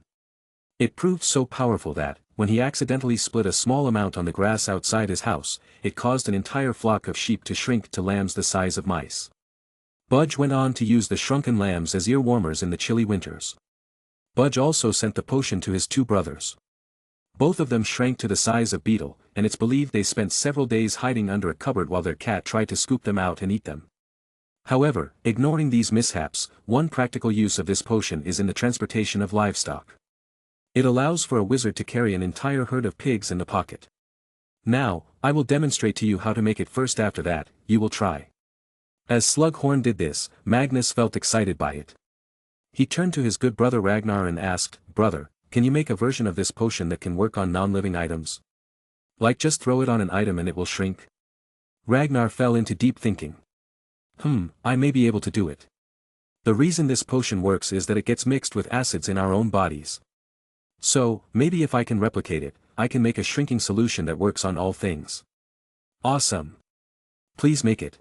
It proved so powerful that, when he accidentally split a small amount on the grass outside his house, it caused an entire flock of sheep to shrink to lambs the size of mice. Budge went on to use the shrunken lambs as ear warmers in the chilly winters. Budge also sent the potion to his two brothers. Both of them shrank to the size of beetle, and it's believed they spent several days hiding under a cupboard while their cat tried to scoop them out and eat them. However, ignoring these mishaps, one practical use of this potion is in the transportation of livestock. It allows for a wizard to carry an entire herd of pigs in the pocket. Now, I will demonstrate to you how to make it first. After that, you will try. As Slughorn did this, Magnus felt excited by it. He turned to his good brother Ragnar and asked, Brother, can you make a version of this potion that can work on non-living items? Like just throw it on an item and it will shrink? Ragnar fell into deep thinking. I may be able to do it. The reason this potion works is that it gets mixed with acids in our own bodies. So, maybe if I can replicate it, I can make a shrinking solution that works on all things. Awesome. Please make it.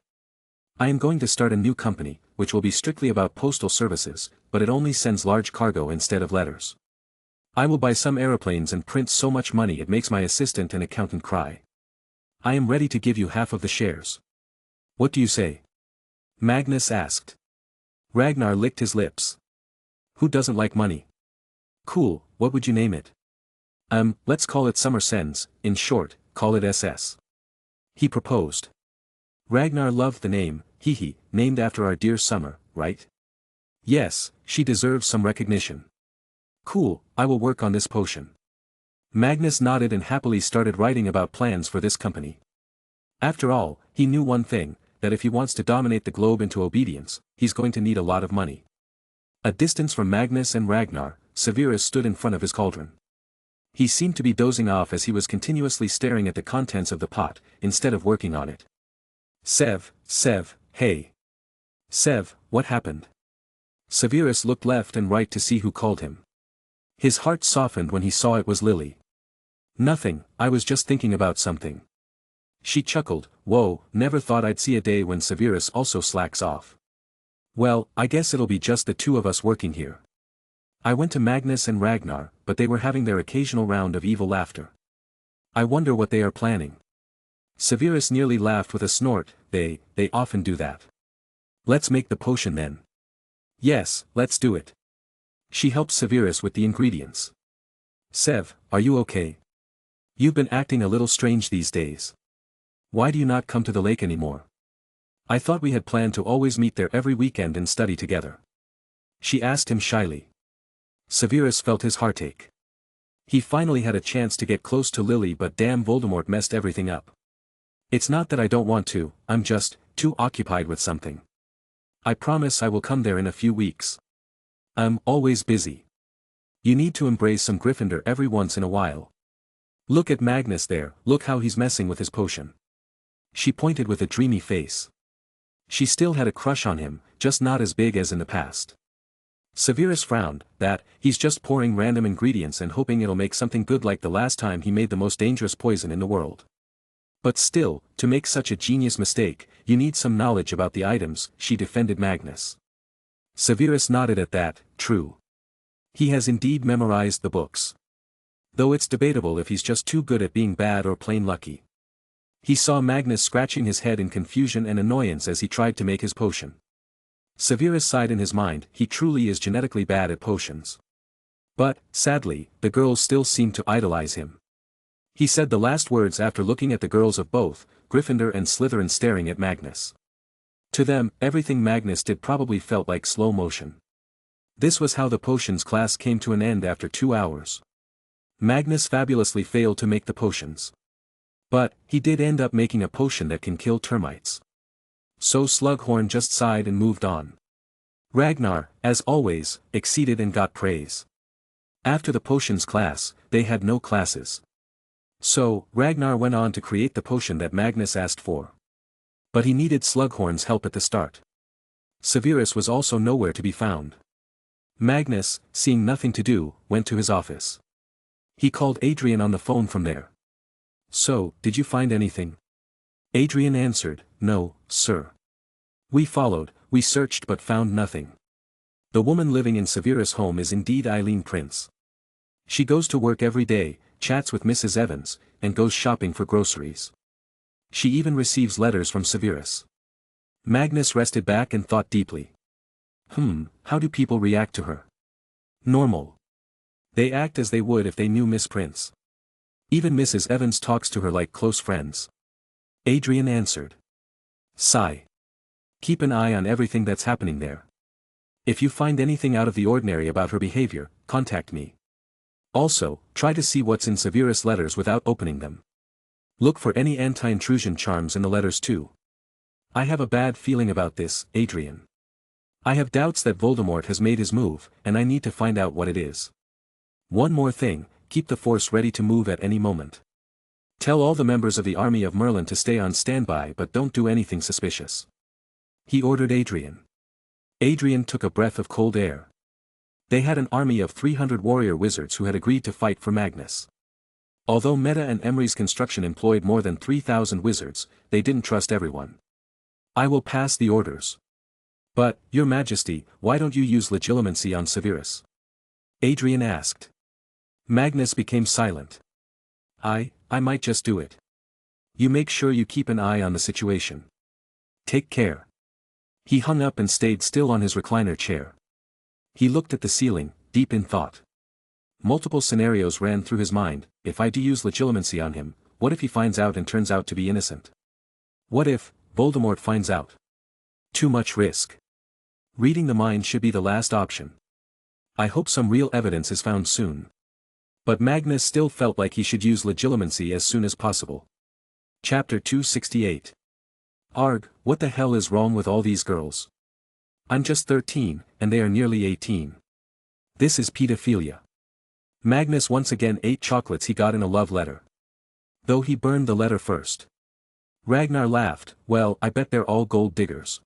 I am going to start a new company, which will be strictly about postal services, but it only sends large cargo instead of letters. I will buy some aeroplanes and print so much money it makes my assistant and accountant cry. I am ready to give you half of the shares. What do you say? Magnus asked. Ragnar licked his lips. Who doesn't like money? Cool, what would you name it? Let's call it Summer Sens, in short, call it SS. He proposed. Ragnar loved the name, named after our dear Summer, right? Yes, she deserves some recognition. Cool, I will work on this potion. Magnus nodded and happily started writing about plans for this company. After all, he knew one thing, that if he wants to dominate the globe into obedience, he's going to need a lot of money. A distance from Magnus and Ragnar, Severus stood in front of his cauldron. He seemed to be dozing off as he was continuously staring at the contents of the pot, instead of working on it. Sev, Hey. Sev, what happened? Severus looked left and right to see who called him. His heart softened when he saw it was Lily. Nothing, I was just thinking about something. She chuckled. Whoa, never thought I'd see a day when Severus also slacks off. Well, I guess it'll be just the two of us working here. I went to Magnus and Ragnar, but they were having their occasional round of evil laughter. I wonder what they are planning. Severus nearly laughed with a snort. They often do that. Let's make the potion then. Yes, let's do it. She helped Severus with the ingredients. Sev, are you okay? You've been acting a little strange these days. Why do you not come to the lake anymore? I thought we had planned to always meet there every weekend and study together. She asked him shyly. Severus felt his heartache. He finally had a chance to get close to Lily, but damn, Voldemort messed everything up. It's not that I don't want to, I'm just too occupied with something. I promise I will come there in a few weeks. I'm always busy. You need to embrace some Gryffindor every once in a while. Look at Magnus there, look how he's messing with his potion. She pointed with a dreamy face. She still had a crush on him, just not as big as in the past. Severus frowned. That, he's just pouring random ingredients and hoping it'll make something good like the last time he made the most dangerous poison in the world. But still, to make such a genius mistake, you need some knowledge about the items, she defended Magnus. Severus nodded at that. True. He has indeed memorized the books. Though it's debatable if he's just too good at being bad or plain lucky. He saw Magnus scratching his head in confusion and annoyance as he tried to make his potion. Severus sighed in his mind. He truly is genetically bad at potions. But, sadly, the girls still seemed to idolize him. He said the last words after looking at the girls of both, Gryffindor and Slytherin, staring at Magnus. To them, everything Magnus did probably felt like slow motion. This was how the potions class came to an end after 2 hours. Magnus fabulously failed to make the potions. But, he did end up making a potion that can kill termites. So Slughorn just sighed and moved on. Ragnar, as always, exceeded and got praise. After the potions class, they had no classes. So, Ragnar went on to create the potion that Magnus asked for. But he needed Slughorn's help at the start. Severus was also nowhere to be found. Magnus, seeing nothing to do, went to his office. He called Adrian on the phone from there. So, did you find anything? Adrian answered, No, sir. We followed, we searched but found nothing. The woman living in Severus' home is indeed Eileen Prince. She goes to work every day, chats with Mrs. Evans, and goes shopping for groceries. She even receives letters from Severus. Magnus rested back and thought deeply. How do people react to her? Normal. They act as they would if they knew Miss Prince. Even Mrs. Evans talks to her like close friends. Adrian answered. Sigh. Keep an eye on everything that's happening there. If you find anything out of the ordinary about her behavior, contact me. Also, try to see what's in Severus' letters without opening them. Look for any anti-intrusion charms in the letters too. I have a bad feeling about this, Adrian. I have doubts that Voldemort has made his move, and I need to find out what it is. One more thing, keep the force ready to move at any moment. Tell all the members of the army of Merlin to stay on standby but don't do anything suspicious. He ordered Adrian. Adrian took a breath of cold air. They had an army of 300 warrior wizards who had agreed to fight for Magnus. Although Meta and Emery's construction employed more than 3,000 wizards, they didn't trust everyone. I will pass the orders. But, Your Majesty, why don't you use legilimency on Severus? Adrian asked. Magnus became silent. I might just do it. You make sure you keep an eye on the situation. Take care. He hung up and stayed still on his recliner chair. He looked at the ceiling, deep in thought. Multiple scenarios ran through his mind. If I do use legilimency on him, what if he finds out and turns out to be innocent? What if Voldemort finds out? Too much risk. Reading the mind should be the last option. I hope some real evidence is found soon. But Magnus still felt like he should use legilimency as soon as possible. Chapter 268. Arg, what the hell is wrong with all these girls? I'm just 13, and they are nearly 18. This is pedophilia. Magnus once again ate chocolates he got in a love letter. Though he burned the letter first. Ragnar laughed. Well, I bet they're all gold diggers.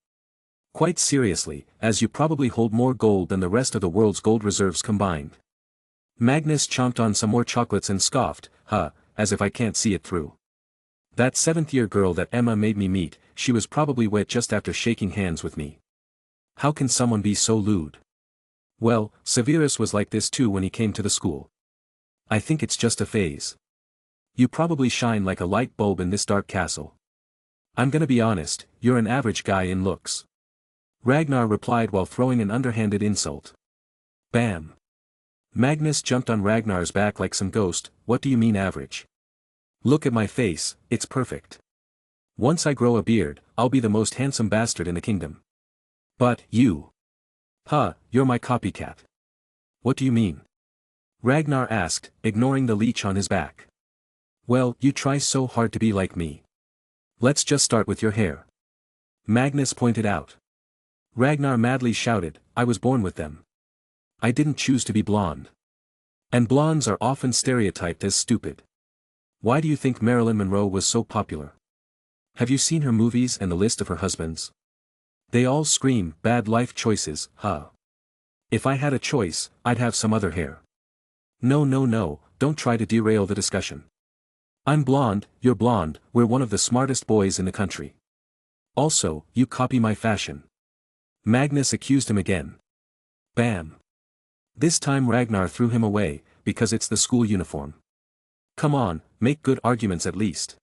Quite seriously, as you probably hold more gold than the rest of the world's gold reserves combined. Magnus chomped on some more chocolates and scoffed, as if I can't see it through. That 7th-year girl that Emma made me meet, she was probably wet just after shaking hands with me. How can someone be so lewd? Well, Severus was like this too when he came to the school. I think it's just a phase. You probably shine like a light bulb in this dark castle. I'm gonna be honest, you're an average guy in looks. Ragnar replied while throwing an underhanded insult. Bam! Magnus jumped on Ragnar's back like some ghost. What do you mean average? Look at my face, it's perfect. Once I grow a beard, I'll be the most handsome bastard in the kingdom. But, you. You're my copycat. What do you mean? Ragnar asked, ignoring the leech on his back. Well, you try so hard to be like me. Let's just start with your hair. Magnus pointed out. Ragnar madly shouted, I was born with them. I didn't choose to be blonde. And blondes are often stereotyped as stupid. Why do you think Marilyn Monroe was so popular? Have you seen her movies and the list of her husbands? They all scream, bad life choices, If I had a choice, I'd have some other hair. No, don't try to derail the discussion. I'm blonde, you're blonde, we're one of the smartest boys in the country. Also, you copy my fashion. Magnus accused him again. Bam. This time Ragnar threw him away, because it's the school uniform. Come on, make good arguments at least.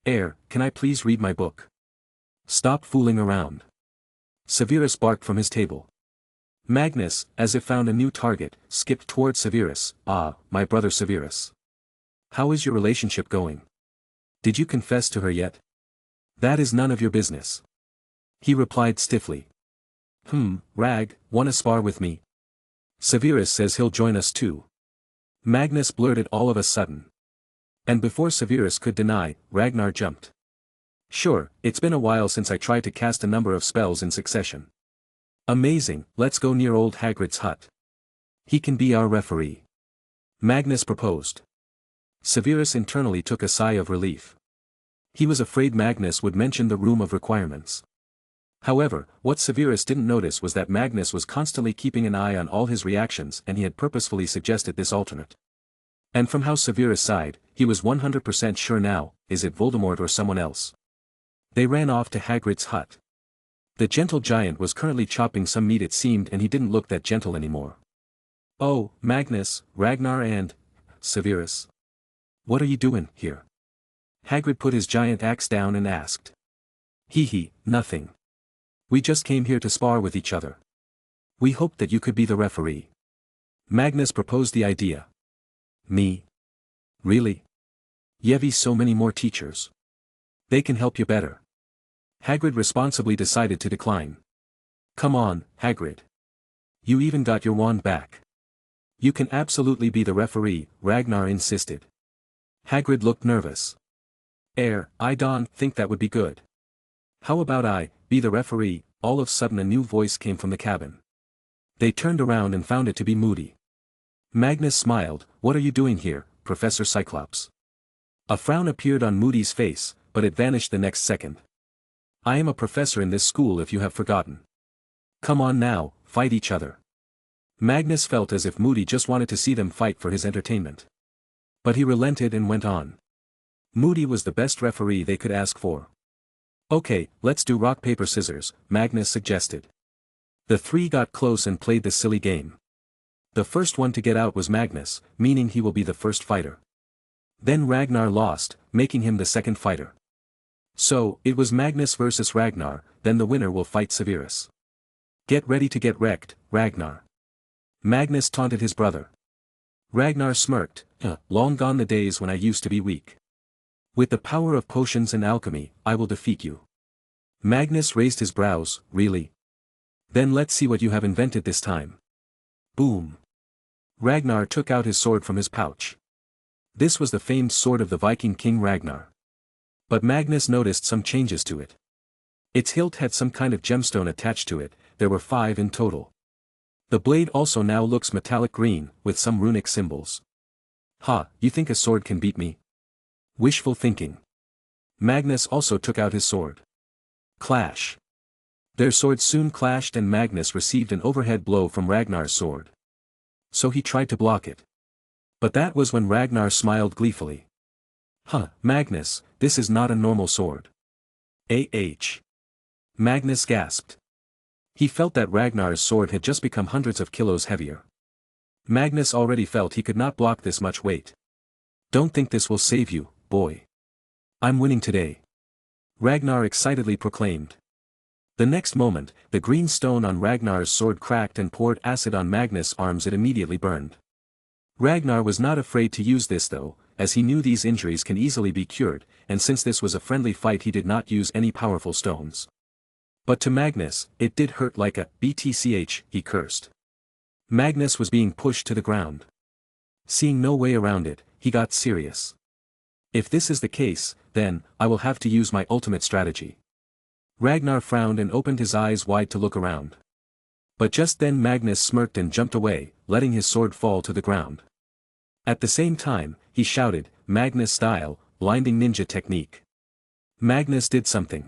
Can I please read my book? Stop fooling around. Severus barked from his table. Magnus, as if found a new target, skipped toward Severus. My brother Severus. How is your relationship going? Did you confess to her yet? That is none of your business. He replied stiffly. Rag, wanna spar with me? Severus says he'll join us too. Magnus blurted all of a sudden. And before Severus could deny, Ragnar jumped. Sure, it's been a while since I tried to cast a number of spells in succession. Amazing, let's go near old Hagrid's hut. He can be our referee. Magnus proposed. Severus internally took a sigh of relief. He was afraid Magnus would mention the room of requirements. However, what Severus didn't notice was that Magnus was constantly keeping an eye on all his reactions and he had purposefully suggested this alternate. And from how Severus sighed, he was 100% sure now, is it Voldemort or someone else? They ran off to Hagrid's hut. The gentle giant was currently chopping some meat it seemed and he didn't look that gentle anymore. Oh, Magnus, Ragnar and... Severus. What are you doing here? Hagrid put his giant axe down and asked. Nothing. We just came here to spar with each other. We hoped that you could be the referee. Magnus proposed the idea. Me? Really? Yevi, so many more teachers. They can help you better. Hagrid responsibly decided to decline. Come on, Hagrid. You even got your wand back. You can absolutely be the referee, Ragnar insisted. Hagrid looked nervous. I don't think that would be good. How about I be the referee? All of a sudden a new voice came from the cabin. They turned around and found it to be Moody. Magnus smiled. What are you doing here, Professor Cyclops? A frown appeared on Moody's face, but it vanished the next second. I am a professor in this school if you have forgotten. Come on now, fight each other. Magnus felt as if Moody just wanted to see them fight for his entertainment. But he relented and went on. Moody was the best referee they could ask for. Okay, let's do rock paper scissors, Magnus suggested. The three got close and played the silly game. The first one to get out was Magnus, meaning he will be the first fighter. Then Ragnar lost, making him the second fighter. So, it was Magnus versus Ragnar, then the winner will fight Severus. Get ready to get wrecked, Ragnar. Magnus taunted his brother. Ragnar smirked, long gone the days when I used to be weak. With the power of potions and alchemy, I will defeat you. Magnus raised his brows, really? Then let's see what you have invented this time. Boom. Ragnar took out his sword from his pouch. This was the famed sword of the Viking king Ragnar. But Magnus noticed some changes to it. Its hilt had some kind of gemstone attached to it, there were 5 in total. The blade also now looks metallic green, with some runic symbols. You think a sword can beat me? Wishful thinking. Magnus also took out his sword. Clash. Their swords soon clashed and Magnus received an overhead blow from Ragnar's sword. So he tried to block it. But that was when Ragnar smiled gleefully. Huh, Magnus, this is not a normal sword. Magnus gasped. He felt that Ragnar's sword had just become hundreds of kilos heavier. Magnus already felt he could not block this much weight. Don't think this will save you, boy. I'm winning today. Ragnar excitedly proclaimed. The next moment, the green stone on Ragnar's sword cracked and poured acid on Magnus' arms. It immediately burned. Ragnar was not afraid to use this though, as he knew these injuries can easily be cured, and since this was a friendly fight he did not use any powerful stones. But to Magnus, it did hurt like a btch, he cursed. Magnus was being pushed to the ground. Seeing no way around it, he got serious. If this is the case, then, I will have to use my ultimate strategy. Ragnar frowned and opened his eyes wide to look around. But just then Magnus smirked and jumped away, letting his sword fall to the ground. At the same time, he shouted, Magnus style, blinding ninja technique. Magnus did something.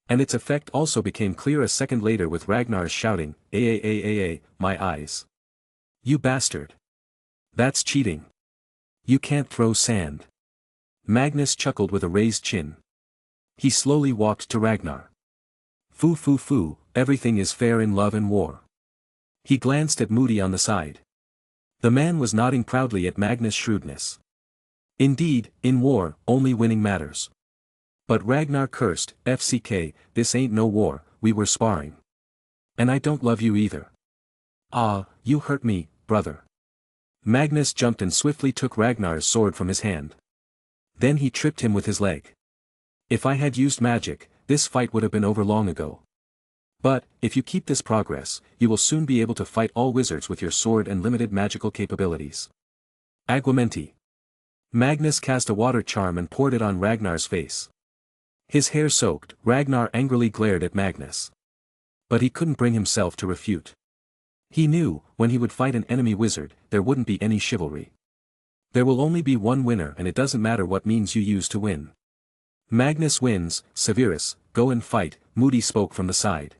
And its effect also became clear a second later with Ragnar's shouting, my eyes. You bastard. That's cheating. You can't throw sand. Magnus chuckled with a raised chin. He slowly walked to Ragnar. Foo, everything is fair in love and war. He glanced at Moody on the side. The man was nodding proudly at Magnus' shrewdness. Indeed, in war, only winning matters. But Ragnar cursed, FCK, this ain't no war, we were sparring. And I don't love you either. Ah, you hurt me, brother. Magnus jumped and swiftly took Ragnar's sword from his hand. Then he tripped him with his leg. If I had used magic, this fight would have been over long ago. But, if you keep this progress, you will soon be able to fight all wizards with your sword and limited magical capabilities. Aguamenti. Magnus cast a water charm and poured it on Ragnar's face. His hair soaked, Ragnar angrily glared at Magnus. But he couldn't bring himself to refute. He knew, when he would fight an enemy wizard, there wouldn't be any chivalry. There will only be one winner and it doesn't matter what means you use to win. Magnus wins, Severus, go and fight, Moody spoke from the side.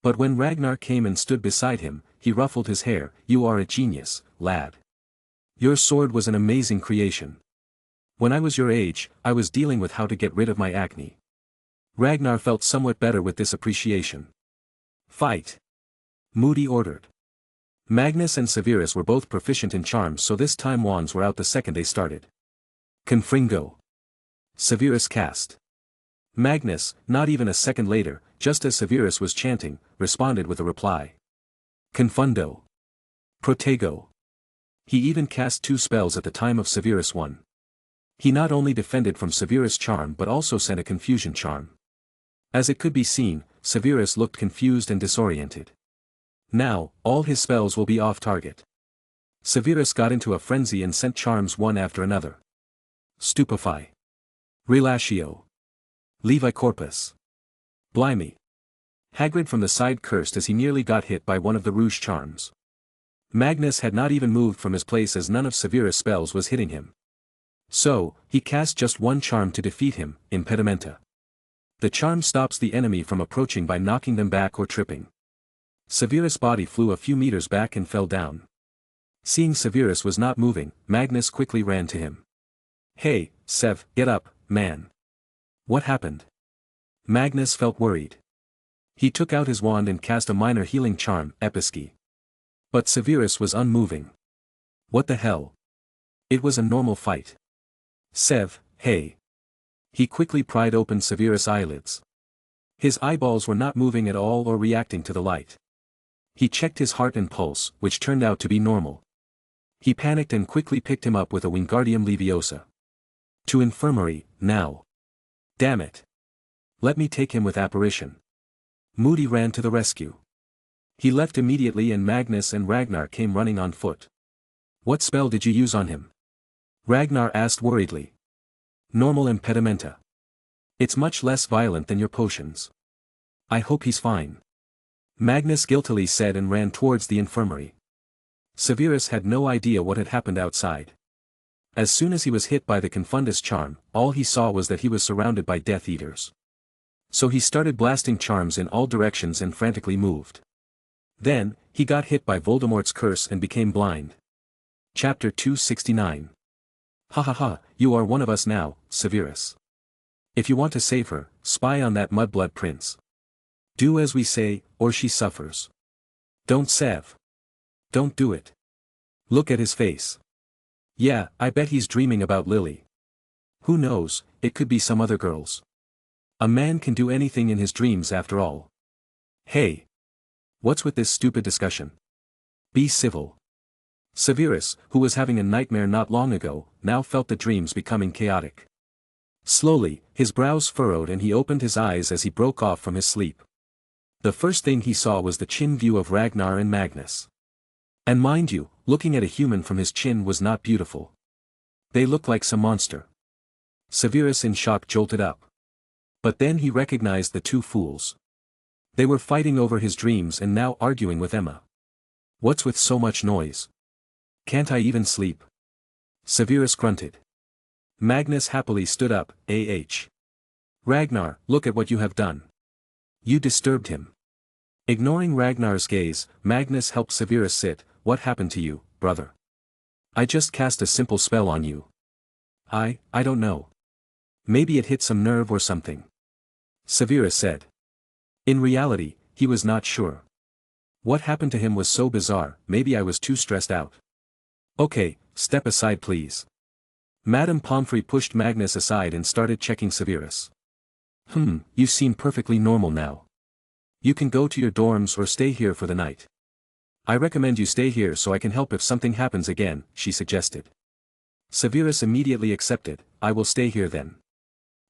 But when Ragnar came and stood beside him, he ruffled his hair, you are a genius, lad. Your sword was an amazing creation. When I was your age, I was dealing with how to get rid of my acne. Ragnar felt somewhat better with this appreciation. Fight. Moody ordered. Magnus and Severus were both proficient in charms, so this time wands were out the second they started. Confringo. Severus cast. Magnus, not even a second later, just as Severus was chanting, responded with a reply. Confundo. Protego. He even cast 2 spells at the time of Severus' one. He not only defended from Severus' charm but also sent a confusion charm. As it could be seen, Severus looked confused and disoriented. Now, all his spells will be off target. Severus got into a frenzy and sent charms one after another. Stupefy. Relatio. Levi Corpus. Blimey. Hagrid from the side cursed as he nearly got hit by one of the rouge charms. Magnus had not even moved from his place as none of Severus' spells was hitting him. So, he cast just one charm to defeat him, Impedimenta. The charm stops the enemy from approaching by knocking them back or tripping. Severus' body flew a few meters back and fell down. Seeing Severus was not moving, Magnus quickly ran to him. Hey, Sev, get up, man. What happened? Magnus felt worried. He took out his wand and cast a minor healing charm, Episky. But Severus was unmoving. What the hell? It was a normal fight. Sev, hey. He quickly pried open Severus' eyelids. His eyeballs were not moving at all or reacting to the light. He checked his heart and pulse, which turned out to be normal. He panicked and quickly picked him up with a Wingardium Leviosa. To infirmary, now. Damn it. Let me take him with apparition. Moody ran to the rescue. He left immediately and Magnus and Ragnar came running on foot. What spell did you use on him? Ragnar asked worriedly. Normal Impedimenta. It's much less violent than your potions. I hope he's fine. Magnus guiltily said and ran towards the infirmary. Severus had no idea what had happened outside. As soon as he was hit by the Confundus charm, all he saw was that he was surrounded by Death Eaters. So he started blasting charms in all directions and frantically moved. Then, he got hit by Voldemort's curse and became blind. Chapter 269. Ha ha ha, you are one of us now, Severus. If you want to save her, spy on that mudblood prince. Do as we say, or she suffers. Don't Sev. Don't do it. Look at his face. Yeah, I bet he's dreaming about Lily. Who knows, it could be some other girl's. A man can do anything in his dreams after all. Hey. What's with this stupid discussion? Be civil. Severus, who was having a nightmare not long ago, now felt the dreams becoming chaotic. Slowly, his brows furrowed and he opened his eyes as he broke off from his sleep. The first thing he saw was the chin view of Ragnar and Magnus. And mind you, looking at a human from his chin was not beautiful. They looked like some monster. Severus in shock jolted up. But then he recognized the two fools. They were fighting over his dreams and now arguing with Emma. What's with so much noise? Can't I even sleep? Severus grunted. Magnus happily stood up, Ragnar, look at what you have done. You disturbed him. Ignoring Ragnar's gaze, Magnus helped Severus sit. What happened to you, brother? I just cast a simple spell on you. I don't know. Maybe it hit some nerve or something. Severus said. In reality, he was not sure. What happened to him was so bizarre, maybe I was too stressed out. Okay, step aside please. Madame Pomfrey pushed Magnus aside and started checking Severus. You seem perfectly normal now. You can go to your dorms or stay here for the night. I recommend you stay here so I can help if something happens again, she suggested. Severus immediately accepted. I will stay here then.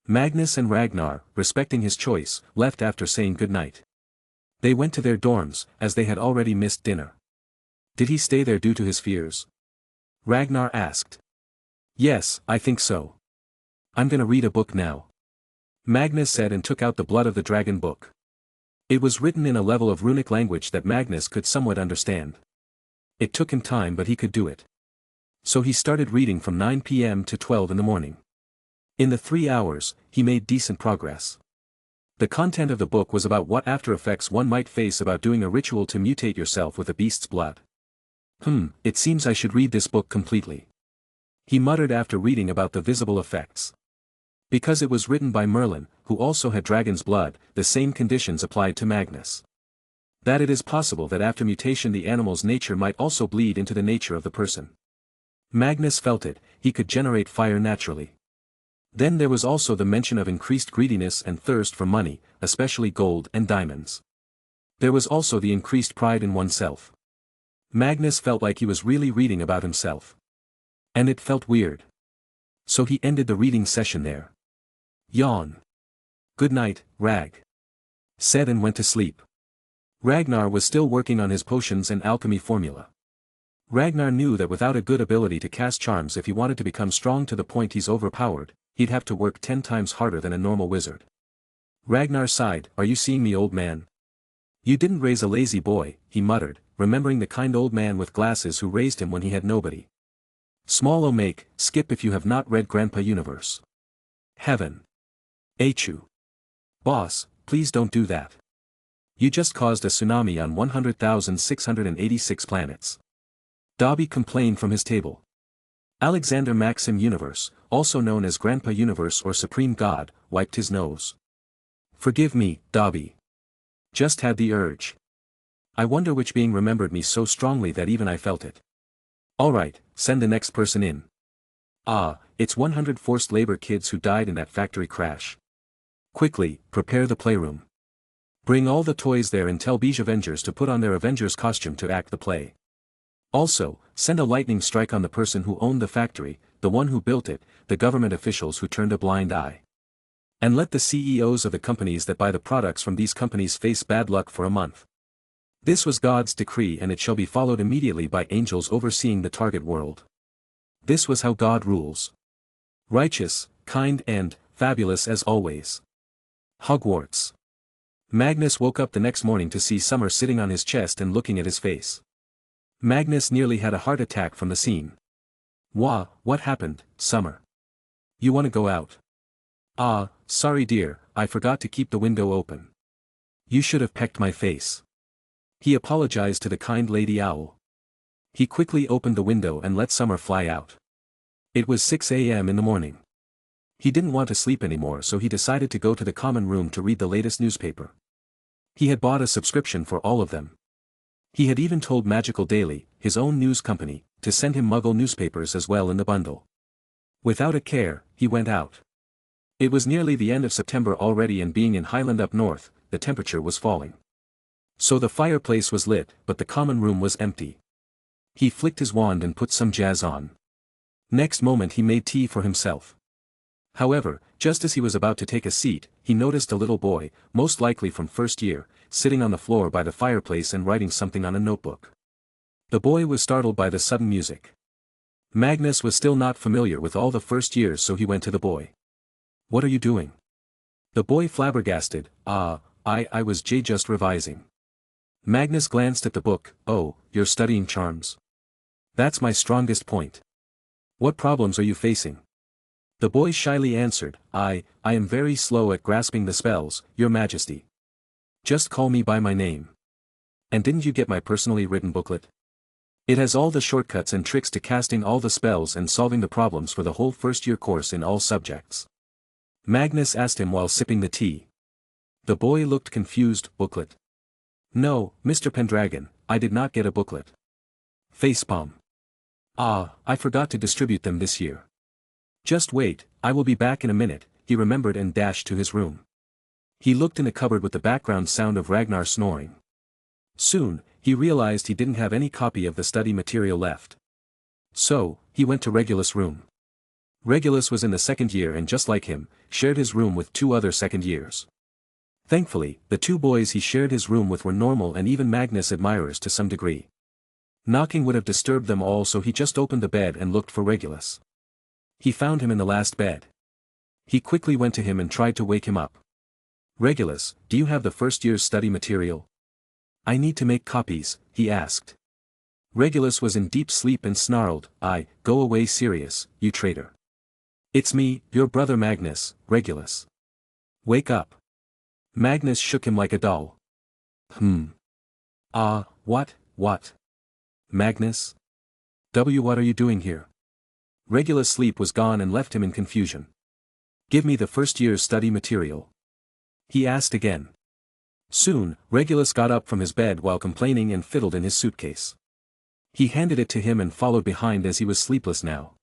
Magnus and Ragnar, respecting his choice, left after saying goodnight. They went to their dorms, as they had already missed dinner. Did he stay there due to his fears? Ragnar asked. Yes, I think so. I'm gonna read a book now. Magnus said and took out the Blood of the Dragon book. It was written in a level of runic language that Magnus could somewhat understand. It took him time but he could do it. So he started reading from 9 p.m. to 12 in the morning. In the 3 hours, he made decent progress. The content of the book was about what after effects one might face about doing a ritual to mutate yourself with a beast's blood. It seems I should read this book completely. He muttered after reading about the visible effects. Because it was written by Merlin, who also had dragon's blood, the same conditions applied to Magnus. That it is possible that after mutation the animal's nature might also bleed into the nature of the person. Magnus felt it, he could generate fire naturally. Then there was also the mention of increased greediness and thirst for money, especially gold and diamonds. There was also the increased pride in oneself. Magnus felt like he was really reading about himself. And it felt weird. So he ended the reading session there. Yawn. Good night, Rag. Said and went to sleep. Ragnar was still working on his potions and alchemy formula. Ragnar knew that without a good ability to cast charms, if he wanted to become strong to the point he's overpowered, he'd have to work 10 times harder than a normal wizard. Ragnar sighed. Are you seeing me, old man? You didn't raise a lazy boy, he muttered, remembering the kind old man with glasses who raised him when he had nobody. Small make, skip if you have not read Grandpa Universe. Heaven. Achu. Boss, please don't do that. You just caused a tsunami on 100,686 planets. Dobby complained from his table. Alexander Maxim Universe, also known as Grandpa Universe or Supreme God, wiped his nose. Forgive me, Dobby. Just had the urge. I wonder which being remembered me so strongly that even I felt it. Alright, send the next person in. It's 100 forced labor kids who died in that factory crash. Quickly, prepare the playroom. Bring all the toys there and tell Beige Avengers to put on their Avengers costume to act the play. Also, send a lightning strike on the person who owned the factory, the one who built it, the government officials who turned a blind eye. And let the CEOs of the companies that buy the products from these companies face bad luck for a month. This was God's decree and it shall be followed immediately by angels overseeing the target world. This was how God rules. Righteous, kind and fabulous as always. Hogwarts. Magnus woke up the next morning to see Summer sitting on his chest and looking at his face. Magnus nearly had a heart attack from the scene. What happened, Summer? You want to go out? Sorry dear, I forgot to keep the window open. You should have pecked my face. He apologized to the kind lady owl. He quickly opened the window and let summer fly out. It was 6 a.m. in the morning. He didn't want to sleep anymore, so he decided to go to the common room to read the latest newspaper. He had bought a subscription for all of them. He had even told Magical Daily, his own news company, to send him Muggle newspapers as well in the bundle. Without a care, he went out. It was nearly the end of September already, and being in Highland up north, the temperature was falling. So the fireplace was lit, but the common room was empty. He flicked his wand and put some jazz on. Next moment he made tea for himself. However, just as he was about to take a seat, he noticed a little boy, most likely from first year, sitting on the floor by the fireplace and writing something on a notebook. The boy was startled by the sudden music. Magnus was still not familiar with all the first years, so he went to the boy. "What are you doing?" The boy flabbergasted, I was just revising." Magnus glanced at the book. "Oh, you're studying charms. That's my strongest point. What problems are you facing?" The boy shyly answered, I am very slow at grasping the spells, Your Majesty. Just call me by my name." "And didn't you get my personally written booklet? It has all the shortcuts and tricks to casting all the spells and solving the problems for the whole first-year course in all subjects." Magnus asked him while sipping the tea. The boy looked confused. "Booklet? No, Mr. Pendragon, I did not get a booklet." Facepalm. I forgot to distribute them this year." "Just wait, I will be back in a minute," he remembered and dashed to his room. He looked in the cupboard with the background sound of Ragnar snoring. Soon, he realized he didn't have any copy of the study material left. So, he went to Regulus' room. Regulus was in the second year and, just like him, shared his room with 2 other second years. Thankfully, the 2 boys he shared his room with were normal and even Magnus admirers to some degree. Knocking would have disturbed them all, so he just opened the bed and looked for Regulus. He found him in the last bed. He quickly went to him and tried to wake him up. "Regulus, do you have the first year's study material?" "I need to make copies," he asked. Regulus was in deep sleep and snarled, Go away, Sirius, you traitor. It's me, your brother Magnus, Regulus. Wake up." Magnus shook him like a doll. What? Magnus? What are you doing here?" Regulus' sleep was gone and left him in confusion. "Give me the first year's study material," he asked again. Soon, Regulus got up from his bed while complaining and fiddled in his suitcase. He handed it to him and followed behind as he was sleepless now.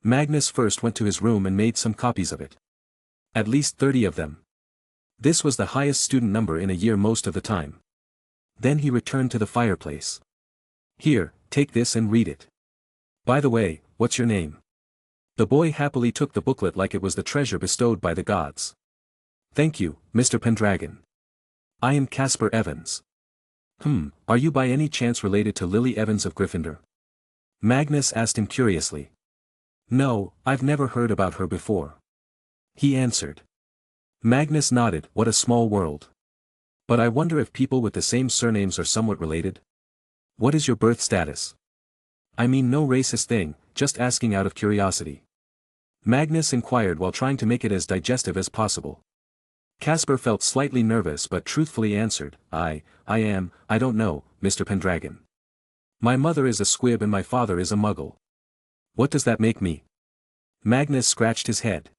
Magnus first went to his room and made some copies of it. At least 30 of them. This was the highest student number in a year most of the time. Then he returned to the fireplace. "Here, take this and read it. By the way, what's your name?" The boy happily took the booklet like it was the treasure bestowed by the gods. "Thank you, Mr. Pendragon. I am Caspar Evans." Are you by any chance related to Lily Evans of Gryffindor?" Magnus asked him curiously. "No, I've never heard about her before," he answered. Magnus nodded. "What a small world. But I wonder if people with the same surnames are somewhat related. What is your birth status? I mean, no racist thing, just asking out of curiosity." Magnus inquired while trying to make it as digestive as possible. Caspar felt slightly nervous but truthfully answered, I don't know, Mr. Pendragon. My mother is a squib and my father is a muggle." "What does that make me?" Magnus scratched his head.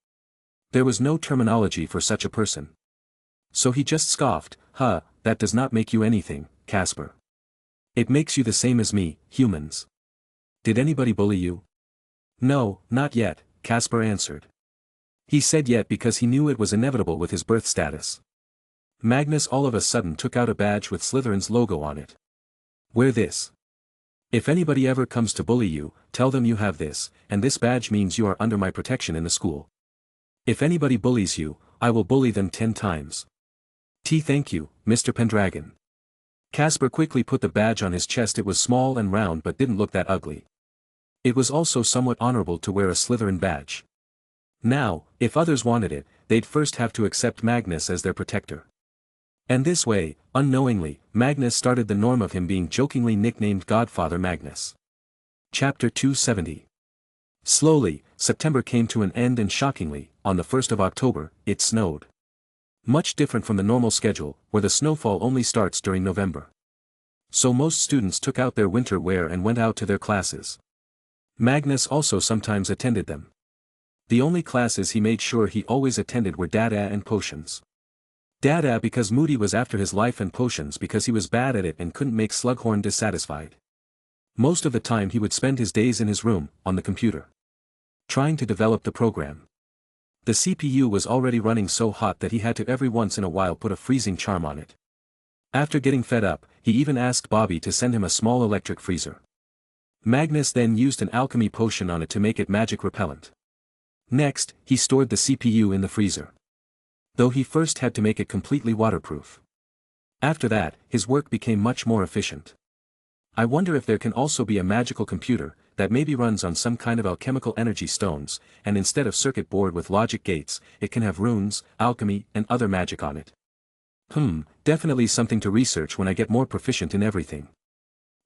There was no terminology for such a person. So he just scoffed, that does not make you anything, Caspar. It makes you the same as me, humans. Did anybody bully you?" "No, not yet," Caspar answered. He said yet because he knew it was inevitable with his birth status. Magnus all of a sudden took out a badge with Slytherin's logo on it. "Wear this. If anybody ever comes to bully you, tell them you have this, and this badge means you are under my protection in the school. If anybody bullies you, I will bully them 10 times. Thank you, Mr. Pendragon." Caspar quickly put the badge on his chest. It was small and round but didn't look that ugly. It was also somewhat honorable to wear a Slytherin badge. Now, if others wanted it, they'd first have to accept Magnus as their protector. And this way, unknowingly, Magnus started the norm of him being jokingly nicknamed Godfather Magnus. Chapter 270. Slowly, September came to an end and shockingly, on the 1st of October, it snowed. Much different from the normal schedule, where the snowfall only starts during November. So most students took out their winter wear and went out to their classes. Magnus also sometimes attended them. The only classes he made sure he always attended were data and potions. Data because Moody was after his life, and potions because he was bad at it and couldn't make Slughorn dissatisfied. Most of the time he would spend his days in his room, on the computer, trying to develop the program. The CPU was already running so hot that he had to every once in a while put a freezing charm on it. After getting fed up, he even asked Bobby to send him a small electric freezer. Magnus then used an alchemy potion on it to make it magic repellent. Next, he stored the CPU in the freezer, though he first had to make it completely waterproof. After that, his work became much more efficient. I wonder if there can also be a magical computer, that maybe runs on some kind of alchemical energy stones, and instead of circuit board with logic gates, it can have runes, alchemy, and other magic on it. Definitely something to research when I get more proficient in everything.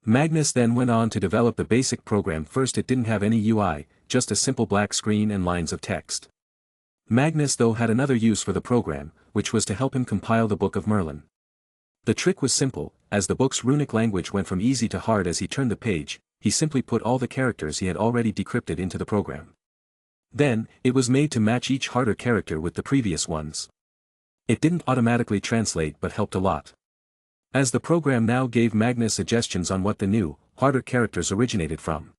Magnus then went on to develop the basic program. First it didn't have any UI, just a simple black screen and lines of text. Magnus though had another use for the program, which was to help him compile the Book of Merlin. The trick was simple, as the book's runic language went from easy to hard as he turned the page, he simply put all the characters he had already decrypted into the program. Then, it was made to match each harder character with the previous ones. It didn't automatically translate but helped a lot, as the program now gave Magnus suggestions on what the new, harder characters originated from.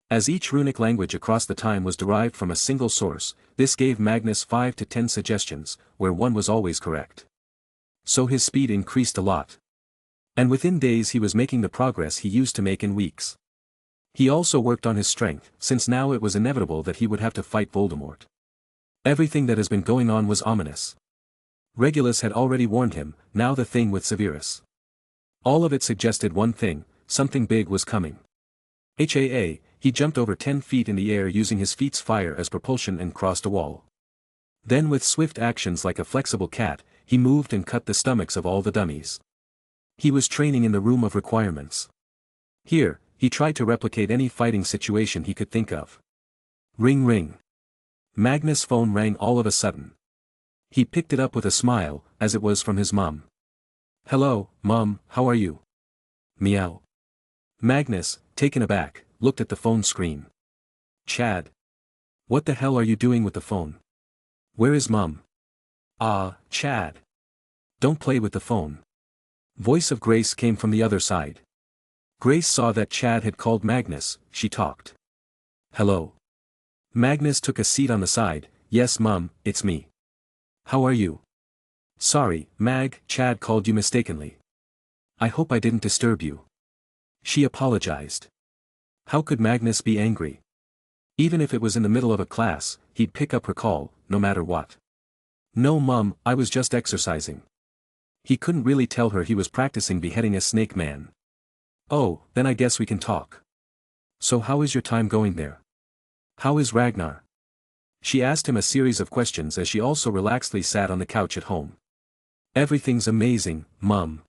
As each runic language across the time was derived from a single source, this gave Magnus 5 to 10 suggestions, where one was always correct. So his speed increased a lot. And within days he was making the progress he used to make in weeks. He also worked on his strength, since now it was inevitable that he would have to fight Voldemort. Everything that has been going on was ominous. Regulus had already warned him, now the thing with Severus. All of it suggested one thing, something big was coming. He jumped over 10 feet in the air using his feet's fire as propulsion and crossed a wall. Then with swift actions like a flexible cat, he moved and cut the stomachs of all the dummies. He was training in the room of requirements. Here, he tried to replicate any fighting situation he could think of. Ring ring. Magnus' phone rang all of a sudden. He picked it up with a smile, as it was from his mum. "Hello, Mum, how are you?" Meow. Magnus, taken aback, looked at the phone screen. "Chad. What the hell are you doing with the phone? Where is Mum?" "Ah, Chad. Don't play with the phone." Voice of Grace came from the other side. Grace saw that Chad had called Magnus. She talked. "Hello." Magnus took a seat on the side. "Yes Mum, it's me. How are you?" "Sorry, Mag, Chad called you mistakenly. I hope I didn't disturb you." She apologized. How could Magnus be angry? Even if it was in the middle of a class, he'd pick up her call, no matter what. "No Mum, I was just exercising." He couldn't really tell her he was practicing beheading a snake man. "Oh, then I guess we can talk. So how is your time going there? How is Ragnar?" She asked him a series of questions as she also relaxedly sat on the couch at home. "Everything's amazing, Mum.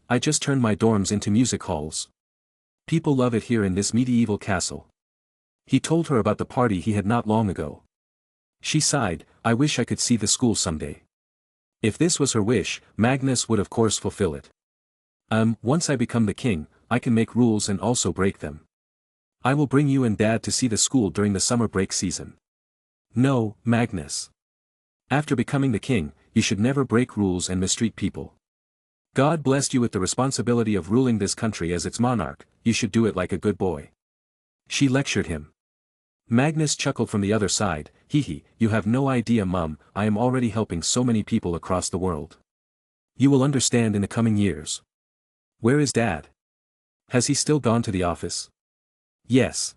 I just turned my dorms into music halls. People love it here in this medieval castle." He told her about the party he had not long ago. She sighed, "I wish I could see the school someday." If this was her wish, Magnus would of course fulfill it. Once I become the king, I can make rules and also break them. I will bring you and Dad to see the school during the summer break season." "No, Magnus. After becoming the king, you should never break rules and mistreat people. God blessed you with the responsibility of ruling this country as its monarch, you should do it like a good boy." She lectured him. Magnus chuckled from the other side. You have no idea Mum, I am already helping so many people across the world. You will understand in the coming years." "Where is Dad? Has he still gone to the office?" "Yes.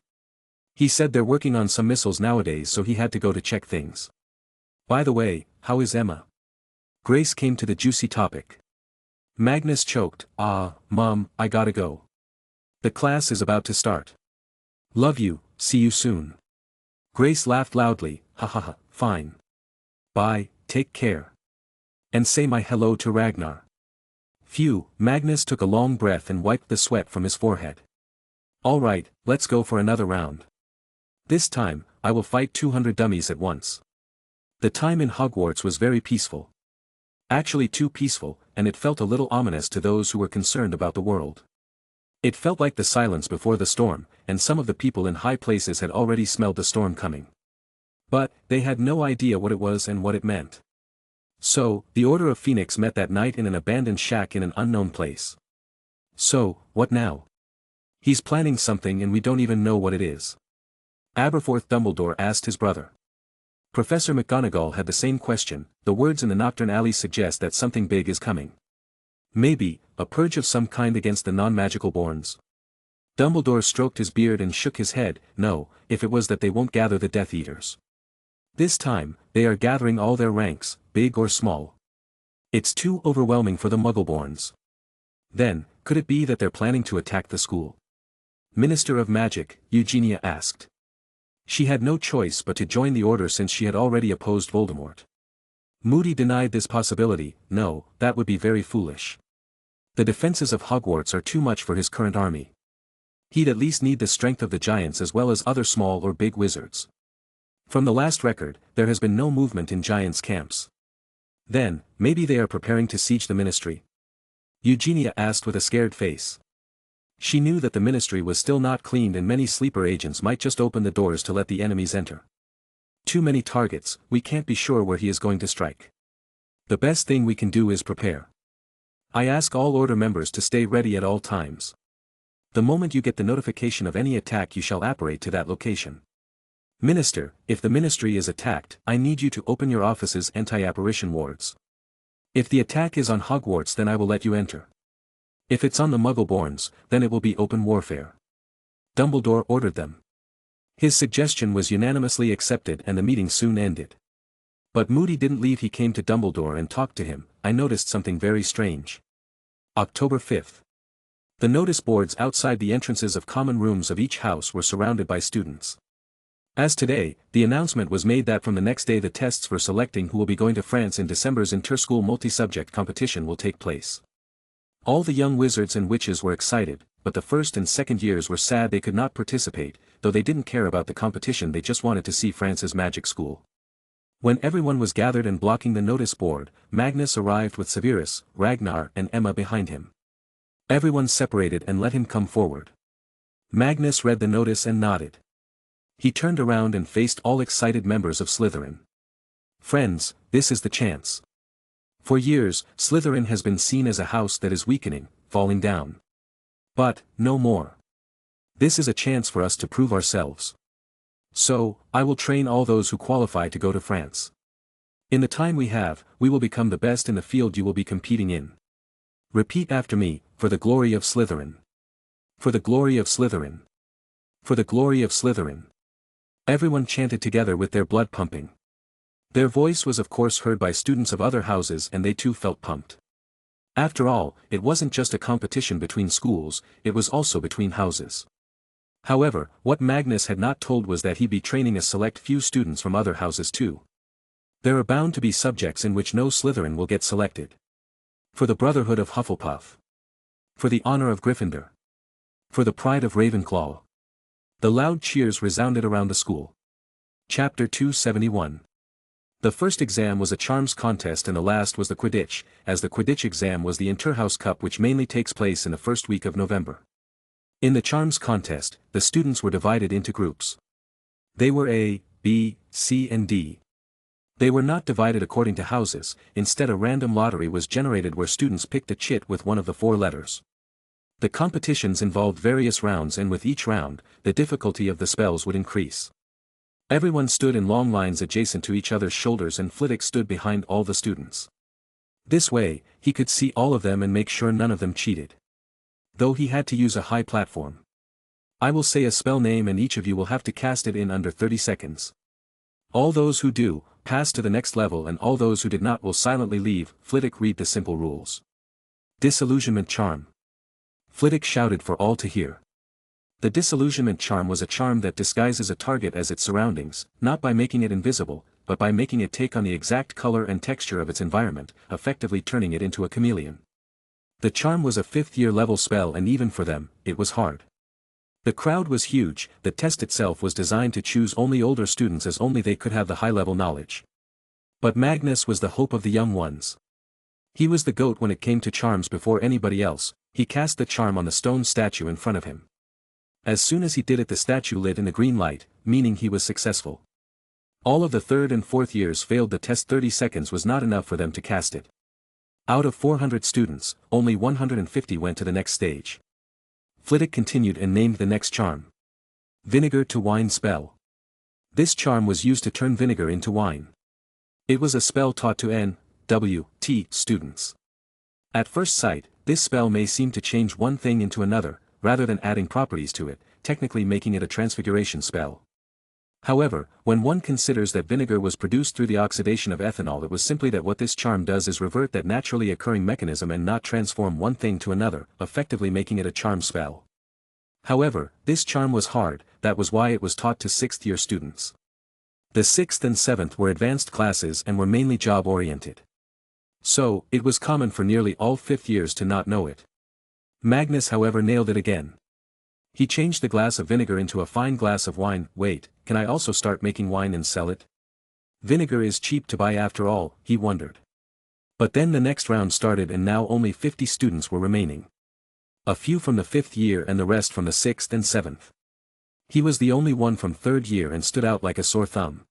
He said they're working on some missiles nowadays so he had to go to check things. By the way, how is Emma?" Grace came to the juicy topic. Magnus choked. Mom, I gotta go. The class is about to start. Love you, see you soon." Grace laughed loudly. Ha, fine. Bye, take care. And say my hello to Ragnar." Phew, Magnus took a long breath and wiped the sweat from his forehead. "All right, let's go for another round. This time, I will fight 200 dummies at once." The time in Hogwarts was very peaceful. Actually too peaceful, and it felt a little ominous to those who were concerned about the world. It felt like the silence before the storm, and some of the people in high places had already smelled the storm coming. But, they had no idea what it was and what it meant. So, the Order of Phoenix met that night in an abandoned shack in an unknown place. So, what now? He's planning something and we don't even know what it is. Aberforth Dumbledore asked his brother. Professor McGonagall had the same question. The words in the Nocturne Alley suggest that something big is coming. Maybe, a purge of some kind against the non-magical borns. Dumbledore stroked his beard and shook his head. No, if it was that they won't gather the Death Eaters. This time, they are gathering all their ranks, big or small. It's too overwhelming for the Muggleborns. Then, could it be that they're planning to attack the school? Minister of Magic, Eugenia asked. She had no choice but to join the order since she had already opposed Voldemort. Moody denied this possibility. No, that would be very foolish. The defenses of Hogwarts are too much for his current army. He'd at least need the strength of the giants as well as other small or big wizards. From the last record, there has been no movement in giants' camps. Then, maybe they are preparing to siege the Ministry? Eugenia asked with a scared face. She knew that the Ministry was still not cleaned and many sleeper agents might just open the doors to let the enemies enter. Too many targets, we can't be sure where he is going to strike. The best thing we can do is prepare. I ask all Order members to stay ready at all times. The moment you get the notification of any attack you shall apparate to that location. Minister, if the Ministry is attacked, I need you to open your office's anti-apparition wards. If the attack is on Hogwarts then I will let you enter. If it's on the Muggleborns, then it will be open warfare. Dumbledore ordered them. His suggestion was unanimously accepted and the meeting soon ended. But Moody didn't leave. He came to Dumbledore and talked to him. I noticed something very strange. October 5th. The notice boards outside the entrances of common rooms of each house were surrounded by students. As today, the announcement was made that from the next day the tests for selecting who will be going to France in December's inter-school multi-subject competition will take place. All the young wizards and witches were excited, but the first and second years were sad they could not participate, though they didn't care about the competition, they just wanted to see France's magic school. When everyone was gathered and blocking the notice board, Magnus arrived with Severus, Ragnar and Emma behind him. Everyone separated and let him come forward. Magnus read the notice and nodded. He turned around and faced all excited members of Slytherin. Friends, this is the chance. For years, Slytherin has been seen as a house that is weakening, falling down. But, no more. This is a chance for us to prove ourselves. So, I will train all those who qualify to go to France. In the time we have, we will become the best in the field you will be competing in. Repeat after me, for the glory of Slytherin. For the glory of Slytherin. For the glory of Slytherin. Everyone chanted together with their blood pumping. Their voice was of course heard by students of other houses and they too felt pumped. After all, it wasn't just a competition between schools, it was also between houses. However, what Magnus had not told was that he'd be training a select few students from other houses too. There are bound to be subjects in which no Slytherin will get selected. For the Brotherhood of Hufflepuff. For the honor of Gryffindor. For the pride of Ravenclaw. The loud cheers resounded around the school. Chapter 271. The first exam was a charms contest and the last was the Quidditch, as the Quidditch exam was the Interhouse Cup which mainly takes place in the first week of November. In the charms contest, the students were divided into groups. They were A, B, C and D. They were not divided according to houses, instead a random lottery was generated where students picked a chit with one of the 4 letters. The competitions involved various rounds and with each round, the difficulty of the spells would increase. Everyone stood in long lines adjacent to each other's shoulders and Flitwick stood behind all the students. This way, he could see all of them and make sure none of them cheated. Though he had to use a high platform. I will say a spell name and each of you will have to cast it in under 30 seconds. All those who do, pass to the next level and all those who did not will silently leave. Flitwick read the simple rules. Disillusionment Charm. Flitwick shouted for all to hear. The disillusionment charm was a charm that disguises a target as its surroundings, not by making it invisible, but by making it take on the exact color and texture of its environment, effectively turning it into a chameleon. The charm was a 5th-year level spell and even for them, it was hard. The crowd was huge, the test itself was designed to choose only older students as only they could have the high-level knowledge. But Magnus was the hope of the young ones. He was the goat when it came to charms before anybody else. He cast the charm on the stone statue in front of him. As soon as he did it, the statue lit in a green light, meaning he was successful. All of the third and fourth years failed the test. 30 seconds was not enough for them to cast it. Out of 400 students, only 150 went to the next stage. Flitwick continued and named the next charm. Vinegar to wine spell. This charm was used to turn vinegar into wine. It was a spell taught to NSFW students. At first sight, this spell may seem to change one thing into another, rather than adding properties to it, technically making it a transfiguration spell. However, when one considers that vinegar was produced through the oxidation of ethanol, it was simply that what this charm does is revert that naturally occurring mechanism and not transform one thing to another, effectively making it a charm spell. However, this charm was hard, that was why it was taught to 6th-year students. The 6th and 7th were advanced classes and were mainly job-oriented. So, it was common for nearly all 5th years to not know it. Magnus, however, nailed it again. He changed the glass of vinegar into a fine glass of wine. Wait, can I also start making wine and sell it? Vinegar is cheap to buy after all, he wondered. But then the next round started and now only 50 students were remaining. A few from the 5th year and the rest from the 6th and 7th. He was the only one from 3rd year and stood out like a sore thumb.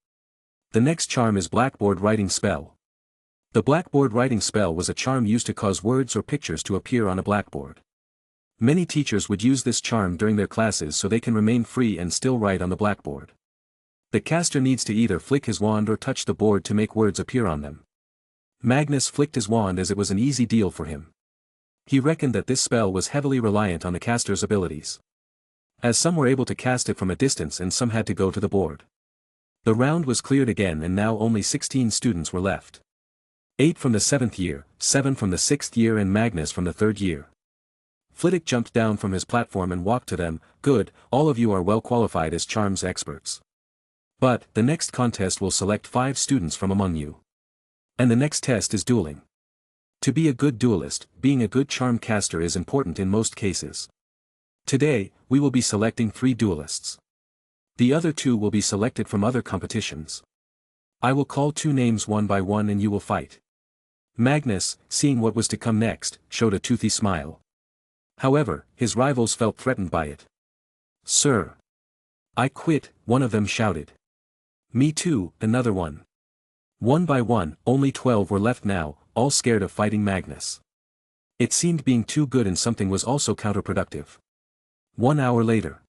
The next charm is blackboard writing spell. The blackboard writing spell was a charm used to cause words or pictures to appear on a blackboard. Many teachers would use this charm during their classes so they can remain free and still write on the blackboard. The caster needs to either flick his wand or touch the board to make words appear on them. Magnus flicked his wand as it was an easy deal for him. He reckoned that this spell was heavily reliant on the caster's abilities, as some were able to cast it from a distance and some had to go to the board. The round was cleared again and now only 16 students were left. 8 from the 7th year, 7 from the 6th year and Magnus from the 3rd year. Flitwick jumped down from his platform and walked to them. Good, all of you are well qualified as charms experts. But, the next contest will select 5 students from among you. And the next test is dueling. To be a good duelist, being a good charm caster is important in most cases. Today, we will be selecting 3 duelists. The other 2 will be selected from other competitions. I will call 2 names one by one and you will fight. Magnus, seeing what was to come next, showed a toothy smile. However, his rivals felt threatened by it. Sir! I quit, one of them shouted. Me too, another one. One by one, only 12 were left now, all scared of fighting Magnus. It seemed being too good in something was also counterproductive. 1 hour later.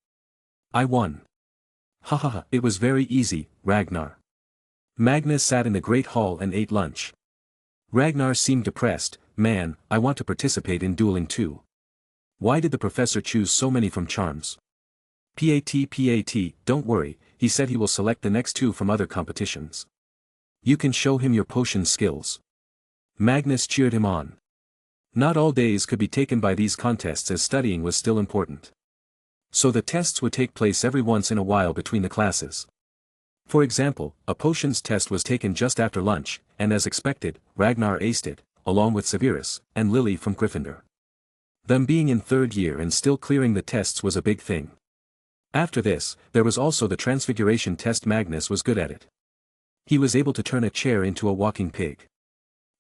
I won. Hahaha, it was very easy, Ragnar. Magnus sat in the great hall and ate lunch. Ragnar seemed depressed. Man, I want to participate in dueling too. Why did the professor choose so many from charms? Pat, don't worry, he said he will select the next 2 from other competitions. You can show him your potion skills. Magnus cheered him on. Not all days could be taken by these contests as studying was still important. So the tests would take place every once in a while between the classes. For example, a potions test was taken just after lunch, and as expected, Ragnar aced it, along with Severus, and Lily from Gryffindor. Them being in 3rd year and still clearing the tests was a big thing. After this, there was also the transfiguration test. Magnus was good at it. He was able to turn a chair into a walking pig.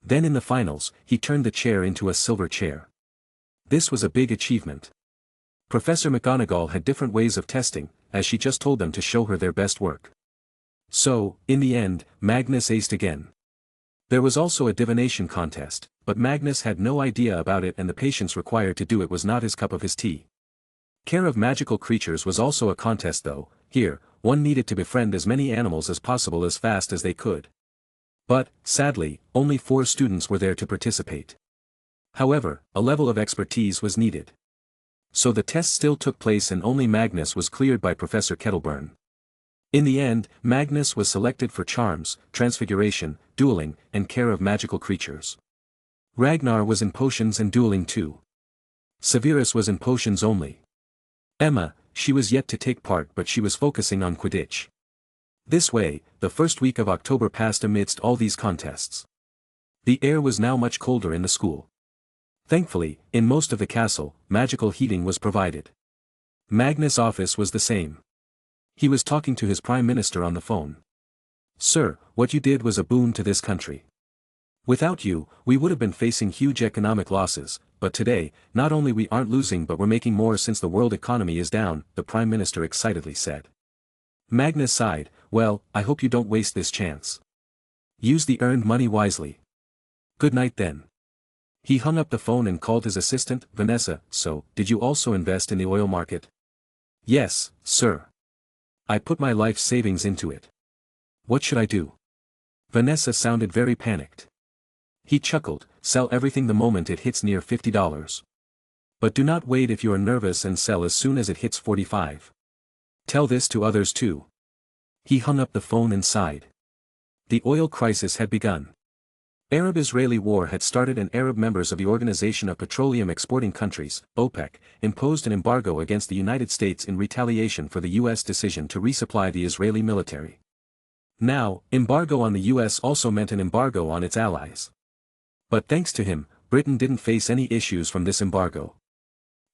Then in the finals, he turned the chair into a silver chair. This was a big achievement. Professor McGonagall had different ways of testing, as she just told them to show her their best work. So, in the end, Magnus aced again. There was also a divination contest, but Magnus had no idea about it and the patience required to do it was not his cup of his tea. Care of magical creatures was also a contest though. Here, one needed to befriend as many animals as possible as fast as they could. But, sadly, only 4 students were there to participate. However, a level of expertise was needed. So the test still took place and only Magnus was cleared by Professor Kettleburn. In the end, Magnus was selected for charms, transfiguration, dueling, and care of magical creatures. Ragnar was in potions and dueling too. Severus was in potions only. Emma, she was yet to take part but she was focusing on Quidditch. This way, the first week of October passed amidst all these contests. The air was now much colder in the school. Thankfully, in most of the castle, magical heating was provided. Magnus' office was the same. He was talking to his Prime Minister on the phone. Sir, what you did was a boon to this country. Without you, we would have been facing huge economic losses, but today, not only we aren't losing but we're making more since the world economy is down, the Prime Minister excitedly said. Magnus sighed, well, I hope you don't waste this chance. Use the earned money wisely. Good night then. He hung up the phone and called his assistant, Vanessa. So, did you also invest in the oil market? Yes, sir. I put my life savings into it. What should I do? Vanessa sounded very panicked. He chuckled, sell everything the moment it hits near $50. But do not wait if you are nervous and sell as soon as it hits 45. Tell this to others too. He hung up the phone and sighed. The oil crisis had begun. Arab-Israeli war had started and Arab members of the Organization of Petroleum Exporting Countries, OPEC, imposed an embargo against the United States in retaliation for the U.S. decision to resupply the Israeli military. Now, embargo on the U.S. also meant an embargo on its allies. But thanks to him, Britain didn't face any issues from this embargo.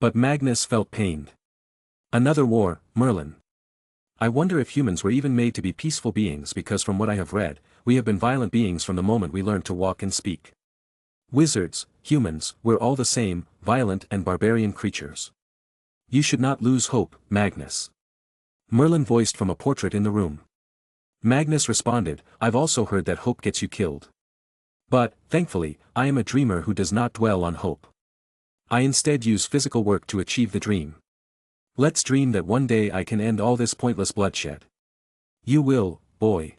But Magnus felt pained. Another war, Merlin. I wonder if humans were even made to be peaceful beings because from what I have read, we have been violent beings from the moment we learned to walk and speak. Wizards, humans, we're all the same, violent and barbarian creatures. You should not lose hope, Magnus. Merlin voiced from a portrait in the room. Magnus responded, I've also heard that hope gets you killed. But, thankfully, I am a dreamer who does not dwell on hope. I instead use physical work to achieve the dream. Let's dream that one day I can end all this pointless bloodshed. You will, boy.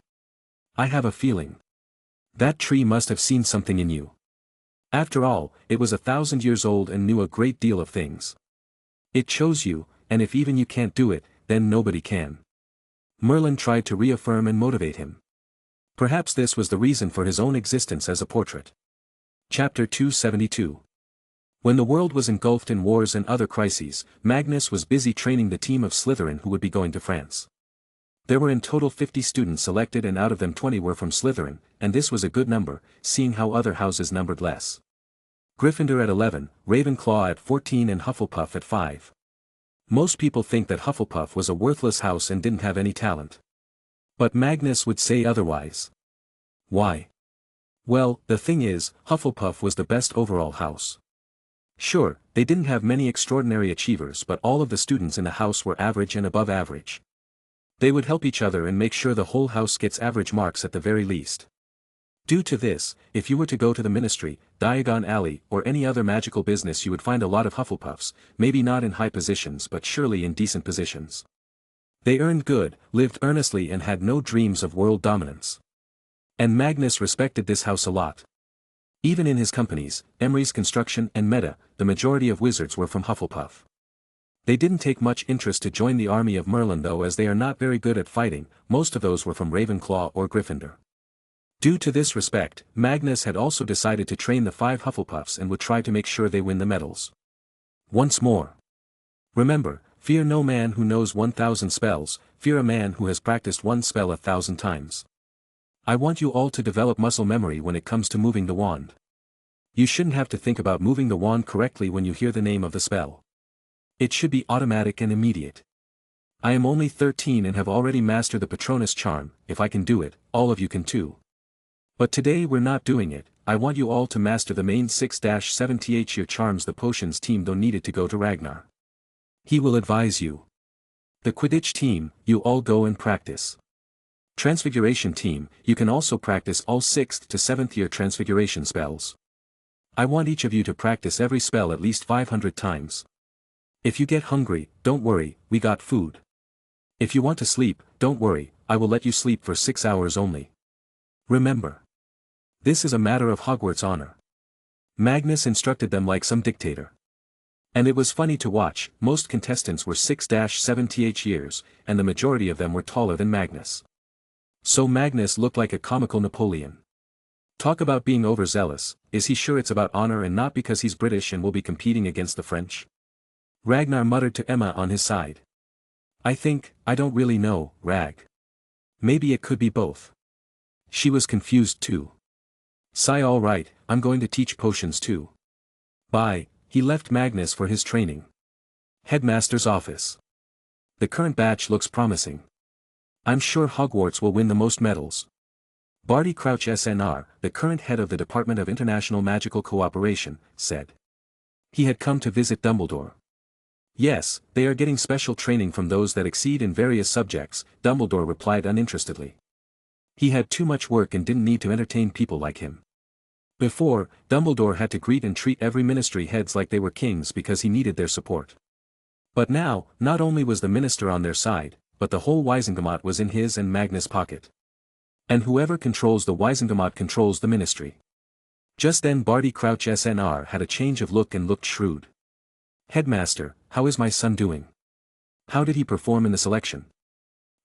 I have a feeling. That tree must have seen something in you. After all, it was 1,000 years old and knew a great deal of things. It chose you, and if even you can't do it, then nobody can. Merlin tried to reaffirm and motivate him. Perhaps this was the reason for his own existence as a portrait. Chapter 272. When the world was engulfed in wars and other crises, Magnus was busy training the team of Slytherin who would be going to France. There were in total 50 students selected and out of them 20 were from Slytherin, and this was a good number, seeing how other houses numbered less. Gryffindor at 11, Ravenclaw at 14 and Hufflepuff at 5. Most people think that Hufflepuff was a worthless house and didn't have any talent. But Magnus would say otherwise. Why? Well, the thing is, Hufflepuff was the best overall house. Sure, they didn't have many extraordinary achievers but all of the students in the house were average and above average. They would help each other and make sure the whole house gets average marks at the very least. Due to this, if you were to go to the Ministry, Diagon Alley or any other magical business you would find a lot of Hufflepuffs, maybe not in high positions but surely in decent positions. They earned good, lived earnestly and had no dreams of world dominance. And Magnus respected this house a lot. Even in his companies, Emery's Construction and Meta, the majority of wizards were from Hufflepuff. They didn't take much interest to join the army of Merlin though as they are not very good at fighting, most of those were from Ravenclaw or Gryffindor. Due to this respect, Magnus had also decided to train the 5 Hufflepuffs and would try to make sure they win the medals. Once more. Remember, fear no man who knows 1,000 spells, fear a man who has practiced one spell 1,000 times. I want you all to develop muscle memory when it comes to moving the wand. You shouldn't have to think about moving the wand correctly when you hear the name of the spell. It should be automatic and immediate. I am only 13 and have already mastered the Patronus charm, if I can do it, all of you can too. But today we're not doing it, I want you all to master the main 6-7th year charms the potions team though needed to go to Ragnar. He will advise you. The Quidditch team, you all go and practice. Transfiguration team, you can also practice all 6th to 7th year transfiguration spells. I want each of you to practice every spell at least 500 times. If you get hungry, don't worry, we got food. If you want to sleep, don't worry, I will let you sleep for 6 hours only. Remember. This is a matter of Hogwarts honor. Magnus instructed them like some dictator. And it was funny to watch, most contestants were 6-7th years, and the majority of them were taller than Magnus. So Magnus looked like a comical Napoleon. Talk about being overzealous, is he sure it's about honor and not because he's British and will be competing against the French? Ragnar muttered to Emma on his side. I don't really know, Rag. Maybe it could be both. She was confused too. Sigh all right, I'm going to teach potions too. Bye, he left Magnus for his training. Headmaster's office. The current batch looks promising. I'm sure Hogwarts will win the most medals. Barty Crouch SNR, the current head of the Department of International Magical Cooperation, said. He had come to visit Dumbledore. Yes, they are getting special training from those that exceed in various subjects, Dumbledore replied uninterestedly. He had too much work and didn't need to entertain people like him. Before, Dumbledore had to greet and treat every ministry heads like they were kings because he needed their support. But now, not only was the minister on their side, but the whole Wisengamot was in his and Magnus' pocket. And whoever controls the Wisengamot controls the ministry. Just then Barty Crouch SNR had a change of look and looked shrewd. Headmaster, how is my son doing? How did he perform in the selection?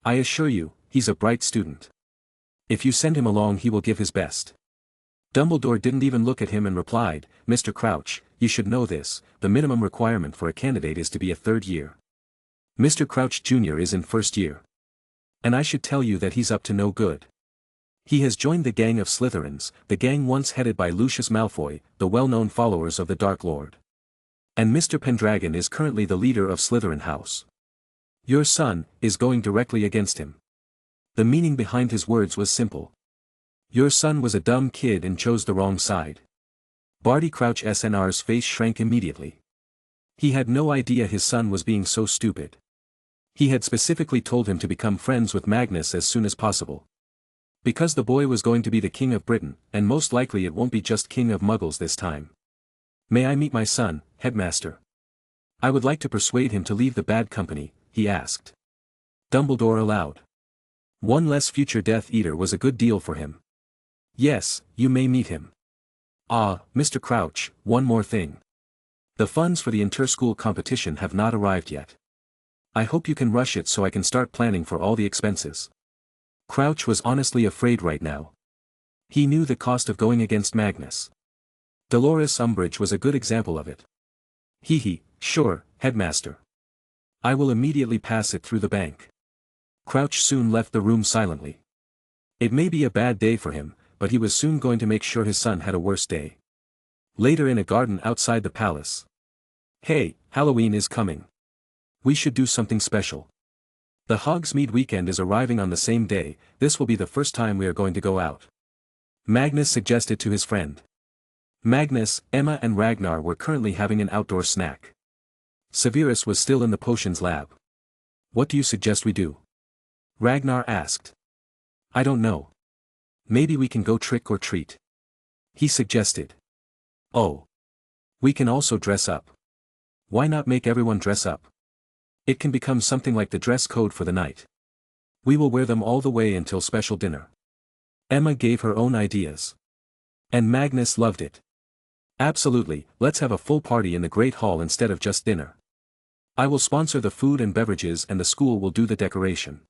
I assure you, he's a bright student. If you send him along he will give his best. Dumbledore didn't even look at him and replied, Mr. Crouch, you should know this, the minimum requirement for a candidate is to be a third year. Mr. Crouch Jr. is in first year. And I should tell you that he's up to no good. He has joined the gang of Slytherins, the gang once headed by Lucius Malfoy, the well-known followers of the Dark Lord. And Mr. Pendragon is currently the leader of Slytherin House. Your son is going directly against him. The meaning behind his words was simple. Your son was a dumb kid and chose the wrong side. Barty Crouch SNR's face shrank immediately. He had no idea his son was being so stupid. He had specifically told him to become friends with Magnus as soon as possible. Because the boy was going to be the King of Britain, and most likely it won't be just King of Muggles this time. May I meet my son, Headmaster? I would like to persuade him to leave the bad company, he asked. Dumbledore allowed. One less future Death Eater was a good deal for him. Yes, you may meet him. Ah, Mr. Crouch, one more thing. The funds for the inter-school competition have not arrived yet. I hope you can rush it so I can start planning for all the expenses. Crouch was honestly afraid right now. He knew the cost of going against Magnus. Dolores Umbridge was a good example of it. Sure, Headmaster. I will immediately pass it through the bank. Crouch soon left the room silently. It may be a bad day for him, but he was soon going to make sure his son had a worse day. Later in a garden outside the palace. Hey, Halloween is coming. We should do something special. The Hogsmeade weekend is arriving on the same day, this will be the first time we are going to go out. Magnus suggested to his friend. Magnus, Emma and Ragnar were currently having an outdoor snack. Severus was still in the potions lab. What do you suggest we do? Ragnar asked. I don't know. Maybe we can go trick or treat. He suggested. Oh. We can also dress up. Why not make everyone dress up? It can become something like the dress code for the night. We will wear them all the way until special dinner. Emma gave her own ideas. And Magnus loved it. Absolutely, let's have a full party in the Great Hall instead of just dinner. I will sponsor the food and beverages and the school will do the decoration.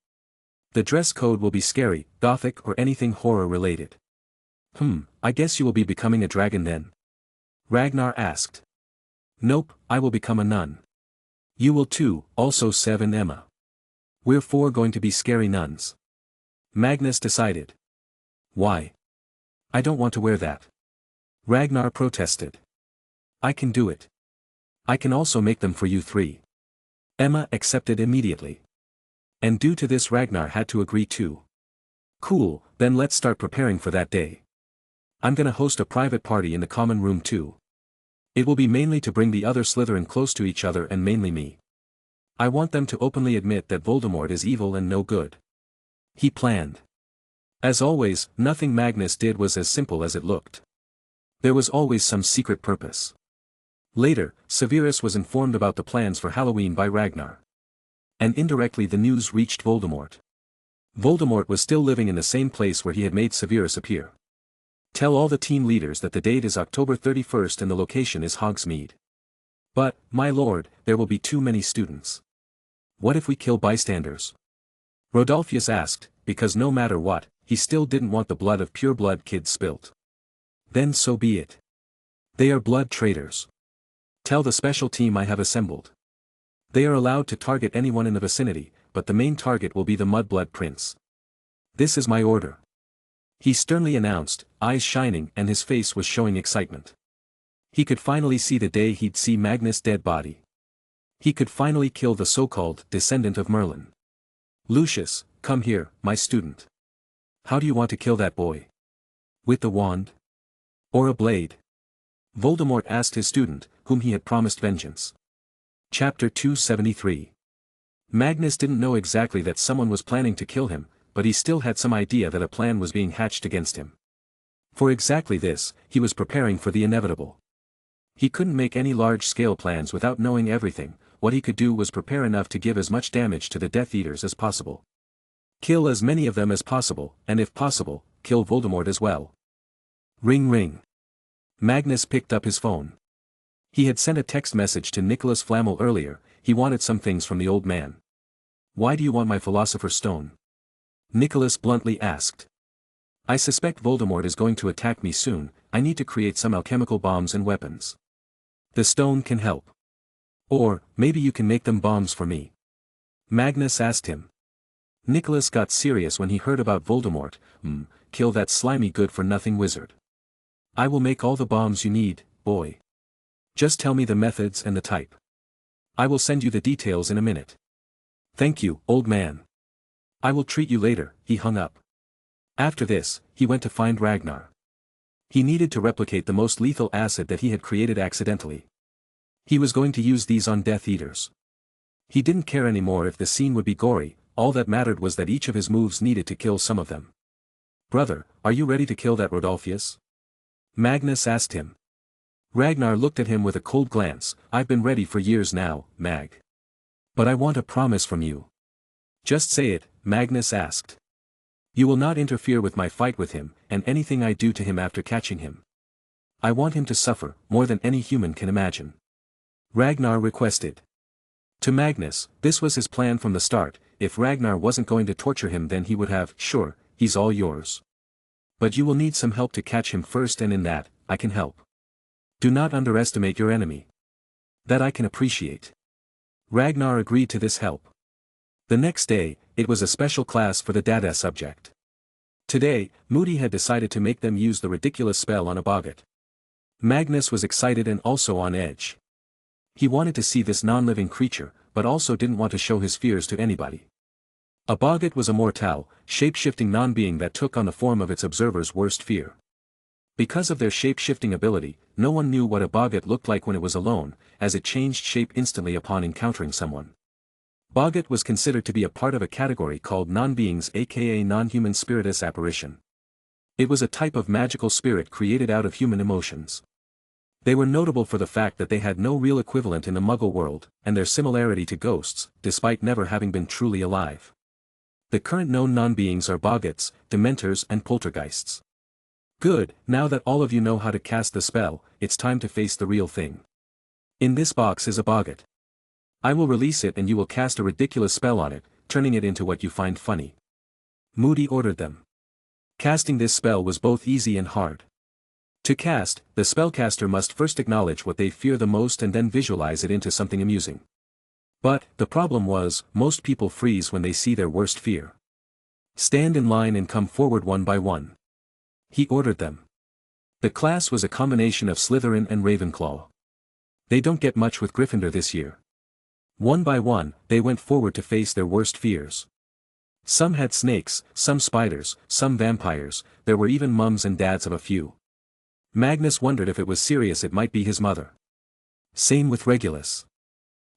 The dress code will be scary, gothic or anything horror related. I guess you will be becoming a dragon then? Ragnar asked. Nope, I will become a nun. You will too, also Sev and Emma. We're four going to be scary nuns. Magnus decided. Why? I don't want to wear that. Ragnar protested. I can do it. I can also make them for you three. Emma accepted immediately. And due to this Ragnar had to agree too. Cool, then let's start preparing for that day. I'm gonna host a private party in the common room too. It will be mainly to bring the other Slytherin close to each other and mainly me. I want them to openly admit that Voldemort is evil and no good. He planned. As always, nothing Magnus did was as simple as it looked. There was always some secret purpose. Later, Severus was informed about the plans for Halloween by Ragnar. And indirectly the news reached Voldemort. Voldemort was still living in the same place where he had made Severus appear. Tell all the team leaders that the date is October 31st and the location is Hogsmeade. But, my lord, there will be too many students. What if we kill bystanders? Rodolphus asked, because no matter what, he still didn't want the blood of pure-blood kids spilt. Then so be it. They are blood traitors. Tell the special team I have assembled. They are allowed to target anyone in the vicinity, but the main target will be the Mudblood Prince. This is my order. He sternly announced, eyes shining and his face was showing excitement. He could finally see the day he'd see Magnus' dead body. He could finally kill the so-called descendant of Merlin. Lucius, come here, my student. How do you want to kill that boy? With the wand? Or a blade? Voldemort asked his student, whom he had promised vengeance. Chapter 273. Magnus didn't know exactly that someone was planning to kill him, but he still had some idea that a plan was being hatched against him. For exactly this, he was preparing for the inevitable. He couldn't make any large-scale plans without knowing everything. What he could do was prepare enough to give as much damage to the Death Eaters as possible. Kill as many of them as possible, and if possible, kill Voldemort as well. Ring ring. Magnus picked up his phone. He had sent a text message to Nicholas Flamel earlier. He wanted some things from the old man. Why do you want my Philosopher's Stone? Nicholas bluntly asked. I suspect Voldemort is going to attack me soon. I need to create some alchemical bombs and weapons. The stone can help. Or, maybe you can make them bombs for me. Magnus asked him. Nicholas got serious when he heard about Voldemort. Kill that slimy good-for-nothing wizard. I will make all the bombs you need, boy. Just tell me the methods and the type. I will send you the details in a minute. Thank you, old man. I will treat you later. He hung up. After this, he went to find Ragnar. He needed to replicate the most lethal acid that he had created accidentally. He was going to use these on Death Eaters. He didn't care anymore if the scene would be gory, all that mattered was that each of his moves needed to kill some of them. Brother, are you ready to kill that Rodolphus? Magnus asked him. Ragnar looked at him with a cold glance. I've been ready for years now, Mag. But I want a promise from you. Just say it, Magnus asked. You will not interfere with my fight with him, and anything I do to him after catching him. I want him to suffer, more than any human can imagine. Ragnar requested. To Magnus, this was his plan from the start. If Ragnar wasn't going to torture him, then he would have, sure, he's all yours. But you will need some help to catch him first, and in that, I can help. Do not underestimate your enemy. That I can appreciate. Ragnar agreed to this help. The next day, it was a special class for the Dada subject. Today, Moody had decided to make them use the ridiculous spell on a boggart. Magnus was excited and also on edge. He wanted to see this non-living creature, but also didn't want to show his fears to anybody. A boggart was a mortal, shape-shifting non-being that took on the form of its observer's worst fear. Because of their shape-shifting ability, no one knew what a boggart looked like when it was alone, as it changed shape instantly upon encountering someone. Boggart was considered to be a part of a category called non-beings, aka non-human spiritus apparition. It was a type of magical spirit created out of human emotions. They were notable for the fact that they had no real equivalent in the Muggle world, and their similarity to ghosts, despite never having been truly alive. The current known non-beings are boggarts, dementors and poltergeists. Good, now that all of you know how to cast the spell, it's time to face the real thing. In this box is a boggart. I will release it and you will cast a ridiculous spell on it, turning it into what you find funny. Moody ordered them. Casting this spell was both easy and hard. To cast, the spellcaster must first acknowledge what they fear the most and then visualize it into something amusing. But, the problem was, most people freeze when they see their worst fear. Stand in line and come forward one by one. He ordered them. The class was a combination of Slytherin and Ravenclaw. They don't get much with Gryffindor this year. One by one, they went forward to face their worst fears. Some had snakes, some spiders, some vampires, there were even mums and dads of a few. Magnus wondered if it was Sirius, it might be his mother. Same with Regulus.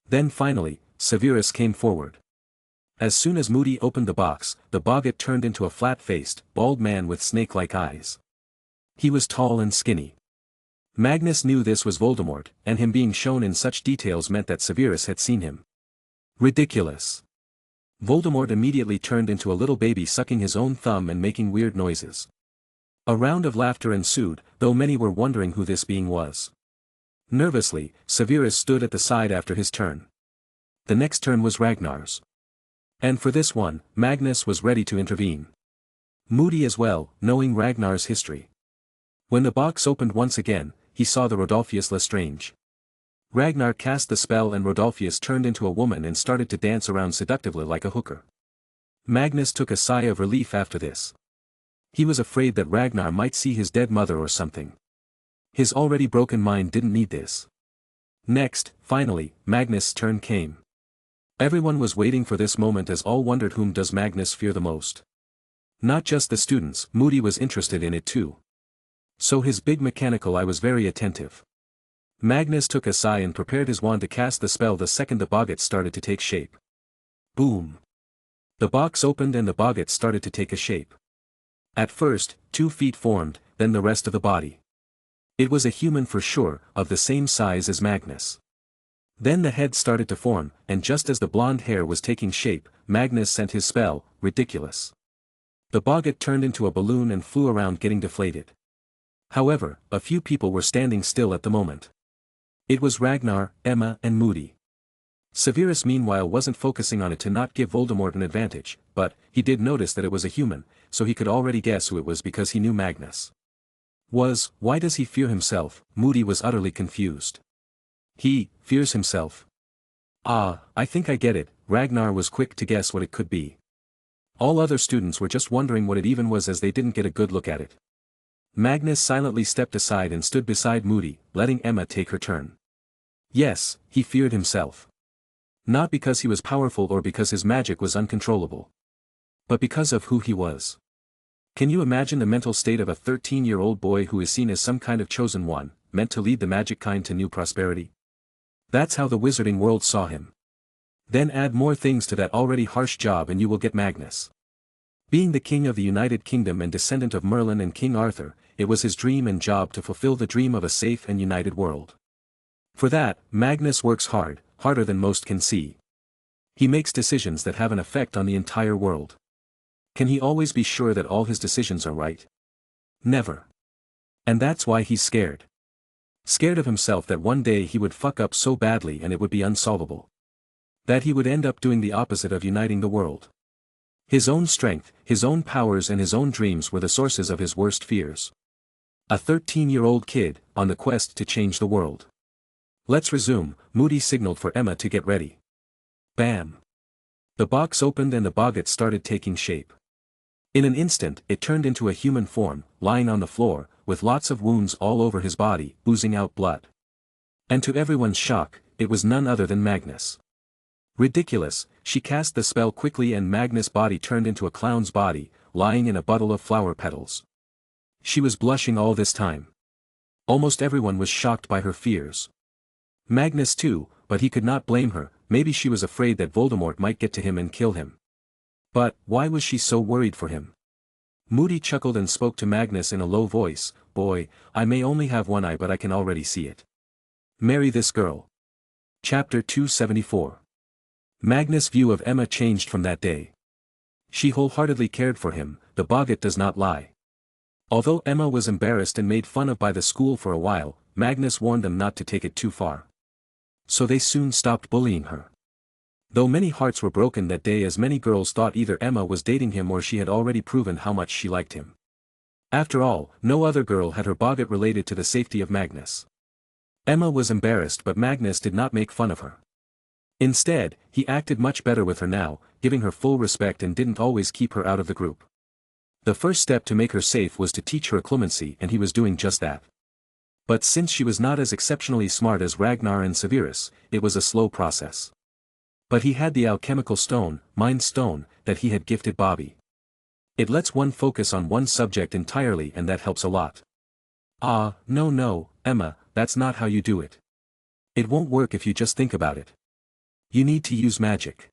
Then finally, Severus came forward. As soon as Moody opened the box, the boggart turned into a flat-faced, bald man with snake-like eyes. He was tall and skinny. Magnus knew this was Voldemort, and him being shown in such details meant that Severus had seen him. Ridiculous. Voldemort immediately turned into a little baby sucking his own thumb and making weird noises. A round of laughter ensued, though many were wondering who this being was. Nervously, Severus stood at the side after his turn. The next turn was Ragnar's. And for this one, Magnus was ready to intervene. Moody as well, knowing Ragnar's history. When the box opened once again, he saw the Rodolphus Lestrange. Ragnar cast the spell and Rodolphus turned into a woman and started to dance around seductively like a hooker. Magnus took a sigh of relief after this. He was afraid that Ragnar might see his dead mother or something. His already broken mind didn't need this. Next, finally, Magnus' turn came. Everyone was waiting for this moment as all wondered whom does Magnus fear the most. Not just the students, Moody was interested in it too. So his big mechanical eye was very attentive. Magnus took a sigh and prepared his wand to cast the spell the second the boggart started to take shape. Boom! The box opened and the boggart started to take a shape. At first, 2 feet formed, then the rest of the body. It was a human for sure, of the same size as Magnus. Then the head started to form, and just as the blonde hair was taking shape, Magnus sent his spell, ridiculous. The boggart turned into a balloon and flew around getting deflated. However, a few people were standing still at the moment. It was Ragnar, Emma and Moody. Severus meanwhile wasn't focusing on it to not give Voldemort an advantage, but he did notice that it was a human, so he could already guess who it was because he knew Magnus. Why does he fear himself? Moody was utterly confused. He fears himself. Ah, I think I get it, Ragnar was quick to guess what it could be. All other students were just wondering what it even was as they didn't get a good look at it. Magnus silently stepped aside and stood beside Moody, letting Emma take her turn. Yes, he feared himself. Not because he was powerful or because his magic was uncontrollable. But because of who he was. Can you imagine the mental state of a 13-year-old boy who is seen as some kind of chosen one, meant to lead the magic kind to new prosperity? That's how the wizarding world saw him. Then add more things to that already harsh job and you will get Magnus. Being the king of the United Kingdom and descendant of Merlin and King Arthur, it was his dream and job to fulfill the dream of a safe and united world. For that, Magnus works hard, harder than most can see. He makes decisions that have an effect on the entire world. Can he always be sure that all his decisions are right? Never. And that's why he's scared. Scared of himself that one day he would fuck up so badly and it would be unsolvable. That he would end up doing the opposite of uniting the world. His own strength, his own powers and his own dreams were the sources of his worst fears. A 13-year-old kid, on the quest to change the world. Let's resume, Moody signaled for Emma to get ready. Bam! The box opened and the boggart started taking shape. In an instant it turned into a human form, lying on the floor, with lots of wounds all over his body, oozing out blood. And to everyone's shock, it was none other than Magnus. Ridiculous, she cast the spell quickly and Magnus' body turned into a clown's body, lying in a bundle of flower petals. She was blushing all this time. Almost everyone was shocked by her fears. Magnus too, but he could not blame her, maybe she was afraid that Voldemort might get to him and kill him. But, why was she so worried for him? Moody chuckled and spoke to Magnus in a low voice, "Boy, I may only have one eye but I can already see it. Marry this girl." Chapter 274. Magnus' view of Emma changed from that day. She wholeheartedly cared for him, the boggart does not lie. Although Emma was embarrassed and made fun of by the school for a while, Magnus warned them not to take it too far. So they soon stopped bullying her. Though many hearts were broken that day as many girls thought either Emma was dating him or she had already proven how much she liked him. After all, no other girl had her boggart related to the safety of Magnus. Emma was embarrassed but Magnus did not make fun of her. Instead, he acted much better with her now, giving her full respect and didn't always keep her out of the group. The first step to make her safe was to teach her clemency and he was doing just that. But since she was not as exceptionally smart as Ragnar and Severus, it was a slow process. But he had the alchemical stone, Mind Stone, that he had gifted Bobby. It lets one focus on one subject entirely and that helps a lot. Ah, no, Emma, that's not how you do it. It won't work if you just think about it. You need to use magic.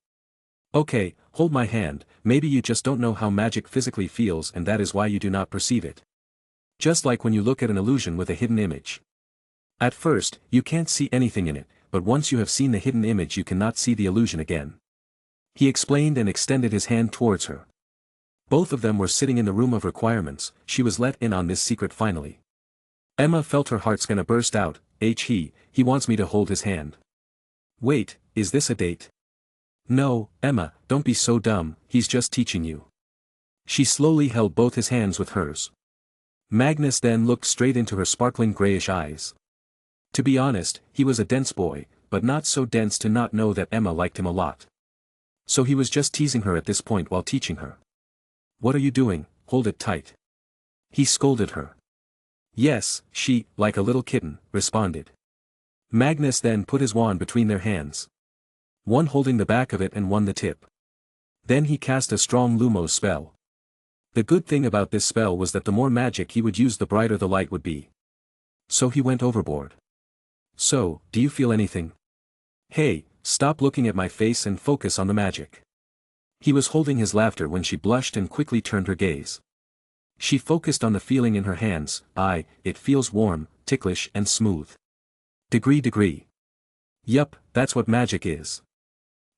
Okay, hold my hand, maybe you just don't know how magic physically feels and that is why you do not perceive it. Just like when you look at an illusion with a hidden image. At first, you can't see anything in it, but once you have seen the hidden image you cannot see the illusion again. He explained and extended his hand towards her. Both of them were sitting in the room of requirements, she was let in on this secret finally. Emma felt her heart's gonna burst out, he wants me to hold his hand. Wait, is this a date? No, Emma, don't be so dumb, he's just teaching you. She slowly held both his hands with hers. Magnus then looked straight into her sparkling grayish eyes. To be honest, he was a dense boy, but not so dense to not know that Emma liked him a lot. So he was just teasing her at this point while teaching her. What are you doing? Hold it tight. He scolded her. Yes, she, like a little kitten, responded. Magnus then put his wand between their hands. One holding the back of it and one the tip. Then he cast a strong Lumos spell. The good thing about this spell was that the more magic he would use the brighter the light would be. So he went overboard. So, do you feel anything? Hey, stop looking at my face and focus on the magic. He was holding his laughter when she blushed and quickly turned her gaze. She focused on the feeling in her hands. It feels warm, ticklish and smooth. Degree. Yup, that's what magic is.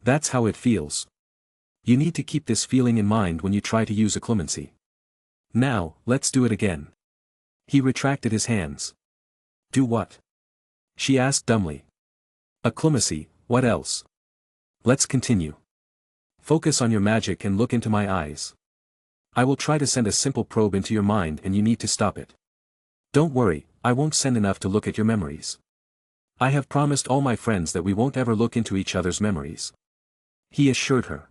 That's how it feels. You need to keep this feeling in mind when you try to use occlumency. Now, let's do it again. He retracted his hands. Do what? She asked dumbly. Occlumency, what else? Let's continue. Focus on your magic and look into my eyes. I will try to send a simple probe into your mind and you need to stop it. Don't worry, I won't send enough to look at your memories. I have promised all my friends that we won't ever look into each other's memories. He assured her.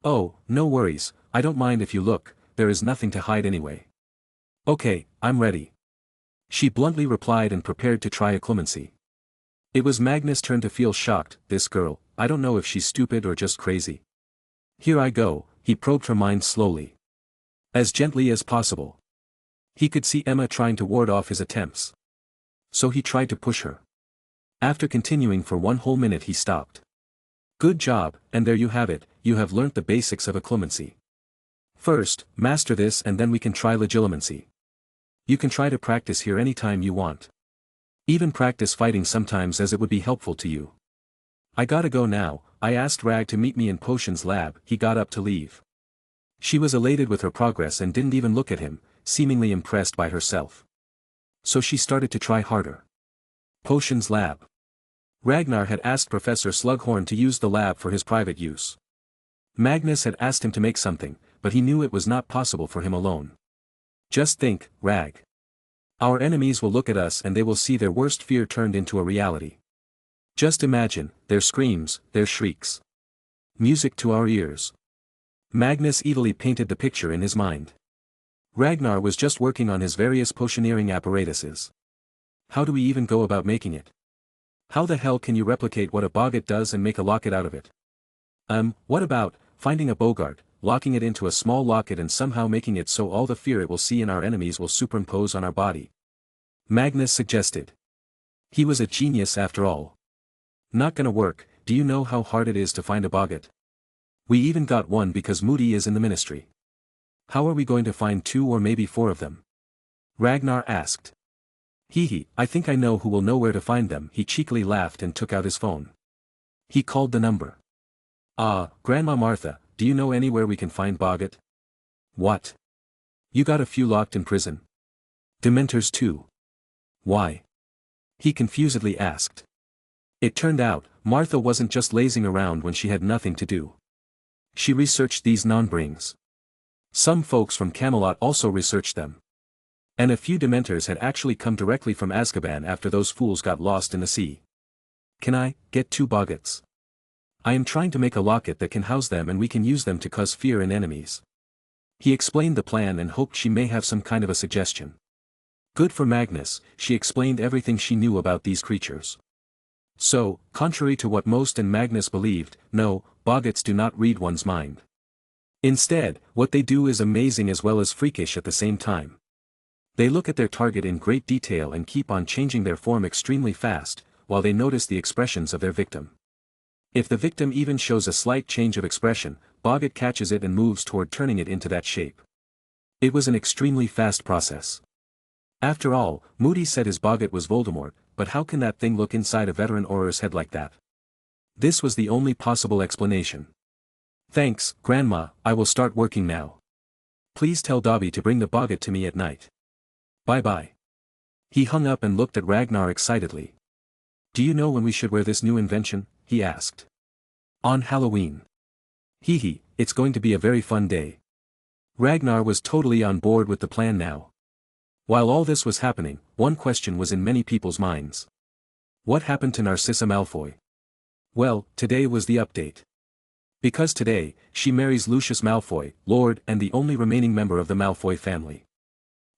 Oh, no worries, I don't mind if you look, there is nothing to hide anyway. Okay, I'm ready. She bluntly replied and prepared to try occlumency. It was Magnus' turn to feel shocked. This girl, I don't know if she's stupid or just crazy. Here I go, he probed her mind slowly. As gently as possible. He could see Emma trying to ward off his attempts. So he tried to push her. After continuing for 1 whole minute he stopped. Good job, and there you have it, you have learnt the basics of occlumency. First, master this and then we can try legilimency. You can try to practice here anytime you want. Even practice fighting sometimes as it would be helpful to you. I gotta go now, I asked Rag to meet me in Potion's lab. He got up to leave. She was elated with her progress and didn't even look at him, seemingly impressed by herself. So she started to try harder. Potion's lab. Ragnar had asked Professor Slughorn to use the lab for his private use. Magnus had asked him to make something, but he knew it was not possible for him alone. Just think, Rag. Our enemies will look at us and they will see their worst fear turned into a reality. Just imagine, their screams, their shrieks. Music to our ears. Magnus evilly painted the picture in his mind. Ragnar was just working on his various potioneering apparatuses. How do we even go about making it? How the hell can you replicate what a boggart does and make a locket out of it? What about, finding a boggart, locking it into a small locket and somehow making it so all the fear it will see in our enemies will superimpose on our body? Magnus suggested. He was a genius after all. Not gonna work. Do you know how hard it is to find a boggart? We even got one because Moody is in the ministry. How are we going to find 2 or maybe 4 of them? Ragnar asked. I think I know who will know where to find them. He cheekily laughed and took out his phone. He called the number. Grandma Martha, do you know anywhere we can find boggart? What? You got a few locked in prison? Dementors too. Why? He confusedly asked. It turned out, Martha wasn't just lazing around when she had nothing to do. She researched these non-brings. Some folks from Camelot also researched them. And a few Dementors had actually come directly from Azkaban after those fools got lost in the sea. Can I get 2 boggarts? I am trying to make a locket that can house them and we can use them to cause fear in enemies. He explained the plan and hoped she may have some kind of a suggestion. Good for Magnus, she explained everything she knew about these creatures. So, contrary to what most and Magnus believed, no, boggarts do not read one's mind. Instead, what they do is amazing as well as freakish at the same time. They look at their target in great detail and keep on changing their form extremely fast, while they notice the expressions of their victim. If the victim even shows a slight change of expression, boggart catches it and moves toward turning it into that shape. It was an extremely fast process. After all, Moody said his boggart was Voldemort, but how can that thing look inside a veteran Auror's head like that? This was the only possible explanation. Thanks, Grandma, I will start working now. Please tell Dobby to bring the boggart to me at night. Bye-bye. He hung up and looked at Ragnar excitedly. Do you know when we should wear this new invention? He asked. On Halloween. It's going to be a very fun day. Ragnar was totally on board with the plan now. While all this was happening, one question was in many people's minds. What happened to Narcissa Malfoy? Well, today was the update. Because today, she marries Lucius Malfoy, Lord and the only remaining member of the Malfoy family.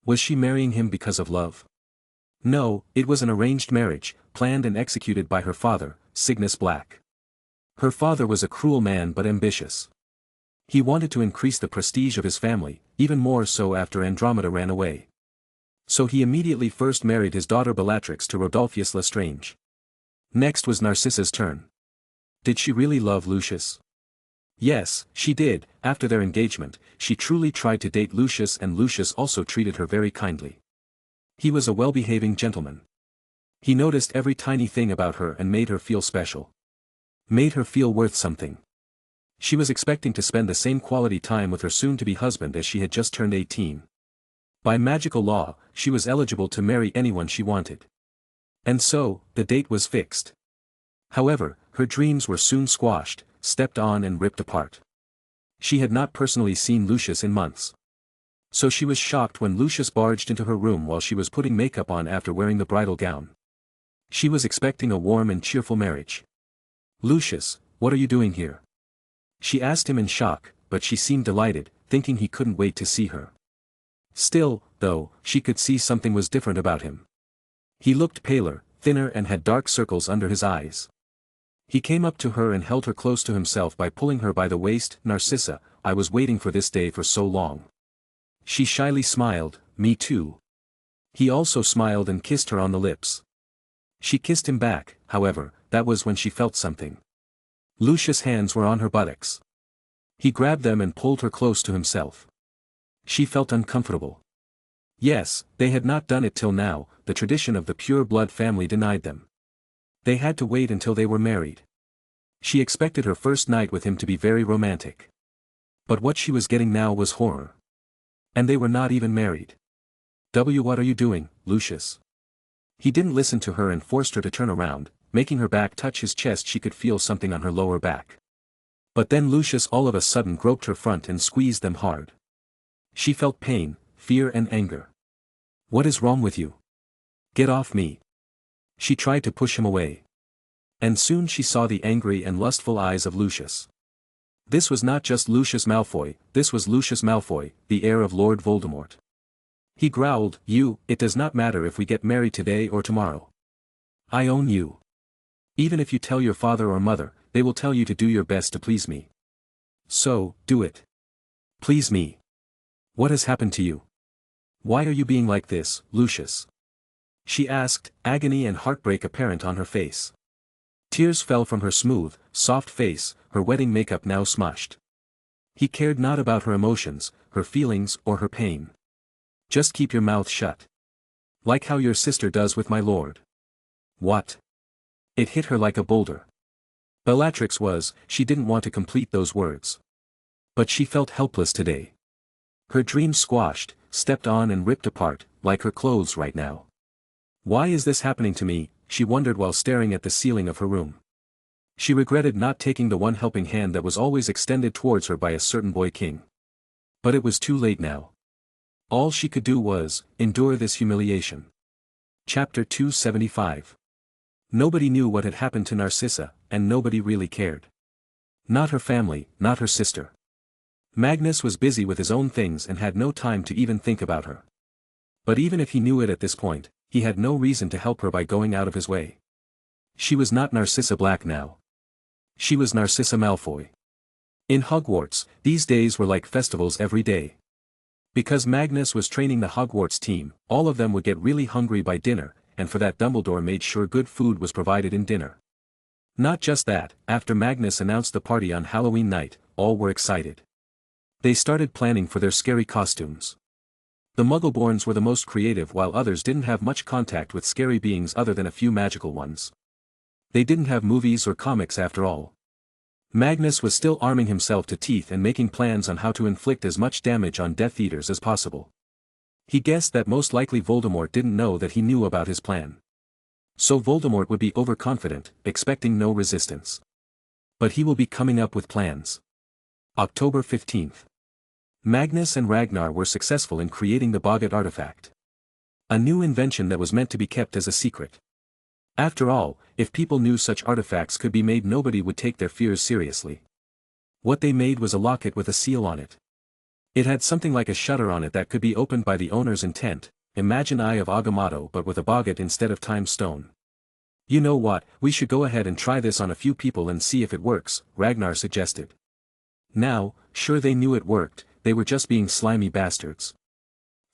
Was she marrying him because of love? No, it was an arranged marriage, planned and executed by her father, Cygnus Black. Her father was a cruel man but ambitious. He wanted to increase the prestige of his family, even more so after Andromeda ran away. So he immediately first married his daughter Bellatrix to Rodolphus Lestrange. Next was Narcissa's turn. Did she really love Lucius? Yes, she did. After their engagement, she truly tried to date Lucius, and Lucius also treated her very kindly. He was a well-behaving gentleman. He noticed every tiny thing about her and made her feel special. Made her feel worth something. She was expecting to spend the same quality time with her soon-to-be husband as she had just turned 18. By magical law, she was eligible to marry anyone she wanted. And so, the date was fixed. However, her dreams were soon squashed, stepped on and ripped apart. She had not personally seen Lucius in months. So she was shocked when Lucius barged into her room while she was putting makeup on after wearing the bridal gown. She was expecting a warm and cheerful marriage. "Lucius, what are you doing here?" She asked him in shock, but she seemed delighted, thinking he couldn't wait to see her. Still, though, she could see something was different about him. He looked paler, thinner, and had dark circles under his eyes. He came up to her and held her close to himself by pulling her by the waist. "Narcissa, I was waiting for this day for so long." She shyly smiled, "Me too." He also smiled and kissed her on the lips. She kissed him back, however, that was when she felt something. Lucius' hands were on her buttocks. He grabbed them and pulled her close to himself. She felt uncomfortable. Yes, they had not done it till now, the tradition of the pure-blood family denied them. They had to wait until they were married. She expected her first night with him to be very romantic. But what she was getting now was horror. And they were not even married. What are you doing, Lucius?" He didn't listen to her and forced her to turn around, making her back touch his chest. She could feel something on her lower back. But then Lucius all of a sudden groped her front and squeezed them hard. She felt pain, fear and anger. "What is wrong with you? Get off me." She tried to push him away. And soon she saw the angry and lustful eyes of Lucius. This was not just Lucius Malfoy, this was Lucius Malfoy, the heir of Lord Voldemort. He growled, "It does not matter if we get married today or tomorrow. I own you. Even if you tell your father or mother, they will tell you to do your best to please me. So, do it. Please me. What has happened to you? Why are you being like this, Lucius?" She asked, agony and heartbreak apparent on her face. Tears fell from her smooth, soft face, her wedding makeup now smushed. He cared not about her emotions, her feelings or her pain. "Just keep your mouth shut. Like how your sister does with my lord." What? It hit her like a boulder. Bellatrix she didn't want to complete those words. But she felt helpless today. Her dreams squashed, stepped on and ripped apart, like her clothes right now. Why is this happening to me, she wondered while staring at the ceiling of her room. She regretted not taking the one helping hand that was always extended towards her by a certain boy king. But it was too late now. All she could do was, endure this humiliation. Chapter 275. Nobody knew what had happened to Narcissa, and nobody really cared. Not her family, not her sister. Magnus was busy with his own things and had no time to even think about her. But even if he knew it at this point, he had no reason to help her by going out of his way. She was not Narcissa Black now. She was Narcissa Malfoy. In Hogwarts, these days were like festivals every day. Because Magnus was training the Hogwarts team, all of them would get really hungry by dinner, and for that Dumbledore made sure good food was provided in dinner. Not just that, after Magnus announced the party on Halloween night, all were excited. They started planning for their scary costumes. The Muggleborns were the most creative while others didn't have much contact with scary beings other than a few magical ones. They didn't have movies or comics after all. Magnus was still arming himself to teeth and making plans on how to inflict as much damage on Death Eaters as possible. He guessed that most likely Voldemort didn't know that he knew about his plan. So Voldemort would be overconfident, expecting no resistance. But he will be coming up with plans. October 15th. Magnus and Ragnar were successful in creating the Boggart artifact. A new invention that was meant to be kept as a secret. After all, if people knew such artifacts could be made, nobody would take their fears seriously. What they made was a locket with a seal on it. It had something like a shutter on it that could be opened by the owner's intent. Imagine Eye of Agamotto but with a Boggart instead of Time Stone. "You know what, we should go ahead and try this on a few people and see if it works," Ragnar suggested. Now, sure they knew it worked, they were just being slimy bastards.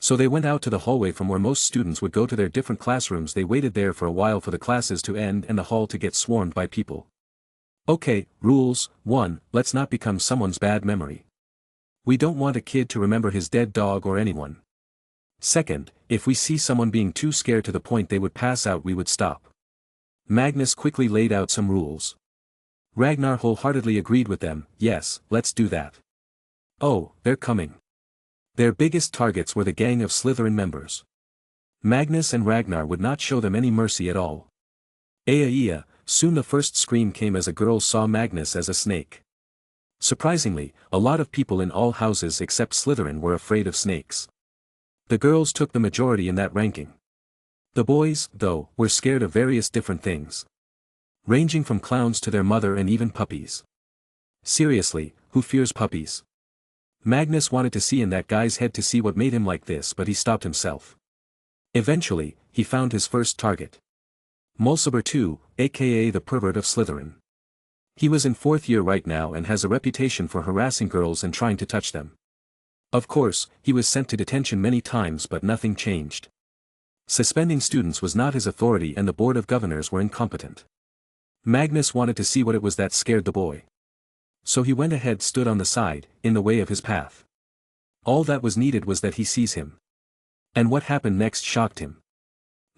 So they went out to the hallway from where most students would go to their different classrooms. They waited there for a while for the classes to end and the hall to get swarmed by people. Okay, rules. 1. Let's not become someone's bad memory. We don't want a kid to remember his dead dog or anyone. Second, if we see someone being too scared to the point they would pass out, we would stop. Magnus quickly laid out some rules. Ragnar wholeheartedly agreed with them. Yes, let's do that. Oh, they're coming. Their biggest targets were the gang of Slytherin members. Magnus and Ragnar would not show them any mercy at all. Ea, soon the first scream came as a girl saw Magnus as a snake. Surprisingly, a lot of people in all houses except Slytherin were afraid of snakes. The girls took the majority in that ranking. The boys, though, were scared of various different things. Ranging from clowns to their mother and even puppies. Seriously, who fears puppies? Magnus wanted to see in that guy's head to see what made him like this, but he stopped himself. Eventually, he found his first target. Mulciber II, aka the pervert of Slytherin. He was in 4th year right now and has a reputation for harassing girls and trying to touch them. Of course, he was sent to detention many times but nothing changed. Suspending students was not his authority and the board of governors were incompetent. Magnus wanted to see what it was that scared the boy. So he went ahead, stood on the side, in the way of his path. All that was needed was that he sees him. And what happened next shocked him.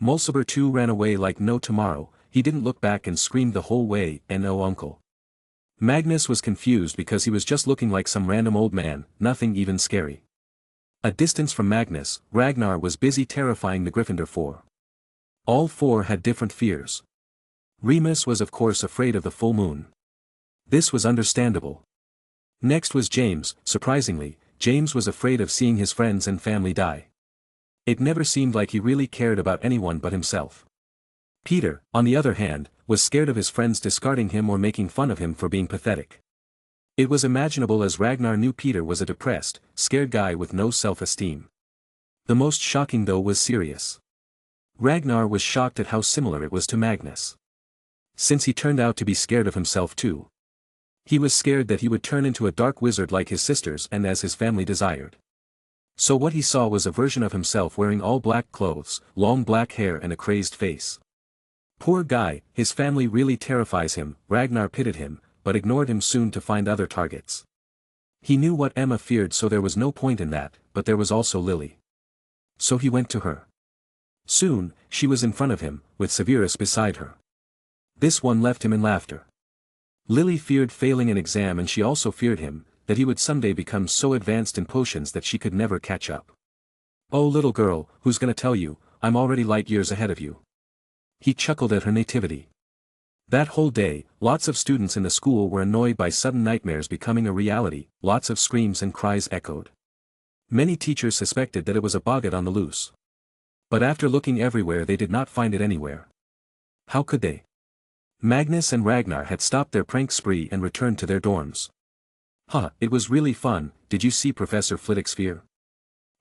Mulciber II ran away like no tomorrow. He didn't look back and screamed the whole way, "No, uncle." Magnus was confused because he was just looking like some random old man, nothing even scary. A distance from Magnus, Ragnar was busy terrifying the Gryffindor 4. All 4 had different fears. Remus was of course afraid of the full moon. This was understandable. Next was James. Surprisingly, James was afraid of seeing his friends and family die. It never seemed like he really cared about anyone but himself. Peter, on the other hand, was scared of his friends discarding him or making fun of him for being pathetic. It was imaginable as Ragnar knew Peter was a depressed, scared guy with no self-esteem. The most shocking though was Sirius. Ragnar was shocked at how similar it was to Magnus. Since he turned out to be scared of himself too. He was scared that he would turn into a dark wizard like his sisters and as his family desired. So what he saw was a version of himself wearing all black clothes, long black hair and a crazed face. Poor guy, his family really terrifies him. Ragnar pitied him, but ignored him soon to find other targets. He knew what Emma feared, so there was no point in that, but there was also Lily. So he went to her. Soon, she was in front of him, with Severus beside her. This one left him in laughter. Lily feared failing an exam and she also feared him, that he would someday become so advanced in potions that she could never catch up. "Oh little girl, who's gonna tell you, I'm already light years ahead of you." He chuckled at her nativity. That whole day, lots of students in the school were annoyed by sudden nightmares becoming a reality. Lots of screams and cries echoed. Many teachers suspected that it was a boggart on the loose. But after looking everywhere they did not find it anywhere. How could they? Magnus and Ragnar had stopped their prank spree and returned to their dorms. It was really fun. Did you see Professor Flitwick's fear?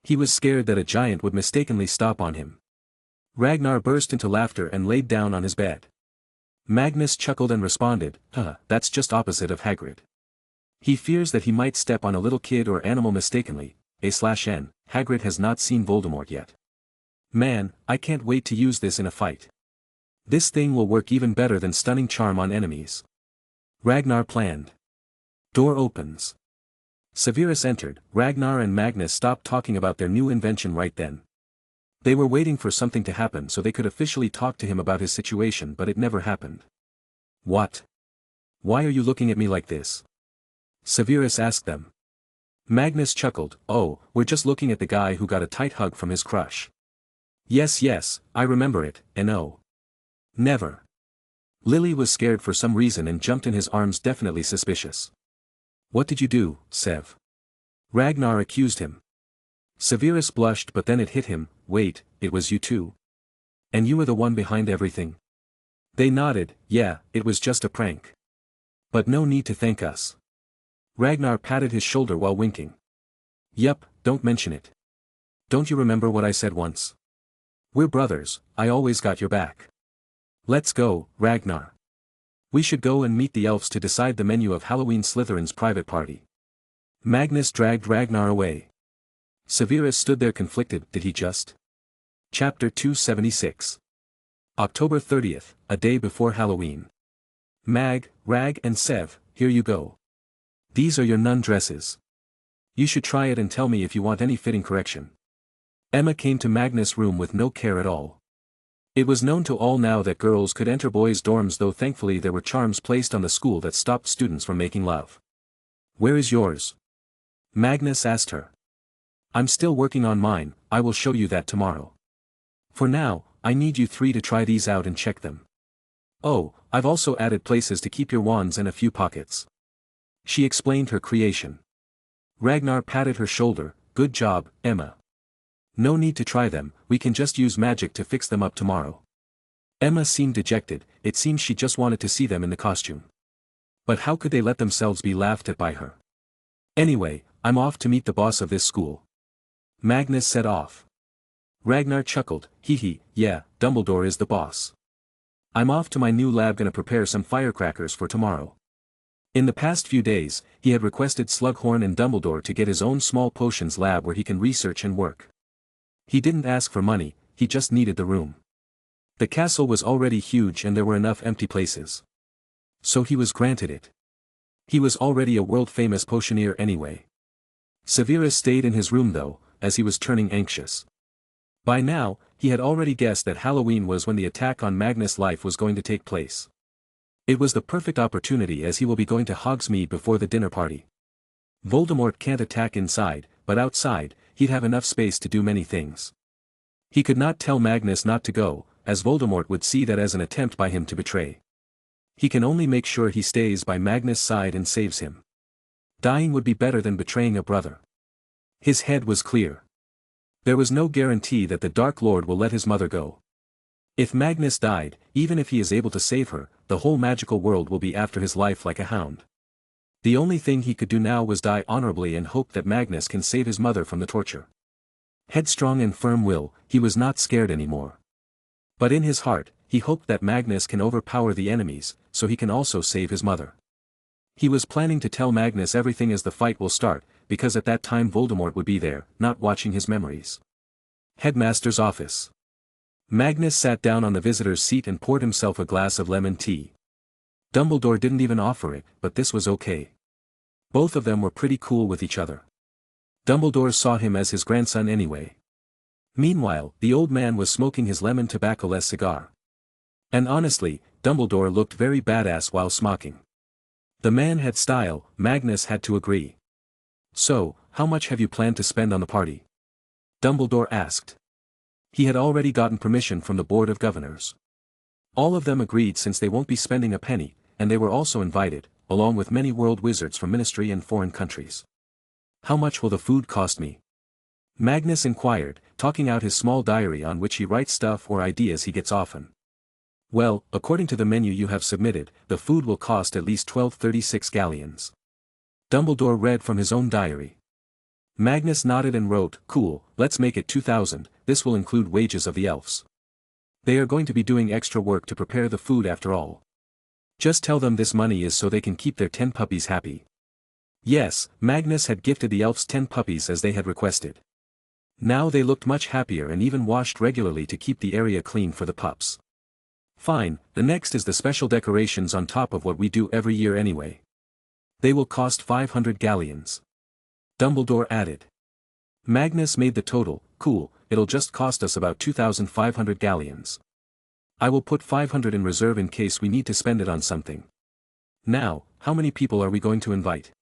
He was scared that a giant would mistakenly stop on him. Ragnar burst into laughter and laid down on his bed. Magnus chuckled and responded, that's just opposite of Hagrid. He fears that he might step on a little kid or animal mistakenly. /N, Hagrid has not seen Voldemort yet. Man, I can't wait to use this in a fight. This thing will work even better than stunning charm on enemies. Ragnar planned. Door opens. Severus entered. Ragnar and Magnus stopped talking about their new invention right then. They were waiting for something to happen so they could officially talk to him about his situation, but it never happened. What? Why are you looking at me like this? Severus asked them. Magnus chuckled. Oh, we're just looking at the guy who got a tight hug from his crush. Yes, I remember it, and oh. Never. Lily was scared for some reason and jumped in his arms, definitely suspicious. What did you do, Sev? Ragnar accused him. Severus blushed, but then it hit him. Wait, it was you too? And you were the one behind everything? They nodded. Yeah, it was just a prank. But no need to thank us. Ragnar patted his shoulder while winking. Yup, don't mention it. Don't you remember what I said once? We're brothers, I always got your back. Let's go, Ragnar. We should go and meet the elves to decide the menu of Halloween Slytherin's private party. Magnus dragged Ragnar away. Severus stood there conflicted. Did he just? Chapter 276. October 30th, a day before Halloween. Rag and Sev, here you go. These are your nun dresses. You should try it and tell me if you want any fitting correction. Emma came to Magnus' room with no care at all. It was known to all now that girls could enter boys' dorms, though thankfully there were charms placed on the school that stopped students from making love. Where is yours? Magnus asked her. I'm still working on mine, I will show you that tomorrow. For now, I need you three to try these out and check them. Oh, I've also added places to keep your wands and a few pockets. She explained her creation. Ragnar patted her shoulder. Good job, Emma. No need to try them, we can just use magic to fix them up tomorrow. Emma seemed dejected, it seemed she just wanted to see them in the costume. But how could they let themselves be laughed at by her? Anyway, I'm off to meet the boss of this school. Magnus set off. Ragnar chuckled, hee, yeah, Dumbledore is the boss. I'm off to my new lab, gonna prepare some firecrackers for tomorrow. In the past few days, he had requested Slughorn and Dumbledore to get his own small potions lab where he can research and work. He didn't ask for money, he just needed the room. The castle was already huge and there were enough empty places. So he was granted it. He was already a world-famous potioneer anyway. Severus stayed in his room though, as he was turning anxious. By now, he had already guessed that Halloween was when the attack on Magnus' life was going to take place. It was the perfect opportunity as he will be going to Hogsmeade before the dinner party. Voldemort can't attack inside, but outside, he'd have enough space to do many things. He could not tell Magnus not to go, as Voldemort would see that as an attempt by him to betray. He can only make sure he stays by Magnus' side and saves him. Dying would be better than betraying a brother. His head was clear. There was no guarantee that the Dark Lord will let his mother go. If Magnus died, even if he is able to save her, the whole magical world will be after his life like a hound. The only thing he could do now was die honorably and hope that Magnus can save his mother from the torture. Headstrong and firm will, he was not scared anymore. But in his heart, he hoped that Magnus can overpower the enemies, so he can also save his mother. He was planning to tell Magnus everything as the fight will start, because at that time Voldemort would be there, not watching his memories. Headmaster's office. Magnus sat down on the visitor's seat and poured himself a glass of lemon tea. Dumbledore didn't even offer it, but this was okay. Both of them were pretty cool with each other. Dumbledore saw him as his grandson anyway. Meanwhile, the old man was smoking his lemon tobacco-less cigar. And honestly, Dumbledore looked very badass while smoking. The man had style, Magnus had to agree. So, how much have you planned to spend on the party? Dumbledore asked. He had already gotten permission from the Board of Governors. All of them agreed since they won't be spending a penny, and they were also invited, along with many world wizards from ministry and foreign countries. How much will the food cost me? Magnus inquired, talking out his small diary on which he writes stuff or ideas he gets often. Well, according to the menu you have submitted, the food will cost at least 1236 galleons. Dumbledore read from his own diary. Magnus nodded and wrote, cool, let's make it 2000, this will include wages of the elves. They are going to be doing extra work to prepare the food after all. Just tell them this money is so they can keep their 10 puppies happy. Yes, Magnus had gifted the elves 10 puppies as they had requested. Now they looked much happier and even washed regularly to keep the area clean for the pups. Fine, the next is the special decorations on top of what we do every year anyway. They will cost 500 galleons. Dumbledore added. Magnus made the total, cool, it'll just cost us about 2,500 galleons. I will put 500 in reserve in case we need to spend it on something. Now, how many people are we going to invite?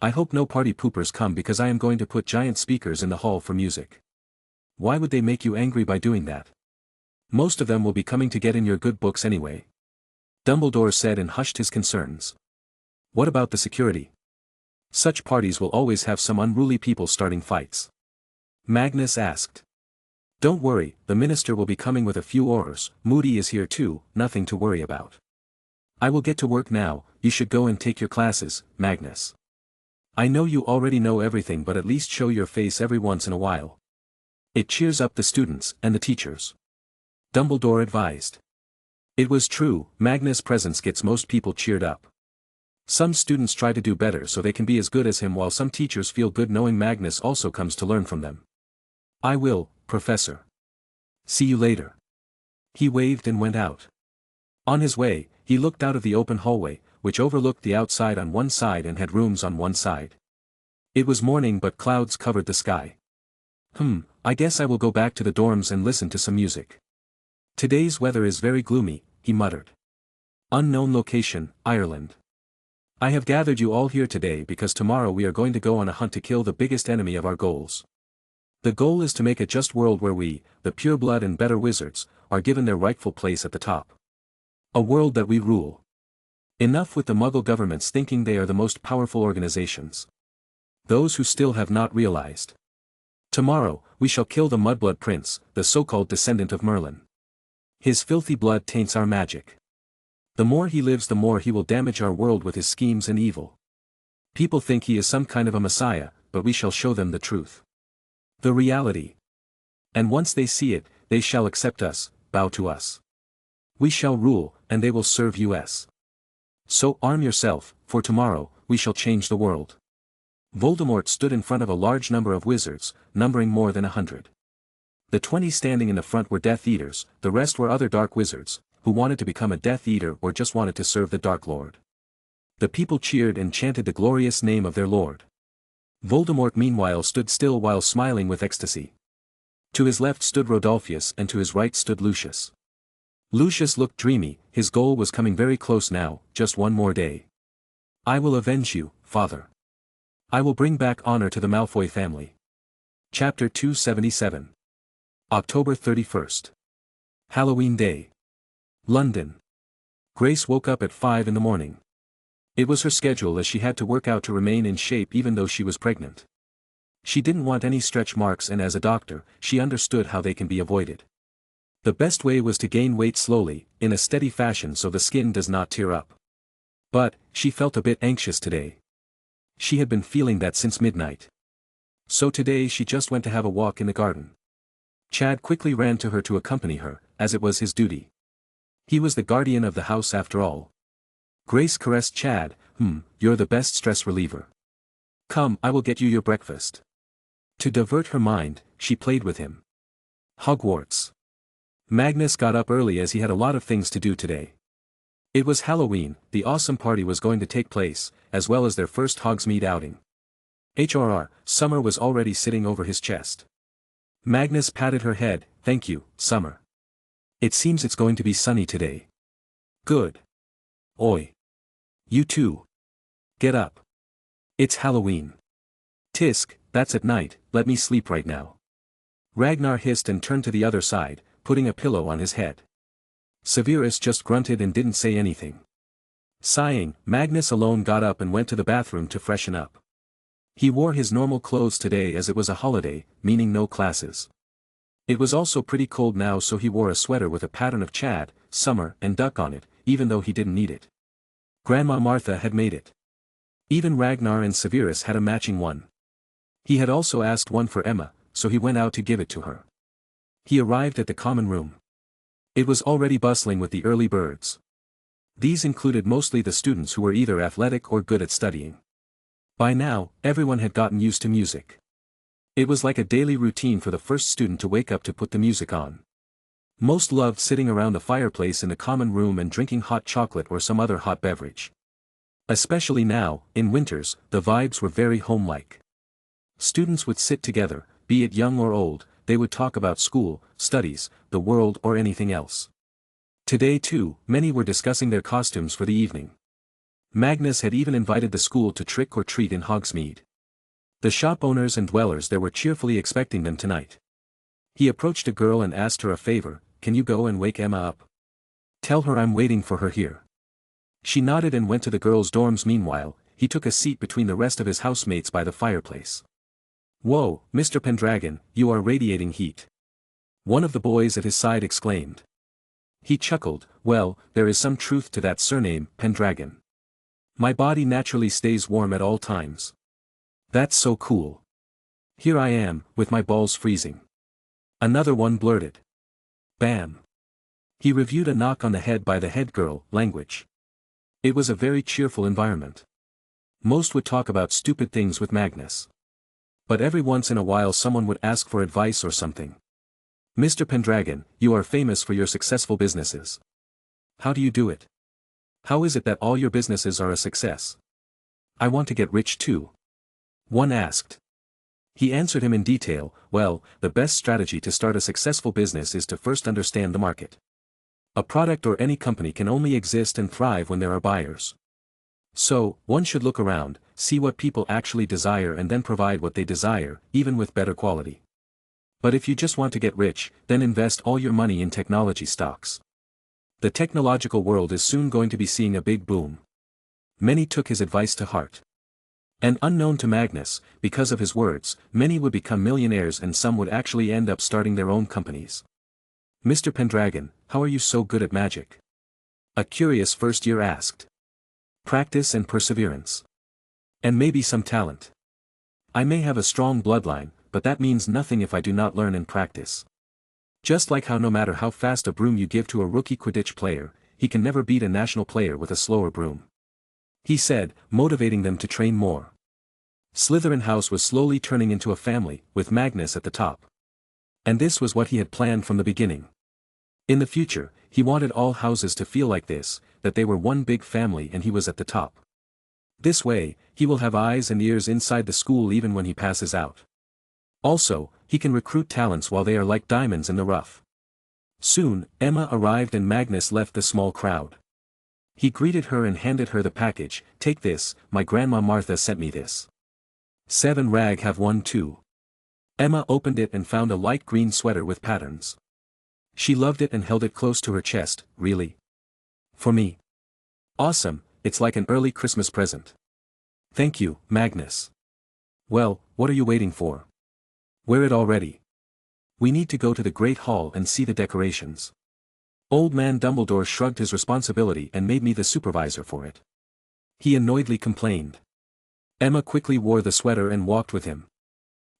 I hope no party poopers come because I am going to put giant speakers in the hall for music. Why would they make you angry by doing that? Most of them will be coming to get in your good books anyway. Dumbledore said and hushed his concerns. What about the security? Such parties will always have some unruly people starting fights. Magnus asked. Don't worry, the minister will be coming with a few oars, Moody is here too, nothing to worry about. I will get to work now, you should go and take your classes, Magnus. I know you already know everything but at least show your face every once in a while. It cheers up the students and the teachers. Dumbledore advised. It was true, Magnus' presence gets most people cheered up. Some students try to do better so they can be as good as him, while some teachers feel good knowing Magnus also comes to learn from them. I will, Professor. See you later. He waved and went out. On his way, he looked out of the open hallway, which overlooked the outside on one side and had rooms on one side. It was morning, but clouds covered the sky. I guess I will go back to the dorms and listen to some music. Today's weather is very gloomy, he muttered. Unknown location, Ireland. I have gathered you all here today because tomorrow we are going to go on a hunt to kill the biggest enemy of our goals. The goal is to make a just world where we, the pureblood and better wizards, are given their rightful place at the top. A world that we rule. Enough with the Muggle governments thinking they are the most powerful organizations. Those who still have not realized. Tomorrow, we shall kill the Mudblood Prince, the so-called descendant of Merlin. His filthy blood taints our magic. The more he lives, the more he will damage our world with his schemes and evil. People think he is some kind of a messiah, but we shall show them the truth. The reality. And once they see it, they shall accept us, bow to us. We shall rule, and they will serve us. So arm yourself, for tomorrow, we shall change the world. Voldemort stood in front of a large number of wizards, numbering more than 100. The 20 standing in the front were Death Eaters, the rest were other dark wizards, who wanted to become a Death Eater or just wanted to serve the Dark Lord. The people cheered and chanted the glorious name of their lord. Voldemort meanwhile stood still while smiling with ecstasy. To his left stood Rodolphus and to his right stood Lucius. Lucius looked dreamy, his goal was coming very close now, just one more day. I will avenge you, father. I will bring back honor to the Malfoy family. Chapter 277. October 31st. Halloween Day. London. Grace woke up at 5 in the morning. It was her schedule, as she had to work out to remain in shape even though she was pregnant. She didn't want any stretch marks, and as a doctor, she understood how they can be avoided. The best way was to gain weight slowly, in a steady fashion so the skin does not tear up. But, she felt a bit anxious today. She had been feeling that since midnight. So today she just went to have a walk in the garden. Chad quickly ran to her to accompany her, as it was his duty. He was the guardian of the house after all. Grace caressed Chad. You're the best stress reliever. Come, I will get you your breakfast. To divert her mind, she played with him. Hogwarts. Magnus got up early as he had a lot of things to do today. It was Halloween, the awesome party was going to take place, as well as their first Hogsmeade outing. Summer was already sitting over his chest. Magnus patted her head. Thank you, Summer. It seems it's going to be sunny today. Good. Oi. You too. Get up. It's Halloween. Tisk, that's at night, let me sleep right now. Ragnar hissed and turned to the other side, putting a pillow on his head. Severus just grunted and didn't say anything. Sighing, Magnus alone got up and went to the bathroom to freshen up. He wore his normal clothes today as it was a holiday, meaning no classes. It was also pretty cold now, so he wore a sweater with a pattern of Chad, Summer and Duck on it, even though he didn't need it. Grandma Martha had made it. Even Ragnar and Severus had a matching one. He had also asked one for Emma, so he went out to give it to her. He arrived at the common room. It was already bustling with the early birds. These included mostly the students who were either athletic or good at studying. By now, everyone had gotten used to music. It was like a daily routine for the first student to wake up to put the music on. Most loved sitting around the fireplace in the common room and drinking hot chocolate or some other hot beverage. Especially now, in winters, the vibes were very home-like. Students would sit together, be it young or old, they would talk about school, studies, the world or anything else. Today too, many were discussing their costumes for the evening. Magnus had even invited the school to trick or treat in Hogsmeade. The shop owners and dwellers there were cheerfully expecting them tonight. He approached a girl and asked her a favor. Can you go and wake Emma up? Tell her I'm waiting for her here. She nodded and went to the girls' dorms. Meanwhile, he took a seat between the rest of his housemates by the fireplace. Whoa, Mr. Pendragon, you are radiating heat. One of the boys at his side exclaimed. He chuckled. Well, there is some truth to that surname, Pendragon. My body naturally stays warm at all times. That's so cool. Here I am, with my balls freezing. Another one blurted. Bam. He reviewed a knock on the head by the head girl. Language. It was a very cheerful environment. Most would talk about stupid things with Magnus. But every once in a while someone would ask for advice or something. Mr. Pendragon, you are famous for your successful businesses. How do you do it? How is it that all your businesses are a success? I want to get rich too. One asked. He answered him in detail, well, the best strategy to start a successful business is to first understand the market. A product or any company can only exist and thrive when there are buyers. So, one should look around, see what people actually desire and then provide what they desire, even with better quality. But if you just want to get rich, then invest all your money in technology stocks. The technological world is soon going to be seeing a big boom. Many took his advice to heart. And unknown to Magnus, because of his words, many would become millionaires and some would actually end up starting their own companies. Mr. Pendragon, how are you so good at magic? A curious first year asked. Practice and perseverance. And maybe some talent. I may have a strong bloodline, but that means nothing if I do not learn and practice. Just like how no matter how fast a broom you give to a rookie Quidditch player, he can never beat a national player with a slower broom. He said, motivating them to train more. Slytherin House was slowly turning into a family, with Magnus at the top. And this was what he had planned from the beginning. In the future, he wanted all houses to feel like this, that they were one big family and he was at the top. This way, he will have eyes and ears inside the school even when he passes out. Also, he can recruit talents while they are like diamonds in the rough. Soon, Emma arrived and Magnus left the small crowd. He greeted her and handed her the package. Take this, my grandma Martha sent me this. 7 Rag have one too. Emma opened it and found a light green sweater with patterns. She loved it and held it close to her chest. Really? For me? Awesome, it's like an early Christmas present. Thank you, Magnus. Well, what are you waiting for? Wear it already. We need to go to the Great Hall and see the decorations. Old man Dumbledore shrugged his responsibility and made me the supervisor for it. He annoyedly complained. Emma quickly wore the sweater and walked with him.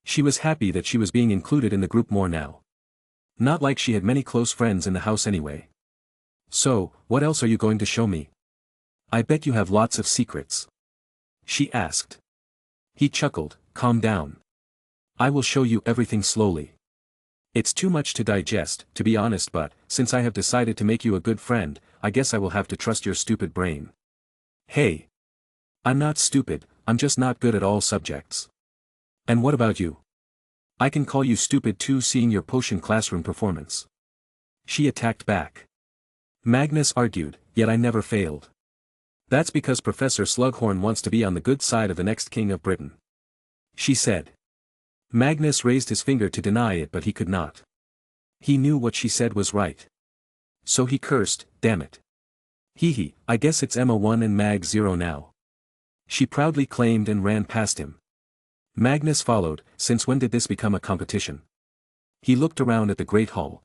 She was happy that she was being included in the group more now. Not like she had many close friends in the house anyway. So, what else are you going to show me? I bet you have lots of secrets. She asked. He chuckled, calm down. I will show you everything slowly. It's too much to digest, to be honest, but, since I have decided to make you a good friend, I guess I will have to trust your stupid brain. Hey. I'm not stupid, I'm just not good at all subjects. And what about you? I can call you stupid too, seeing your potion classroom performance. She attacked back. Magnus argued, yet I never failed. That's because Professor Slughorn wants to be on the good side of the next king of Britain. She said. Magnus raised his finger to deny it, but he could not. He knew what she said was right. So he cursed, damn it. Hee, I guess it's Emma 1 and Mag 0 now. She proudly claimed and ran past him. Magnus followed. Since when did this become a competition? He looked around at the Great Hall.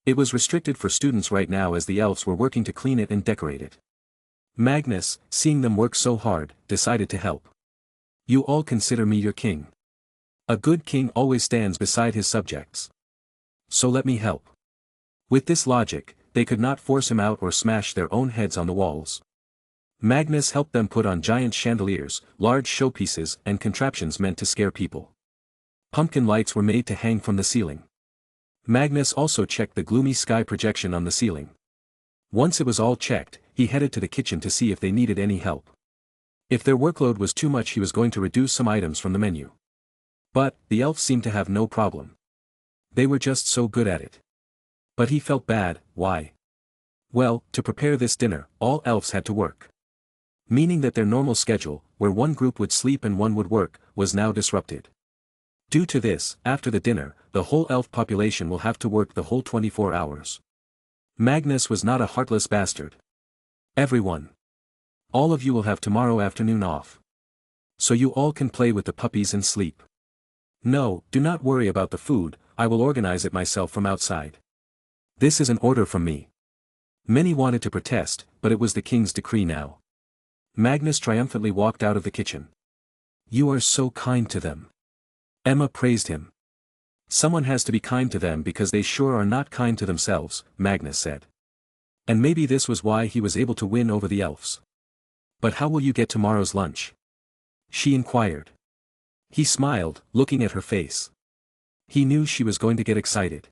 It was restricted for students right now as the elves were working to clean it and decorate it. Magnus, seeing them work so hard, decided to help. You all consider me your king. A good king always stands beside his subjects. So let me help. With this logic, they could not force him out or smash their own heads on the walls. Magnus helped them put on giant chandeliers, large showpieces and contraptions meant to scare people. Pumpkin lights were made to hang from the ceiling. Magnus also checked the gloomy sky projection on the ceiling. Once it was all checked, he headed to the kitchen to see if they needed any help. If their workload was too much, he was going to reduce some items from the menu. But, the elves seemed to have no problem. They were just so good at it. But he felt bad. Why? Well, to prepare this dinner, all elves had to work. Meaning that their normal schedule, where one group would sleep and one would work, was now disrupted. Due to this, after the dinner, the whole elf population will have to work the whole 24 hours. Magnus was not a heartless bastard. Everyone. All of you will have tomorrow afternoon off. So you all can play with the puppies and sleep. No, do not worry about the food, I will organize it myself from outside. This is an order from me. Many wanted to protest, but it was the king's decree now. Magnus triumphantly walked out of the kitchen. You are so kind to them. Emma praised him. Someone has to be kind to them because they sure are not kind to themselves, Magnus said. And maybe this was why he was able to win over the elves. But how will you get tomorrow's lunch? She inquired. He smiled, looking at her face. He knew she was going to get excited.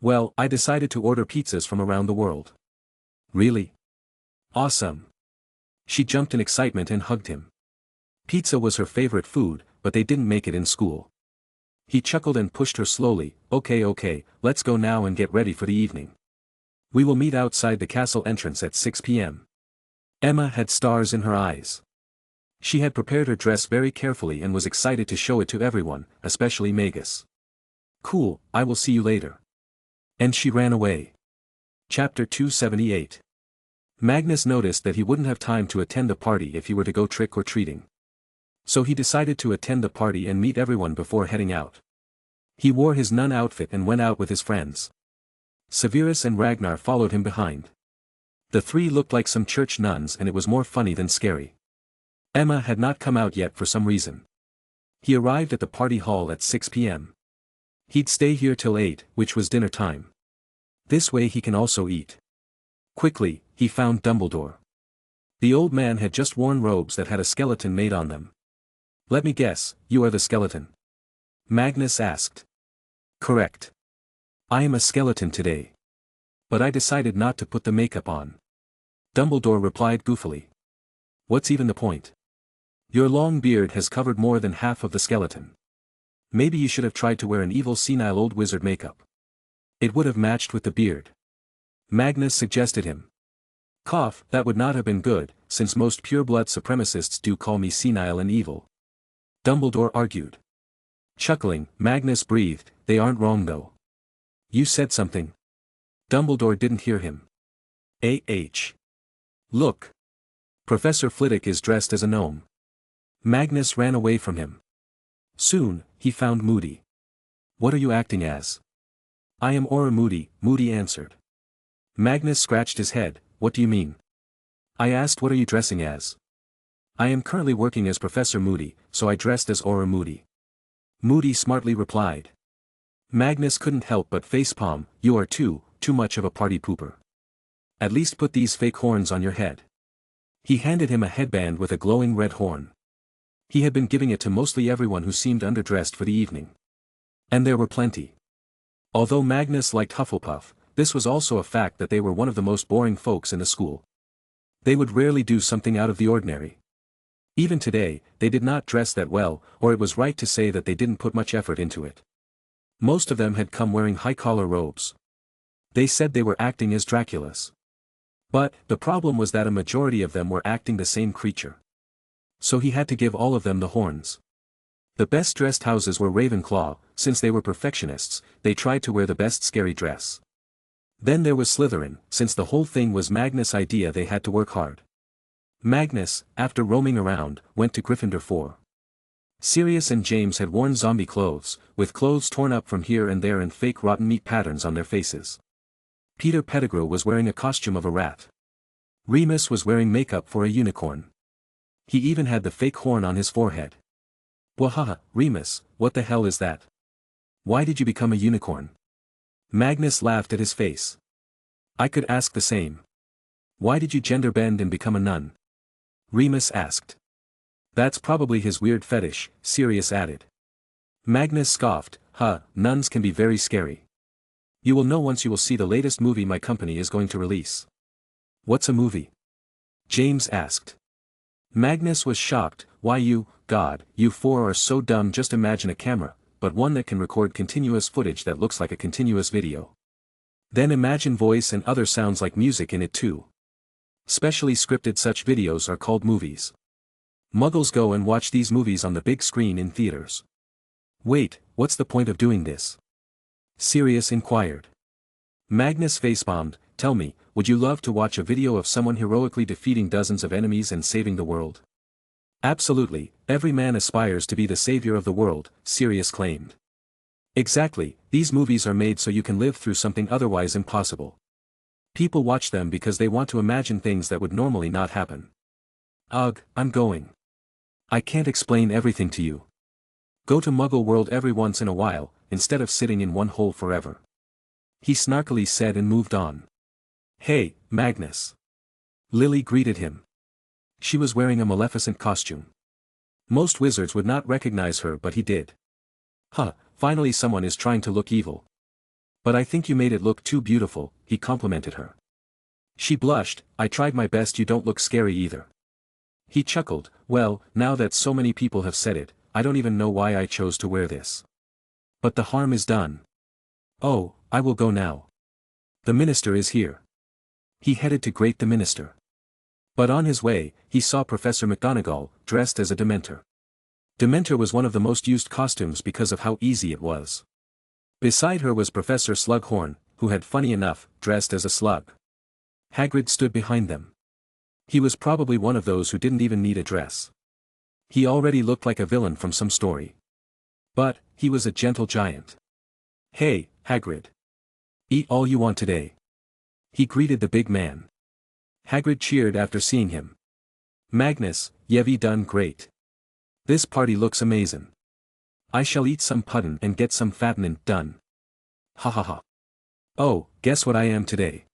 Well, I decided to order pizzas from around the world. Really? Awesome. She jumped in excitement and hugged him. Pizza was her favorite food, but they didn't make it in school. He chuckled and pushed her slowly. Okay, let's go now and get ready for the evening. We will meet outside the castle entrance at 6 p.m. Emma had stars in her eyes. She had prepared her dress very carefully and was excited to show it to everyone, especially Magus. Cool, I will see you later. And she ran away. Chapter 278. Magnus noticed that he wouldn't have time to attend the party if he were to go trick-or-treating. So he decided to attend the party and meet everyone before heading out. He wore his nun outfit and went out with his friends. Severus and Ragnar followed him behind. The three looked like some church nuns and it was more funny than scary. Emma had not come out yet for some reason. He arrived at the party hall at 6 p.m. He'd stay here till 8, which was dinner time. This way he can also eat. Quickly, he found Dumbledore. The old man had just worn robes that had a skeleton made on them. Let me guess, you are the skeleton? Magnus asked. Correct. I am a skeleton today. But I decided not to put the makeup on. Dumbledore replied goofily. What's even the point? Your long beard has covered more than half of the skeleton. Maybe you should have tried to wear an evil senile old wizard makeup. It would have matched with the beard. Magnus suggested him. Cough, that would not have been good, since most pure-blood supremacists do call me senile and evil. Dumbledore argued. Chuckling, Magnus breathed, they aren't wrong though. You said something. Dumbledore didn't hear him. Look. Professor Flitwick is dressed as a gnome. Magnus ran away from him. Soon, he found Moody. What are you acting as? I am Aura Moody, Moody answered. Magnus scratched his head, what do you mean? I asked what are you dressing as? I am currently working as Professor Moody, so I dressed as Aura Moody. Moody smartly replied. Magnus couldn't help but facepalm, you are too much of a party pooper. At least put these fake horns on your head. He handed him a headband with a glowing red horn. He had been giving it to mostly everyone who seemed underdressed for the evening. And there were plenty. Although Magnus liked Hufflepuff, this was also a fact that they were one of the most boring folks in the school. They would rarely do something out of the ordinary. Even today, they did not dress that well, or it was right to say that they didn't put much effort into it. Most of them had come wearing high-collar robes. They said they were acting as Draculas. But, the problem was that a majority of them were acting the same creature. So he had to give all of them the horns. The best-dressed houses were Ravenclaw, since they were perfectionists, they tried to wear the best scary dress. Then there was Slytherin, since the whole thing was Magnus' idea they had to work hard. Magnus, after roaming around, went to Gryffindor 4. Sirius and James had worn zombie clothes, with clothes torn up from here and there and fake rotten meat patterns on their faces. Peter Pettigrew was wearing a costume of a rat. Remus was wearing makeup for a unicorn. He even had the fake horn on his forehead. Wahaha, Remus, what the hell is that? Why did you become a unicorn? Magnus laughed at his face. I could ask the same. Why did you gender bend and become a nun? Remus asked. That's probably his weird fetish, Sirius added. Magnus scoffed, nuns can be very scary. You will know once you will see the latest movie my company is going to release. What's a movie? James asked. Magnus was shocked, why God, you four are so dumb, just imagine a camera, but one that can record continuous footage that looks like a continuous video. Then imagine voice and other sounds like music in it too. Specially scripted such videos are called movies. Muggles go and watch these movies on the big screen in theaters. Wait, what's the point of doing this? Sirius inquired. Magnus facepalmed, tell me, would you love to watch a video of someone heroically defeating dozens of enemies and saving the world? Absolutely, every man aspires to be the savior of the world, Sirius claimed. Exactly, these movies are made so you can live through something otherwise impossible. People watch them because they want to imagine things that would normally not happen. Ugh, I'm going. I can't explain everything to you. Go to Muggle World every once in a while, instead of sitting in one hole forever. He snarkily said and moved on. Hey, Magnus. Lily greeted him. She was wearing a Maleficent costume. Most wizards would not recognize her, but he did. Huh, finally someone is trying to look evil. But I think you made it look too beautiful, he complimented her. She blushed. I tried my best. You don't look scary either. He chuckled. Well, now that so many people have said it, I don't even know why I chose to wear this. But the harm is done. Oh, I will go now. The minister is here. He headed to greet the minister. But on his way, he saw Professor McGonagall, dressed as a Dementor. Dementor was one of the most used costumes because of how easy it was. Beside her was Professor Slughorn, who had funny enough, dressed as a slug. Hagrid stood behind them. He was probably one of those who didn't even need a dress. He already looked like a villain from some story. But, he was a gentle giant. Hey, Hagrid. Eat all you want today. He greeted the big man. Hagrid cheered after seeing him. Magnus, you've done great. This party looks amazing. I shall eat some pudding and get some fattening done. Ha ha ha. Oh, guess what I am today?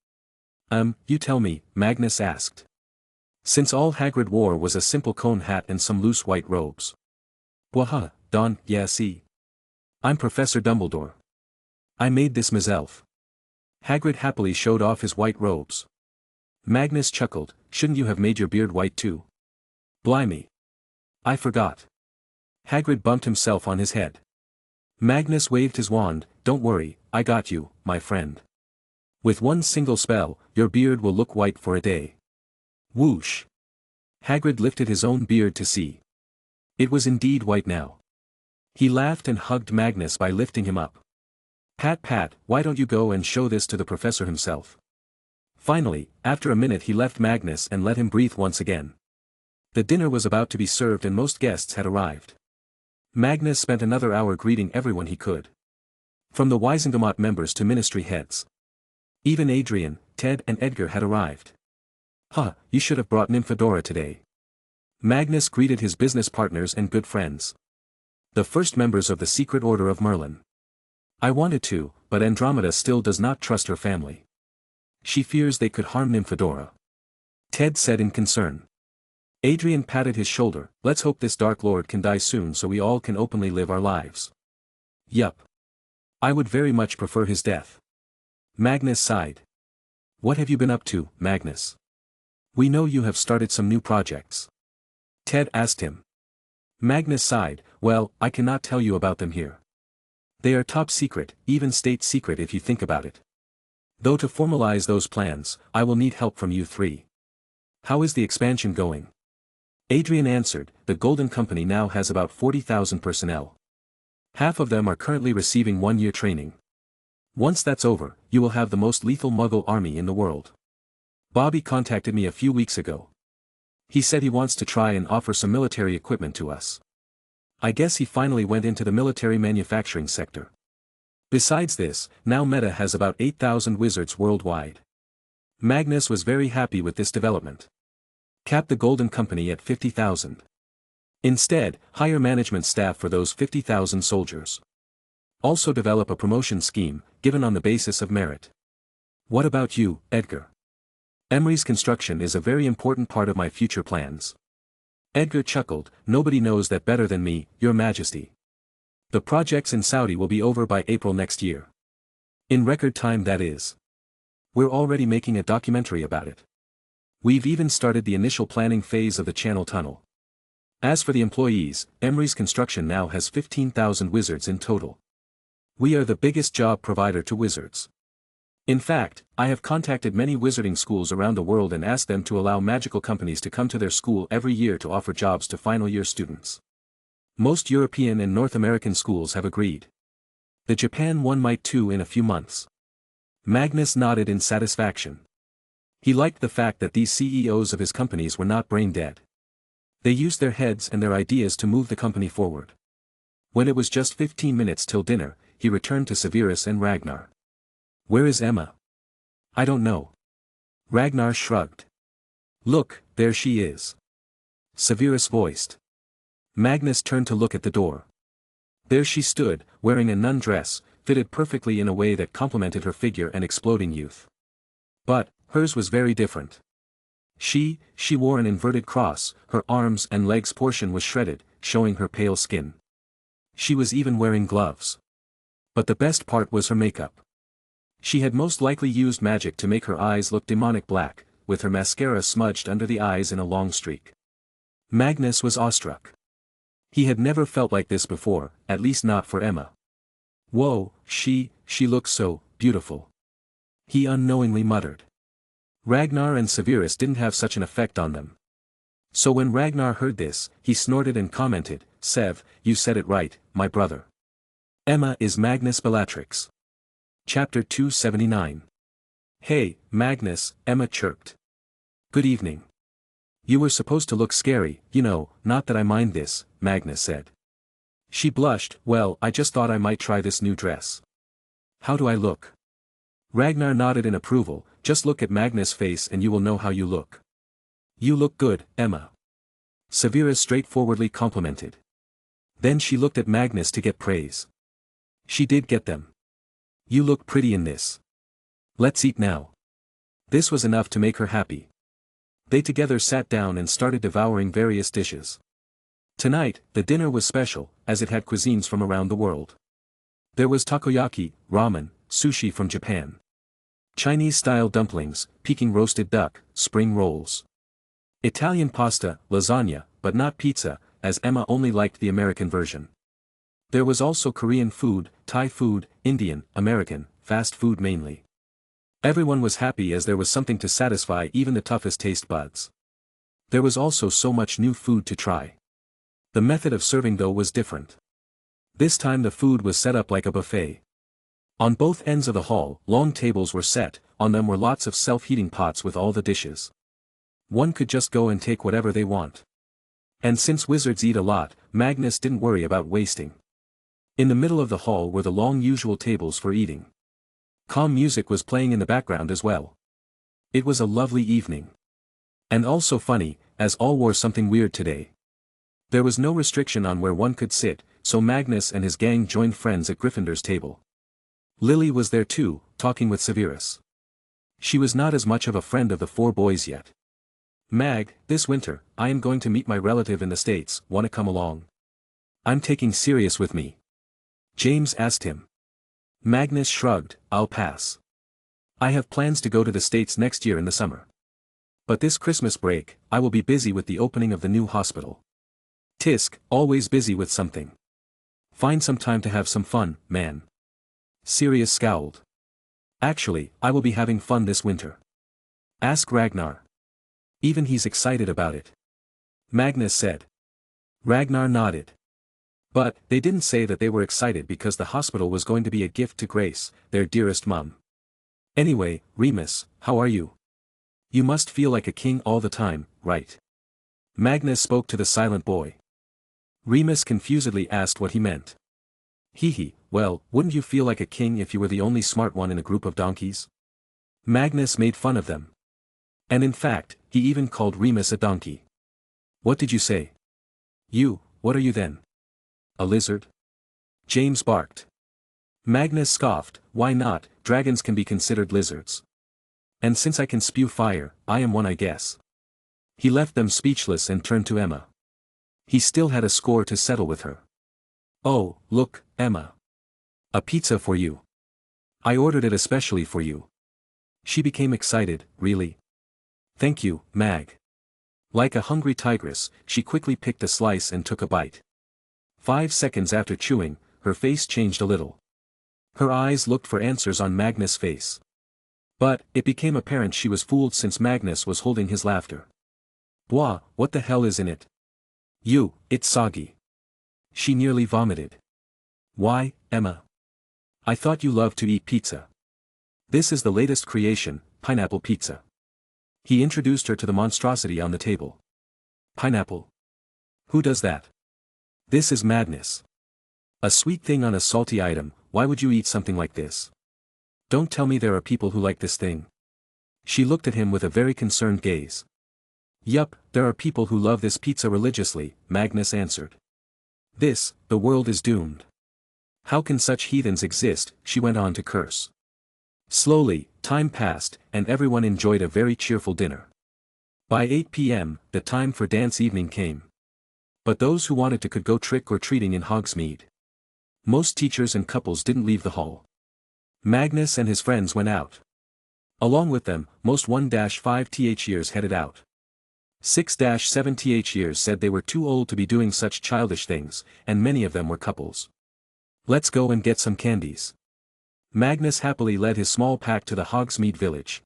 You tell me, Magnus asked. Since all Hagrid wore was a simple cone hat and some loose white robes. Waha, Don, yeah see. I'm Professor Dumbledore. I made this myself. Hagrid happily showed off his white robes. Magnus chuckled, shouldn't you have made your beard white too? Blimey. I forgot. Hagrid bumped himself on his head. Magnus waved his wand, don't worry, I got you, my friend. With one single spell, your beard will look white for a day. Whoosh. Hagrid lifted his own beard to see. It was indeed white now. He laughed and hugged Magnus by lifting him up. Pat pat, why don't you go and show this to the professor himself? Finally, after a minute he left Magnus and let him breathe once again. The dinner was about to be served and most guests had arrived. Magnus spent another hour greeting everyone he could. From the Wisengamot members to ministry heads. Even Adrian, Ted and Edgar had arrived. Huh, you should have brought Nymphadora today. Magnus greeted his business partners and good friends. The first members of the Secret Order of Merlin. I wanted to, but Andromeda still does not trust her family. She fears they could harm Nymphadora. Ted said in concern. Adrian patted his shoulder, let's hope this Dark Lord can die soon so we all can openly live our lives. Yup. I would very much prefer his death. Magnus sighed. What have you been up to, Magnus? We know you have started some new projects. Ted asked him. Magnus sighed, well, I cannot tell you about them here. They are top secret, even state secret if you think about it. Though to formalize those plans, I will need help from you three. How is the expansion going? Adrian answered, the Golden Company now has about 40,000 personnel. Half of them are currently receiving one-year training. Once that's over, you will have the most lethal Muggle army in the world. Bobby contacted me a few weeks ago. He said he wants to try and offer some military equipment to us. I guess he finally went into the military manufacturing sector. Besides this, now Meta has about 8,000 wizards worldwide. Magnus was very happy with this development. Cap the Golden Company at 50,000. Instead, hire management staff for those 50,000 soldiers. Also develop a promotion scheme, given on the basis of merit. What about you, Edgar? Emery's construction is a very important part of my future plans. Edgar chuckled, nobody knows that better than me, Your Majesty. The projects in Saudi will be over by April next year. In record time that is. We're already making a documentary about it. We've even started the initial planning phase of the Channel Tunnel. As for the employees, Emery's construction now has 15,000 wizards in total. We are the biggest job provider to wizards. In fact, I have contacted many wizarding schools around the world and asked them to allow magical companies to come to their school every year to offer jobs to final year students. Most European and North American schools have agreed. The Japan one might too in a few months. Magnus nodded in satisfaction. He liked the fact that these CEOs of his companies were not brain dead. They used their heads and their ideas to move the company forward. When it was just 15 minutes till dinner, he returned to Severus and Ragnar. Where is Emma? I don't know. Ragnar shrugged. Look, there she is. Severus voiced. Magnus turned to look at the door. There she stood, wearing a nun dress, fitted perfectly in a way that complemented her figure and exploding youth. But, hers was very different. She wore an inverted cross, her arms and legs portion was shredded, showing her pale skin. She was even wearing gloves. But the best part was her makeup. She had most likely used magic to make her eyes look demonic black, with her mascara smudged under the eyes in a long streak. Magnus was awestruck. He had never felt like this before, at least not for Emma. Whoa, she looks so beautiful. He unknowingly muttered. Ragnar and Severus didn't have such an effect on them. So when Ragnar heard this, he snorted and commented, Sev, you said it right, my brother. Emma is Magnus Bellatrix. Chapter 279. Hey, Magnus, Emma chirped. Good evening. You were supposed to look scary, you know, not that I mind this, Magnus said. She blushed, well, I just thought I might try this new dress. How do I look? Ragnar nodded in approval, just look at Magnus' face and you will know how you look. You look good, Emma. Severus straightforwardly complimented. Then she looked at Magnus to get praise. She did get them. You look pretty in this. Let's eat now. This was enough to make her happy. They together sat down and started devouring various dishes. Tonight, the dinner was special, as it had cuisines from around the world. There was takoyaki, ramen, sushi from Japan. Chinese-style dumplings, Peking roasted duck, spring rolls. Italian pasta, lasagna, but not pizza, as Emma only liked the American version. There was also Korean food, Thai food, Indian, American, fast food mainly. Everyone was happy as there was something to satisfy even the toughest taste buds. There was also so much new food to try. The method of serving though was different. This time the food was set up like a buffet. On both ends of the hall, long tables were set, on them were lots of self-heating pots with all the dishes. One could just go and take whatever they want. And since wizards eat a lot, Magnus didn't worry about wasting. In the middle of the hall were the long usual tables for eating. Calm music was playing in the background as well. It was a lovely evening. And also funny, as all wore something weird today. There was no restriction on where one could sit, so Magnus and his gang joined friends at Gryffindor's table. Lily was there too, talking with Severus. She was not as much of a friend of the four boys yet. Mag, this winter, I am going to meet my relative in the States, wanna come along? I'm taking Sirius with me. James asked him. Magnus shrugged, I'll pass. I have plans to go to the States next year in the summer. But this Christmas break, I will be busy with the opening of the new hospital. Tisk, always busy with something. Find some time to have some fun, man. Sirius scowled. Actually, I will be having fun this winter. Ask Ragnar. Even he's excited about it. Magnus said. Ragnar nodded. But, they didn't say that they were excited because the hospital was going to be a gift to Grace, their dearest mum. Anyway, Remus, how are you? You must feel like a king all the time, right? Magnus spoke to the silent boy. Remus confusedly asked what he meant. Hee, well, wouldn't you feel like a king if you were the only smart one in a group of donkeys? Magnus made fun of them. And in fact, he even called Remus a donkey. What did you say? You, what are you then? A lizard? James barked. Magnus scoffed, why not, dragons can be considered lizards. And since I can spew fire, I am one I guess. He left them speechless and turned to Emma. He still had a score to settle with her. Oh, look, Emma. A pizza for you. I ordered it especially for you. She became excited, really? Thank you, Mag. Like a hungry tigress, she quickly picked a slice and took a bite. 5 seconds after chewing, her face changed a little. Her eyes looked for answers on Magnus' face. But, it became apparent she was fooled since Magnus was holding his laughter. Bwah, what the hell is in it? It's soggy. She nearly vomited. Why, Emma? I thought you loved to eat pizza. This is the latest creation, pineapple pizza. He introduced her to the monstrosity on the table. Pineapple? Who does that? This is madness. A sweet thing on a salty item, why would you eat something like this? Don't tell me there are people who like this thing. She looked at him with a very concerned gaze. Yup, there are people who love this pizza religiously, Magnus answered. The world is doomed. How can such heathens exist, she went on to curse. Slowly, time passed, and everyone enjoyed a very cheerful dinner. By 8 p.m., the time for dance evening came. But those who wanted to could go trick-or-treating in Hogsmeade. Most teachers and couples didn't leave the hall. Magnus and his friends went out. Along with them, most 1-5th years headed out. 6-7th years said they were too old to be doing such childish things, and many of them were couples. Let's go and get some candies. Magnus happily led his small pack to the Hogsmeade village.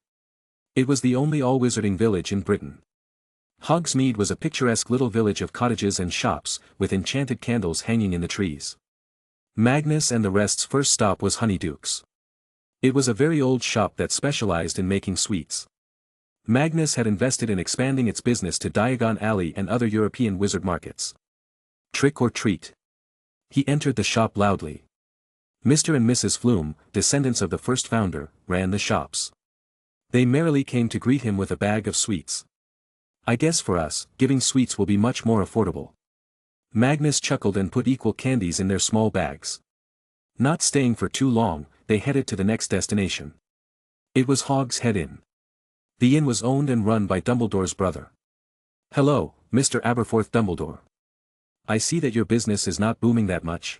It was the only all-wizarding village in Britain. Hogsmeade was a picturesque little village of cottages and shops, with enchanted candles hanging in the trees. Magnus and the rest's first stop was Honeydukes. It was a very old shop that specialized in making sweets. Magnus had invested in expanding its business to Diagon Alley and other European wizard markets. Trick or treat. He entered the shop loudly. Mr. and Mrs. Flume, descendants of the first founder, ran the shops. They merrily came to greet him with a bag of sweets. I guess for us, giving sweets will be much more affordable. Magnus chuckled and put equal candies in their small bags. Not staying for too long, they headed to the next destination. It was Hog's Head Inn. The inn was owned and run by Dumbledore's brother. Hello, Mr. Aberforth Dumbledore. I see that your business is not booming that much.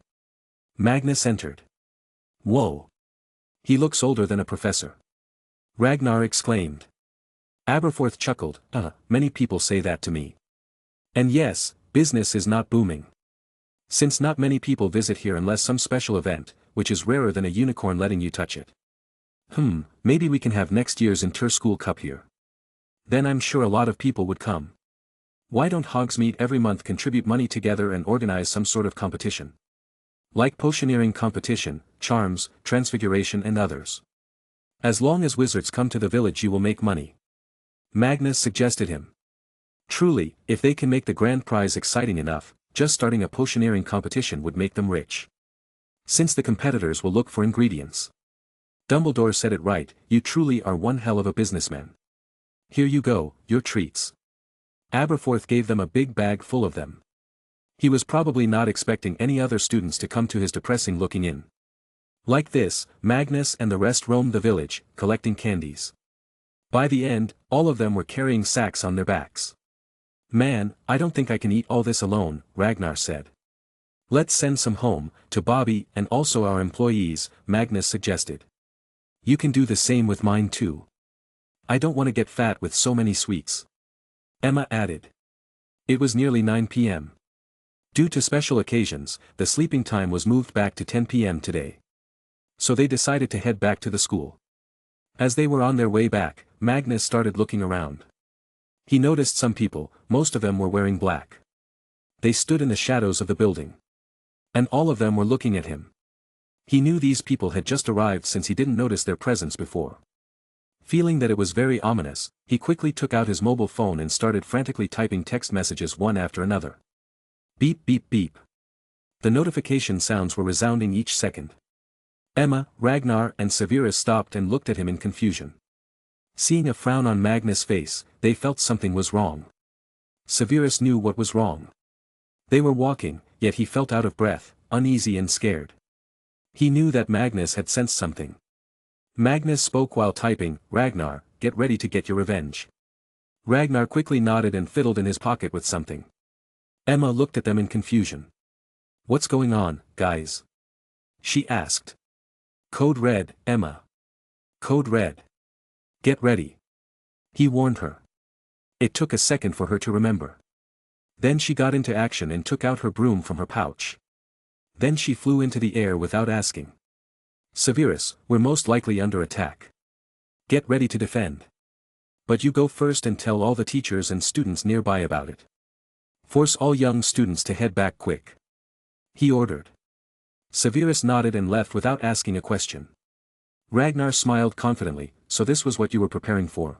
Magnus entered. Whoa. He looks older than a professor. Ragnar exclaimed. Aberforth chuckled, many people say that to me. And yes, business is not booming. Since not many people visit here unless some special event, which is rarer than a unicorn letting you touch it. Maybe we can have next year's Inter-School Cup here. Then I'm sure a lot of people would come. Why don't Hogsmeade every month contribute money together and organize some sort of competition? Like potioneering competition, charms, transfiguration and others. As long as wizards come to the village you will make money. Magnus suggested him. Truly, if they can make the grand prize exciting enough, just starting a potioneering competition would make them rich. Since the competitors will look for ingredients. Dumbledore said it right, you truly are one hell of a businessman. Here you go, your treats. Aberforth gave them a big bag full of them. He was probably not expecting any other students to come to his depressing-looking inn. Like this, Magnus and the rest roamed the village, collecting candies. By the end, all of them were carrying sacks on their backs. Man, I don't think I can eat all this alone, Ragnar said. Let's send some home, to Bobby and also our employees, Magnus suggested. You can do the same with mine too. I don't want to get fat with so many sweets. Emma added. It was nearly 9 p.m. Due to special occasions, the sleeping time was moved back to 10 p.m. today. So they decided to head back to the school. As they were on their way back, Magnus started looking around. He noticed some people, most of them were wearing black. They stood in the shadows of the building. And all of them were looking at him. He knew these people had just arrived since he didn't notice their presence before. Feeling that it was very ominous, he quickly took out his mobile phone and started frantically typing text messages one after another. Beep beep beep. The notification sounds were resounding each second. Emma, Ragnar and Severus stopped and looked at him in confusion. Seeing a frown on Magnus' face, they felt something was wrong. Severus knew what was wrong. They were walking, yet he felt out of breath, uneasy and scared. He knew that Magnus had sensed something. Magnus spoke while typing, Ragnar, get ready to get your revenge. Ragnar quickly nodded and fiddled in his pocket with something. Emma looked at them in confusion. What's going on, guys? She asked. Code Red, Emma. Code Red. Get ready. He warned her. It took a second for her to remember. Then she got into action and took out her broom from her pouch. Then she flew into the air without asking. Severus, we're most likely under attack. Get ready to defend. But you go first and tell all the teachers and students nearby about it. Force all young students to head back quick. He ordered. Severus nodded and left without asking a question. Ragnar smiled confidently, so this was what you were preparing for?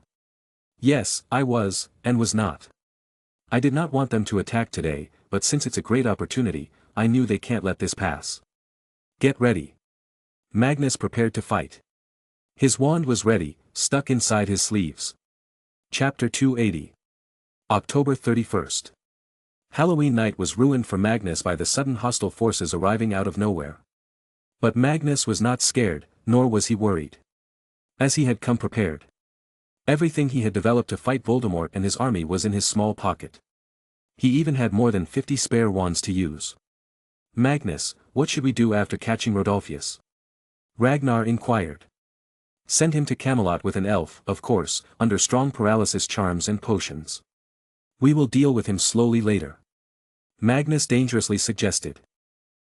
Yes, I was, and was not. I did not want them to attack today, but since it's a great opportunity, I knew they can't let this pass. Get ready. Magnus prepared to fight. His wand was ready, stuck inside his sleeves. Chapter 280. October 31st. Halloween night was ruined for Magnus by the sudden hostile forces arriving out of nowhere. But Magnus was not scared, nor was he worried. As he had come prepared. Everything he had developed to fight Voldemort and his army was in his small pocket. He even had more than 50 spare wands to use. "Magnus, what should we do after catching Rodolphus?" Ragnar inquired. "Send him to Camelot with an elf, of course, under strong paralysis charms and potions. We will deal with him slowly later," Magnus dangerously suggested.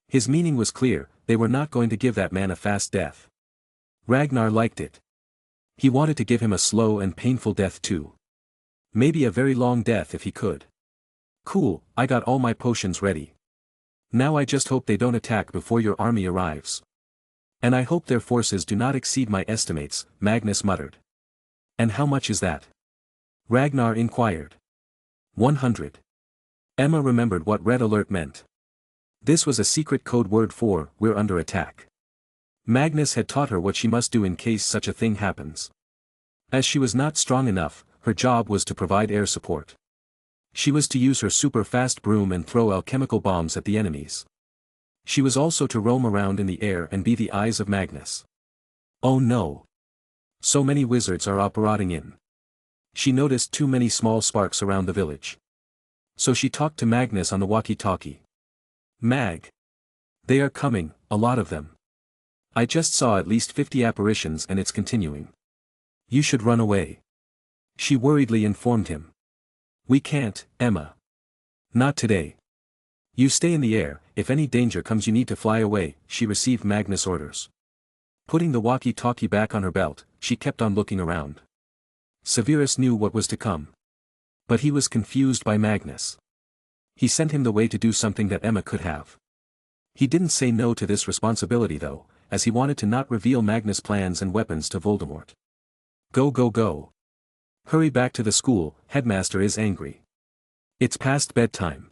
His meaning was clear, they were not going to give that man a fast death. Ragnar liked it. He wanted to give him a slow and painful death too. Maybe a very long death if he could. "Cool, I got all my potions ready. Now I just hope they don't attack before your army arrives. And I hope their forces do not exceed my estimates," Magnus muttered. "And how much is that?" Ragnar inquired. 100. Emma remembered what red alert meant. This was a secret code word for, "We're under attack." Magnus had taught her what she must do in case such a thing happens. As she was not strong enough, her job was to provide air support. She was to use her super-fast broom and throw alchemical bombs at the enemies. She was also to roam around in the air and be the eyes of Magnus. Oh no! So many wizards are operating in. She noticed too many small sparks around the village. So she talked to Magnus on the walkie-talkie. "Mag. They are coming, a lot of them. I just saw at least 50 apparitions and it's continuing. You should run away." She worriedly informed him. "We can't, Emma. Not today. You stay in the air, if any danger comes you need to fly away," she received Magnus' orders. Putting the walkie-talkie back on her belt, she kept on looking around. Severus knew what was to come. But he was confused by Magnus. He sent him the way to do something that Emma could have. He didn't say no to this responsibility though, as he wanted to not reveal Magnus' plans and weapons to Voldemort. "Go go go. Hurry back to the school, headmaster is angry. It's past bedtime.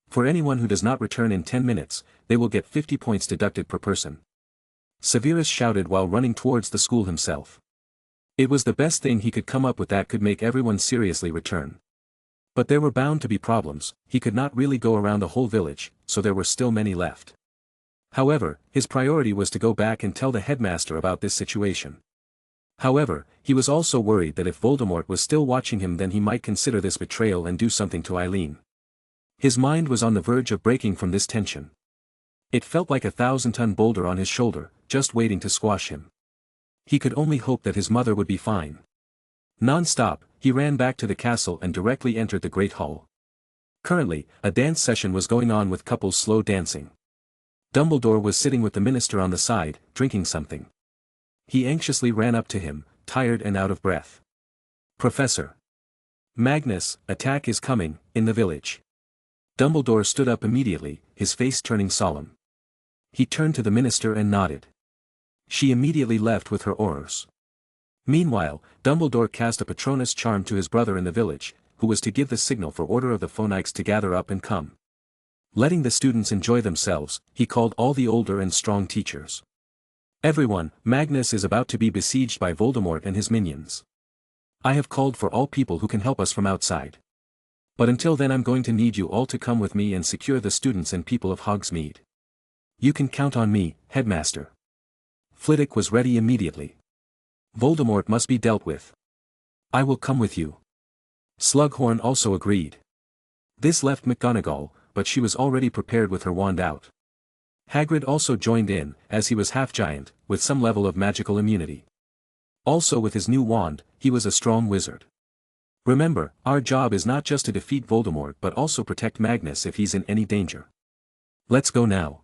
For anyone who does not return in 10 minutes, they will get 50 points deducted per person." Severus shouted while running towards the school himself. It was the best thing he could come up with that could make everyone seriously return. But there were bound to be problems, he could not really go around the whole village, so there were still many left. However, his priority was to go back and tell the headmaster about this situation. However, he was also worried that if Voldemort was still watching him then he might consider this betrayal and do something to Eileen. His mind was on the verge of breaking from this tension. It felt like a 1,000-ton boulder on his shoulder, just waiting to squash him. He could only hope that his mother would be fine. Non-stop, he ran back to the castle and directly entered the Great Hall. Currently, a dance session was going on with couples slow dancing. Dumbledore was sitting with the minister on the side, drinking something. He anxiously ran up to him, tired and out of breath. "Professor. Magnus, attack is coming, in the village." Dumbledore stood up immediately, his face turning solemn. He turned to the minister and nodded. She immediately left with her orders. Meanwhile, Dumbledore cast a Patronus charm to his brother in the village, who was to give the signal for Order of the Phonics to gather up and come. Letting the students enjoy themselves, he called all the older and strong teachers. "Everyone, Magnus is about to be besieged by Voldemort and his minions. I have called for all people who can help us from outside. But until then I'm going to need you all to come with me and secure the students and people of Hogsmeade. You can count on me, headmaster." Flitwick was ready immediately. "Voldemort must be dealt with. I will come with you." Slughorn also agreed. This left McGonagall, but she was already prepared with her wand out. Hagrid also joined in, as he was half-giant, with some level of magical immunity. Also with his new wand, he was a strong wizard. "Remember, our job is not just to defeat Voldemort but also protect Magnus if he's in any danger. Let's go now,"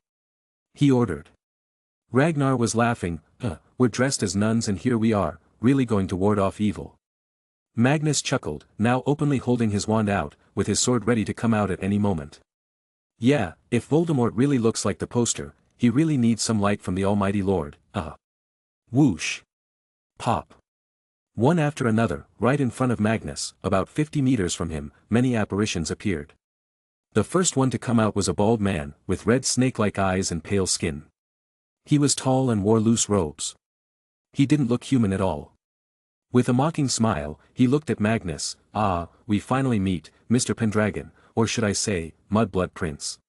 he ordered. Ragnar was laughing. We're dressed as nuns and here we are, really going to ward off evil." Magnus chuckled, now openly holding his wand out, with his sword ready to come out at any moment. "Yeah, if Voldemort really looks like the poster, he really needs some light from the Almighty Lord, Whoosh. Pop. One after another, right in front of Magnus, about 50 meters from him, many apparitions appeared. The first one to come out was a bald man, with red snake-like eyes and pale skin. He was tall and wore loose robes. He didn't look human at all. With a mocking smile, he looked at Magnus. "Ah, we finally meet, Mr. Pendragon, or should I say, Mudblood Prince."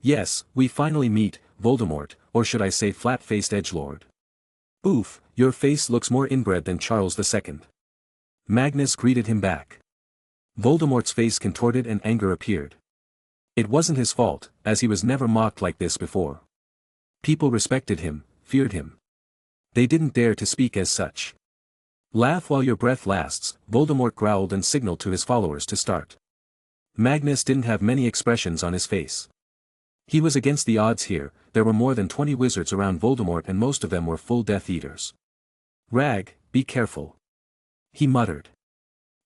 "Yes, we finally meet, Voldemort, or should I say flat-faced edgelord." "Oof, your face looks more inbred than Charles II. Magnus greeted him back. Voldemort's face contorted and anger appeared. It wasn't his fault, as he was never mocked like this before. People respected him, feared him. They didn't dare to speak as such. Laugh while your breath lasts, Voldemort growled and signaled to his followers to start. Magnus didn't have many expressions on his face. He was against the odds here. There were more than 20 wizards around Voldemort and most of them were full Death Eaters. Rag, be careful. He muttered.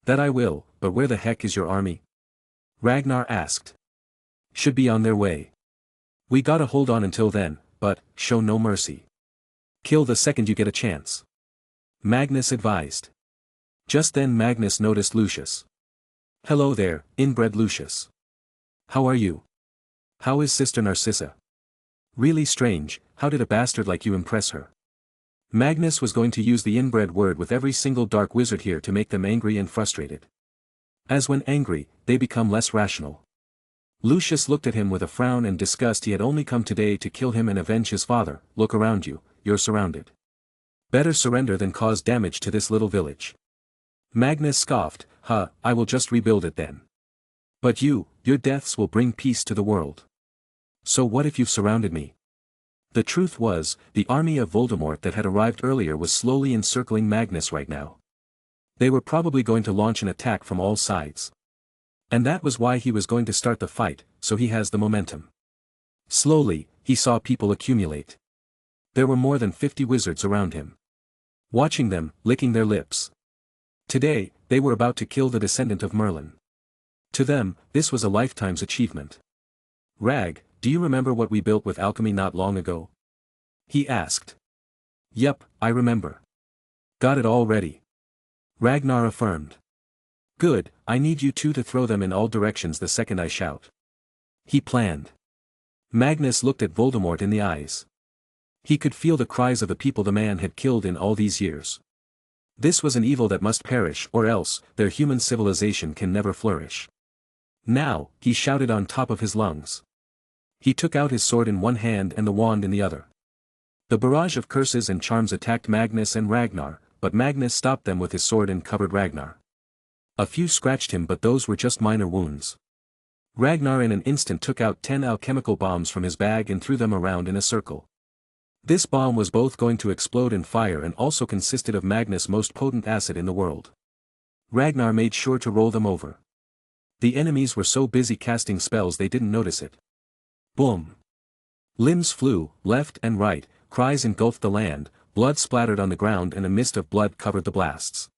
That I will, but where the heck is your army? Ragnar asked. Should be on their way. We gotta hold on until then, but, show no mercy. Kill the second you get a chance. Magnus advised. Just then Magnus noticed Lucius. Hello there, inbred Lucius. How are you? How is Sister Narcissa? Really strange, how did a bastard like you impress her? Magnus was going to use the inbred word with every single dark wizard here to make them angry and frustrated. As when angry, they become less rational. Lucius looked at him with a frown and disgust. He had only come today to kill him and avenge his father. Look around you, you're surrounded. Better surrender than cause damage to this little village. Magnus scoffed, I will just rebuild it then. But your deaths will bring peace to the world. So what if you've surrounded me? The truth was, the army of Voldemort that had arrived earlier was slowly encircling Magnus right now. They were probably going to launch an attack from all sides. And that was why he was going to start the fight, so he has the momentum. Slowly, he saw people accumulate. There were more than 50 wizards around him. Watching them, licking their lips. Today, they were about to kill the descendant of Merlin. To them, this was a lifetime's achievement. Rag, do you remember what we built with alchemy not long ago? He asked. Yep, I remember. Got it all ready. Ragnar affirmed. Good, I need you two to throw them in all directions the second I shout. He planned. Magnus looked at Voldemort in the eyes. He could feel the cries of the people the man had killed in all these years. This was an evil that must perish or else, their human civilization can never flourish. Now, he shouted on top of his lungs. He took out his sword in one hand and the wand in the other. The barrage of curses and charms attacked Magnus and Ragnar, but Magnus stopped them with his sword and covered Ragnar. A few scratched him, but those were just minor wounds. Ragnar in an instant took out 10 alchemical bombs from his bag and threw them around in a circle. This bomb was both going to explode in fire and also consisted of Magnus' most potent acid in the world. Ragnar made sure to roll them over. The enemies were so busy casting spells they didn't notice it. Boom! Limbs flew, left and right, cries engulfed the land, blood splattered on the ground and a mist of blood covered the blasts.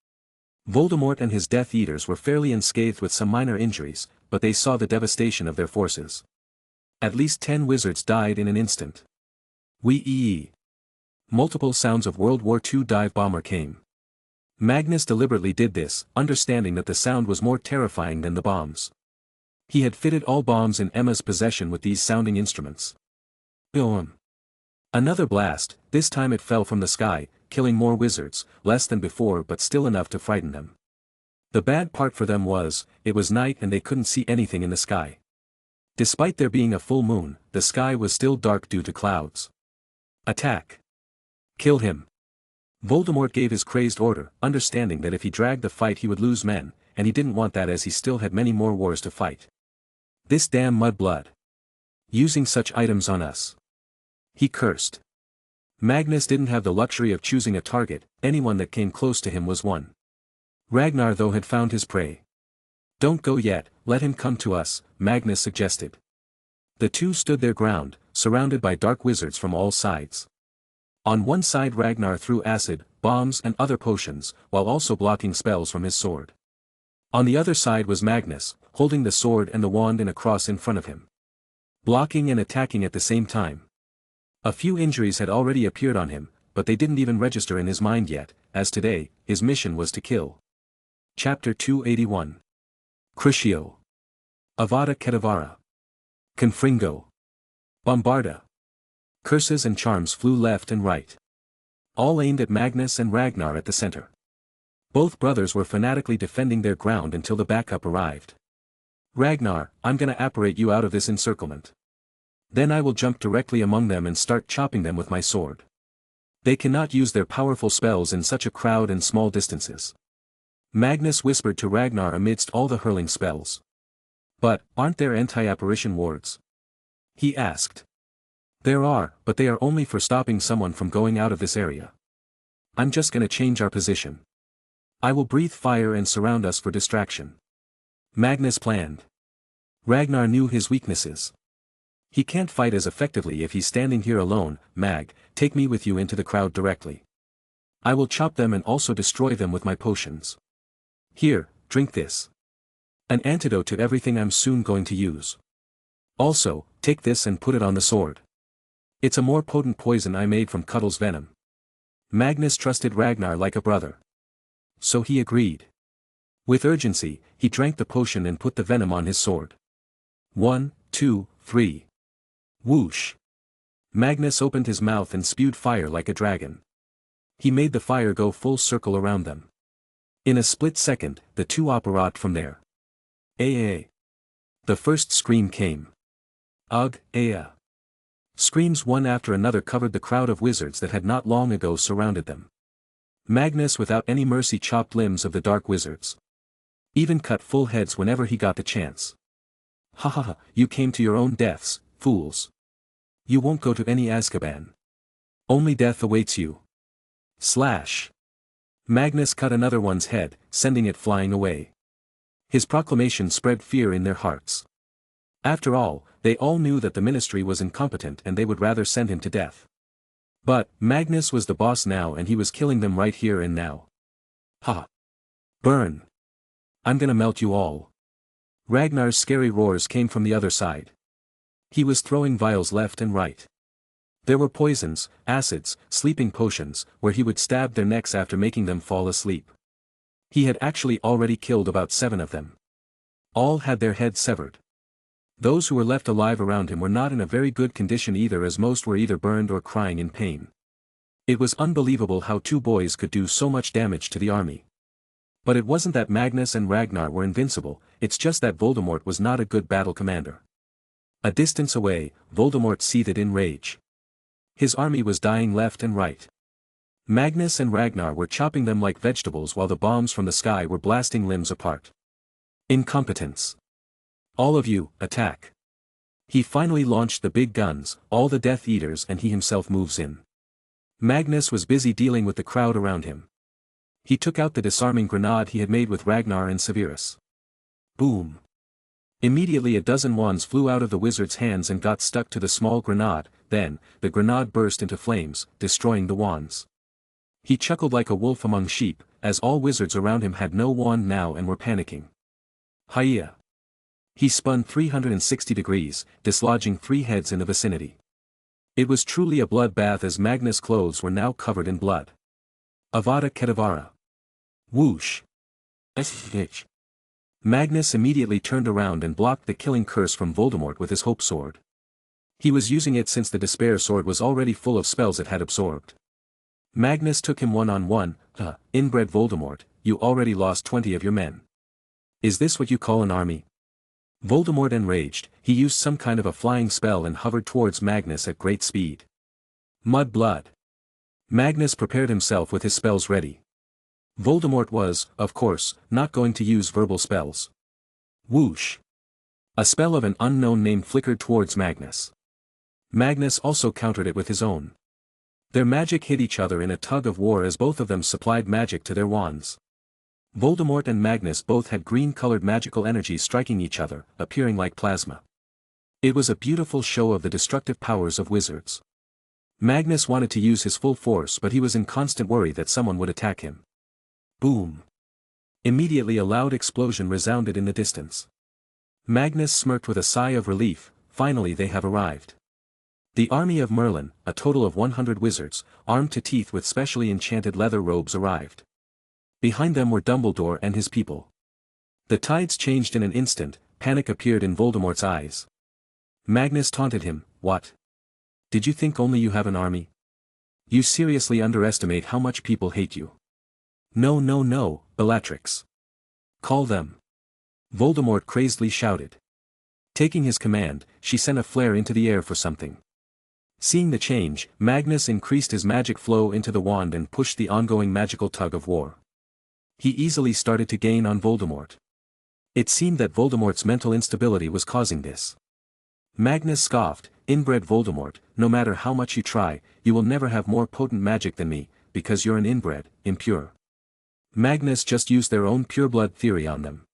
Voldemort and his Death Eaters were fairly unscathed with some minor injuries, but they saw the devastation of their forces. At least 10 wizards died in an instant. Wee-ee. Multiple sounds of World War II dive bomber came. Magnus deliberately did this, understanding that the sound was more terrifying than the bombs. He had fitted all bombs in Emma's possession with these sounding instruments. Boom. Another blast, this time it fell from the sky, killing more wizards, less than before but still enough to frighten them. The bad part for them was, it was night and they couldn't see anything in the sky. Despite there being a full moon, the sky was still dark due to clouds. Attack! Kill him! Voldemort gave his crazed order, understanding that if he dragged the fight he would lose men, and he didn't want that as he still had many more wars to fight. This damn mudblood! Using such items on us! He cursed. Magnus didn't have the luxury of choosing a target, anyone that came close to him was one. Ragnar though had found his prey. Don't go yet, let him come to us, Magnus suggested. The two stood their ground, surrounded by dark wizards from all sides. On one side Ragnar threw acid, bombs and other potions, while also blocking spells from his sword. On the other side was Magnus, holding the sword and the wand in a cross in front of him. Blocking and attacking at the same time. A few injuries had already appeared on him, but they didn't even register in his mind yet, as today, his mission was to kill. Chapter 281. Crucio. Avada Kedavra. Confringo. Bombarda. Curses and charms flew left and right. All aimed at Magnus and Ragnar at the center. Both brothers were fanatically defending their ground until the backup arrived. Ragnar, I'm gonna apparate you out of this encirclement. Then I will jump directly among them and start chopping them with my sword. They cannot use their powerful spells in such a crowd and small distances. Magnus whispered to Ragnar amidst all the hurling spells. But, aren't there anti-apparition wards? He asked. There are, but they are only for stopping someone from going out of this area. I'm just gonna change our position. I will breathe fire and surround us for distraction. Magnus planned. Ragnar knew his weaknesses. He can't fight as effectively if he's standing here alone. Mag, take me with you into the crowd directly. I will chop them and also destroy them with my potions. Here, drink this. An antidote to everything I'm soon going to use. Also, take this and put it on the sword. It's a more potent poison I made from Cuddle's venom. Magnus trusted Ragnar like a brother. So he agreed. With urgency, he drank the potion and put the venom on his sword. 1, 2, 3. Whoosh. Magnus opened his mouth and spewed fire like a dragon. He made the fire go full circle around them. In a split second, the two apparat from there. The first scream came. Ugh, Screams one after another covered the crowd of wizards that had not long ago surrounded them. Magnus without any mercy chopped limbs of the dark wizards. Even cut full heads whenever he got the chance. Ha ha ha, you came to your own deaths, fools. You won't go to any Azkaban. Only death awaits you. Slash. Magnus cut another one's head, sending it flying away. His proclamation spread fear in their hearts. After all, they all knew that the ministry was incompetent and they would rather send him to death. But, Magnus was the boss now and he was killing them right here and now. Ha! Burn! I'm gonna melt you all. Ragnar's scary roars came from the other side. He was throwing vials left and right. There were poisons, acids, sleeping potions, where he would stab their necks after making them fall asleep. He had actually already killed about 7 of them. All had their heads severed. Those who were left alive around him were not in a very good condition either, as most were either burned or crying in pain. It was unbelievable how 2 boys could do so much damage to the army. But it wasn't that Magnus and Ragnar were invincible, it's just that Voldemort was not a good battle commander. A distance away, Voldemort seethed in rage. His army was dying left and right. Magnus and Ragnar were chopping them like vegetables while the bombs from the sky were blasting limbs apart. Incompetence. All of you, attack. He finally launched the big guns, all the Death Eaters, and he himself moves in. Magnus was busy dealing with the crowd around him. He took out the disarming grenade he had made with Ragnar and Severus. Boom. Immediately a dozen wands flew out of the wizard's hands and got stuck to the small grenade, then, the grenade burst into flames, destroying the wands. He chuckled like a wolf among sheep, as all wizards around him had no wand now and were panicking. Hiya. He spun 360 degrees, dislodging 3 heads in the vicinity. It was truly a bloodbath as Magnus' clothes were now covered in blood. Avada Kedavra. Whoosh. Magnus immediately turned around and blocked the killing curse from Voldemort with his Hope Sword. He was using it since the Despair Sword was already full of spells it had absorbed. Magnus took him one-on-one. Inbred Voldemort, you already lost 20 of your men. Is this what you call an army? Voldemort enraged, he used some kind of a flying spell and hovered towards Magnus at great speed. Mud blood. Magnus prepared himself with his spells ready. Voldemort was, of course, not going to use verbal spells. Whoosh. A spell of an unknown name flickered towards Magnus. Magnus also countered it with his own. Their magic hit each other in a tug of war as both of them supplied magic to their wands. Voldemort and Magnus both had green-colored magical energy striking each other, appearing like plasma. It was a beautiful show of the destructive powers of wizards. Magnus wanted to use his full force, but he was in constant worry that someone would attack him. Boom. Immediately a loud explosion resounded in the distance. Magnus smirked with a sigh of relief. Finally they have arrived. The army of Merlin, a total of 100 wizards, armed to teeth with specially enchanted leather robes, arrived. Behind them were Dumbledore and his people. The tides changed in an instant, panic appeared in Voldemort's eyes. Magnus taunted him, "What? Did you think only you have an army? You seriously underestimate how much people hate you." "No no no, Bellatrix. Call them." Voldemort crazedly shouted. Taking his command, she sent a flare into the air for something. Seeing the change, Magnus increased his magic flow into the wand and pushed the ongoing magical tug of war. He easily started to gain on Voldemort. It seemed that Voldemort's mental instability was causing this. Magnus scoffed, "Inbred Voldemort, no matter how much you try, you will never have more potent magic than me, because you're an inbred, impure." Magnus just used their own pureblood theory on them.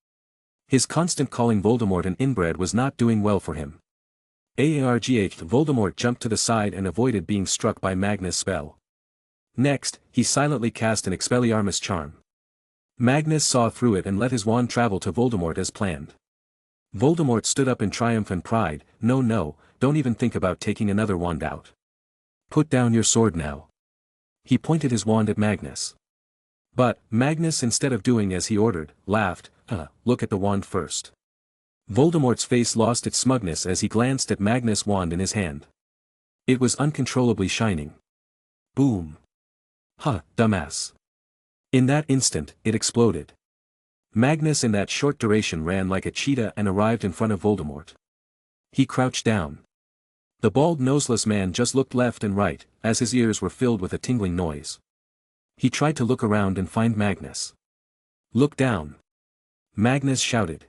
His constant calling Voldemort an inbred was not doing well for him. Voldemort jumped to the side and avoided being struck by Magnus' spell. Next, he silently cast an Expelliarmus charm. Magnus saw through it and let his wand travel to Voldemort as planned. Voldemort stood up in triumph and pride, "No, no, don't even think about taking another wand out. Put down your sword now." He pointed his wand at Magnus. But, Magnus, instead of doing as he ordered, laughed, "Look at the wand first." Voldemort's face lost its smugness as he glanced at Magnus' wand in his hand. It was uncontrollably shining. Boom. Dumbass. In that instant, it exploded. Magnus in that short duration ran like a cheetah and arrived in front of Voldemort. He crouched down. The bald noseless man just looked left and right, as his ears were filled with a tingling noise. He tried to look around and find Magnus. "Look down!" Magnus shouted.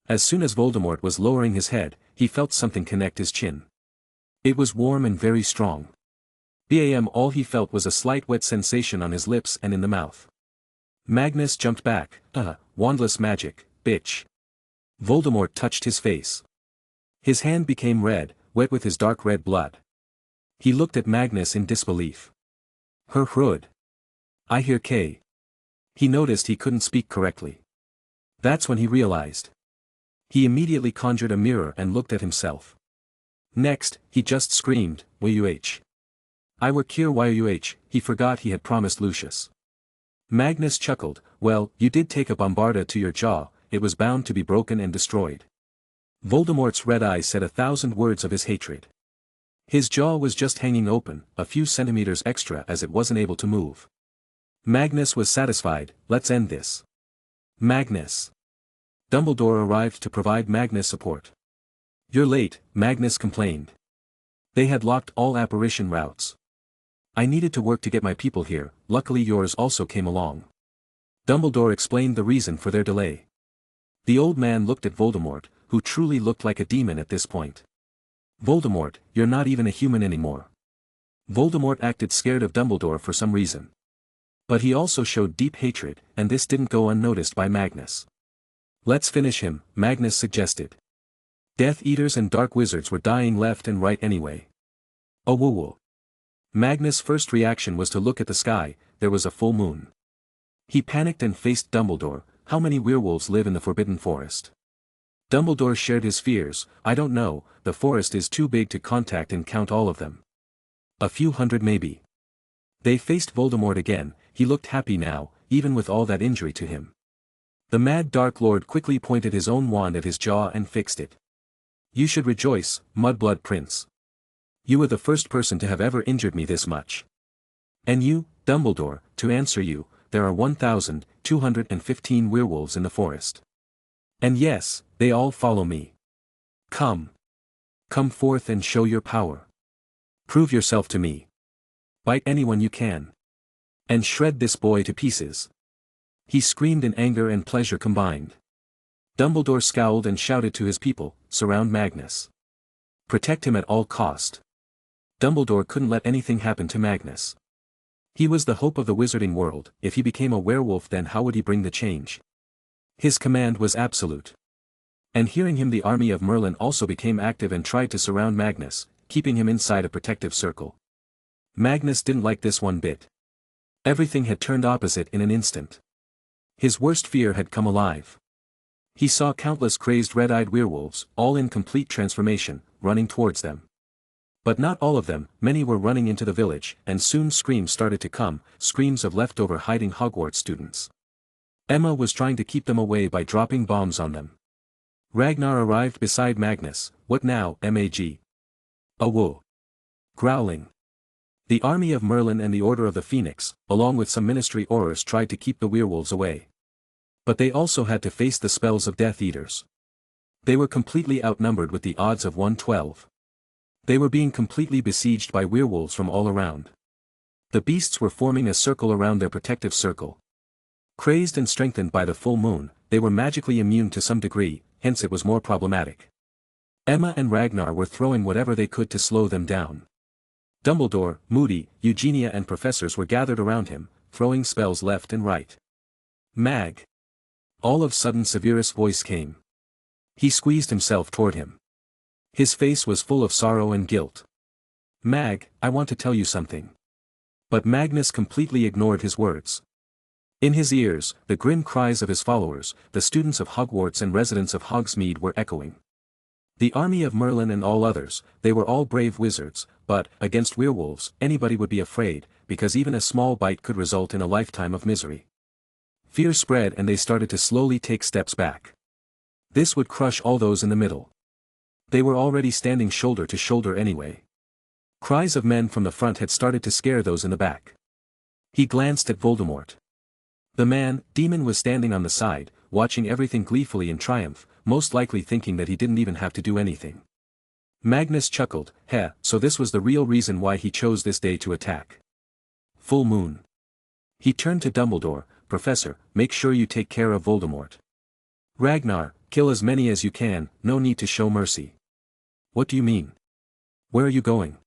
As soon as Voldemort was lowering his head, he felt something connect his chin. It was warm and very strong. All he felt was a slight wet sensation on his lips and in the mouth. Magnus jumped back, "Wandless magic, bitch." Voldemort touched his face. His hand became red, wet with his dark red blood. He looked at Magnus in disbelief. "Her Hrud. I hear K." He noticed he couldn't speak correctly. That's when he realized. He immediately conjured a mirror and looked at himself. Next, he just screamed, "Yuh. I were cure Yuh," he forgot he had promised Lucius. Magnus chuckled, "Well, you did take a bombarda to your jaw, it was bound to be broken and destroyed." Voldemort's red eyes said 1,000 words of his hatred. His jaw was just hanging open, a few centimeters extra as it wasn't able to move. Magnus was satisfied, "Let's end this." Magnus. Dumbledore arrived to provide Magnus support. "You're late," Magnus complained. They had locked all apparition routes. "I needed to work to get my people here, luckily yours also came along." Dumbledore explained the reason for their delay. The old man looked at Voldemort, who truly looked like a demon at this point. "Voldemort, you're not even a human anymore." Voldemort acted scared of Dumbledore for some reason. But he also showed deep hatred, and this didn't go unnoticed by Magnus. "Let's finish him," Magnus suggested. Death Eaters and Dark Wizards were dying left and right anyway. Woo. Magnus' first reaction was to look at the sky, there was a full moon. He panicked and faced Dumbledore, "How many werewolves live in the Forbidden Forest?" Dumbledore shared his fears, "I don't know, the forest is too big to contact and count all of them. A few hundred maybe." They faced Voldemort again, he looked happy now, even with all that injury to him. The Mad Dark Lord quickly pointed his own wand at his jaw and fixed it. "You should rejoice, Mudblood Prince. You were the first person to have ever injured me this much. And you, Dumbledore, to answer you, there are 1,215 werewolves in the forest. And yes, they all follow me. Come. Come forth and show your power. Prove yourself to me. Bite anyone you can. And shred this boy to pieces." He screamed in anger and pleasure combined. Dumbledore scowled and shouted to his people, "Surround Magnus. Protect him at all cost." Dumbledore couldn't let anything happen to Magnus. He was the hope of the wizarding world, if he became a werewolf then how would he bring the change? His command was absolute. And hearing him the army of Merlin also became active and tried to surround Magnus, keeping him inside a protective circle. Magnus didn't like this one bit. Everything had turned opposite in an instant. His worst fear had come alive. He saw countless crazed red-eyed werewolves, all in complete transformation, running towards them. But not all of them, many were running into the village, and soon screams started to come, screams of leftover hiding Hogwarts students. Emma was trying to keep them away by dropping bombs on them. Ragnar arrived beside Magnus, "What now, Mag?" "Whoa." Growling. The army of Merlin and the Order of the Phoenix, along with some Ministry Aurors tried to keep the werewolves away. But they also had to face the spells of Death Eaters. They were completely outnumbered with the odds of 112. They were being completely besieged by werewolves from all around. The beasts were forming a circle around their protective circle. Crazed and strengthened by the full moon, they were magically immune to some degree, hence it was more problematic. Emma and Ragnar were throwing whatever they could to slow them down. Dumbledore, Moody, Eugenia and professors were gathered around him, throwing spells left and right. Mag. All of a sudden Severus' voice came. He squeezed himself toward him. His face was full of sorrow and guilt. Mag, I want to tell you something. But Magnus completely ignored his words. In his ears, the grim cries of his followers, the students of Hogwarts and residents of Hogsmeade were echoing. The army of Merlin and all others, they were all brave wizards, but, against werewolves, anybody would be afraid, because even a small bite could result in a lifetime of misery. Fear spread and they started to slowly take steps back. This would crush all those in the middle. They were already standing shoulder to shoulder anyway. Cries of men from the front had started to scare those in the back. He glanced at Voldemort. The demon was standing on the side, watching everything gleefully in triumph, most likely thinking that he didn't even have to do anything. Magnus chuckled, so this was the real reason why he chose this day to attack. Full moon. He turned to Dumbledore, Professor, make sure you take care of Voldemort. Ragnar, kill as many as you can, no need to show mercy. What do you mean? Where are you going?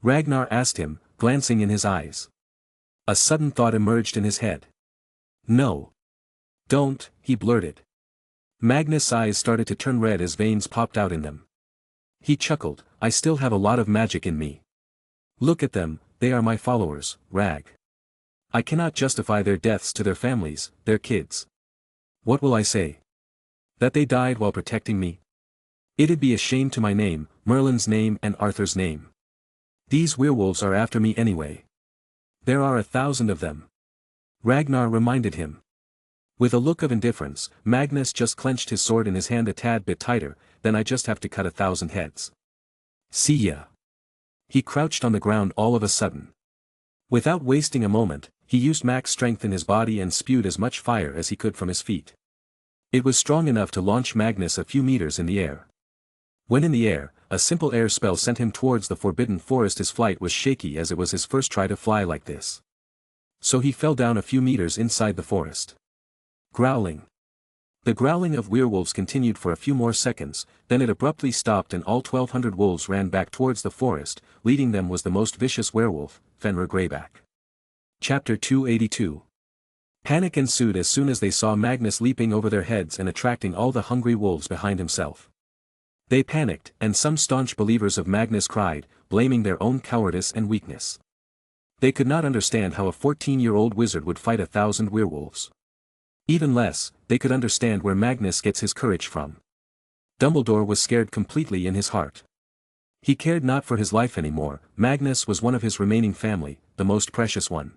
Ragnar asked him, glancing in his eyes. A sudden thought emerged in his head. No. Don't, he blurted. Magnus' eyes started to turn red as veins popped out in them. He chuckled, I still have a lot of magic in me. Look at them, they are my followers, Rag. I cannot justify their deaths to their families, their kids. What will I say? That they died while protecting me? It'd be a shame to my name, Merlin's name and Arthur's name. These werewolves are after me anyway. There are 1,000 of them. Ragnar reminded him. With a look of indifference, Magnus just clenched his sword in his hand a tad bit tighter, then I just have to cut 1,000 heads. See ya. He crouched on the ground all of a sudden. Without wasting a moment, he used max strength in his body and spewed as much fire as he could from his feet. It was strong enough to launch Magnus a few meters in the air. When in the air, a simple air spell sent him towards the forbidden forest. His flight was shaky as it was his first try to fly like this. So he fell down a few meters inside the forest. Growling. The growling of werewolves continued for a few more seconds, then it abruptly stopped and all 1,200 wolves ran back towards the forest. Leading them was the most vicious werewolf, Fenrir Greyback. Chapter 282. Panic ensued as soon as they saw Magnus leaping over their heads and attracting all the hungry wolves behind himself. They panicked, and some staunch believers of Magnus cried, blaming their own cowardice and weakness. They could not understand how a 14-year-old wizard would fight 1,000 werewolves. Even less, they could understand where Magnus gets his courage from. Dumbledore was scared completely in his heart. He cared not for his life anymore. Magnus was one of his remaining family, the most precious one.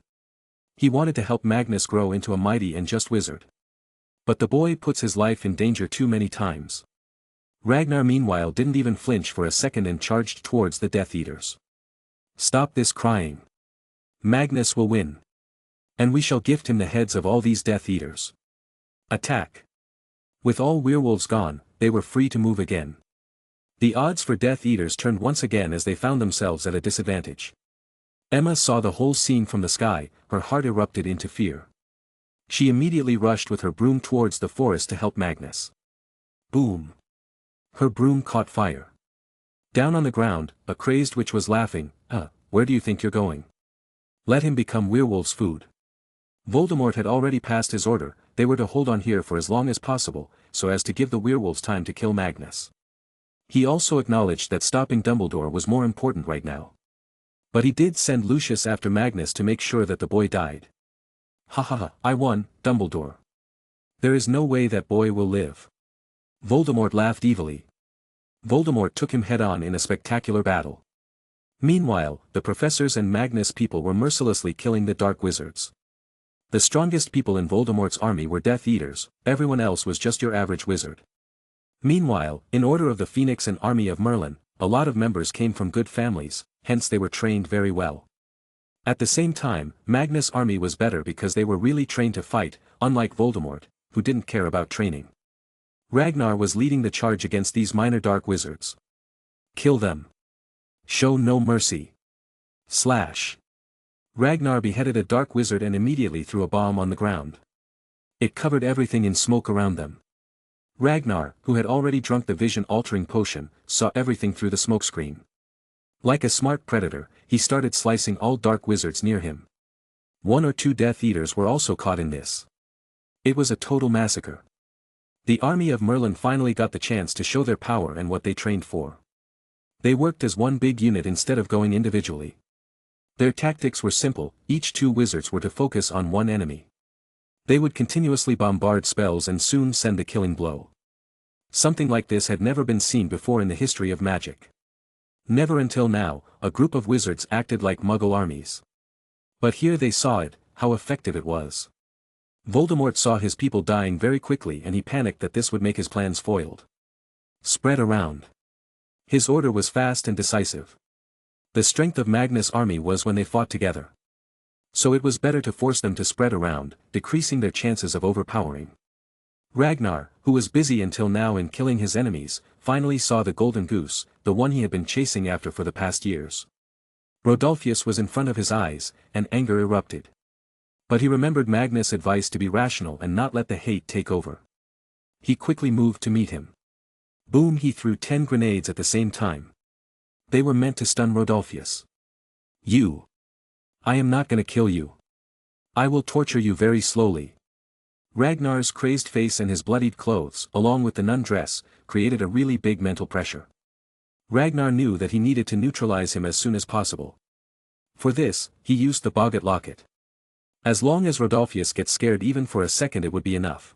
He wanted to help Magnus grow into a mighty and just wizard. But the boy puts his life in danger too many times. Ragnar meanwhile didn't even flinch for a second and charged towards the Death Eaters. Stop this crying. Magnus will win. And we shall gift him the heads of all these Death Eaters. Attack. With all werewolves gone, they were free to move again. The odds for Death Eaters turned once again as they found themselves at a disadvantage. Emma saw the whole scene from the sky, her heart erupted into fear. She immediately rushed with her broom towards the forest to help Magnus. Boom. Her broom caught fire. Down on the ground, a crazed witch was laughing. Where do you think you're going? Let him become werewolves' food. Voldemort had already passed his order. They were to hold on here for as long as possible, so as to give the werewolves time to kill Magnus. He also acknowledged that stopping Dumbledore was more important right now. But he did send Lucius after Magnus to make sure that the boy died. I won, Dumbledore. There is no way that boy will live. Voldemort laughed evilly. Voldemort took him head-on in a spectacular battle. Meanwhile, the professors and Magnus people were mercilessly killing the dark wizards. The strongest people in Voldemort's army were Death Eaters, everyone else was just your average wizard. Meanwhile, in Order of the Phoenix and Army of Merlin, a lot of members came from good families, hence they were trained very well. At the same time, Magnus' army was better because they were really trained to fight, unlike Voldemort, who didn't care about training. Ragnar was leading the charge against these minor dark wizards. Kill them. Show no mercy. Slash. Ragnar beheaded a dark wizard and immediately threw a bomb on the ground. It covered everything in smoke around them. Ragnar, who had already drunk the vision-altering potion, saw everything through the smokescreen. Like a smart predator, he started slicing all dark wizards near him. 1 or 2 Death Eaters were also caught in this. It was a total massacre. The army of Merlin finally got the chance to show their power and what they trained for. They worked as one big unit instead of going individually. Their tactics were simple, each 2 wizards were to focus on one enemy. They would continuously bombard spells and soon send the killing blow. Something like this had never been seen before in the history of magic. Never until now, a group of wizards acted like Muggle armies. But here they saw it, how effective it was. Voldemort saw his people dying very quickly and he panicked that this would make his plans foiled. Spread around. His order was fast and decisive. The strength of Magnus' army was when they fought together. So it was better to force them to spread around, decreasing their chances of overpowering. Ragnar, who was busy until now in killing his enemies, finally saw the golden goose, the one he had been chasing after for the past years. Rodolphus was in front of his eyes, and anger erupted. But he remembered Magnus' advice to be rational and not let the hate take over. He quickly moved to meet him. Boom! He threw 10 grenades at the same time. They were meant to stun Rodolphus. You. I am not gonna kill you. I will torture you very slowly. Ragnar's crazed face and his bloodied clothes, along with the nun dress, created a really big mental pressure. Ragnar knew that he needed to neutralize him as soon as possible. For this, he used the Boggart locket. As long as Rodolphus gets scared even for a second it would be enough.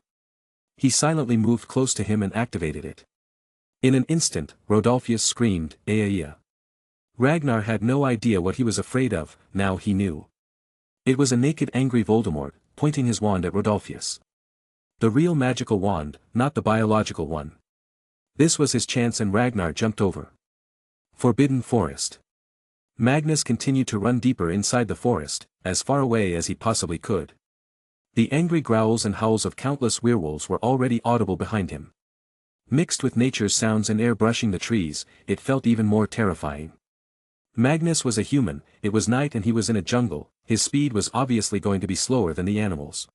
He silently moved close to him and activated it. In an instant, Rodolphus screamed, "Aia!" Ragnar had no idea what he was afraid of, now he knew. It was a naked angry Voldemort, pointing his wand at Rodolphus. The real magical wand, not the biological one. This was his chance and Ragnar jumped over. Forbidden Forest. Magnus continued to run deeper inside the forest, as far away as he possibly could. The angry growls and howls of countless werewolves were already audible behind him. Mixed with nature's sounds and air brushing the trees, it felt even more terrifying. Magnus was a human, it was night and he was in a jungle, his speed was obviously going to be slower than the animals.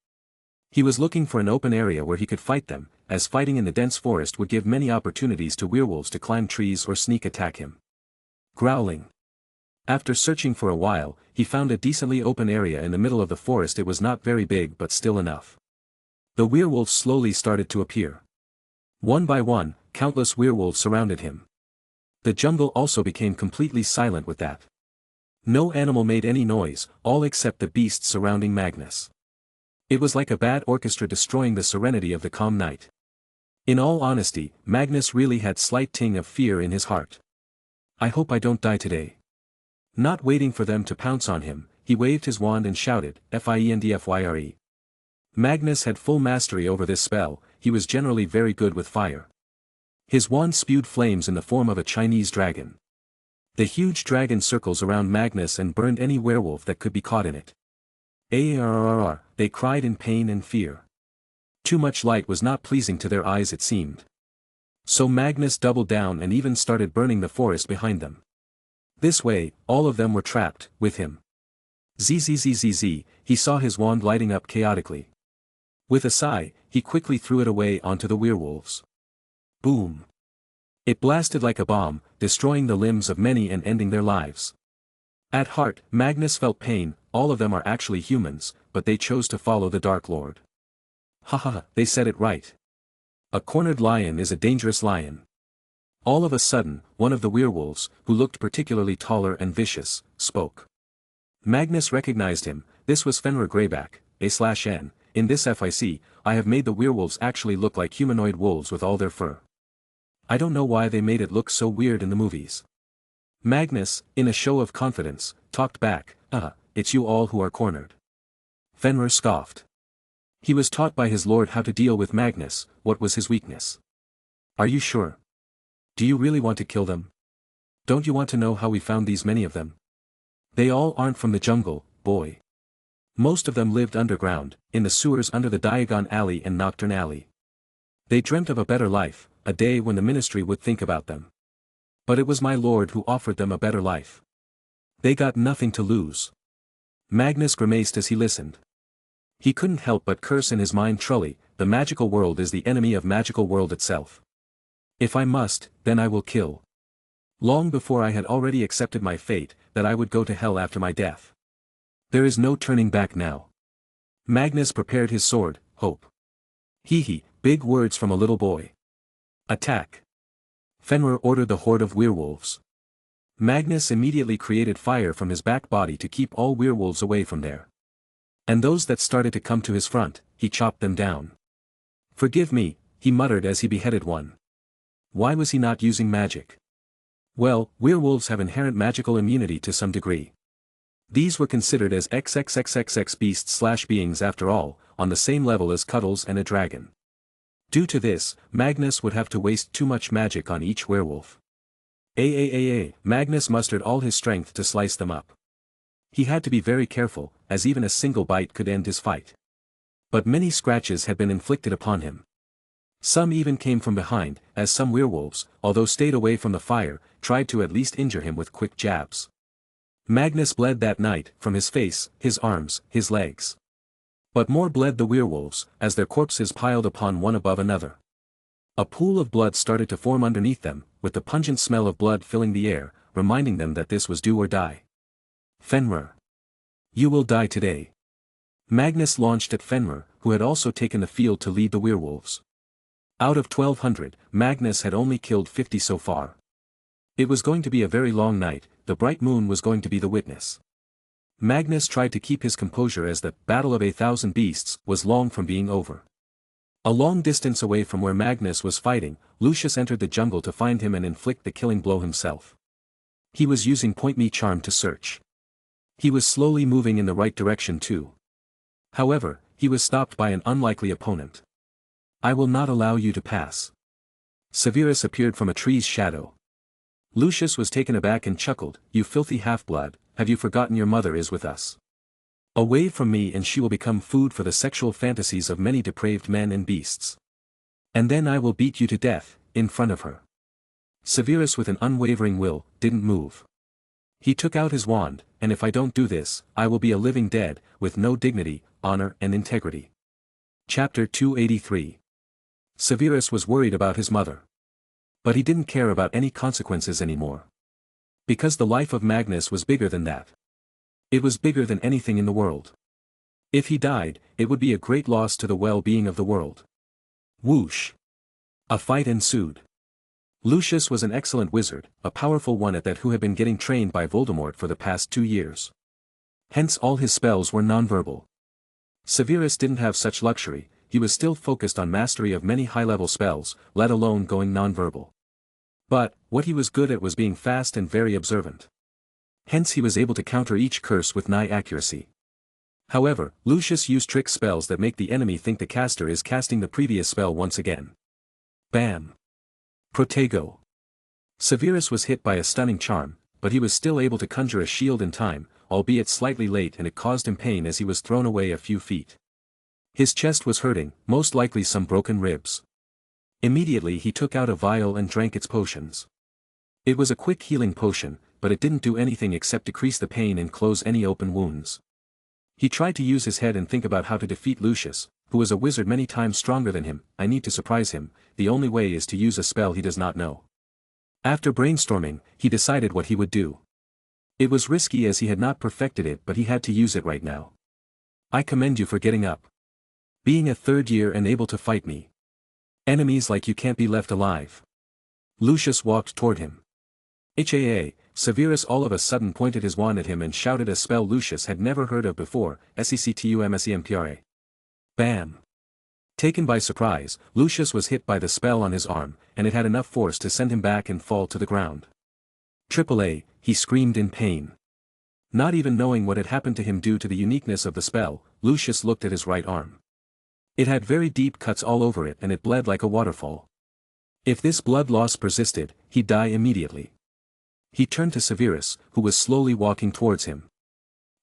He was looking for an open area where he could fight them, as fighting in the dense forest would give many opportunities to werewolves to climb trees or sneak attack him. Growling. After searching for a while, he found a decently open area in the middle of the forest. It was not very big but still enough. The werewolves slowly started to appear. One by one, countless werewolves surrounded him. The jungle also became completely silent with that. No animal made any noise, all except the beasts surrounding Magnus. It was like a bad orchestra destroying the serenity of the calm night. In all honesty, Magnus really had slight ting of fear in his heart. I hope I don't die today. Not waiting for them to pounce on him, he waved his wand and shouted, "Fiendfyre." Magnus had full mastery over this spell, he was generally very good with fire. His wand spewed flames in the form of a Chinese dragon. The huge dragon circles around Magnus and burned any werewolf that could be caught in it. Arrrrrrr, they cried in pain and fear. Too much light was not pleasing to their eyes it seemed. So Magnus doubled down and even started burning the forest behind them. This way, all of them were trapped, with him. Zzzzz, he saw his wand lighting up chaotically. With a sigh, he quickly threw it away onto the werewolves. Boom. It blasted like a bomb, destroying the limbs of many and ending their lives. At heart, Magnus felt pain, all of them are actually humans, but they chose to follow the Dark Lord. Haha, they said it right. A cornered lion is a dangerous lion. All of a sudden, one of the werewolves, who looked particularly taller and vicious, spoke. Magnus recognized him, this was Fenrir Greyback, A/N. In this FIC, I have made the werewolves actually look like humanoid wolves with all their fur. I don't know why they made it look so weird in the movies. Magnus, in a show of confidence, talked back, it's you all who are cornered. Fenrir scoffed. He was taught by his lord how to deal with Magnus, what was his weakness. Are you sure? Do you really want to kill them? Don't you want to know how we found these many of them? They all aren't from the jungle, boy. Most of them lived underground, in the sewers under the Diagon Alley and Nocturne Alley. They dreamt of a better life, a day when the ministry would think about them. But it was my lord who offered them a better life. They got nothing to lose. Magnus grimaced as he listened. He couldn't help but curse in his mind truly, the magical world is the enemy of magical world itself. If I must, then I will kill. Long before I had already accepted my fate, that I would go to hell after my death. There is no turning back now. Magnus prepared his sword, hope. Hee, big words from a little boy. Attack. Fenrir ordered the horde of werewolves. Magnus immediately created fire from his back body to keep all werewolves away from there. And those that started to come to his front, he chopped them down. Forgive me, he muttered as he beheaded one. Why was he not using magic? Well, werewolves have inherent magical immunity to some degree. These were considered as XXXXX beasts/beings after all, on the same level as Cuddles and a dragon. Due to this, Magnus would have to waste too much magic on each werewolf. Magnus mustered all his strength to slice them up. He had to be very careful, as even a single bite could end his fight. But many scratches had been inflicted upon him. Some even came from behind, as some werewolves, although stayed away from the fire, tried to at least injure him with quick jabs. Magnus bled that night, from his face, his arms, his legs. But more bled the werewolves, as their corpses piled upon one above another. A pool of blood started to form underneath them, with the pungent smell of blood filling the air, reminding them that this was do or die. Fenrir. You will die today. Magnus launched at Fenrir, who had also taken the field to lead the werewolves. Out of 1,200, Magnus had only killed 50 so far. It was going to be a very long night, the bright moon was going to be the witness. Magnus tried to keep his composure as the Battle of 1,000 Beasts was long from being over. A long distance away from where Magnus was fighting, Lucius entered the jungle to find him and inflict the killing blow himself. He was using Point Me Charm to search. He was slowly moving in the right direction too. However, he was stopped by an unlikely opponent. I will not allow you to pass. Severus appeared from a tree's shadow. Lucius was taken aback and chuckled, You filthy half-blood, have you forgotten your mother is with us? Away from me and she will become food for the sexual fantasies of many depraved men and beasts. And then I will beat you to death, in front of her. Severus with an unwavering will, didn't move. He took out his wand, and if I don't do this, I will be a living dead, with no dignity, honor and integrity. Chapter 283. Severus was worried about his mother. But he didn't care about any consequences anymore. Because the life of Magnus was bigger than that. It was bigger than anything in the world. If he died, it would be a great loss to the well-being of the world. Whoosh! A fight ensued. Lucius was an excellent wizard, a powerful one at that who had been getting trained by Voldemort for the past 2 years. Hence all his spells were nonverbal. Severus didn't have such luxury, he was still focused on mastery of many high-level spells, let alone going nonverbal. But, what he was good at was being fast and very observant. Hence he was able to counter each curse with nigh accuracy. However, Lucius used trick spells that make the enemy think the caster is casting the previous spell once again. Bam! Protego. Severus was hit by a stunning charm, but he was still able to conjure a shield in time, albeit slightly late, and it caused him pain as he was thrown away a few feet. His chest was hurting, most likely some broken ribs. Immediately he took out a vial and drank its potions. It was a quick healing potion, but it didn't do anything except decrease the pain and close any open wounds. He tried to use his head and think about how to defeat Lucius, who was a wizard many times stronger than him. I need to surprise him, the only way is to use a spell he does not know. After brainstorming, he decided what he would do. It was risky as he had not perfected it, but he had to use it right now. I commend you for getting up. Being a third year and able to fight me. Enemies like you can't be left alive. Lucius walked toward him. Severus all of a sudden pointed his wand at him and shouted a spell Lucius had never heard of before, Sectumsempra. Bam! Taken by surprise, Lucius was hit by the spell on his arm, and it had enough force to send him back and fall to the ground. AAA, he screamed in pain. Not even knowing what had happened to him due to the uniqueness of the spell, Lucius looked at his right arm. It had very deep cuts all over it and it bled like a waterfall. If this blood loss persisted, he'd die immediately. He turned to Severus, who was slowly walking towards him.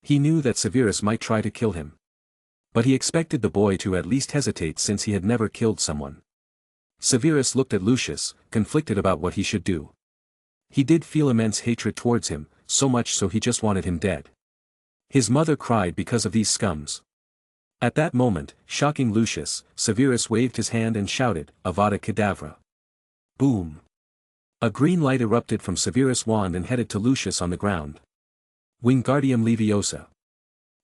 He knew that Severus might try to kill him. But he expected the boy to at least hesitate since he had never killed someone. Severus looked at Lucius, conflicted about what he should do. He did feel immense hatred towards him, so much so he just wanted him dead. His mother cried because of these scums. At that moment, shocking Lucius, Severus waved his hand and shouted, Avada Kedavra. Boom! A green light erupted from Severus' wand and headed to Lucius on the ground. Wingardium Leviosa.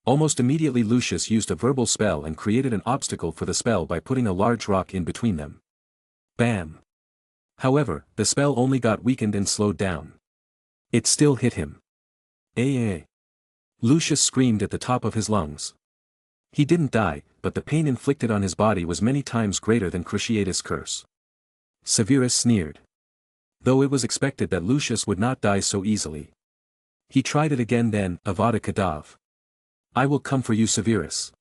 Almost immediately Lucius used a verbal spell and created an obstacle for the spell by putting a large rock in between them. Bam! However, the spell only got weakened and slowed down. It still hit him. Eh! Lucius screamed at the top of his lungs. He didn't die, but the pain inflicted on his body was many times greater than Cruciatus' curse. Severus sneered. Though it was expected that Lucius would not die so easily. He tried it again then, Avada Kedavra. I will come for you, Severus.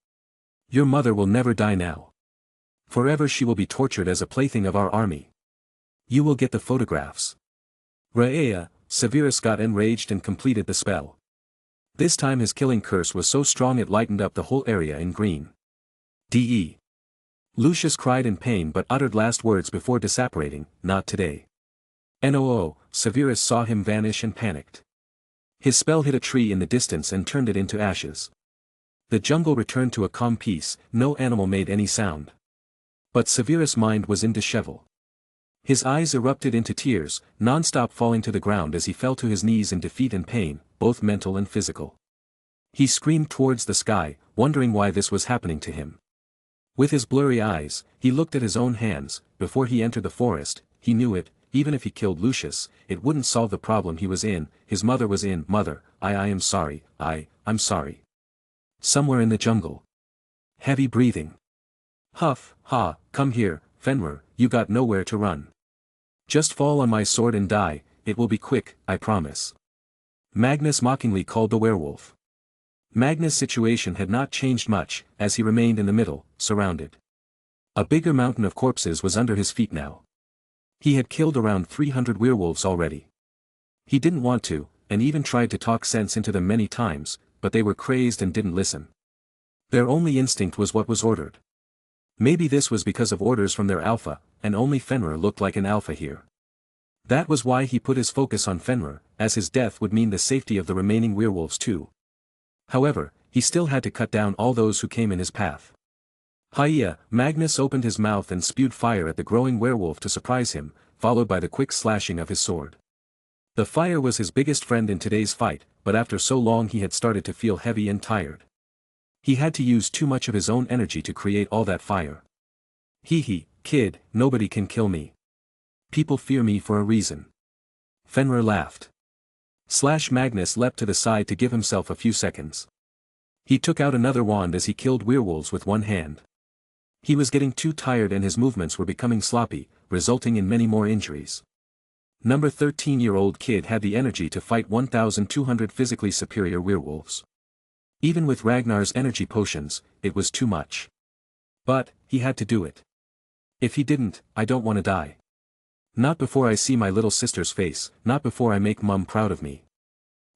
Your mother will never die now. Forever she will be tortured as a plaything of our army. You will get the photographs. Ra'ea, Severus got enraged and completed the spell. This time his killing curse was so strong it lightened up the whole area in green. D.E. Lucius cried in pain but uttered last words before disapparating, not today. Noo, Severus saw him vanish and panicked. His spell hit a tree in the distance and turned it into ashes. The jungle returned to a calm peace, no animal made any sound. But Severus' mind was in dishevel. His eyes erupted into tears, non-stop falling to the ground as he fell to his knees in defeat and pain, both mental and physical. He screamed towards the sky, wondering why this was happening to him. With his blurry eyes, he looked at his own hands. Before he entered the forest, he knew it, even if he killed Lucius, it wouldn't solve the problem he was in. His mother was in. Mother, I am sorry, I'm sorry. Somewhere in the jungle. Heavy breathing. Huff, ha, come here, Fenrir, you got nowhere to run. Just fall on my sword and die, it will be quick, I promise. Magnus mockingly called the werewolf. Magnus' situation had not changed much, as he remained in the middle, surrounded. A bigger mountain of corpses was under his feet now. He had killed around 300 werewolves already. He didn't want to, and even tried to talk sense into them many times, but they were crazed and didn't listen. Their only instinct was what was ordered. Maybe this was because of orders from their alpha, and only Fenrir looked like an alpha here. That was why he put his focus on Fenrir, as his death would mean the safety of the remaining werewolves too. However, he still had to cut down all those who came in his path. Hiya, Magnus opened his mouth and spewed fire at the growing werewolf to surprise him, followed by the quick slashing of his sword. The fire was his biggest friend in today's fight, but after so long he had started to feel heavy and tired. He had to use too much of his own energy to create all that fire. Hee, kid, nobody can kill me. People fear me for a reason. Fenrir laughed. Magnus leapt to the side to give himself a few seconds. He took out another wand as he killed werewolves with one hand. He was getting too tired and his movements were becoming sloppy, resulting in many more injuries. Number 13-year-old kid had the energy to fight 1,200 physically superior werewolves. Even with Ragnar's energy potions, it was too much. But, he had to do it. If he didn't, I don't want to die. Not before I see my little sister's face, not before I make Mum proud of me.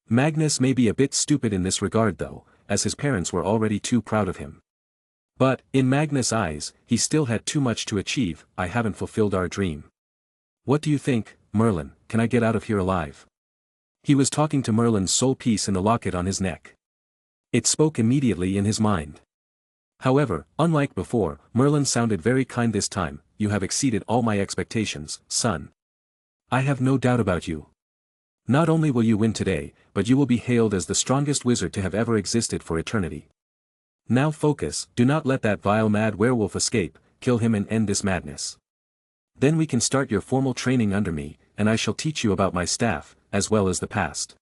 Magnus may be a bit stupid in this regard though, as his parents were already too proud of him. But, in Magnus' eyes, he still had too much to achieve. I haven't fulfilled our dream. What do you think, Merlin, can I get out of here alive? He was talking to Merlin's soul piece in the locket on his neck. It spoke immediately in his mind. However, unlike before, Merlin sounded very kind this time. You have exceeded all my expectations, son. I have no doubt about you. Not only will you win today, but you will be hailed as the strongest wizard to have ever existed for eternity. Now focus, do not let that vile mad werewolf escape, kill him and end this madness. Then we can start your formal training under me, and I shall teach you about my staff, as well as the past.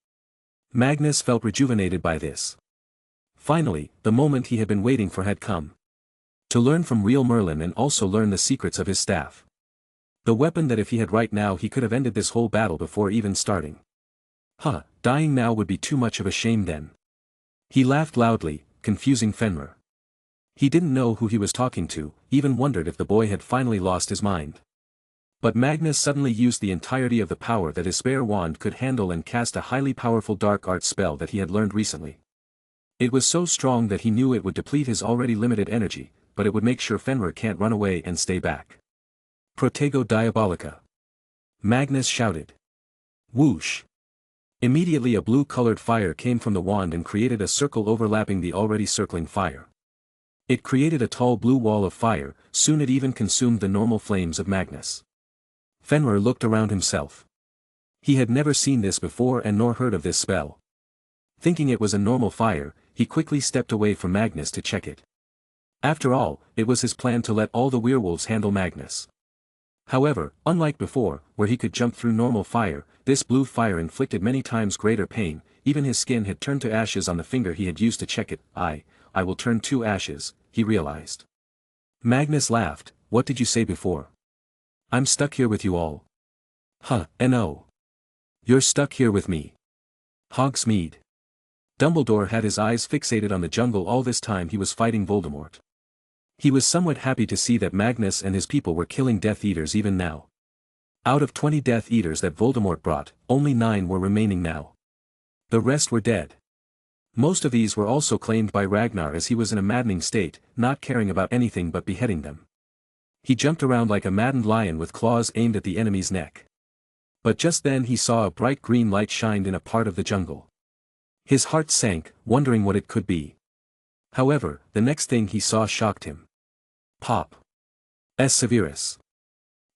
Magnus felt rejuvenated by this. Finally, the moment he had been waiting for had come. To learn from real Merlin and also learn the secrets of his staff. The weapon that if he had right now he could have ended this whole battle before even starting. Dying now would be too much of a shame then. He laughed loudly, confusing Fenrir. He didn't know who he was talking to, even wondered if the boy had finally lost his mind. But Magnus suddenly used the entirety of the power that his spare wand could handle and cast a highly powerful dark arts spell that he had learned recently. It was so strong that he knew it would deplete his already limited energy, but it would make sure Fenrir can't run away and stay back. Protego Diabolica. Magnus shouted. Whoosh. Immediately a blue-colored fire came from the wand and created a circle overlapping the already circling fire. It created a tall blue wall of fire, soon it even consumed the normal flames of Magnus. Fenrir looked around himself. He had never seen this before and nor heard of this spell. Thinking it was a normal fire, he quickly stepped away from Magnus to check it. After all, it was his plan to let all the werewolves handle Magnus. However, unlike before, where he could jump through normal fire, this blue fire inflicted many times greater pain, even his skin had turned to ashes on the finger he had used to check it. I will turn to ashes, he realized. Magnus laughed. What did you say before? I'm stuck here with you all. Huh, no. You're stuck here with me. Hogsmeade. Dumbledore had his eyes fixated on the jungle all this time he was fighting Voldemort. He was somewhat happy to see that Magnus and his people were killing Death Eaters even now. Out of 20 Death Eaters that Voldemort brought, only 9 were remaining now. The rest were dead. Most of these were also claimed by Ragnar as he was in a maddening state, not caring about anything but beheading them. He jumped around like a maddened lion with claws aimed at the enemy's neck. But just then he saw a bright green light shined in a part of the jungle. His heart sank, wondering what it could be. However, the next thing he saw shocked him. Pop. S. Severus.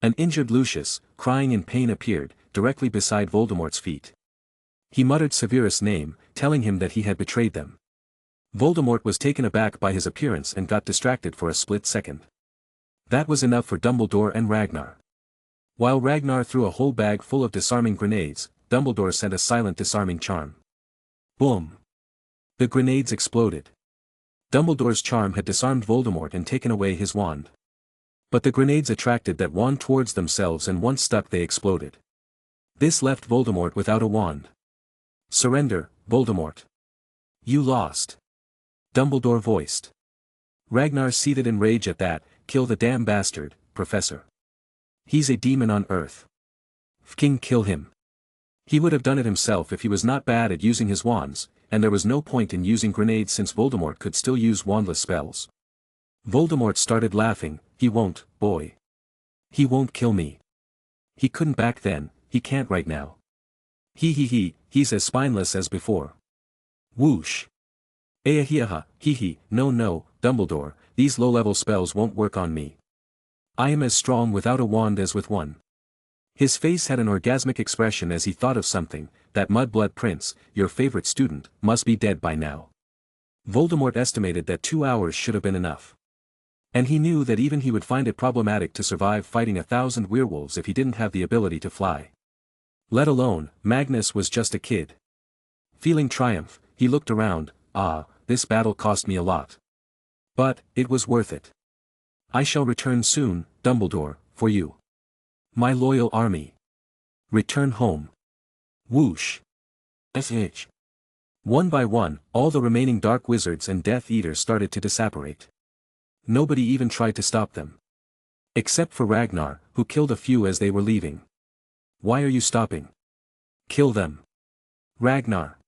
An injured Lucius, crying in pain appeared, directly beside Voldemort's feet. He muttered Severus' name, telling him that he had betrayed them. Voldemort was taken aback by his appearance and got distracted for a split second. That was enough for Dumbledore and Ragnar. While Ragnar threw a whole bag full of disarming grenades, Dumbledore sent a silent disarming charm. Boom! The grenades exploded. Dumbledore's charm had disarmed Voldemort and taken away his wand. But the grenades attracted that wand towards themselves and once stuck they exploded. This left Voldemort without a wand. Surrender, Voldemort. You lost. Dumbledore voiced. Ragnar seethed in rage at that. Kill the damn bastard, Professor. He's a demon on Earth. Fking kill him. He would have done it himself if he was not bad at using his wands, and there was no point in using grenades since Voldemort could still use wandless spells. Voldemort started laughing. He won't, boy. He won't kill me. He couldn't back then, he can't right now. He's as spineless as before. Whoosh. Hee, no, Dumbledore, these low-level spells won't work on me. I am as strong without a wand as with one. His face had an orgasmic expression as he thought of something. That Mudblood Prince, your favorite student, must be dead by now. Voldemort estimated that 2 hours should have been enough. And he knew that even he would find it problematic to survive fighting 1,000 werewolves if he didn't have the ability to fly. Let alone, Magnus was just a kid. Feeling triumph, he looked around. This battle cost me a lot. But, it was worth it. I shall return soon, Dumbledore, for you. My loyal army. Return home. Whoosh. Sh. One by one, all the remaining Dark Wizards and Death Eaters started to disapparate. Nobody even tried to stop them. Except for Ragnar, who killed a few as they were leaving. Why are you stopping? Kill them. Ragnar.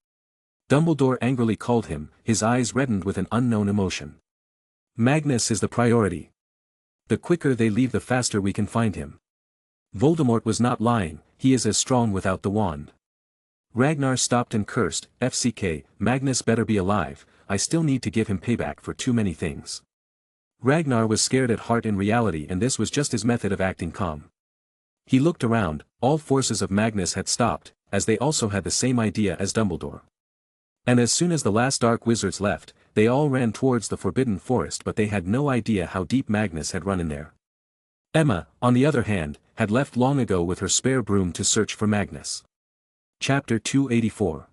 Dumbledore angrily called him, his eyes reddened with an unknown emotion. Magnus is the priority. The quicker they leave the faster we can find him. Voldemort was not lying, he is as strong without the wand. Ragnar stopped and cursed, FCK, Magnus better be alive, I still need to give him payback for too many things. Ragnar was scared at heart in reality and this was just his method of acting calm. He looked around, all forces of Magnus had stopped, as they also had the same idea as Dumbledore. And as soon as the last Dark Wizards left, they all ran towards the Forbidden Forest but they had no idea how deep Magnus had run in there. Emma, on the other hand, had left long ago with her spare broom to search for Magnus. Chapter 284.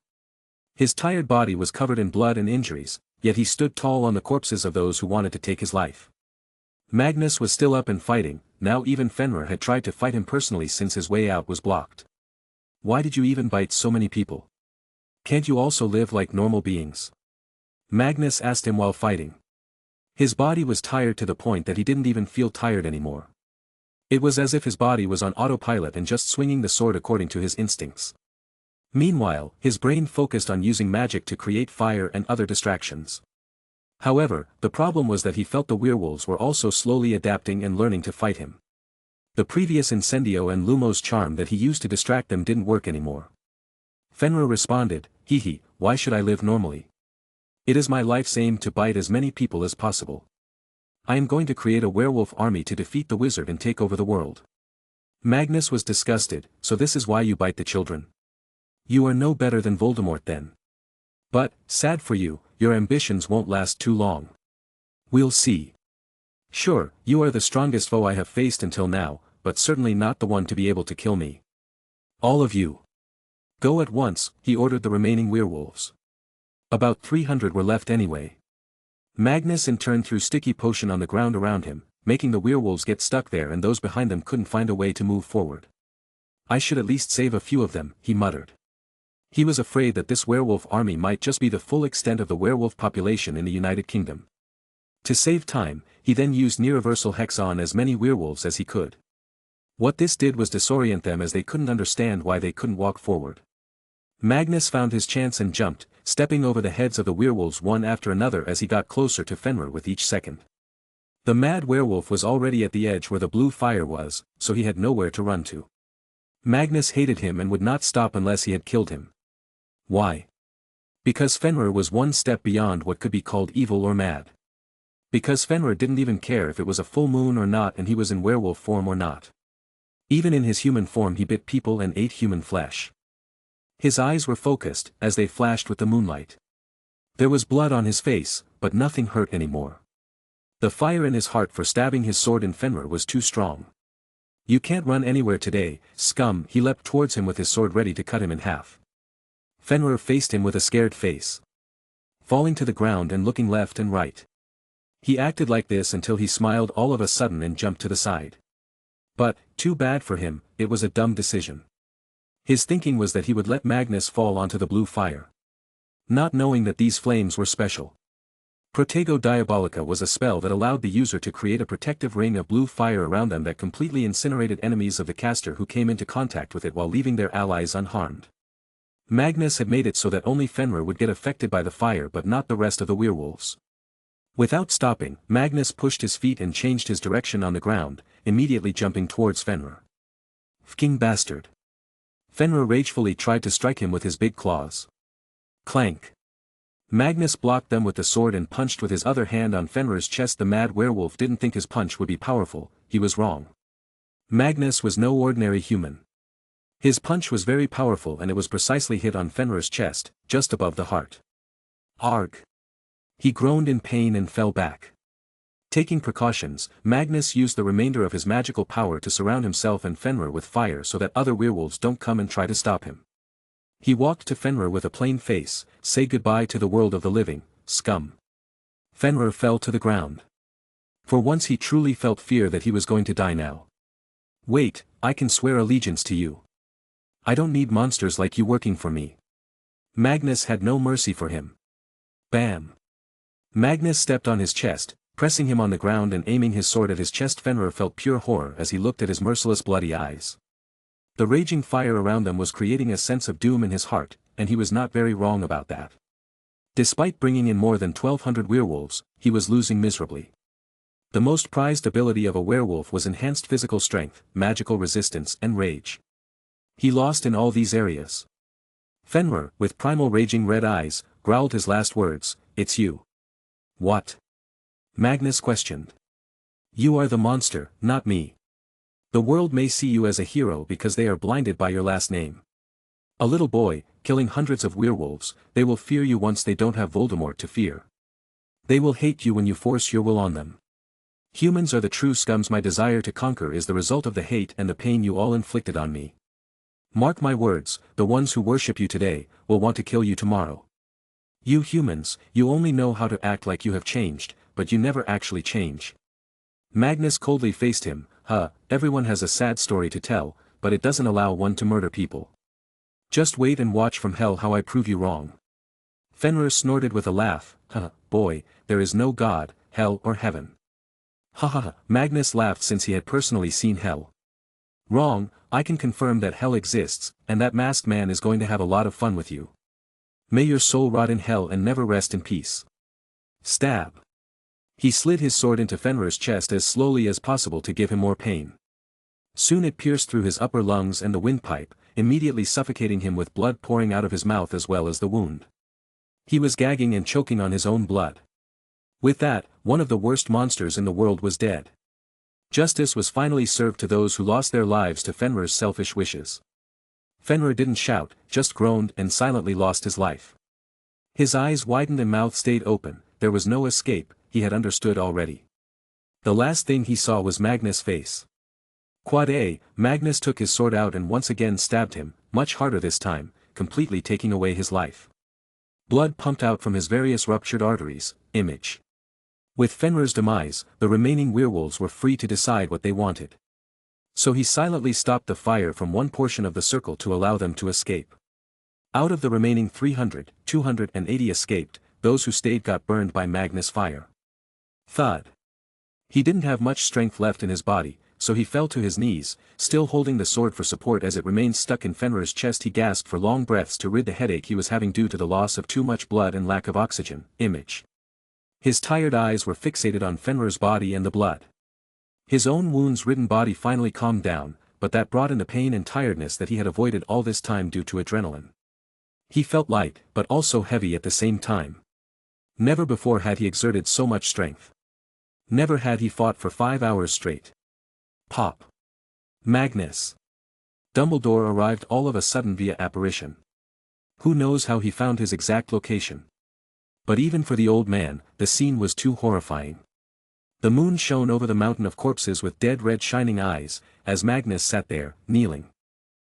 His tired body was covered in blood and injuries, yet he stood tall on the corpses of those who wanted to take his life. Magnus was still up and fighting, now even Fenrir had tried to fight him personally since his way out was blocked. Why did you even bite so many people? Can't you also live like normal beings? Magnus asked him while fighting. His body was tired to the point that he didn't even feel tired anymore. It was as if his body was on autopilot and just swinging the sword according to his instincts. Meanwhile, his brain focused on using magic to create fire and other distractions. However, the problem was that he felt the werewolves were also slowly adapting and learning to fight him. The previous Incendio and Lumos charm that he used to distract them didn't work anymore. Fenrir responded, why should I live normally? It is my life's aim to bite as many people as possible. I am going to create a werewolf army to defeat the wizard and take over the world. Magnus was disgusted. So this is why you bite the children? You are no better than Voldemort then. But, sad for you, your ambitions won't last too long. We'll see. Sure, you are the strongest foe I have faced until now, but certainly not the one to be able to kill me. All of you. Go at once, he ordered the remaining werewolves. About 300 were left anyway. Magnus in turn threw sticky potion on the ground around him, making the werewolves get stuck there and those behind them couldn't find a way to move forward. I should at least save a few of them, he muttered. He was afraid that this werewolf army might just be the full extent of the werewolf population in the United Kingdom. To save time, he then used Universal Hex on as many werewolves as he could. What this did was disorient them as they couldn't understand why they couldn't walk forward. Magnus found his chance and jumped, stepping over the heads of the werewolves one after another as he got closer to Fenrir with each second. The mad werewolf was already at the edge where the blue fire was, so he had nowhere to run to. Magnus hated him and would not stop unless he had killed him. Why? Because Fenrir was one step beyond what could be called evil or mad. Because Fenrir didn't even care if it was a full moon or not and he was in werewolf form or not. Even in his human form he bit people and ate human flesh. His eyes were focused, as they flashed with the moonlight. There was blood on his face, but nothing hurt anymore. The fire in his heart for stabbing his sword in Fenrir was too strong. You can't run anywhere today, scum. He leapt towards him with his sword ready to cut him in half. Fenrir faced him with a scared face. Falling to the ground and looking left and right. He acted like this until he smiled all of a sudden and jumped to the side. But, too bad for him, it was a dumb decision. His thinking was that he would let Magnus fall onto the blue fire. Not knowing that these flames were special. Protego Diabolica was a spell that allowed the user to create a protective ring of blue fire around them that completely incinerated enemies of the caster who came into contact with it while leaving their allies unharmed. Magnus had made it so that only Fenrir would get affected by the fire but not the rest of the werewolves. Without stopping, Magnus pushed his feet and changed his direction on the ground, immediately jumping towards Fenrir. Fking bastard. Fenrir ragefully tried to strike him with his big claws. Clank. Magnus blocked them with the sword and punched with his other hand on Fenrir's chest. The mad werewolf didn't think his punch would be powerful. He was wrong. Magnus was no ordinary human. His punch was very powerful and it was precisely hit on Fenrir's chest, just above the heart. Arg. He groaned in pain and fell back. Taking precautions, Magnus used the remainder of his magical power to surround himself and Fenrir with fire so that other werewolves don't come and try to stop him. He walked to Fenrir with a plain face. Say goodbye to the world of the living, scum. Fenrir fell to the ground. For once he truly felt fear that he was going to die now. Wait, I can swear allegiance to you. I don't need monsters like you working for me. Magnus had no mercy for him. Bam. Magnus stepped on his chest, pressing him on the ground and aiming his sword at his chest. Fenrir felt pure horror as he looked at his merciless bloody eyes. The raging fire around them was creating a sense of doom in his heart, and he was not very wrong about that. Despite bringing in more than 1,200 werewolves, he was losing miserably. The most prized ability of a werewolf was enhanced physical strength, magical resistance and rage. He lost in all these areas. Fenrir, with primal raging red eyes, growled his last words, "It's you." What? Magnus questioned. You are the monster, not me. The world may see you as a hero because they are blinded by your last name. A little boy, killing hundreds of werewolves, they will fear you once they don't have Voldemort to fear. They will hate you when you force your will on them. Humans are the true scums. My desire to conquer is the result of the hate and the pain you all inflicted on me. Mark my words, the ones who worship you today, will want to kill you tomorrow. You humans, you only know how to act like you have changed, but you never actually change. Magnus coldly faced him. Everyone has a sad story to tell, but it doesn't allow one to murder people. Just wait and watch from hell how I prove you wrong. Fenrir snorted with a laugh. Boy, there is no God, hell or heaven. Magnus laughed since he had personally seen hell. Wrong, I can confirm that hell exists, and that masked man is going to have a lot of fun with you. May your soul rot in hell and never rest in peace. Stab. He slid his sword into Fenrir's chest as slowly as possible to give him more pain. Soon it pierced through his upper lungs and the windpipe, immediately suffocating him with blood pouring out of his mouth as well as the wound. He was gagging and choking on his own blood. With that, one of the worst monsters in the world was dead. Justice was finally served to those who lost their lives to Fenrir's selfish wishes. Fenrir didn't shout, just groaned and silently lost his life. His eyes widened and mouth stayed open, there was no escape, he had understood already. The last thing he saw was Magnus' face. Quad A, Magnus took his sword out and once again stabbed him, much harder this time, completely taking away his life. Blood pumped out from his various ruptured arteries. Image. With Fenrir's demise, the remaining werewolves were free to decide what they wanted. So he silently stopped the fire from one portion of the circle to allow them to escape. Out of the remaining 280 escaped, those who stayed got burned by Magnus' fire. Thud. He didn't have much strength left in his body, so he fell to his knees, still holding the sword for support as it remained stuck in Fenrir's chest. He gasped for long breaths to rid the headache he was having due to the loss of too much blood and lack of oxygen. Image. His tired eyes were fixated on Fenrir's body and the blood. His own wounds-ridden body finally calmed down, but that brought in the pain and tiredness that he had avoided all this time due to adrenaline. He felt light, but also heavy at the same time. Never before had he exerted so much strength. Never had he fought for 5 hours straight. Pop. Magnus. Dumbledore arrived all of a sudden via apparition. Who knows how he found his exact location? But even for the old man, the scene was too horrifying. The moon shone over the mountain of corpses with dead red shining eyes, as Magnus sat there, kneeling.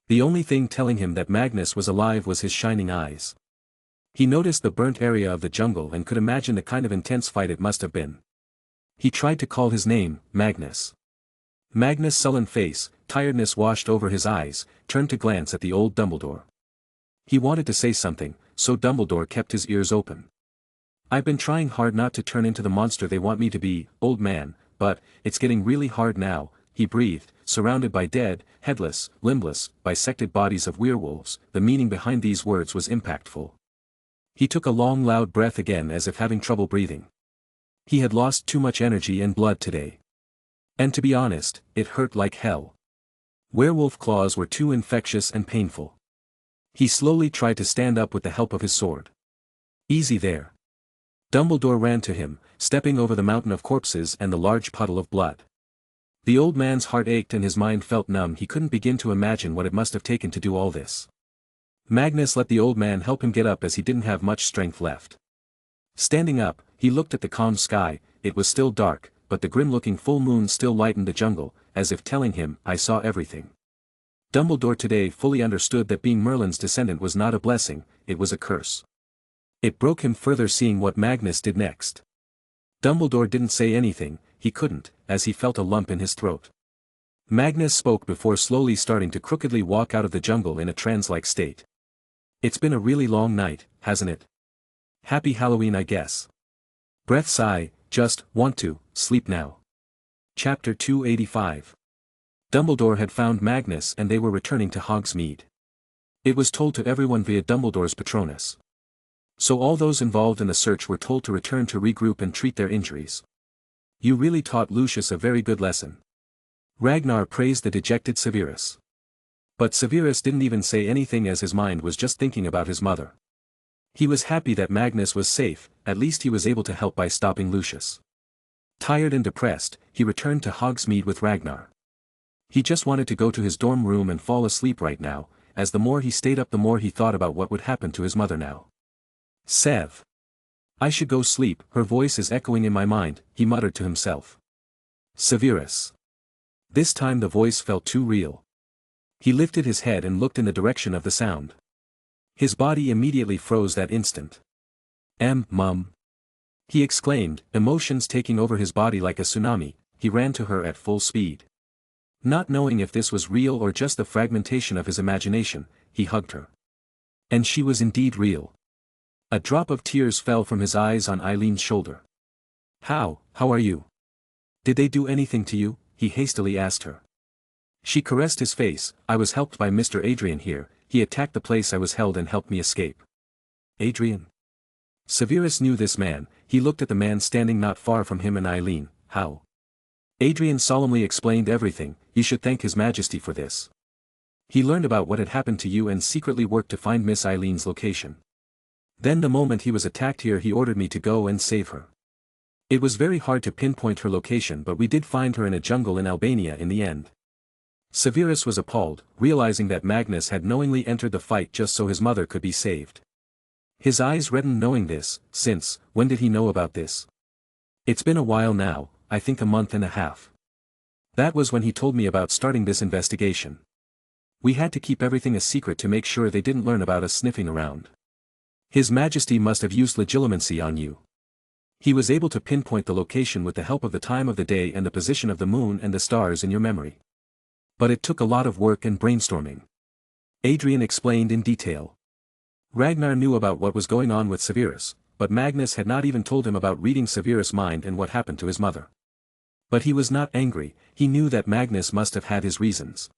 The only thing telling him that Magnus was alive was his shining eyes. He noticed the burnt area of the jungle and could imagine the kind of intense fight it must have been. He tried to call his name, Magnus. Magnus' sullen face, tiredness washed over his eyes, turned to glance at the old Dumbledore. He wanted to say something, so Dumbledore kept his ears open. I've been trying hard not to turn into the monster they want me to be, old man, but it's getting really hard now, he breathed, surrounded by dead, headless, limbless, bisected bodies of werewolves. The meaning behind these words was impactful. He took a long loud breath again as if having trouble breathing. He had lost too much energy and blood today. And to be honest, it hurt like hell. Werewolf claws were too infectious and painful. He slowly tried to stand up with the help of his sword. Easy there. Dumbledore ran to him, stepping over the mountain of corpses and the large puddle of blood. The old man's heart ached and his mind felt numb. He couldn't begin to imagine what it must have taken to do all this. Magnus let the old man help him get up as he didn't have much strength left. Standing up, he looked at the calm sky. It was still dark, but the grim-looking full moon still lightened the jungle, as if telling him, I saw everything. Dumbledore today fully understood that being Merlin's descendant was not a blessing, it was a curse. It broke him further seeing what Magnus did next. Dumbledore didn't say anything, he couldn't, as he felt a lump in his throat. Magnus spoke before slowly starting to crookedly walk out of the jungle in a trance-like state. It's been a really long night, hasn't it? Happy Halloween, I guess. Breath sigh, just want to sleep now. Chapter 285. Dumbledore had found Magnus and they were returning to Hogsmeade. It was told to everyone via Dumbledore's Patronus. So all those involved in the search were told to return to regroup and treat their injuries. You really taught Lucius a very good lesson. Ragnar praised the dejected Severus. But Severus didn't even say anything as his mind was just thinking about his mother. He was happy that Magnus was safe, at least he was able to help by stopping Lucius. Tired and depressed, he returned to Hogsmeade with Ragnar. He just wanted to go to his dorm room and fall asleep right now, as the more he stayed up the more he thought about what would happen to his mother now. Sev. I should go sleep, her voice is echoing in my mind, he muttered to himself. Severus. This time the voice felt too real. He lifted his head and looked in the direction of the sound. His body immediately froze that instant. Mum. He exclaimed, emotions taking over his body like a tsunami. He ran to her at full speed. Not knowing if this was real or just the fragmentation of his imagination, he hugged her. And she was indeed real. A drop of tears fell from his eyes on Eileen's shoulder. How are you? Did they do anything to you? He hastily asked her. She caressed his face. I was helped by Mr. Adrian here, he attacked the place I was held and helped me escape. Adrian? Severus knew this man, he looked at the man standing not far from him and Eileen. How? Adrian solemnly explained everything. You should thank His Majesty for this. He learned about what had happened to you and secretly worked to find Miss Eileen's location. Then the moment he was attacked here he ordered me to go and save her. It was very hard to pinpoint her location, but we did find her in a jungle in Albania in the end. Severus was appalled, realizing that Magnus had knowingly entered the fight just so his mother could be saved. His eyes reddened knowing this, since, when did he know about this? It's been a while now, I think a month and a half. That was when he told me about starting this investigation. We had to keep everything a secret to make sure they didn't learn about us sniffing around. His Majesty must have used legitimacy on you. He was able to pinpoint the location with the help of the time of the day and the position of the moon and the stars in your memory. But it took a lot of work and brainstorming. Adrian explained in detail. Ragnar knew about what was going on with Severus, but Magnus had not even told him about reading Severus' mind and what happened to his mother. But he was not angry, he knew that Magnus must have had his reasons.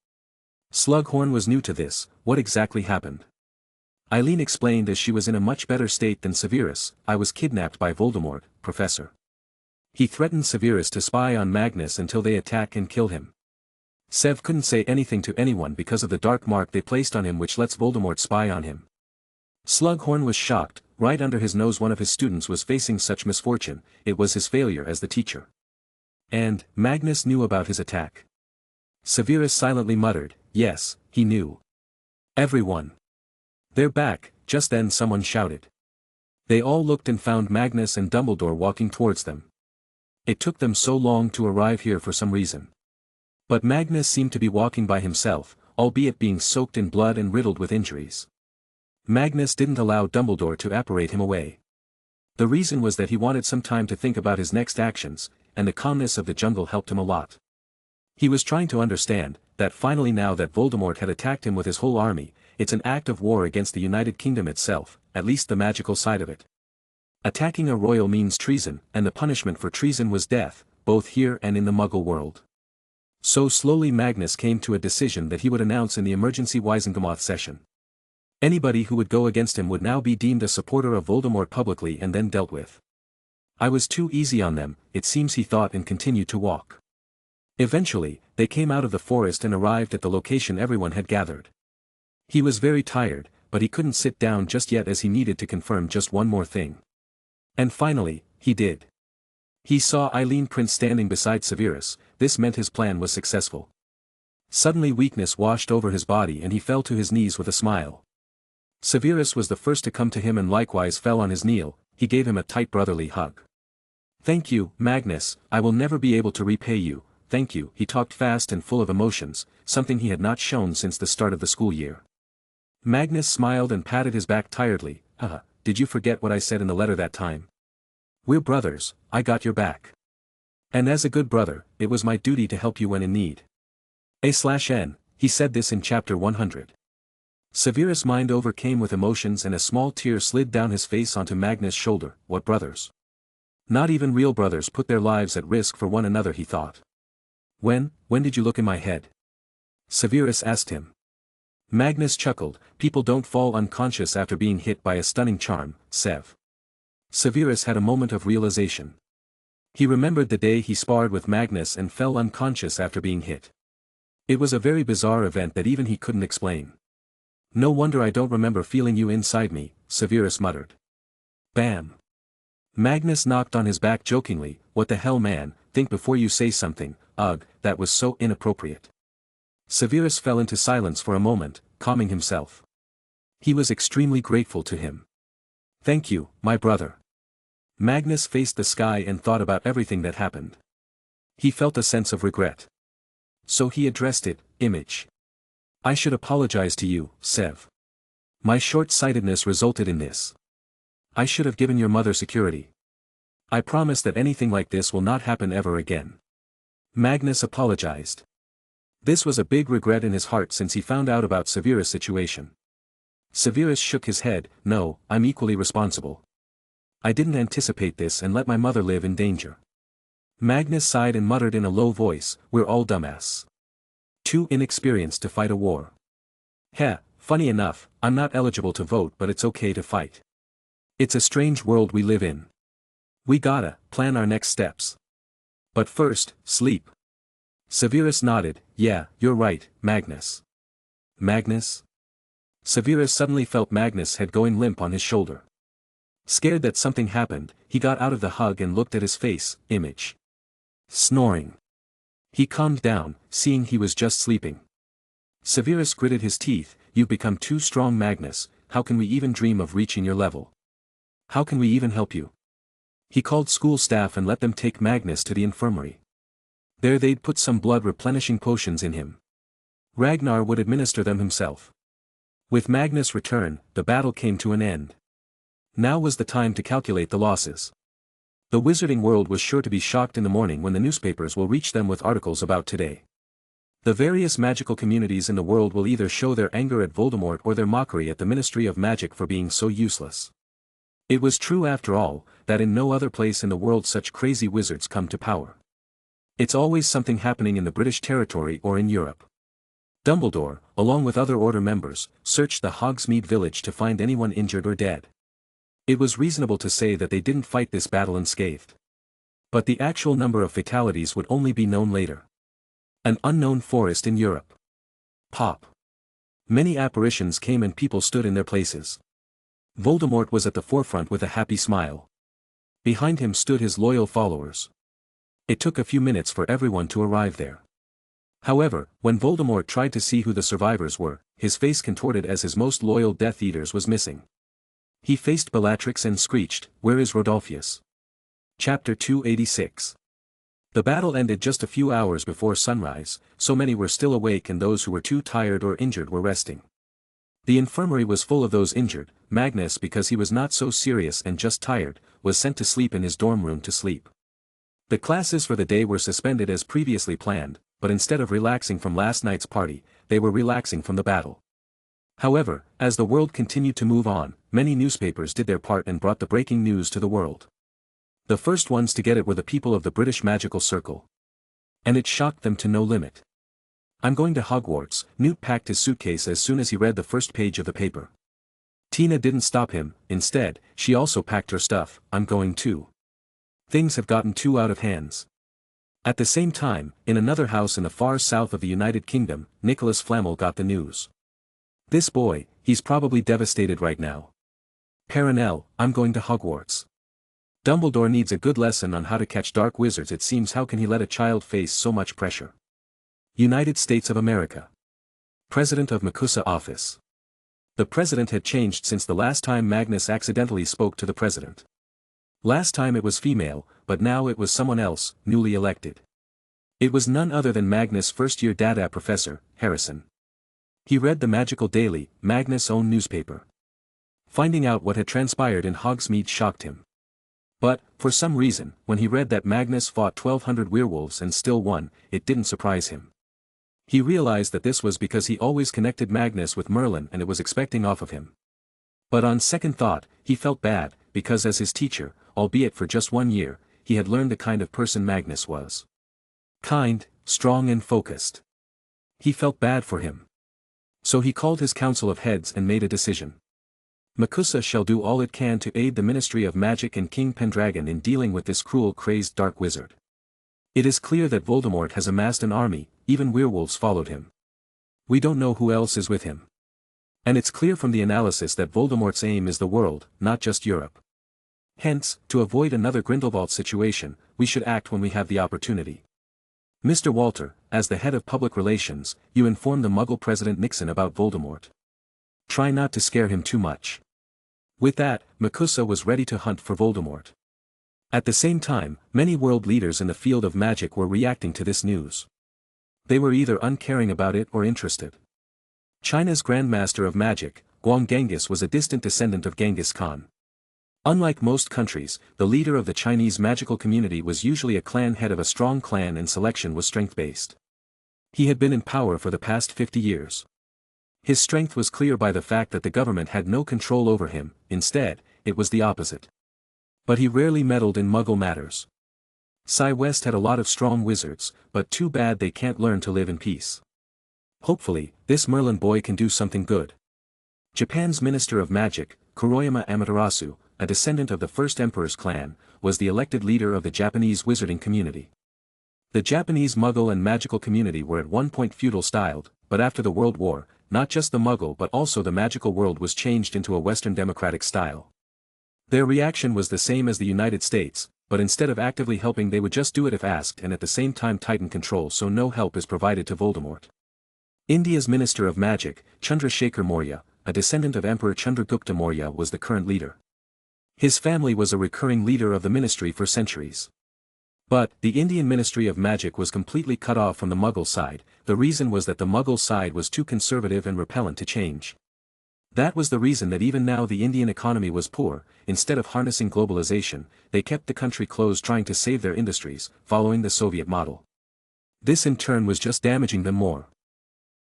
Slughorn was new to this. What exactly happened? Eileen explained as she was in a much better state than Severus. I was kidnapped by Voldemort, Professor. He threatened Severus to spy on Magnus until they attack and kill him. Sev couldn't say anything to anyone because of the dark mark they placed on him which lets Voldemort spy on him. Slughorn was shocked. Right under his nose one of his students was facing such misfortune. It was his failure as the teacher. And Magnus knew about his attack. Severus silently muttered, yes, he knew. Everyone. They're back. Just then someone shouted. They all looked and found Magnus and Dumbledore walking towards them. It took them so long to arrive here for some reason. But Magnus seemed to be walking by himself, albeit being soaked in blood and riddled with injuries. Magnus didn't allow Dumbledore to apparate him away. The reason was that he wanted some time to think about his next actions, and the calmness of the jungle helped him a lot. He was trying to understand, that finally now that Voldemort had attacked him with his whole army, it's an act of war against the United Kingdom itself, at least the magical side of it. Attacking a royal means treason, and the punishment for treason was death, both here and in the Muggle world. So slowly Magnus came to a decision that he would announce in the emergency Wisengamoth session. Anybody who would go against him would now be deemed a supporter of Voldemort publicly and then dealt with. I was too easy on them, it seems he thought, and continued to walk. Eventually, they came out of the forest and arrived at the location everyone had gathered. He was very tired, but he couldn't sit down just yet as he needed to confirm just one more thing. And finally, he did. He saw Eileen Prince standing beside Severus. This meant his plan was successful. Suddenly weakness washed over his body and he fell to his knees with a smile. Severus was the first to come to him and likewise fell on his knee. He gave him a tight brotherly hug. Thank you, Magnus, I will never be able to repay you, thank you. He talked fast and full of emotions, something he had not shown since the start of the school year. Magnus smiled and patted his back tiredly. Did you forget what I said in the letter that time? We're brothers, I got your back. And as a good brother, it was my duty to help you when in need. A/N, he said this in chapter 100. Severus' mind overcame with emotions and a small tear slid down his face onto Magnus' shoulder. What brothers? Not even real brothers put their lives at risk for one another, he thought. When did you look in my head? Severus asked him. Magnus chuckled. People don't fall unconscious after being hit by a stunning charm, Sev. Severus had a moment of realization. He remembered the day he sparred with Magnus and fell unconscious after being hit. It was a very bizarre event that even he couldn't explain. No wonder I don't remember feeling you inside me, Severus muttered. Bam. Magnus knocked on his back jokingly. What the hell, man, think before you say something. Ugh, that was so inappropriate. Severus fell into silence for a moment, calming himself. He was extremely grateful to him. Thank you, my brother. Magnus faced the sky and thought about everything that happened. He felt a sense of regret. So he addressed it, Image. I should apologize to you, Sev. My short-sightedness resulted in this. I should have given your mother security. I promise that anything like this will not happen ever again. Magnus apologized. This was a big regret in his heart since he found out about Severus' situation. Severus shook his head. No, I'm equally responsible. I didn't anticipate this and let my mother live in danger. Magnus sighed and muttered in a low voice, we're all dumbass. Too inexperienced to fight a war. Heh, funny enough, I'm not eligible to vote but it's okay to fight. It's a strange world we live in. We gotta plan our next steps. But first, sleep. Severus nodded. Yeah, you're right, Magnus. Magnus? Severus suddenly felt Magnus' head going limp on his shoulder. Scared that something happened, he got out of the hug and looked at his face, image. Snoring. He calmed down, seeing he was just sleeping. Severus gritted his teeth, "You've become too strong, Magnus. How can we even dream of reaching your level? How can we even help you?" He called school staff and let them take Magnus to the infirmary. There they'd put some blood-replenishing potions in him. Ragnar would administer them himself. With Magnus' return, the battle came to an end. Now was the time to calculate the losses. The wizarding world was sure to be shocked in the morning when the newspapers will reach them with articles about today. The various magical communities in the world will either show their anger at Voldemort or their mockery at the Ministry of Magic for being so useless. It was true after all, that in no other place in the world such crazy wizards come to power. It's always something happening in the British territory or in Europe. Dumbledore, along with other Order members, searched the Hogsmeade village to find anyone injured or dead. It was reasonable to say that they didn't fight this battle unscathed. But the actual number of fatalities would only be known later. An unknown forest in Europe. Pop. Many apparitions came and people stood in their places. Voldemort was at the forefront with a happy smile. Behind him stood his loyal followers. It took a few minutes for everyone to arrive there. However, when Voldemort tried to see who the survivors were, his face contorted as his most loyal Death Eaters was missing. He faced Bellatrix and screeched, "Where is Rodolphus?" Chapter 286. The battle ended just a few hours before sunrise, so many were still awake and those who were too tired or injured were resting. The infirmary was full of those injured. Magnus, because he was not so serious and just tired, was sent to sleep in his dorm room to sleep. The classes for the day were suspended as previously planned, but instead of relaxing from last night's party, they were relaxing from the battle. However, as the world continued to move on, many newspapers did their part and brought the breaking news to the world. The first ones to get it were the people of the British Magical Circle. And it shocked them to no limit. "I'm going to Hogwarts." Newt packed his suitcase as soon as he read the first page of the paper. Tina didn't stop him. Instead, she also packed her stuff. "I'm going too. Things have gotten too out of hands." At the same time, in another house in the far south of the United Kingdom, Nicholas Flamel got the news. "This boy, he's probably devastated right now. Perenelle, I'm going to Hogwarts. Dumbledore needs a good lesson on how to catch dark wizards. It seems, how can he let a child face so much pressure?" United States of America. President of Makusa office. The president had changed since the last time Magnus accidentally spoke to the president. Last time it was female, but now it was someone else, newly elected. It was none other than Magnus' first-year Dada professor, Harrison. He read the Magical Daily, Magnus' own newspaper. Finding out what had transpired in Hogsmeade shocked him. But, for some reason, when he read that Magnus fought 1,200 werewolves and still won, it didn't surprise him. He realized that this was because he always connected Magnus with Merlin and it was expecting off of him. But on second thought, he felt bad, because as his teacher, albeit for just 1 year, he had learned the kind of person Magnus was. Kind, strong and focused. He felt bad for him. So he called his council of heads and made a decision. Makusa shall do all it can to aid the Ministry of Magic and King Pendragon in dealing with this cruel, crazed dark wizard. It is clear that Voldemort has amassed an army, even werewolves followed him. We don't know who else is with him. And it's clear from the analysis that Voldemort's aim is the world, not just Europe. Hence, to avoid another Grindelwald situation, we should act when we have the opportunity. Mr. Walter, as the head of public relations, you inform the Muggle President Nixon about Voldemort. Try not to scare him too much. With that, Makusa was ready to hunt for Voldemort. At the same time, many world leaders in the field of magic were reacting to this news. They were either uncaring about it or interested. China's Grandmaster of Magic, Guang Genghis, was a distant descendant of Genghis Khan. Unlike most countries, the leader of the Chinese magical community was usually a clan head of a strong clan and selection was strength-based. He had been in power for the past 50 years. His strength was clear by the fact that the government had no control over him. Instead, it was the opposite. But he rarely meddled in Muggle matters. Cy West had a lot of strong wizards, but too bad they can't learn to live in peace. Hopefully, this Merlin boy can do something good. Japan's Minister of Magic, Kuroyama Amaterasu, a descendant of the first Emperor's clan, was the elected leader of the Japanese wizarding community. The Japanese Muggle and magical community were at one point feudal-styled, but after the World War, not just the Muggle but also the magical world was changed into a Western democratic style. Their reaction was the same as the United States, but instead of actively helping they would just do it if asked and at the same time tighten control so no help is provided to Voldemort. India's Minister of Magic, Chandrasekhar Maurya, a descendant of Emperor Chandragupta Maurya, was the current leader. His family was a recurring leader of the ministry for centuries. But, the Indian Ministry of Magic was completely cut off from the Mughal side. The reason was that the Mughal side was too conservative and repellent to change. That was the reason that even now the Indian economy was poor. Instead of harnessing globalization, they kept the country closed trying to save their industries, following the Soviet model. This in turn was just damaging them more.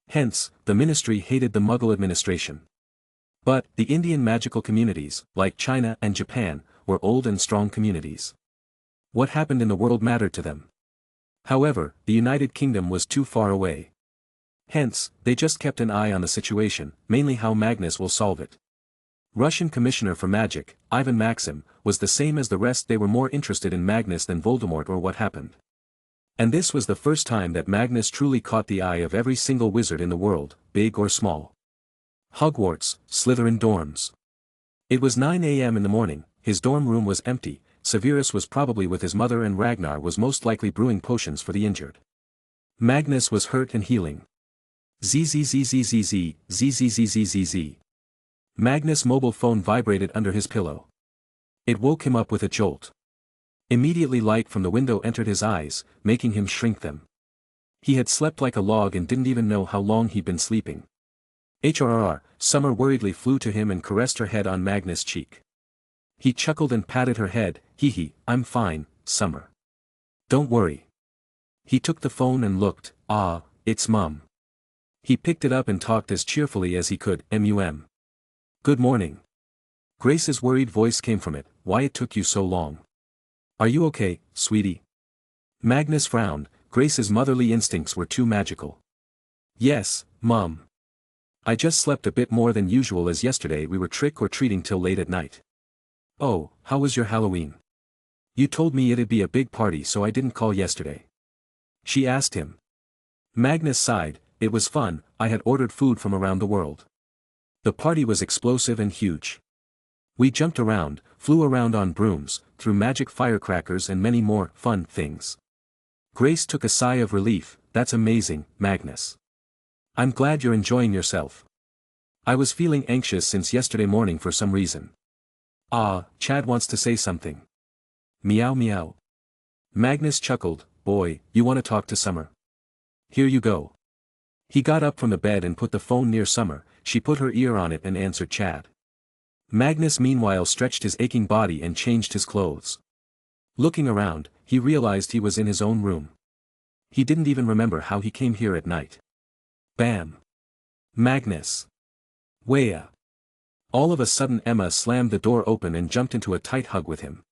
Hence, the ministry hated the Mughal administration. But, the Indian magical communities, like China and Japan, were old and strong communities. What happened in the world mattered to them. However, the United Kingdom was too far away. Hence, they just kept an eye on the situation, mainly how Magnus will solve it. Russian Commissioner for Magic, Ivan Maxim, was the same as the rest. They were more interested in Magnus than Voldemort or what happened. And this was the first time that Magnus truly caught the eye of every single wizard in the world, big or small. Hogwarts, Slytherin dorms. It was 9 a.m. in the morning, his dorm room was empty. Severus was probably with his mother and Ragnar was most likely brewing potions for the injured. Magnus was hurt and healing. Zzzzzzzzz. Magnus' mobile phone vibrated under his pillow. It woke him up with a jolt. Immediately light from the window entered his eyes, making him shrink them. He had slept like a log and didn't even know how long he'd been sleeping. HRR, Summer worriedly flew to him and caressed her head on Magnus' cheek. He chuckled and patted her head. Hee, I'm fine, Summer. Don't worry. He took the phone and looked. Ah, it's Mum. He picked it up and talked as cheerfully as he could. MUM. Good morning. Grace's worried voice came from it. Why it took you so long? Are you okay, sweetie? Magnus frowned. Grace's motherly instincts were too magical. Yes, Mum. I just slept a bit more than usual as yesterday we were trick-or-treating till late at night. Oh, how was your Halloween? You told me it'd be a big party so I didn't call yesterday. She asked him. Magnus sighed. It was fun. I had ordered food from around the world. The party was explosive and huge. We jumped around, flew around on brooms, threw magic firecrackers and many more fun things. Grace took a sigh of relief. That's amazing, Magnus. I'm glad you're enjoying yourself. I was feeling anxious since yesterday morning for some reason. Ah, Chad wants to say something. Meow meow. Magnus chuckled. Boy, you want to talk to Summer? Here you go. He got up from the bed and put the phone near Summer. She put her ear on it and answered Chad. Magnus meanwhile stretched his aching body and changed his clothes. Looking around, he realized he was in his own room. He didn't even remember how he came here at night. Bam. Magnus. Waya. All of a sudden Emma slammed the door open and jumped into a tight hug with him.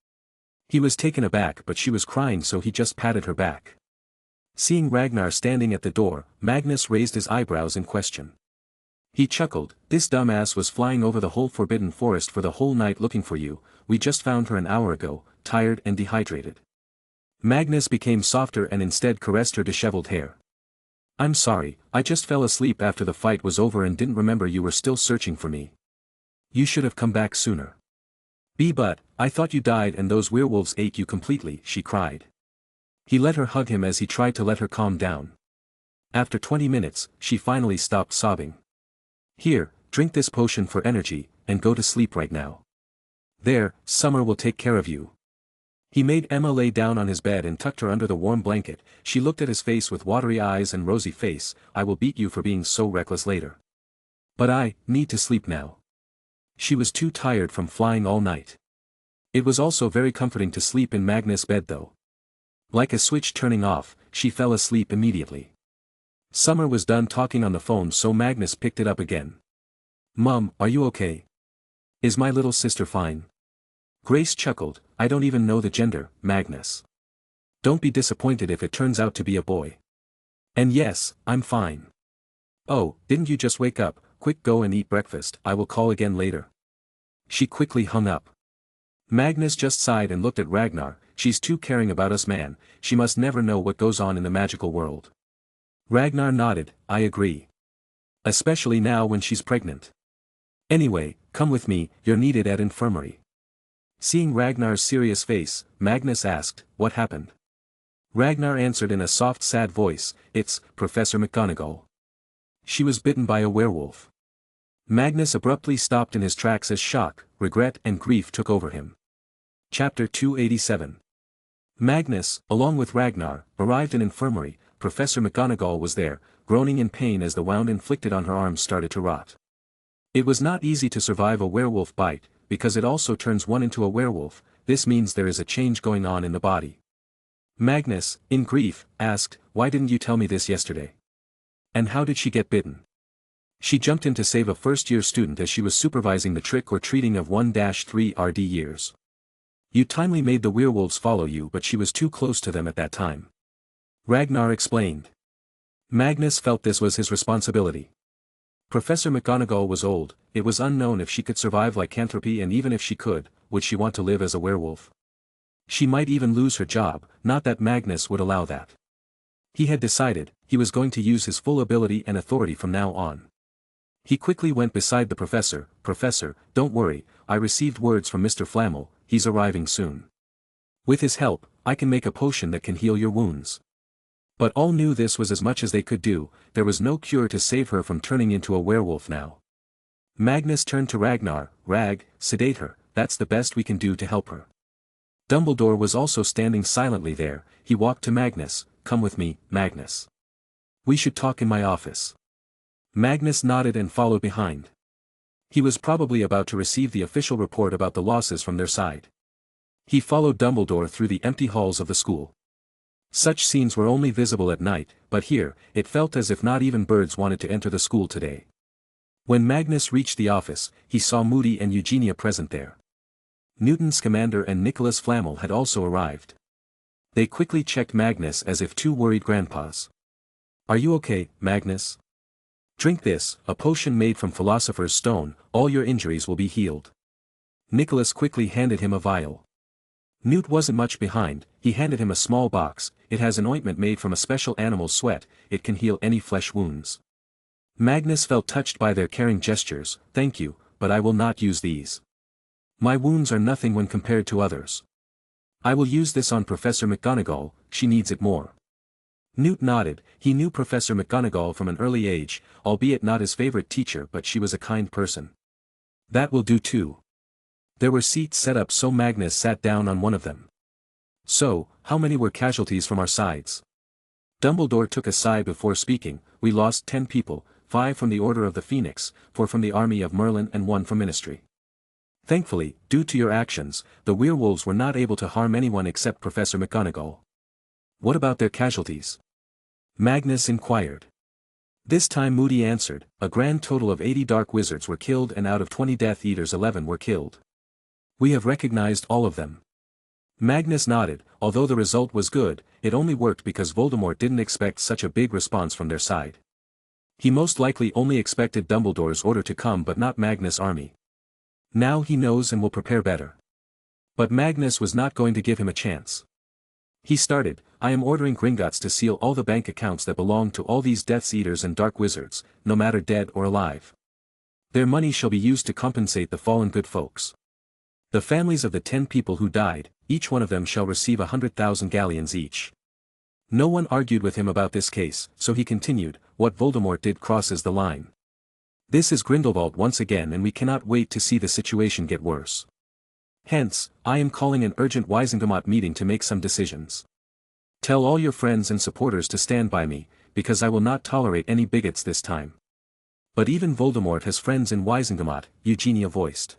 He was taken aback but she was crying so he just patted her back. Seeing Ragnar standing at the door, Magnus raised his eyebrows in question. He chuckled. This dumbass was flying over the whole forbidden forest for the whole night looking for you. We just found her an hour ago, tired and dehydrated. Magnus became softer and instead caressed her disheveled hair. I'm sorry, I just fell asleep after the fight was over and didn't remember you were still searching for me. You should have come back sooner. But, I thought you died and those werewolves ate you completely, she cried. He let her hug him as he tried to let her calm down. After 20 minutes, she finally stopped sobbing. Here, drink this potion for energy, and go to sleep right now. There, Summer will take care of you. He made Emma lay down on his bed and tucked her under the warm blanket. She looked at his face with watery eyes and rosy face. I will beat you for being so reckless later. But I need to sleep now. She was too tired from flying all night. It was also very comforting to sleep in Magnus' bed though. Like a switch turning off, she fell asleep immediately. Summer was done talking on the phone so Magnus picked it up again. Mum, are you okay? Is my little sister fine? Grace chuckled. I don't even know the gender, Magnus. Don't be disappointed if it turns out to be a boy. And yes, I'm fine. Oh, didn't you just wake up? Quick, go and eat breakfast. I will call again later. She quickly hung up. Magnus just sighed and looked at Ragnar. She's too caring about us, man. She must never know what goes on in the magical world. Ragnar nodded. I agree. Especially now when she's pregnant. Anyway, come with me, you're needed at infirmary. Seeing Ragnar's serious face, Magnus asked, "What happened?" Ragnar answered in a soft sad voice, "It's Professor McGonagall. She was bitten by a werewolf." Magnus abruptly stopped in his tracks as shock, regret and grief took over him. Chapter 287. Magnus, along with Ragnar, arrived in infirmary. Professor McGonagall was there, groaning in pain as the wound inflicted on her arm started to rot. It was not easy to survive a werewolf bite, because it also turns one into a werewolf. This means there is a change going on in the body. Magnus, in grief, asked, "Why didn't you tell me this yesterday? And how did she get bitten?" She jumped in to save a first-year student as she was supervising the trick-or-treating of 1-3 RD years. "You timely made the werewolves follow you, but she was too close to them at that time," Ragnar explained. Magnus felt this was his responsibility. Professor McGonagall was old, it was unknown if she could survive lycanthropy, and even if she could, would she want to live as a werewolf? She might even lose her job, not that Magnus would allow that. He had decided, he was going to use his full ability and authority from now on. He quickly went beside the professor. "Professor, don't worry, I received words from Mr. Flammel, he's arriving soon. With his help, I can make a potion that can heal your wounds." But all knew this was as much as they could do, there was no cure to save her from turning into a werewolf now. Magnus turned to Ragnar. "Rag, sedate her, that's the best we can do to help her." Dumbledore was also standing silently there. He walked to Magnus. "Come with me, Magnus. We should talk in my office." Magnus nodded and followed behind. He was probably about to receive the official report about the losses from their side. He followed Dumbledore through the empty halls of the school. Such scenes were only visible at night, but here, it felt as if not even birds wanted to enter the school today. When Magnus reached the office, he saw Moody and Eugenia present there. Newton Scamander and Nicholas Flamel had also arrived. They quickly checked Magnus as if two worried grandpas. "Are you okay, Magnus? Drink this, a potion made from Philosopher's Stone, all your injuries will be healed." Nicholas quickly handed him a vial. Newt wasn't much behind, he handed him a small box. "It has an ointment made from a special animal's sweat, it can heal any flesh wounds." Magnus felt touched by their caring gestures. "Thank you, but I will not use these. My wounds are nothing when compared to others. I will use this on Professor McGonagall, she needs it more." Newt nodded. He knew Professor McGonagall from an early age, albeit not his favorite teacher, but she was a kind person. "That will do too." There were seats set up, so Magnus sat down on one of them. "So, how many were casualties from our sides?" Dumbledore took a sigh before speaking. "We lost 10 people, 5 from the Order of the Phoenix, 4 from the Army of Merlin and 1 from Ministry. Thankfully, due to your actions, the werewolves were not able to harm anyone except Professor McGonagall." "What about their casualties?" Magnus inquired. This time Moody answered, "A grand total of 80 dark wizards were killed, and out of 20 Death Eaters 11 were killed. We have recognized all of them." Magnus nodded. Although the result was good, it only worked because Voldemort didn't expect such a big response from their side. He most likely only expected Dumbledore's order to come but not Magnus' army. Now he knows and will prepare better. But Magnus was not going to give him a chance. He started, "I am ordering Gringotts to seal all the bank accounts that belong to all these Death Eaters and Dark Wizards, no matter dead or alive. Their money shall be used to compensate the fallen good folks. The families of the 10 people who died, each one of them shall receive 100,000 galleons each." No one argued with him about this case, so he continued, "What Voldemort did crosses the line. This is Grindelwald once again, and we cannot wait to see the situation get worse. Hence, I am calling an urgent Wisengamot meeting to make some decisions. Tell all your friends and supporters to stand by me, because I will not tolerate any bigots this time." "But even Voldemort has friends in Wisengamot," Eugenia voiced.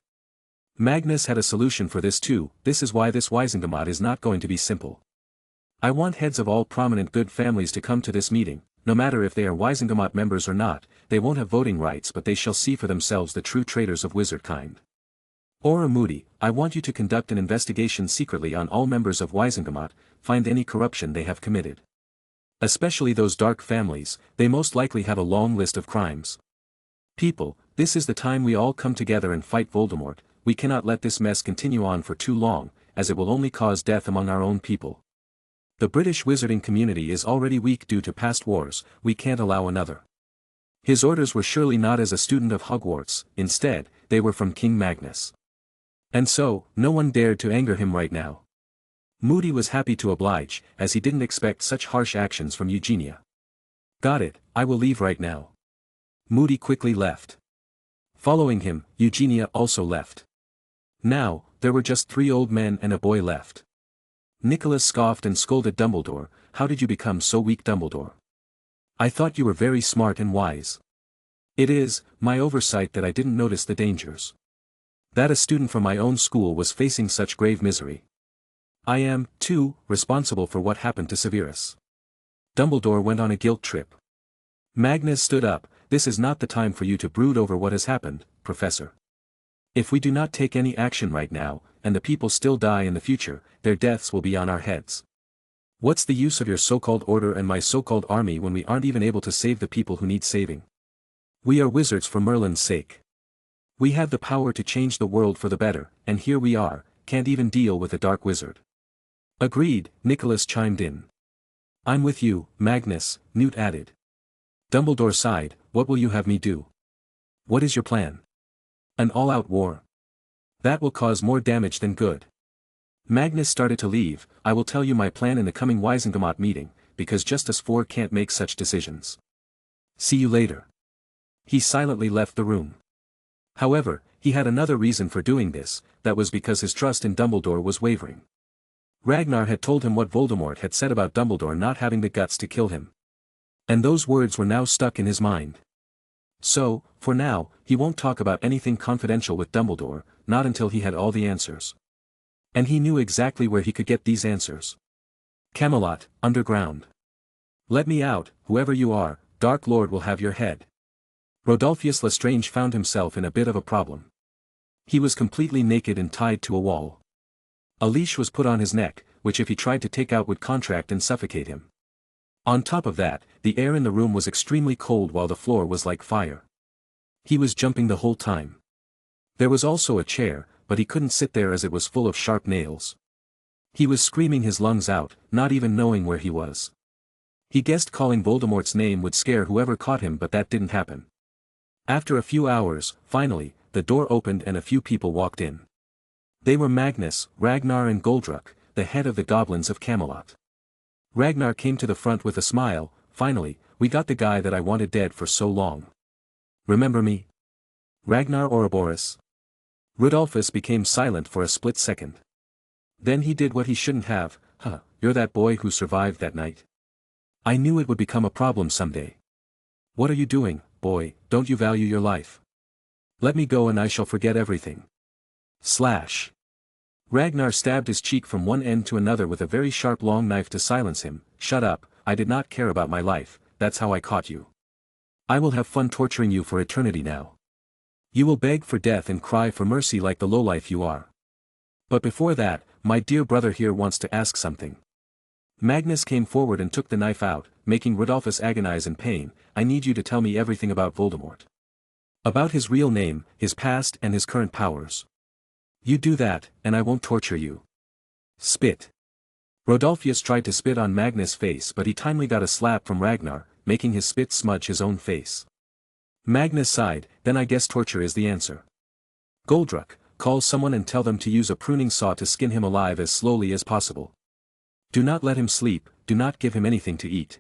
Magnus had a solution for this too. "This is why this Wisengamot is not going to be simple. I want heads of all prominent good families to come to this meeting. No matter if they are Wisengamot members or not, they won't have voting rights, but they shall see for themselves the true traitors of wizardkind. Aura Moody, I want you to conduct an investigation secretly on all members of Wisengamot, find any corruption they have committed. Especially those dark families, they most likely have a long list of crimes. People, this is the time we all come together and fight Voldemort. We cannot let this mess continue on for too long, as it will only cause death among our own people. The British wizarding community is already weak due to past wars, we can't allow another." His orders were surely not as a student of Hogwarts, instead, they were from King Magnus. And so, no one dared to anger him right now. Moody was happy to oblige, as he didn't expect such harsh actions from Eugenia. Got it, I will leave right now. Moody quickly left. Following him, Eugenia also left. Now, there were just 3 old men and a boy left. Nicholas scoffed and scolded Dumbledore. How did you become so weak, Dumbledore? I thought you were very smart and wise. It is my oversight that I didn't notice the dangers. That a student from my own school was facing such grave misery. I am, too, responsible for what happened to Severus. Dumbledore went on a guilt trip. Magnus stood up. This is not the time for you to brood over what has happened, Professor. If we do not take any action right now, and the people still die in the future, their deaths will be on our heads. What's the use of your so-called order and my so-called army when we aren't even able to save the people who need saving? We are wizards for Merlin's sake. We have the power to change the world for the better, and here we are, can't even deal with a dark wizard. Agreed, Nicholas chimed in. I'm with you, Magnus, Newt added. Dumbledore sighed. What will you have me do? What is your plan? An all-out war. That will cause more damage than good. Magnus started to leave. I will tell you my plan in the coming Wisengamot meeting, because Justice 4 can't make such decisions. See you later. He silently left the room. However, he had another reason for doing this, that was because his trust in Dumbledore was wavering. Ragnar had told him what Voldemort had said about Dumbledore not having the guts to kill him. And those words were now stuck in his mind. So, for now, he won't talk about anything confidential with Dumbledore, not until he had all the answers. And he knew exactly where he could get these answers. Camelot, underground. Let me out, whoever you are, Dark Lord will have your head. Rodolphus Lestrange found himself in a bit of a problem. He was completely naked and tied to a wall. A leash was put on his neck, which if he tried to take out would contract and suffocate him. On top of that, the air in the room was extremely cold while the floor was like fire. He was jumping the whole time. There was also a chair, but he couldn't sit there as it was full of sharp nails. He was screaming his lungs out, not even knowing where he was. He guessed calling Voldemort's name would scare whoever caught him, but that didn't happen. After a few hours, finally, the door opened and a few people walked in. They were Magnus, Ragnar and Goldruck, the head of the goblins of Camelot. Ragnar came to the front with a smile. Finally, we got the guy that I wanted dead for so long. Remember me? Ragnar Ouroboros? Rodolphus became silent for a split second. Then he did what he shouldn't have. You're that boy who survived that night. I knew it would become a problem someday. What are you doing, boy? Don't you value your life? Let me go and I shall forget everything. Slash. Ragnar stabbed his cheek from one end to another with a very sharp long knife to silence him. Shut up, I did not care about my life, that's how I caught you. I will have fun torturing you for eternity now. You will beg for death and cry for mercy like the lowlife you are. But before that, my dear brother here wants to ask something. Magnus came forward and took the knife out, making Rodolphus agonize in pain. I need you to tell me everything about Voldemort. About his real name, his past and his current powers. You do that, and I won't torture you. Spit. Rodolphus tried to spit on Magnus' face, but he timely got a slap from Ragnar, making his spit smudge his own face. Magnus sighed. Then I guess torture is the answer. Goldruck, call someone and tell them to use a pruning saw to skin him alive as slowly as possible. Do not let him sleep, do not give him anything to eat.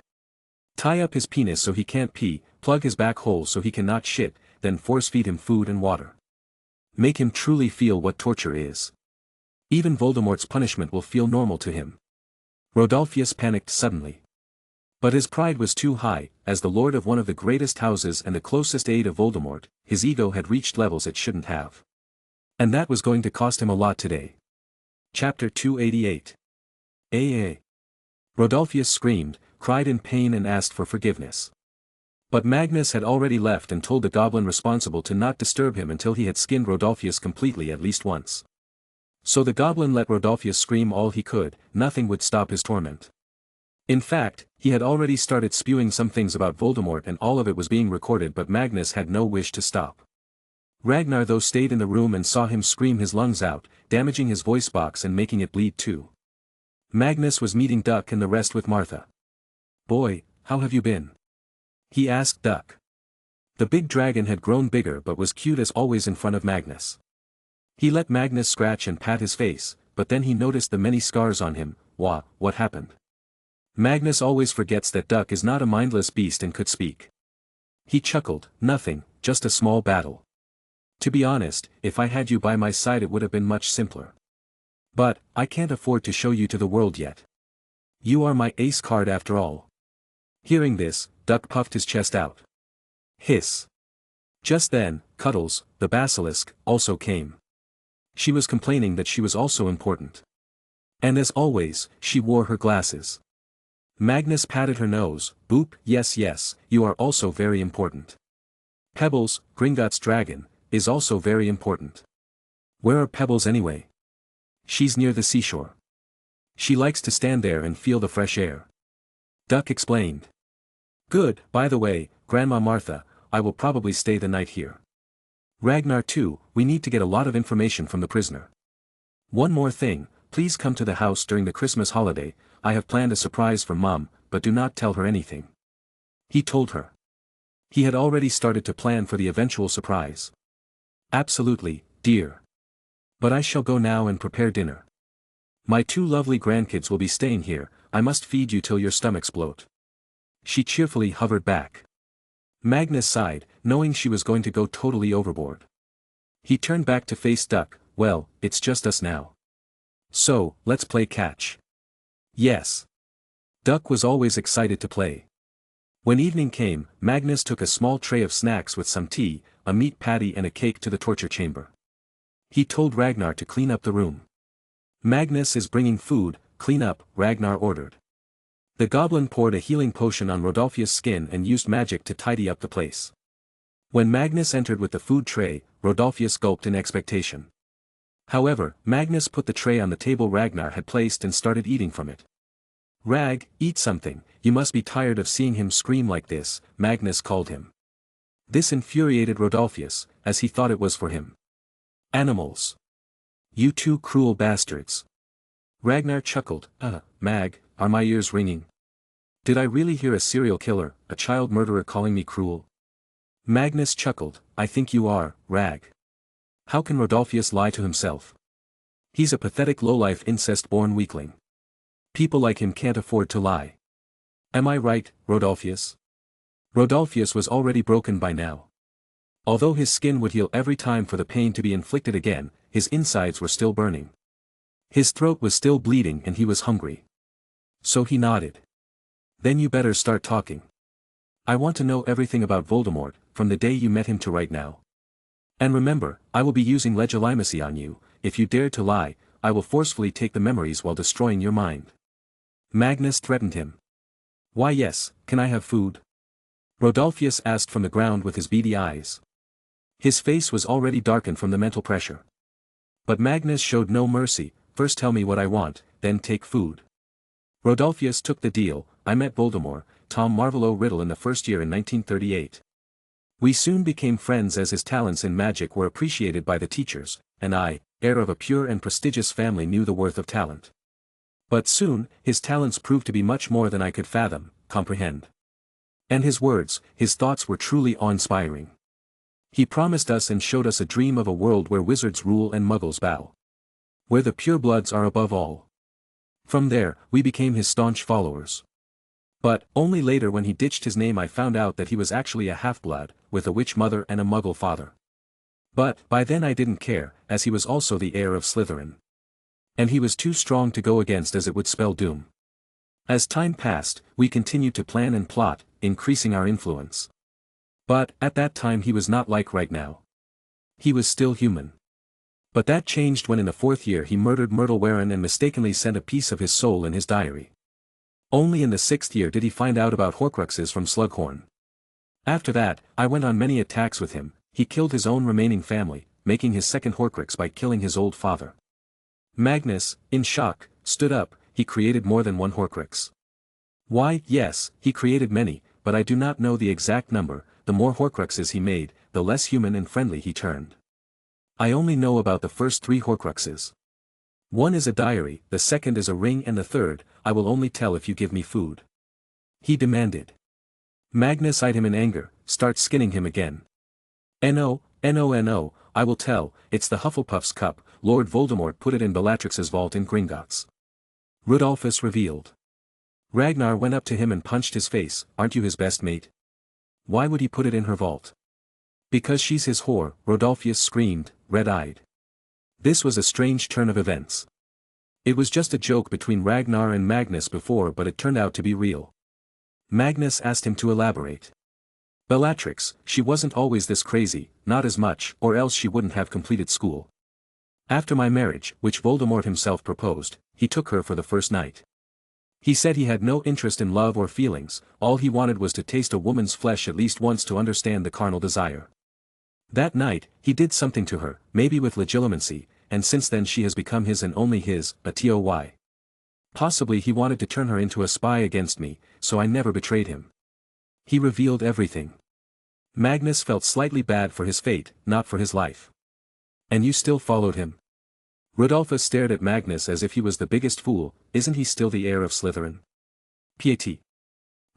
Tie up his penis so he can't pee, plug his back hole so he cannot shit, then force feed him food and water. Make him truly feel what torture is. Even Voldemort's punishment will feel normal to him. Rodolphus panicked suddenly. But his pride was too high. As the lord of one of the greatest houses and the closest aide of Voldemort, his ego had reached levels it shouldn't have. And that was going to cost him a lot today. Chapter 288. AA. Rodolphus screamed, cried in pain and asked for forgiveness. But Magnus had already left and told the goblin responsible to not disturb him until he had skinned Rodolphus completely at least once. So the goblin let Rodolphus scream all he could. Nothing would stop his torment. In fact, he had already started spewing some things about Voldemort and all of it was being recorded, but Magnus had no wish to stop. Ragnar though stayed in the room and saw him scream his lungs out, damaging his voice box and making it bleed too. Magnus was meeting Duck and the rest with Martha. Boy, how have you been? He asked Duck. The big dragon had grown bigger but was cute as always in front of Magnus. He let Magnus scratch and pat his face, but then he noticed the many scars on him. What happened? Magnus always forgets that Duck is not a mindless beast and could speak. He chuckled, nothing, just a small battle. To be honest, if I had you by my side it would have been much simpler. But, I can't afford to show you to the world yet. You are my ace card after all. Hearing this, Duck puffed his chest out. Hiss. Just then, Cuddles, the basilisk, also came. She was complaining that she was also important. And as always, she wore her glasses. Magnus patted her nose. Boop, yes, you are also very important. Pebbles, Gringotts' dragon, is also very important. Where are Pebbles anyway? She's near the seashore. She likes to stand there and feel the fresh air. Duck explained. Good, by the way, Grandma Martha, I will probably stay the night here. Ragnar too, we need to get a lot of information from the prisoner. One more thing, please come to the house during the Christmas holiday. I have planned a surprise for Mom, but do not tell her anything. He told her. He had already started to plan for the eventual surprise. Absolutely, dear. But I shall go now and prepare dinner. My 2 lovely grandkids will be staying here, I must feed you till your stomachs bloat. She cheerfully hovered back. Magnus sighed, knowing she was going to go totally overboard. He turned back to face Duck. Well, it's just us now. So, let's play catch. Yes. Duck was always excited to play. When evening came, Magnus took a small tray of snacks with some tea, a meat patty and a cake to the torture chamber. He told Ragnar to clean up the room. Magnus is bringing food, clean up, Ragnar ordered. The goblin poured a healing potion on Rodolphius' skin and used magic to tidy up the place. When Magnus entered with the food tray, Rodolphius gulped in expectation. However, Magnus put the tray on the table Ragnar had placed and started eating from it. Rag, eat something, you must be tired of seeing him scream like this, Magnus called him. This infuriated Rodolphius, as he thought it was for him. Animals. You 2 cruel bastards. Ragnar chuckled. Mag, are my ears ringing? Did I really hear a serial killer, a child murderer calling me cruel? Magnus chuckled. I think you are, Rag. How can Rodolphius lie to himself? He's a pathetic lowlife incest-born weakling. People like him can't afford to lie. Am I right, Rodolphius? Rodolphius was already broken by now. Although his skin would heal every time for the pain to be inflicted again, his insides were still burning. His throat was still bleeding and he was hungry. So he nodded. Then you better start talking. I want to know everything about Voldemort, from the day you met him to right now. And remember, I will be using legilimacy on you. If you dare to lie, I will forcefully take the memories while destroying your mind. Magnus threatened him. Why yes, can I have food? Rodolphius asked from the ground with his beady eyes. His face was already darkened from the mental pressure. But Magnus showed no mercy. First tell me what I want, then take food. Rodolphius took the deal. I met Voldemort, Tom Marvolo Riddle in the first year in 1938. We soon became friends as his talents in magic were appreciated by the teachers, and I, heir of a pure and prestigious family, knew the worth of talent. But soon, his talents proved to be much more than I could fathom, comprehend. And his words, his thoughts were truly awe-inspiring. He promised us and showed us a dream of a world where wizards rule and muggles bow. Where the purebloods are above all. From there, we became his staunch followers. But, only later when he ditched his name I found out that he was actually a half-blood, with a witch mother and a muggle father. But, by then I didn't care, as he was also the heir of Slytherin. And he was too strong to go against as it would spell doom. As time passed, we continued to plan and plot, increasing our influence. But, at that time he was not like right now. He was still human. But that changed when in the 4th year he murdered Myrtle Warren and mistakenly sent a piece of his soul in his diary. Only in the 6th year did he find out about Horcruxes from Slughorn. After that, I went on many attacks with him. He killed his own remaining family, making his second Horcrux by killing his old father. Magnus, in shock, stood up. He created more than one Horcrux. Why, yes, he created many, but I do not know the exact number. The more Horcruxes he made, the less human and friendly he turned. I only know about the first 3 Horcruxes. One is a diary, the second is a ring, and the third, I will only tell if you give me food. He demanded. Magnus eyed him in anger. Start skinning him again. No, I will tell, it's the Hufflepuff's cup, Lord Voldemort put it in Bellatrix's vault in Gringotts. Rodolphus revealed. Ragnar went up to him and punched his face, aren't you his best mate? Why would he put it in her vault? Because she's his whore, Rodolphus screamed, red-eyed. This was a strange turn of events. It was just a joke between Ragnar and Magnus before, but it turned out to be real. Magnus asked him to elaborate. Bellatrix, she wasn't always this crazy, not as much, or else she wouldn't have completed school. After my marriage, which Voldemort himself proposed, he took her for the first night. He said he had no interest in love or feelings, all he wanted was to taste a woman's flesh at least once to understand the carnal desire. That night, he did something to her, maybe with legitimacy, and since then she has become his and only his, a TOY. Possibly he wanted to turn her into a spy against me, so I never betrayed him. He revealed everything. Magnus felt slightly bad for his fate, not for his life. And you still followed him? Rodolphus stared at Magnus as if he was the biggest fool, isn't he still the heir of Slytherin? Piety.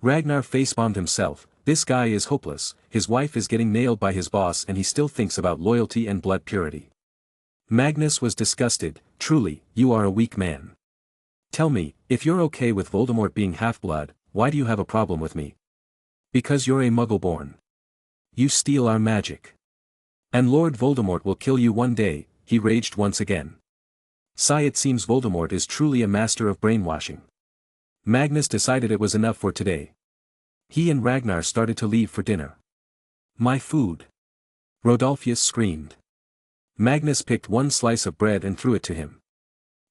Ragnar face-bombed himself, this guy is hopeless, his wife is getting nailed by his boss and he still thinks about loyalty and blood purity. Magnus was disgusted, truly, you are a weak man. Tell me, if you're okay with Voldemort being half-blood, why do you have a problem with me? Because you're a Muggle-born. You steal our magic. And Lord Voldemort will kill you one day, he raged once again. Sigh, it seems Voldemort is truly a master of brainwashing. Magnus decided it was enough for today. He and Ragnar started to leave for dinner. My food! Rodolphus screamed. Magnus picked one slice of bread and threw it to him.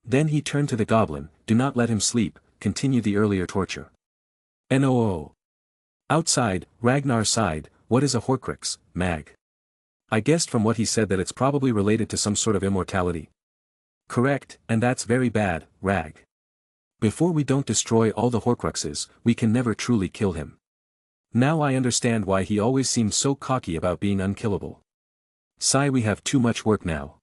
Then he turned to the goblin, do not let him sleep, continue the earlier torture. No. Outside, Ragnar sighed, what is a Horcrux, Mag? I guessed from what he said that it's probably related to some sort of immortality. Correct, and that's very bad, Rag. Before we don't destroy all the Horcruxes, we can never truly kill him. Now I understand why he always seemed so cocky about being unkillable. Sigh, we have too much work now.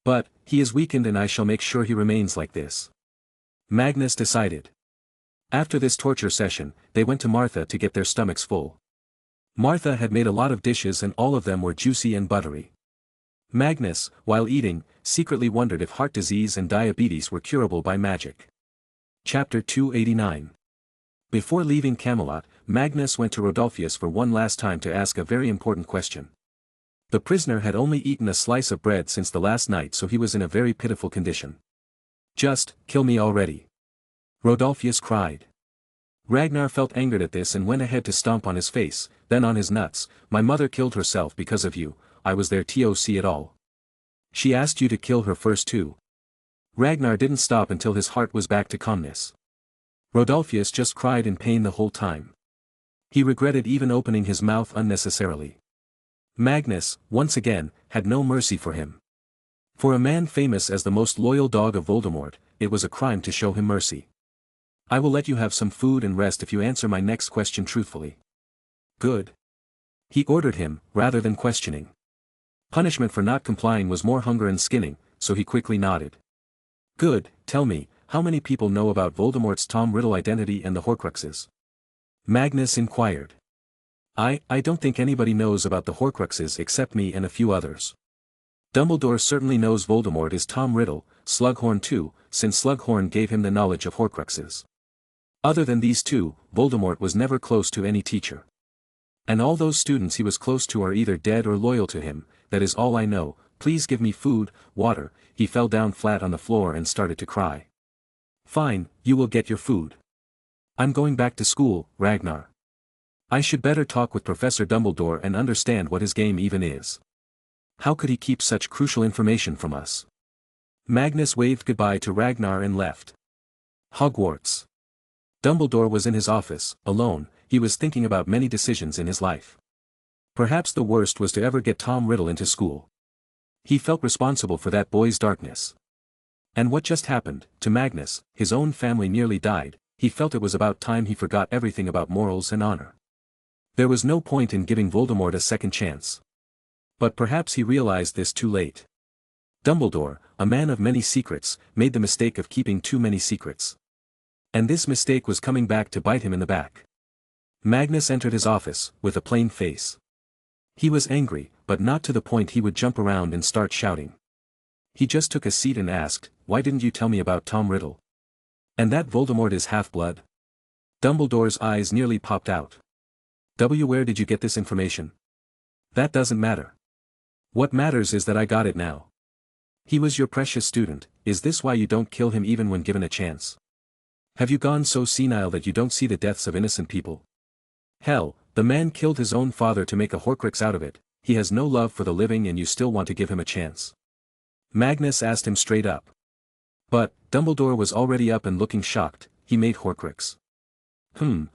But, he is weakened and I shall make sure he remains like this. Magnus decided. After this torture session, they went to Martha to get their stomachs full. Martha had made a lot of dishes and all of them were juicy and buttery. Magnus, while eating, secretly wondered if heart disease and diabetes were curable by magic. Chapter 289. Before leaving Camelot, Magnus went to Rodolphus for one last time to ask a very important question. The prisoner had only eaten a slice of bread since the last night, so he was in a very pitiful condition. Just, kill me already. Rodolphus cried. Ragnar felt angered at this and went ahead to stomp on his face, then on his nuts, my mother killed herself because of you, I was there TOC at all. She asked you to kill her first too. Ragnar didn't stop until his heart was back to calmness. Rodolphus just cried in pain the whole time. He regretted even opening his mouth unnecessarily. Magnus, once again, had no mercy for him. For a man famous as the most loyal dog of Voldemort, it was a crime to show him mercy. I will let you have some food and rest if you answer my next question truthfully. Good. He ordered him, rather than questioning. Punishment for not complying was more hunger and skinning, so he quickly nodded. Good, tell me, how many people know about Voldemort's Tom Riddle identity and the Horcruxes? Magnus inquired. I don't think anybody knows about the Horcruxes except me and a few others. Dumbledore certainly knows Voldemort is Tom Riddle, Slughorn too, since Slughorn gave him the knowledge of Horcruxes. Other than these two, Voldemort was never close to any teacher. And all those students he was close to are either dead or loyal to him, that is all I know, please give me food, water, he fell down flat on the floor and started to cry. Fine, you will get your food. I'm going back to school, Ragnar. I should better talk with Professor Dumbledore and understand what his game even is. How could he keep such crucial information from us? Magnus waved goodbye to Ragnar and left. Hogwarts. Dumbledore was in his office, alone, he was thinking about many decisions in his life. Perhaps the worst was to ever get Tom Riddle into school. He felt responsible for that boy's darkness. And what just happened, to Magnus, his own family nearly died, he felt it was about time he forgot everything about morals and honor. There was no point in giving Voldemort a second chance. But perhaps he realized this too late. Dumbledore, a man of many secrets, made the mistake of keeping too many secrets. And this mistake was coming back to bite him in the back. Magnus entered his office, with a plain face. He was angry, but not to the point he would jump around and start shouting. He just took a seat and asked, "Why didn't you tell me about Tom Riddle? And that Voldemort is half-blood?" Dumbledore's eyes nearly popped out. Where did you get this information? That doesn't matter. What matters is that I got it now. He was your precious student, is this why you don't kill him even when given a chance? Have you gone so senile that you don't see the deaths of innocent people? Hell, the man killed his own father to make a Horcrux out of it, he has no love for the living and you still want to give him a chance. Magnus asked him straight up. But, Dumbledore was already up and looking shocked, he made Horcrux.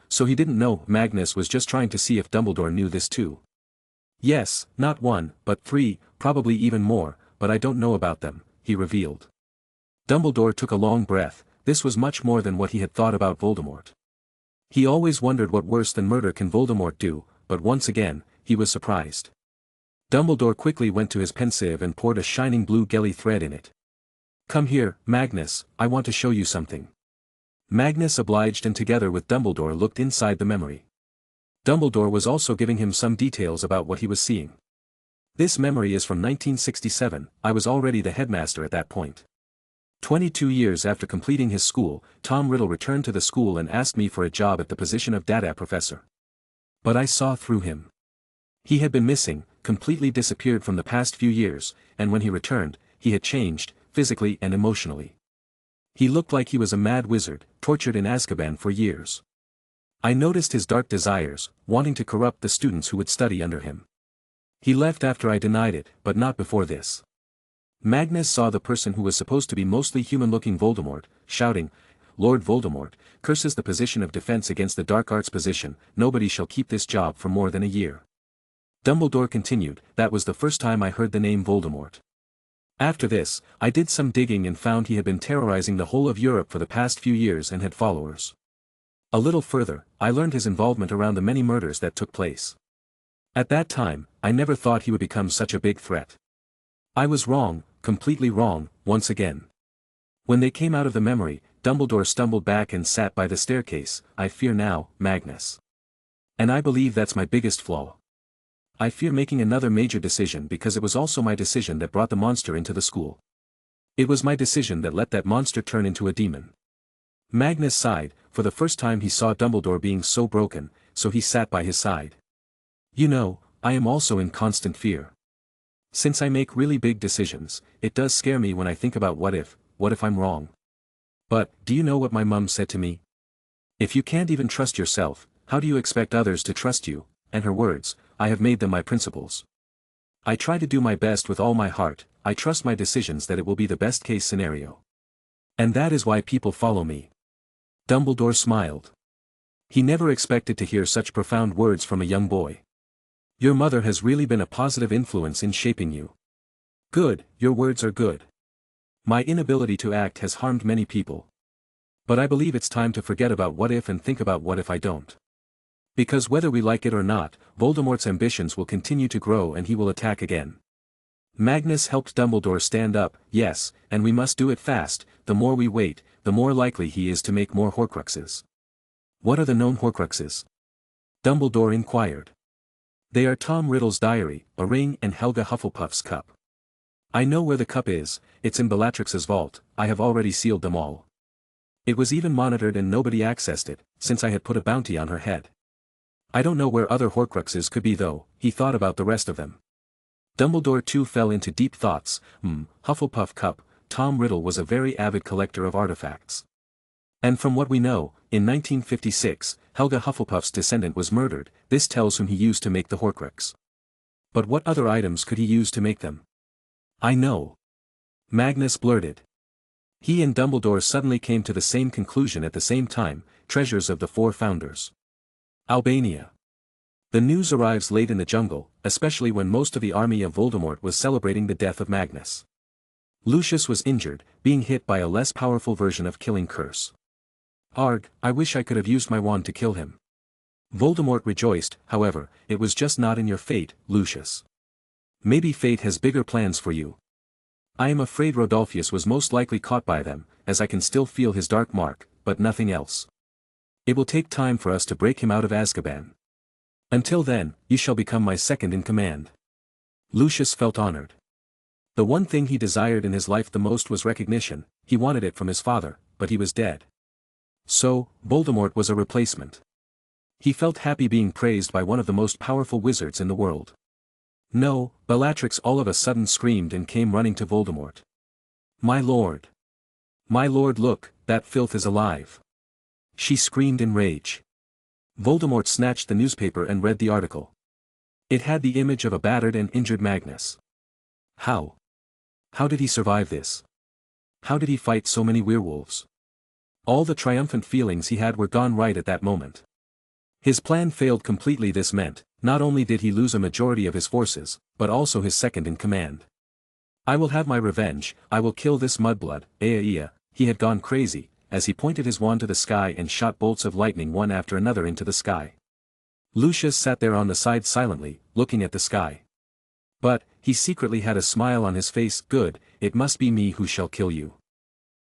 So he didn't know. Magnus was just trying to see if Dumbledore knew this too. Yes, not one, but 3, probably even more, but I don't know about them, he revealed. Dumbledore took a long breath, this was much more than what he had thought about Voldemort. He always wondered what worse than murder can Voldemort do, but once again, he was surprised. Dumbledore quickly went to his pensieve and poured a shining blue gelly thread in it. Come here, Magnus, I want to show you something. Magnus obliged and together with Dumbledore looked inside the memory. Dumbledore was also giving him some details about what he was seeing. This memory is from 1967, I was already the headmaster at that point. 22 years after completing his school, Tom Riddle returned to the school and asked me for a job at the position of data professor. But I saw through him. He had been missing, completely disappeared from the past few years, and when he returned, he had changed, physically and emotionally. He looked like he was a mad wizard, tortured in Azkaban for years. I noticed his dark desires, wanting to corrupt the students who would study under him. He left after I denied it, but not before this. Magnus saw the person who was supposed to be mostly human-looking Voldemort, shouting, Lord Voldemort, curses the position of defense against the dark arts position, nobody shall keep this job for more than a year. Dumbledore continued, that was the first time I heard the name Voldemort. After this, I did some digging and found he had been terrorizing the whole of Europe for the past few years and had followers. A little further, I learned his involvement around the many murders that took place. At that time, I never thought he would become such a big threat. I was wrong, completely wrong, once again. When they came out of the memory, Dumbledore stumbled back and sat by the staircase. I fear now, Magnus. And I believe that's my biggest flaw. I fear making another major decision because it was also my decision that brought the monster into the school. It was my decision that let that monster turn into a demon. Magnus sighed, for the first time he saw Dumbledore being so broken, so he sat by his side. You know, I am also in constant fear. Since I make really big decisions, it does scare me when I think about what if I'm wrong. But, do you know what my mum said to me? If you can't even trust yourself, how do you expect others to trust you? And her words, I have made them my principles. I try to do my best with all my heart, I trust my decisions that it will be the best case scenario. And that is why people follow me. Dumbledore smiled. He never expected to hear such profound words from a young boy. Your mother has really been a positive influence in shaping you. Good, your words are good. My inability to act has harmed many people. But I believe it's time to forget about what if and think about what if I don't. Because whether we like it or not, Voldemort's ambitions will continue to grow and he will attack again. Magnus helped Dumbledore stand up, yes, and we must do it fast, the more we wait, the more likely he is to make more Horcruxes. What are the known Horcruxes? Dumbledore inquired. They are Tom Riddle's diary, a ring and Helga Hufflepuff's cup. I know where the cup is, it's in Bellatrix's vault, I have already sealed them all. It was even monitored and nobody accessed it, since I had put a bounty on her head. I don't know where other Horcruxes could be though, he thought about the rest of them. Dumbledore too fell into deep thoughts, Hufflepuff cup, Tom Riddle was a very avid collector of artifacts. And from what we know, in 1956, Helga Hufflepuff's descendant was murdered, this tells whom he used to make the Horcrux. But what other items could he use to make them? I know. Magnus blurted. He and Dumbledore suddenly came to the same conclusion at the same time, treasures of the 4 founders. Albania. The news arrives late in the jungle, especially when most of the army of Voldemort was celebrating the death of Magnus. Lucius was injured, being hit by a less powerful version of Killing Curse. Arg, I wish I could have used my wand to kill him. Voldemort rejoiced, however, it was just not in your fate, Lucius. Maybe fate has bigger plans for you. I am afraid Rodolphus was most likely caught by them, as I can still feel his dark mark, but nothing else. It will take time for us to break him out of Azkaban. Until then, you shall become my second in command. Lucius felt honored. The one thing he desired in his life the most was recognition. He wanted it from his father, but he was dead. So, Voldemort was a replacement. He felt happy being praised by one of the most powerful wizards in the world. No, Bellatrix all of a sudden screamed and came running to Voldemort. My lord! My lord, look, that filth is alive! She screamed in rage. Voldemort snatched the newspaper and read the article. It had the image of a battered and injured Magnus. How? How did he survive this? How did he fight so many werewolves? All the triumphant feelings he had were gone right at that moment. His plan failed completely. This meant, not only did he lose a majority of his forces, but also his second in command. I will have my revenge, I will kill this mudblood, he had gone crazy, as he pointed his wand to the sky and shot bolts of lightning one after another into the sky. Lucius sat there on the side silently, looking at the sky. But, he secretly had a smile on his face. Good, it must be me who shall kill you.